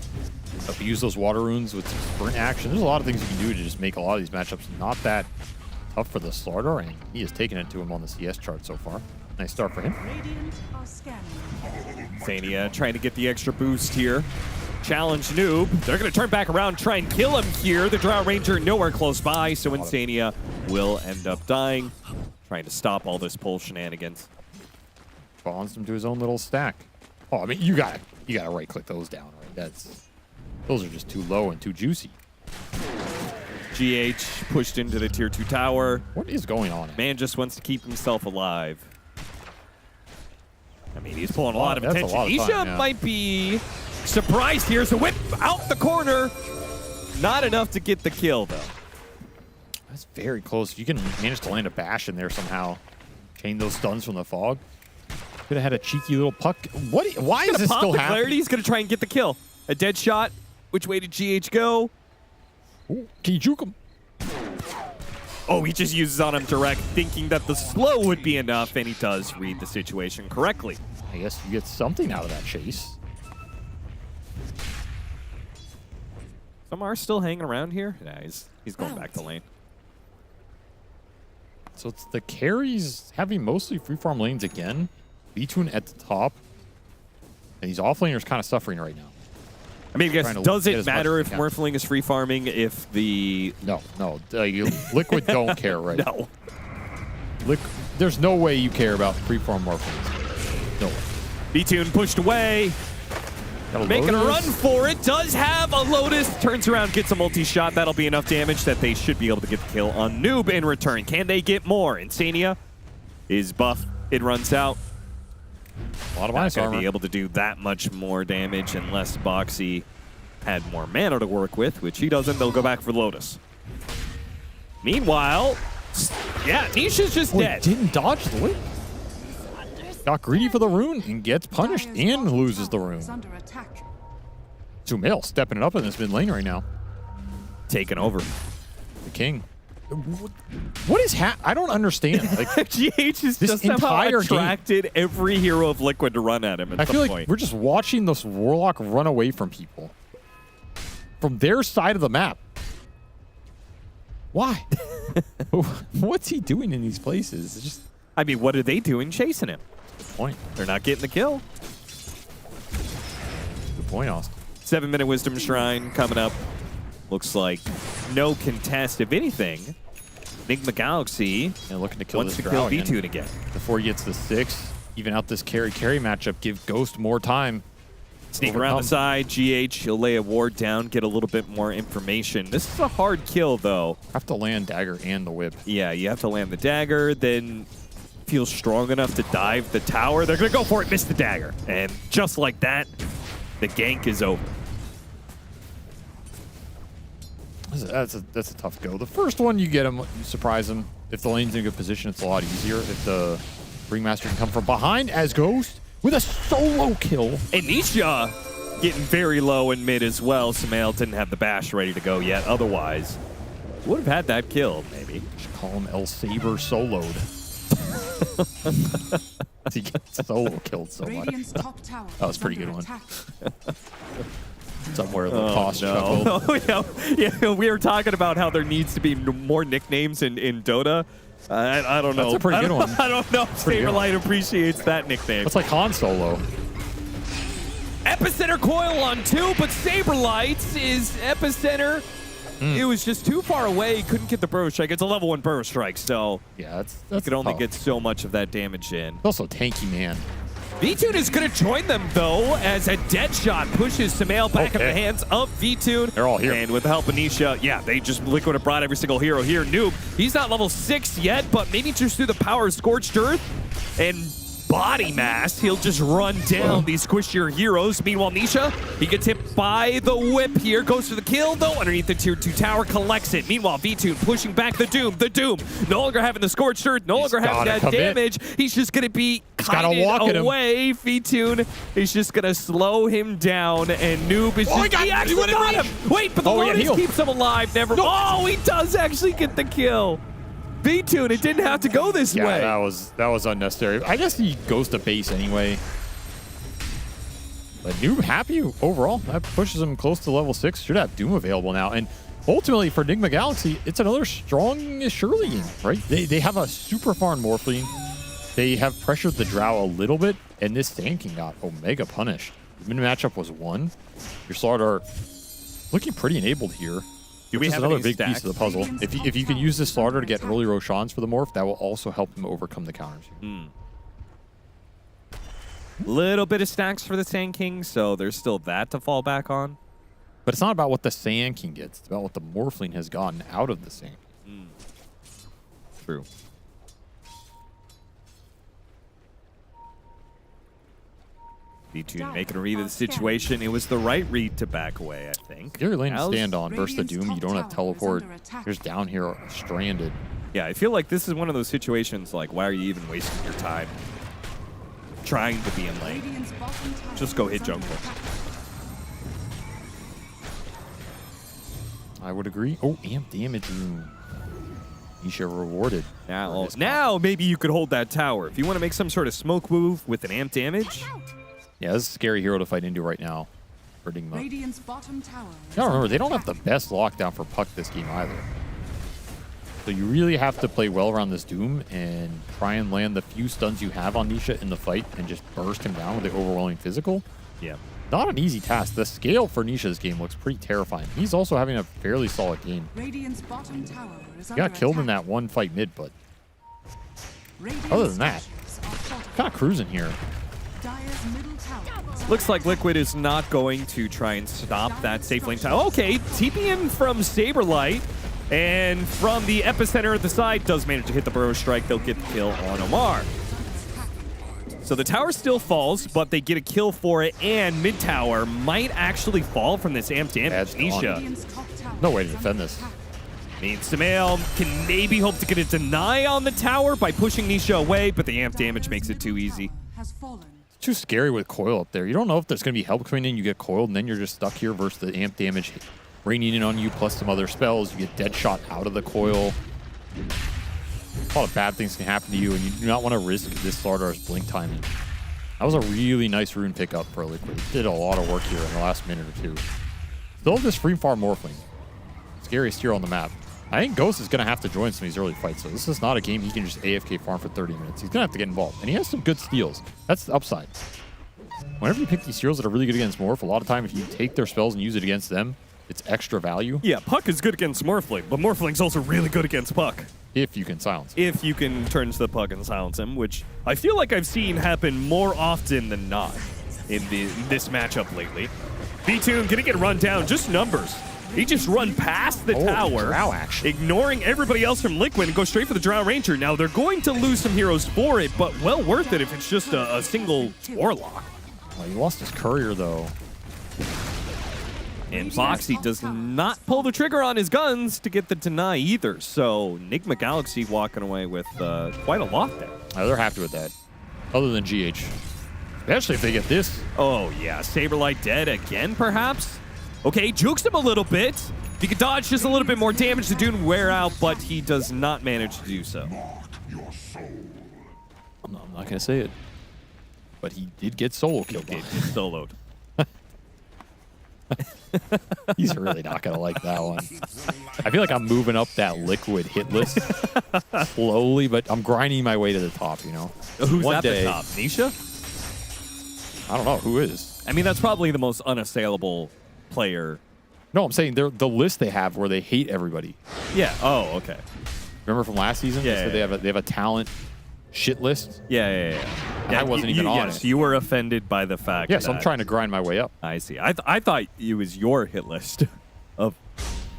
Abuse those water runes with some sprint action. There's a lot of things you can do to just make a lot of these matchups not that tough for the Slardar, and he has taken it to him on the CS chart so far. Nice start for him. Radiant are scanning. Zania trying to get the extra boost here. challenge Noob. They're going to turn back around, try and kill him here. The Drow Ranger nowhere close by, so Insania will end up dying, trying to stop all this pull shenanigans. Bonds him to his own little stack. Oh, I mean, you gotta right-click those down, right? Those are just too low and too juicy. GH pushed into the tier 2 tower. What is going on? Man just wants to keep himself alive. I mean, he's pulling a lot of That's attention. a lot of Isha time, yeah. might be surprised here. So whip out the corner. Not enough to get the kill, though. That's very close. You can manage to land a bash in there somehow. Chain those stuns from the fog. Could have had a cheeky little puck. What? Why is this still happening? Clarity. He's going to try and get the kill. A dead shot. Which way did GH go? Ooh, can you juke him? Oh, he just uses on him direct, thinking that the slow would be enough, and he does read the situation correctly. I guess you get something out of that chase. Some are still hanging around here. Nah, he's going back to lane. So it's the carries having mostly free farm lanes again. Vtoon at the top. And these offlaners kind of suffering right now. I mean, I guess, does it matter if can. Morphling is free farming if the... No. Liquid don't care, right? No. There's no way you care about free farm Morphlings. No way. Vtoon pushed away. Making a run for it. Does have a Lotus. Turns around, gets a multi-shot. That'll be enough damage that they should be able to get the kill on Noob in return. Can they get more? Insania is buff. It runs out. A lot of Not ice going to armor. be able to do that much more damage unless Boxy had more mana to work with, which he doesn't. They'll go back for Lotus. Meanwhile, yeah, Nisha's just dead. Didn't dodge the whip. Got greedy for the rune and gets punished and loses the rune. Sumail stepping it up in this mid lane right now. Taking over. The king. What is I don't understand. Like GH is this just somehow entire attracted every hero of Liquid to run at him at I some feel like point. we're just watching this Warlock run away from people. From their side of the map. Why? What's he doing in these places? It's just, I mean, what are they doing chasing him? Good point. They're not getting the kill. Good point, Austin. 7-minute Wisdom Shrine coming up. Looks like no contest, if anything. Enigma Galaxy looking to kill wants this to kill Drow Vtoon again. Before he gets the 6, even out this carry matchup, give Ghost more time. Sneak around the side, GH, he'll lay a ward down, get a little bit more information. This is a hard kill, though. Have to land dagger and the whip. Yeah, you have to land the dagger, then feel strong enough to dive the tower. They're going to go for it, miss the dagger. And just like that, the gank is over. That's a tough go. The first one, you get him, you surprise him. If the lane's in a good position, it's a lot easier. If the Ringmaster can come from behind as Ghost with a solo kill. And Nisha getting very low in mid as well. Sumail didn't have the bash ready to go yet. Otherwise, would have had that kill, maybe. Should call him El Saber soloed. He gets solo killed so much. That was a pretty good one. Somewhere the cost chuckled. Oh, yeah, we were talking about how there needs to be more nicknames in Dota. I don't know. That's a pretty good one. I don't know if Saberlight appreciates that nickname. It's like Han Solo. Epicenter coil on 2, but Saberlight is Epicenter. It was just too far away. Couldn't get the burrow strike. It's a level 1 burrow strike, so yeah, you could only tough. get so much of that damage in. Also tanky, man. Vtoon is going to join them, though, as a dead shot pushes Sumail back in the hands of Vtoon. They're all here. And with the help of Nisha, yeah, they just Liquid have brought every single hero here. Noob, he's not level 6 yet, but maybe just through the power of Scorched Earth and body mass, he'll just run down these squishier heroes. Meanwhile, Nisha, he gets hit by the whip here, goes for the kill, though, underneath the tier 2 tower, collects it. Meanwhile, Vtoon pushing back the Doom. The Doom, no longer having the Scorched Earth, no longer having that damage. He's just going to be kited away. Vtoon is just going to slow him down, and Noob is just... He actually got him! Wait, but the Lotus keeps him alive. Never... No. Oh, he does actually get the kill. Vtoon, it didn't have to go this way. That was unnecessary. I guess he goes to base anyway. But Noob happy overall. That pushes him close to level 6. Should have Doom available now. And ultimately for Enigma Galaxy, it's another strong Shirley game, right? They have a super farm Morphling. They have pressured the Drow a little bit, and this Sand King got Omega punished. The mid matchup was won. Your Slardar looking pretty enabled here. Do we Which is have another any big stacks? piece of the puzzle. If you can use this Slardar to get early Roshans for the morph, that will also help him overcome the counters. Little bit of stacks for the Sand King, so there's still that to fall back on. But it's not about what the Sand King gets. It's about what the Morphling has gotten out of the Sand King. True. B2 making a read of the situation. It was the right read to back away, I think. You're lane to Now's- stand on, burst the Doom. You don't have teleport. You're just down here stranded. Yeah, I feel like this is one of those situations like, why are you even wasting your time trying to be in lane? Just go hit jungle. I would agree. Oh, amp damage room. Nisha rewarded. Now maybe you could hold that tower. If you want to make some sort of smoke move with an amp damage. Yeah, this is a scary hero to fight into right now for Nigma. Radiant's bottom tower. You gotta remember, they don't have the best lockdown for Puck this game either. So you really have to play well around this Doom and try and land the few stuns you have on Nisha in the fight and just burst him down with the overwhelming physical. Yeah. Not an easy task. The scale for Nisha's game looks pretty terrifying. He's also having a fairly solid game. Radiant's bottom tower is He got under killed in attack. that one fight mid, but Radiant's other than that, structures are fortified. kind of cruising here. Dire's middle tower is Looks like Liquid is not going to try and stop that safe lane tower. Okay, TP in from Saberlight. And from the epicenter at the side, does manage to hit the Burrow Strike. They'll get the kill on Omar. So the tower still falls, but they get a kill for it, and mid tower might actually fall from this amp damage. Nisha. No way to defend this. Means Samael can maybe hope to get a deny on the tower by pushing Nisha away, but the amp damage makes it too easy. has fallen. It's too scary with coil up there. You don't know if there's going to be help coming in. You get coiled, and then you're just stuck here versus the amp damage raining in on you, plus some other spells. You get dead shot out of the coil. A lot of bad things can happen to you, and you do not want to risk this Slardar's blink timing. That was a really nice rune pickup for Liquid. He did a lot of work here in the last minute or two. Still have this free farm Morphling. Scariest hero on the map. I think Ghost is going to have to join some of these early fights, so this is not a game he can just AFK farm for 30 minutes. He's going to have to get involved, and he has some good steals. That's the upside. Whenever you pick these heroes that are really good against Morph, a lot of time if you take their spells and use it against them, it's extra value. Yeah, Puck is good against Morphling, but Morphling's also really good against Puck. If you can silence him. If you can turn to the Puck and silence him, which I feel like I've seen happen more often than not in this matchup lately. B-Tune gonna get run down, just numbers. He just run past the tower, drow action. ignoring everybody else from Liquid and go straight for the Drow Ranger. Now, they're going to lose some heroes for it, but well worth it if it's just a single Warlock. Well, he lost his courier, though. And Boxy does not pull the trigger on his guns to get the deny either. So Nigma Galaxy walking away with quite a lot there. They're happy with that. Other than GH. Especially if they get this. Oh, yeah. Saberlight dead again, perhaps? Okay, jukes him a little bit. He can dodge just a little bit more damage to Dune wear out, but he does not manage to do so. I'm not going to say it. But he did get solo killed. He did get soloed. He's really not going to like that one. I feel like I'm moving up that Liquid hit list slowly, but I'm grinding my way to the top, you know? Who's One at day, the top? Nisha? I don't know. Who is? I mean, that's probably the most unassailable player. No, I'm saying they're the list they have where they hate everybody. Yeah. Oh, okay. Remember from last season? Yeah, They said yeah, they have a talent shit list. Yeah. And I wasn't even on yes, it. you were offended by the fact Yes, that... I'm trying to grind my way up. I see. I thought it was your hit list of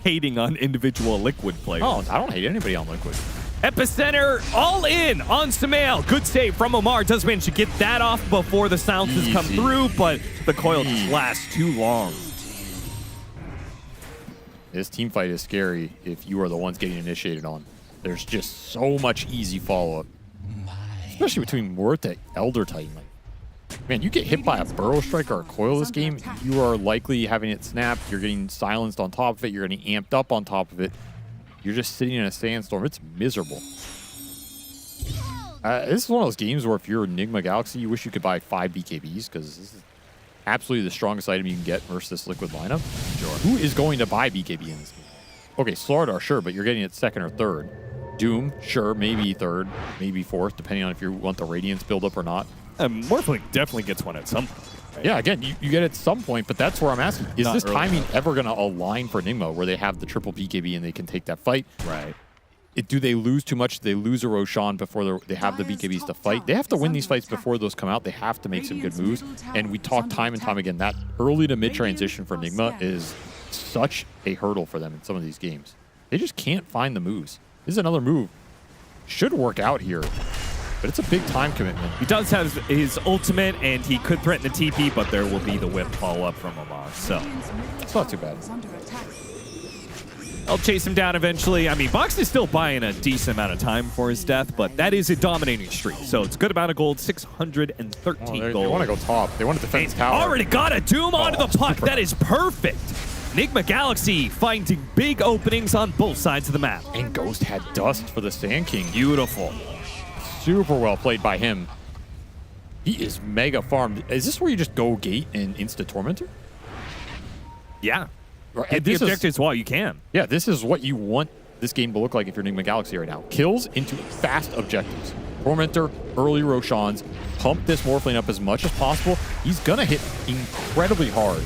hating on individual Liquid players. Oh, I don't hate anybody on Liquid. Epicenter all in on Samael. Good save from Omar. Does manage to get that off before the silences come through, but the coil just lasts too long. This team fight is scary if you are the ones getting initiated on. There's just so much easy follow-up. Especially between Muerte, Elder Titan. Like, man, you get hit by a Burrow Strike or a Coil this game, you are likely having it snap. You're getting silenced on top of it. You're getting amped up on top of it. You're just sitting in a sandstorm. It's miserable. This is one of those games where if you're Enigma Galaxy, you wish you could buy 5 BKBs because this is absolutely the strongest item you can get versus this Liquid lineup. Sure. Who is going to buy BKB in this game? Okay, Slardar, sure, but you're getting it second or third. Doom, sure, maybe third, maybe fourth, depending on if you want the Radiance build up or not. Morphling definitely gets one at some point. Yeah, again, you get it at some point, but that's where I'm asking. Is Not this early timing enough. ever going to align for Enigma where they have the triple BKB and they can take that fight? Right. Do they lose too much? Do they lose a Roshan before they have the BKBs to fight? They have to win these fights before those come out. They have to make some good moves. And we talk time and time again, that early to mid transition for Enigma is such a hurdle for them in some of these games. They just can't find the moves. This is another move. Should work out here, but it's a big time commitment. He does have his ultimate, and he could threaten the TP, but there will be the whip follow-up from Omar, so it's not too bad. I'll chase him down eventually. I mean, Box is still buying a decent amount of time for his death, but that is a dominating streak. So it's a good amount of gold, 613 They gold. want to go top. They want to defend this tower. Already got a Doom onto the puck. super That is perfect. Enigma Galaxy finding big openings on both sides of the map. And Ghost had Dust for the Sand King. Beautiful. Super well played by him. He is mega farmed. Is this where you just go gate and insta Tormentor? Yeah. Right. Hit the objectives while you can. Yeah, this is what you want this game to look like if you're Enigma Galaxy right now. Kills into fast objectives. Tormentor, early Roshans, pump this Morphling up as much as possible. He's going to hit incredibly hard.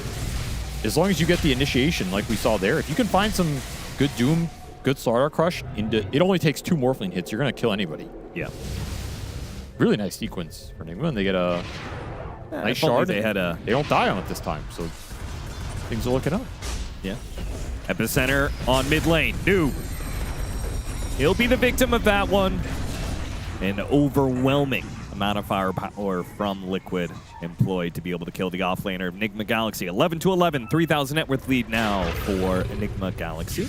As long as you get the initiation like we saw there. If you can find some good Doom, good Slardar Crush, it only takes 2 Morphling hits. You're going to kill anybody. Yeah. Really nice sequence for Enigma, and they get a nice if only shard. they had a- They don't die on it this time, so things are looking up. Yeah. Epicenter on mid lane. Noob. He'll be the victim of that one. An overwhelming amount of firepower from Liquid employed to be able to kill the offlaner of Enigma Galaxy. 11-11, 3,000 net worth lead now for Enigma Galaxy.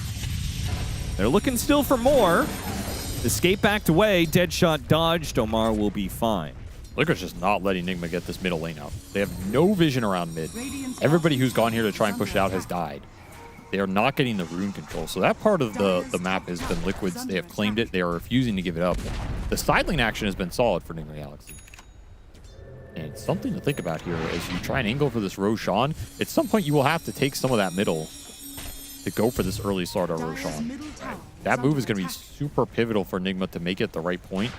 They're looking still for more. Escape backed away. Deadshot dodged. Omar will be fine. Liquid's just not letting Enigma get this middle lane out. They have no vision around mid. Everybody who's gone here to try and push it out has died. They are not getting the rune control. So that part of the map has been Liquid's. They have claimed it. They are refusing to give it up. The side lane action has been solid for Enigma Galaxy. And it's something to think about here as you try and angle for this Roshan. At some point, you will have to take some of that middle to go for this early Slardar Roshan. That move is going to be super pivotal for Enigma to make it the right point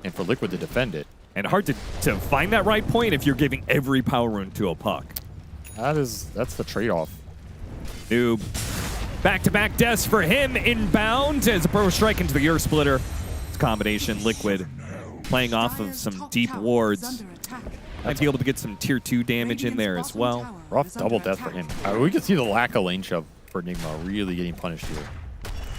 and for Liquid to defend it. And hard to find that right point if you're giving every power rune to a puck. That's the trade-off. Noob. Back-to-back deaths for him inbound as a pro strike into the Earth Splitter. It's a combination. Liquid playing off of some deep wards. Might be able to get some tier 2 damage in there as well. Rough double death for him. We can see the lack of lane shove for Enigma really getting punished here.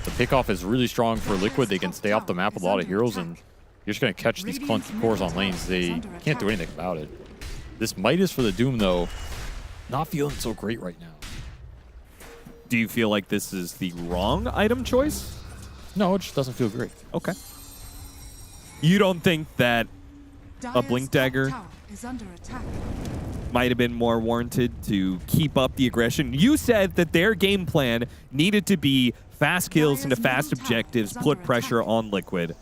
The pickoff is really strong for Liquid. They can stay off the map with a lot of heroes, and you're just going to catch these clunky cores on lanes. They can't do anything about it. This Midas for the Doom, though, not feeling so great right now. Do you feel like this is the wrong item choice? No, it just doesn't feel great. Okay. You don't think that a Blink Dagger might have been more warranted to keep up the aggression? You said that their game plan needed to be fast kills into fast objectives, put pressure on Liquid.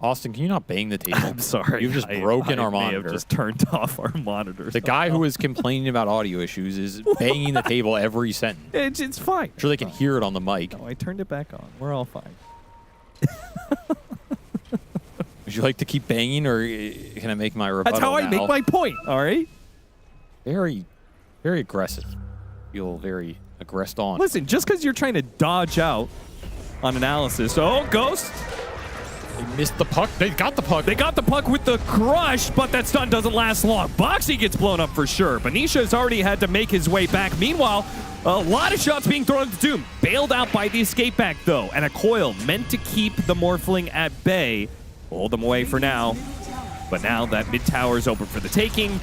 Austin, can you not bang the table? I'm sorry. You've just broken our monitor. I may have just turned off our monitors. The guy who is complaining about audio issues is banging the table every sentence. It's fine. I'm sure they can hear it on the mic. No, I turned it back on. We're all fine. Would you like to keep banging, or can I make my rebuttal That's how I now? make my point, all right? Very, very aggressive. Feel very aggressed on. Listen, just because you're trying to dodge out on analysis. Oh, Ghost. They missed the puck. They got the puck. They got the puck with the crush, but that stun doesn't last long. Boxy gets blown up for sure. Banisha has already had to make his way back. Meanwhile, a lot of shots being thrown at the Doom. Bailed out by the escape back, though. And a coil meant to keep the Morphling at bay. Hold them away for now. But now that mid tower is open for the taking,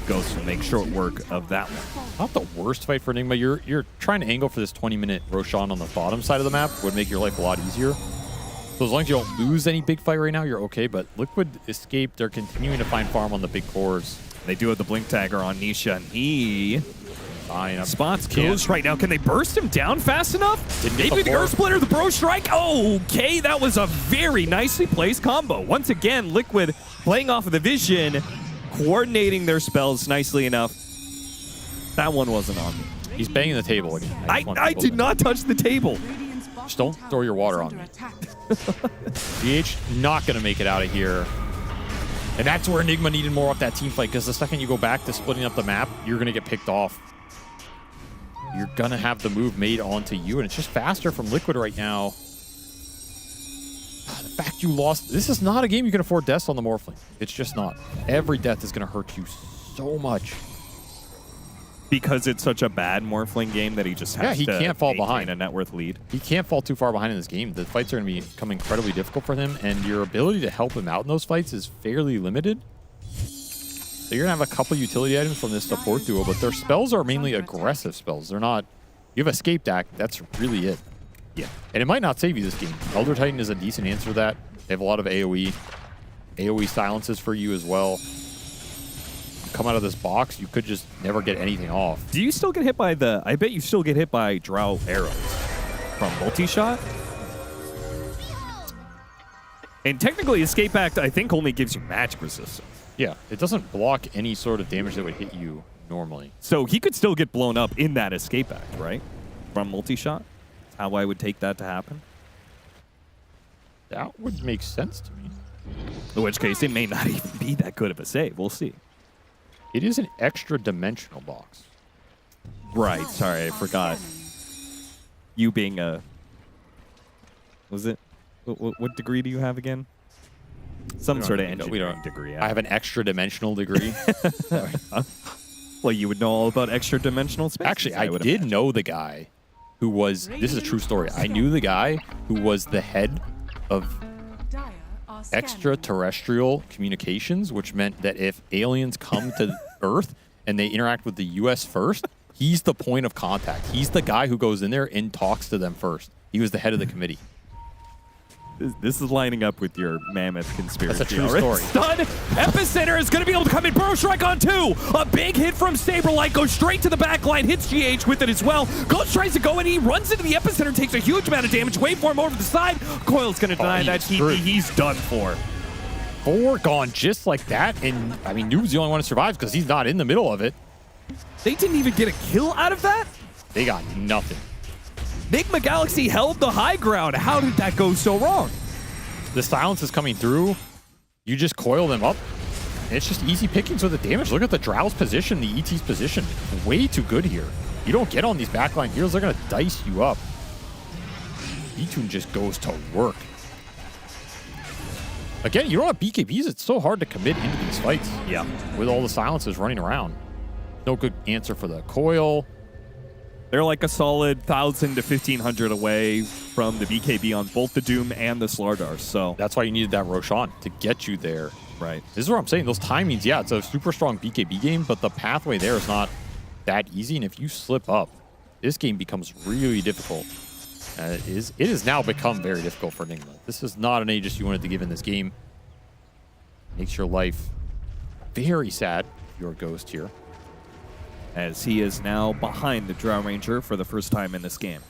Ghost will make short work of that one. Not the worst fight for Enigma. You're trying to angle for this 20-minute Roshan on the bottom side of the map. Would make your life a lot easier. So as long as you don't lose any big fight right now, you're okay. But Liquid escaped. They're continuing to find farm on the big cores. They do have the Blink Dagger on Nisha, and he spots Can't. Ghost right now. Can they burst him down fast enough? Didn't get Maybe the the fork. Earth Splitter, the Bro Strike. Okay, that was a very nicely placed combo. Once again, Liquid playing off of the vision, coordinating their spells nicely enough. That one wasn't on me. He's banging the table again. I did not touch the table. Just don't throw your water on me. GH not going to make it out of here. And that's where Enigma needed more off that team fight, because the second you go back to splitting up the map, you're going to get picked off. You're going to have the move made onto you, and it's just faster from Liquid right now. The fact you lost... This is not a game you can afford deaths on the Morphling. It's just not. Every death is going to hurt you so much. Because it's such a bad Morphling game that he just has he can't fall behind a net worth lead. He can't fall too far behind in this game. The fights are going to become incredibly difficult for him, and your ability to help him out in those fights is fairly limited. So you're going to have a couple utility items from this support duo, but their spells are mainly aggressive spells. They're not... You have Escape Act, that's really it. Yeah. And it might not save you this game. Elder Titan is a decent answer to that. They have a lot of AoE. AoE silences for you as well. Come out of this box, you could just never get anything off. Do you still get hit by the... I bet you still get hit by Drow arrows from multi-shot. And technically, Escape Act, I think, only gives you magic resistance. Yeah, it doesn't block any sort of damage that would hit you normally. So he could still get blown up in that Escape Act, right? From multi-shot? That's how I would take that to happen. That would make sense to me. In which case, it may not even be that good of a save. We'll see. It is an extra dimensional box. Right. Sorry, I forgot. You being a... Was it? What degree do you have again? Some sort of engineering degree. I have an extra dimensional degree. Well, you would know all about extra dimensional spaces. Actually, I did know the guy who was... This is a true story. I knew the guy who was the head of extraterrestrial communications, which meant that if aliens come to Earth and they interact with the U.S. first, he's the point of contact. He's the guy who goes in there and talks to them first. He was the head of the committee. This is lining up with your mammoth conspiracy. That's a true story. Stun! Epicenter is going to be able to come in. Burrow Strike on 2. A big hit from Saberlight. Goes straight to the back line. Hits GH with it as well. Ghost tries to go in. He runs into the Epicenter. Takes a huge amount of damage. Waveform over the side. Coil's going to deny that. He's done for. 4 gone just like that. And, I mean, Noob's the only one who survives because he's not in the middle of it. They didn't even get a kill out of that? They got nothing. Enigma Galaxy held the high ground. How did that go so wrong? The silence is coming through. You just coil them up. And it's just easy pickings with the damage. Look at the Drow's position, the ET's position. Way too good here. You don't get on these backline heroes, they're going to dice you up. Etune just goes to work. Again, you don't have BKBs. It's so hard to commit into these fights. Yeah. With all the silences running around. No good answer for the coil. They're like a solid 1,000 to 1,500 away from the BKB on both the Doom and the Slardar. So that's why you needed that Roshan to get you there. Right. This is what I'm saying. Those timings, yeah, it's a super strong BKB game, but the pathway there is not that easy. And if you slip up, this game becomes really difficult. It has now become very difficult for Enigma. This is not an Aegis you wanted to give in this game. Makes your life very sad if you're a Ghost here. As he is now behind the Drow Ranger for the first time in this game.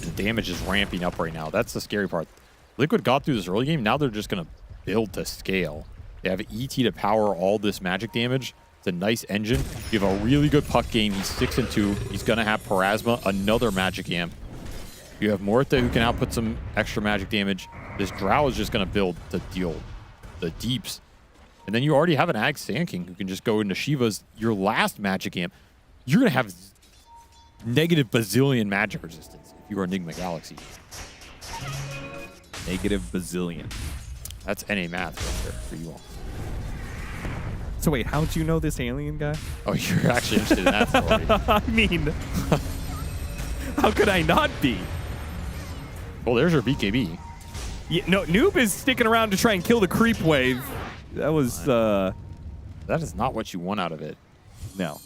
The damage is ramping up right now. That's the scary part. Liquid got through this early game. Now they're just going to build to scale. They have ET to power all this magic damage. It's a nice engine. You have a really good puck game. He's 6-2. He's going to have Parasma, another magic amp. You have Morta who can output some extra magic damage. This Drow is just going to build to deal the deeps. And then you already have an Ag Sand King who can just go into Shiva's, your last magic amp. You're going to have negative bazillion magic resistance if you are Enigma Galaxy. Negative bazillion. That's NA math right there for you all. So wait, how'd you know this alien guy? Oh, you're actually interested in that story. I mean, how could I not be? Well, there's your BKB. Yeah, no, Noob is sticking around to try and kill the creep wave. That was, that is not what you want out of it. No.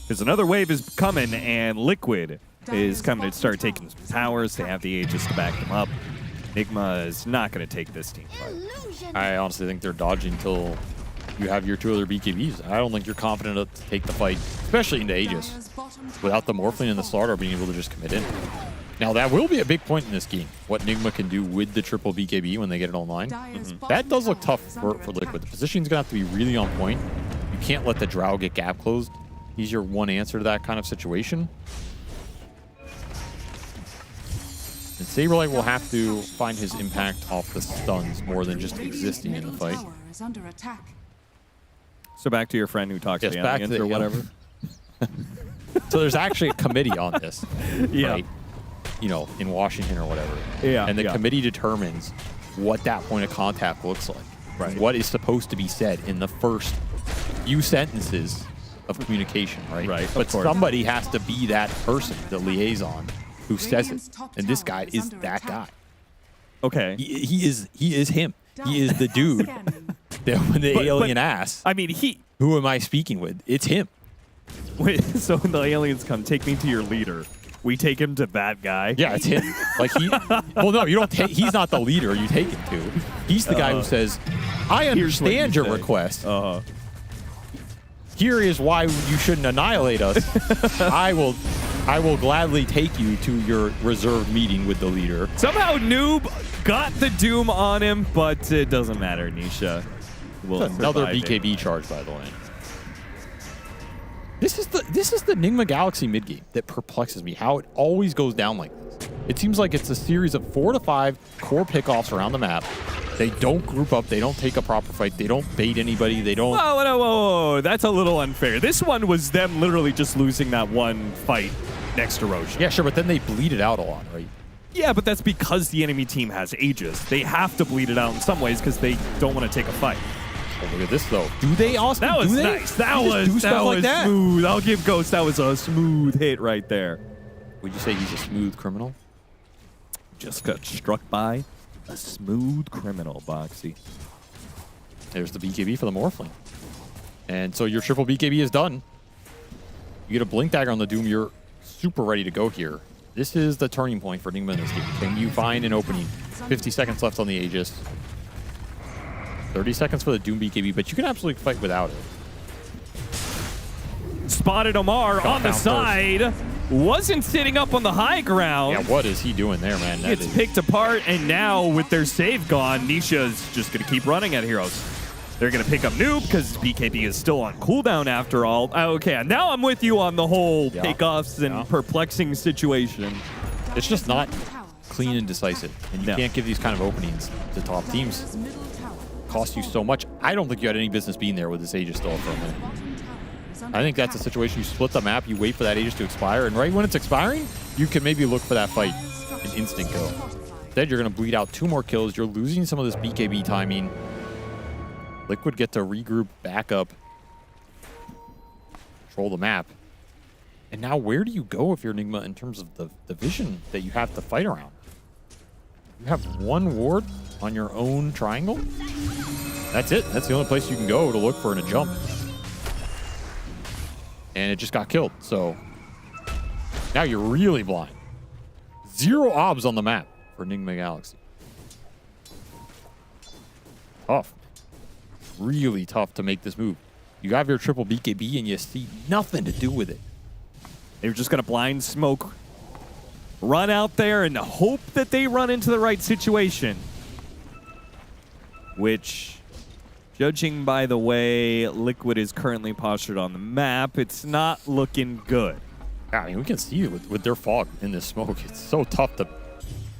Because another wave is coming, and Liquid is coming to start taking some towers. They have the Aegis to back them up. Enigma is not going to take this team fight. I honestly think they're dodging until you have your 2 other BKBs. I don't think you're confident enough to take the fight, especially into Aegis, without the Morphling and the Slardar being able to just commit in. Now, that will be a big point in this game, what Enigma can do with the triple BKB when they get it online. That does look tough for Liquid. The positioning's going to have to be really on point. You can't let the Drow get gap closed. He's your one answer to that kind of situation. And Saberlight will have to find his impact off the stuns more than just existing in the fight. Tower is under attack. So back to your friend who talks Yes, to the back to aliens the or whatever. So there's actually a committee on this, Yeah. right? You know, in Washington or whatever. Yeah, And the yeah. committee determines what that point of contact looks like. Right. What is supposed to be said in the first few sentences of communication, right? Right, of But course. somebody has to be that person, the liaison, who says it. And this guy is that guy. Okay. He is him. He is the dude that when the alien asks, I mean, who am I speaking with? It's him. Wait, so when the aliens come, take me to your leader. We take him to that guy. Yeah, it's him. Like well, no, you don't take. He's not the leader. You take him to. He's the guy who says, "I Here's what understand you your say." request. Here is why you shouldn't annihilate us. I will gladly take you to your reserved meeting with the leader." Somehow Noob got the Doom on him, but it doesn't matter. Nisha will Another survive it. BKB charge, by the way. This is the Enigma Galaxy mid game that perplexes me. How it always goes down like this. It seems like it's a series of 4 to 5 core pickoffs around the map. They don't group up. They don't take a proper fight. They don't bait anybody. They don't. Whoa, that's a little unfair. This one was them literally just losing that one fight next to Roshan. Yeah, sure, but then they bleed it out a lot, right? Yeah, but that's because the enemy team has Aegis. They have to bleed it out in some ways because they don't want to take a fight. Oh, look at this, though. Do they, Austin? That was do they? nice. That They just do was stuff like that? smooth. I'll give Ghost. That was a smooth hit right there. Would you say he's a smooth criminal? Just got struck by a smooth criminal, Boxy. There's the BKB for the Morphling. And so your triple BKB is done. You get a Blink Dagger on the Doom. You're super ready to go here. This is the turning point for Enigma in this game. Can you find an opening? 50 seconds left on the Aegis. 30 seconds for the Doom BKB, but you can absolutely fight without it. Spotted Omar Got on the found side. Wasn't sitting up on the high ground. Yeah, what is he doing there, man? That Gets is- picked apart, and now with their save gone, Nisha's just going to keep running at Heroes. They're going to pick up Noob because BKB is still on cooldown after all. Okay, now I'm with you on the whole pickoffs and perplexing situation. It's just not clean and decisive. And you can't give these kind of openings to top teams. Cost you so much. I don't think you had any business being there with this Aegis still up for a minute. I think that's a situation. You split the map, you wait for that Aegis to expire, and right when it's expiring, you can maybe look for that fight and instant go. Instead, you're going to bleed out 2 more kills. You're losing some of this BKB timing. Liquid get to regroup, back up, control the map. And now where do you go if you're Enigma in terms of the vision that you have to fight around? You have 1 ward on your own triangle? That's it. That's the only place you can go to look for in a jump. And it just got killed. So now you're really blind. 0 obs on the map for Enigma Galaxy. Tough. Really tough to make this move. You have your triple BKB and you see nothing to do with it. They're just going to blind smoke, run out there and hope that they run into the right situation. Which, judging by the way Liquid is currently postured on the map, it's not looking good. Yeah, I mean, we can see with their fog in this smoke, it's so tough to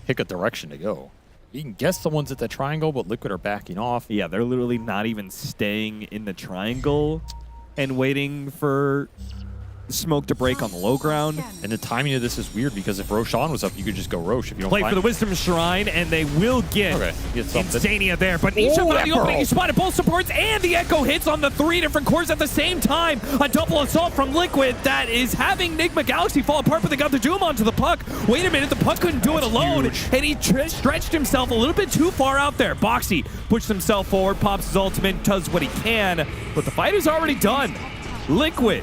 pick a direction to go. You can guess someone's at the triangle, but Liquid are backing off. Yeah, they're literally not even staying in the triangle and waiting for smoke to break on the low ground. And the timing of this is weird because if Roshan was up, you could just go Rosh. If you don't Play find for the Wisdom Shrine, and they will get something. Insania there. But Nisha found the Echo. opening. He spotted both supports, and the Echo hits on the 3 different cores at the same time. A double assault from Liquid that is having Enigma Galaxy fall apart, but they got the Doom onto the puck. Wait a minute, the puck couldn't do it alone, and he stretched himself a little bit too far out there. Boxy pushed himself forward, pops his ultimate, does what he can, but the fight is already done. Liquid,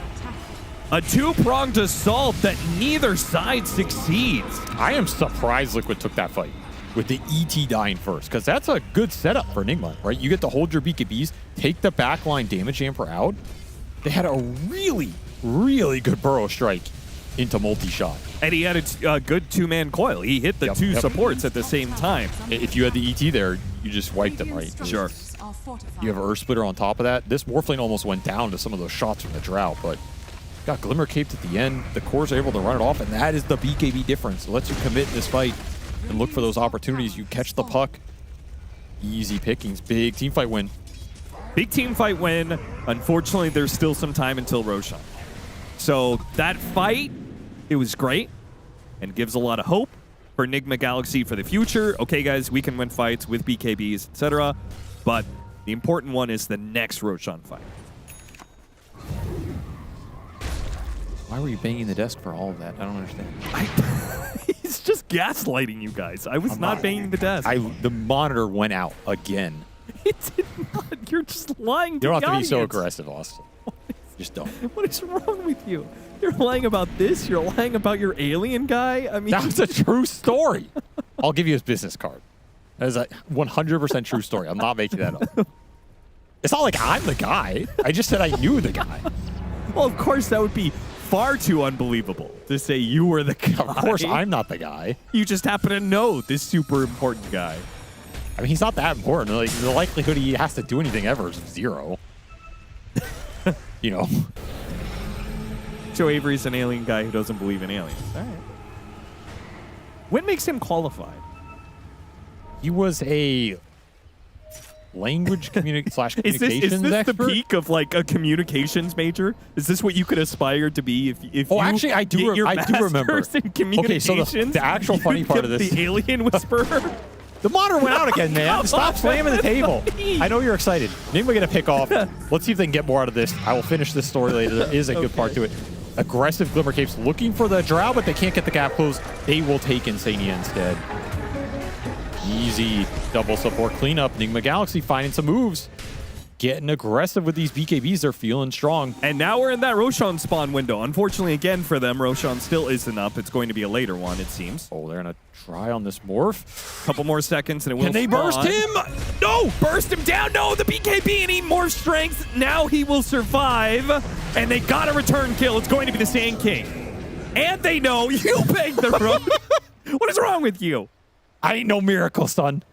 a 2-pronged assault that neither side succeeds. I am surprised Liquid took that fight with the ET dying first, because that's a good setup for Enigma, right? You get to hold your BKBs, take the backline damage hamper out. They had a really, really good burrow strike into multi-shot. And he had a good 2-man coil. He hit the 2 supports at the same time. If you had the ET there, you just wiped them, right? Sure. You have Earth Splitter on top of that. This Morphling almost went down to some of those shots from the drought, but got Glimmer caped at the end. The cores are able to run it off, and that is the BKB difference. It lets you commit in this fight. and look for those opportunities. You catch the puck. Easy pickings. Big team fight win. Big team fight win. Unfortunately, there's still some time until Roshan. So that fight, it was great and gives a lot of hope for Enigma Galaxy for the future. Okay, guys, we can win fights with BKBs, etc. But the important one is the next Roshan fight. Why were you banging the desk for all of that? I don't understand. He's just gaslighting you guys. I was not banging the desk. The monitor went out again. It did not. You're just lying to You don't the have to be so audience. aggressive, Austin. Just don't. What is wrong with you? You're lying about this. You're lying about your alien guy. I mean, That's a true story. I'll give you his business card. That is a 100% true story. I'm not making that up. It's not like I'm the guy. I just said I knew the guy. Well, of course, that would be far too unbelievable to say you were the guy. Of course, I'm not the guy. You just happen to know this super important guy. I mean, he's not that important. Like, the likelihood he has to do anything ever is 0. You know. Joe Avery's an alien guy who doesn't believe in aliens. All right. What makes him qualified? He was a language communications Is this expert. the peak of like a communications major? Is this what you could aspire to be if Oh, you actually, I do. get your I do remember. master's in Okay, so communications? the actual funny you part of get this, the alien whisperer. the monitor went out again, man. Stop slamming the table. I know you're excited. Enigma gonna pick off. Let's see if they can get more out of this. I will finish this story later. There is a good part to it. Aggressive Glimmer Capes looking for the drow, but they can't get the gap closed. They will take Insania instead. Easy double support cleanup. Enigma Galaxy finding some moves. Getting aggressive with these BKBs. They're feeling strong. And now we're in that Roshan spawn window. Unfortunately, again, for them, Roshan still isn't up. It's going to be a later one, it seems. Oh, they're going to try on this morph. Couple more seconds and it will Can they spawn. burst him? No! Burst him down! No! The BKB need more strength. Now he will survive. And they got a return kill. It's going to be the Sand King. And they know you banged the road. What is wrong with you? I ain't no miracle, son.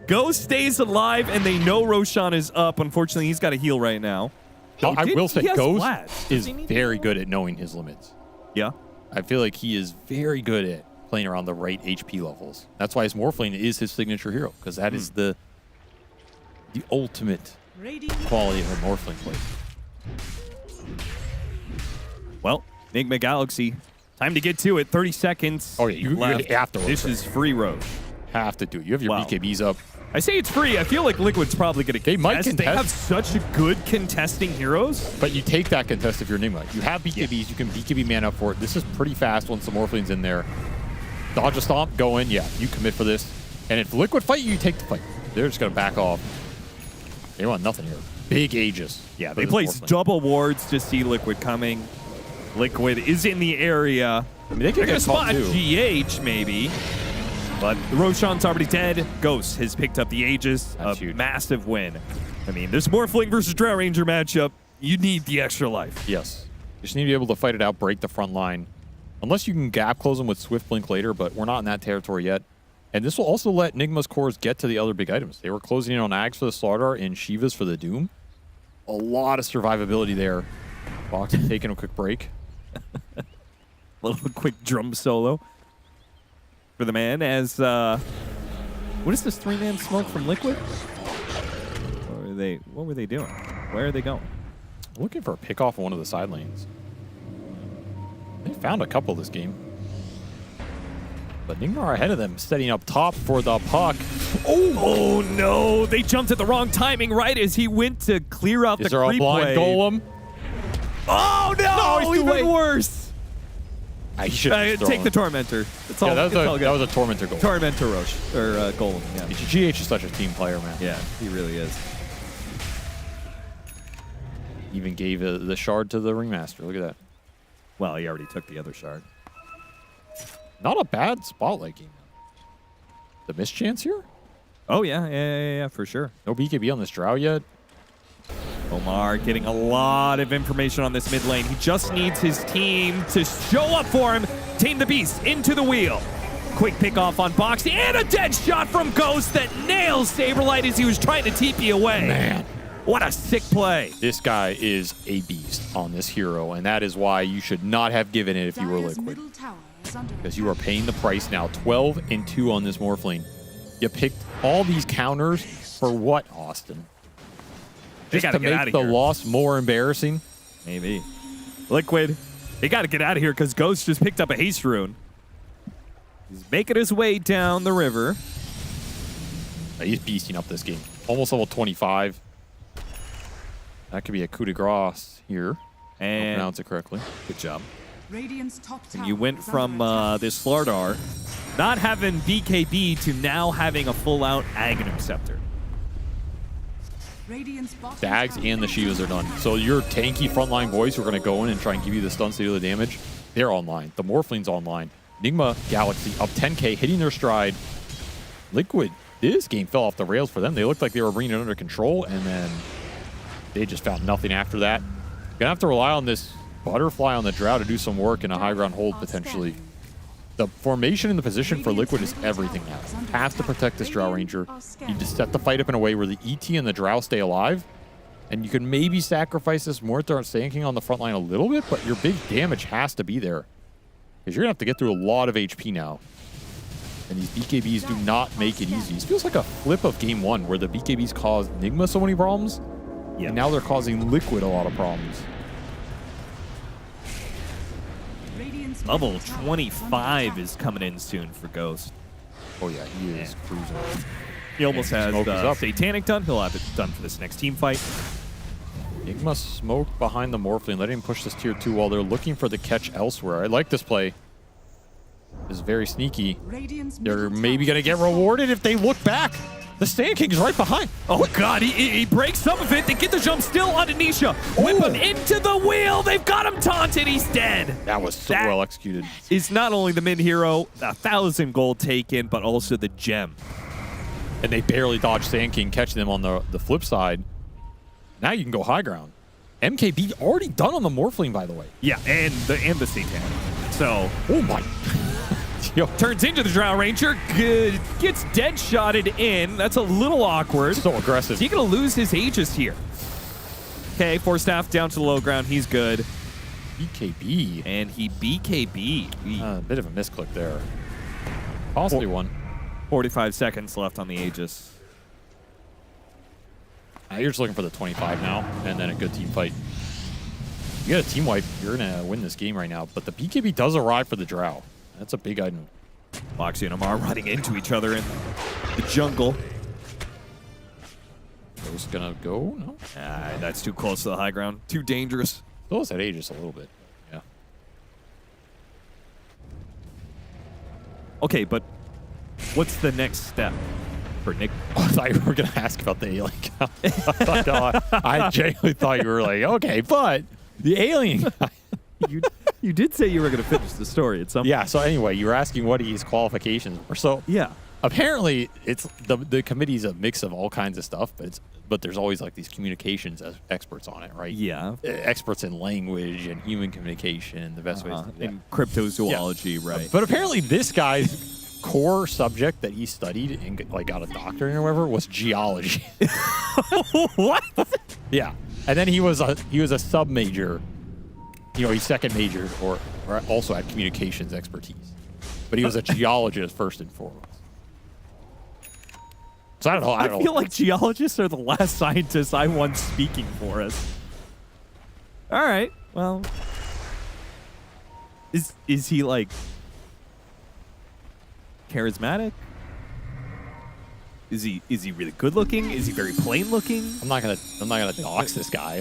Ghost stays alive, and they know Roshan is up. Unfortunately, he's got to heal right now. No, I will say he has Ghost flash. is very good at knowing his limits. Yeah. I feel like he is very good at playing around the right HP levels. That's why his Morphling is his signature hero, because that is the ultimate quality of a Morphling play. Well, Enigma Galaxy, time to get to it. 30 seconds. Oh, yeah, you have to. This is free Roche. Have to do. You have your BKBs up. I say it's free. I feel like Liquid's probably going to contest. They might contest. They have such good contesting heroes. But you take that contest if you're Enigma. You have BKBs. You can BKB man up for it. This is pretty fast once the Morphling's in there. Dodge a stomp, go in. Yeah, you commit for this. And if Liquid fight you, take the fight. They're just going to back off. They want nothing here. Big Aegis. Yeah, they place double wards to see Liquid coming. Liquid is in the area. I mean, they could They're get going to caught spot too. GH maybe. But Roshan's already dead. Ghost has picked up the Aegis. That's a huge. massive win. I mean, this Morphling versus Drow Ranger matchup, you need the extra life. Yes. You just need to be able to fight it out, break the front line. Unless you can gap close them with Swift Blink later, but we're not in that territory yet. And this will also let Enigma's cores get to the other big items. They were closing in on Ags for the Slardar and Shivas for the Doom. A lot of survivability there. Fox taking a quick break. A little quick drum solo for the man as what is this 3-man smoke from Liquid? What were they doing? Where are they going? Looking for a pick off on one of the side lanes. They found a couple this game. But Enigma are ahead of them, setting up top for the puck. Oh no! They jumped at the wrong timing right as he went to clear out the Is there a creep blind wave. golem? Oh no! he's too Even late. worse. He should Take the Tormentor. It's all, that it's all good. was a Tormentor goal. Tormentor Roche or Golem. Yeah. GH is such a team player, man. Yeah, he really is. Even gave the shard to the Ringmaster. Look at that. Well, he already took the other shard. Not a bad spotlight game. The mischance here? Oh, yeah, for sure. No BKB on this Drow yet. Omar getting a lot of information on this mid lane. He just needs his team to show up for him. Tame the Beast into the wheel. Quick pick off on Boxy and a dead shot from Ghost that nails Saberlight as he was trying to TP away. Man. What a sick play. This guy is a beast on this hero, and that is why you should not have given it if you were Dire's Liquid. middle tower is under because you are paying the price now. 12-2 on this Morphling. You picked all these counters for what, Austin? They Just gotta to get make outta the here. loss more embarrassing? Maybe. Liquid, they got to get out of here because Ghost just picked up a haste rune. He's making his way down the river. He's beasting up this game. Almost level 25. That could be a coup de grace here. And I'll pronounce it correctly. Good job. Radiant's top tower. And you went is from under attack. this Slardar not having BKB to now having a full-out Aghanim Scepter. Radiant's bottom Dags tower and the Shivas are done. So your tanky frontline boys who are going to go in and try and give you the stun to do the damage, they're online. The Morphling's online. Enigma Galaxy up 10k, hitting their stride. Liquid, this game fell off the rails for them. They looked like they were bringing it under control, and then they just found nothing after that. You're going to have to rely on this Butterfly on the Drow to do some work in a high ground hold, potentially. The formation and the position for Liquid is everything now. Has to protect this Drow Ranger. You need to set the fight up in a way where the ET and the Drow stay alive. And you can maybe sacrifice this Mortar Stanking on the front line a little bit, but your big damage has to be there. Because you're going to have to get through a lot of HP now. And these BKBs do not make it easy. This feels like a flip of game one, where the BKBs caused Enigma so many problems. And now they're causing Liquid a lot of problems. Level 25 is coming in soon for Ghost. Oh yeah, he is cruising. He almost has Smoke is the up. Satanic done. He'll have it done for this next team fight. Enigma smoke behind the Morphling, letting him push this tier 2 while they're looking for the catch elsewhere. I like this play. This is very sneaky. They're maybe going to get rewarded if they look back. The Sand King's right behind. Oh, God. He breaks some of it. They get the jump still onto Nisha. Whip him into the wheel. They've got him taunted. He's dead. That was so well executed. Is not only the mid hero, 1,000 gold taken, but also the gem. And they barely dodged Sand King, catching them on the flip side. Now you can go high ground. MKB already done on the Morphling, by the way. Yeah, and the Satanic. So, oh my. Turns into the Drow Ranger. Good. Gets dead shotted in. That's a little awkward. So aggressive. Is he going to lose his Aegis here? Okay, Force Staff down to the low ground. He's good. BKB. And he BKB. A bit of a misclick there. Costly one. 45 seconds left on the Aegis. You're just looking for the 25 now, and then a good team fight. You get a team wipe, you're going to win this game right now. But the BKB does arrive for the Drow. That's a big item. Moxie and Amar running into each other in the jungle. Those gonna go? No. That's too close to the high ground. Too dangerous. Still has that Aegis a little bit. Yeah. Okay, but what's the next step for Nick? I thought you were going to ask about the alien guy. I genuinely thought you were like, okay, but the alien guy. You did say you were going to finish the story at some point. Yeah, so anyway, you were asking what his qualifications were. So yeah, apparently it's the committee's a mix of all kinds of stuff, but there's always like these communications experts on it, right? Yeah. Experts in language and human communication, the best ways to do that. And cryptozoology, right? But apparently this guy's core subject that he studied and like got a doctorate or whatever was geology. What? Yeah. And then he was a sub major. You know, he second majored or also had communications expertise. But he was a geologist first and foremost. So I don't know. I feel like geologists are the last scientists I want speaking for us. All right. Well, is he like charismatic? Is he really good looking? Is he very plain looking? I'm not gonna dox this guy.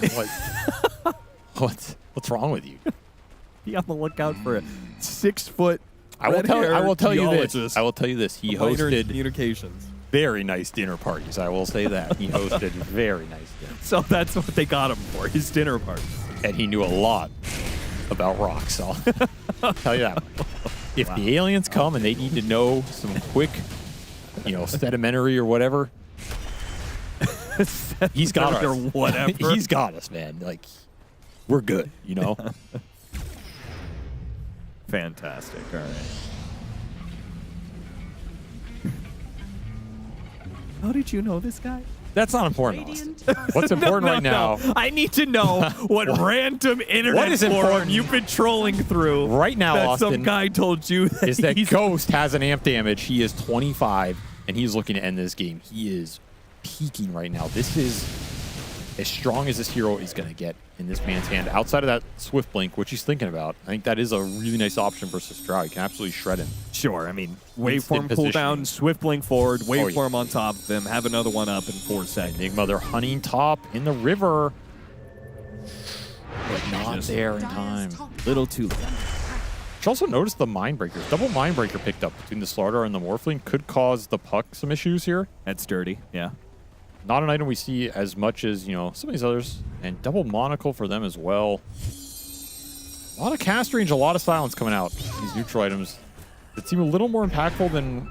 What's wrong with you? Be on the lookout for a 6 foot. I will tell you this. geologist. I will tell you this. He Minor hosted communications. very nice dinner parties. I will say that. He hosted very nice dinners. So that's what they got him for, his dinner party. And he knew a lot about rocks. I'll tell you that. If the aliens come and they need to know some quick, sedimentary or whatever, he's got us. Or whatever. He's got us, man. Like, we're good, Fantastic. All right. How did you know this guy? That's not important, Austin. What's important right now? I need to know what random internet What is forum important you've been trolling through. Right now, that Austin, some guy told you that is that Ghost has an amp damage. He is 25, and he's looking to end this game. He is peaking right now. This is as strong as this hero is going to get in this man's hand. Outside of that Swift Blink, which he's thinking about, I think that is a really nice option versus Drow. You can absolutely shred him. Sure, I mean, Instant waveform cooldown, positioning. Swift Blink forward, waveform yeah. on top of him, have another one up in 4 seconds. Enigma, they're hunting top in the river. But not Just there in time. Little too late. You also noticed the Mindbreakers. Double Mindbreaker picked up between the Slardar and the Morphling could cause the Puck some issues here. That's dirty, yeah. Not an item we see as much as, you know, some of these others. And double Monocle for them as well. A lot of cast range, a lot of silence coming out. These neutral items that seem a little more impactful than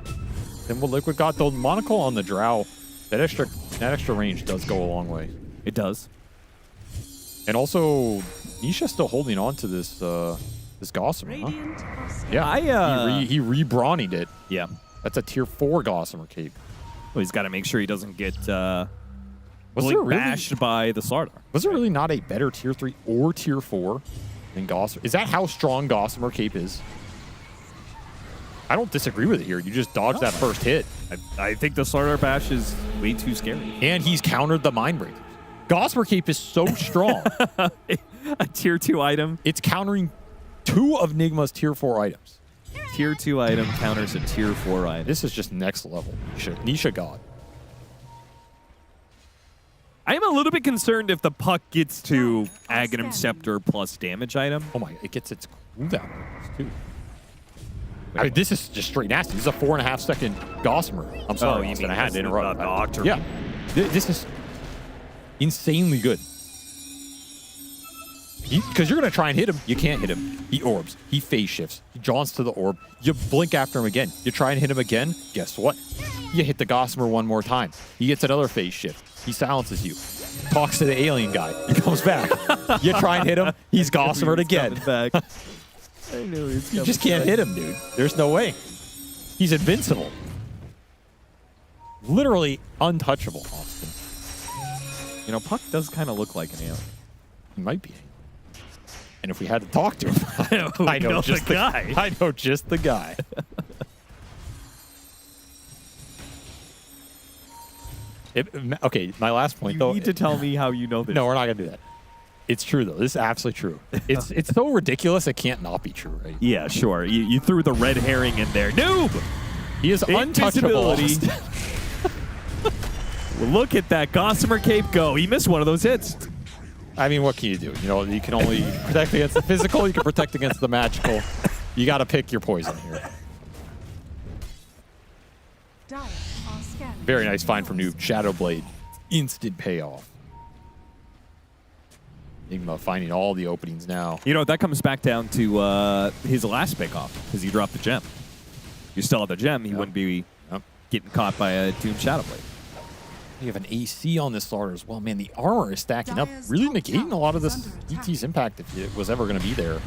what Liquid got. Though Monocle on the Drow, that extra range does go a long way. It does. And also, Nisha's still holding on to this this Gossamer, huh? Yeah, he re-brawnied it. Yeah. That's a tier 4 Gossamer cape. Well, he's got to make sure he doesn't get Was there really, bashed by the Slardar. Was there really not a better tier 3 or tier 4 than Gossamer? Is that how strong Gossamer cape is? I don't disagree with it here. You just dodge that first hit. I think the Slardar bash is way too scary. And he's countered the Mindbreakers. Gossamer cape is so strong. A tier 2 item. It's countering 2 of Nigma's tier 4 items. Tier 2 item counters a tier 4 item. This is just next level. Nisha God. I am a little bit concerned if the Puck gets to Aghanim Scepter plus damage item. Oh my, it gets its cooldown too. I mean, this is just straight nasty. This is a 4.5 second Gossamer. I'm sorry, Austin, I had to interrupt. Yeah, this is insanely good. Because you're going to try and hit him. You can't hit him. He orbs. He phase shifts. He jaunts to the orb. You blink after him again. You try and hit him again. Guess what? You hit the Gossamer one more time. He gets another phase shift. He silences you. Talks to the alien guy. He comes back. You try and hit him. He's Gossamered again. Back. I knew he was You just can't hit him, dude. There's no way. He's invincible. Literally untouchable, Austin. You know, Puck does kind of look like an alien. He might be. And if we had to talk to him, I know just the guy. I know just the guy. Okay, my last point, though. You need to tell me how you know this. No, we're not going to do that. It's true, though. This is absolutely true. It's so ridiculous, it can't not be true, right? Yeah, sure. You threw the red herring in there. Noob! He is untouchable. Look at that Gossamer cape go. He missed one of those hits. I mean, what can you do? You know, you can only protect against the physical. You can protect against the magical. You got to pick your poison here. Very nice find from Noob. Shadow Blade. Instant payoff. Enigma finding all the openings now. You know, that comes back down to his last pickoff because he dropped the gem. You still have the gem, he wouldn't be getting caught by a Doom Shadow Blade. You have an AC on this Slardar as well. Man, the armor is stacking up, really negating a lot of this ET's impact if it was ever going to be there.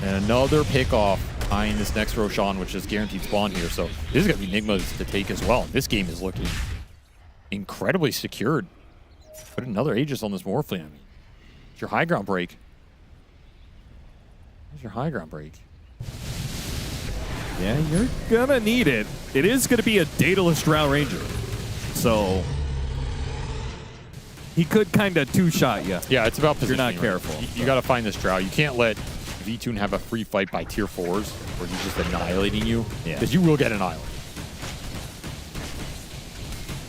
And another pickoff behind this next Roshan, which is guaranteed spawn here. So this is going to be Enigma's to take as well. This game is looking incredibly secured. Put another Aegis on this Morphling. I mean, it's your high ground break. Where's your high ground break? Yeah, you're going to need it. It is going to be a Daedalus Drow Ranger. So he could kind of two-shot you. Yeah, it's about positioning. You're not careful. Right? You got to find this Drow. You can't let V-Tune have a free fight by tier 4s where he's just annihilating you. Because you will get annihilated.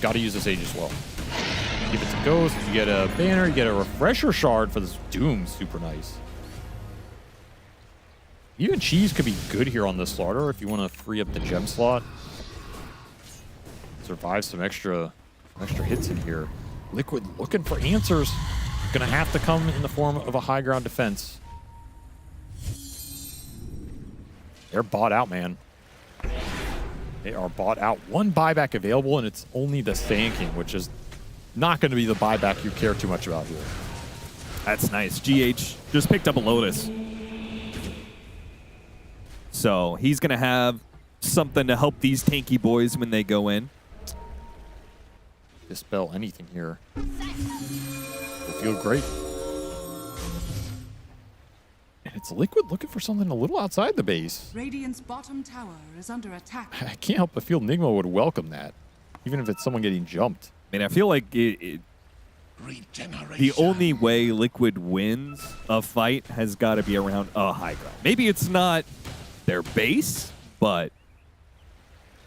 Got to use this Aegis well. Give it to Ghost. You get a banner. You get a refresher shard for this Doom. Super nice. Even Cheese could be good here on this Slardar if you want to free up the gem slot. Survive some extra hits in here. Liquid looking for answers. Gonna have to come in the form of a high ground defense. They're bought out, man. They are bought out. One buyback available, and it's only the Sand King, which is not going to be the buyback you care too much about here. That's nice. GH just picked up a Lotus. So he's going to have something to help these tanky boys when they go in. dispel anything here. Will feel great. And it's Liquid looking for something a little outside the base. Radiant's bottom tower is under attack. I can't help but feel Nigma would welcome that, even if it's someone getting jumped. I mean, I feel like the only way Liquid wins a fight has got to be around a high ground. Maybe it's not their base, but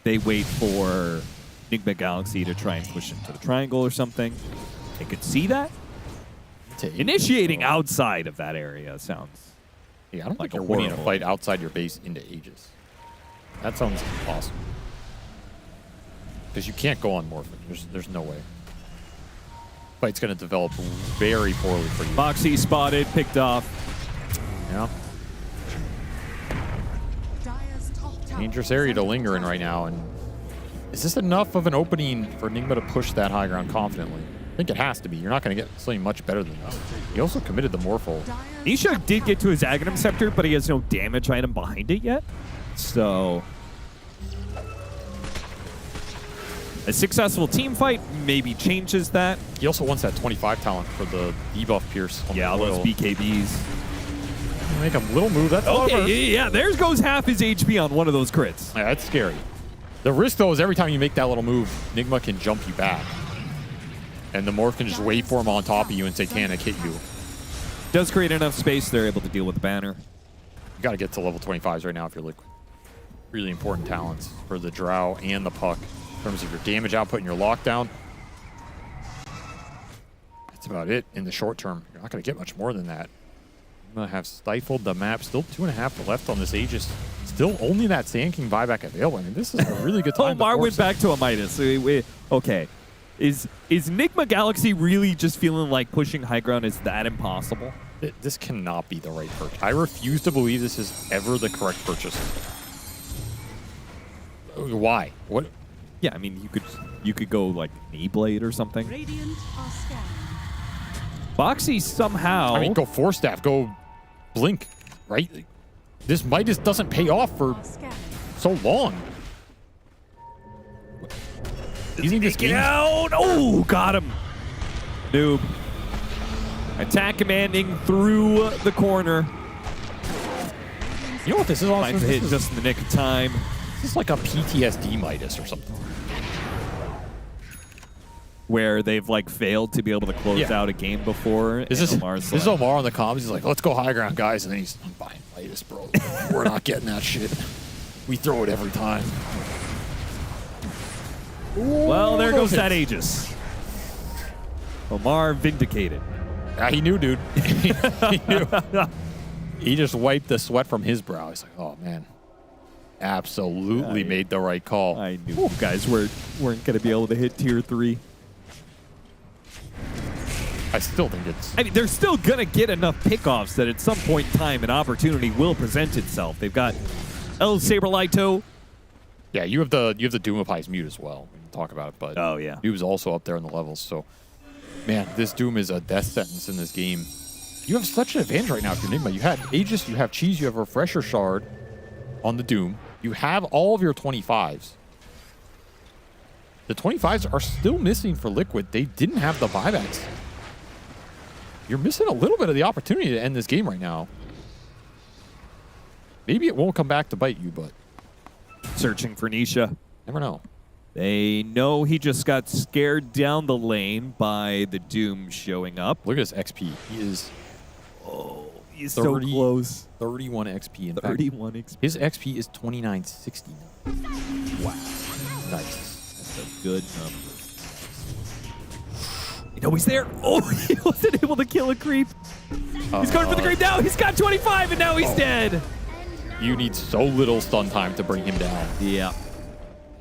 they wait for Enigma Galaxy to try and push into the triangle or something. They could see that. Initiating outside of that area sounds... Yeah, I don't like think you're winning a fight outside your base into Aegis. That sounds impossible. Because you can't go on Morphin. There's no way. Fight's going to develop very poorly for you. Boxy spotted, picked off. Yeah. Dire's top tower Dangerous area to linger in right now. And is this enough of an opening for Nigma to push that high ground confidently? I think it has to be. You're not going to get something much better than this. He also committed the Morphle. Nisha did get to his Aghanim Scepter, but he has no damage item behind it yet. So a successful team fight maybe changes that. He also wants that 25 talent for the debuff pierce. Yeah, all those BKBs. Make a little move. That's over. Yeah, there goes half his HP on one of those crits. Yeah, that's scary. The risk, though, is every time you make that little move, Nigma can jump you back. And the Morph can just wait for him on top of you and Satanic hit you. Does create enough space, they're able to deal with the banner. You got to get to level 25s right now if you're Liquid. Really important talents for the Drow and the Puck in terms of your damage output and your lockdown. That's about it in the short term. You're not going to get much more than that. I'm going to have stifled the map. Still 2.5 left on this Aegis. Still only that Sand King buyback available. I mean, this is a really good time. Omar went back to a Midas. Okay. Is Nigma Galaxy really just feeling like pushing high ground is that impossible? This cannot be the right purchase. I refuse to believe this is ever the correct purchase. Why? What? Yeah, I mean, you could go like knee blade or something. Radiant are scanned. Boxy somehow. I mean, go Force Staff, go Blink, right? This Midas doesn't pay off for so long. Get out! Oh, got him. Noob. Attack commanding through the corner. You know what this is? Also, Finds the hit just in the nick of time. This is like a PTSD Midas or something. Where they've like failed to be able to close out a game before. This is Omar on the comms. He's like, let's go high ground, guys. And then he's, I'm buying Midas, bro. We're not getting that shit. We throw it every time. Well, there goes that Aegis. Omar vindicated. Yeah, he knew, dude. He knew. He just wiped the sweat from his brow. He's like, oh, man. Absolutely made the right call. I knew you guys weren't going to be able to hit tier 3. I still think it's... I mean, they're still going to get enough pickoffs that at some point in time an opportunity will present itself. They've got El Saberlito. Yeah, you have the Doom of High's mute as well. We can talk about it, but oh yeah, Doom's also up there in the levels. So, man, this Doom is a death sentence in this game. You have such an advantage right now if you're Nigma. You had Aegis, you have Cheese, you have Refresher Shard on the Doom. You have all of your 25s. The 25s are still missing for Liquid. They didn't have the buybacks. You're missing a little bit of the opportunity to end this game right now. Maybe it won't come back to bite you, but... Searching for Nisha. Never know. They know he just got scared down the lane by the Doom showing up. Look at his XP. He is... Oh, he's so close. 31 XP. In 31 fact, XP. His XP is 2960 now. Wow. Nice. That's a good number. You know he's there. Oh, he wasn't able to kill a creep. He's going for the creep now. He's got 25 and now he's dead. You need so little stun time to bring him down. Yeah.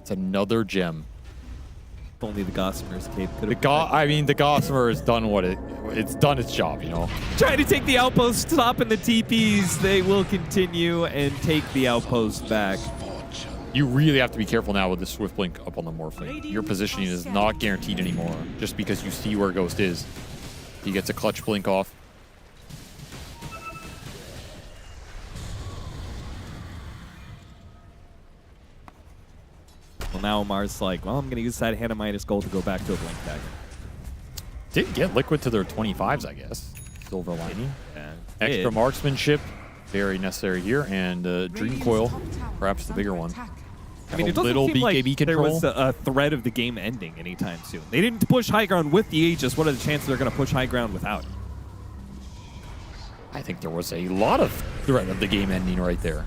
It's another gem. If only the Gossamer's cape could have... the Gossamer has done it's done its job, you know? Trying to take the outpost, stopping the TPs. They will continue and take the outpost back. You really have to be careful now with the Swift Blink up on the Morphling. Your positioning is not guaranteed anymore just because you see where Ghost is. He gets a clutch blink off. Now Omar's like, well, I'm going to use that Hannah Midas gold to go back to a Blink Dagger. Did get Liquid to their 25s, I guess. Silver lining. Yeah, Extra marksmanship, very necessary here. And Dream Coil, perhaps the bigger one. I mean, it doesn't seem like there was a threat of the game ending anytime soon. They didn't push high ground with the Aegis. What are the chances they're going to push high ground without? I think there was a lot of threat of the game ending right there.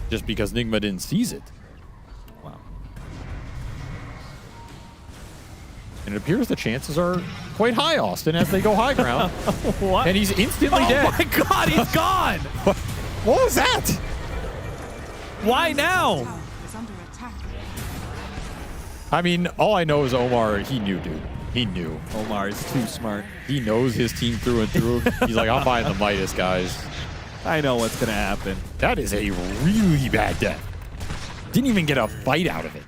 Just because Nigma didn't seize it. Wow. And it appears the chances are quite high, Austin, as they go high ground. What? And he's instantly dead. Oh my god, he's gone! What was that? Why now? Is under attack. I mean, all I know is Omar, he knew, dude. He knew. Omar is too smart. He knows his team through and through. He's like, I'm buying the Midas, guys. I know what's going to happen. That is a really bad death. Didn't even get a fight out of it.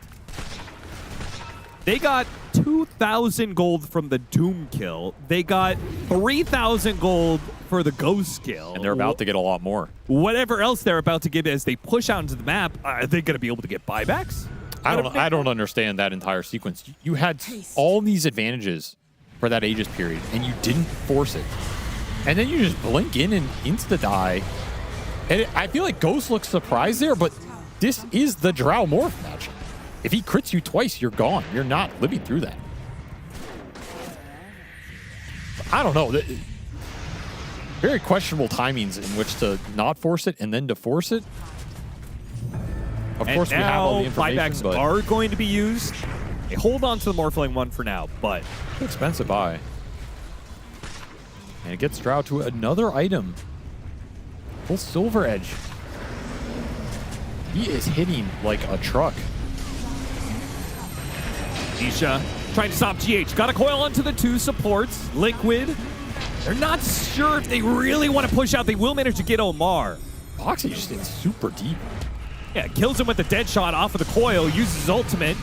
They got 2,000 gold from the Doom kill. They got 3,000 gold for the Ghost kill. And they're about to get a lot more. Whatever else they're about to get as they push out into the map, are they going to be able to get buybacks? I don't understand that entire sequence. You had all these advantages for that Aegis period, and you didn't force it. And then you just blink in and insta-die. And I feel like Ghost looks surprised there, but this is the Drow Morph match. If he crits you twice, you're gone. You're not living through that. I don't know. Very questionable timings in which to not force it and then to force it. Of course, we have all the information, buybacks but are going to be used. They hold on to the Morphling one for now, but expensive buy. And it gets Drow to another item. Full Silver Edge. He is hitting like a truck. Nisha trying to stop GH. Got a coil onto the two supports. Liquid. They're not sure if they really want to push out. They will manage to get Omar. Boxy just in super deep. Yeah, kills him with the dead shot off of the coil. Uses his ultimate.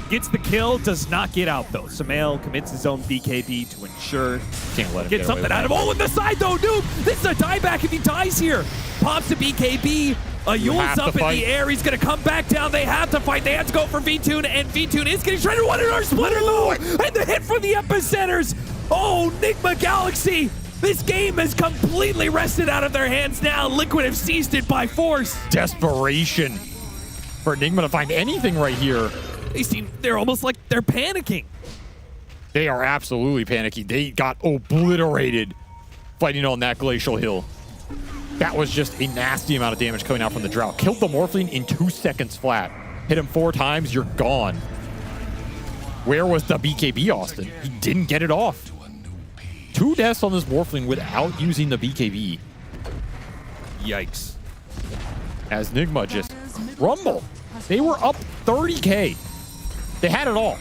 Gets the kill. Does not get out, though. Sumail commits his own BKB to ensure. Can't let him get something out of him. Oh, in the side, though, dude. This is a dieback if he dies here. Pops the BKB. Yule's up in the air. He's going to come back down. They have to fight. They have to go for V-Tune, and V-Tune is getting shredded. One in our splitter, though. And the hit from the epicenters. Oh, Nigma Galaxy. This game has completely wrested out of their hands now. Liquid have seized it by force. Desperation for Enigma to find anything right here. They're almost like they're panicking. They are absolutely panicking. They got obliterated fighting on that glacial hill. That was just a nasty amount of damage coming out from the Drow. Killed the Morphling in 2 seconds flat. Hit him 4 times, you're gone. Where was the BKB, Austin? He didn't get it off. 2 deaths on this Morphling without using the BKB. Yikes. As Nigma just rumble. They were up 30K. They had it all.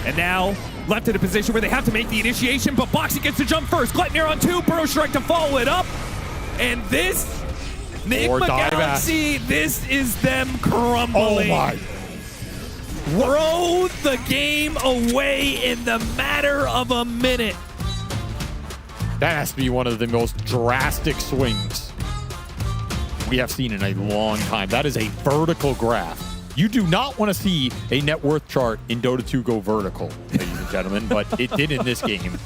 And now, left in a position where they have to make the initiation, but Boxy gets to jump first. Gleipnir on 2, Burrow Strike to follow it up. And this, Nigma Galaxy, this is them crumbling. Oh my. Throw the game away in the matter of a minute. That has to be one of the most drastic swings we have seen in a long time. That is a vertical graph. You do not want to see a net worth chart in Dota 2 go vertical, ladies and gentlemen, but it did in this game.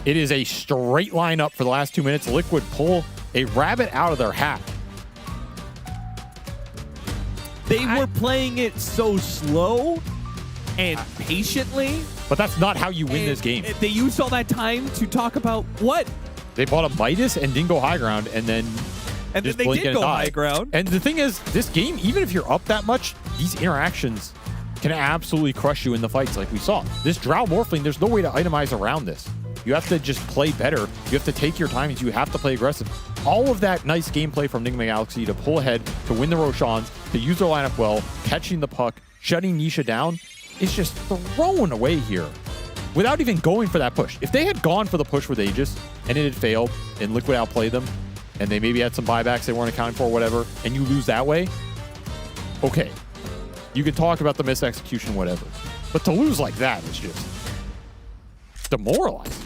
It is a straight line up for the last 2 minutes. Liquid pull a rabbit out of their hat. They were playing it so slow and patiently. But that's not how you win this game. They used all that time to talk about what? They bought a Midas and didn't go high ground, and then they did go high ground. And the thing is, this game, even if you're up that much, these interactions can absolutely crush you in the fights like we saw. This Drow Morphling, there's no way to itemize around this. You have to just play better. You have to take your timings. You have to play aggressive. All of that nice gameplay from Nigma Galaxy to pull ahead, to win the Roshans, to use their lineup well, catching the puck, shutting Nisha down, is just thrown away here without even going for that push. If they had gone for the push with Aegis and it had failed and Liquid outplayed them and they maybe had some buybacks they weren't accounting for, whatever, and you lose that way, okay. You can talk about the misexecution, whatever. But to lose like that is just demoralizing.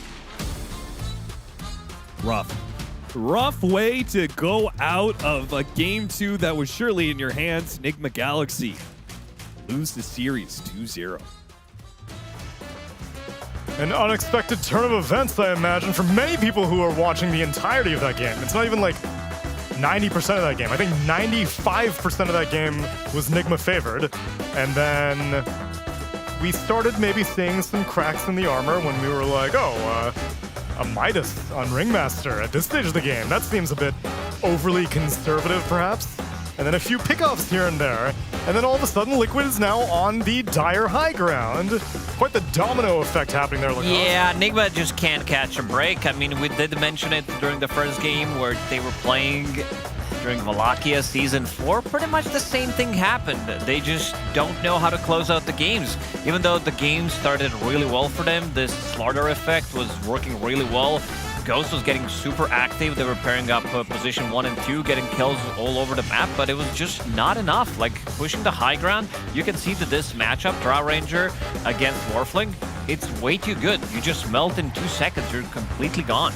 Rough way to go out of a game 2 that was surely in your hands, Nigma Galaxy. lose the series 2-0. An unexpected turn of events, I imagine, for many people who are watching the entirety of that game. It's not even like 90% of that game. I think 95% of that game was Nigma favored. And then we started maybe seeing some cracks in the armor when we were like, oh, a Midas on Ringmaster at this stage of the game. That seems a bit overly conservative, perhaps. And then a few pickoffs here and there. And then all of a sudden, Liquid is now on the dire high ground. Quite the domino effect happening there. Yeah, Nigma just can't catch a break. I mean, we did mention it during the first game where they were playing during Wallachia Season 4. Pretty much the same thing happened. They just don't know how to close out the games. Even though the game started really well for them, this Slardar effect was working really well. Ghost was getting super active. They were pairing up position 1 and 2, getting kills all over the map, but it was just not enough. Like, pushing the high ground, you can see that this matchup, Drow Ranger against Morphling, it's way too good. You just melt in 2 seconds, you're completely gone.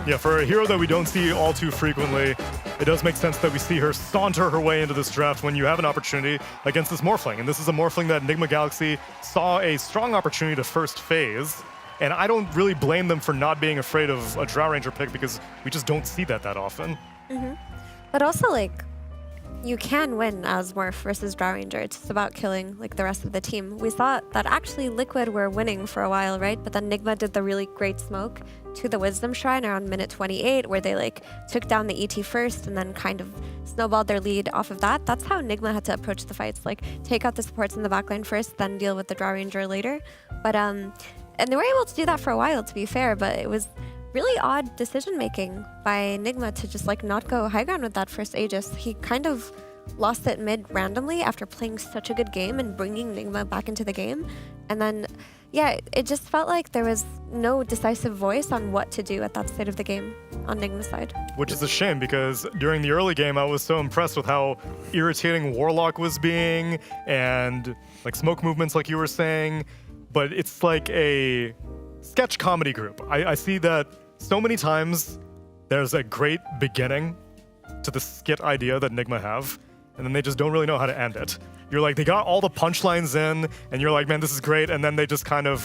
Yeah, for a hero that we don't see all too frequently, it does make sense that we see her saunter her way into this draft when you have an opportunity against this Morphling. And this is a Morphling that Nigma Galaxy saw a strong opportunity to first phase. And I don't really blame them for not being afraid of a Drow Ranger pick because we just don't see that often. But also, like, you can win as Morph versus Drow Ranger. It's just about killing, like, the rest of the team. We saw that actually Liquid were winning for a while, right? But then Nigma did the really great smoke to the Wisdom Shrine around minute 28, where they, like, took down the ET first and then kind of snowballed their lead off of that. That's how Nigma had to approach the fights. Like, take out the supports in the backline first, then deal with the Drow Ranger later. But, and they were able to do that for a while, to be fair, but it was really odd decision-making by Nigma to just, like, not go high ground with that first Aegis. He kind of lost it mid randomly after playing such a good game and bringing Nigma back into the game. And then, yeah, it just felt like there was no decisive voice on what to do at that state of the game on Nigma's side. Which is a shame because during the early game, I was so impressed with how irritating Warlock was being and, like, smoke movements, like you were saying. But it's like a sketch comedy group. I see that so many times there's a great beginning to the skit idea that Nigma have, and then they just don't really know how to end it. You're like, they got all the punchlines in, and you're like, man, this is great, and then they just kind of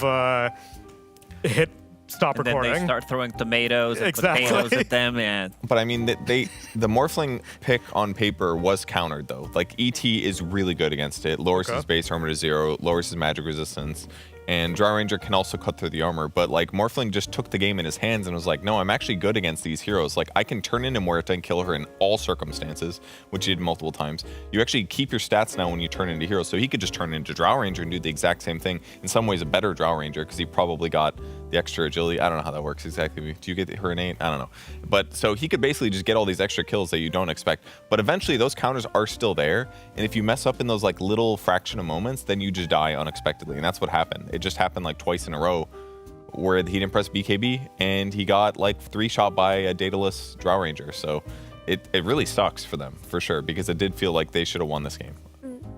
hit stop recording. Then they start throwing tomatoes and potatoes at them, and But I mean, the Morphling pick on paper was countered though. Like, ET is really good against it. Lowers his base armor to 0, lowers his magic resistance. And Drow Ranger can also cut through the armor, but like Morphling just took the game in his hands and was like, no, I'm actually good against these heroes. Like, I can turn into Muerta and kill her in all circumstances, which he did multiple times. You actually keep your stats now when you turn into heroes, so he could just turn into Drow Ranger and do the exact same thing. In some ways, a better Drow Ranger, because he probably got the extra agility. I don't know how that works exactly. Do you get her innate? I don't know. But so he could basically just get all these extra kills that you don't expect. But eventually, those counters are still there, and if you mess up in those like little fraction of moments, then you just die unexpectedly, and that's what happened. It just happened like twice in a row where he didn't press BKB and he got like 3-shot by a dataless Drow Ranger. So it really sucks for them, for sure, because it did feel like they should have won this game.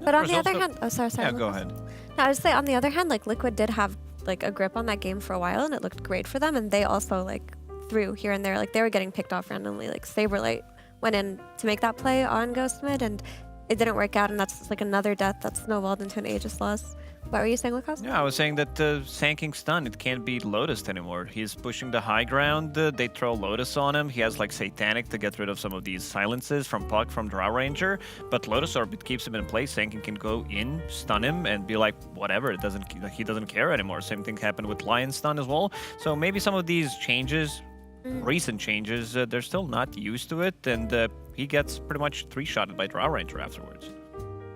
But on the other hand, oh, sorry. Yeah, go ahead. No, I would say on the other hand, like, Liquid did have like a grip on that game for a while and it looked great for them, and they also like threw here and there. Like, they were getting picked off randomly. Like, Saberlight went in to make that play on Ghost Mid and it didn't work out, and that's just like another death that snowballed into an Aegis loss. What were you saying, Lukas? Yeah, I was saying that Sand stun, it can't be Lotus anymore. He's pushing the high ground, they throw Lotus on him. He has like Satanic to get rid of some of these silences from Puck, from Drow Ranger, but Lotus Orbit keeps him in place. Sand can go in, stun him, and be like, whatever, he doesn't care anymore. Same thing happened with Lion Stun as well. So maybe some of these changes, recent changes, they're still not used to it, and he gets pretty much 3-shotted by Drow Ranger afterwards.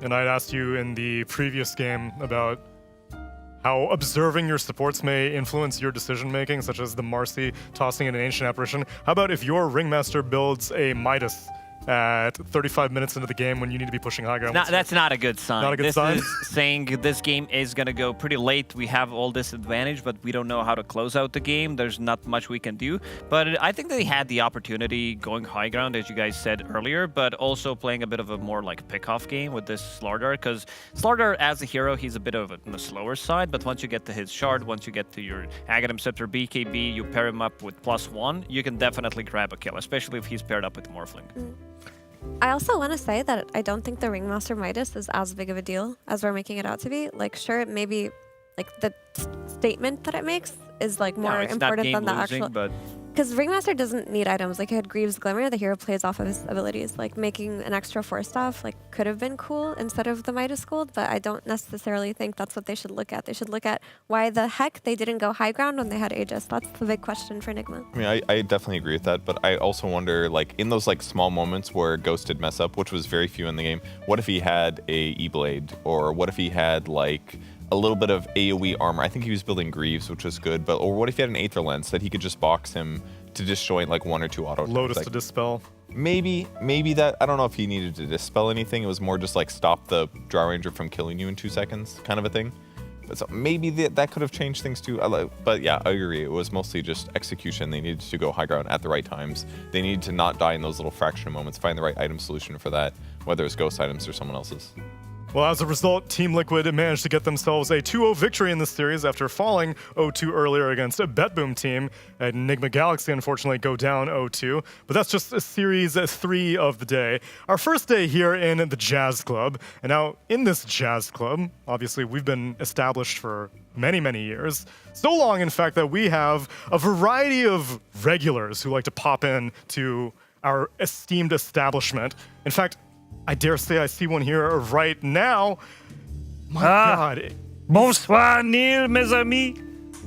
And I'd asked you in the previous game about how observing your supports may influence your decision-making, such as the Marcy tossing in an Ancient Apparition. How about if your Ringmaster builds a Midas at 35 minutes into the game when you need to be pushing high ground? That's not a good sign. Not a good sign? This is saying this game is going to go pretty late. We have all this advantage, but we don't know how to close out the game. There's not much we can do. But I think they had the opportunity going high ground, as you guys said earlier, but also playing a bit of a more like pick-off game with this Slardar, because Slardar, as a hero, he's a bit of on the slower side, but once you get to his shard, once you get to your Aghanim Scepter BKB, you pair him up with +1, you can definitely grab a kill, especially if he's paired up with Morphling. I also want to say that I don't think the Ringmaster Midas is as big of a deal as we're making it out to be. Like, sure, maybe like the statement that it makes is like more important than the actual. But because Ringmaster doesn't need items. Like, he had Greaves Glimmer, the hero plays off of his abilities. Like, making an extra 4-staff like could have been cool instead of the Midas Gold, but I don't necessarily think that's what they should look at. They should look at why the heck they didn't go high ground when they had Aegis. That's the big question for Enigma. I mean, I definitely agree with that, but I also wonder, like, in those like small moments where Ghost did mess up, which was very few in the game, what if he had a E-Blade, or what if he had like a little bit of AoE armor? I think he was building Greaves, which was good, but or what if he had an Aether Lens that he could just box him to disjoint like 1 or 2 auto attacks? Lotus like, to dispel. Maybe that, I don't know if he needed to dispel anything. It was more just like stop the Drow Ranger from killing you in 2 seconds kind of a thing. But so maybe that could have changed things too. But yeah, I agree. It was mostly just execution. They needed to go high ground at the right times. They needed to not die in those little fraction of moments, find the right item solution for that, whether it's Ghost items or someone else's. Well, as a result, Team Liquid managed to get themselves a 2-0 victory in this series after falling 0-2 earlier against a BetBoom team. Enigma Galaxy, unfortunately, go down 0-2. But that's just series 3 of the day. Our first day here in the Jazz Club. And now, in this Jazz Club, obviously, we've been established for many, many years. So long, in fact, that we have a variety of regulars who like to pop in to our esteemed establishment. In fact, I dare say I see one here right now. My God. Bonsoir, Neil, mes amis.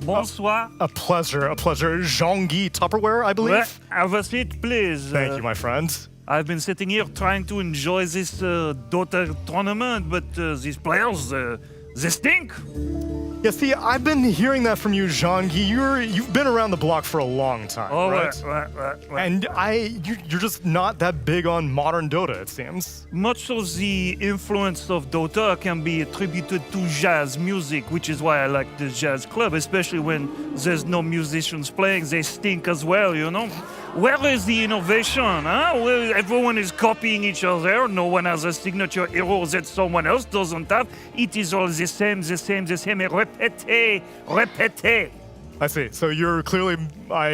Bonsoir. A pleasure, a pleasure. Jean-Guy Tupperware, I believe. Well, have a seat, please. Thank you, my friend. I've been sitting here trying to enjoy this Dota tournament, but these players, they stink. Yeah, see, I've been hearing that from you, Jean-Guy. You've been around the block for a long time, right? And you're just not that big on modern Dota, it seems. Much of the influence of Dota can be attributed to jazz music, which is why I like the jazz club, especially when there's no musicians playing. They stink as well, you know? Where is the innovation, huh? Well, everyone is copying each other. No one has a signature hero that someone else doesn't have. It is all the same, the same, the same. Répétez, répétez. I see. So you're clearly, I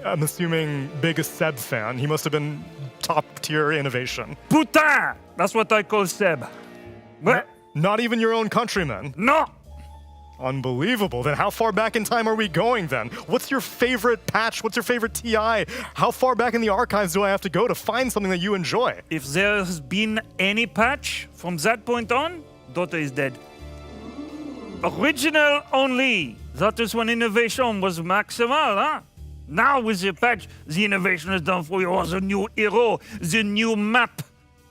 am assuming, biggest Seb fan. He must have been top-tier innovation. Putain! That's what I call Seb. But not even your own countrymen? No! Unbelievable. Then how far back in time are we going then? What's your favorite patch? What's your favorite TI? How far back in the archives do I have to go to find something that you enjoy? If there's been any patch from that point on, Dota is dead. Original only. That is when innovation was maximal, huh? Now with the patch, the innovation is done for you. Oh, the new hero, the new map.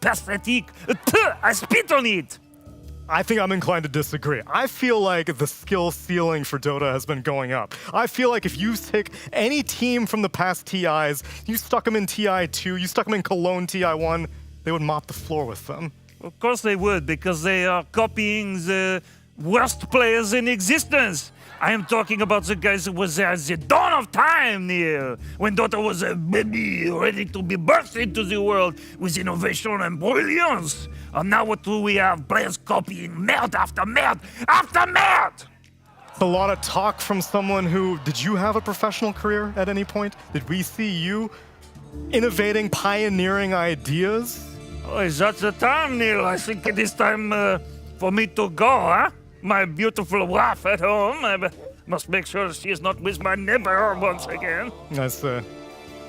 Pathetic. I spit on it. I think I'm inclined to disagree. I feel like the skill ceiling for Dota has been going up. I feel like if you take any team from the past TIs, you stuck them in TI2, you stuck them in Cologne TI1, they would mop the floor with them. Of course they would, because they are copying the worst players in existence. I am talking about the guys who was there at the dawn of time, Neil, when Dota was a baby ready to be birthed into the world with innovation and brilliance. And now what do we have? Players copying merd after merd after merd! It's a lot of talk from someone who, did you have a professional career at any point? Did we see you innovating, pioneering ideas? Oh, is that the time, Neil? I think it is time for me to go, huh? My beautiful wife at home. I must make sure she is not with my neighbor once again. That's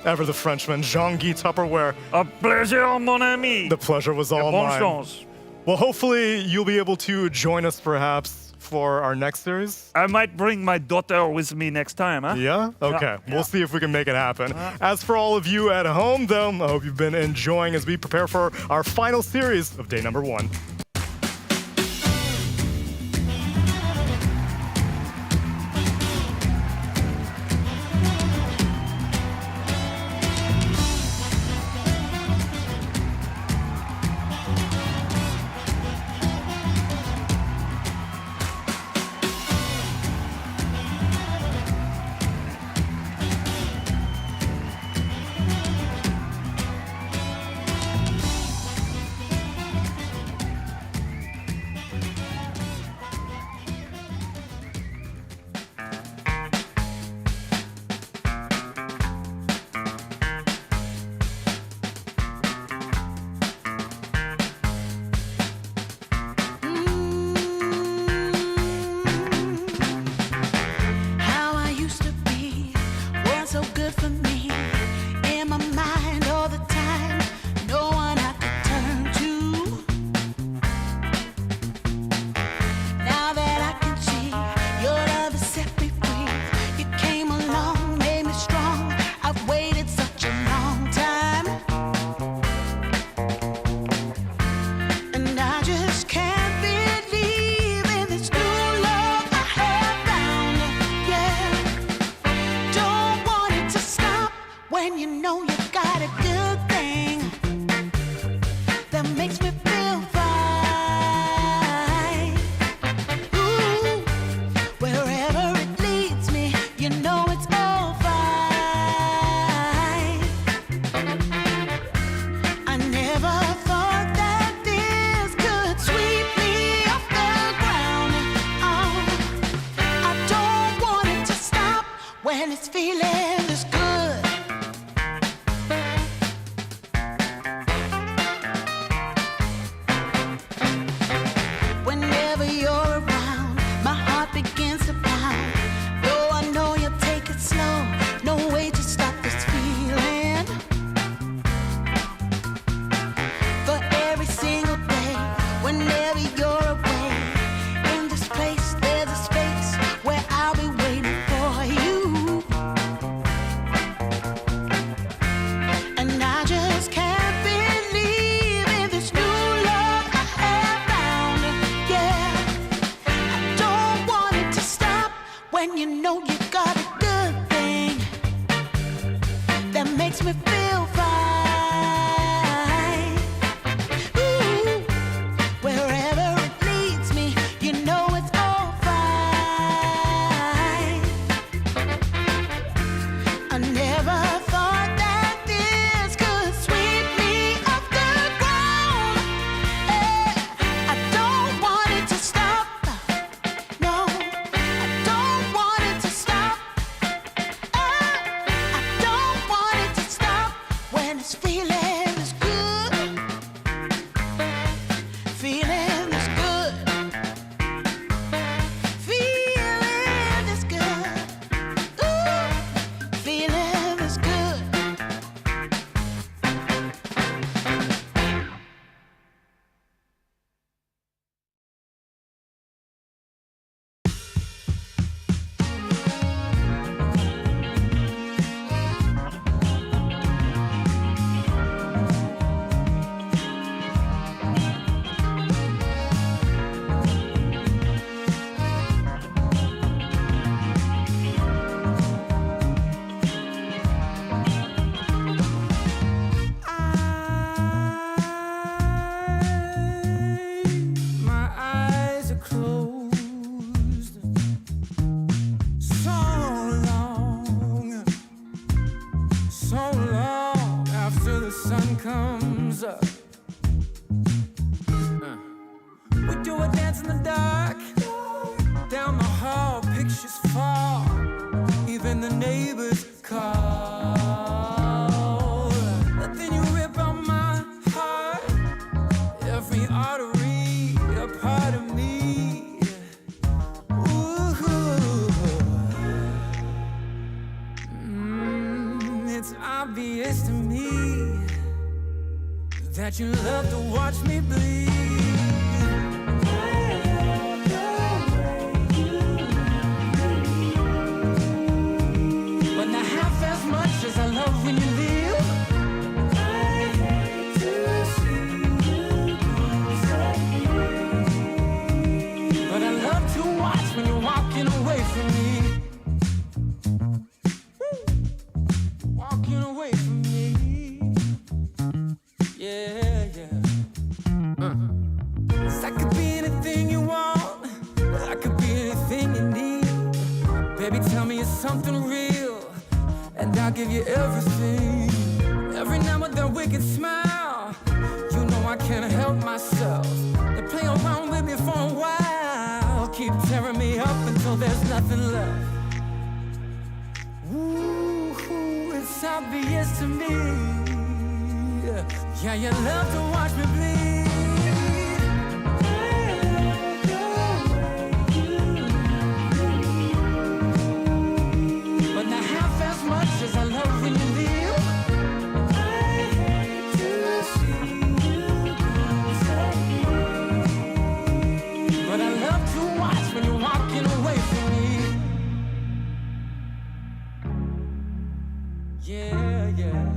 ever the Frenchman, Jean-Guy Tupperware. A pleasure, mon ami. The pleasure was all mine. Chance. Well, hopefully you'll be able to join us perhaps for our next series. I might bring my daughter with me next time, huh? Yeah? Okay. Yeah. We'll see if we can make it happen. As for all of you at home, though, I hope you've been enjoying as we prepare for our final series of day number 1. in the dark. Down the hall, pictures fall. Even the neighbors call. But then you rip out my heart. Every artery, a part of me. It's obvious to me that you love to watch me bleed. But not half as much as I love when you leave. I hate to see you go. But I love to watch when you're walking away from me. Walking away from me. Yeah, yeah. 'Cause I could be anything you want. I could be anything you need. Baby, tell me it's something real, and I'll give you everything. Every now with that wicked smile, you know I can't help myself. They play around with me for a while, keep tearing me up until there's nothing left. Ooh, it's obvious to me. Yeah, you love to watch me bleed. But not half as much as I love when you leave. I hate to see you go. But I love to watch when you're walking away from me. Yeah, yeah.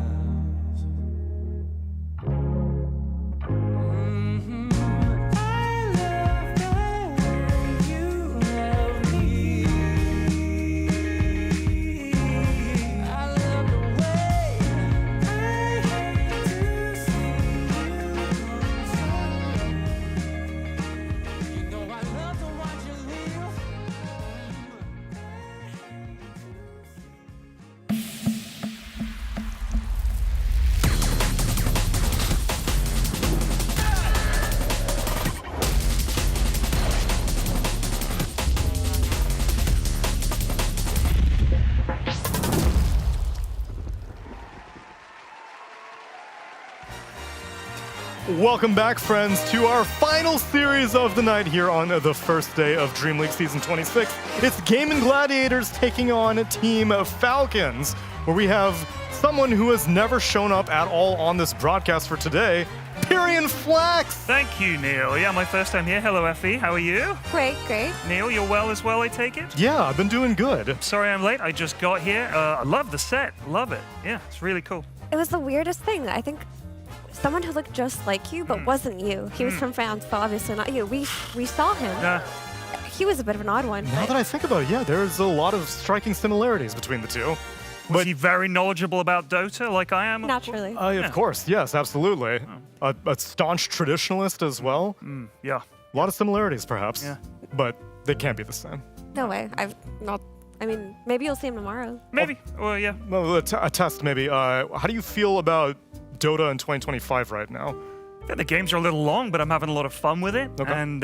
Welcome back, friends, to our final series of the night here on the first day of DreamLeague Season 26. It's Gaming Gladiators taking on Team Falcons, where we have someone who has never shown up at all on this broadcast for today, Pyrian Flax. Thank you, Neil. Yeah, my first time here. Hello, Effie. How are you? Great, great. Neil, you're well as well, I take it? Yeah, I've been doing good. Sorry I'm late. I just got here. I love the set. Love it. Yeah, it's really cool. It was the weirdest thing. I think someone who looked just like you, but wasn't you. He was from France, so obviously not you. We saw him. He was a bit of an odd one. Now that I think about it, yeah, there's a lot of striking similarities between the two. Was he very knowledgeable about Dota like I am? Naturally. Of course, yes, absolutely. A staunch traditionalist as well. Yeah. A lot of similarities, perhaps. Yeah. But they can't be the same. No way. I mean, maybe you'll see him tomorrow. Maybe. Well, yeah. Well, a test, maybe. How do you feel about Dota in 2025 right now? Yeah, the games are a little long, but I'm having a lot of fun with it. Okay. And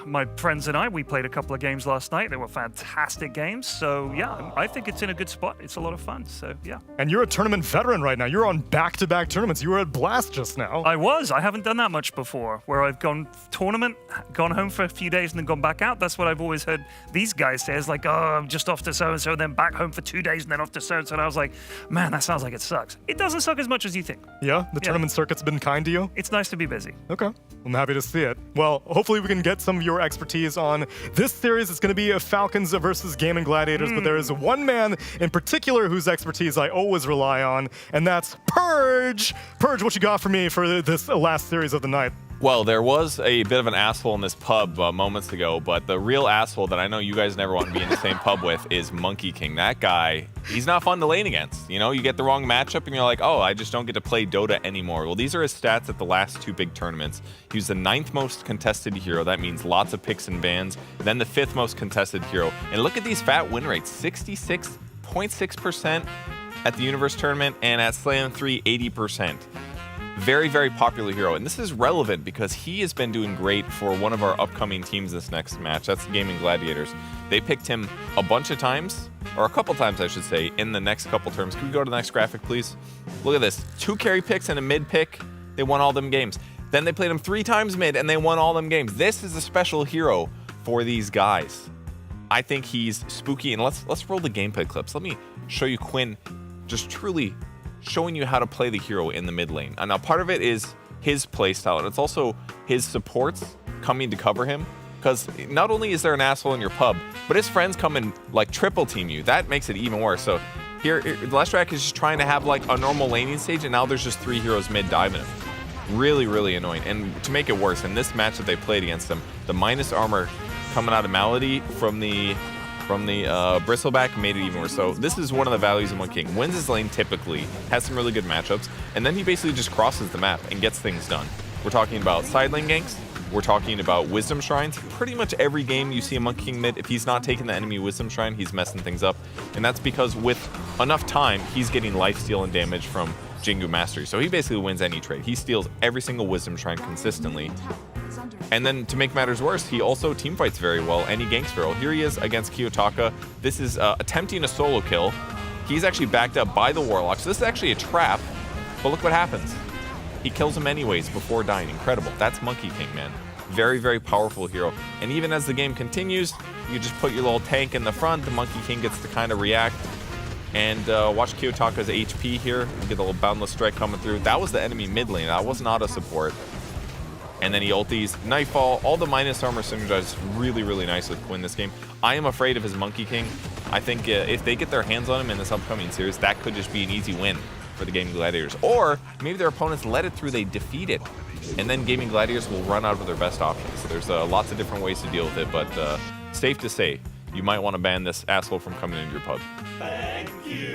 my friends and I, we played a couple of games last night. They were fantastic games. So, yeah, I think it's in a good spot. It's a lot of fun. So, yeah. And you're a tournament veteran right now. You're on back-to-back tournaments. You were at Blast just now. I was. I haven't done that much before, where I've gone tournament, gone home for a few days, and then gone back out. That's what I've always heard these guys say. It's like, oh, I'm just off to so-and-so, then back home for 2 days, and then off to so-and-so. And I was like, man, that sounds like it sucks. It doesn't suck as much as you think. Yeah? The tournament circuit's been kind to you? It's nice to be busy. Okay. I'm happy to see it. Well, hopefully we can get some of your expertise on this series. It's going to be a Falcons versus Gaming Gladiators, but there is one man in particular whose expertise I always rely on, and that's Purge. Purge, what you got for me for this last series of the night? Well, there was a bit of an asshole in this pub moments ago, but the real asshole that I know you guys never want to be in the same pub with is Monkey King. That guy, he's not fun to lane against. You know, you get the wrong matchup and you're like, oh, I just don't get to play Dota anymore. Well, these are his stats at the last two big tournaments. He was the 9th most contested hero. That means lots of picks and bans. Then the 5th most contested hero. And look at these fat win rates, 66.6% at the Universe tournament, and at Slam 3, 80%. Very, very popular hero. And this is relevant because he has been doing great for one of our upcoming teams this next match. That's the Gaming Gladiators. They picked him a bunch of times, or a couple times, I should say, in the next couple terms. Can we go to the next graphic, please? Look at this. 2 carry picks and a mid pick. They won all them games. Then they played him 3 times mid, and they won all them games. This is a special hero for these guys. I think he's spooky, and let's roll the gameplay clips. Let me show you Quinn just truly showing you how to play the hero in the mid lane. And now part of it is his play style, and it's also his supports coming to cover him. Because not only is there an asshole in your pub, but his friends come and like triple team you. That makes it even worse. So here, Leshrac is just trying to have like a normal laning stage, and now there's just 3 heroes mid diving him. Really, really annoying. And to make it worse, in this match that they played against him, the minus armor coming out of Malady from the Bristleback made it even worse. So this is one of the values of Monkey King. Wins his lane typically, has some really good matchups, and then he basically just crosses the map and gets things done. We're talking about side lane ganks. We're talking about Wisdom Shrines. Pretty much every game you see a Monkey King mid, if he's not taking the enemy Wisdom Shrine, he's messing things up. And that's because with enough time, he's getting lifesteal and damage from Jingu Mastery. So he basically wins any trade. He steals every single Wisdom Shrine consistently. And then to make matters worse, he also teamfights very well, and he ganks very well. Here he is against Kiyotaka. This is attempting a solo kill. He's actually backed up by the Warlock, so this is actually a trap. But look what happens. He kills him anyways before dying. Incredible. That's Monkey King, man. Very, very powerful hero. And even as the game continues, you just put your little tank in the front. The Monkey King gets to kind of react. And watch Kiyotaka's HP here. You get the little Boundless Strike coming through. That was the enemy mid lane. That was not a support. And then he ulties Nightfall. All the minus armor synergizes really, really nice with Quinn this game. I am afraid of his Monkey King. I think if they get their hands on him in this upcoming series, that could just be an easy win for the Gaming Gladiators. Or maybe their opponents let it through, they defeat it, and then Gaming Gladiators will run out of their best options. So there's lots of different ways to deal with it, but safe to say, you might want to ban this asshole from coming into your pub.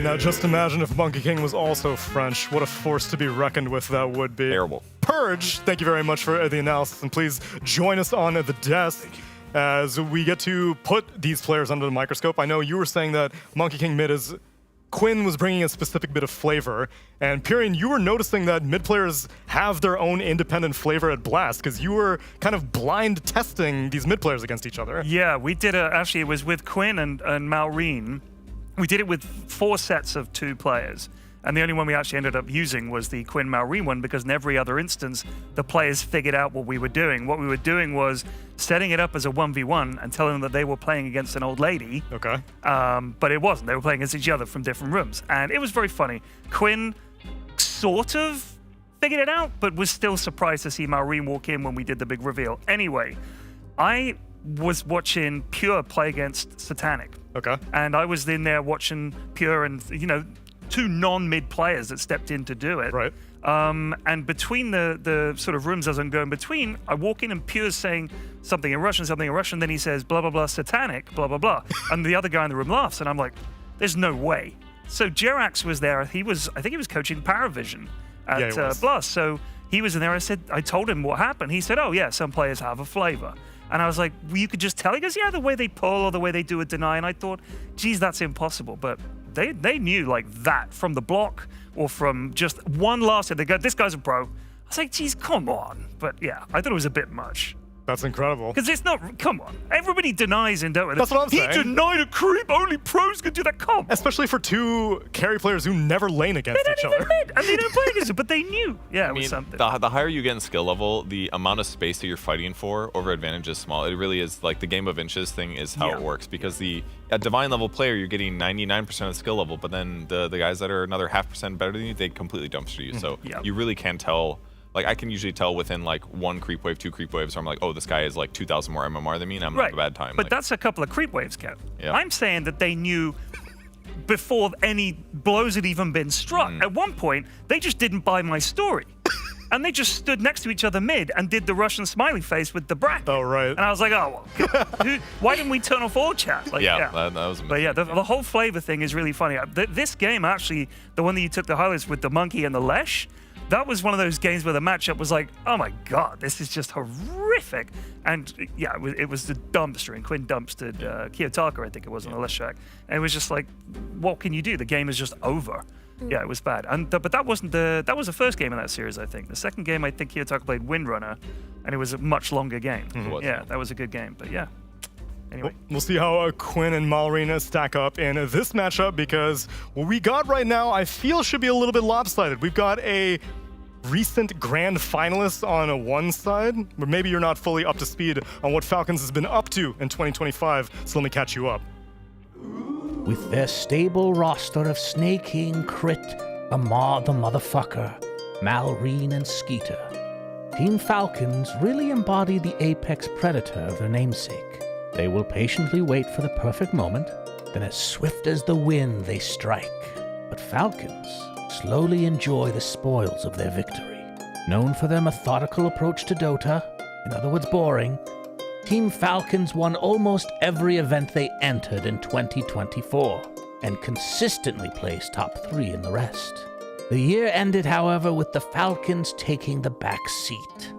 Now just imagine if Monkey King was also French. What a force to be reckoned with that would be. Terrible. Purge, thank you very much for the analysis, and please join us on the desk as we get to put these players under the microscope. I know you were saying that Monkey King mid is Quinn was bringing a specific bit of flavor, and Pyrian, you were noticing that mid players have their own independent flavor at Blast, because you were kind of blind testing these mid players against each other. Yeah, we did actually it was with Quinn and Malrine. We did it with 4 sets of 2 players. And the only one we actually ended up using was the Quinn Malrine one, because in every other instance, the players figured out what we were doing. What we were doing was setting it up as a 1v1 and telling them that they were playing against an old lady. Okay. But it wasn't. They were playing against each other from different rooms. And it was very funny. Quinn sort of figured it out, but was still surprised to see Malrine walk in when we did the big reveal. Anyway, I was watching Pure play against Satanic. Okay. And I was in there watching Pure and, 2 non-mid players that stepped in to do it. Right. And between the sort of rooms as I'm going between, I walk in and Pure's saying something in Russian, then he says, blah, blah, blah, Satanic, blah, blah, blah. And the other guy in the room laughs, and I'm like, there's no way. So Jerax was there. I think he was coaching Paravision at Blast. So he was in there. I told him what happened. He said, oh, yeah, some players have a flavor. And I was like, well, you could just tell. He goes, yeah, the way they pull or the way they do a deny. And I thought, geez, that's impossible. But they knew like that from the block or from just one last hit. They go, this guy's a pro. I was like, geez, come on. But yeah, I thought it was a bit much. That's incredible. Because it's not, come on. Everybody denies in Dota. That's what I'm saying. He denied a creep. Only pros can do that. Come on. Especially for 2 carry players who never lane against each other. And they don't play against it, but they knew. Yeah, it was something. The higher you get in skill level, the amount of space that you're fighting for over advantage is small. It really is like the game of inches thing is how it works, because at divine level player, you're getting 99% of skill level, but then the guys that are another 0.5% better than you, they completely dumpster you. So you really can tell. Like, I can usually tell within, like, 1 creep wave, 2 creep waves, where I'm like, oh, this guy is, like, 2,000 more MMR than me, and I'm having a bad time. But that's a couple of creep waves, Kev. Yeah. I'm saying that they knew before any blows had even been struck. At one point, they just didn't buy my story. And they just stood next to each other mid and did the Russian smiley face with the bracket. Oh, right. And I was like, oh, well, why didn't we turn off all chat? Like, that was amazing. But yeah, the whole flavor thing is really funny. This game, actually, the one that you took the highlights with the monkey and the Lesh, that was one of those games where the matchup was like, oh my God, this is just horrific. And yeah, it was the dumpster, and Quinn dumpstered Kiyotaka, I think it was, on the Leshrac. And it was just like, what can you do? The game is just over. Yeah, it was bad. And but that wasn't that was the first game in that series, I think. The second game, I think Kiyotaka played Windrunner, and it was a much longer game. Yeah, that was a good game. But yeah. Anyway. We'll see how Quinn and Malrina stack up in this matchup, because what we got right now, I feel, should be a little bit lopsided. We've got a recent grand finalist on one side, but maybe you're not fully up to speed on what Falcons has been up to in 2025, so let me catch you up. With their stable roster of Snake King, Crit, Amar the Motherfucker, Malrine, and Skeeter, Team Falcons really embody the apex predator of their namesake. They will patiently wait for the perfect moment, then as swift as the wind they strike. But Falcons slowly enjoy the spoils of their victory. Known for their methodical approach to Dota, in other words boring, Team Falcons won almost every event they entered in 2024, and consistently placed top 3 in the rest. The year ended, however, with the Falcons taking the back seat.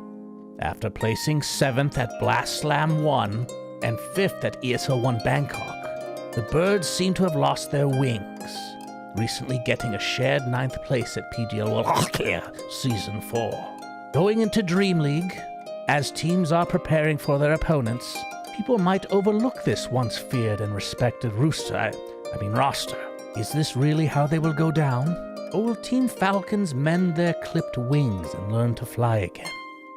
After placing 7th at Blast Slam 1, and 5th at ESL 1 Bangkok, the Birds seem to have lost their wings, recently getting a shared 9th place at PGL Wallachia Season 4. Going into DreamLeague, as teams are preparing for their opponents, people might overlook this once feared and respected roster. Is this really how they will go down? Or will Team Falcons mend their clipped wings and learn to fly again?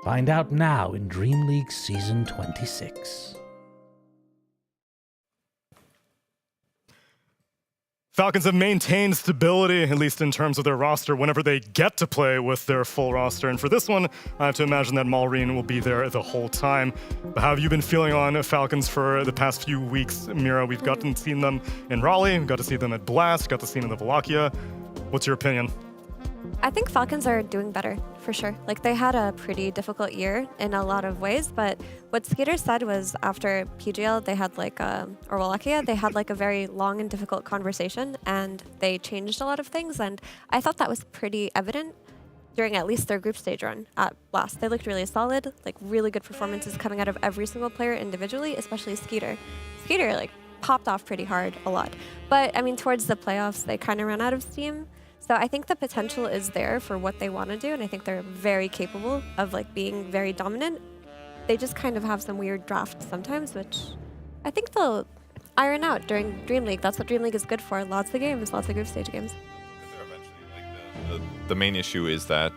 Find out now in DreamLeague Season 26. Falcons have maintained stability, at least in terms of their roster, whenever they get to play with their full roster. And for this one, I have to imagine that Malrine will be there the whole time. But how have you been feeling on Falcons for the past few weeks, Mira? We've gotten to see them in Raleigh, we've got to see them at Blast, got to see them in the Wallachia. What's your opinion? I think Falcons are doing better, for sure. Like, they had a pretty difficult year in a lot of ways, but what Skeeter said was after PGL, they had or Wallachia, they had a very long and difficult conversation, and they changed a lot of things, and I thought that was pretty evident during at least their group stage run at Blast. They looked really solid, really good performances coming out of every single player individually, especially Skeeter. Skeeter, popped off pretty hard a lot. But, towards the playoffs, they kind of ran out of steam. So I think the potential is there for what they want to do, and I think they're very capable of being very dominant. They just kind of have some weird drafts sometimes, which I think they'll iron out during DreamLeague. That's what DreamLeague is good for. Lots of games, lots of group stage games. The main issue is that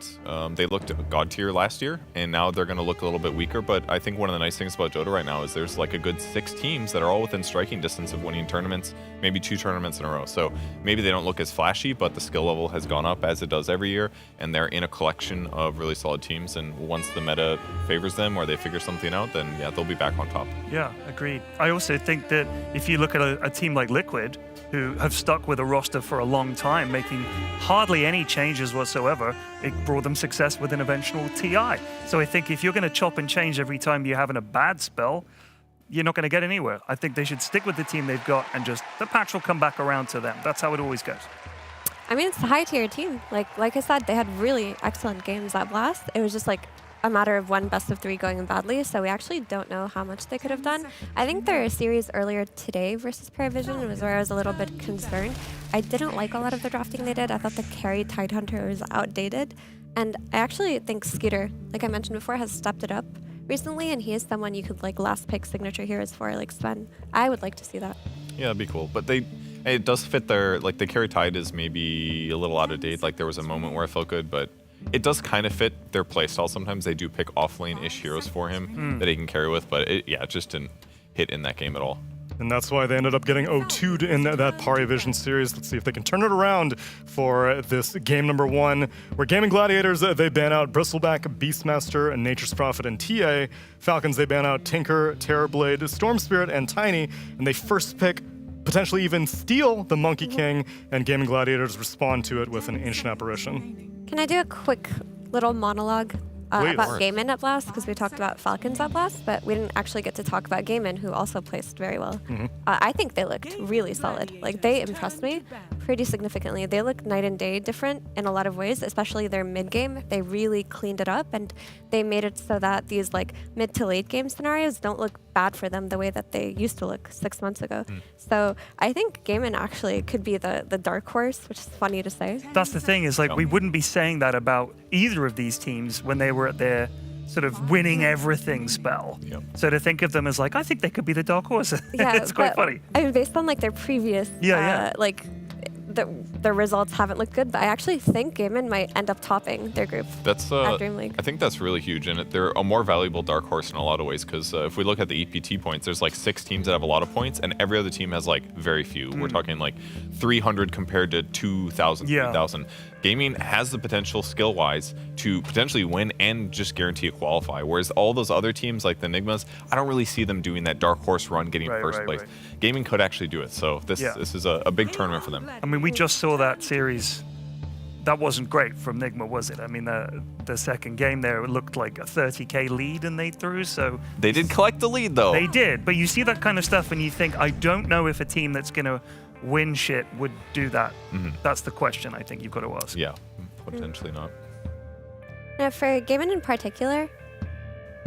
they looked god tier last year, and now they're going to look a little bit weaker. But I think one of the nice things about Dota right now is there's a good 6 teams that are all within striking distance of winning tournaments, maybe 2 tournaments in a row. So maybe they don't look as flashy, but the skill level has gone up as it does every year, and they're in a collection of really solid teams. And once the meta favors them or they figure something out, then yeah, they'll be back on top. Yeah, agreed. I also think that if you look at a team like Liquid, who have stuck with a roster for a long time, making hardly any changes whatsoever, it brought them success with an eventual TI. So I think if you're going to chop and change every time you're having a bad spell, you're not going to get anywhere. I think they should stick with the team they've got, and just the patch will come back around to them. That's how it always goes. It's a high-tier team. Like I said, they had really excellent games at Blast. It was just a matter of one best of 3 going badly, so we actually don't know how much they could have done. I think their series earlier today versus Paravision was where I was a little bit concerned. I didn't like a lot of the drafting they did. I thought the carry Tidehunter was outdated, and I actually think Skeeter, like I mentioned before, has stepped it up recently, and he is someone you could last pick signature heroes for, like Sven. I would like to see that. Yeah, that'd be cool. But it does fit their, the carry Tide is maybe a little out of date. There was a moment where it felt good, but it does kind of fit their playstyle. Sometimes they do pick offlane-ish heroes for him that he can carry with, but it just didn't hit in that game at all. And that's why they ended up getting 0-2'd in that Parivision series. Let's see if they can turn it around for this game number 1, where Gaming Gladiators, they ban out Bristleback, Beastmaster, and Nature's Prophet, and TA. Falcons, they ban out Tinker, Terrorblade, Storm Spirit, and Tiny, and they first pick, potentially even steal the Monkey King, and Gaming Gladiators respond to it with an Ancient Apparition. Can I do a quick little monologue about Gaimin at Blast, because we talked about Falcons at Blast, but we didn't actually get to talk about Gaimin, who also placed very well. I think they looked really solid. Like, they impressed me pretty significantly. They look night and day different in a lot of ways, especially their mid game. They really cleaned it up, and they made it so that these like mid to late game scenarios don't look bad for them the way that they used to look 6 months ago. So I think Gaimin actually could be the dark horse, which is funny to say. That's the thing, is like we wouldn't be saying that about either of these teams when they were at their sort of winning everything spell. So to think of them as like, I think they could be the dark horse, Yeah, it's quite funny. I mean, based on like their previous, like their results haven't looked good, but I actually think Gaimin might end up topping their group That's at DreamLeague. I think that's really huge, and they're a more valuable dark horse in a lot of ways. Because if we look at the EPT points, there's like 6 teams that have a lot of points, and every other team has like very few. We're talking like 300 compared to 2,000, 3,000. Gaming has the potential skill-wise to potentially win and just guarantee a qualify. Whereas all those other teams like the Enigmas, I don't really see them doing that dark horse run, getting first place. Gaming could actually do it, so this is a big tournament for them. I mean, we just saw that series. That wasn't great from Nigma, was it? I mean, the second game there, it looked like a 30k lead and they threw, so... They did collect the lead, though. They did, but you see that kind of stuff and you think, I don't know if a team that's going to win shit would do that. That's the question I think you've got to ask. Yeah, potentially not. Now, for Gaimin in particular,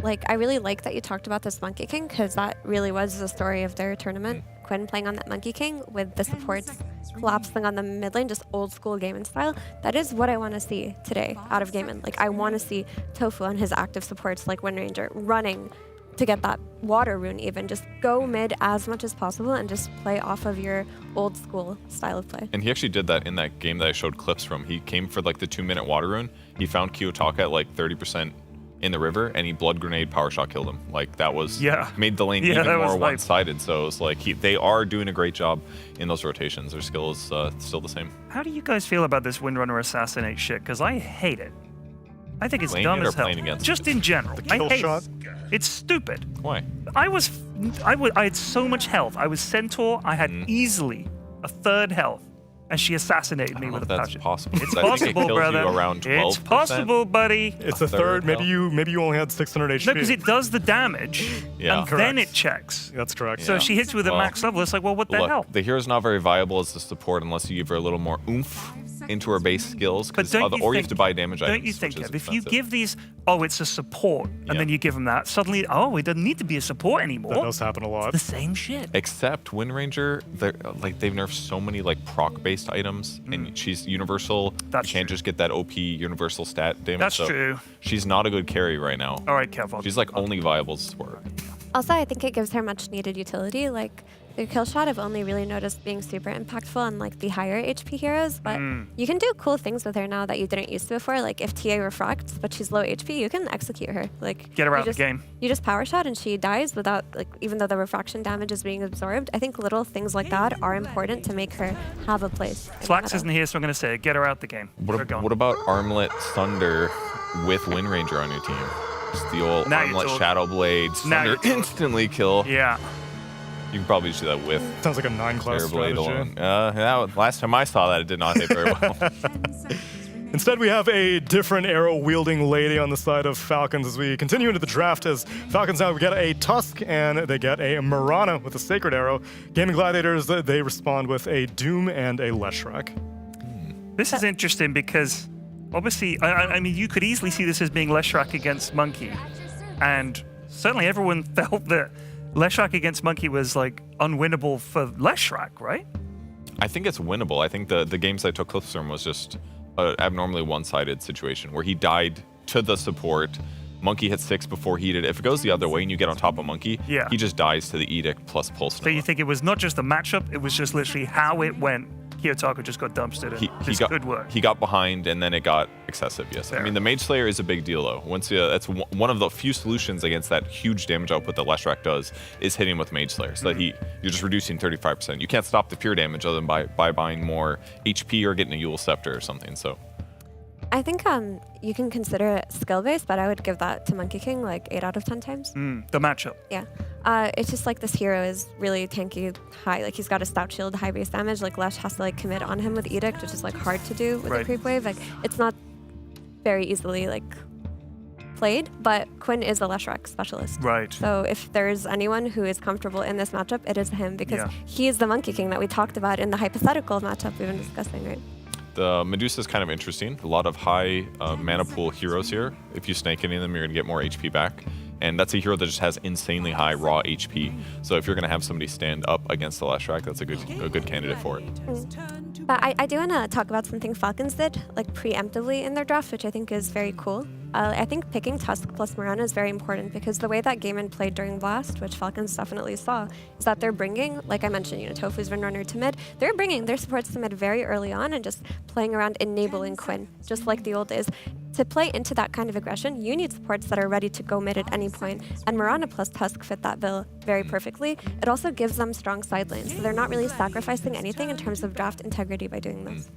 like, I really like that you talked about this Monkey King, because that really was the story of their tournament. Quinn playing on that Monkey King with the supports collapsing on the mid lane, just old school Gaimin style. That is what I want to see today out of Gaimin. Like, I want to see Tofu on his active supports like Wind Ranger running to get that water rune even. Just go mid as much as possible and just play off of your old school style of play. And he actually did that in that game that I showed clips from. He came for like the 2-minute water rune. He found Kiyotaka at like 30% in the river, and he blood grenade power shot killed him. Like, that was made the lane even more one-sided. So it's like they are doing a great job in those rotations. Their skill is still the same. How do you guys feel about this Windrunner assassinate shit? Because I hate it. I think it's dumb as hell. Just in general. The kill shot? It's stupid. Why? I had so much health. I was Centaur. I had easily a third health. And she assassinated me with a that's pouch. possible. It's I think it possible, kills brother. you around 12%. It's possible, buddy. It's a third. Maybe you only had 600 HP. No, because it does the damage, and then it checks. That's correct. So if she hits you with a max level, it's like, well, what the hell? The hero's not very viable as a support unless you give her a little more oomph into her base skills, or you have to buy damage items. Don't you think, which is Kev, if you expensive. give these, it's a support, and then you give them that, suddenly, it doesn't need to be a support anymore. That does happen a lot. It's the same shit. Except Wind Ranger, they've nerfed so many like proc-based items, and she's universal. You can't just get that OP universal stat damage. That's so true. She's not a good carry right now. All right, Kev. She's like only viable as a support. Also, I think it gives her much needed utility. Like, the kill shot I've only really noticed being super impactful on like the higher HP heroes, but you can do cool things with her now that you didn't used to before. Like, if TA refracts but she's low HP, you can execute her. Like, get her out of the game. You just power shot and she dies without, like, even though the refraction damage is being absorbed. I think little things like that are important to make her have a place. Flax isn't here, so I'm going to say it. Get her out the game. What about Armlet Thunder with Wind Ranger on your team? Just the old Armlet Shadow Blades. Thunder instantly kill. Yeah. You can probably just do that with. Sounds like a 9-class Blade strategy. alone. Last time I saw that, it did not hit very well. Instead, we have a different arrow-wielding lady on the side of Falcons as we continue into the draft. As Falcons now get a Tusk and they get a Mirana with a Sacred Arrow. Gaming Gladiators, they respond with a Doom and a Leshrac. This is interesting because, obviously, I mean, you could easily see this as being Leshrac against Monkey. And certainly everyone felt that Leshrac against Monkey was, like, unwinnable for Leshrac, right? I think it's winnable. I think the games I took clips from was just an abnormally one-sided situation where he died to the support. Monkey hit 6 before he did. If it goes the other way and you get on top of Monkey, he just dies to the Edict plus Pulse. So you think it was not just the matchup, it was just literally how it went. Kiyotaka just got dumpstered, and this could work. He got behind, and then it got excessive, yes. Fair. I mean, the Mage Slayer is a big deal, though. Once that's one of the few solutions against that huge damage output that Leshrac does, is hitting with Mage Slayer, so that you're just reducing 35%. You can't stop the pure damage other than by buying more HP or getting a Yule Scepter or something, so... I think you can consider it skill-based, but I would give that to Monkey King like 8 out of 10 times. The matchup. Yeah. It's just like this hero is really tanky, high. Like, he's got a stout shield, high base damage. Like, Lesh has to like commit on him with Edict, which is like hard to do with a creep wave. Like, it's not very easily like played, but Quinn is a Leshrac specialist. Right. So if there's anyone who is comfortable in this matchup, it is him, because Yeah. he is the Monkey King that we talked about in the hypothetical matchup we've been discussing, right? The Medusa is kind of interesting. A lot of high mana pool heroes here. If you snake any of them, you're going to get more HP back. And that's a hero that just has insanely high raw HP. So if you're going to have somebody stand up against the Leshrac, that's a good candidate for it. But I do want to talk about something Falcons did, like preemptively in their draft, which I think is very cool. I think picking Tusk plus Mirana is very important, because the way that Gaimin played during Blast, which Falcons definitely saw, is that they're bringing, like I mentioned, Tofu's Windrunner to mid, they're bringing their supports to mid very early on and just playing around enabling Quinn, just like the old days. To play into that kind of aggression, you need supports that are ready to go mid at any point, and Mirana plus Tusk fit that bill very perfectly. It also gives them strong side lanes, so they're not really sacrificing anything in terms of draft integrity by doing this.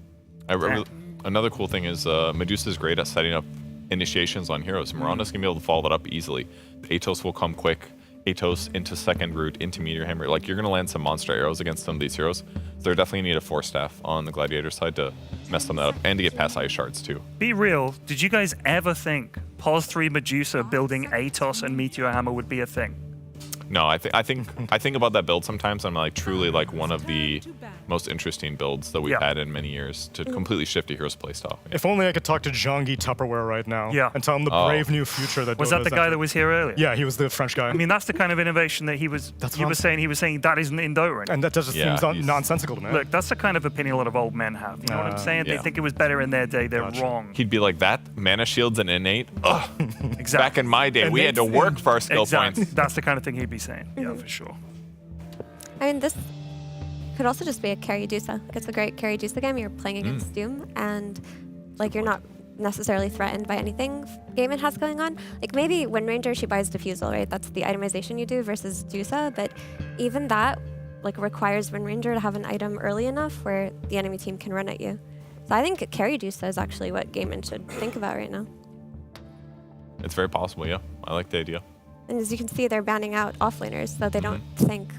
Another cool thing is Medusa is great at setting up initiations on heroes. Mirana's going to be able to follow that up easily. Atos will come quick. Atos into second root, into Meteor Hammer. Like, you're going to land some monster arrows against some of these heroes. So they're definitely need a Force Staff on the Gladiator side to mess them up and to get past Ice Shards too. Be real, did you guys ever think Pos 3 Medusa building Atos and Meteor Hammer would be a thing? No, I think about that build sometimes. I'm like truly like one of the most interesting builds that we've had in many years to completely shift a hero's playstyle. If only I could talk to Jean-Guy Tupperware right now and tell him the brave new future that Was Dota that the guy that was here earlier? Yeah, he was the French guy. I mean, that's the kind of innovation that he was saying that isn't in Dota. And that just seems nonsensical to me. Look, that's the kind of opinion a lot of old men have. You know what I'm saying? They think it was better in their day. They're wrong. He'd be like, that mana shield's an innate. Ugh. Exactly. Back in my day, we had to work for our skill points. That's the kind of thing he'd be saying. Yeah, for sure. I mean, this could also just be a carry Dusa. It's a great carry Dusa game. You're playing against Doom, and like you're not necessarily threatened by anything Gaimin has going on. Like maybe Wind Ranger, she buys Diffusal, right? That's the itemization you do versus Dusa, but even that like requires Wind Ranger to have an item early enough where the enemy team can run at you. So I think carry Dusa is actually what Gaimin should think about right now. It's very possible, yeah. I like the idea. And as you can see, they're banning out offlaners, so they don't think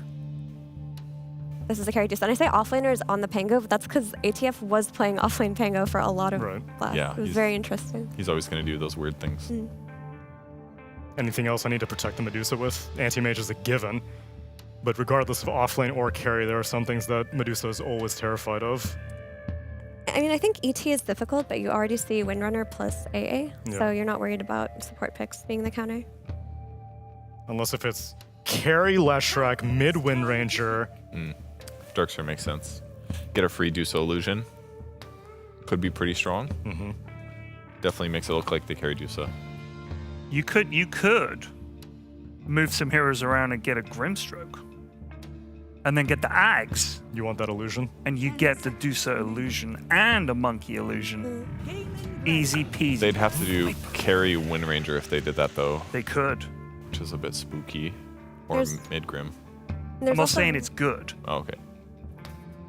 this is a carry Dusa. And I say offlaners on the Pango, but that's because ATF was playing offlane Pango for a lot of Blast. Yeah, it was very interesting. He's always going to do those weird things. Anything else I need to protect the Medusa with? Anti-mage is a given. But regardless of offlane or carry, there are some things that Medusa is always terrified of. I mean, I think ET is difficult, but you already see Windrunner plus AA, so you're not worried about support picks being the counter. Unless if it's carry Leshrac, mid Wind Ranger. Darkseer makes sense. Get a free Dusa illusion. Could be pretty strong. Definitely makes it look like they carry Dusa. You could move some heroes around and get a Grimstroke. And then get the Ags. You want that illusion? And you get the Dusa illusion and a Monkey illusion. Easy peasy. They'd have to do carry Wind Ranger if they did that though. They could. Which is a bit spooky. Or mid-grim. I'm not saying it's good. Oh, okay.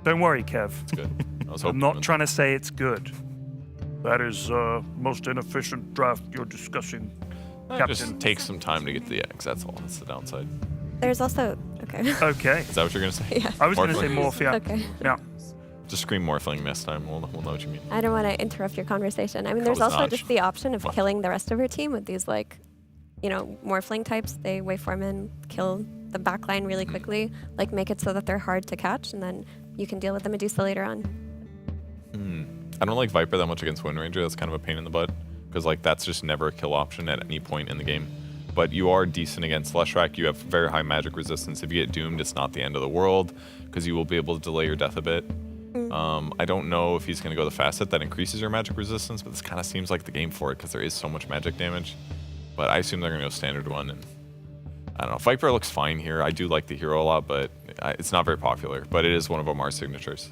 Don't worry, Kev. It's good. I was I'm not trying to say it's good. That is most inefficient draft you're discussing, Captain. Just take some time to get to the X, that's all. That's the downside. There's also... Okay. Okay. Is that what you're going to say? Yeah. I was going to say Morph, yeah. Okay. Yeah. Just scream Morphling next time. We'll know what you mean. I don't want to interrupt your conversation. I mean, there's also Dodge. just the option of killing the rest of your team with these, like, Morphling types. They waveform in, kill the backline really quickly, like make it so that they're hard to catch, and then you can deal with the Medusa later on. I don't like Viper that much against Wind Ranger. That's kind of a pain in the butt. Because, like, that's just never a kill option at any point in the game. But you are decent against Leshrac. You have very high magic resistance. If you get doomed, it's not the end of the world, because you will be able to delay your death a bit. I don't know if he's going to go the facet that increases your magic resistance, but this kind of seems like the game for it, because there is so much magic damage. But I assume they're going to go standard one. And I don't know. Viper looks fine here. I do like the hero a lot, but it's not very popular. But it is one of Omar's signatures.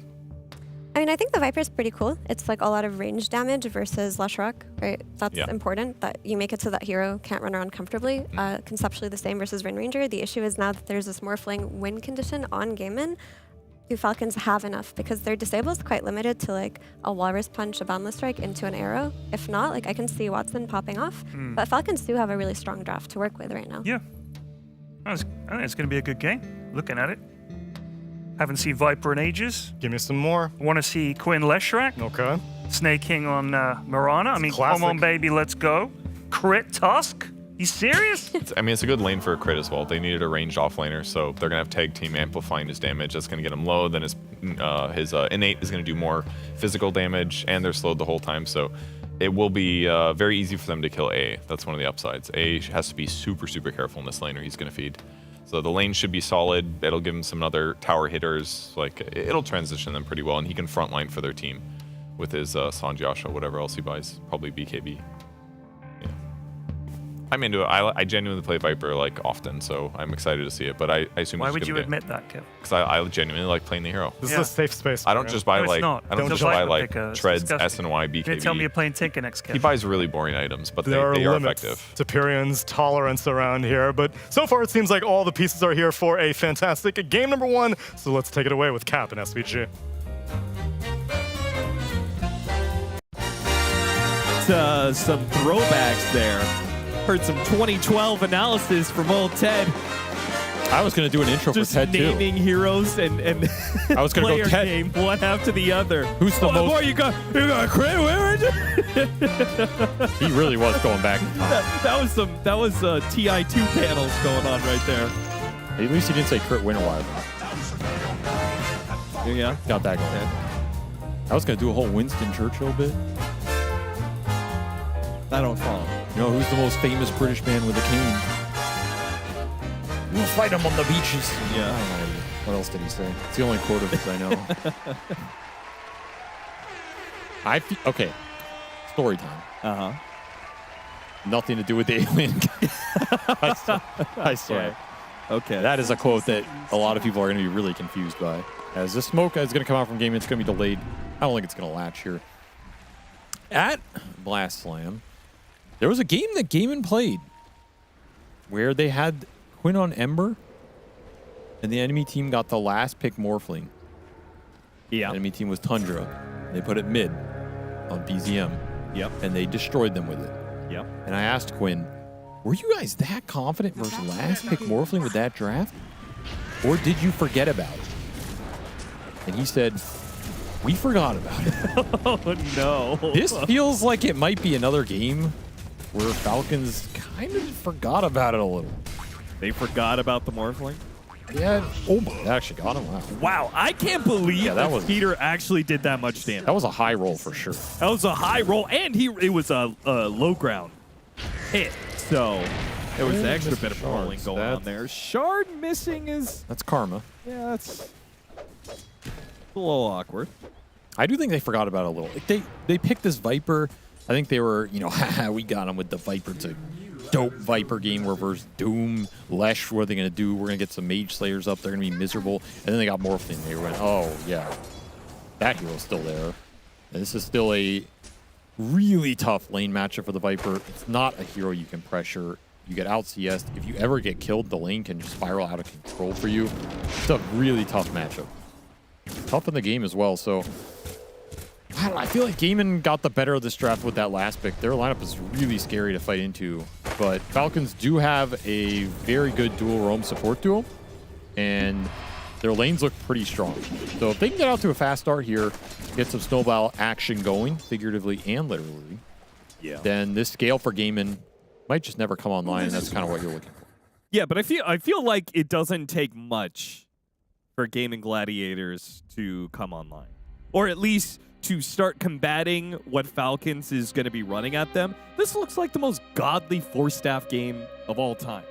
I mean, I think the Viper is pretty cool. It's like a lot of range damage versus Leshrac, right? That's important, that you make it so that hero can't run around comfortably. Conceptually the same versus Wind Ranger. The issue is now that there's this Morphling win condition on Gaimin, do Falcons have enough? Because their disable is quite limited to like a Walrus Punch, a Boundless Strike into an arrow. If not, like I can see Watson popping off. But Falcons do have a really strong draft to work with right now. Yeah. I think it's going to be a good game. Looking at it. Haven't seen Viper in ages. Give me some more. Want to see Quinn Leshrac. Okay. Snake King on Mirana. I mean, Classic. come on, baby, let's go. Crit Tusk? You serious? I mean, it's a good lane for a crit as well. They needed a ranged offlaner, so they're gonna have tag team amplifying his damage. That's gonna get him low. Then his innate is gonna do more physical damage, and they're slowed the whole time. So it will be very easy for them to kill A. That's one of the upsides. A has to be super careful in this lane, or he's gonna feed. So the lane should be solid. It'll give him some other tower hitters. Like it'll transition them pretty well, and he can frontline for their team with his Sanjiasha, whatever else he buys, probably BKB. I'm into it. I genuinely play Viper like often, so I'm excited to see it. But I assume Why it's would you gonna admit that, Kev? Because I genuinely like playing the hero. This is a safe space. I don't just buy like I don't just buy like Treads, S and Y, BKB. You're gonna tell me you're playing Tinker next, Kev? He buys really boring items, but There they are are limits effective. to Pyrion's tolerance around here, but so far it seems like all the pieces are here for a fantastic game number 1. So let's take it away with Cap and SVG. Some throwbacks there. Heard some 2012 analysis from old Ted. I was going to do an intro Just for Ted too. naming heroes and I was going to player go Ted. game one after the other. Who's the most? Boy, you got crit. Where is it? He really was going back in time. That was TI2 panels going on right there. At least he didn't say crit winner wire. Yeah, got that going. I was going to do a whole Winston Churchill bit. I don't follow. You know who's the most famous British man with a cane? We'll fight him on the beaches. Yeah. What else did he say? It's the only quote of his I know. Okay. Story time. Uh-huh. Nothing to do with the alien. I swear. Okay. That is a quote that a lot of people are going to be really confused by. As the smoke is going to come out from gaming, it's going to be delayed. I don't think it's going to latch here. At Blast Slam, there was a game that Gaimin played where they had Quinn on Ember, and the enemy team got the last pick Morphling. Yeah. The enemy team was Tundra. They put it mid on BZM. Yep. And they destroyed them with it. Yep. And I asked Quinn, were you guys that confident versus last pick Morphling with that draft? Or did you forget about it? And he said, we forgot about it. Oh, no. This feels like it might be another game where Falcons kind of forgot about it a little. They forgot about the Morphling? Yeah. Oh, my. That actually got him. Wow. Wow. I can't believe that was Peter actually did that much damage. That was a high roll for sure. That was a high roll, and it was a low ground hit. So there was an extra bit of rolling going on there. Shard missing is... That's karma. Yeah, that's a little awkward. I do think they forgot about it a little. Like they picked this Viper. I think they were, haha, we got them with the Viper. It's a dope Viper game where versus Doom, Lesh, what are they going to do? We're going to get some Mage Slayers up. They're going to be miserable. And then they got Morphling. They went, oh, yeah, that hero's still there. And this is still a really tough lane matchup for the Viper. It's not a hero you can pressure. You get out CS. If you ever get killed, the lane can spiral out of control for you. It's a really tough matchup. Tough in the game as well, so... I feel like Gaimin got the better of this draft with that last pick. Their lineup is really scary to fight into, but Falcons do have a very good dual roam support duo, and their lanes look pretty strong. So if they can get out to a fast start here, get some snowball action going, figuratively and literally, then this scale for Gaimin might just never come online, and that's kind of what you're looking for. Yeah, but I feel like it doesn't take much for Gaming Gladiators to come online, or at least to start combating what Falcons is going to be running at them. This looks like the most godly Force Staff game of all time.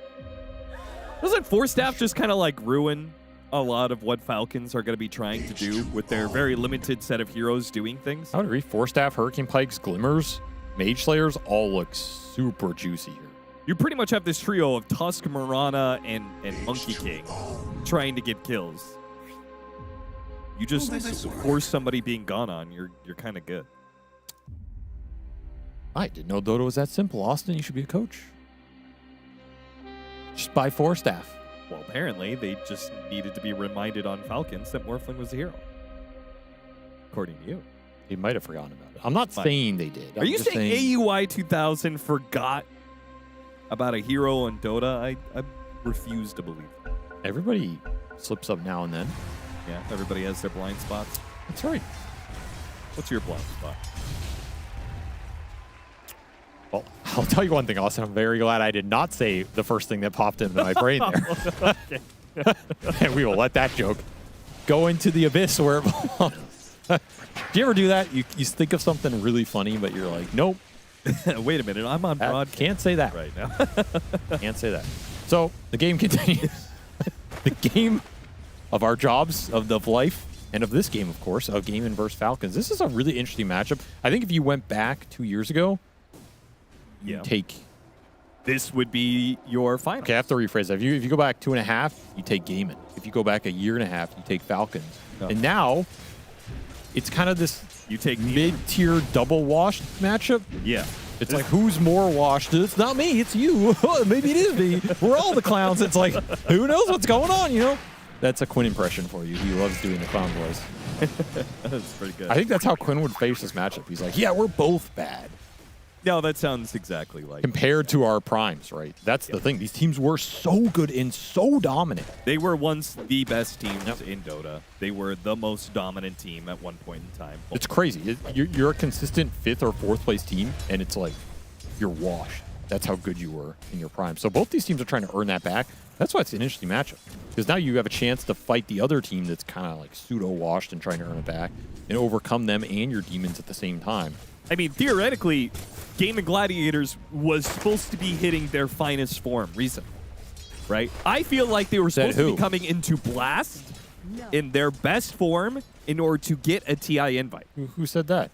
Doesn't Force Staff just kind of like ruin a lot of what Falcons are going to be trying to do with their very limited set of heroes doing things? I would agree. Force Staff, Hurricane Pikes, Glimmers, Mage Slayers all look super juicy here. You pretty much have this trio of Tusk, Mirana, and Monkey King trying to get kills. You just force somebody being gone on, you're kind of good. I didn't know Dota was that simple. Austin, you should be a coach. Just buy Force Staff. Well, apparently, they just needed to be reminded on Falcons that Morphling was a hero. According to you. They might have forgotten about it. I'm not saying they did. Are you saying AUI 2000 forgot about a hero on Dota? I refuse to believe that. Everybody slips up now and then. Yeah, everybody has their blind spots. That's right. What's your blind spot? Well, I'll tell you one thing, Austin. I'm very glad I did not say the first thing that popped into my brain there. And we will let that joke go into the abyss where it belongs. Do you ever do that? You think of something really funny, but you're like, nope. Wait a minute, I'm on broadcast. Can't say that right now. Can't say that. So the game continues. The game of our jobs, of life, and of this game, of course, of Gaming versus Falcons. This is a really interesting matchup. I think if you went back 2 years ago, you take... This would be your final. Okay, I have to rephrase that. If you go back 2.5, you take Gaming. If you go back 1.5 years, you take Falcons. Oh. And now, it's kind of this mid-tier double washed matchup. Yeah. It's like, who's more washed? It's not me, it's you. Maybe it is me. We're all the clowns. It's like, who knows what's going on, you know? That's a Quinn impression for you. He loves doing the clown voice. That's pretty good. I think that's how Quinn would face this matchup. He's like, yeah, we're both bad. No, that sounds exactly like compared to our primes, right? That's the thing. These teams were so good and so dominant. They were once the best teams in Dota. They were the most dominant team at one point in time. It's crazy. You're a consistent 5th or 4th place team, and it's like you're washed. That's how good you were in your prime. So both these teams are trying to earn that back. That's why it's an interesting matchup. Because now you have a chance to fight the other team that's kind of like pseudo-washed and trying to earn it back and overcome them and your demons at the same time. I mean, theoretically, Game and Gladiators was supposed to be hitting their finest form recently, right? I feel like they were supposed to be coming into Blast in their best form in order to get a TI invite. Who said that?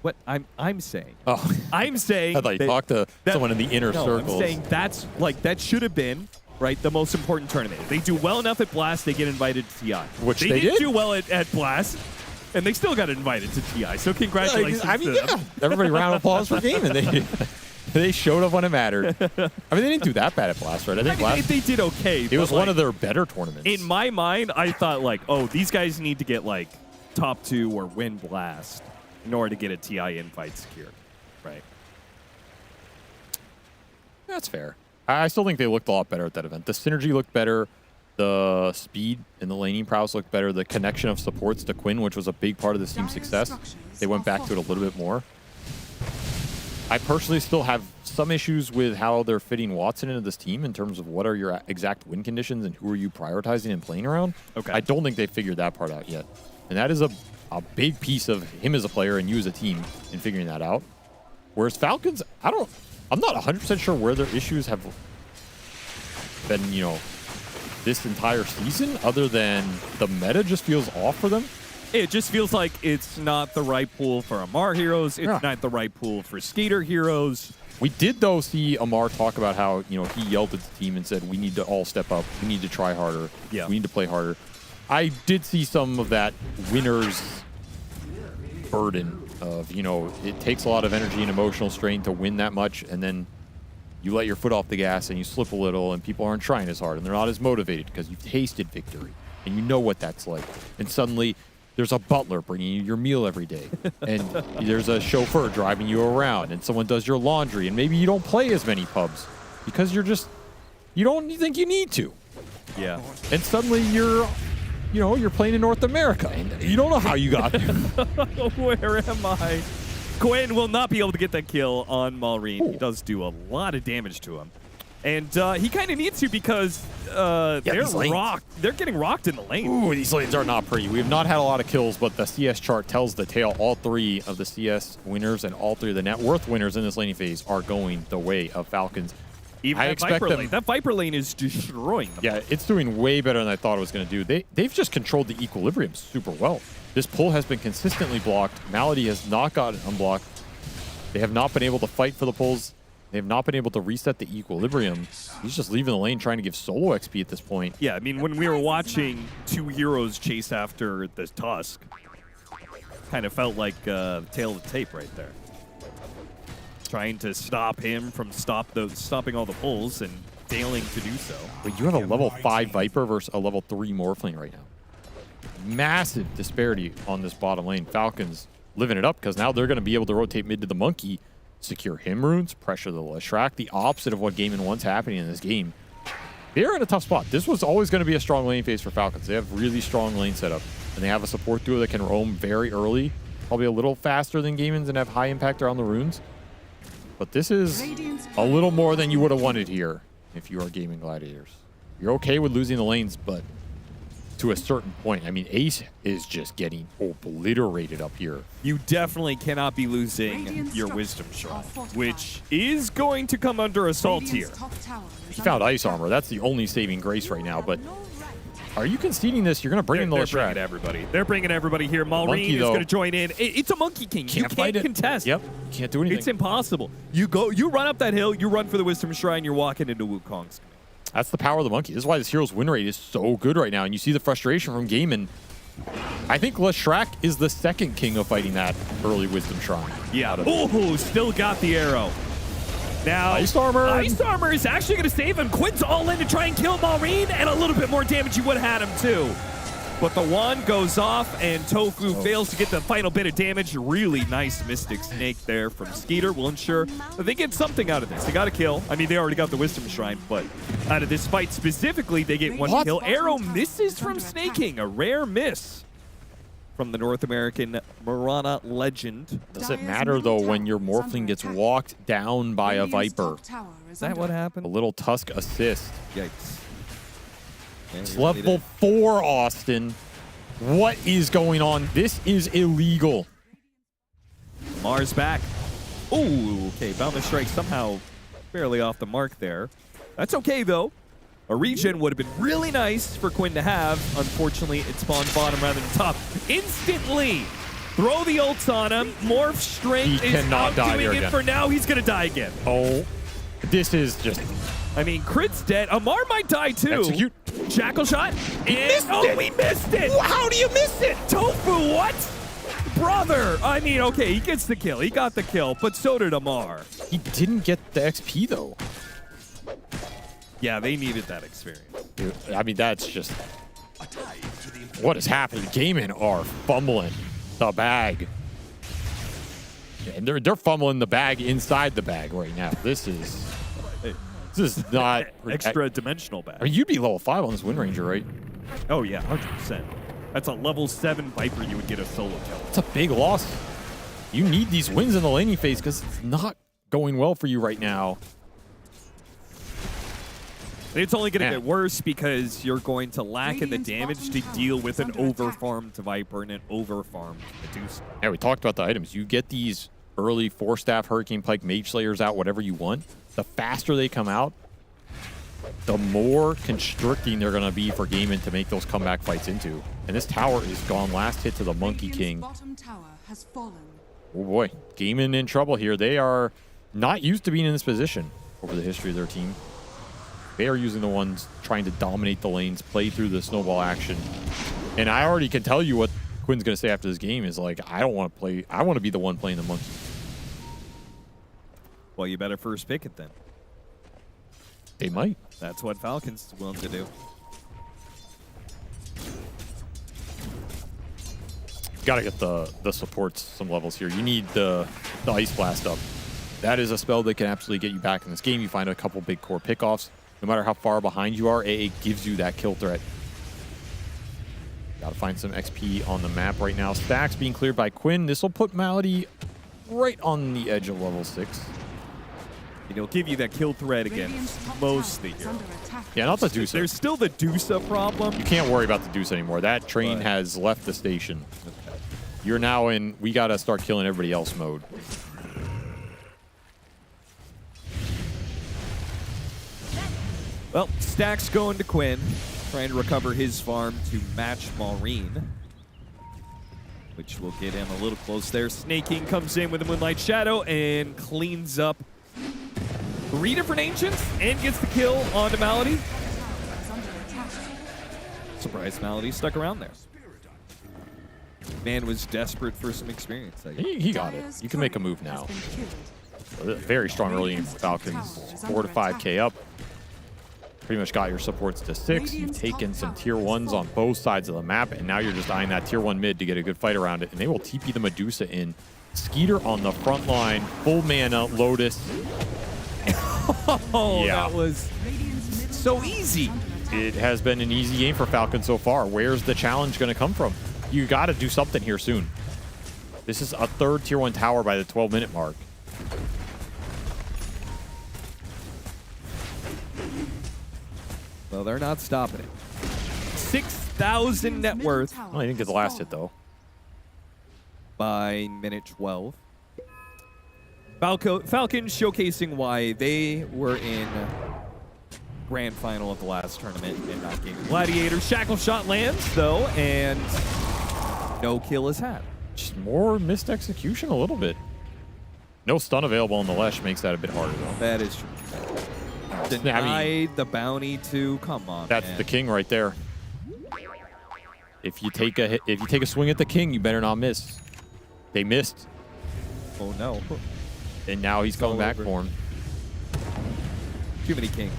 What I'm saying. Oh, I'm saying. I thought you talked to someone in the inner circles. I'm saying that should have been right the most important tournament. If they do well enough at Blast, they get invited to TI. Which they didn't do well at Blast. And they still got invited to TI, so congratulations to them. Everybody round of applause for Gaming. They showed up when it mattered. I mean, they didn't do that bad at Blast, right? I think Blast, they did okay. It was one of their better tournaments. In my mind, I thought like, oh, these guys need to get like top 2 or win Blast in order to get a TI invite secured, right? That's fair. I still think they looked a lot better at that event. The synergy looked better. The speed and the laning prowess looked better. The connection of supports to Quinn, which was a big part of this team's success, they went back to it a little bit more. I personally still have some issues with how they're fitting Watson into this team in terms of what are your exact win conditions and who are you prioritizing and playing around. Okay. I don't think they figured that part out yet. And that is a big piece of him as a player and you as a team in figuring that out. Whereas Falcons, I'm not 100% sure where their issues have been, you know, this entire season, other than the meta just feels off for them. It just feels like it's not the right pool for Amar heroes. It's not the right pool for Skater heroes. We did, though, see Amar talk about how, you know, he yelled at the team and said, we need to all step up. We need to try harder. Yeah. We need to play harder. I did see some of that winner's burden of, you know, it takes a lot of energy and emotional strain to win that much, and then you let your foot off the gas and you slip a little and people aren't trying as hard and they're not as motivated because you've tasted victory and you know what that's like. And suddenly there's a butler bringing you your meal every day and there's a chauffeur driving you around and someone does your laundry and maybe you don't play as many pubs because you don't think you need to. Yeah. And suddenly you're playing in North America and you don't know how you got there. Where am I? Quinn will not be able to get that kill on Malrine. He does do a lot of damage to him. And he kind of needs to because they're getting rocked in the lane. Ooh, these lanes are not pretty. We have not had a lot of kills, but the CS chart tells the tale. All 3 of the CS winners and all 3 of the net worth winners in this laning phase are going the way of Falcons. Even I that expect Viper them, lane. That Viper lane is destroying them. Yeah, it's doing way better than I thought it was going to do. They've just controlled the equilibrium super well. This pull has been consistently blocked. Malady has not gotten unblocked. They have not been able to fight for the pulls. They have not been able to reset the equilibrium. He's just leaving the lane trying to give solo XP at this point. Yeah, I mean, when we were watching 2 heroes chase after the Tusk, kind of felt like tail of the tape right there. Trying to stop him from stopping all the pulls and failing to do so. But you have a level 5 Viper versus a level 3 Morphling right now. Massive disparity on this bottom lane. Falcons living it up because now they're going to be able to rotate mid to the Monkey, secure him runes, pressure the Leshrac, the opposite of what Game & 1's happening in this game. They're in a tough spot. This was always going to be a strong lane phase for Falcons. They have really strong lane setup, and they have a support duo that can roam very early, probably a little faster than Game & and have high impact around the runes. but this is a little more than you would have wanted here if you are gaming Gladiators. You're okay with losing the lanes, but to a certain point. I mean, Ace is just getting obliterated up here. You definitely cannot be losing your Wisdom Shrine, which is going to come under assault here. He found Ice Armor. That's the only saving grace right now, but are you conceding this? You're going to bring in the They're bringing everybody. They're bringing everybody here. Malrine is going to join in. It's a Monkey King. You can't contest. Yep. Can't do anything. It's impossible. You run up that hill, you run for the Wisdom Shrine, you're walking into Wukong's. That's the power of the Monkey. This is why this hero's win rate is so good right now. And you see the frustration from Gaiman. I think Leshrac is the second king of fighting that early Wisdom Shrine. Yeah. Oh, still got the arrow. Now, Ice Armor. Ice Armor is actually going to save him. Quinn's all in to try and kill Malrine, and a little bit more damage you would have had him too. But the wand goes off, and Tofu fails to get the final bit of damage. Really nice Mystic Snake there from Skeeter. Will ensure that they get something out of this. They got a kill. I mean, they already got the Wisdom Shrine, but out of this fight specifically, they get one kill. Arrow misses from Snaking. A rare miss from the North American Mirana legend. Does it matter, though, when your Morphling gets walked down by a Viper? Is that what happened? A little Tusk assist. Yikes. It's level 4, Austin. What is going on? This is illegal. Mars back. Ooh, okay. Boundless Strike somehow barely off the mark there. That's okay, though. A regen would have been really nice for Quinn to have. Unfortunately, it spawned bottom rather than top. Instantly! Throw the ults on him. Morph Strength is outdoing it for now. He's going to die again. Oh, this is just... I mean, Crit's dead. Amar might die, too. Execute. Jackal shot. And we missed it! How do you miss it? Tofu, what? Brother! I mean, okay, he gets the kill. He got the kill, but so did Amar. He didn't get the XP, though. Yeah, they needed that experience. Dude, I mean, that's just... What is happening? Gaiman are fumbling the bag. Yeah, and they're fumbling the bag inside the bag right now. This is not... Extra dimensional bag. I mean, you'd be level 5 on this Wind Ranger, right? Oh, yeah, 100%. That's a level 7 Viper you would get a solo kill. It's a big loss. You need these wins in the laning phase because it's not going well for you right now. And it's only going to get worse because you're going to lack in the damage to deal with an overfarmed Viper and an overfarmed Medusa. Yeah, we talked about the items. You get these early 4-staff Hurricane Pike Mage Slayers out, whatever you want. The faster they come out, the more constricting they're going to be for Gaiman to make those comeback fights into. And this tower is gone. Last hit to the Monkey King. Oh boy, Gaiman in trouble here. They are not used to being in this position over the history of their team. They are using the ones trying to dominate the lanes, play through the snowball action. And I already can tell you what Quinn's going to say after this game is like, I don't want to play. I want to be the one playing the Monkey. Well, you better first pick it then. They might. That's what Falcon's willing to do. Got to get the supports some levels here. You need the Ice Blast up. That is a spell that can absolutely get you back in this game. You find a couple big core pickoffs. No matter how far behind you are, AA gives you that kill threat. Got to find some XP on the map right now. Stacks being cleared by Quinn. This will put Malady right on the edge of level 6. And he'll give you that kill threat against most of the heroes. Yeah, not the Deuce. There's still the Deuce problem. You can't worry about the Deuce anymore. That train has left the station. You're now in, we got to start killing everybody else mode. Well, Stacks going to Quinn, trying to recover his farm to match Malrine, which will get him a little close there. Snaking comes in with the Moonlight Shadow and cleans up 3 different Ancients and gets the kill onto Malady. Surprised Malady stuck around there. Man was desperate for some experience. He got it. You can make a move now. Very strong early game for Falcons. 4 to 5k up. Pretty much got your supports to 6. You've taken some tier 1s on both sides of the map, and now you're just eyeing that tier 1 mid to get a good fight around it, and they will TP the Medusa in. Skeeter on the front line, full mana, Lotus. Oh, yeah. That was so easy. It has been an easy game for Falcon so far. Where's the challenge going to come from? You got to do something here soon. This is a 3rd tier 1 tower by the 12-minute mark. Well, they're not stopping it. 6,000 net worth. Well, I didn't get the last hit, though. By minute 12. Falcons showcasing why they were in grand final of the last tournament and not Gaming Gladiator. Shackle shot lands, though, and no kill is had. Just more missed execution a little bit. No stun available on the Lesh makes that a bit harder, though. That is true. Denied the bounty to, come on, That's man. the king right there. If you take a swing at the king, you better not miss. They missed. Oh no. And now he's coming back for him. Too many kings.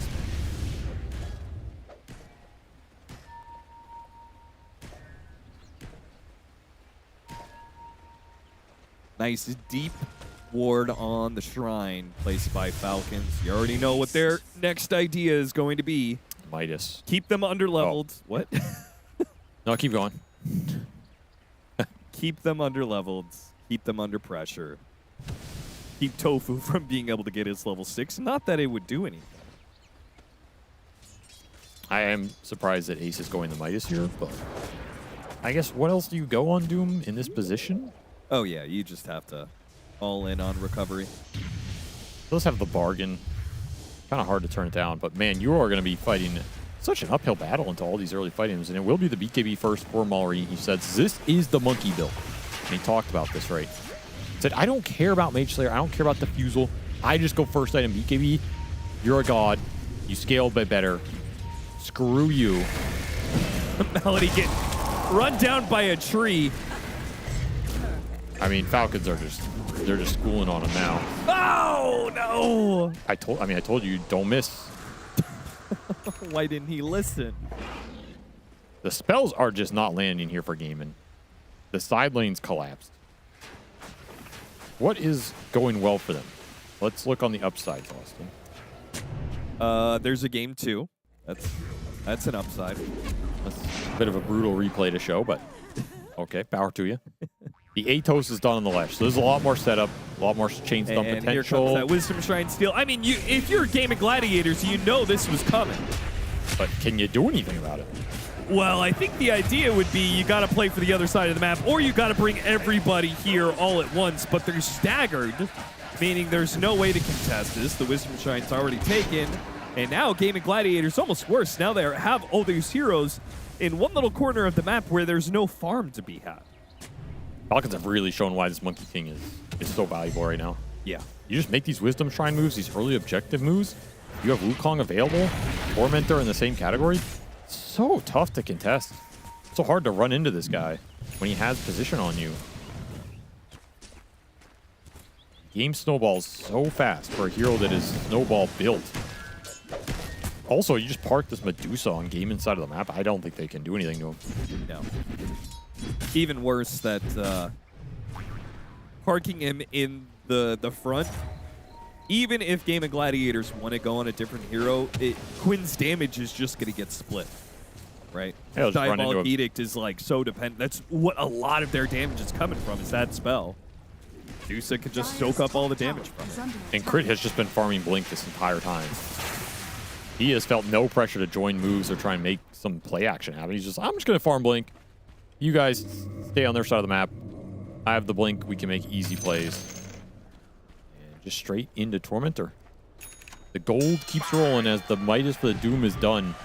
Nice deep ward on the shrine placed by Falcons. You already know what their next idea is going to be. Midas. Keep them under-leveled. Oh. What? No, keep going. Keep them under-leveled. Keep them under pressure. Keep Tofu from being able to get his level 6. Not that it would do anything. I am surprised that Ace is going to Midas here, but I guess what else do you go on Doom in this position? Oh yeah, you just have to all in on recovery. Does have the bargain. Kind of hard to turn it down, but man, you are going to be fighting such an uphill battle into all these early fightings, and it will be the BKB first for Mallory. He said, this is the monkey build. And he talked about this, right? He said, I don't care about Mage Slayer. I don't care about Diffusal. I just go first item BKB. You're a god. You scale a bit better. Screw you. Melody get run down by a tree. I mean, Falcons are they're just schooling on him now. Oh no! I told you, don't miss. Why didn't he listen? The spells are just not landing here for Gaiman. The side lanes collapsed. What is going well for them? Let's look on the upside, Austin. There's a game 2. That's an upside. That's a bit of a brutal replay to show, but okay, power to you. The Atos is done on the Lesh, so there's a lot more setup, a lot more chain stun And potential. here comes that Wisdom Shrine steal. I mean, if you're a game of Gladiators, you know this was coming. But can you do anything about it? Well, I think the idea would be you got to play for the other side of the map, or you got to bring everybody here all at once, but they're staggered, meaning there's no way to contest this. The Wisdom Shrine's already taken, and now Game of Gladiators almost worse. Now they have all these heroes in one little corner of the map where there's no farm to be had. Falcons have really shown why this Monkey King is so valuable right now. Yeah. You just make these Wisdom Shrine moves, these early objective moves. You have Wukong available, Tormentor in the same category. It's so tough to contest. It's so hard to run into this guy when he has position on you. Game snowballs so fast for a hero that is snowball built. Also, you just park this Medusa on game inside of the map. I don't think they can do anything to him. No. Even worse that parking him in the front, even if Game of Gladiators want to go on a different hero, Quinn's damage is just going to get split, right? Yeah, Diabolic Edict is like so dependent. That's what a lot of their damage is coming from, is that spell. Medusa can just soak up all the damage from it. And Crit has just been farming Blink this entire time. He has felt no pressure to join moves or try and make some play action happen. He's just, I'm just going to farm Blink. You guys stay on their side of the map. I have the Blink. We can make easy plays. And just straight into Tormentor. The gold keeps rolling as the Midas for the Doom is done.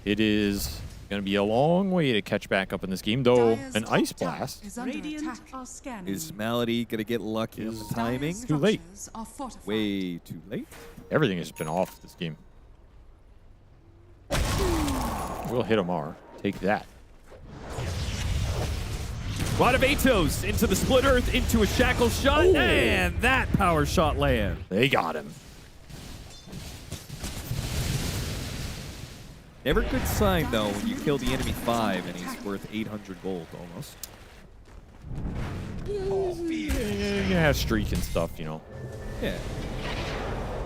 It is going to be a long way to catch back up in this game, though. An Ice Blast. Is Malady going to get lucky on the timing? Too late. Way too late. Everything has been off this game. We'll hit Amar. Take that. Rod of Atos into the Split Earth, into a Shackle shot, and that power shot land. They got him. Never good sign, though, when you kill the enemy 5 and he's worth 800 gold almost. You can have streak and stuff, you know. Yeah.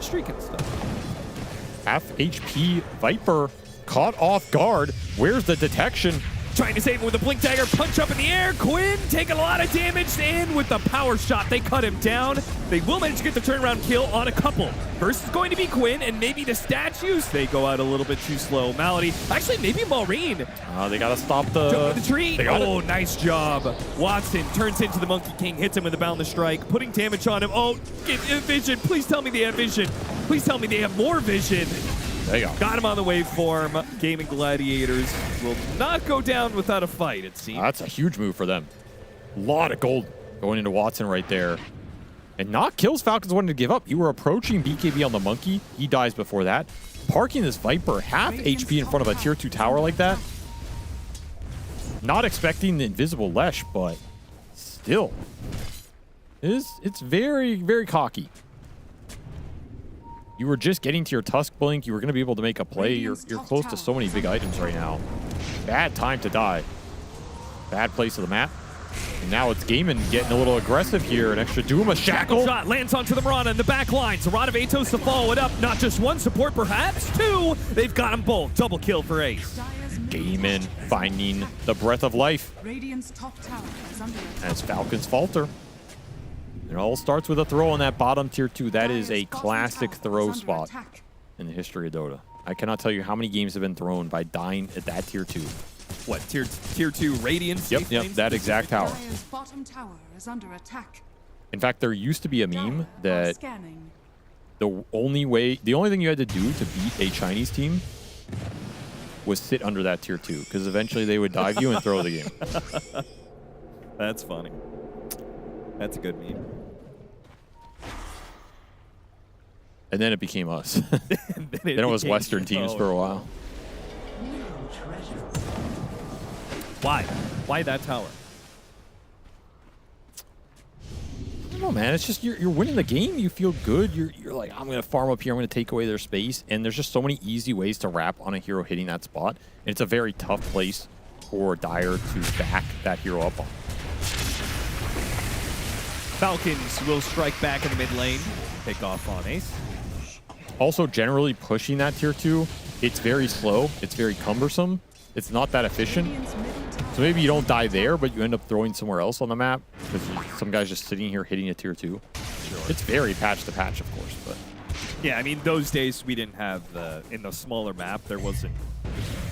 Streak and stuff. Half HP Viper caught off guard. Where's the detection? Trying to save him with a blink dagger, punch up in the air. Quinn taking a lot of damage, and with the power shot, they cut him down. They will manage to get the turnaround kill on a couple. First is going to be Quinn, and maybe the statues. They go out a little bit too slow. Malady, actually, maybe Maureen. They gotta stop the... Jump in the tree. Oh, nice job. Watson turns into the Monkey King, hits him with a boundless strike, putting damage on him. Oh, get vision. Please tell me they have vision. Please tell me they have more vision. There you go. Got him on the waveform. Gaming Gladiators will not go down without a fight, it seems. That's a huge move for them. A lot of gold going into Watson right there. And not kills Falcons wanted to give up. You were approaching BKB on the Monkey. He dies before that. Parking this Viper half HP in front of a tier 2 tower like that. Not expecting the invisible Lesh, but still. It's very, very cocky. You were just getting to your Tusk Blink. You were going to be able to make a play. You're close to so many big items right now. Bad time to die. Bad place of the map. And now it's Gaiman getting a little aggressive here. An extra Doom, a Shackle. Shot lands onto the Mirana in the back lines. A Rod of Atos to follow it up. Not just one support, perhaps two. They've got them both. Double kill for Ace. Gaiman finding the breath of life. Radiant's top tower is under attack. As Falcons falter. It all starts with a throw on that bottom tier 2. That is a classic throw spot in the history of Dota. I cannot tell you how many games have been thrown by dying at that tier 2. What, tier 2 Radiance? Yep, that exact tower. Dire's bottom tower is under attack. In fact, there used to be a meme that Scanning. the only thing you had to do to beat a Chinese team was sit under that tier 2, because eventually they would dive you and throw the game. That's funny. That's a good meme. And then it became us. then it was Western teams for a while. Why? Why that tower? I don't know, man. It's just you're winning the game. You feel good. You're like, I'm going to farm up here. I'm going to take away their space. And there's just so many easy ways to wrap on a hero hitting that spot. And it's a very tough place for Dire to back that hero up on. Falcons will strike back in the mid lane. Pick off on Ace. Also, generally pushing that tier 2, it's very slow. It's very cumbersome. It's not that efficient. So maybe you don't die there, but you end up throwing somewhere else on the map because some guy's just sitting here hitting a tier 2. Sure. It's very patch to patch, of course, but yeah, I mean, those days we didn't have in the smaller map, there wasn't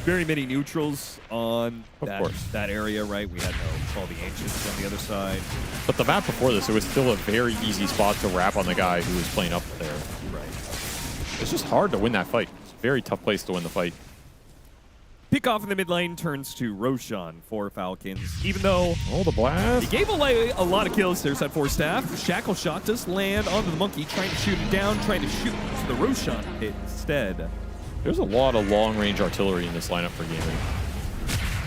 very many neutrals on that area, right? We had all the Ancients on the other side. But the map before this, it was still a very easy spot to wrap on the guy who was playing up there. Right. It's just hard to win that fight. It's a very tough place to win the fight. Pick off in the mid lane turns to Roshan for Falcons. Even though the blast. He gave away a lot of kills. There's that 4 staff. Shackle shot does land onto the Monkey, trying to shoot him down, trying to shoot to the Roshan hit instead. There's a lot of long-range artillery in this lineup for gaming.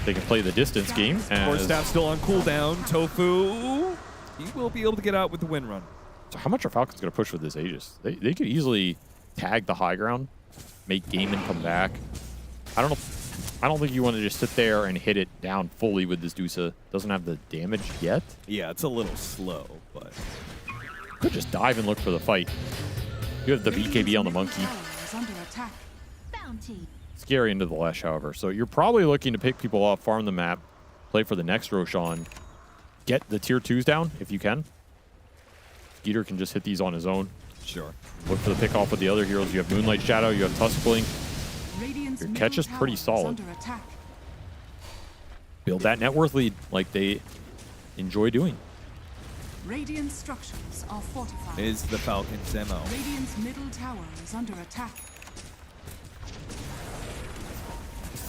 They can play the distance game. 4 staff still on cooldown. Tofu, he will be able to get out with the win run. So how much are Falcons going to push with this Aegis? They could easily tag the high ground, make Gaiman come back. I don't think you want to just sit there and hit it down fully with this Dusa. Doesn't have the damage yet. Yeah, it's a little slow, but could just dive and look for the fight. You have the BKB on the Monkey. Scary into the Lesh, however. So you're probably looking to pick people off, farm the map, play for the next Roshan, get the tier 2s down if you can. Skeeter can just hit these on his own. Sure. Look for the pick off with the other heroes. You have Moonlight Shadow, you have Tusk Blink. Your catch is pretty solid. Build that net worth lead like they enjoy doing. Radiant structures are fortified. Is the Falcons' MO. Radiant's middle tower is under attack.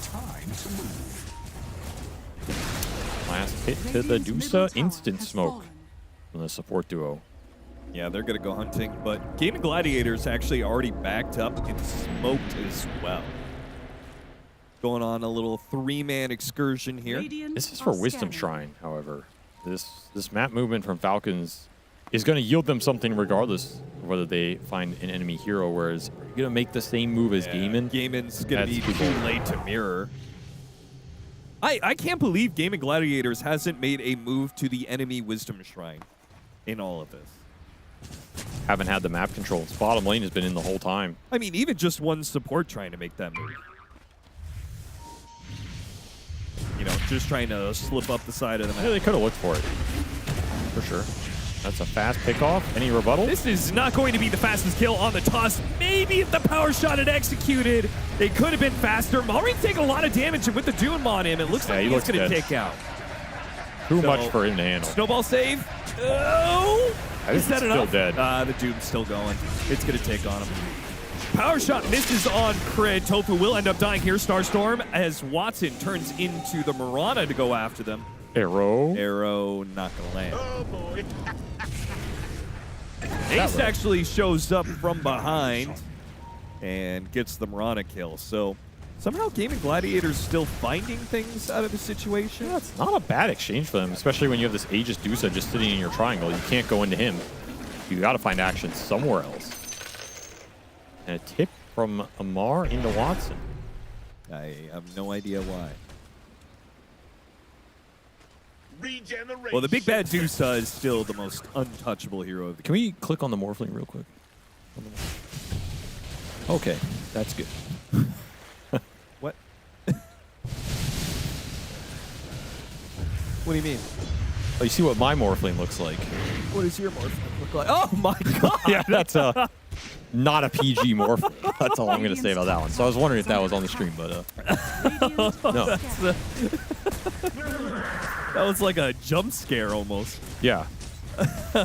Time to move. Last hit to the Dusa, instant smoke from the support duo. Yeah, they're going to go hunting, but Gaming Gladiators actually already backed up and smoked as well. Going on a little 3-man excursion here. This is for Wisdom Shrine, however. This map movement from Falcons is going to yield them something regardless of whether they find an enemy hero, whereas you're going to make the same move as Gaiman. Gaiman's going to be too late to mirror. I can't believe Gaming Gladiators hasn't made a move to the enemy Wisdom Shrine in all of this. Haven't had the map control. Its bottom lane has been in the whole time. I mean, even just one support trying to make that move. You know, just trying to slip up the side of the map. Yeah, they could have looked for it. For sure. That's a fast pickoff. Any rebuttal? This is not going to be the fastest kill on the toss. Maybe if the power shot had executed, it could have been faster. Malreen's taking a lot of damage, and with the Doom on him, it looks like he's going to take out. Too much for him to handle. Snowball save. Oh! Is that enough? Still dead. The Doom's still going. It's going to take on him. Power shot misses on Crit. Tofu will end up dying here. Starstorm as Watson turns into the Mirana to go after them. Arrow not going to land. Oh, boy. Ace actually shows up from behind and gets the Mirana kill. So somehow Gaming Gladiators still finding things out of the situation. Yeah, it's not a bad exchange for them, especially when you have this Aegis Dusa just sitting in your triangle. You can't go into him. You got to find action somewhere else. And a tip from Amar into Watson. I have no idea why. Well, the big bad Dusa is still the most untouchable hero of the game. Can we click on the Morphling real quick? Okay, that's good. What? What do you mean? Oh, you see what my Morphling looks like? What does your Morphling look like? Oh my god! Yeah, that's not a PG Morphling. That's all I'm going to say about that one. So I was wondering if that was on the stream, but no. That was like a jump scare almost. Yeah.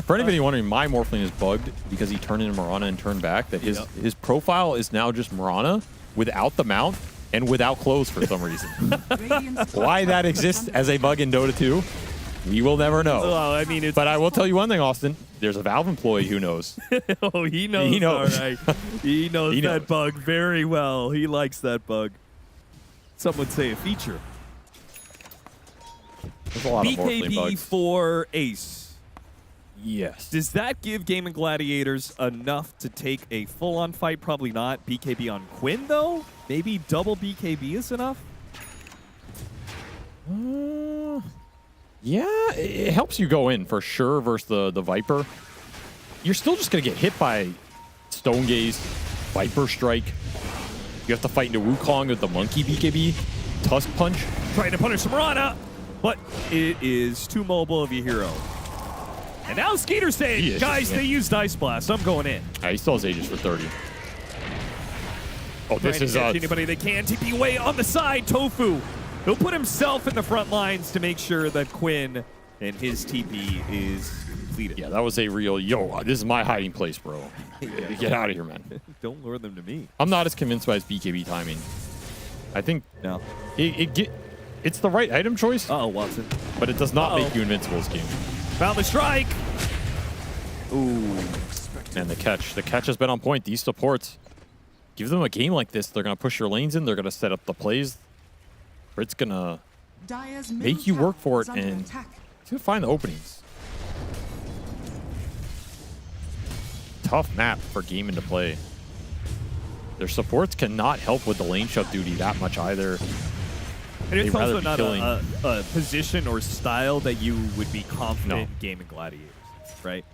For anybody wondering, my Morphling is bugged because he turned into Mirana and turned back. That his profile is now just Mirana without the mount and without clothes for some reason. Why that exists as a bug in Dota 2, we will never know. Well, I mean, but I will tell you one thing, Austin. There's a Valve employee who knows. Oh, he knows. He knows. All right. He knows that bug very well. He likes that bug. Some would say a feature. There's a lot of Morphling BKB bugs. for Ace. Yes. Does that give Gaming Gladiators enough to take a full-on fight? Probably not. BKB on Quinn, though? Maybe double BKB is enough? Yeah, it helps you go in for sure versus the Viper. You're still just going to get hit by Stone Gaze, Viper Strike. You have to fight into Wukong with the Monkey BKB, Tusk Punch. Trying to punish Mirana, but it is too mobile of a hero. And now Skeeter's saying, guys, they used Ice Blast. I'm going in. He still has Aegis for 30. Oh, this is anybody they can. TP away on the side. Tofu. He'll put himself in the front lines to make sure that Quinn and his TP is completed. Yeah, that was a real, this is my hiding place, bro. Get out of here, man. Don't lure them to me. I'm not as convinced by his BKB timing. I think it's the right item choice. Uh-oh, Watson. But it does not make you invincible this game. Found the strike. Ooh. Man, the catch. The catch has been on point. These supports, give them a game like this. They're going to push your lanes in. They're going to set up the plays. It's going to make you work for it and it's going to find the openings. Tough map for Gaming to play. Their supports cannot help with the lane shove duty that much either. And it's also not a position or style that you would be confident Gaming Gladiators, right?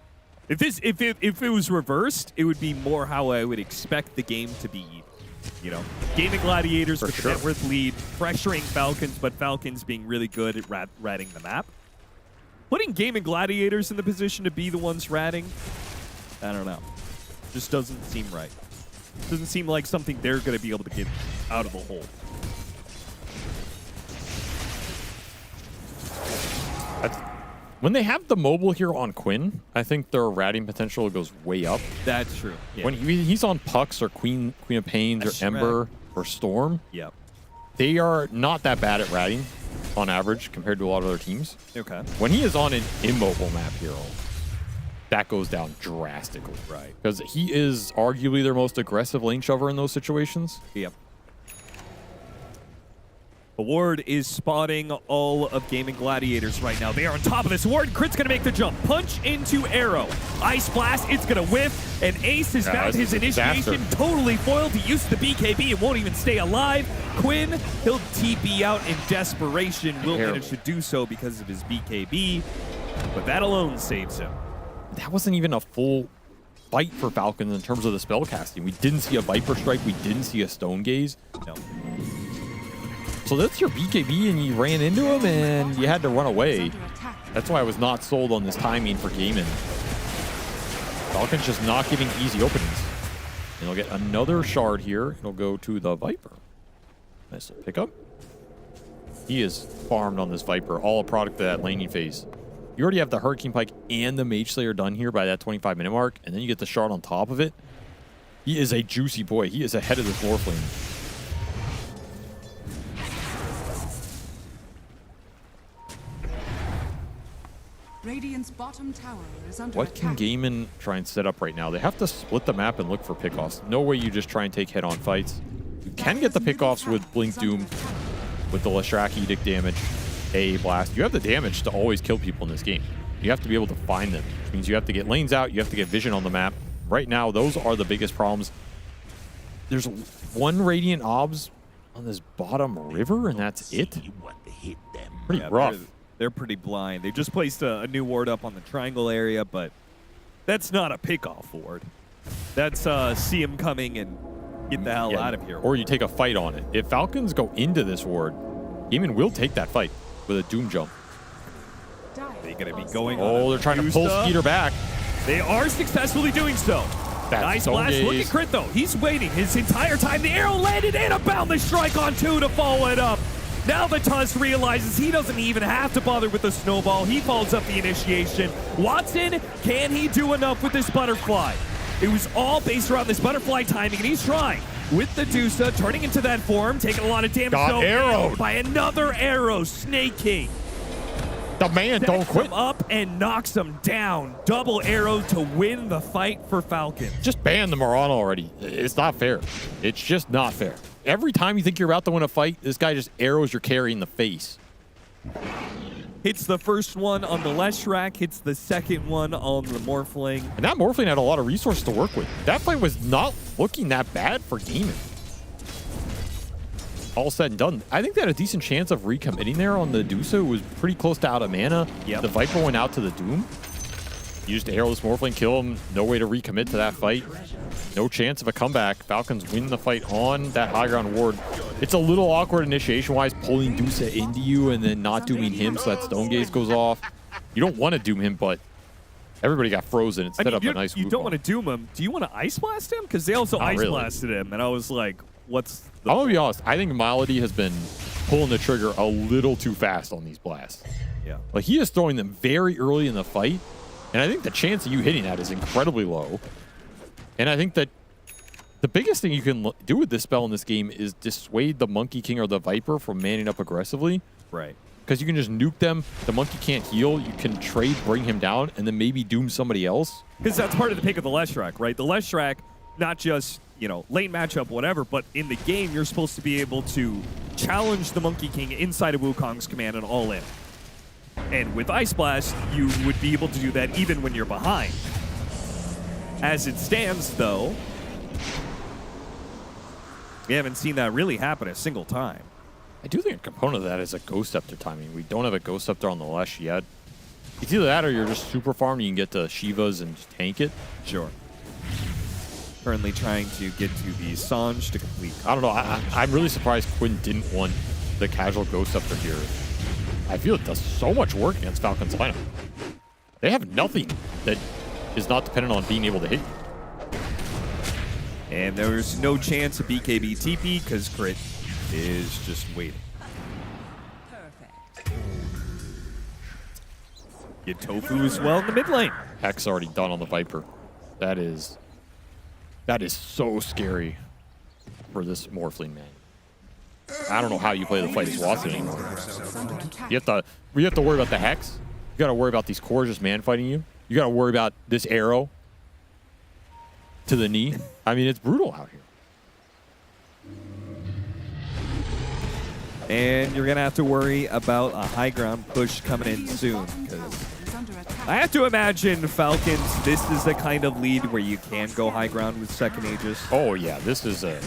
If it was reversed, it would be more how I would expect the game to be. You know, Gaming Gladiators with the net worth lead, pressuring Falcons, but Falcons being really good at ratting the map. Putting Gaming Gladiators in the position to be the ones ratting, I don't know. Just doesn't seem right. Doesn't seem like something they're going to be able to get out of the hole. When they have the mobile here on Quinn, I think their ratting potential goes way up. That's true. Yeah. When he's on Pucks or Queen of Pains or Ember or Storm, they are not that bad at ratting on average compared to a lot of other teams. Okay. When he is on an immobile map hero, that goes down drastically. Right. Because he is arguably their most aggressive lane shover in those situations. Yep. Ward is spotting all of Gaming Gladiators right now. They are on top of this. Ward, Crit's going to make the jump. Punch into Arrow. Ice Blast, it's going to whiff. And Ace has found his initiation. Totally foiled. He used the BKB and won't even stay alive. Quinn, he'll TP out in desperation. Will manage to do so because of his BKB. But that alone saves him. That wasn't even a full fight for Falcons in terms of the spell casting. We didn't see a Viper Strike. We didn't see a Stone Gaze. No. So that's your BKB, and you ran into him, and you had to run away. That's why I was not sold on this timing for Gaiman. Falcon's just not giving easy openings. And he'll get another shard here. It'll go to the Viper. Nice little pickup. He is farmed on this Viper, all a product of that laning phase. You already have the Hurricane Pike and the Mage Slayer done here by that 25-minute mark, and then you get the shard on top of it. He is a juicy boy. He is ahead of this Warflame. Radiant's bottom tower is under What can Gaiman try and set up right now? They have to split the map and look for pickoffs. No way you just try and take head-on fights. You can get the pickoffs with Blink Doom, with the Leshrac Edict damage, AA Blast. You have the damage to always kill people in this game. You have to be able to find them, which means you have to get lanes out, you have to get vision on the map. Right now, those are the biggest problems. There's one Radiant Obs on this bottom river, and that's it. Pretty rough. They're pretty blind. They just placed a new ward up on the triangle area, but that's not a pickoff ward. That's see him coming and get the hell out of here. Or you take a fight on it. If Falcons go into this ward, Gaiman will take that fight with a Doom Jump. They're going to be going Oh, they're trying to pull Skeeter back. They are successfully doing so. Nice blast. Look at Crit, though. He's waiting his entire time. The arrow landed and a boundless strike on 2 to follow it up. Now the Tusk realizes he doesn't even have to bother with the snowball. He follows up the initiation. Watson, can he do enough with this butterfly? It was all based around this butterfly timing, and he's trying. With the Dusa, turning into that form, taking a lot of damage. Got arrowed by another arrow. Snake King. The man don't quit. Him up and knocks him down. Double arrow to win the fight for Falcons. Just ban the Morana already. It's not fair. It's just not fair. Every time you think you're about to win a fight, this guy just arrows your carry in the face. Hits the first one on the Leshrac, hits the second one on the Morphling. And that Morphling had a lot of resources to work with. That fight was not looking that bad for Gaiman. All said and done, I think they had a decent chance of recommitting there on the Dusa, who was pretty close to out of mana. Yep. The Viper went out to the Doom. Used to arrow this Morphling, kill him. No way to recommit to that fight. No chance of a comeback. Falcons win the fight on that high ground ward. It's a little awkward initiation-wise, pulling Dusa into you and then not dooming him so that Stone Gaze goes off. You don't want to doom him, but everybody got frozen. It set up a nice You don't want to doom him. Do you want to Ice Blast him? Because they also Ice Blasted him, and I was like, what's the... I'm going to be honest. I think Malady has been pulling the trigger a little too fast on these blasts. Yeah. Like, he is throwing them very early in the fight, and I think the chance of you hitting that is incredibly low. And I think that the biggest thing you can do with this spell in this game is dissuade the Monkey King or the Viper from manning up aggressively. Right. Because you can just nuke them. The Monkey can't heal. You can trade, bring him down, and then maybe doom somebody else. Because that's part of the pick of the Leshrac, right? The Leshrac, not just, you know, lane matchup, whatever, but in the game, you're supposed to be able to challenge the Monkey King inside of Wukong's command and all in. And with Ice Blast, you would be able to do that even when you're behind. As it stands, though, we haven't seen that really happen a single time. I do think a component of that is a Ghost Scepter timing. We don't have a Ghost Scepter on the Lesh yet. It's either that or you're just super farmed and you can get to Shivas and just tank it. Sure. Currently trying to get to the Sange to complete. I don't know. I'm really surprised Quinn didn't want the casual Ghost Scepter here. I feel it does so much work against Falcon's lineup. They have nothing that is not dependent on being able to hit you. And there's no chance of BKB TP because Crit is just waiting. Perfect. Get Tofu as well in the mid lane. Hex already done on the Viper. That is so scary for this Morphling, man. I don't know how you play the fight as Watson anymore. You have to worry about the Hex. You got to worry about these cores just man fighting you. You got to worry about this arrow to the knee. I mean, it's brutal out here. And you're going to have to worry about a high ground push coming in soon. Because I have to imagine Falcons, this is the kind of lead where you can go high ground with second Aegis. Oh, yeah. This is an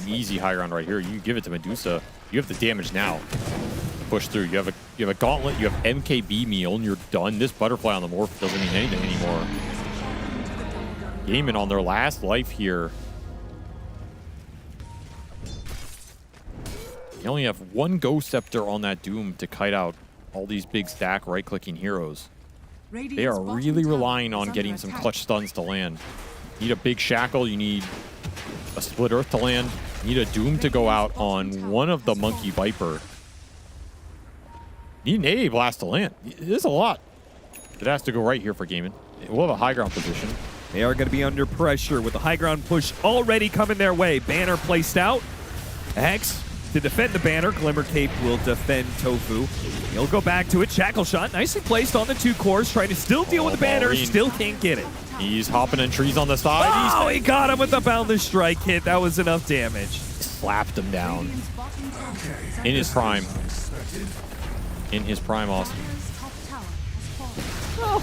easy high ground right here. You give it to Medusa. You have the damage now. Push through. You have a gauntlet. You have MKB meal, and you're done. This butterfly on the morph doesn't mean anything anymore. Gaiman on their last life here. You They only have one Ghost Scepter on that Doom to kite out all these big stack right-clicking heroes. They are really relying on getting some clutch stuns to land. You need a big Shackle, you need a Split Earth to land, you need a Doom to go out on one of the Monkey Viper. You need an AA Blast to land. There's a lot. It has to go right here for Gaiman. We'll have a high ground position. They are going to be under pressure with the high ground push already coming their way. Banner placed out. Hex to defend the banner. Glimmer Cape will defend Tofu. He'll go back to it. Shackle Shot nicely placed on the 2 cores, trying to still deal with the banner. Marine. Still can't get it. He's hopping in trees on the side. Oh, he got him with the Boundless Strike hit. That was enough damage. Slapped him down. In his prime. In his prime, Austin. I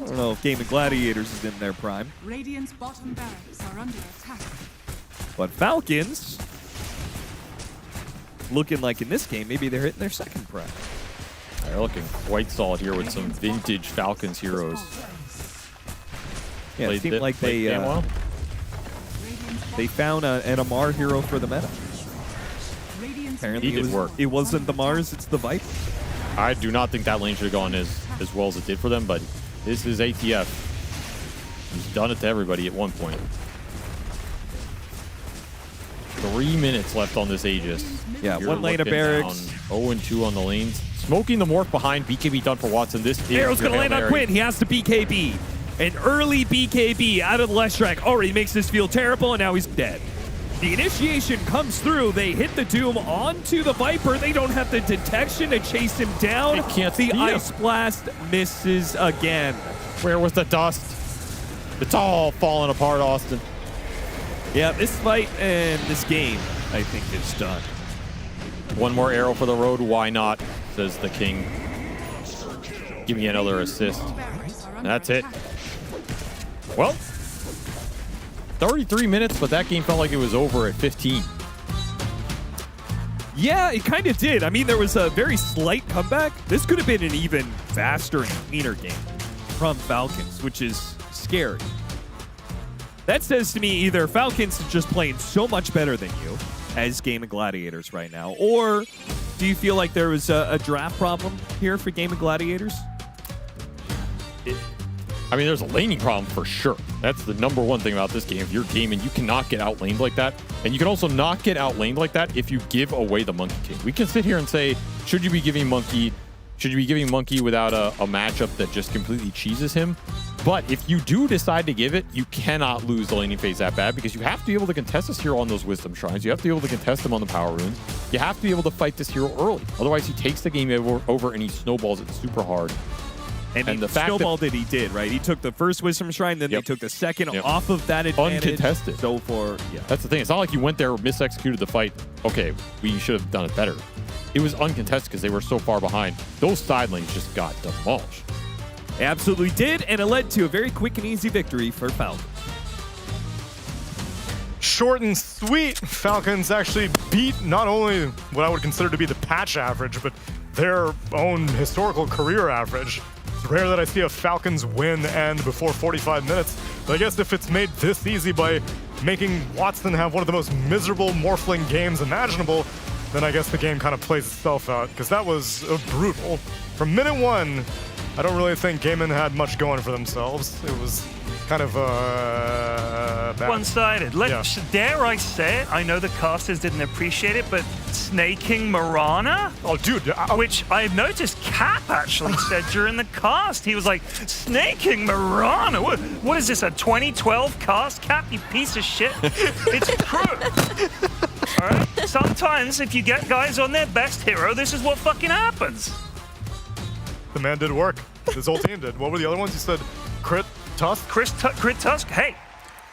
don't know if Game of Gladiators is in their prime. Radiant's bottom barracks are under attack. But Falcons, looking like in this game, maybe they're hitting their second prime. They're looking quite solid here with some vintage Falcons heroes. Yeah, it seemed like they found an Amar hero for the meta. Apparently He did work. It wasn't the Mars, it's the Viper. I do not think that lane should have gone as well as it did for them, but this is ATF. He's done it to everybody at one point. 3 minutes left on this Aegis. Yeah, You're one lane of looking barracks. down 0-2 on the lanes. Smoking the morph behind. BKB done for Watson. This is Arrow's your going to land Hail on Mary. Quinn. He has to BKB. An early BKB out of the left track already makes this feel terrible, and now he's dead. The initiation comes through. They hit the Doom onto the Viper. They don't have the detection to chase him down. They can't the see him. Ice Blast misses again. Where was the dust? It's all falling apart, Austin. Yeah, this fight and this game, I think, is done. One more arrow for the road. Why not? Says the king. Give me another assist. That's it. Well, 33 minutes, but that game felt like it was over at 15. Yeah, it kind of did. I mean, there was a very slight comeback. This could have been an even faster and cleaner game from Falcons, which is scary. That says to me either Falcons is just playing so much better than you as Game of Gladiators right now, or do you feel like there was a draft problem here for Game of Gladiators? I mean, there's a laning problem for sure. That's the number one thing about this game. If you're gaming, you cannot get outlaned like that. And you can also not get outlaned like that if you give away the Monkey King. We can sit here and say, should you be giving Monkey without a matchup that just completely cheeses him? But if you do decide to give it, you cannot lose the laning phase that bad because you have to be able to contest this hero on those Wisdom Shrines. You have to be able to contest him on the Power Runes. You have to be able to fight this hero early. Otherwise, he takes the game over and he snowballs it super hard. And the fact snowballed it, he did, right? He took the first Wisdom Shrine, then they took the second off of that advantage. Uncontested. So for, yeah. That's the thing. It's not like you went there, misexecuted the fight. Okay, we should have done it better. It was uncontested because they were so far behind. Those side lanes just got demolished. Absolutely did, and it led to a very quick and easy victory for Falcons. Short and sweet, Falcons actually beat not only what I would consider to be the patch average, but their own historical career average. It's rare that I see a Falcons win end before 45 minutes, but I guess if it's made this easy by making Watson have one of the most miserable Morphling games imaginable, then I guess the game kind of plays itself out, because that was brutal. From minute one, I don't really think Gaiman had much going for themselves. It was kind of bad. One-sided. Dare I say it? I know the casters didn't appreciate it, but snaking Mirana? Oh, dude. Which I noticed Cap actually said during the cast. He was like, snaking Mirana? What is this, a 2012 cast, Cap, you piece of shit? It's true. All right? Sometimes if you get guys on their best hero, this is what fucking happens. The man did work. His whole team did. What were the other ones? You said Crit Tusk? Crit Tusk? Hey.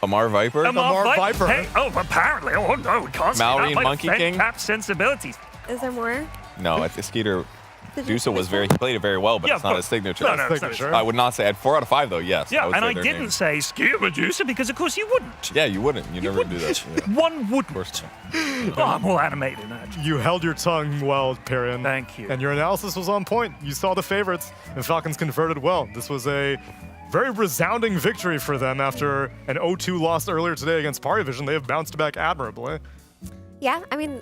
Amar Viper? Amar Viper. Hey, oh, apparently. Oh, no, we can't say Mallory that. Like Monkey King? Cap sensibilities. Is there more? No, Skeeter Dusa was he played it very well, but it's not his signature. No, it's not. I would not say, at 4 out of 5 though, yes. Yeah, would and say I their didn't name. say Skeeter Medusa because of course you wouldn't. Yeah, you wouldn't. You never do that. Yeah. One wouldn't. Oh, I'm all animated. You held your tongue well, Perion. Thank you. And your analysis was on point. You saw the favorites, and Falcons converted well. This was a very resounding victory for them after an 0-2 loss earlier today against Parivision. They have bounced back admirably. Yeah, I mean,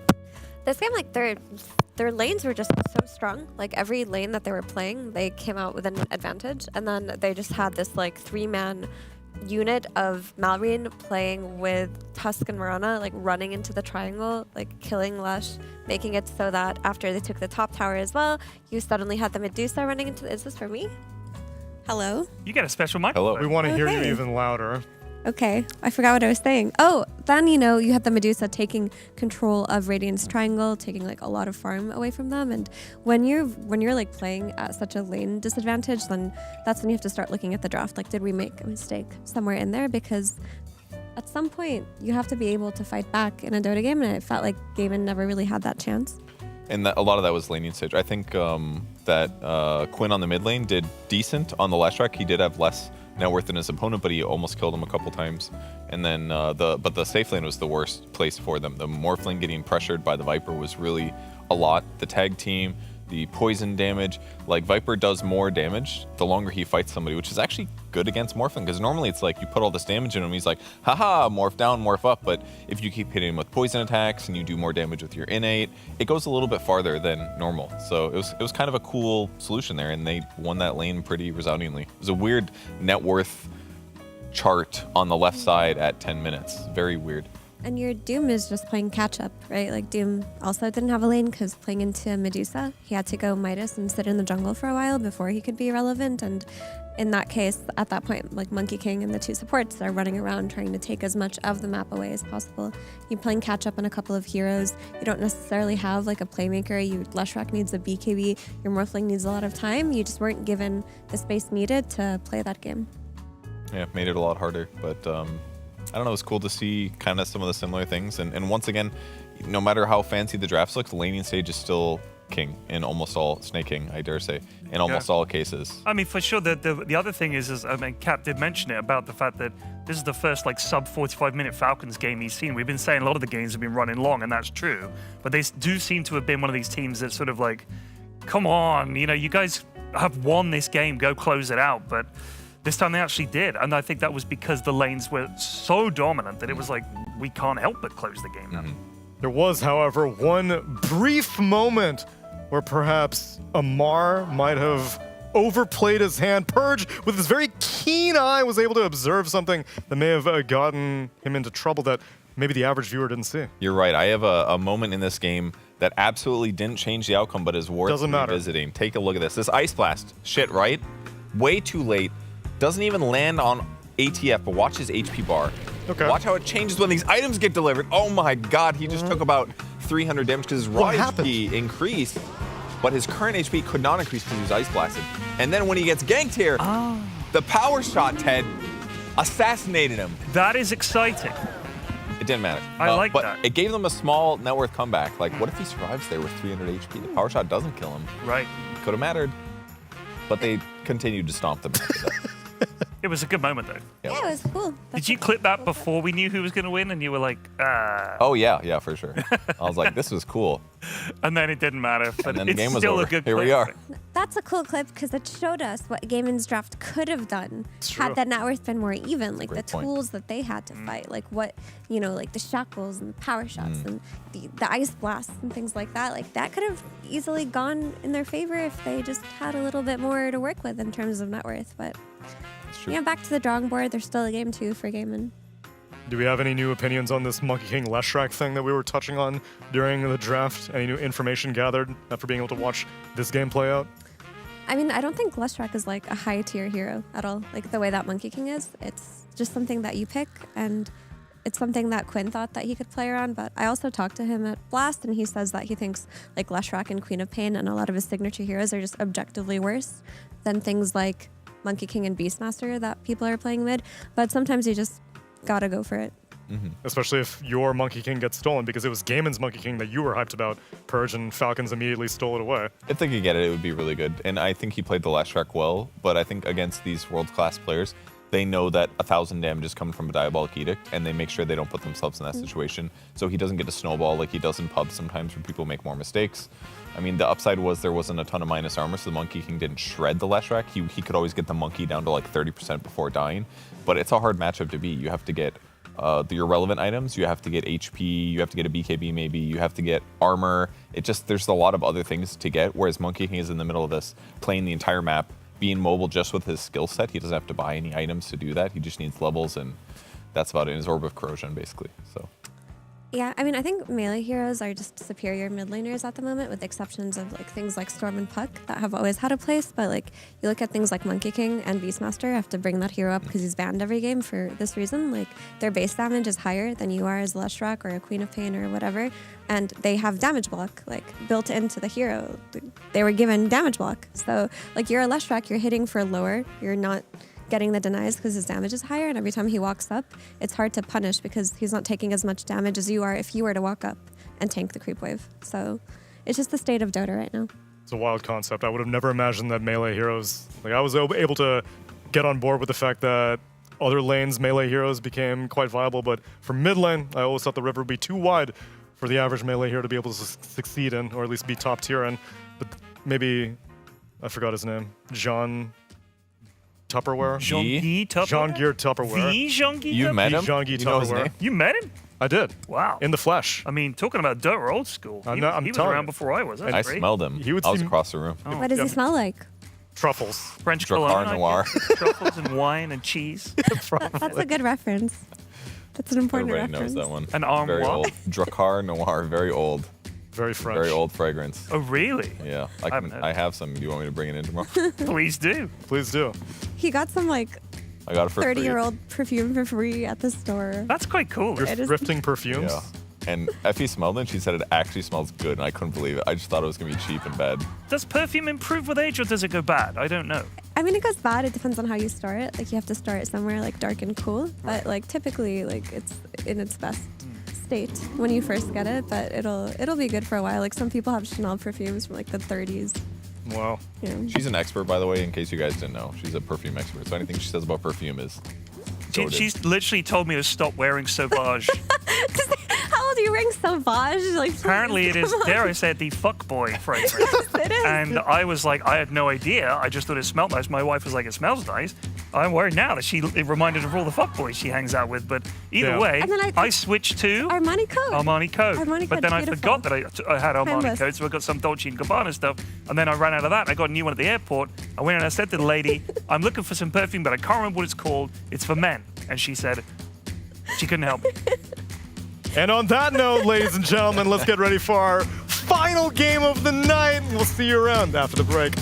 This game, like their lanes were just so strong. Like every lane that they were playing, they came out with an advantage, and then they just had this like 3-man unit of Malrine playing with Tusk and Mirana, like running into the triangle, like killing Lush, making it so that after they took the top tower as well, you suddenly had the Medusa running into. Is this for me? Hello. You get a special microphone. We want to hear you Okay. even louder. Okay, I forgot what I was saying. Oh, then you had the Medusa taking control of Radiant's triangle, taking like a lot of farm away from them. And when you're like playing at such a lane disadvantage, then that's when you have to start looking at the draft. Like, did we make a mistake somewhere in there? Because at some point you have to be able to fight back in a Dota game, and it felt like Gaiman never really had that chance. And a lot of that was laning stage. I think that Quinn on the mid lane did decent on the last track. He did have less net worth than his opponent, but he almost killed him a couple times. And then the safe lane was the worst place for them. The Morph lane getting pressured by the Viper was really a lot. The tag team, the poison damage, like Viper does more damage the longer he fights somebody, which is actually good against Morphin, because normally it's like you put all this damage in him, he's like, haha, morph down, morph up. But if you keep hitting him with poison attacks and you do more damage with your innate, it goes a little bit farther than normal. So it was kind of a cool solution there, and they won that lane pretty resoundingly. It was a weird net worth chart on the left side at 10 minutes. Very weird. And your Doom is just playing catch up, right? Like Doom also didn't have a lane because playing into Medusa, he had to go Midas and sit in the jungle for a while before he could be relevant. And in that case, at that point, like Monkey King and the two supports are running around trying to take as much of the map away as possible. You're playing catch up on a couple of heroes. You don't necessarily have like a playmaker. Leshrac needs a BKB. Your Morphling needs a lot of time. You just weren't given the space needed to play that game. Yeah, made it a lot harder, but I don't know, it was cool to see kind of some of the similar things. And once again, no matter how fancy the drafts look, the laning stage is still king in almost all, Snake King, I dare say, in almost all cases. I mean, for sure, the other thing is, I mean, Cap did mention it about the fact that this is the first like sub 45-minute Falcons game he's seen. We've been saying a lot of the games have been running long, and that's true. But they do seem to have been one of these teams that sort of like, come on, you guys have won this game, go close it out. But this time they actually did, and I think that was because the lanes were so dominant that it was like, we can't help but close the game now. There was, however, one brief moment where perhaps Amar might have overplayed his hand. Purge, with his very keen eye, was able to observe something that may have gotten him into trouble that maybe the average viewer didn't see. You're right. I have a moment in this game that absolutely didn't change the outcome, but is worth revisiting. Take a look at this. This Ice Blast, shit, right? Way too late. Doesn't even land on ATF, but watch his HP bar. Okay. Watch how it changes when these items get delivered. Oh my god, he just took about 300 damage because his raw HP increased, but his current HP could not increase because he was Ice Blasted. And then when he gets ganked here, the power shot, Ted, assassinated him. That is exciting. It didn't matter. I like but that. It gave them a small net worth comeback. Like, what if he survives there with 300 HP? The power shot doesn't kill him. Right. Could have mattered. But they continued to stomp them. It was a good moment, though. Yeah, it was cool. Did you clip that before we knew who was going to win, and you were like, Oh, yeah, for sure. I was like, this was cool. And then it didn't matter. But And then the it's game was still over. a good Here clip. we are. That's a cool clip because it showed us what Gaiman's draft could have done true. had that net worth been more even. Like the Great point. tools that they had to fight, like what, like the shackles and the power shots and the ice blasts and things like that. Like that could have easily gone in their favor if they just had a little bit more to work with in terms of net worth. But back to the drawing board. There's still a game 2 for Gaiman. Do we have any new opinions on this Monkey King Leshrac thing that we were touching on during the draft? Any new information gathered after being able to watch this game play out? I mean, I don't think Leshrac is like a high tier hero at all. Like the way that Monkey King is, it's just something that you pick, and it's something that Quinn thought that he could play around. But I also talked to him at Blast, and he says that he thinks like Leshrac and Queen of Pain and a lot of his signature heroes are just objectively worse than things like Monkey King and Beastmaster that people are playing mid. But sometimes you just gotta go for it. Especially if your Monkey King gets stolen, because it was Gaiman's Monkey King that you were hyped about. Purge and Falcons immediately stole it away. If they could get it, it would be really good. And I think he played the last track well, but I think against these world-class players, they know that 1,000 damage is coming from a Diabolic Edict, and they make sure they don't put themselves in that situation. So he doesn't get to snowball like he does in pubs sometimes where people make more mistakes. I mean, the upside was there wasn't a ton of minus armor, so the Monkey King didn't shred the Leshrac. He could always get the monkey down to like 30% before dying, but it's a hard matchup to beat. You have to get your relevant items. You have to get HP, you have to get a BKB maybe, you have to get armor. There's a lot of other things to get, whereas Monkey King is in the middle of this, playing the entire map, being mobile just with his skill set. He doesn't have to buy any items to do that. He just needs levels, and that's about it. His Orb of Corrosion, basically. So. Yeah, I mean, I think melee heroes are just superior mid laners at the moment, with the exceptions of like things like Storm and Puck that have always had a place. But like you look at things like Monkey King and Beastmaster, I have to bring that hero up because he's banned every game for this reason. Like their base damage is higher than you are as Leshrac or a Queen of Pain or whatever, and they have damage block like built into the hero. They were given damage block, so like you're a Leshrac, you're hitting for lower, you're not getting the denies because his damage is higher, and every time he walks up, it's hard to punish because he's not taking as much damage as you are if you were to walk up and tank the creep wave. So it's just the state of Dota right now. It's a wild concept. I would have never imagined that melee heroes, like I was able to get on board with the fact that other lanes melee heroes became quite viable, but for mid lane, I always thought the river would be too wide for the average melee hero to be able to succeed in, or at least be top tier in. But maybe, I forgot his name, Jean Tupperware? Jean-Guy Tupperware? Jean-Guy Tupperware. The Jean-Guy You met him? Jean-Guy You know his Tupperware. name? You met him? I did. Wow. In the flesh. I mean, talking about Dota old school. I'm He telling was around you. before I was. That's I great. smelled him. He would I was seem- across the room. Oh, What does he yeah. smell like? Truffles. French Drakkar cologne, I Noir. guess. Truffles and wine and cheese. That's a good reference. That's an important Everybody reference. knows that one. An armoire. Very old. Drakkar Noir, very old. Very French. Very old fragrance. Oh, really? Yeah, haven't I have some. Do you want me to bring it in tomorrow? Please do. Please do. He got some like I got it for free. 30-year-old perfume for free at the store. That's quite cool. You're It is- thrifting perfumes? Yeah. And Effie smelled it, and she said it actually smells good, and I couldn't believe it. I just thought it was going to be cheap and bad. Does perfume improve with age or does it go bad? I don't know. I mean, it goes bad. It depends on how you store it. Like you have to store it somewhere like dark and cool. But like typically, like it's in its best state when you first get it. But it'll be good for a while. Like some people have Chanel perfumes from like the 30s. Wow. Yeah. She's an expert, by the way, in case you guys didn't know. She's a perfume expert, so anything she says about perfume is goated. She's literally told me to stop wearing Sauvage. How old are you wearing Sauvage? Like Apparently it is, come on. dare I say it, the fuckboy fragrance. It is. And I was like, I had no idea. I just thought it smelled nice. My wife was like, it smells nice. I'm worried now that it reminded her of all the fuckboys she hangs out with. But either Yeah. way, And then I switched to Armani Code. Armani Code. Armani But Code's then I beautiful. forgot that I had Armani Timeless. Code, so I got some Dolce & Gabbana stuff. And then I ran out of that. I got a new one at the airport. I went and I said to the lady, I'm looking for some perfume, but I can't remember what it's called. It's for men. And she said, she couldn't help me. And on that note, ladies and gentlemen, let's get ready for our final game of the night. We'll see you around after the break.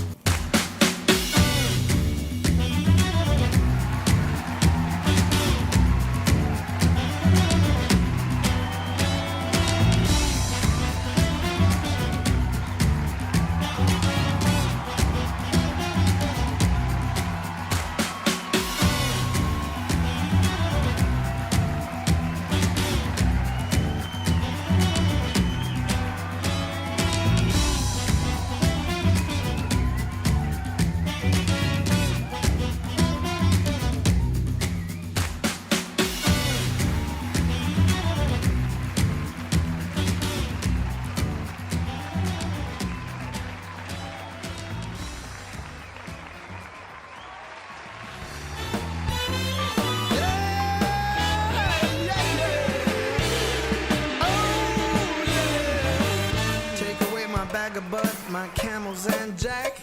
Take away my bag of bud, my camels and jack.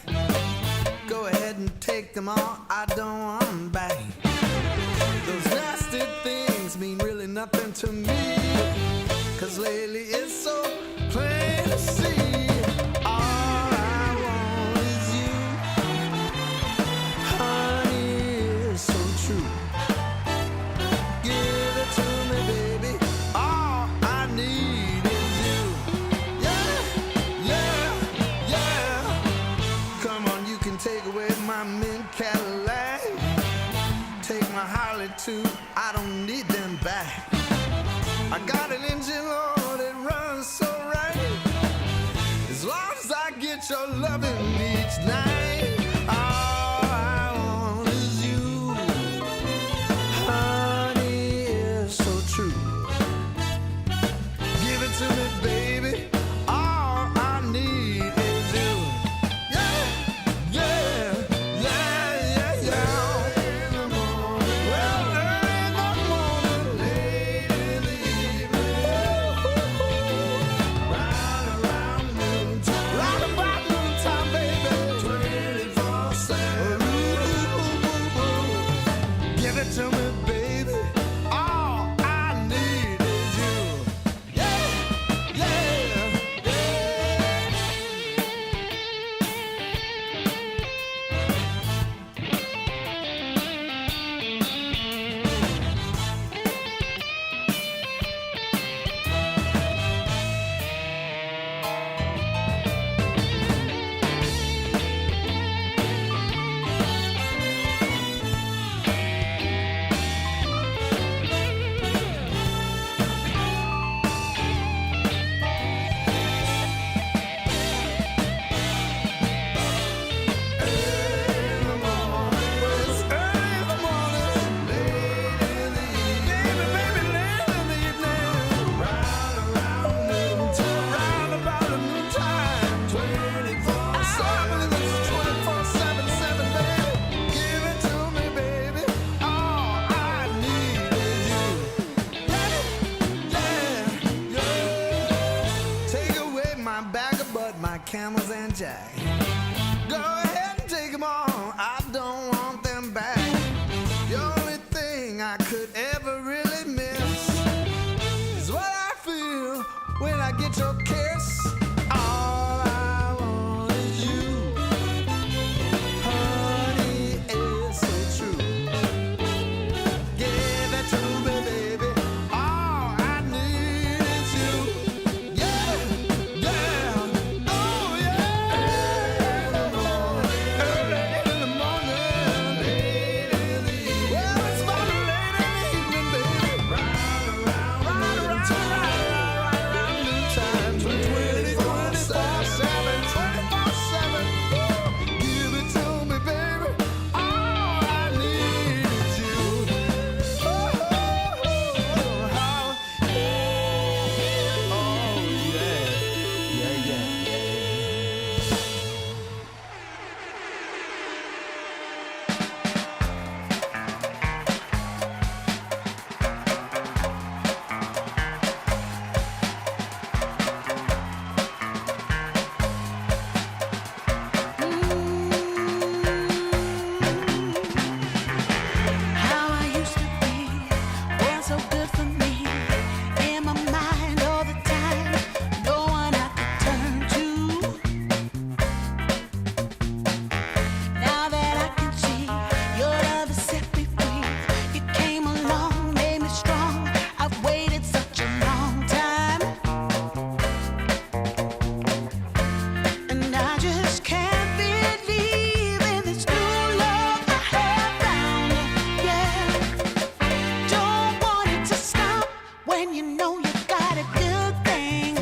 Go ahead and take them all, I don't want them back. Those nasty things mean really nothing to me. Cause lately it's so plain to see. All I want is you. Honey, it's so true. Give it to me, baby. All I need is you. Yeah. Come on, you can take away my mint Cadillac. Take my Harley too, I don't need them back. I got an engine, Lord, it runs so right. As long as I get your loving each night. All I want is you. Honey, it's so true. Give it to me, baby. All I need is you. Yeah. In the morning. Well, early in the morning, late my bagger, but my camels and jack. Go ahead and take them all, I don't want them back. The only thing I could ever really miss is what I feel when I get your kiss. All I want is you, honey, it's so true. Give it to me, baby. All I need is you. Yeah, yeah, oh yeah. Early in the morning, late in the evening. Well, it's fun late in the evening, baby. Round around time, 24/7, 24/7. Give it to me, baby. All I need is you. Oh, yeah, yeah, yeah. How I used to be was so good for me. In my mind all the time, no one I could turn to. Now that I can see your love has set me free. You came along, made me strong. I've waited such a long time, and I just can't believe in this new love I have found. Yeah, don't want it to stop when you know you got a good thing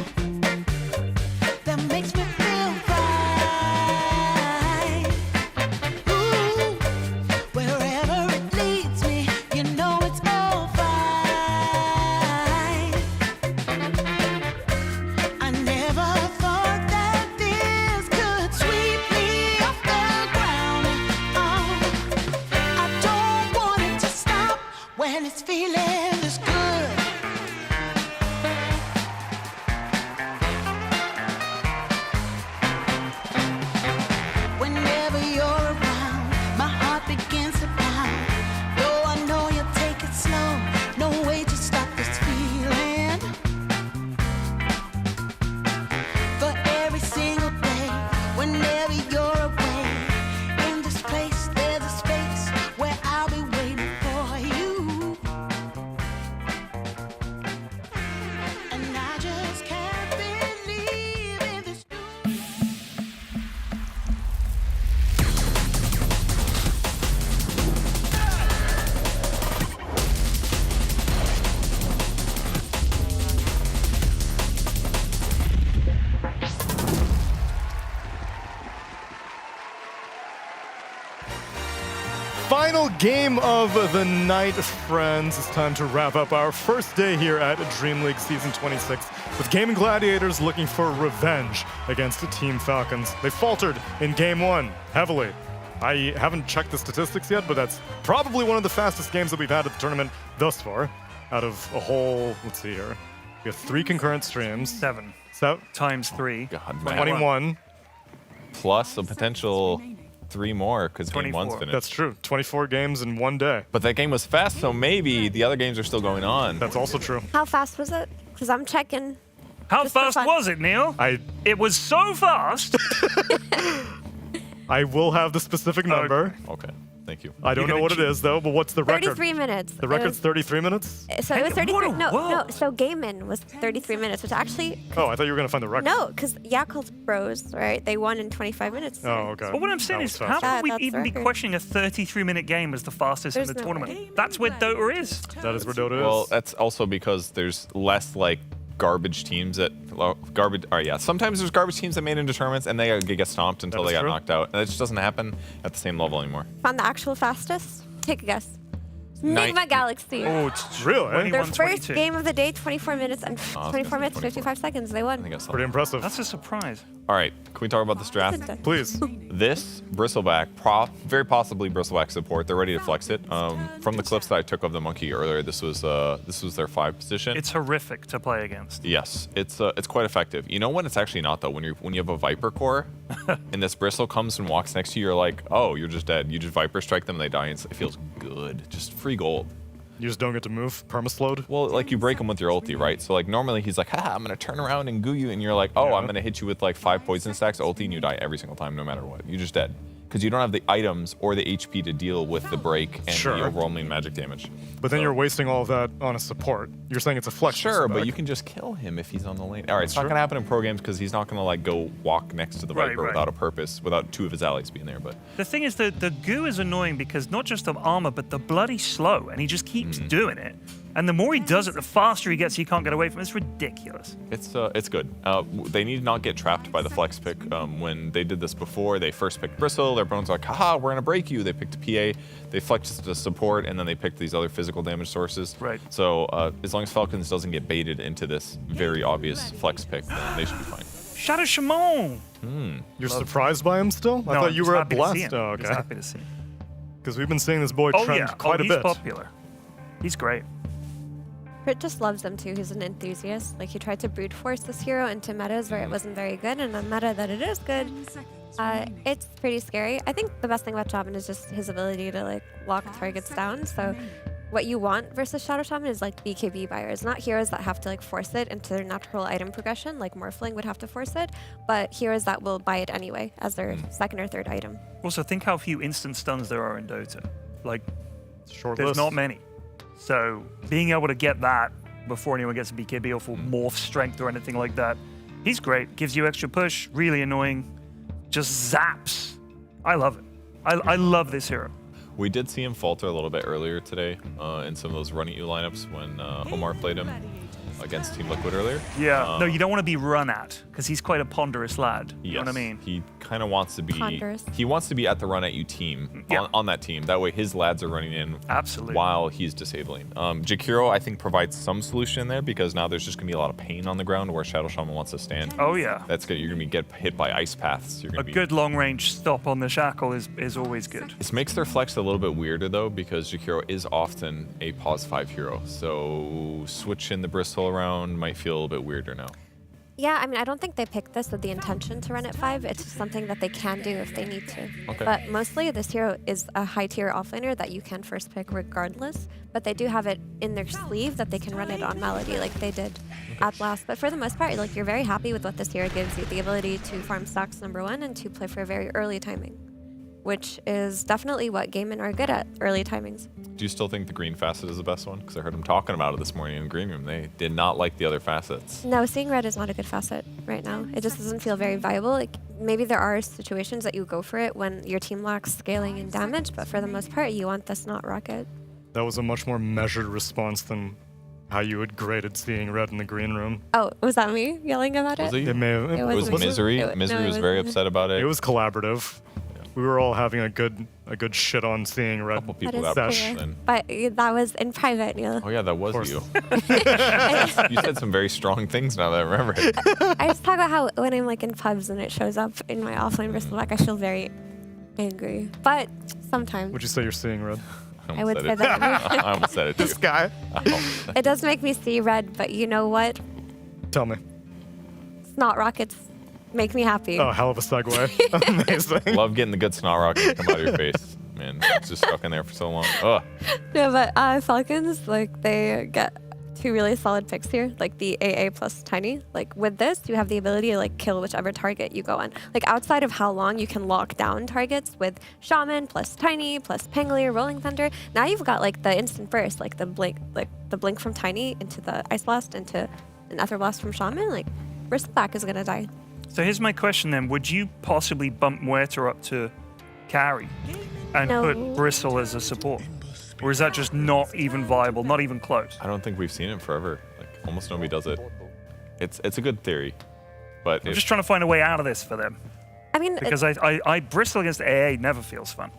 that makes me feel fine. Ooh, wherever it leads me, you know it's all fine. I never thought that this could sweep me off the ground. Oh, I don't want it to stop when it's feeling this good. Whenever you're around, my heart begins to pound. Though I know you'll take it slow, no way to stop this feeling. For every single day, whenever you're away, in this place there's a space where I'll be waiting for you. And I just can't believe in this. Final game of the night, friends. It's time to wrap up our first day here at DreamLeague Season 26 with Gaming Gladiators looking for revenge against Team Falcons. They faltered in Game 1 heavily. I haven't checked the statistics yet, but that's probably one of the fastest games that we've had at the tournament thus far. Out of a whole, let's see here. We have 3 concurrent streams. 7 So, times 3. God, man. 21. Plus a potential 3 more because game 1's 24. finished. That's true. 24 games in one day. But that game was fast, so maybe the other games are still going on. That's also true. How fast was it? Because I'm checking. How Just for fast fun. was it, Neil? It was so fast. I will have the specific number. Okay, thank you. I don't know what it is though, but what's the record? 33 minutes. The record's 33 minutes? So it was 33. No. So Gaiman was 33 minutes, which actually. Oh, I thought you were gonna find the record. No, because Yakult's Bros, right? They won in 25 minutes. Oh, okay. But what I'm saying is, how Yeah, can we that's even be record. questioning a 33-minute game as the fastest There's in the no tournament? way. That's where Dota is. That is where Dota is. Well, that's also because there's less like garbage teams that garbage. Or yeah, sometimes there's garbage teams that made it into tournaments and they get stomped until That they is got true. knocked out, and it just doesn't happen at the same level anymore. Found the actual fastest? Take a guess. Nigma Galaxy. Oh, it's really? Their first game of the day, 24 minutes and 24 minutes, 55 seconds. They won. Pretty impressive. That's a surprise. All right, can we talk about this draft? Please. This Bristleback, very possibly Bristleback support. They're ready to flex it. From the clips that I took of the monkey earlier, this was their 5 position. It's horrific to play against. Yes, it's quite effective. You know when it's actually not though. When you have a Viper core, and this Bristle comes and walks next to you, you're like, oh, you're just dead. You just Viper strike them, they die. And it feels good. Just free gold. You just don't get to move, permaslowed? Well, like you break him with your ulti, right? So like normally he's like, haha, I'm gonna turn around and goo you, and you're like, oh, I'm gonna hit you with like 5 poison stacks ulti, and you die every single time, no matter what. You're just dead. Because you don't have the items or the HP to deal with the break and the overwhelming magic damage. But then you're wasting all of that on a support. You're saying it's a flex. Sure, but you can just kill him if he's on the lane. All right, it's not gonna happen in pro games because he's not gonna like go walk next to the Viper without a purpose, without 2 of his allies being there. But the thing is that the goo is annoying because not just the armor, but the bloody slow, and he just keeps doing it. And the more he does it, the faster he gets. He can't get away from it. It's ridiculous. It's good. They need to not get trapped by the flex pick. When they did this before, they first picked Bristle. Their opponent's like, haha, we're gonna break you. They picked a PA. They flexed to support, and then they picked these other physical damage sources. Right. So as long as Falcons doesn't get baited into this very obvious flex pick, then they should be fine. Shadow Shimon. You're surprised by him still? I thought you were at Blast. Oh, okay. Just happy to see him. Because we've been seeing this boy trend quite a bit. He's popular. He's great. Crit just loves him too. He's an enthusiast. Like he tried to brute force this hero into metas where it wasn't very good, and on meta that it is good, it's pretty scary. I think the best thing about Shaman is just his ability to like lock targets down. So what you want versus Shadow Shaman is like BKB buyers, not heroes that have to like force it into their natural item progression, like Morphling would have to force it, but heroes that will buy it anyway as their second or third item. Also, think how few instant stuns there are in Dota. Like, Short there's list. not many. So being able to get that before anyone gets a BKB or full morph strength or anything like that, he's great. Gives you extra push, really annoying. Just zaps. I love it. I love this hero. We did see him falter a little bit earlier today in some of those run at you lineups when Omar played him against Team Liquid earlier. Yeah, no, you don't want to be run at because he's quite a ponderous lad. You know what I mean? He kind of wants to be. Ponderous. He wants to be at the run at you team on that team. That way, his lads are running in while he's disabling. Jakiro, I think, provides some solution there because now there's just gonna be a lot of pain on the ground where Shadow Shaman wants to stand. Oh yeah. That's good. You're gonna get hit by ice paths. You're gonna A good long range stop on the shackle is always good. This makes their flex a little bit weirder though because Jakiro is often a pause 5 hero. So switching the Bristle around might feel a little bit weirder now. Yeah, I mean, I don't think they picked this with the intention to run at 5. It's just something that they can do if they need to. Okay. But mostly, this hero is a high-tier offlaner that you can first pick regardless. But they do have it in their sleeve that they can run it on Melody like they did at Blast. But for the most part, like you're very happy with what this hero gives you. The ability to farm stocks, #1, and to play for a very early timing, which is definitely what Gaiman are good at, early timings. Do you still think the green facet is the best one? Because I heard them talking about it this morning in the green room. They did not like the other facets. No, seeing red is not a good facet right now. It just doesn't feel very viable. Like maybe there are situations that you go for it when your team lacks scaling and damage, but for the most part, you want this not rocket. That was a much more measured response than how you had graded seeing red in the green room. Oh, was that me yelling about it? Was it? It may have. It was was Misery. it? Misery No, it was very wasn't. upset about it. It was collaborative. We were all having a good shit on seeing red. couple people That got is pushed clear. then. But that was in private, Neil. Oh yeah, that was you. You said some very strong things now that I remember it. I just talk about how when I'm like in pubs and it shows up in my offline Bristleback, I feel very angry. But sometimes Would you say you're seeing red? I would say that. I almost said it too. This guy. It does make me see red, but you know what? Tell me. Snot rockets make me happy. Oh, hell of a segue. Amazing. Love getting the good snot rocket come out of your face. Man, it's just stuck in there for so long. Ugh. No, but Falcons, like, they get 2 really solid picks here, like the AA plus Tiny. Like, with this, you have the ability to, like, kill whichever target you go on. Like, outside of how long you can lock down targets with Shaman plus Tiny plus Pangolier, Rolling Thunder, now you've got, like, the instant burst, like the blink from Tiny into the Ice Blast into an Ether Blast from Shaman. Like, Bristleback is gonna die. So here's my question then. Would you possibly bump Muerta up to carry and No. put Bristle as a support? Or is that just not even viable, not even close? I don't think we've seen it forever. Like almost nobody does it. It's a good theory, but I'm just trying to find a way out of this for them. I mean, Because I Bristle against AA never feels fun.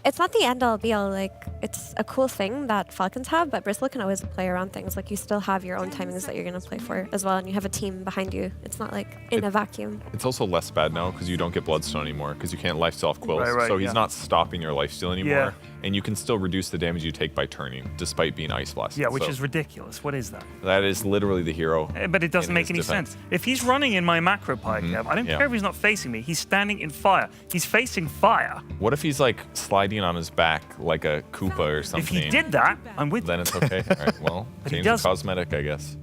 it's not the end all be all. Like, it's a cool thing that Falcons have, but Bristle can always play around things. Like, you still have your own timings that you're going to play for as well, and you have a team behind you. It's not like in a vacuum. It's also less bad now because you don't get Bloodstone anymore because you can't lifesteal off quills. Right, so he's yeah. not stopping your lifesteal anymore. Yeah. And you can still reduce the damage you take by turning despite being Ice Blast. Yeah, which So is ridiculous. What is that? that is literally the hero. But it doesn't in make his any defense. sense. If he's running in my macro pike, I don't Yeah. care if he's not facing me. He's standing in fire. He's facing fire. What if he's like sliding on his back like a Koopa or something? If he did that, I'm with Then it's okay. All right, well, But he change the doesn't. cosmetic, I guess.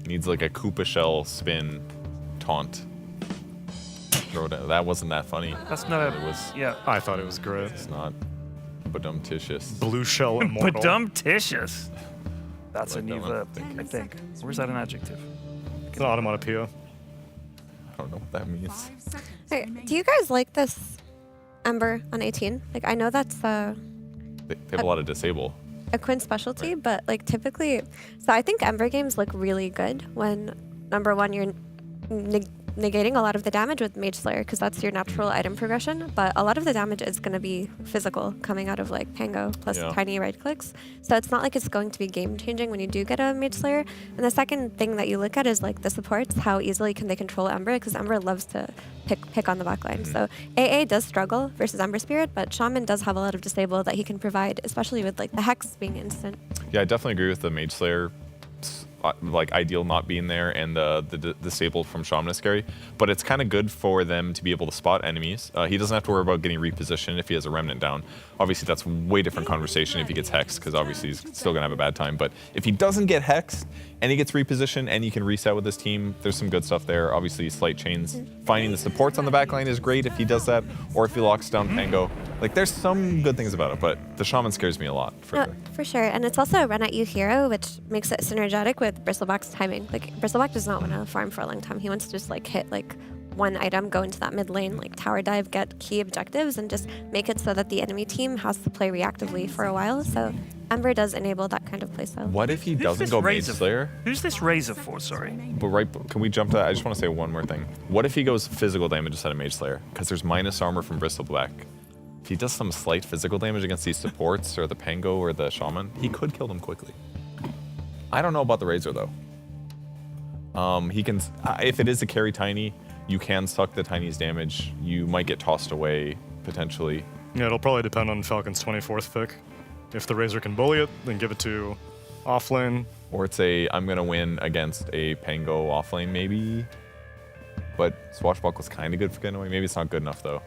Needs like a Koopa shell spin taunt. Throw it out. That wasn't that funny. That's not a... It was. Yeah. I thought it was great. It's not. Badumtitious. Blue shell immortal. Badumtitious. That's a new Badum, verb, I think. Or is that an adjective? It's an onomatopoeia. I don't know what that means. Hey, do you guys like this Ember on 18? Like, I know that's They have a lot of disable. a Quinn specialty, but like typically, so I think Ember games look really good when, number one, you're negating a lot of the damage with Mage Slayer because that's your natural item progression, but a lot of the damage is going to be physical coming out of like Pango plus Yeah. tiny right clicks. So it's not like it's going to be game changing when you do get a Mage Slayer. And the second thing that you look at is like the supports, how easily can they control Ember, because Ember loves to pick on the backline. So AA does struggle versus Ember Spirit, but Shaman does have a lot of disable that he can provide, especially with like the Hex being instant. Yeah, I definitely agree with the Mage Slayer, like ideal not being there, and the disable from Shaman is scary. But it's kind of good for them to be able to spot enemies. He doesn't have to worry about getting repositioned if he has a Remnant down. Obviously, that's a way different conversation if he gets hexed, because obviously he's still gonna have a bad time. But if he doesn't get hexed and he gets repositioned and you can reset with his team, there's some good stuff there. Obviously, slight chains. Finding the supports on the backline is great if he does that, or if he locks down Pango. Like, there's some good things about it, but the Shaman scares me a lot. For sure. And it's also a run at you hero, which makes it synergetic with Bristleback's timing. Like, Bristleback does not want to farm for a long time. He wants to just like hit like one item, go into that mid lane, like tower dive, get key objectives, and just make it so that the enemy team has to play reactively for a while. So Ember does enable that kind of playstyle. What if he doesn't this go Mage Razor? Slayer? Who's this Razor for, sorry? But can we jump to that? I just want to say one more thing. What if he goes physical damage instead of Mage Slayer? Because there's minus armor from Bristleback. If he does some slight physical damage against these supports or the Pango or the Shaman, he could kill them quickly. I don't know about the Razor though. He can, if it is a carry Tiny, you can suck the Tiny's damage. You might get tossed away potentially. Yeah, it'll probably depend on Falcon's 24th pick. If the Razor can bully it, then give it to offlane. Or it's I'm gonna win against a Pango offlane maybe. But Swashbuckle's kind of good for getting away. Maybe it's not good enough though.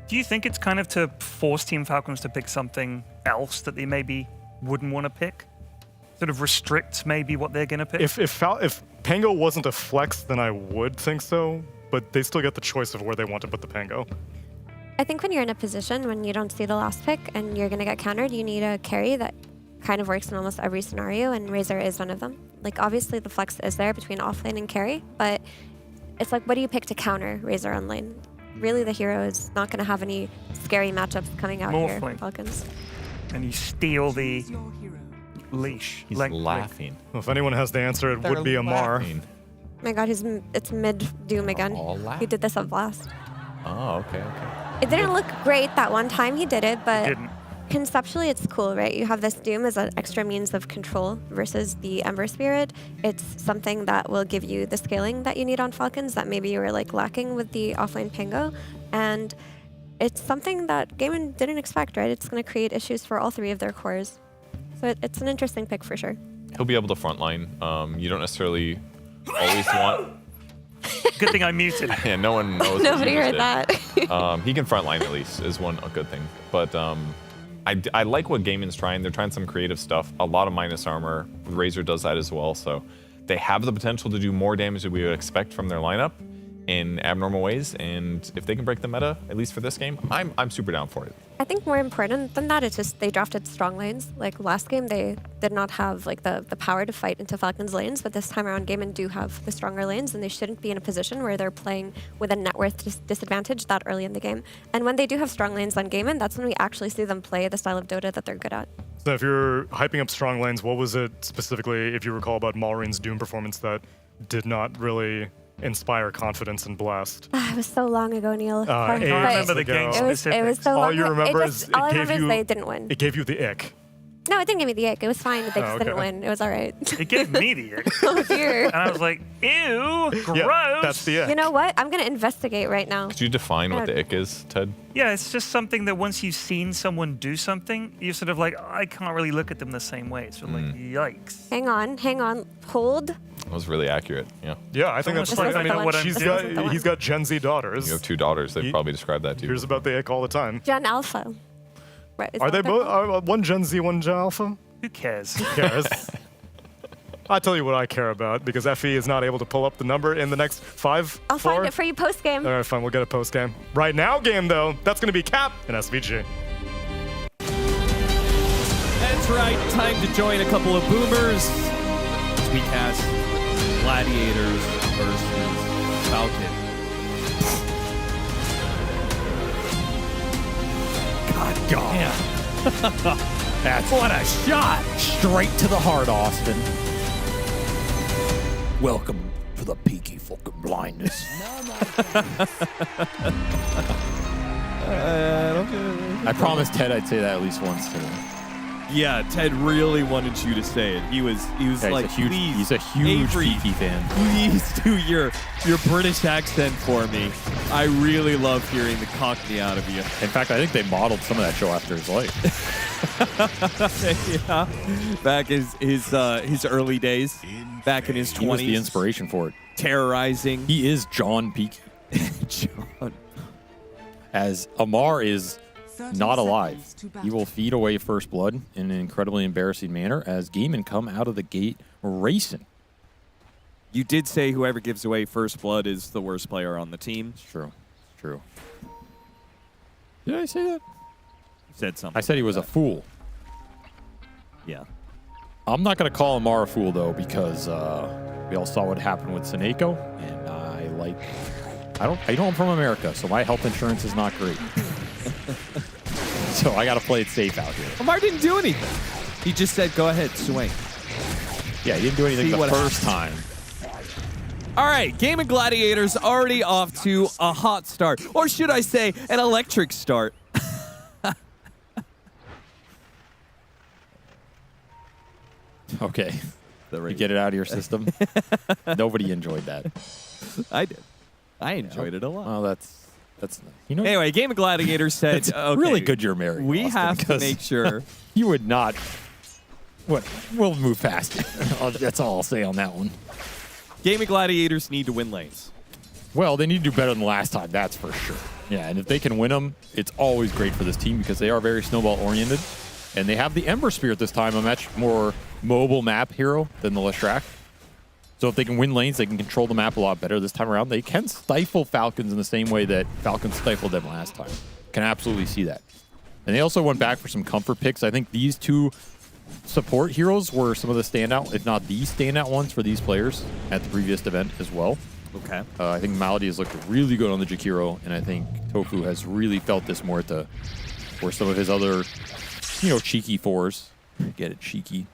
Do you think it's kind of to force Team Falcons to pick something else that they maybe wouldn't want to pick? Sort of restrict maybe what they're going to pick? If Pango wasn't a flex, then I would think so. But they still get the choice of where they want to put the Pango. I think when you're in a position when you don't see the last pick and you're going to get countered, you need a carry that kind of works in almost every scenario, and Razor is one of them. Like, obviously the flex is there between offlane and carry, but it's like, what do you pick to counter Razor on lane? Really, the hero is not going to have any scary matchups coming out here, Morphling. Falcons. And you steal the leash. He's laughing. Well, if anyone has the answer, it They're would be Amar. laughing. Oh my god, it's mid Doom again. He did this at Blast. Oh, okay. It didn't look great that one time he did it, but Didn't. conceptually it's cool, right? You have this Doom as an extra means of control versus the Ember Spirit. It's something that will give you the scaling that you need on Falcons that maybe you were like lacking with the offlane Pango. And it's something that Gaiman didn't expect, right? It's going to create issues for all three of their cores. So it's an interesting pick for sure. He'll be able to frontline. You don't necessarily always want. Good thing I muted. Yeah, no one knows. Nobody heard that. He can frontline at least is a good thing. But I like what Gaiman's trying. They're trying some creative stuff. A lot of minus armor. Razor does that as well. So they have the potential to do more damage than we would expect from their lineup in abnormal ways. And if they can break the meta, at least for this game, I'm super down for it. I think more important than that, it's just they drafted strong lanes. Like last game, they did not have like the power to fight into Falcons lanes, but this time around, Gaiman do have the stronger lanes, and they shouldn't be in a position where they're playing with a net worth disadvantage that early in the game. And when they do have strong lanes on Gaiman, that's when we actually see them play the style of Dota that they're good at. So if you're hyping up strong lanes, what was it specifically, if you recall, about Malreen's Doom performance that did not really inspire confidence and Blast? It was so long ago, Neil. I But remember the game it was so long All you ago. remember It is just, all I remember is they didn't win. It gave you the ick. No, it didn't give me the ick. It was fine. They just okay. didn't win. It was all right. It gave me the ick. Oh, dear. And I was like, ew, gross. Yeah, that's the ick. You know what? I'm going to investigate right now. Could you define what the ick is, Ted? Yeah, it's just something that once you've seen someone do something, you're sort of like, I can't really look at them the same way. It's sort of like, yikes. Hang on. Hold. That was really accurate. Yeah. Yeah, I think that's Almost funny. like I know what I'm doing. He's got Gen Z daughters. You have 2 daughters. They've probably described that to you. Here's about the ick all the time. Gen Alpha. Right, is Are that they what both? Are one Gen Z, one Gen Alpha? Who cares? Who cares? I'll tell you what I care about, because FE is not able to pull up the number in the next 5. I'll find it for you post game. All right, fine. We'll get a post game. Right now, game though, that's going to be Cap and SVG. That's right. Time to join a couple of boomers as we cast Gladiators versus Falcon. God damn. That's What a shot! straight to the heart, Austin. Welcome to the peaky fucking blindness. I promised Ted I'd say that at least once today. Yeah, Ted really wanted you to say it. He was Yeah, like, he's a huge Avery, Peaky fan. please do your British accent for me. I really love hearing the Cockney out of you. In fact, I think they modeled some of that show after his life. Yeah, back his early days, back in his 20s. He was the inspiration for it. Terrorizing. He is John Peaky. John. As Amar is not alive. He will feed away First Blood in an incredibly embarrassing manner as Gaiman come out of the gate racing. You did say whoever gives away First Blood is the worst player on the team. It's true. It's true. Did I say that? You said something. I said he was a fool. Yeah. I'm not going to call Amar a fool, though, because we all saw what happened with Seneko, and I know I'm from America, so my health insurance is not great. So I got to play it safe out here. Amar didn't do anything. He just said, go ahead, swing. Yeah, he didn't do anything See the what first time. All right, Game of Gladiators already off to a hot start. Or should I say, an electric start. Okay. You get it out of your system. Nobody enjoyed that. I did. I enjoyed it a lot. Well, that's nice. Anyway, Game of Gladiators said, It's okay, really good you're married. we Austin, have to because make sure. You would not. What? We'll move past it. That's all I'll say on that one. Game of Gladiators need to win lanes. Well, they need to do better than last time, that's for sure. Yeah, and if they can win them, it's always great for this team because they are very snowball-oriented. And they have the Ember Spirit this time, a much more mobile map hero than the Leshrac. So if they can win lanes, they can control the map a lot better this time around. They can stifle Falcons in the same way that Falcons stifled them last time. Can absolutely see that. And they also went back for some comfort picks. I think these two support heroes were some of the standout, if not the standout ones for these players at the previous event as well. Okay. I think Malady has looked really good on the Jakiro, and I think Tofu has really felt this more at the where some of his other, cheeky fours, get it, cheeky,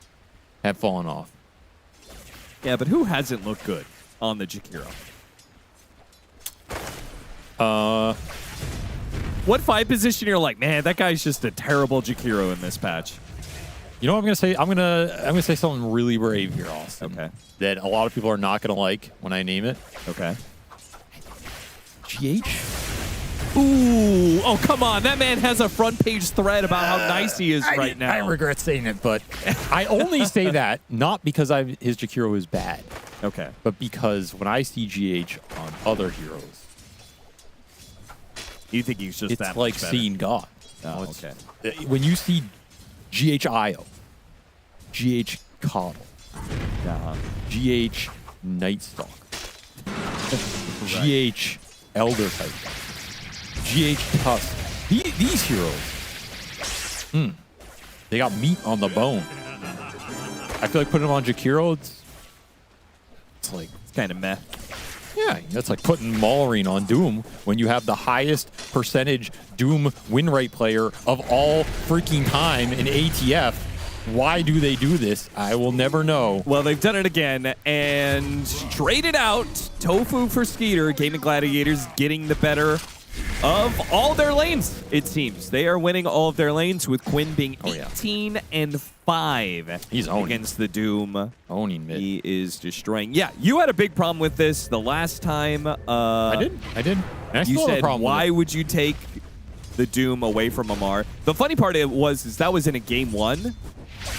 have fallen off. Yeah, but who hasn't looked good on the Jakiro? What fight position you're like, man, that guy's just a terrible Jakiro in this patch? You know what I'm gonna say? I'm gonna say something really brave here, Austin. Okay. That a lot of people are not gonna like when I name it. Okay. GH? Ooh, oh come on! That man has a front page thread about how nice he is right now. I regret saying it, but I only say that not because his Jakiro is bad. Okay. But because when I see GH on other heroes, you think he's just that it's like much better? seeing God. Oh, okay. When you see GH IO, GH Coddle, GH Nightstalk, GH Elder Titan, GH Tusk. These heroes, they got meat on the bone. I feel like putting them on Jakiro, it's like it's kind of meh. Yeah, that's like putting Maulrine on Doom when you have the highest percentage Doom win rate player of all freaking time in ATF Why do they do this? I will never know. Well, they've done it again and traded out Tofu for Skeeter. Gaming Gladiators getting the better of all their lanes, it seems. They are winning all of their lanes with Quinn being 18-5. He's owning against the Doom. Owning mid. He is destroying. Yeah, you had a big problem with this the last time. I did. And I you still have a said, problem with why it. would you take the Doom away from Amar? The funny part is that was in a game 1.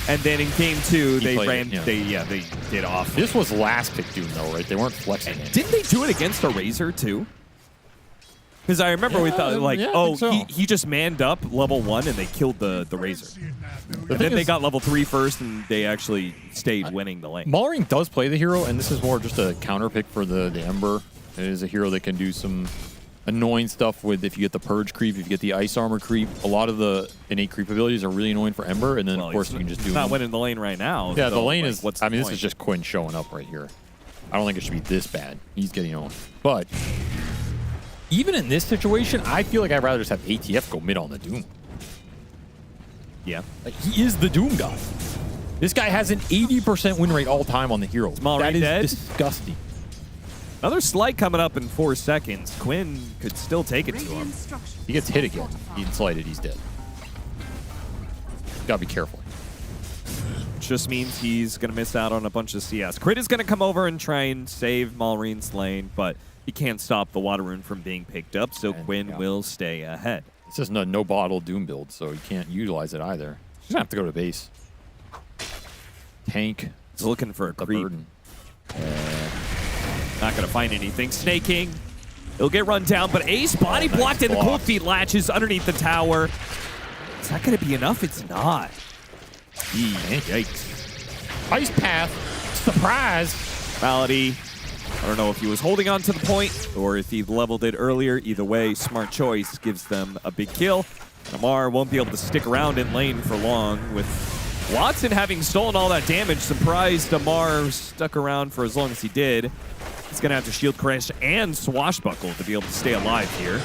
And then in game 2, they ran. They did off. This was last pick Doom though, right? They weren't flexing it. Didn't they do it against a Razor too? Because I remember we thought he just manned up level 1 and they killed the Razor. And then they got level 3 first and they actually stayed winning the lane. Maulring does play the hero, and this is more just a counter pick for the Ember. It is a hero that can do some annoying stuff with if you get the Purge creep, if you get the Ice Armor creep. A lot of the innate creep abilities are really annoying for Ember, and then of course you can just do not winning the lane right now. Yeah, so, the lane like, is. What's I mean, the this is point? just Quinn showing up right here. I don't think it should be this bad. He's getting owned. But even in this situation, I feel like I'd rather just have ATF go mid on the Doom. Yeah. Like, he is the Doom guy. This guy has an 80% win rate all time on the hero. That is dead? disgusting. Another slight coming up in 4 seconds. Quinn could still take it to him. He gets hit again. He slighted. He's dead. Gotta be careful. Just means he's going to miss out on a bunch of CS. Crit is going to come over and try and save Malreen's lane, but he can't stop the Water Rune from being picked up, so Quinn will stay ahead. This is no bottle Doom build, so you can't utilize it either. Just have to go to base. Tank. He's looking for a creep. Burden. Not going to find anything. Snaking. He'll get run down, but Ace body blocked and the Cold Feet latches underneath the tower. Is that going to be enough? It's not. Yikes. Ice Path. Surprise. Malady. I don't know if he was holding on to the point or if he leveled it earlier. Either way, smart choice gives them a big kill. And Amar won't be able to stick around in lane for long with Watson having stolen all that damage. Surprised Amar stuck around for as long as he did. He's going to have to shield crash and swashbuckle to be able to stay alive here.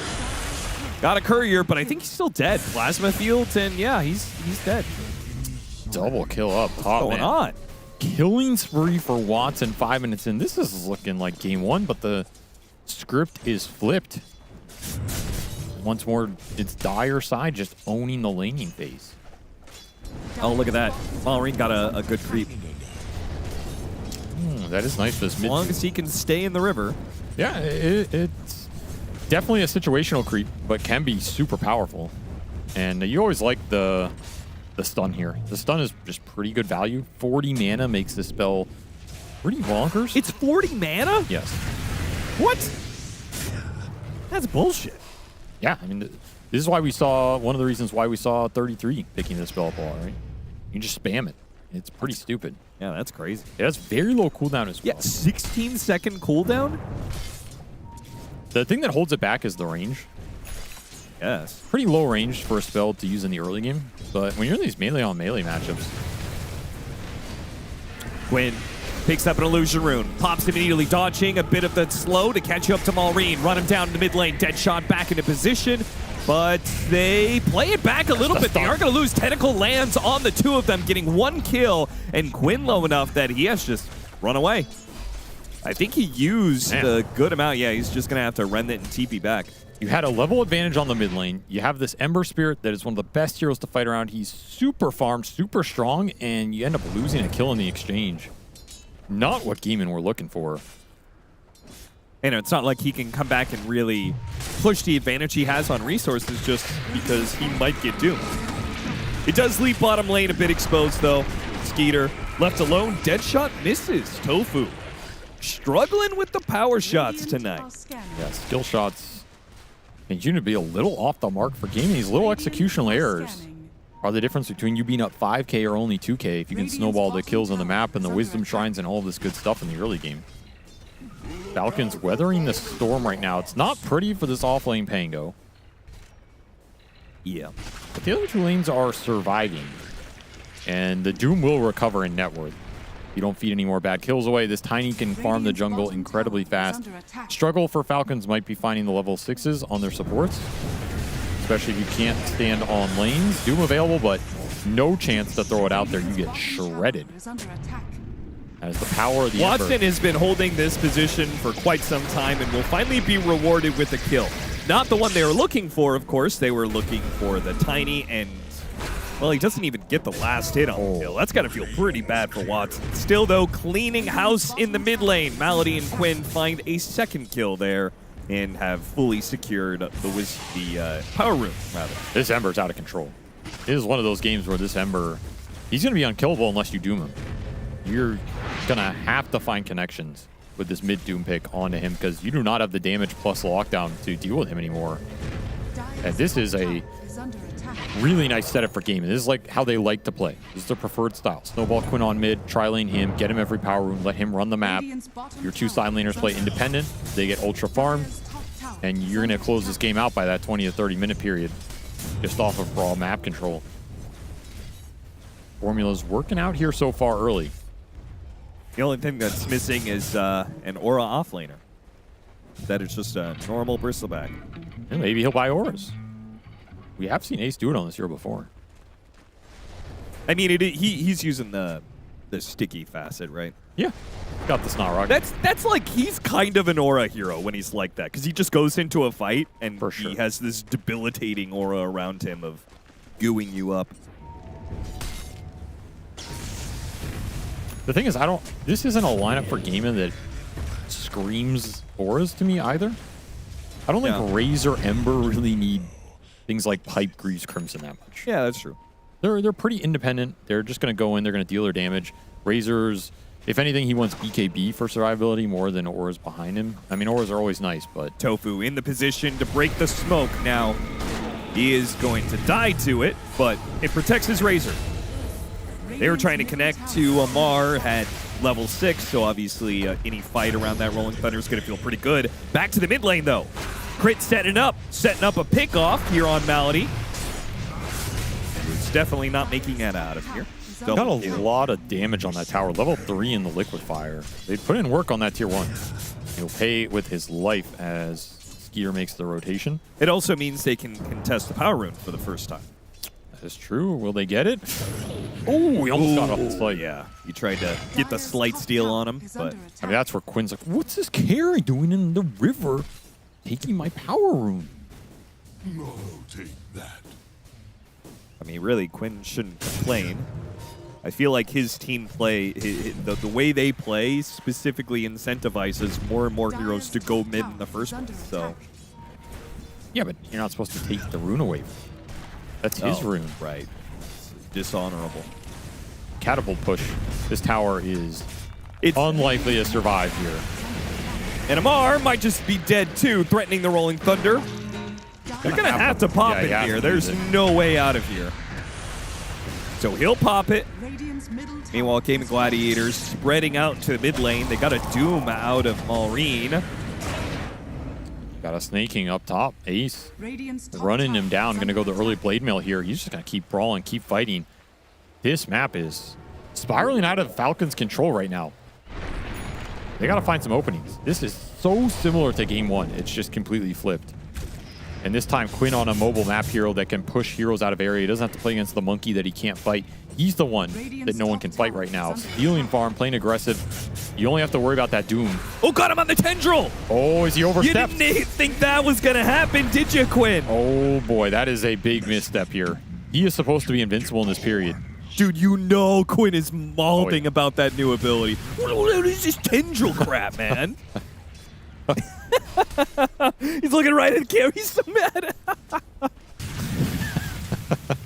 Got a courier, but I think he's still dead. Plasma fields, and yeah, he's dead. Double kill up top, What's going man. on? Killing spree for Watson 5 minutes in. This is looking like game 1, but the script is flipped. Once more, it's Dire side just owning the laning phase. Oh, look at that. Malreen got a good creep. That is nice for this mid. As long as he can stay in the river. Yeah, it's definitely a situational creep, but can be super powerful. And you always like the stun here. The stun is just pretty good value. 40 mana makes this spell pretty bonkers. It's 40 mana? Yes. What? That's bullshit. Yeah, I mean, this is why we saw, one of the reasons why we saw 33 picking this spell up a lot, right? You can just spam it. It's pretty stupid. Yeah, that's crazy. It has very low cooldown as well. Yeah, 16-second cooldown? The thing that holds it back is the range. Yes. Pretty low range for a spell to use in the early game, but when you're in these melee on melee matchups. Quinn picks up an illusion rune, pops immediately, dodging a bit of the slow to catch up to Malreen, run him down in the mid lane, dead shot back into position, but they play it back a little bit. They are going to lose. Tentacle lands on the two of them, getting 1 kill, and Quinn low enough that he has just run away. I think he used a good amount. Yeah, he's just going to have to rend it and TP back. You had a level advantage on the mid lane. You have this Ember Spirit that is one of the best heroes to fight around. He's super farmed, super strong, and you end up losing a kill in the exchange. Not what Geeman we're looking for. And it's not like he can come back and really push the advantage he has on resources just because he might get doomed. It does leave bottom lane a bit exposed, though. Skeeter left alone. Deadshot misses. Tofu struggling with the power shots tonight. Yeah, skill shots continue to be a little off the mark for Geeman. These little executional errors are the difference between you being up 5k or only 2k if you can snowball the kills on the map and the wisdom shrines and all of this good stuff in the early game. Falcons weathering the storm right now. It's not pretty for this off-lane Pango. Yeah. But the other two lanes are surviving. And the Doom will recover in net worth. You don't feed any more bad kills away. This Tiny can farm the jungle incredibly fast. Struggle for Falcons might be finding the level 6s on their supports. Especially if you can't stand on lanes. Doom available, but no chance to throw it out there. You get shredded. Is under attack. As the power of the Watson Ember. has been holding this position for quite some time and will finally be rewarded with a kill. Not the one they were looking for, of course. They were looking for the Tiny, and, well, he doesn't even get the last hit on the kill. That's got to feel pretty bad for Watson. Still, though, cleaning house in the mid lane. Malady and Quinn find a second kill there and have fully secured the power room, rather. This Ember's out of control. It is one of those games where this Ember, he's going to be unkillable unless you doom him. You're going to have to find connections with this mid Doom pick onto him because you do not have the damage plus lockdown to deal with him anymore. And this is a really nice setup for gaming. This is like how they like to play. This is their preferred style. Snowball Quinn on mid, tri-lane him, get him every power room, let him run the map. Your two side laners play independent. They get ultra farm, and you're going to close this game out by that 20 to 30 minute period just off of raw map control. Formula's working out here so far early. The only thing that's missing is an Aura offlaner. That is just a normal bristleback. And maybe he'll buy auras. We have seen Ace do it on this hero before. I mean, he's using the sticky facet, right? Yeah, got the Snot Rock. That's like he's kind of an aura hero when he's like that, because he just goes into a fight and he has this debilitating aura around him of gooing you up. The thing is, this isn't a lineup for gaming that screams auras to me either. I don't think Razor Ember really need things like Pipe, Grease, Crimson that much. Yeah, that's true. They're pretty independent. They're just going to go in. They're going to deal their damage. Razor's, if anything, he wants BKB for survivability more than auras behind him. I mean, auras are always nice, but... Tofu in the position to break the smoke. Now, he is going to die to it, but it protects his Razor. They were trying to connect to Amar at level 6, so obviously any fight around that Rolling Thunder is going to feel pretty good. Back to the mid lane, though. Crit setting up a pick-off here on Malady. It's definitely not making that out of here. Got a lot of damage on that tower. Level 3 in the Liquid Fire. They put in work on that tier 1. He'll pay with his life as Skeeter makes the rotation. It also means they can contest the power rune for the first time. That is true. Will they get it? Oh, he almost got off the slight. Yeah, he tried to get the slight steal on him, but... I mean, that's where Quinn's like, what's this carry doing in the river? Taking my power room. No, take that. I mean, really, Quinn shouldn't complain. I feel like his team play, the way they play specifically incentivizes more and more heroes to go mid in the first place, so... Yeah, but you're not supposed to take the rune away. That's his rune. Right. It's dishonorable. Catapult push. This tower is unlikely to survive here. And Amar might just be dead too, threatening the Rolling Thunder. They're going to have to pop it here. There's no way out of here. So he'll pop it. Meanwhile, Gaming Gladiators spreading out to mid lane. They got a Doom out of Maureen. Got a snaking up top. Ace running him down. Going to go the early blade mail here. He's just going to keep brawling, keep fighting. This map is spiraling out of Falcon's control right now. They got to find some openings. This is so similar to game 1. It's just completely flipped. And this time, Quinn on a mobile map hero that can push heroes out of area. He doesn't have to play against the monkey that he can't fight. He's the one that no one can fight right now. Stealing farm, playing aggressive. You only have to worry about that Doom. Oh, got him on the tendril! Oh, is he overstepped? You didn't think that was going to happen, did you, Quinn? Oh, boy, that is a big misstep here. He is supposed to be invincible in this period. Dude, you know Quinn is mouthing about that new ability. What is this tendril crap, man? He's looking right at Gary. He's so mad.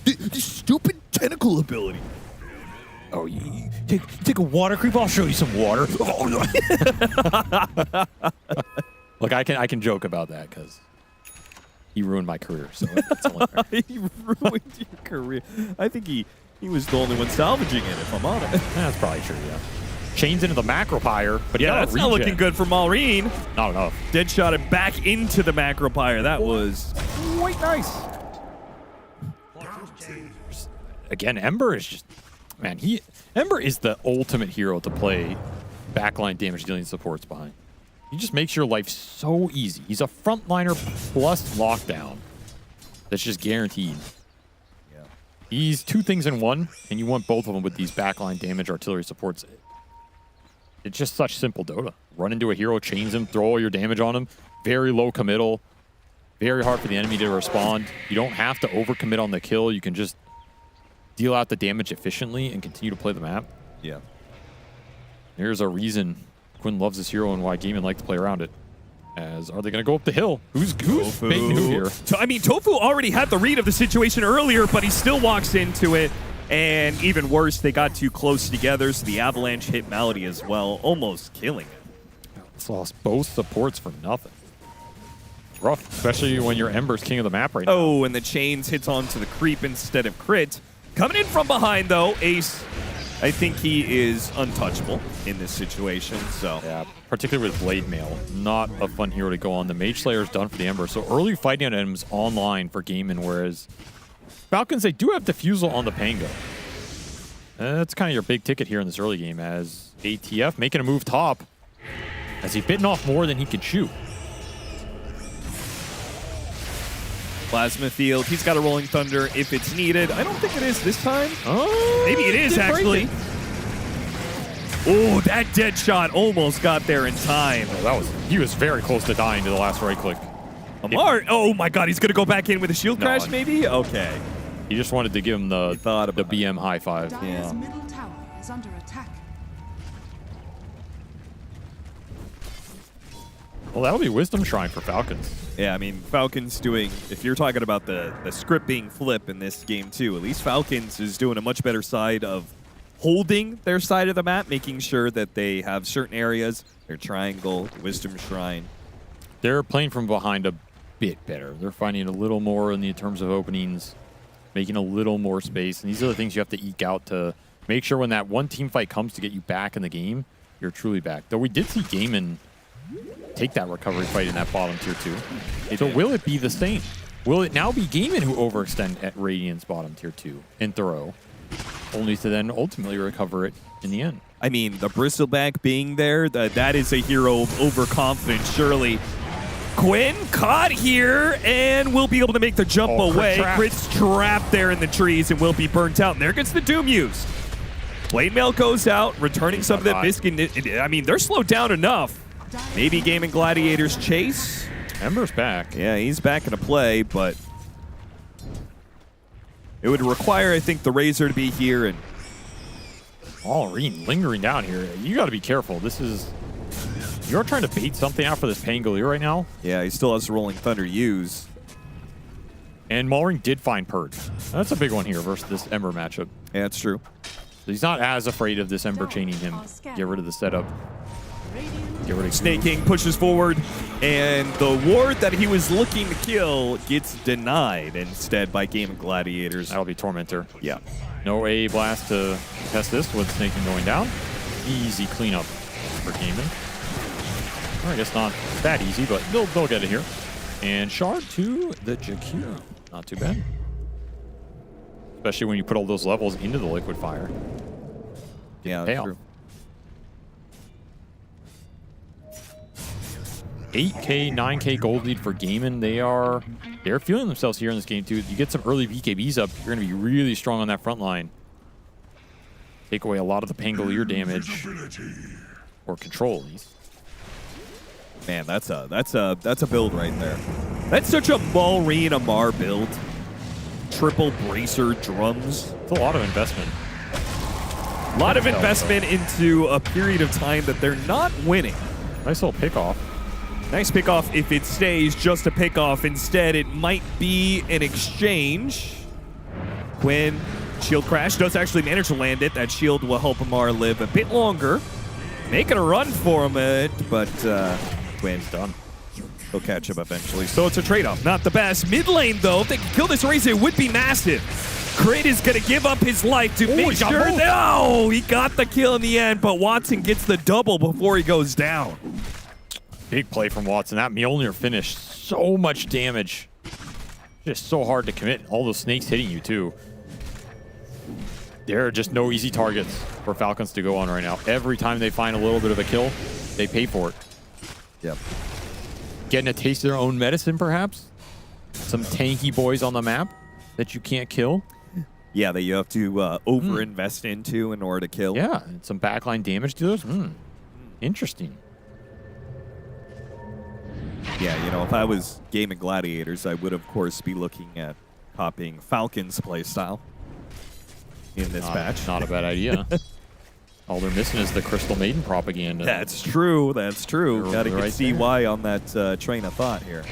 This stupid tentacle ability. Oh, you take a water creep. I'll show you some water. Look, I can joke about that because he ruined my career. So it's only fair. He ruined your career. I think he was the only one salvaging it, if I'm honest. That's probably true, yeah. Chains into the macro pyre, but yeah, that's not looking good for Maureen. Not enough. Deadshot it back into the macro pyre. That was quite nice. Again, Ember is just, man, Ember is the ultimate hero to play backline damage dealing supports behind. He just makes your life so easy. He's a frontliner plus lockdown. That's just guaranteed. Yeah. He's two things in one, and you want both of them with these backline damage artillery supports. It's just such simple Dota. Run into a hero, chains him, throw all your damage on him. Very low committal. Very hard for the enemy to respond. You don't have to overcommit on the kill. You can just deal out the damage efficiently and continue to play the map. Yeah. There's a reason Quinn loves this hero and why Gaming like to play around it. As are they going to go up the hill? Who's making who here? I mean, Tofu already had the read of the situation earlier, but he still walks into it. And even worse, they got too close together, so the avalanche hit Malady as well, almost killing it. It's lost both supports for nothing. It's rough, especially when your Ember's king of the map right now. Oh, and the chains hits onto the creep instead of crit. Coming in from behind, though, Ace, I think he is untouchable in this situation, so. Yeah, particularly with Blade Mail. Not a fun hero to go on. The Mage Slayer is done for the Ember, so early fighting items online for Gaimin, whereas Falcons, they do have Diffusal on the Pango. That's kind of your big ticket here in this early game, as ATF making a move top, as he bitten off more than he could chew. Plasma Field, he's got a Rolling Thunder if it's needed. I don't think it is this time. Oh, maybe it is, actually. Oh, that dead shot almost got there in time. Oh, he was very close to dying to the last right click. Amar, oh my god, he's going to go back in with a shield crash, maybe? Okay. He just wanted to give him the BM high five. Dire's middle tower is under attack. Well, that'll be Wisdom Shrine for Falcons. Yeah, I mean, Falcons doing, if you're talking about the script being flip in this game too, at least Falcons is doing a much better side of holding their side of the map, making sure that they have certain areas, their triangle, Wisdom Shrine. They're playing from behind a bit better. They're finding a little more in the terms of openings, making a little more space. And these are the things you have to eke out to make sure when that one team fight comes to get you back in the game, you're truly back. Though we did see Gaimin take that recovery fight in that bottom tier 2. So will it be the same? Will it now be Gaimin who overextend at Radiant's bottom tier 2 and throw, only to then ultimately recover it in the end? I mean, the Bristleback being there, that is a hero of overconfidence, surely. Quinn caught here and will be able to make the jump away. Crit's trapped there in the trees and will be burnt out. And there gets the Doom used. Blade Mail goes out, returning some of that biscuit. I mean, they're slowed down enough. Maybe Gaming Gladiators chase. Ember's back. Yeah, he's back into play, but it would require, I think, the Razor to be here. And Reen lingering down here. You got to be careful. This is... You're trying to bait something out for this Pangolier right now? Yeah, he still has the Rolling Thunder to use. And Maulring did find Purge. That's a big one here versus this Ember matchup. Yeah, that's true. So he's not as afraid of this Ember chaining him. Get rid of the setup. Get rid of Snake King pushes forward, and the ward that he was looking to kill gets denied instead by Game of Gladiators. That'll be Tormentor. Yeah. No A blast to test this with Snake King going down. Easy cleanup for Gaimin. I guess not that easy, but they'll get it here. And Shard to the Jakiro. Not too bad. Especially when you put all those levels into the Liquid Fire. Yeah, that's true. 8K, 9K gold lead for Gaimin. They're feeling themselves here in this game too. You get some early BKBs up, you're going to be really strong on that front line. Take away a lot of the Pangolier damage, or control at least. Man, that's a build right there. That's such a Maulring Amar build. Triple bracer drums. It's a lot of investment. A lot of investment into a period of time that they're not winning. Nice little pickoff. Nice pickoff if it stays just a pickoff. Instead, it might be an exchange. Quinn, shield crash, does actually manage to land it. That shield will help Amar live a bit longer. Making a run for him, but Quinn's done. He'll catch him eventually. So it's a trade-off. Not the best. Mid lane, though, if they can kill this Razor, it would be massive. Crit is going to give up his life to make sure that... he got the kill in the end, but Watson gets the double before he goes down. Big play from Watson. That Mjolnir finish, so much damage. Just so hard to commit. All those snakes hitting you, too. There are just no easy targets for Falcons to go on right now. Every time they find a little bit of a kill, they pay for it. Yep. Getting a taste of their own medicine, perhaps? Some tanky boys on the map that you can't kill? Yeah, that you have to over-invest into in order to kill. Yeah, and some backline damage dealers. Interesting. Yeah, you know, if I was gaming Gladiators, I would, of course, be looking at copying Falcon's playstyle in this match. Not a bad idea. All they're missing is the Crystal Maiden propaganda. That's true. That's true. Got to get CY on that train of thought here.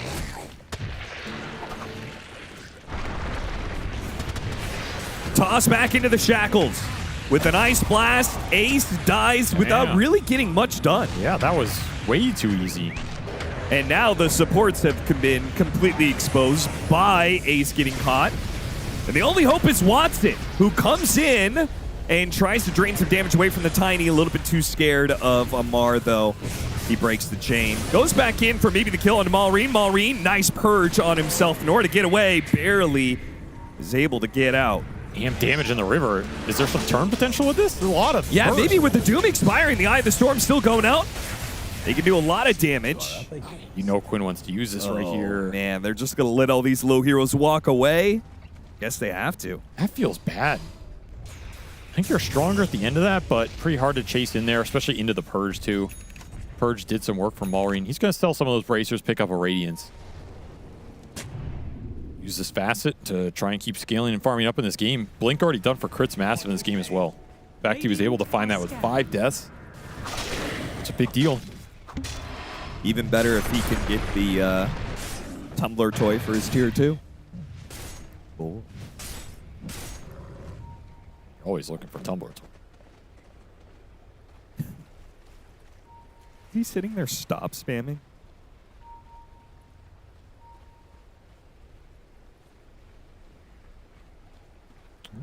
Toss back into the shackles. With an ice blast, Ace dies without really getting much done. Yeah, that was way too easy. And now the supports have been completely exposed by Ace getting hot. And the only hope is Watson, who comes in and tries to drain some damage away from the Tiny. A little bit too scared of Amar, though. He breaks the chain. Goes back in for maybe the kill on Malrine. Malrine, nice purge on himself in order to get away. Barely is able to get out. Damn damage in the river. Is there some turn potential with this? There's a lot of Yeah, burst. maybe with the Doom expiring, the Eye of the Storm still going out. They can do a lot of damage. You know Quinn wants to use this right here. Man, they're just going to let all these low heroes walk away. Guess they have to. That feels bad. I think you're stronger at the end of that, but pretty hard to chase in there, especially into the Purge, too. Purge did some work for Malrine. He's going to sell some of those bracers, pick up a Radiance. Use this facet to try and keep scaling and farming up in this game. Blink already done for crits massive in this game as well. In fact, he was able to find that with 5 deaths. It's a big deal. Even better if he can get the Tumbler toy for his tier 2. Cool. Always looking for Tumbler. He's sitting there stop spamming.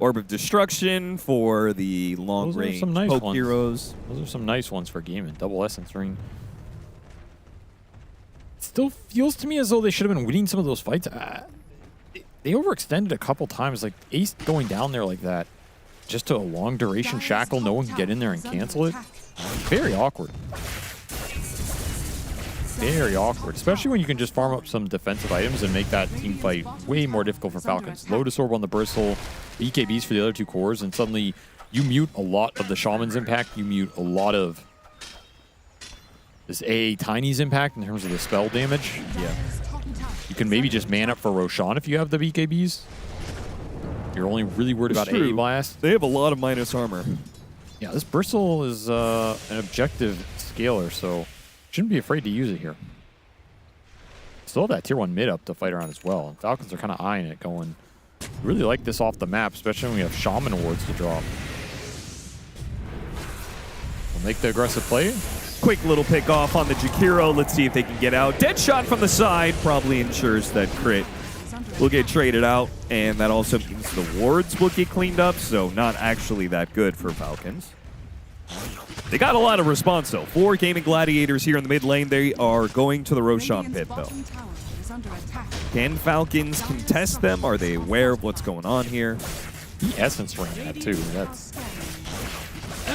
Orb of Destruction for the long-range poke heroes. Those are some nice ones for gaming. Double Essence Ring. It still feels to me as though they should have been winning some of those fights. They overextended a couple times. Like, Ace going down there like that, just to a long duration shackle, no one can get in there and cancel it. Very awkward. Very awkward, especially when you can just farm up some defensive items and make that team fight way more difficult for Falcons. Lotus Orb on the Bristle, BKBs for the other 2 cores, and suddenly you mute a lot of the Shaman's impact. You mute a lot of this AA Tiny's impact in terms of the spell damage. Yeah. You can maybe just man up for Roshan if you have the BKBs. You're only really worried about AA Blast. They have a lot of minus armor. Yeah, this Bristle is an objective scaler, so shouldn't be afraid to use it here. Still have that tier 1 mid up to fight around as well. And Falcons are kind of eyeing it, going, really like this off the map, especially when we have Shaman awards to drop. We'll make the aggressive play. Quick little pick off on the Jakiro. Let's see if they can get out. Dead shot from the side probably ensures that crit will get traded out, and that also means the wards will get cleaned up, so not actually that good for Falcons. They got a lot of response, though. 4 gaming gladiators here in the mid lane. They are going to the Roshan pit, though. Can Falcons contest them? Are they aware of what's going on here? The Essence Ring that, too. That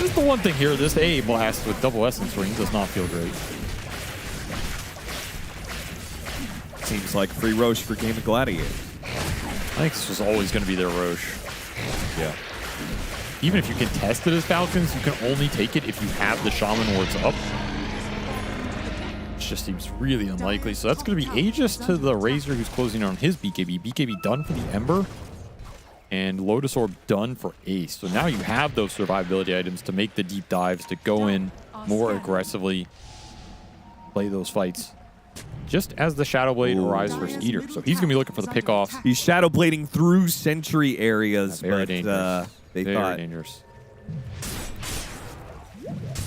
is the one thing here. This AA Blast with double Essence Ring does not feel great. Seems like free Roche for gaming gladiators. I think this was always going to be their Roche. Yeah. Even if you can test it as Falcons, you can only take it if you have the Shaman wards up. Which just seems really unlikely. So that's going to be Aegis to the Razor, who's closing on his BKB. BKB done for the Ember. And Lotus Orb done for Ace. So now you have those survivability items to make the deep dives, to go in more aggressively, play those fights. Just as the Shadow Blade arrives for Skeeter. So he's going to be looking for the pickoffs. He's Shadow Blading through Sentry areas, Very but dangerous. they Very thought dangerous.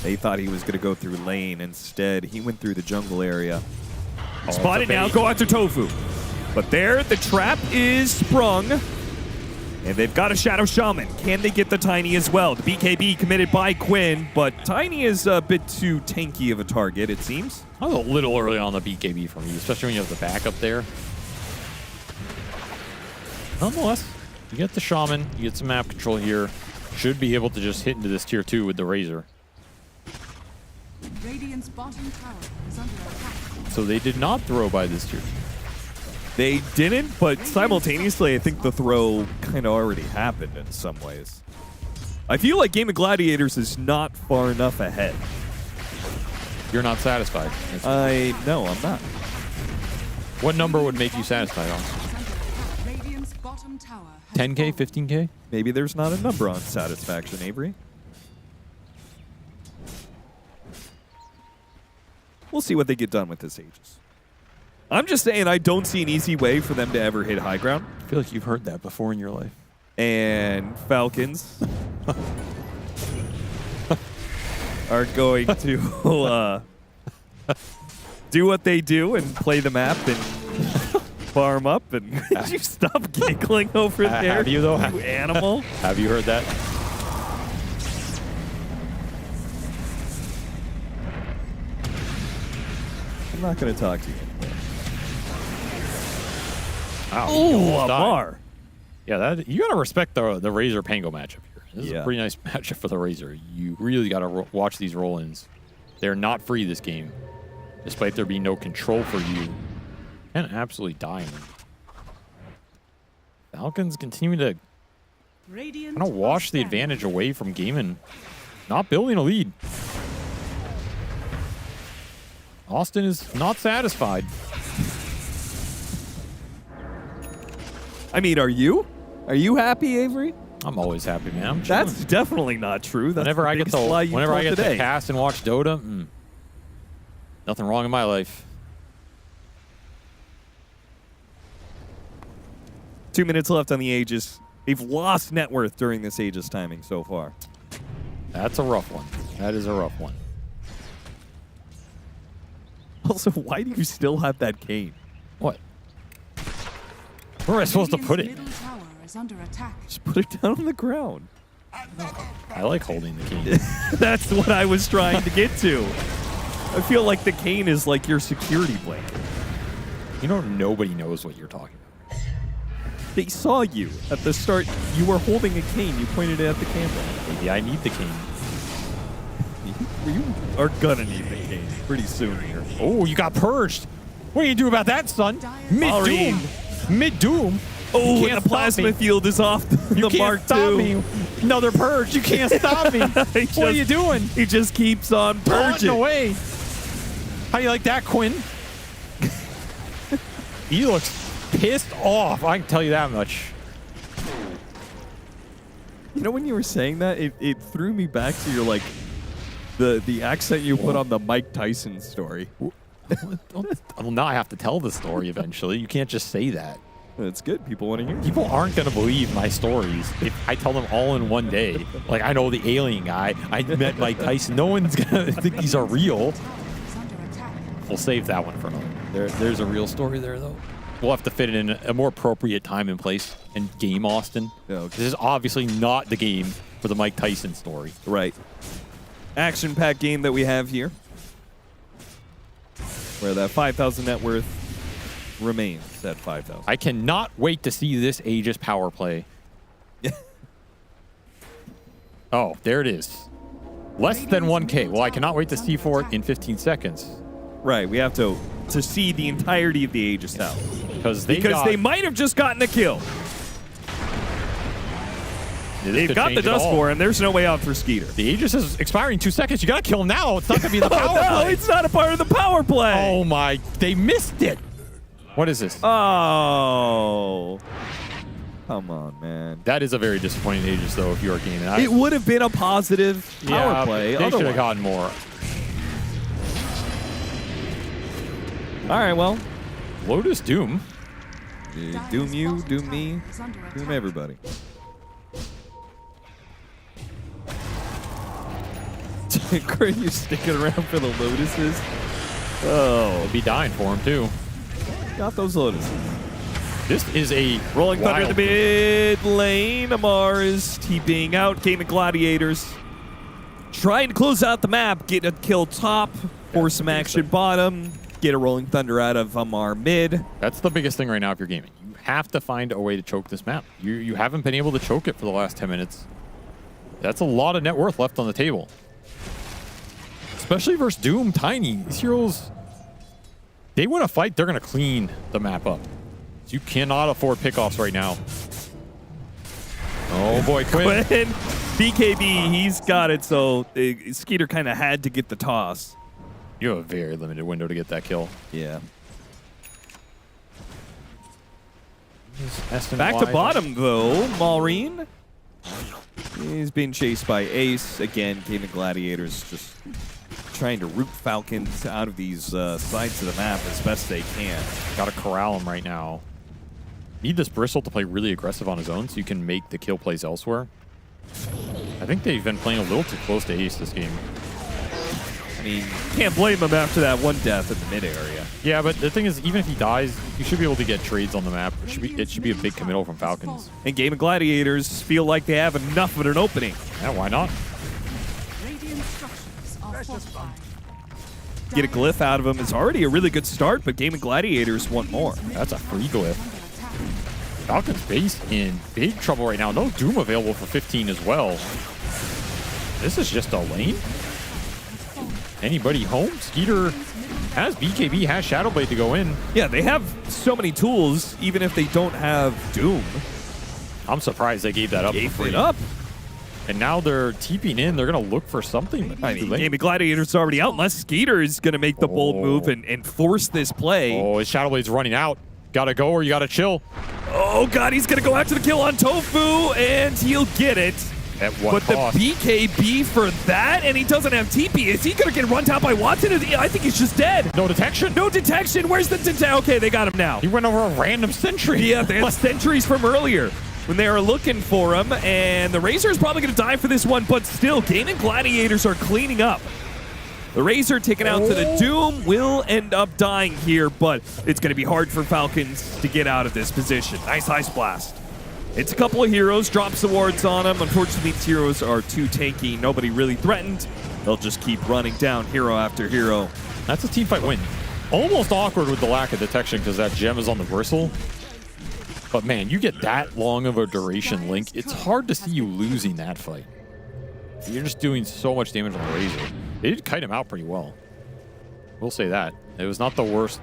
They thought he was going to go through lane. Instead, he went through the jungle area. Spotted now, go after Tofu. But there, the trap is sprung. And they've got a Shadow Shaman. Can they get the Tiny as well? The BKB committed by Quinn, but Tiny is a bit too tanky of a target, it seems. I was a little early on the BKB for me, especially when you have the backup there. Nonetheless, you get the Shaman, you get some map control here. Should be able to just hit into this tier 2 with the Razor. Radiant's bottom tower is under attack. So they did not throw by this tier 2. They didn't, but simultaneously, I think the throw kind of already happened in some ways. I feel like Game of Gladiators is not far enough ahead. You're not satisfied. No, I'm not. What number would make you satisfied on? Radiant's bottom tower has 10K, 15K? Maybe there's not a number on satisfaction, Avery. We'll see what they get done with this Aegis. I'm just saying I don't see an easy way for them to ever hit high ground. I feel like you've heard that before in your life. And Falcons are going to do what they do and play the map and farm up. And could you stop giggling over there? Have you, though? You animal. Have you heard that? I'm not going to talk to you. Wow, Oh, Amar. Yeah, that you gotta respect the Razor Pango matchup here. This is a pretty nice matchup for the Razor. You really gotta watch these roll-ins. They're not free this game, despite there being no control for you. And absolutely dying. Falcons continue to kind of wash the advantage away from Gaimin, not building a lead. Austin is not satisfied. I mean, are you? Are you happy, Avery? I'm always happy, man. I'm That's definitely not true. That's whenever the I get biggest lie you whenever I told get today. to cast and watch Dota, nothing wrong in my life. 2 minutes left on the Aegis. They've lost net worth during this Aegis timing so far. That's a rough one. That is a rough one. Also, why do you still have that cane? What? Where am I supposed to put it? middle tower is under attack. Just put it down on the ground. I like holding the cane. That's what I was trying to get to. I feel like the cane is like your security blanket. You know, nobody knows what you're talking about. They saw you at the start. You were holding a cane. You pointed it at the camera. Maybe I need the cane. You are gonna need the cane pretty soon here. Oh, you got purged. What are you gonna do about that, son? Mid-doom. Mid-doom. Oh, You and can't the stop plasma me. field is off the You can't Mark stop II. me. Another purge. You can't stop me. What are you doing? He just keeps on Taunting purging. away. How do you like that, Quinn? He looks pissed off. I can tell you that much. You know, when you were saying that, it threw me back to your, like, the accent you put on the Mike Tyson story. Well, now I have to tell the story eventually. You can't just say that. It's good. People want to hear. People aren't going to believe my stories if I tell them all in one day. Like, I know the alien guy. I met Mike Tyson. No one's going to think these are real. We'll save that one for another. There's a real story there, though. We'll have to fit it in a more appropriate time and place and game, Austin. Okay. This is obviously not the game for the Mike Tyson story. Right. Action-packed game that we have here, where that 5,000 net worth remains at 5,000. I cannot wait to see this Aegis power play. Oh, there it is. Less than 1K. Well, I cannot wait to see for it in 15 seconds. Right, we have to see the entirety of the Aegis Tower. Because they might have just gotten a kill. They've got the dust for him. There's no way out for Skeeter. The Aegis is expiring 2 seconds. You got to kill him now. It's not going to be the power no, play. it's not a part of the power play. Oh, my. They missed it. What is this? Oh. Come on, man. That is a very disappointing Aegis, though, if you're gaming. It would have been a positive power Yeah, play. They should otherwise. have gotten more. All right, well. Lotus Doom. Doom you, doom me, doom everybody. Great, you sticking around for the Lotuses? Oh. They'd be dying for him, too. Got those Lotuses. This is a Rolling Thunder in wild the mid lane. Amar is TPing out. Game of Gladiators. Trying to close out the map. Get a kill top. Force some action bottom. Get a Rolling Thunder out of Amar mid. That's the biggest thing right now if you're gaming. You have to find a way to choke this map. You haven't been able to choke it for the last 10 minutes. That's a lot of net worth left on the table. Especially versus Doom, Tiny. These heroes, they win a fight, they're going to clean the map up. You cannot afford pickoffs right now. Oh boy, Quinn. BKB, he's got it, so Skeeter kind of had to get the toss. You have a very limited window to get that kill. Yeah. Back to bottom, though. Maureen. He's being chased by Ace. Again, Game of Gladiators just trying to root Falcons out of these sides of the map as best they can. Got to corral him right now. Need this Bristle to play really aggressive on his own so you can make the kill plays elsewhere. I think they've been playing a little too close to Ace this game. I mean, can't blame him after that one death in the mid area. Yeah, but the thing is, even if he dies, you should be able to get trades on the map. It should be a big committal from Falcons. And Game of Gladiators feel like they have enough of an opening. Yeah, why not? Get a glyph out of him is already a really good start, but Game of Gladiators want more. That's a free glyph. Falcons base in big trouble right now. No Doom available for 15 as well. This is just a lane. Anybody home? Skeeter has BKB, has Shadowblade to go in. Yeah, they have so many tools, even if they don't have Doom. I'm surprised they gave that up. Gave it up. And now they're TPing in. They're going to look for something. I mean, Game of Gladiators already out, unless Skeeter is going to make the bold move and force this play. Oh, his Shadowblade's running out. Gotta go or you gotta chill. Oh, God, he's going to go after the kill on Tofu, and he'll get it. At what cost? The BKB for that, and he doesn't have TP. Is he going to get run down by Watson? I think he's just dead. No detection? No detection. Where's the detection? Okay, they got him now. He went over a random sentry. Yeah, they had sentries from earlier when they were looking for him, and the Razor is probably going to die for this one, but still, Game and Gladiators are cleaning up. The Razor taken out to the Doom will end up dying here, but it's going to be hard for Falcons to get out of this position. Nice Ice Blast. It's a couple of heroes, drops the wards on them. Unfortunately, these heroes are too tanky. Nobody really threatened. They'll just keep running down hero after hero. That's a teamfight win. Almost awkward with the lack of detection because that gem is on the bristle. But man, you get that long of a duration link, it's hard to see you losing that fight. You're just doing so much damage on the Razor. They did kite him out pretty well. We'll say that. It was not the worst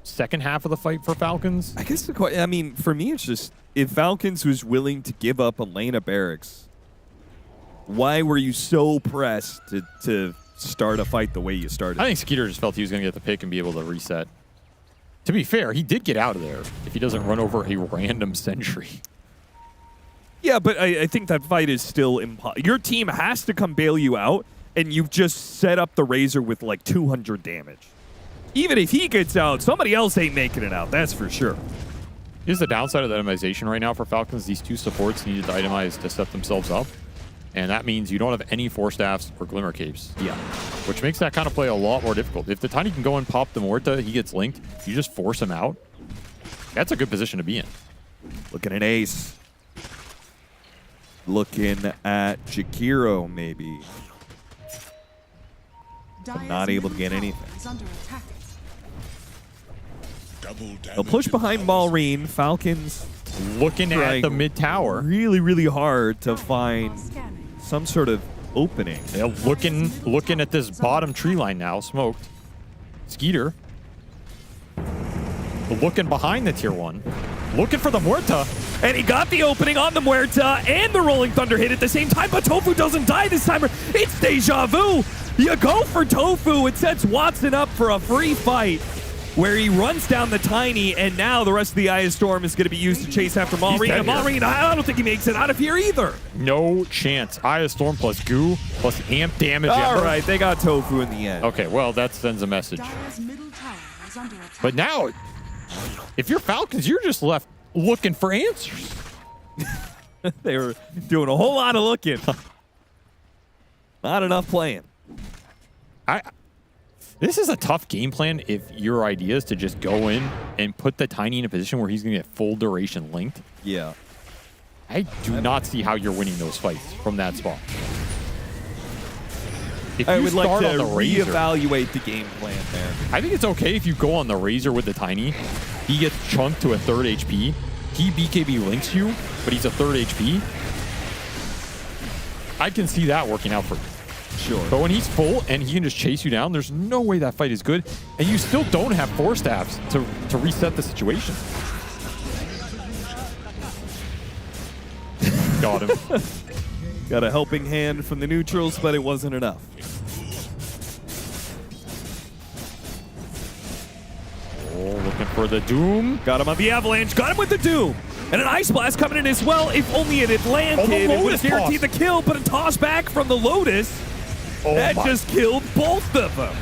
second half of the fight for Falcons. I guess I mean, for me, it's just if Falcons was willing to give up a lane of barracks, why were you so pressed to start a fight the way you started? I think Skeeter just felt he was going to get the pick and be able to reset. To be fair, he did get out of there if he doesn't run over a random sentry. Yeah, but I think that fight is still impossible. Your team has to come bail you out, and you've just set up the Razor with like 200 damage. Even if he gets out, somebody else ain't making it out, that's for sure. Here's the downside of the itemization right now for Falcons. These two supports needed to itemize to set themselves up. And that means you don't have any Force Staffs or Glimmer Capes. Yeah. Which makes that kind of play a lot more difficult. If the Tiny can go and pop the Morta, he gets linked, you just force him out. That's a good position to be in. Looking at Ace. Looking at Jakiro, maybe. But not able to get anything. They'll push behind Maureen. Falcons looking at the mid tower. Really, really hard to find some sort of opening. They're looking at this bottom tree line now, smoked. Skeeter. Looking behind the tier 1. Looking for the Muerta. And he got the opening on the Muerta, and the Rolling Thunder hit at the same time, but Tofu doesn't die this time. It's deja vu. You go for Tofu. It sets Watson up for a free fight where he runs down the Tiny, and now the rest of the Eye of Storm is going to be used to chase after Maureen. And Maureen, I don't think he makes it out of here either. No chance. Eye of Storm plus goo plus amp damage. All right, they got Tofu in the end. Okay, well, that sends a message. But now, if you're Falcons, you're just left looking for answers. They were doing a whole lot of looking. Not enough playing. This is a tough game plan if your idea is to just go in and put the Tiny in a position where he's going to get full duration linked. Yeah. I do not see how you're winning those fights from that spot. If I you would like start to on the Razor, reevaluate the game plan there. I think it's okay if you go on the Razor with the Tiny. He gets chunked to a 3rd HP. He BKB links you, but he's a 3rd HP. I can see that working out for you. Sure. But when he's full and he can just chase you down, there's no way that fight is good. And you still don't have Force Staffs to reset the situation. got him. Got a helping hand from the neutrals, but it wasn't enough. Oh, looking for the Doom. Got him on the Avalanche. Got him with the Doom. And an Ice Blast coming in as well. If only it had landed, it would have guaranteed the kill, but a toss back from the Lotus. That just killed both of them.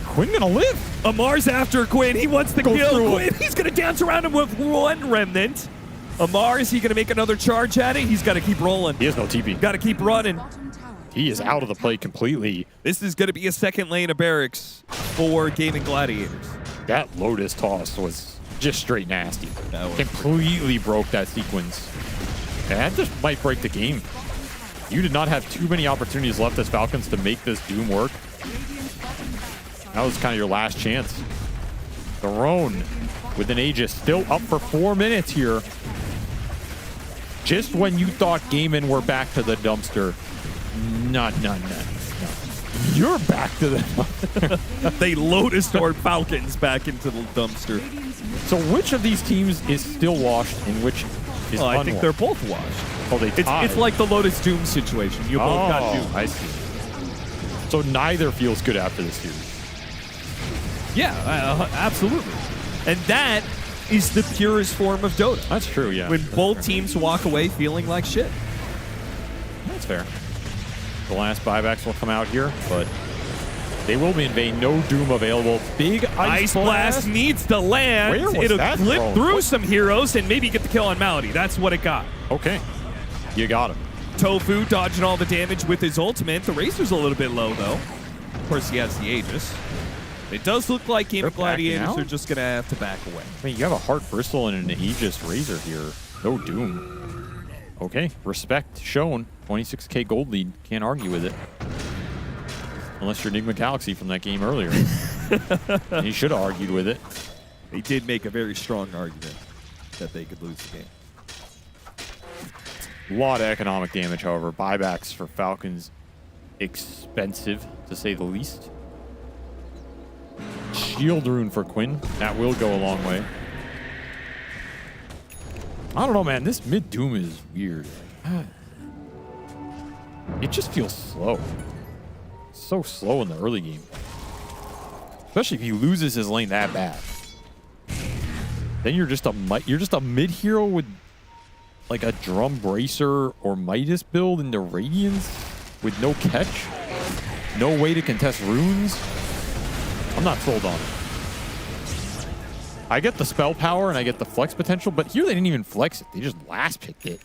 Quinn gonna live. Amar's after Quinn. He wants to kill Quinn. He's gonna dance around him with one remnant. Amar, is he gonna make another charge at it? He's gotta keep rolling. He has no TP. Gotta keep running. He is out of the play completely. This is gonna be a second lane of barracks for Gaming Gladiators. That Lotus toss was just straight nasty. Completely broke that sequence. And that just might break the game. You did not have too many opportunities left as Falcons to make this Doom work. That was kind of your last chance. The Roan with an Aegis still up for 4 minutes here. Just when you thought Gaiman were back to the dumpster. No. You're back to the dumpster. They Lotus Storm Falcons back into the dumpster. So which of these teams is still washed and which is I unwashed? think they're both washed. Oh, they tied. It's like the Lotus Doom situation. You both got Doom. I see. So neither feels good after this series. Yeah, absolutely. And that is the purest form of Dota. That's true, yeah. When both teams walk away feeling like shit. That's fair. The last buybacks will come out here, but they will be in vain. No Doom available. Big Ice Blast needs to land. Where was It'll that clip thrown? through some heroes and maybe get the kill on Malady. That's what it got. Okay. You got him. Tofu dodging all the damage with his ultimate. The Razor's a little bit low, though. Of course, he has the Aegis. It does look like Game of Gladiators are just going to have to back away. I mean, you have a Heart Bristle and an Aegis Razor here. No Doom. Okay, respect shown. 26k gold lead. Can't argue with it. Unless you're Enigma Galaxy from that game earlier. You should have argued with it. They did make a very strong argument that they could lose the game. A lot of economic damage, however. Buybacks for Falcons, expensive to say the least. Shield rune for Quinn. That will go a long way. I don't know, man. This mid Doom is weird. It just feels slow. So slow in the early game. Especially if he loses his lane that bad. Then you're just a mid hero with like a Drum Bracer or Midas build into Radiance with no catch. No way to contest runes. I'm not sold on it. I get the spell power and I get the flex potential, but here they didn't even flex it. They just last picked it.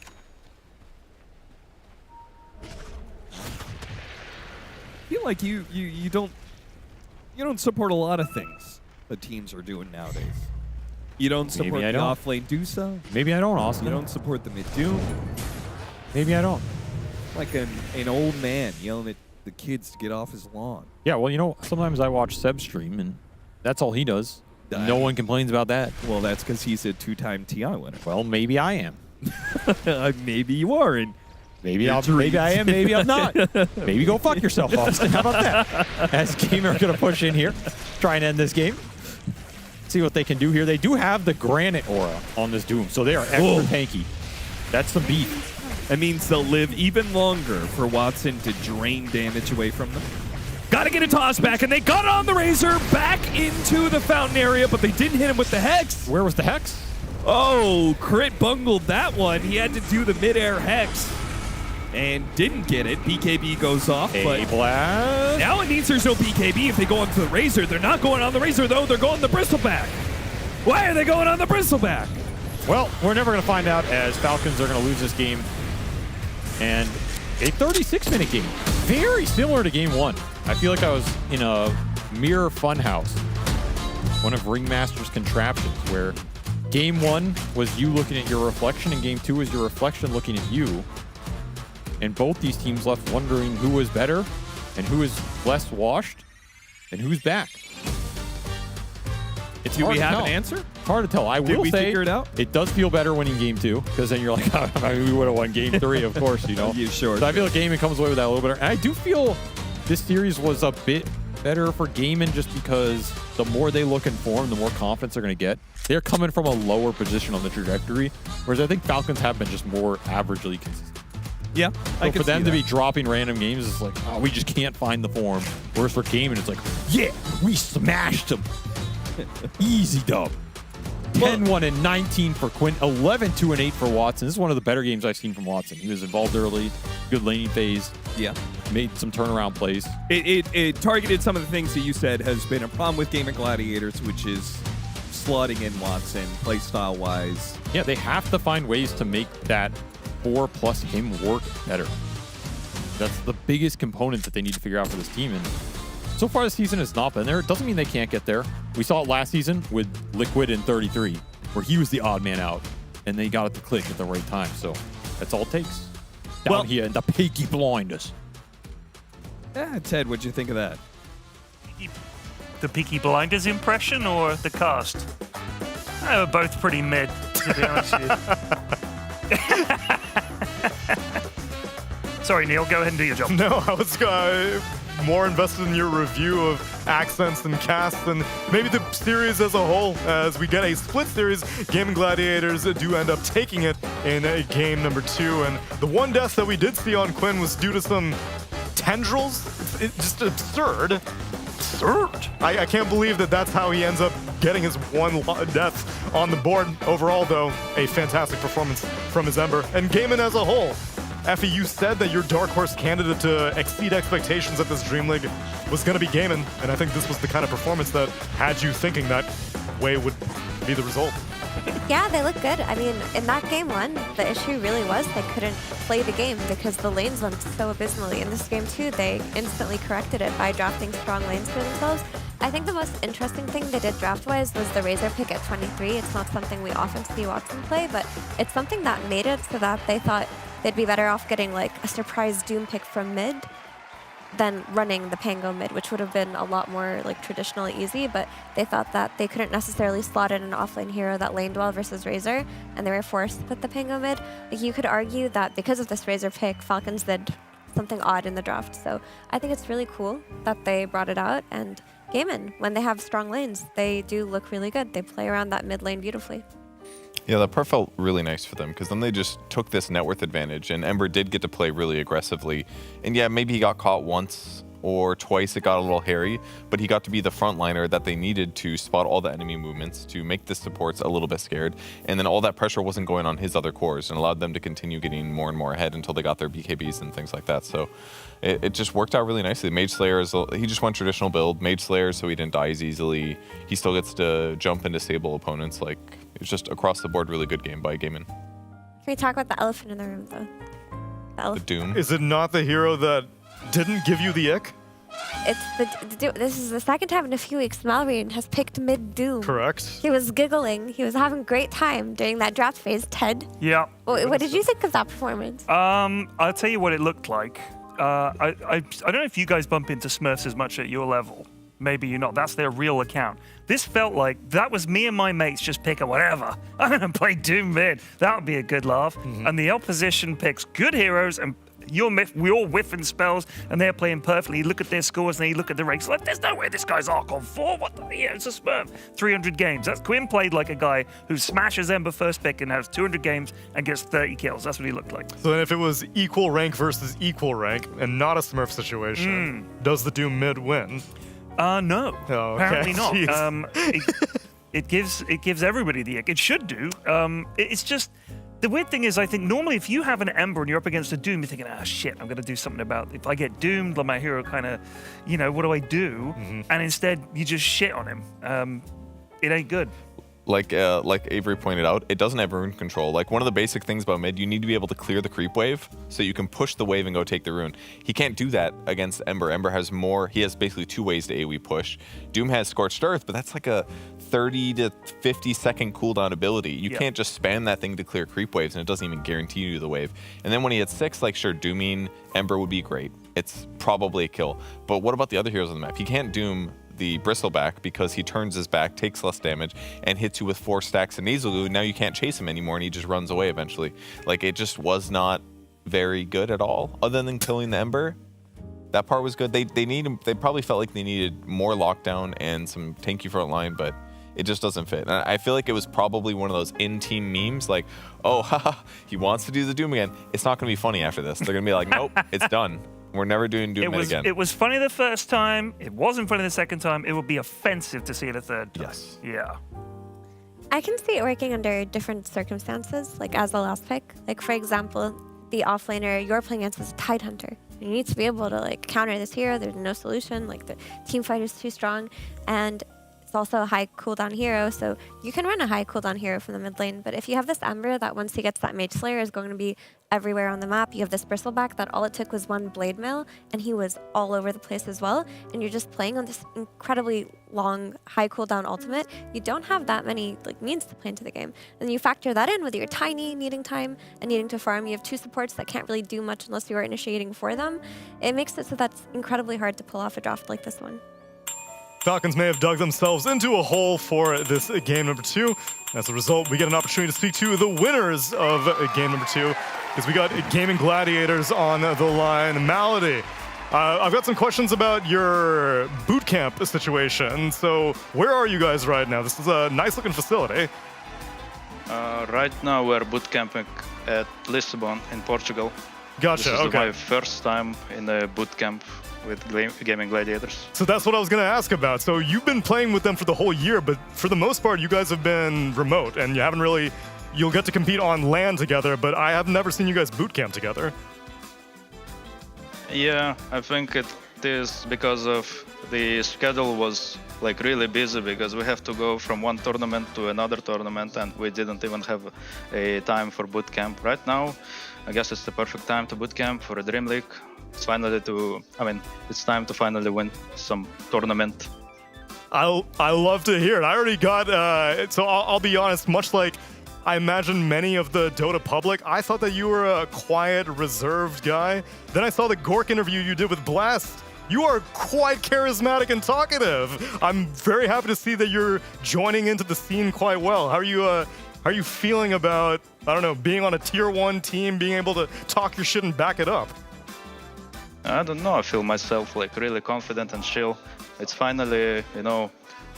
I feel like you don't support a lot of things that teams are doing nowadays. You don't support the off-lane Dusa. Maybe I don't, Austin. You don't support the mid-Doom. Maybe I don't. Like an old man yelling at the kids to get off his lawn. Yeah, well, you know, sometimes I watch Seb stream, and that's all he does. No one complains about that. Well, that's because he's a 2-time TI winner. Well, maybe I am. Maybe you are, and maybe I am, maybe I'm not. Maybe go fuck yourself, Austin. How about that? As Gamer going to push in here, try and end this game. See what they can do here. They do have the Granite Aura on this Doom, so they are extra tanky. That's some beef. That means they'll live even longer for Watson to drain damage away from them. Got to get a toss back, and they got it on the Razor back into the fountain area, but they didn't hit him with the Hex. Where was the Hex? Oh, Crit bungled that one. He had to do the mid-air Hex and didn't get it. BKB goes off. But blast. now it means there's no BKB if they go onto the Razor. They're not going on the Razor, though. They're going the Bristleback. Why are they going on the Bristleback? Well, we're never going to find out, as Falcons are going to lose this game. And a 36-minute game. Very similar to game one. I feel like I was in a mirror funhouse. One of Ringmaster's contraptions where game one was you looking at your reflection and game two was your reflection looking at you. And both these teams left wondering who was better and who is less washed and who's back. It's Do we have an answer? Hard to tell. I will say figure it out? It does feel better winning game two, because then you're like, I mean, we would have won game three, of course, you know. Yeah, sure. So I feel like gaming comes away with that a little bit. And I do feel this series was a bit better for Gaiman just because the more they look in form, the more confidence they're going to get. They're coming from a lower position on the trajectory, whereas I think Falcons have been just more averagely consistent. Yeah, so for them to be dropping random games, it's like, oh, we just can't find the form. Whereas for Gaiman, it's like, yeah, we smashed them. Easy dub. 10-1 and 19 for Quinn, 11-2 and 8 for Watson. This is one of the better games I've seen from Watson. He was involved early, good laning phase. Yeah. Made some turnaround plays. It targeted some of the things that you said has been a problem with Game of Gladiators, which is slotting in Watson, playstyle wise. Yeah, they have to find ways to make that 4+ him work better. That's the biggest component that they need to figure out for this team. And so far this season has not been there. It doesn't mean they can't get there. We saw it last season with Liquid in 33, where he was the odd man out, and they got it to click at the right time. So that's all it takes. Down here in the Peaky Blinders. Yeah, Ted, what'd you think of that? The Peaky Blinders impression or the cast? They were both pretty mid, to be honest with you. Sorry, Neil, go ahead and do your job. No, I was more invested in your review of accents and casts and maybe the series as a whole. As we get a split series, Game and Gladiators do end up taking it in game number 2. And the one death that we did see on Quinn was due to some tendrils. It's just absurd. Absurd. I can't believe that that's how he ends up getting his one death on the board. Overall, though, a fantastic performance from his Ember. And Gaiman as a whole. Effie, you said that your dark horse candidate to exceed expectations at this DreamLeague was going to be Gaiman, and I think this was the kind of performance that had you thinking that way would be the result. Yeah, they look good. I mean, in that game 1, the issue really was they couldn't play the game because the lanes went so abysmally. In this game 2, they instantly corrected it by drafting strong lanes for themselves. I think the most interesting thing they did draft-wise was the Razor pick at 23. It's not something we often see Watson play, but it's something that made it so that they thought they'd be better off getting like a surprise Doom pick from mid than running the Pango mid, which would have been a lot more like traditionally easy, but they thought that they couldn't necessarily slot in an offlane hero that laned well versus Razor, and they were forced to put the Pango mid. Like, you could argue that because of this Razor pick, Falcons did something odd in the draft, so I think it's really cool that they brought it out, and Gaiman, when they have strong lanes, they do look really good. They play around that mid lane beautifully. Yeah, that part felt really nice for them because then they just took this net worth advantage, and Ember did get to play really aggressively. And yeah, maybe he got caught once or twice, it got a little hairy, but he got to be the frontliner that they needed to spot all the enemy movements, to make the supports a little bit scared. And then all that pressure wasn't going on his other cores and allowed them to continue getting more and more ahead until they got their BKBs and things like that. So it just worked out really nicely. Mage Slayer, he just went traditional build. Mage Slayer, so he didn't die as easily. He still gets to jump and disable opponents. Like, it's just across the board really good game by Gaiman. Can we talk about the elephant in the room, though? The Doom. Is it not the hero that didn't give you the ick? It's this is the second time in a few weeks Malrine has picked mid Doom. Correct. He was giggling. He was having a great time during that draft phase. Ted? Yeah. What did you think of that performance? I'll tell you what it looked like. I don't know if you guys bump into Smurfs as much at your level. Maybe you're not. That's their real account. This felt like that was me and my mates just picking whatever. I'm going to play Doom mid. That would be a good laugh. And the opposition picks good heroes and we're all whiffing spells, and they're playing perfectly. You look at their scores, and you look at the ranks. Like, there's no way this guy's Arc on 4. What the? Yeah, it's a Smurf. 300 games. That's Quinn played like a guy who smashes Ember first pick and has 200 games and gets 30 kills. That's what he looked like. So then if it was equal rank versus equal rank and not a Smurf situation, does the Doom mid win? No. Oh, okay. Apparently not. It gives everybody the ick. It should do. It's just. The weird thing is, I think normally if you have an Ember and you're up against a Doom, you're thinking, shit, I'm going to do something about it. If I get doomed, my hero kind of, what do I do? And instead, you just shit on him. It ain't good. Like Avery pointed out, it doesn't have rune control. Like, one of the basic things about mid, you need to be able to clear the creep wave so you can push the wave and go take the rune. He can't do that against Ember. Ember has more. He has basically 2 ways to AoE push. Doom has Scorched Earth, but that's like a 30 to 50 second cooldown ability. You can't just spam that thing to clear creep waves, and it doesn't even guarantee you the wave. And then when he hits 6, like, sure, Dooming Ember would be great. It's probably a kill. But what about the other heroes on the map? He can't Doom the Bristleback because he turns his back, takes less damage, and hits you with 4 stacks of Nasal Glue. Now you can't chase him anymore, and he just runs away eventually. Like, it just was not very good at all, other than killing the Ember. That part was good. They probably felt like they needed more lockdown and some tanky front line, but it just doesn't fit. And I feel like it was probably one of those in-team memes, like, oh, haha, he wants to do the Doom again. It's not going to be funny after this. They're going to be like, nope, it's done. We're never doing Doom again. It was funny the first time. It wasn't funny the second time. It would be offensive to see it a third time. Yes. Yeah. I can see it working under different circumstances, like as the last pick. Like, for example, the offlaner you're playing against is a Tidehunter. You need to be able to like counter this hero. There's no solution. Like, the team fight is too strong. And it's also a high cooldown hero, so you can run a high cooldown hero from the mid lane. But if you have this Ember that once he gets that Mage Slayer is going to be everywhere on the map, you have this Bristleback that all it took was one Blade Mail, and he was all over the place as well, and you're just playing on this incredibly long, high cooldown ultimate, you don't have that many like means to play into the game. And you factor that in with your Tiny needing time and needing to farm. You have two supports that can't really do much unless you are initiating for them. It makes it so that's incredibly hard to pull off a draft like this one. Falcons may have dug themselves into a hole for this game number 2. As a result, we get an opportunity to speak to the winners of game number 2, because we got Gaming Gladiators on the line. Malady, I've got some questions about your boot camp situation. So where are you guys right now? This is a nice looking facility. Right now we're boot camping at Lisbon in Portugal. Gotcha, This is okay. my first time in a boot camp with Gaming Gladiators. So that's what I was going to ask about. So you've been playing with them for the whole year, but for the most part, you guys have been remote, and you haven't really... You'll get to compete on LAN together, but I have never seen you guys boot camp together. Yeah, I think it is because of the schedule was like really busy, because we have to go from one tournament to another tournament, and we didn't even have a time for boot camp. Right now, I guess it's the perfect time to boot camp for a DreamLeague. It's it's time to finally win some tournament. I love to hear it. I already got, so I'll be honest, much like I imagine many of the Dota public, I thought that you were a quiet, reserved guy. Then I saw the Gork interview you did with Blast. You are quite charismatic and talkative. I'm very happy to see that you're joining into the scene quite well. How are you feeling about, I don't know, being on a tier 1 team, being able to talk your shit and back it up? I don't know, I feel myself like really confident and chill. It's finally,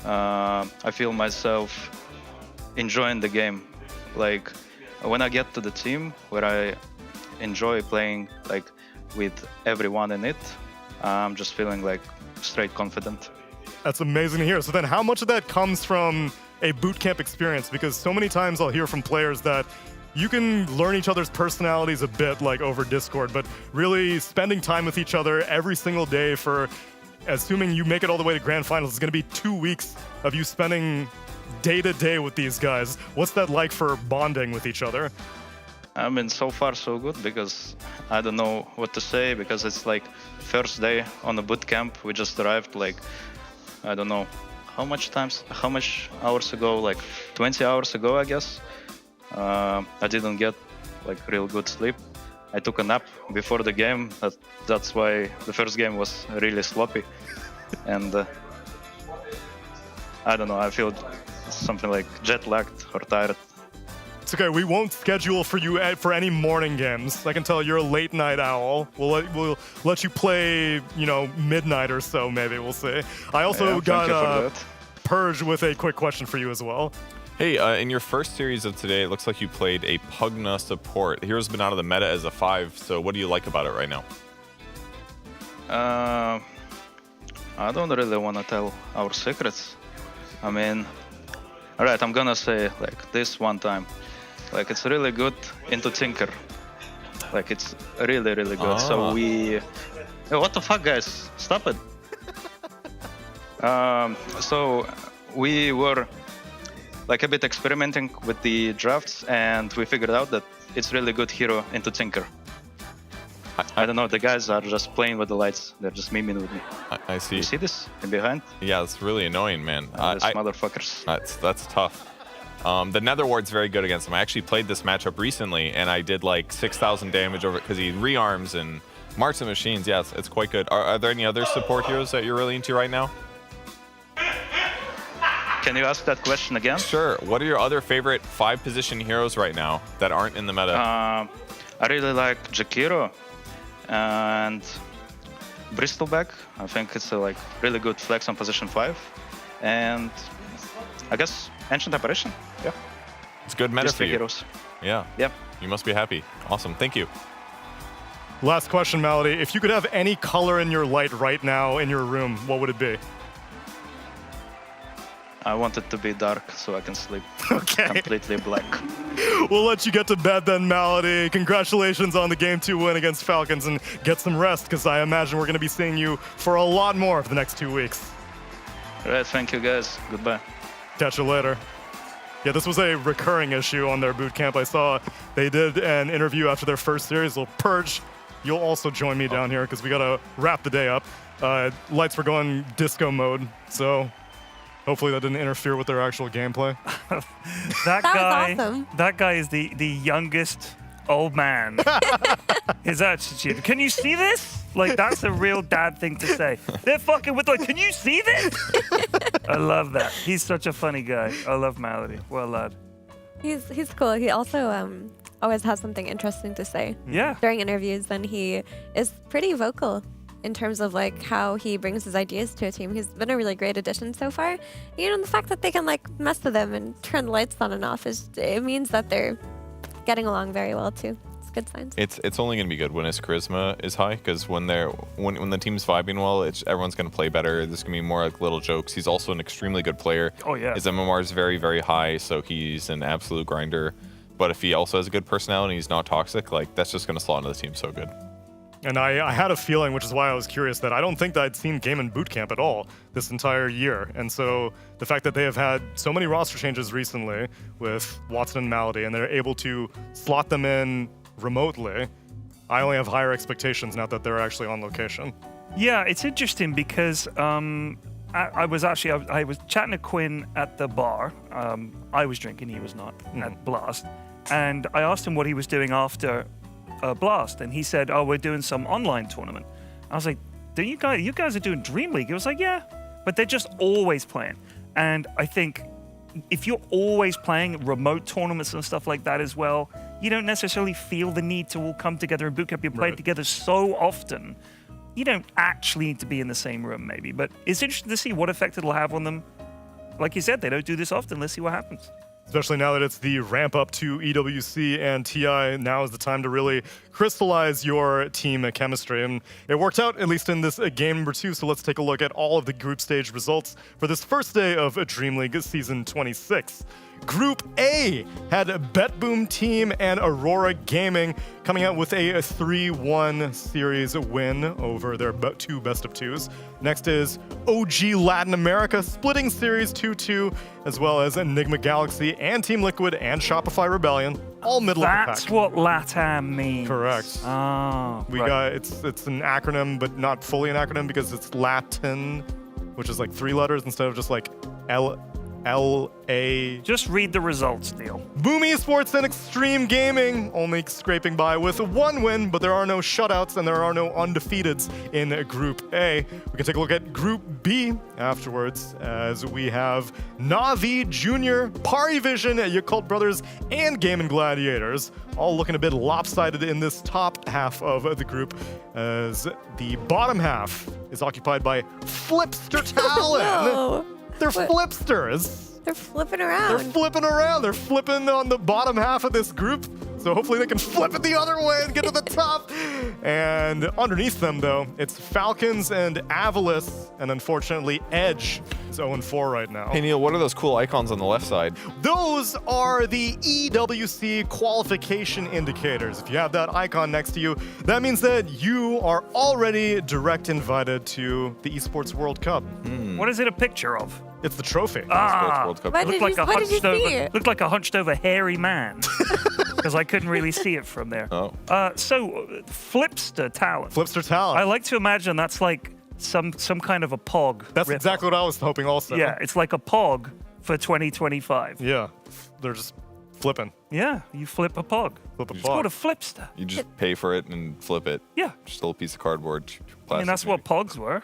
I feel myself enjoying the game. Like, when I get to the team where I enjoy playing like with everyone in it, I'm just feeling like straight confident. That's amazing to hear. So then how much of that comes from a bootcamp experience? Because so many times I'll hear from players that you can learn each other's personalities a bit like over Discord, but really spending time with each other every single day for, assuming you make it all the way to grand finals, it's going to be 2 weeks of you spending day to day with these guys. What's that like for bonding with each other? I mean, so far so good, because I don't know what to say, because it's like first day on the boot camp. We just arrived like, I don't know how much hours ago, like 20 hours ago, I guess. I didn't get like real good sleep. I took a nap before the game. That's why the first game was really sloppy. And I don't know, I feel something like jet lagged or tired. It's okay, we won't schedule for you for any morning games. I can tell you're a late night owl. We'll let you play, midnight or so, maybe, we'll see. I also got Purge with a quick question for you as well. Hey, in your first series of today, it looks like you played a Pugna support. The hero's been out of the meta as a 5, so what do you like about it right now? I don't really want to tell our secrets. I mean, alright, I'm gonna say like this one time. Like, it's really good into Tinker. Like, it's really, really good. So we... Hey, what the fuck, guys? Stop it. So we were like a bit experimenting with the drafts, and we figured out that it's really good hero into Tinker. I don't know, the guys are just playing with the lights. They're just memeing with me. I see. You see this in behind? Yeah, it's really annoying, man. These motherfuckers. That's tough. The Nether Ward's very good against him. I actually played this matchup recently, and I did like 6,000 damage over it because he rearms and marks the machines. Yeah, it's quite good. Are there any other support heroes that you're really into right now? Can you ask that question again? Sure. What are your other favorite 5-position heroes right now that aren't in the meta? I really like Jakiro, and Bristol back. I think it's a like really good flex on position 5, and I guess Ancient Apparition. Yeah, It's good meta These for three you. heroes. Yeah. Yep. You must be happy. Awesome. Thank you. Last question, Malady. If you could have any color in your light right now in your room, what would it be? I want it to be dark so I can sleep Okay. completely black. We'll let you get to bed then, Malady. Congratulations on the Game 2 win against Falcons, and get some rest, because I imagine we're going to be seeing you for a lot more for the next 2 weeks. All right, thank you guys. Goodbye. Catch you later. Yeah, this was a recurring issue on their boot camp. I saw they did an interview after their first series. They'll Purge, you'll also join me down here, because we got to wrap the day up. Lights were going disco mode, so hopefully that didn't interfere with their actual gameplay. That guy, was awesome. that guy is the youngest old man. His attitude. Can you see this? Like, that's a real dad thing to say. They're fucking with like, can you see this? I love that. He's such a funny guy. I love Malady. Well, lad. He's cool. He also always has something interesting to say. Yeah. During interviews, and he is pretty vocal in terms of like how he brings his ideas to a team. He's been a really great addition so far. You know, the fact that they can like mess with him and turn the lights on and off it means that they're getting along very well too. It's good signs. It's only going to be good when his charisma is high, because when the team's vibing well, everyone's going to play better. There's going to be more like little jokes. He's also an extremely good player. Oh yeah. His MMR is very, very high, so he's an absolute grinder. But if he also has a good personality and he's not toxic, like that's just going to slot into the team so good. And I had a feeling, which is why I was curious, that I don't think that I'd seen Game in Boot Camp at all this entire year. And so the fact that they have had so many roster changes recently with Watson and Malady, and they're able to slot them in remotely, I only have higher expectations now that they're actually on location. Yeah, it's interesting because I was chatting to Quinn at the bar. I was drinking, he was not, at Blast. And I asked him what he was doing after Blast, and he said, "Oh, we're doing some online tournament." I was like, you guys are doing DreamLeague?" He was like, "Yeah," but they're just always playing. And I think if you're always playing remote tournaments and stuff like that as well, you don't necessarily feel the need to all come together in boot camp. You're playing together so often, you don't actually need to be in the same room, maybe. But it's interesting to see what effect it'll have on them. Like you said, they don't do this often. Let's see what happens. Especially now that it's the ramp up to EWC and TI, now is the time to really crystallize your team chemistry. And it worked out, at least in this game number 2. So let's take a look at all of the group stage results for this first day of DreamLeague Season 26. Group A had BetBoom Team and Aurora Gaming coming out with a 3-1 series win over their 2 best-of-2s. Next is OG Latin America splitting series 2-2, as well as Enigma Galaxy and Team Liquid and Shopify Rebellion, all middle of the pack. That's what LATAM means. Correct. Oh, We got it's an acronym, but not fully an acronym because it's Latin, which is like 3 letters instead of just like L-A. Just read the results, Neil. Boom Esports and Extreme Gaming only scraping by with 1 win, but there are no shutouts and there are no undefeateds in Group A. We can take a look at Group B afterwards, as we have Navi Jr., Parivision, Yakult Brothers, and Gaming Gladiators, all looking a bit lopsided in this top half of the group, as the bottom half is occupied by Flipster Talon. No. They're flipsters. They're flipping around. They're flipping around. They're flipping on the bottom half of this group. So hopefully they can flip it the other way and get to the top. And underneath them, though, it's Falcons and Avalis. And unfortunately, Edge is 0-4 right now. Hey, Neil, what are those cool icons on the left side? Those are the EWC qualification indicators. If you have that icon next to you, that means that you are already direct invited to the Esports World Cup. What is it a picture of? It's the trophy. World Cup. What did you see? Looked like a hunched over hairy man. Because I couldn't really see it from there. Oh. So Flipster Talent. Flipster Talent. I like to imagine that's like some kind of a POG. That's rip-off. exactly what I was hoping also. Yeah, it's like a POG for 2025. Yeah, they're just flipping. Yeah, you flip a POG. Flip a It's called a Flipster. You just pay for it and flip it. Yeah. Just a little piece of cardboard. I mean, Plastic, that's what POGs were.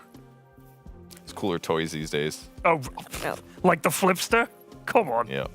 It's cooler toys these days. Oh, like the Flipster? Come on. Yeah.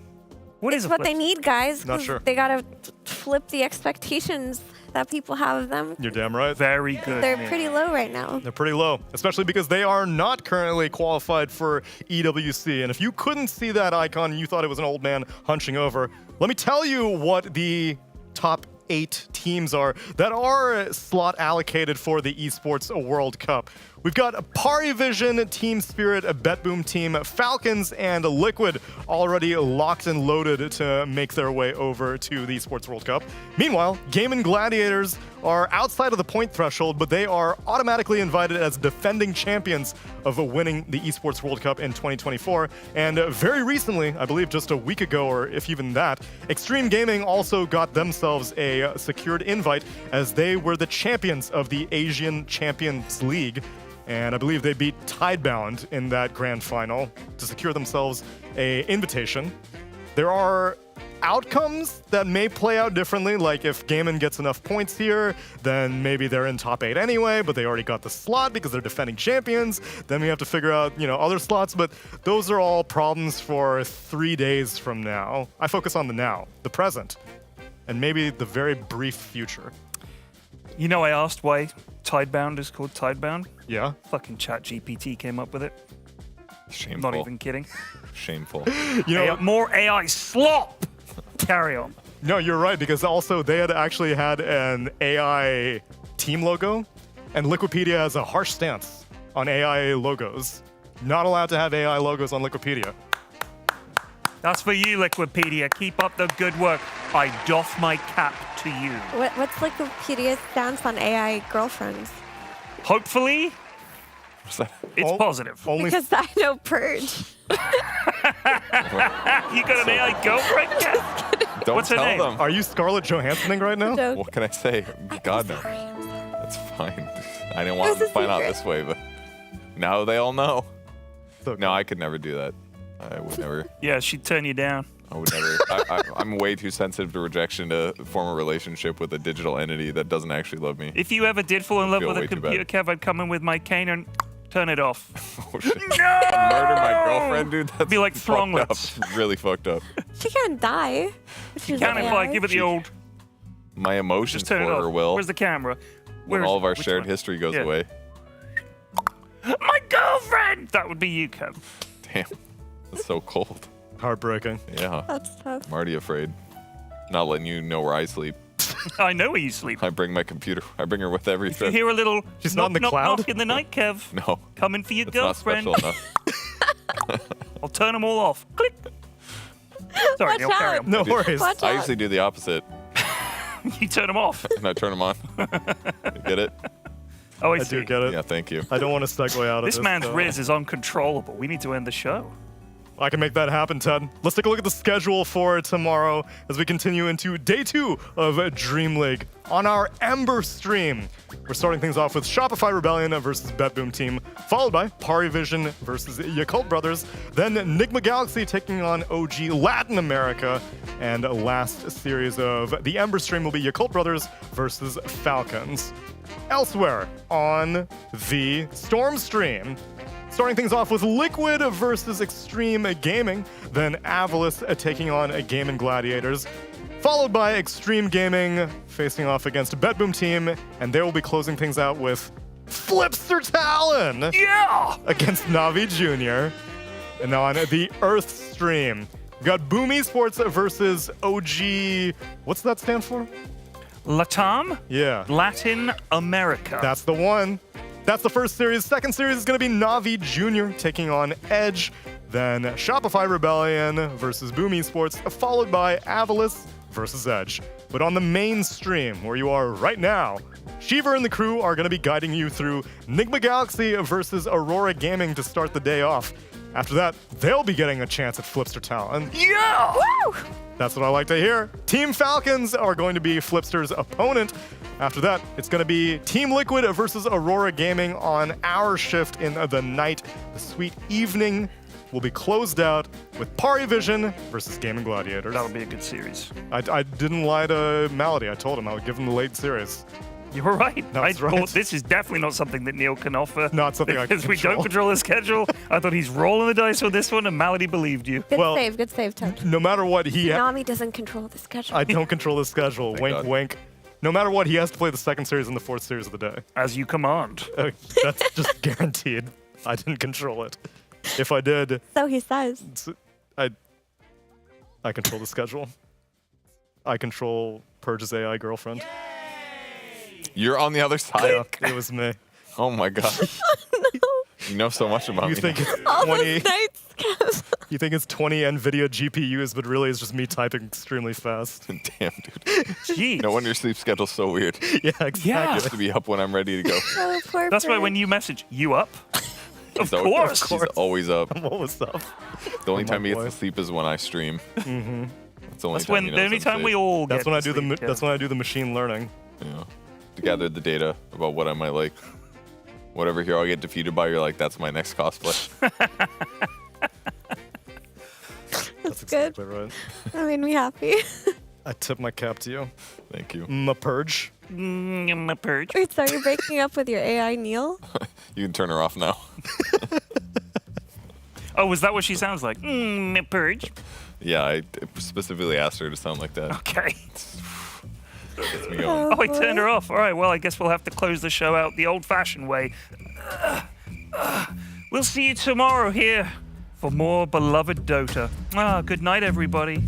What it's is a what flip? they need, guys. Not 'cause sure. They gotta flip the expectations that people have of them. You're damn right. Very good. They're pretty low right now. They're pretty low, especially because they are not currently qualified for EWC. And if you couldn't see that icon and you thought it was an old man hunching over, let me tell you what the top 8 teams are that are slot allocated for the Esports World Cup. We've got Parivision, Team Spirit, BetBoom Team, Falcons, and Liquid already locked and loaded to make their way over to the Esports World Cup. Meanwhile, Gaming Gladiators are outside of the point threshold, but they are automatically invited as defending champions of winning the Esports World Cup in 2024. And very recently, I believe just a week ago, or if even that, Extreme Gaming also got themselves a secured invite as they were the champions of the Asian Champions League. And I believe they beat Tidebound in that grand final to secure themselves an invitation. There are outcomes that may play out differently, like if Gaiman gets enough points here, then maybe they're in top 8 anyway, but they already got the slot because they're defending champions. Then we have to figure out, other slots, but those are all problems for 3 days from now. I focus on the now, the present, and maybe the very brief future. I asked why Tidebound is called Tidebound. Yeah. Fucking ChatGPT came up with it. Shameful. Not even kidding. Shameful. More AI slop. Carry on. No, you're right, because also they had actually had an AI team logo, and Liquipedia has a harsh stance on AI logos. Not allowed to have AI logos on Liquipedia. That's for you, Liquipedia. Keep up the good work. I doff my cap to you. What's Wikipedia's stance on AI girlfriends? Hopefully, it's positive. Because I know Purge. You got an AI girlfriend? Yes. Don't What's her tell name? them. Are you Scarlett Johanssoning right now? What can I say? God, no. That's fine. I didn't want It was them to a find out secret. this way, but now they all know. No, I could never do that. I would never. Yeah, she'd turn you down. I would never. I'm way too sensitive to rejection to form a relationship with a digital entity that doesn't actually love me. If you ever did fall in love Feel with a way too computer, bad. Kev, I'd come in with my cane and turn it off. Oh, shit. Murder my girlfriend, dude? That's Be like fucked up. Thronglets. Really fucked up. She can't die. If she's Can't an if I AI. give it the old. My emotions Just turn for it her off. will. Where's the camera? When Where's all of our which shared one? history goes Yeah. away. My girlfriend! That would be you, Kev. Damn. That's so cold. Heartbreaking. Yeah. That's tough. I'm already afraid. Not letting you know where I sleep. I know where you sleep. I bring my computer. I bring her with every If you trip. hear a little She's not in the knock, cloud? knock in the night, Kev, No. coming for your It's not girlfriend. special enough. I'll turn them all off. Click. Sorry, Watch Neil, carry out. on. No worries. Watch I out. usually do the opposite. You turn them off. And I turn them on. You get it? Oh, I I see. do get it. Yeah, thank you. I don't want to segue out of this. This man's though. riz is uncontrollable. We need to end the show. I can make that happen, Ted. Let's take a look at the schedule for tomorrow as we continue into day 2 of DreamLeague. On our Ember stream, we're starting things off with Shopify Rebellion versus BetBoom Team, followed by Parivision versus Yakult Brothers, then Nigma Galaxy taking on OG Latin America, and last series of the Ember stream will be Yakult Brothers versus Falcons. Elsewhere on the Storm stream, starting things off with Liquid versus Extreme Gaming, then Avalis taking on Gaming Gladiators, followed by Extreme Gaming facing off against BetBoom Team, and they will be closing things out with Flipster Talon against Navi Jr. And now on the Earth stream, we got Boom Esports versus OG. What's that stand for? Latam? Yeah. Latin America. That's the one. That's the first series. Second series is going to be Navi Jr. taking on Edge. Then Shopify Rebellion versus Boom Esports, followed by Avalis versus Edge. But on the main stream, where you are right now, Shiver and the crew are going to be guiding you through Nigma Galaxy versus Aurora Gaming to start the day off. After that, they'll be getting a chance at Flipster Talon. Yeah! Woo! That's what I like to hear. Team Falcons are going to be Flipster's opponent. After that, it's going to be Team Liquid versus Aurora Gaming on our shift in the night. The sweet evening will be closed out with Parivision versus Gaming Gladiators. That'll be a good series. I didn't lie to Malady. I told him I would give him the late series. You were right. I That's right. thought this is definitely not something that Neil can offer. Not something I can because we don't control the schedule. I thought he's rolling the dice with this one, and Malady believed you. Good save, Toad. No matter what, Tsunami doesn't control the schedule. I don't control the schedule. Thank Wink, God. wink. No matter what, he has to play the second series and the fourth series of the day. As you command. That's just guaranteed. I didn't control it. If I did, So he says. I control the schedule. I control Purge's AI girlfriend. You're on the other side. Yeah, it was me. Oh my god. You know so much about You me. think now. it's 20? You think it's 20 NVIDIA GPUs, but really it's just me typing extremely fast. Damn, dude. Jeez. No wonder your sleep schedule's so weird. Yeah, exactly. You have to be up when I'm ready to go. Oh, poor That's why when you message, you up? Of He's course. He's always up. I'm always up. The only My time he gets boy. to sleep is when I stream. Mm-hmm. That's the only That's time when he the knows only I'm time safe. we all That's get when I to do sleep, that's when I do the machine learning. Yeah. To gather the data about what I might like. Whatever hero I get defeated by, you're like, that's my next cosplay. That's good. exactly right. That made me happy. I tip my cap to you. Thank you. My purge. My purge. Wait, so you're breaking up with your AI, Neil? You can turn her off now. Oh, was that what she sounds like? My purge. Yeah, I specifically asked her to sound like that. Okay. Gets me going. Oh, I turned her off. All right, well, I guess we'll have to close the show out the old-fashioned way. We'll see you tomorrow here for more beloved Dota. Good night, everybody.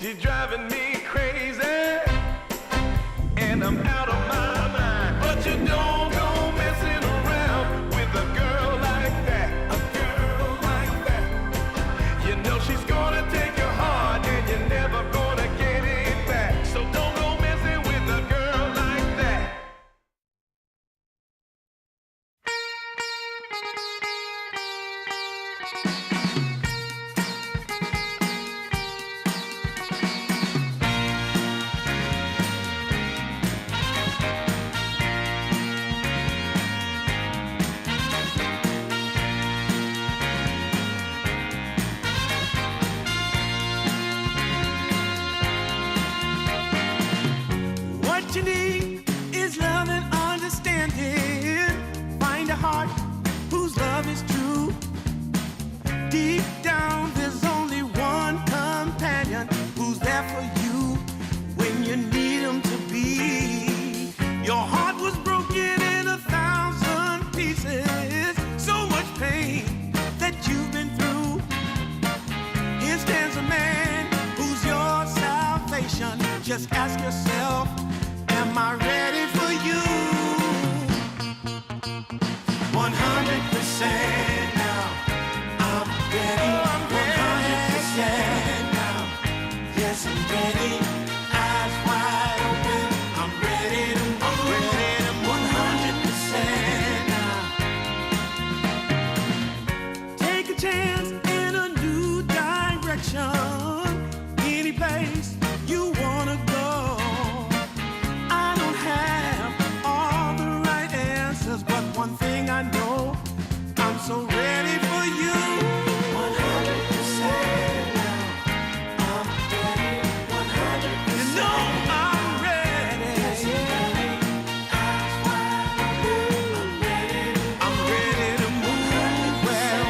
She's driving me crazy, and I'm out of my mind. But you don't go messing around with a girl like that. A girl like that. You know she's gonna take your heart, and you're never gonna get it back. So don't go messing with a girl like that. What you need is love and understanding. Find a heart whose love is true. Deep down, there's only one companion who's there for you when you need him to be. Your heart was broken in 1,000 pieces. So much pain that you've been through. Here stands a man who's your salvation. Just ask yourself, am I ready for you? 100% now. I'm ready. 100% now. Yes, I'm ready. Eyes wide open. I'm ready to move. 100% now. Take a chance in a new direction. Any place you wanna go. I don't have all the right answers, but one thing I know, I'm so ready for you. 100% now. I'm ready. 100%. You know I'm ready. Yes, I'm ready. Eyes wide open. I'm ready. I'm ready to move. Well,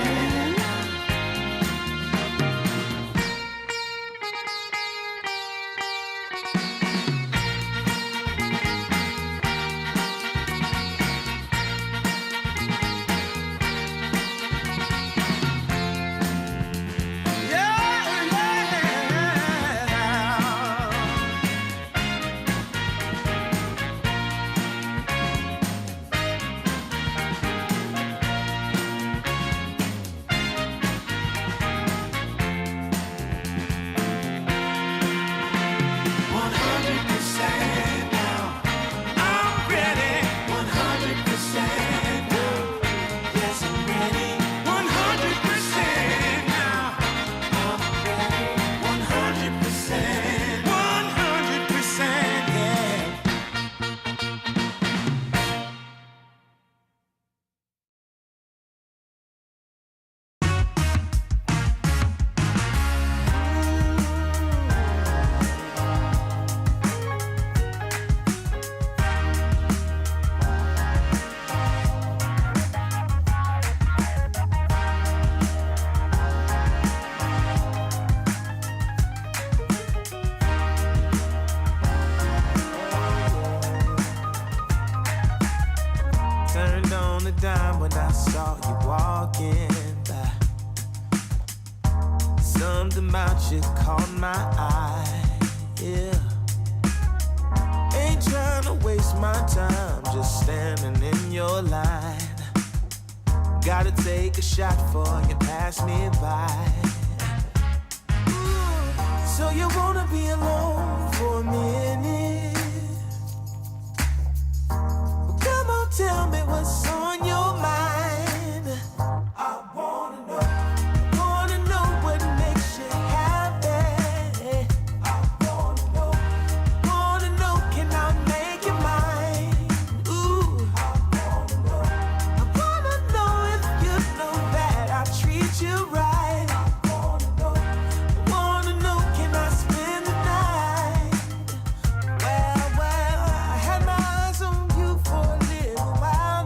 turned on the dime when I saw you walking by. Something about you caught my eye, yeah. Ain't trying to waste my time, just standing in your line. Gotta take a shot before you pass me by. So you wanna be alone for a minute? Well, come on, tell me what's on your mind. I wanna know what makes you happy. I wanna know, can I make you mine? Ooh, I wanna know if you know that I treat you right. I wanna know, can I spend the night? Well, I had my eyes on you for a little while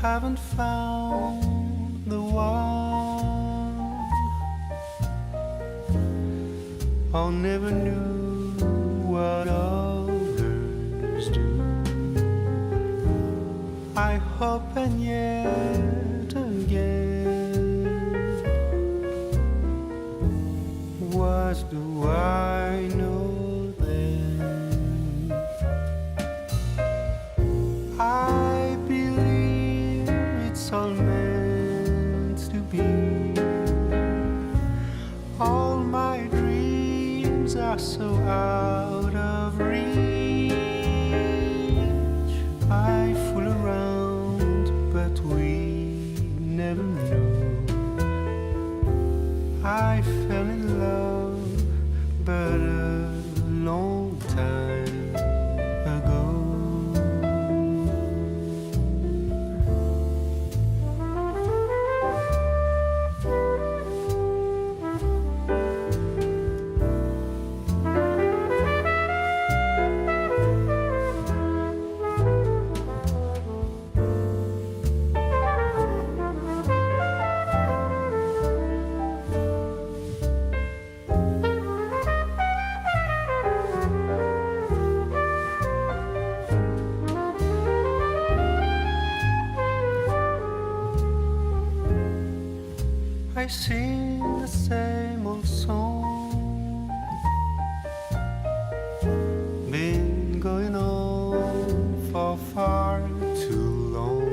haven't found the one. I never knew what others do. I hope and yet again, what do I know then? I believe it's all meant to be. All my dreams are so out of reach. I fool around, but we never know. I fell in love, but a long time ago. I sing the same old song, been going on for far too long.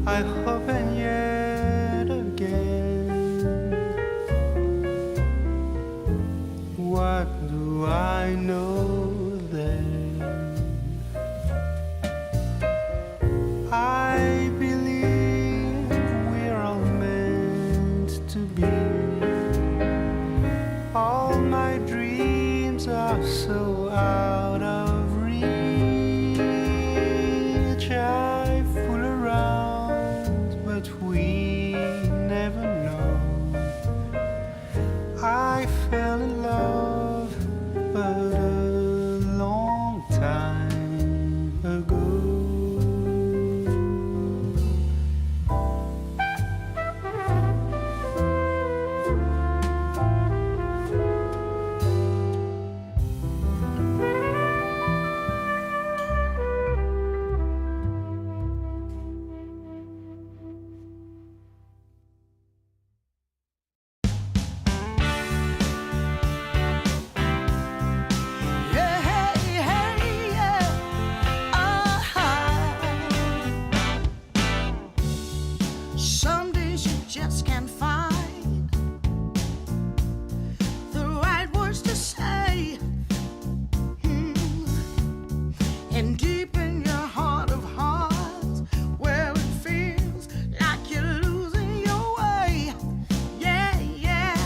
I hope and yet again, what do I know then? I believe we're all meant to be. All my dreams are so out of reach. I fool around, but we never know. I fell in love, but a long time ago. Some days you just can't find the right words to say. And deep in your heart of hearts, where it feels like you're losing your way. Yeah, yeah.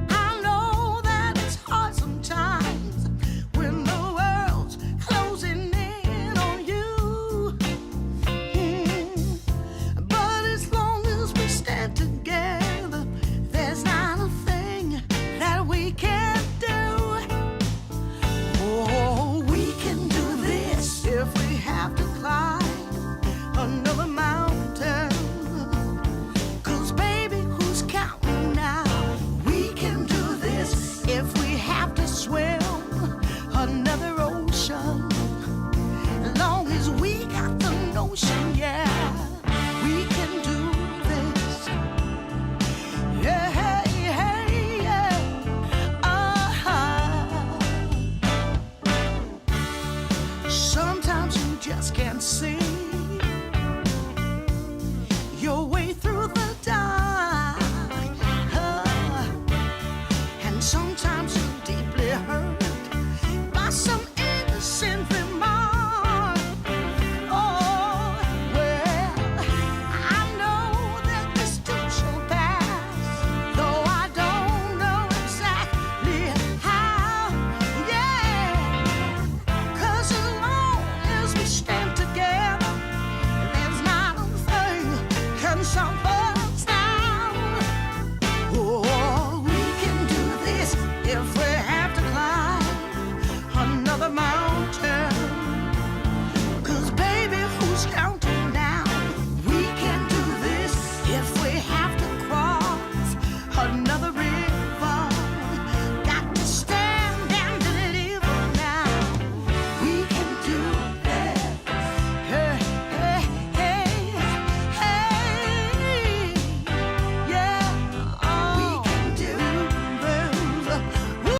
I know that it's hard sometimes when the world's closing in on you. But as long as we stand together, there's not a thing that we can't do. Oh, we can do this if we have to climb another mountain. 'Cause baby, who's counting now? We can do this if we have to swim another ocean. As long as we got the notion, yeah, we can do this. Yeah, hey, hey, yeah. Sometimes you just can't see your way through the dark. And sometimes you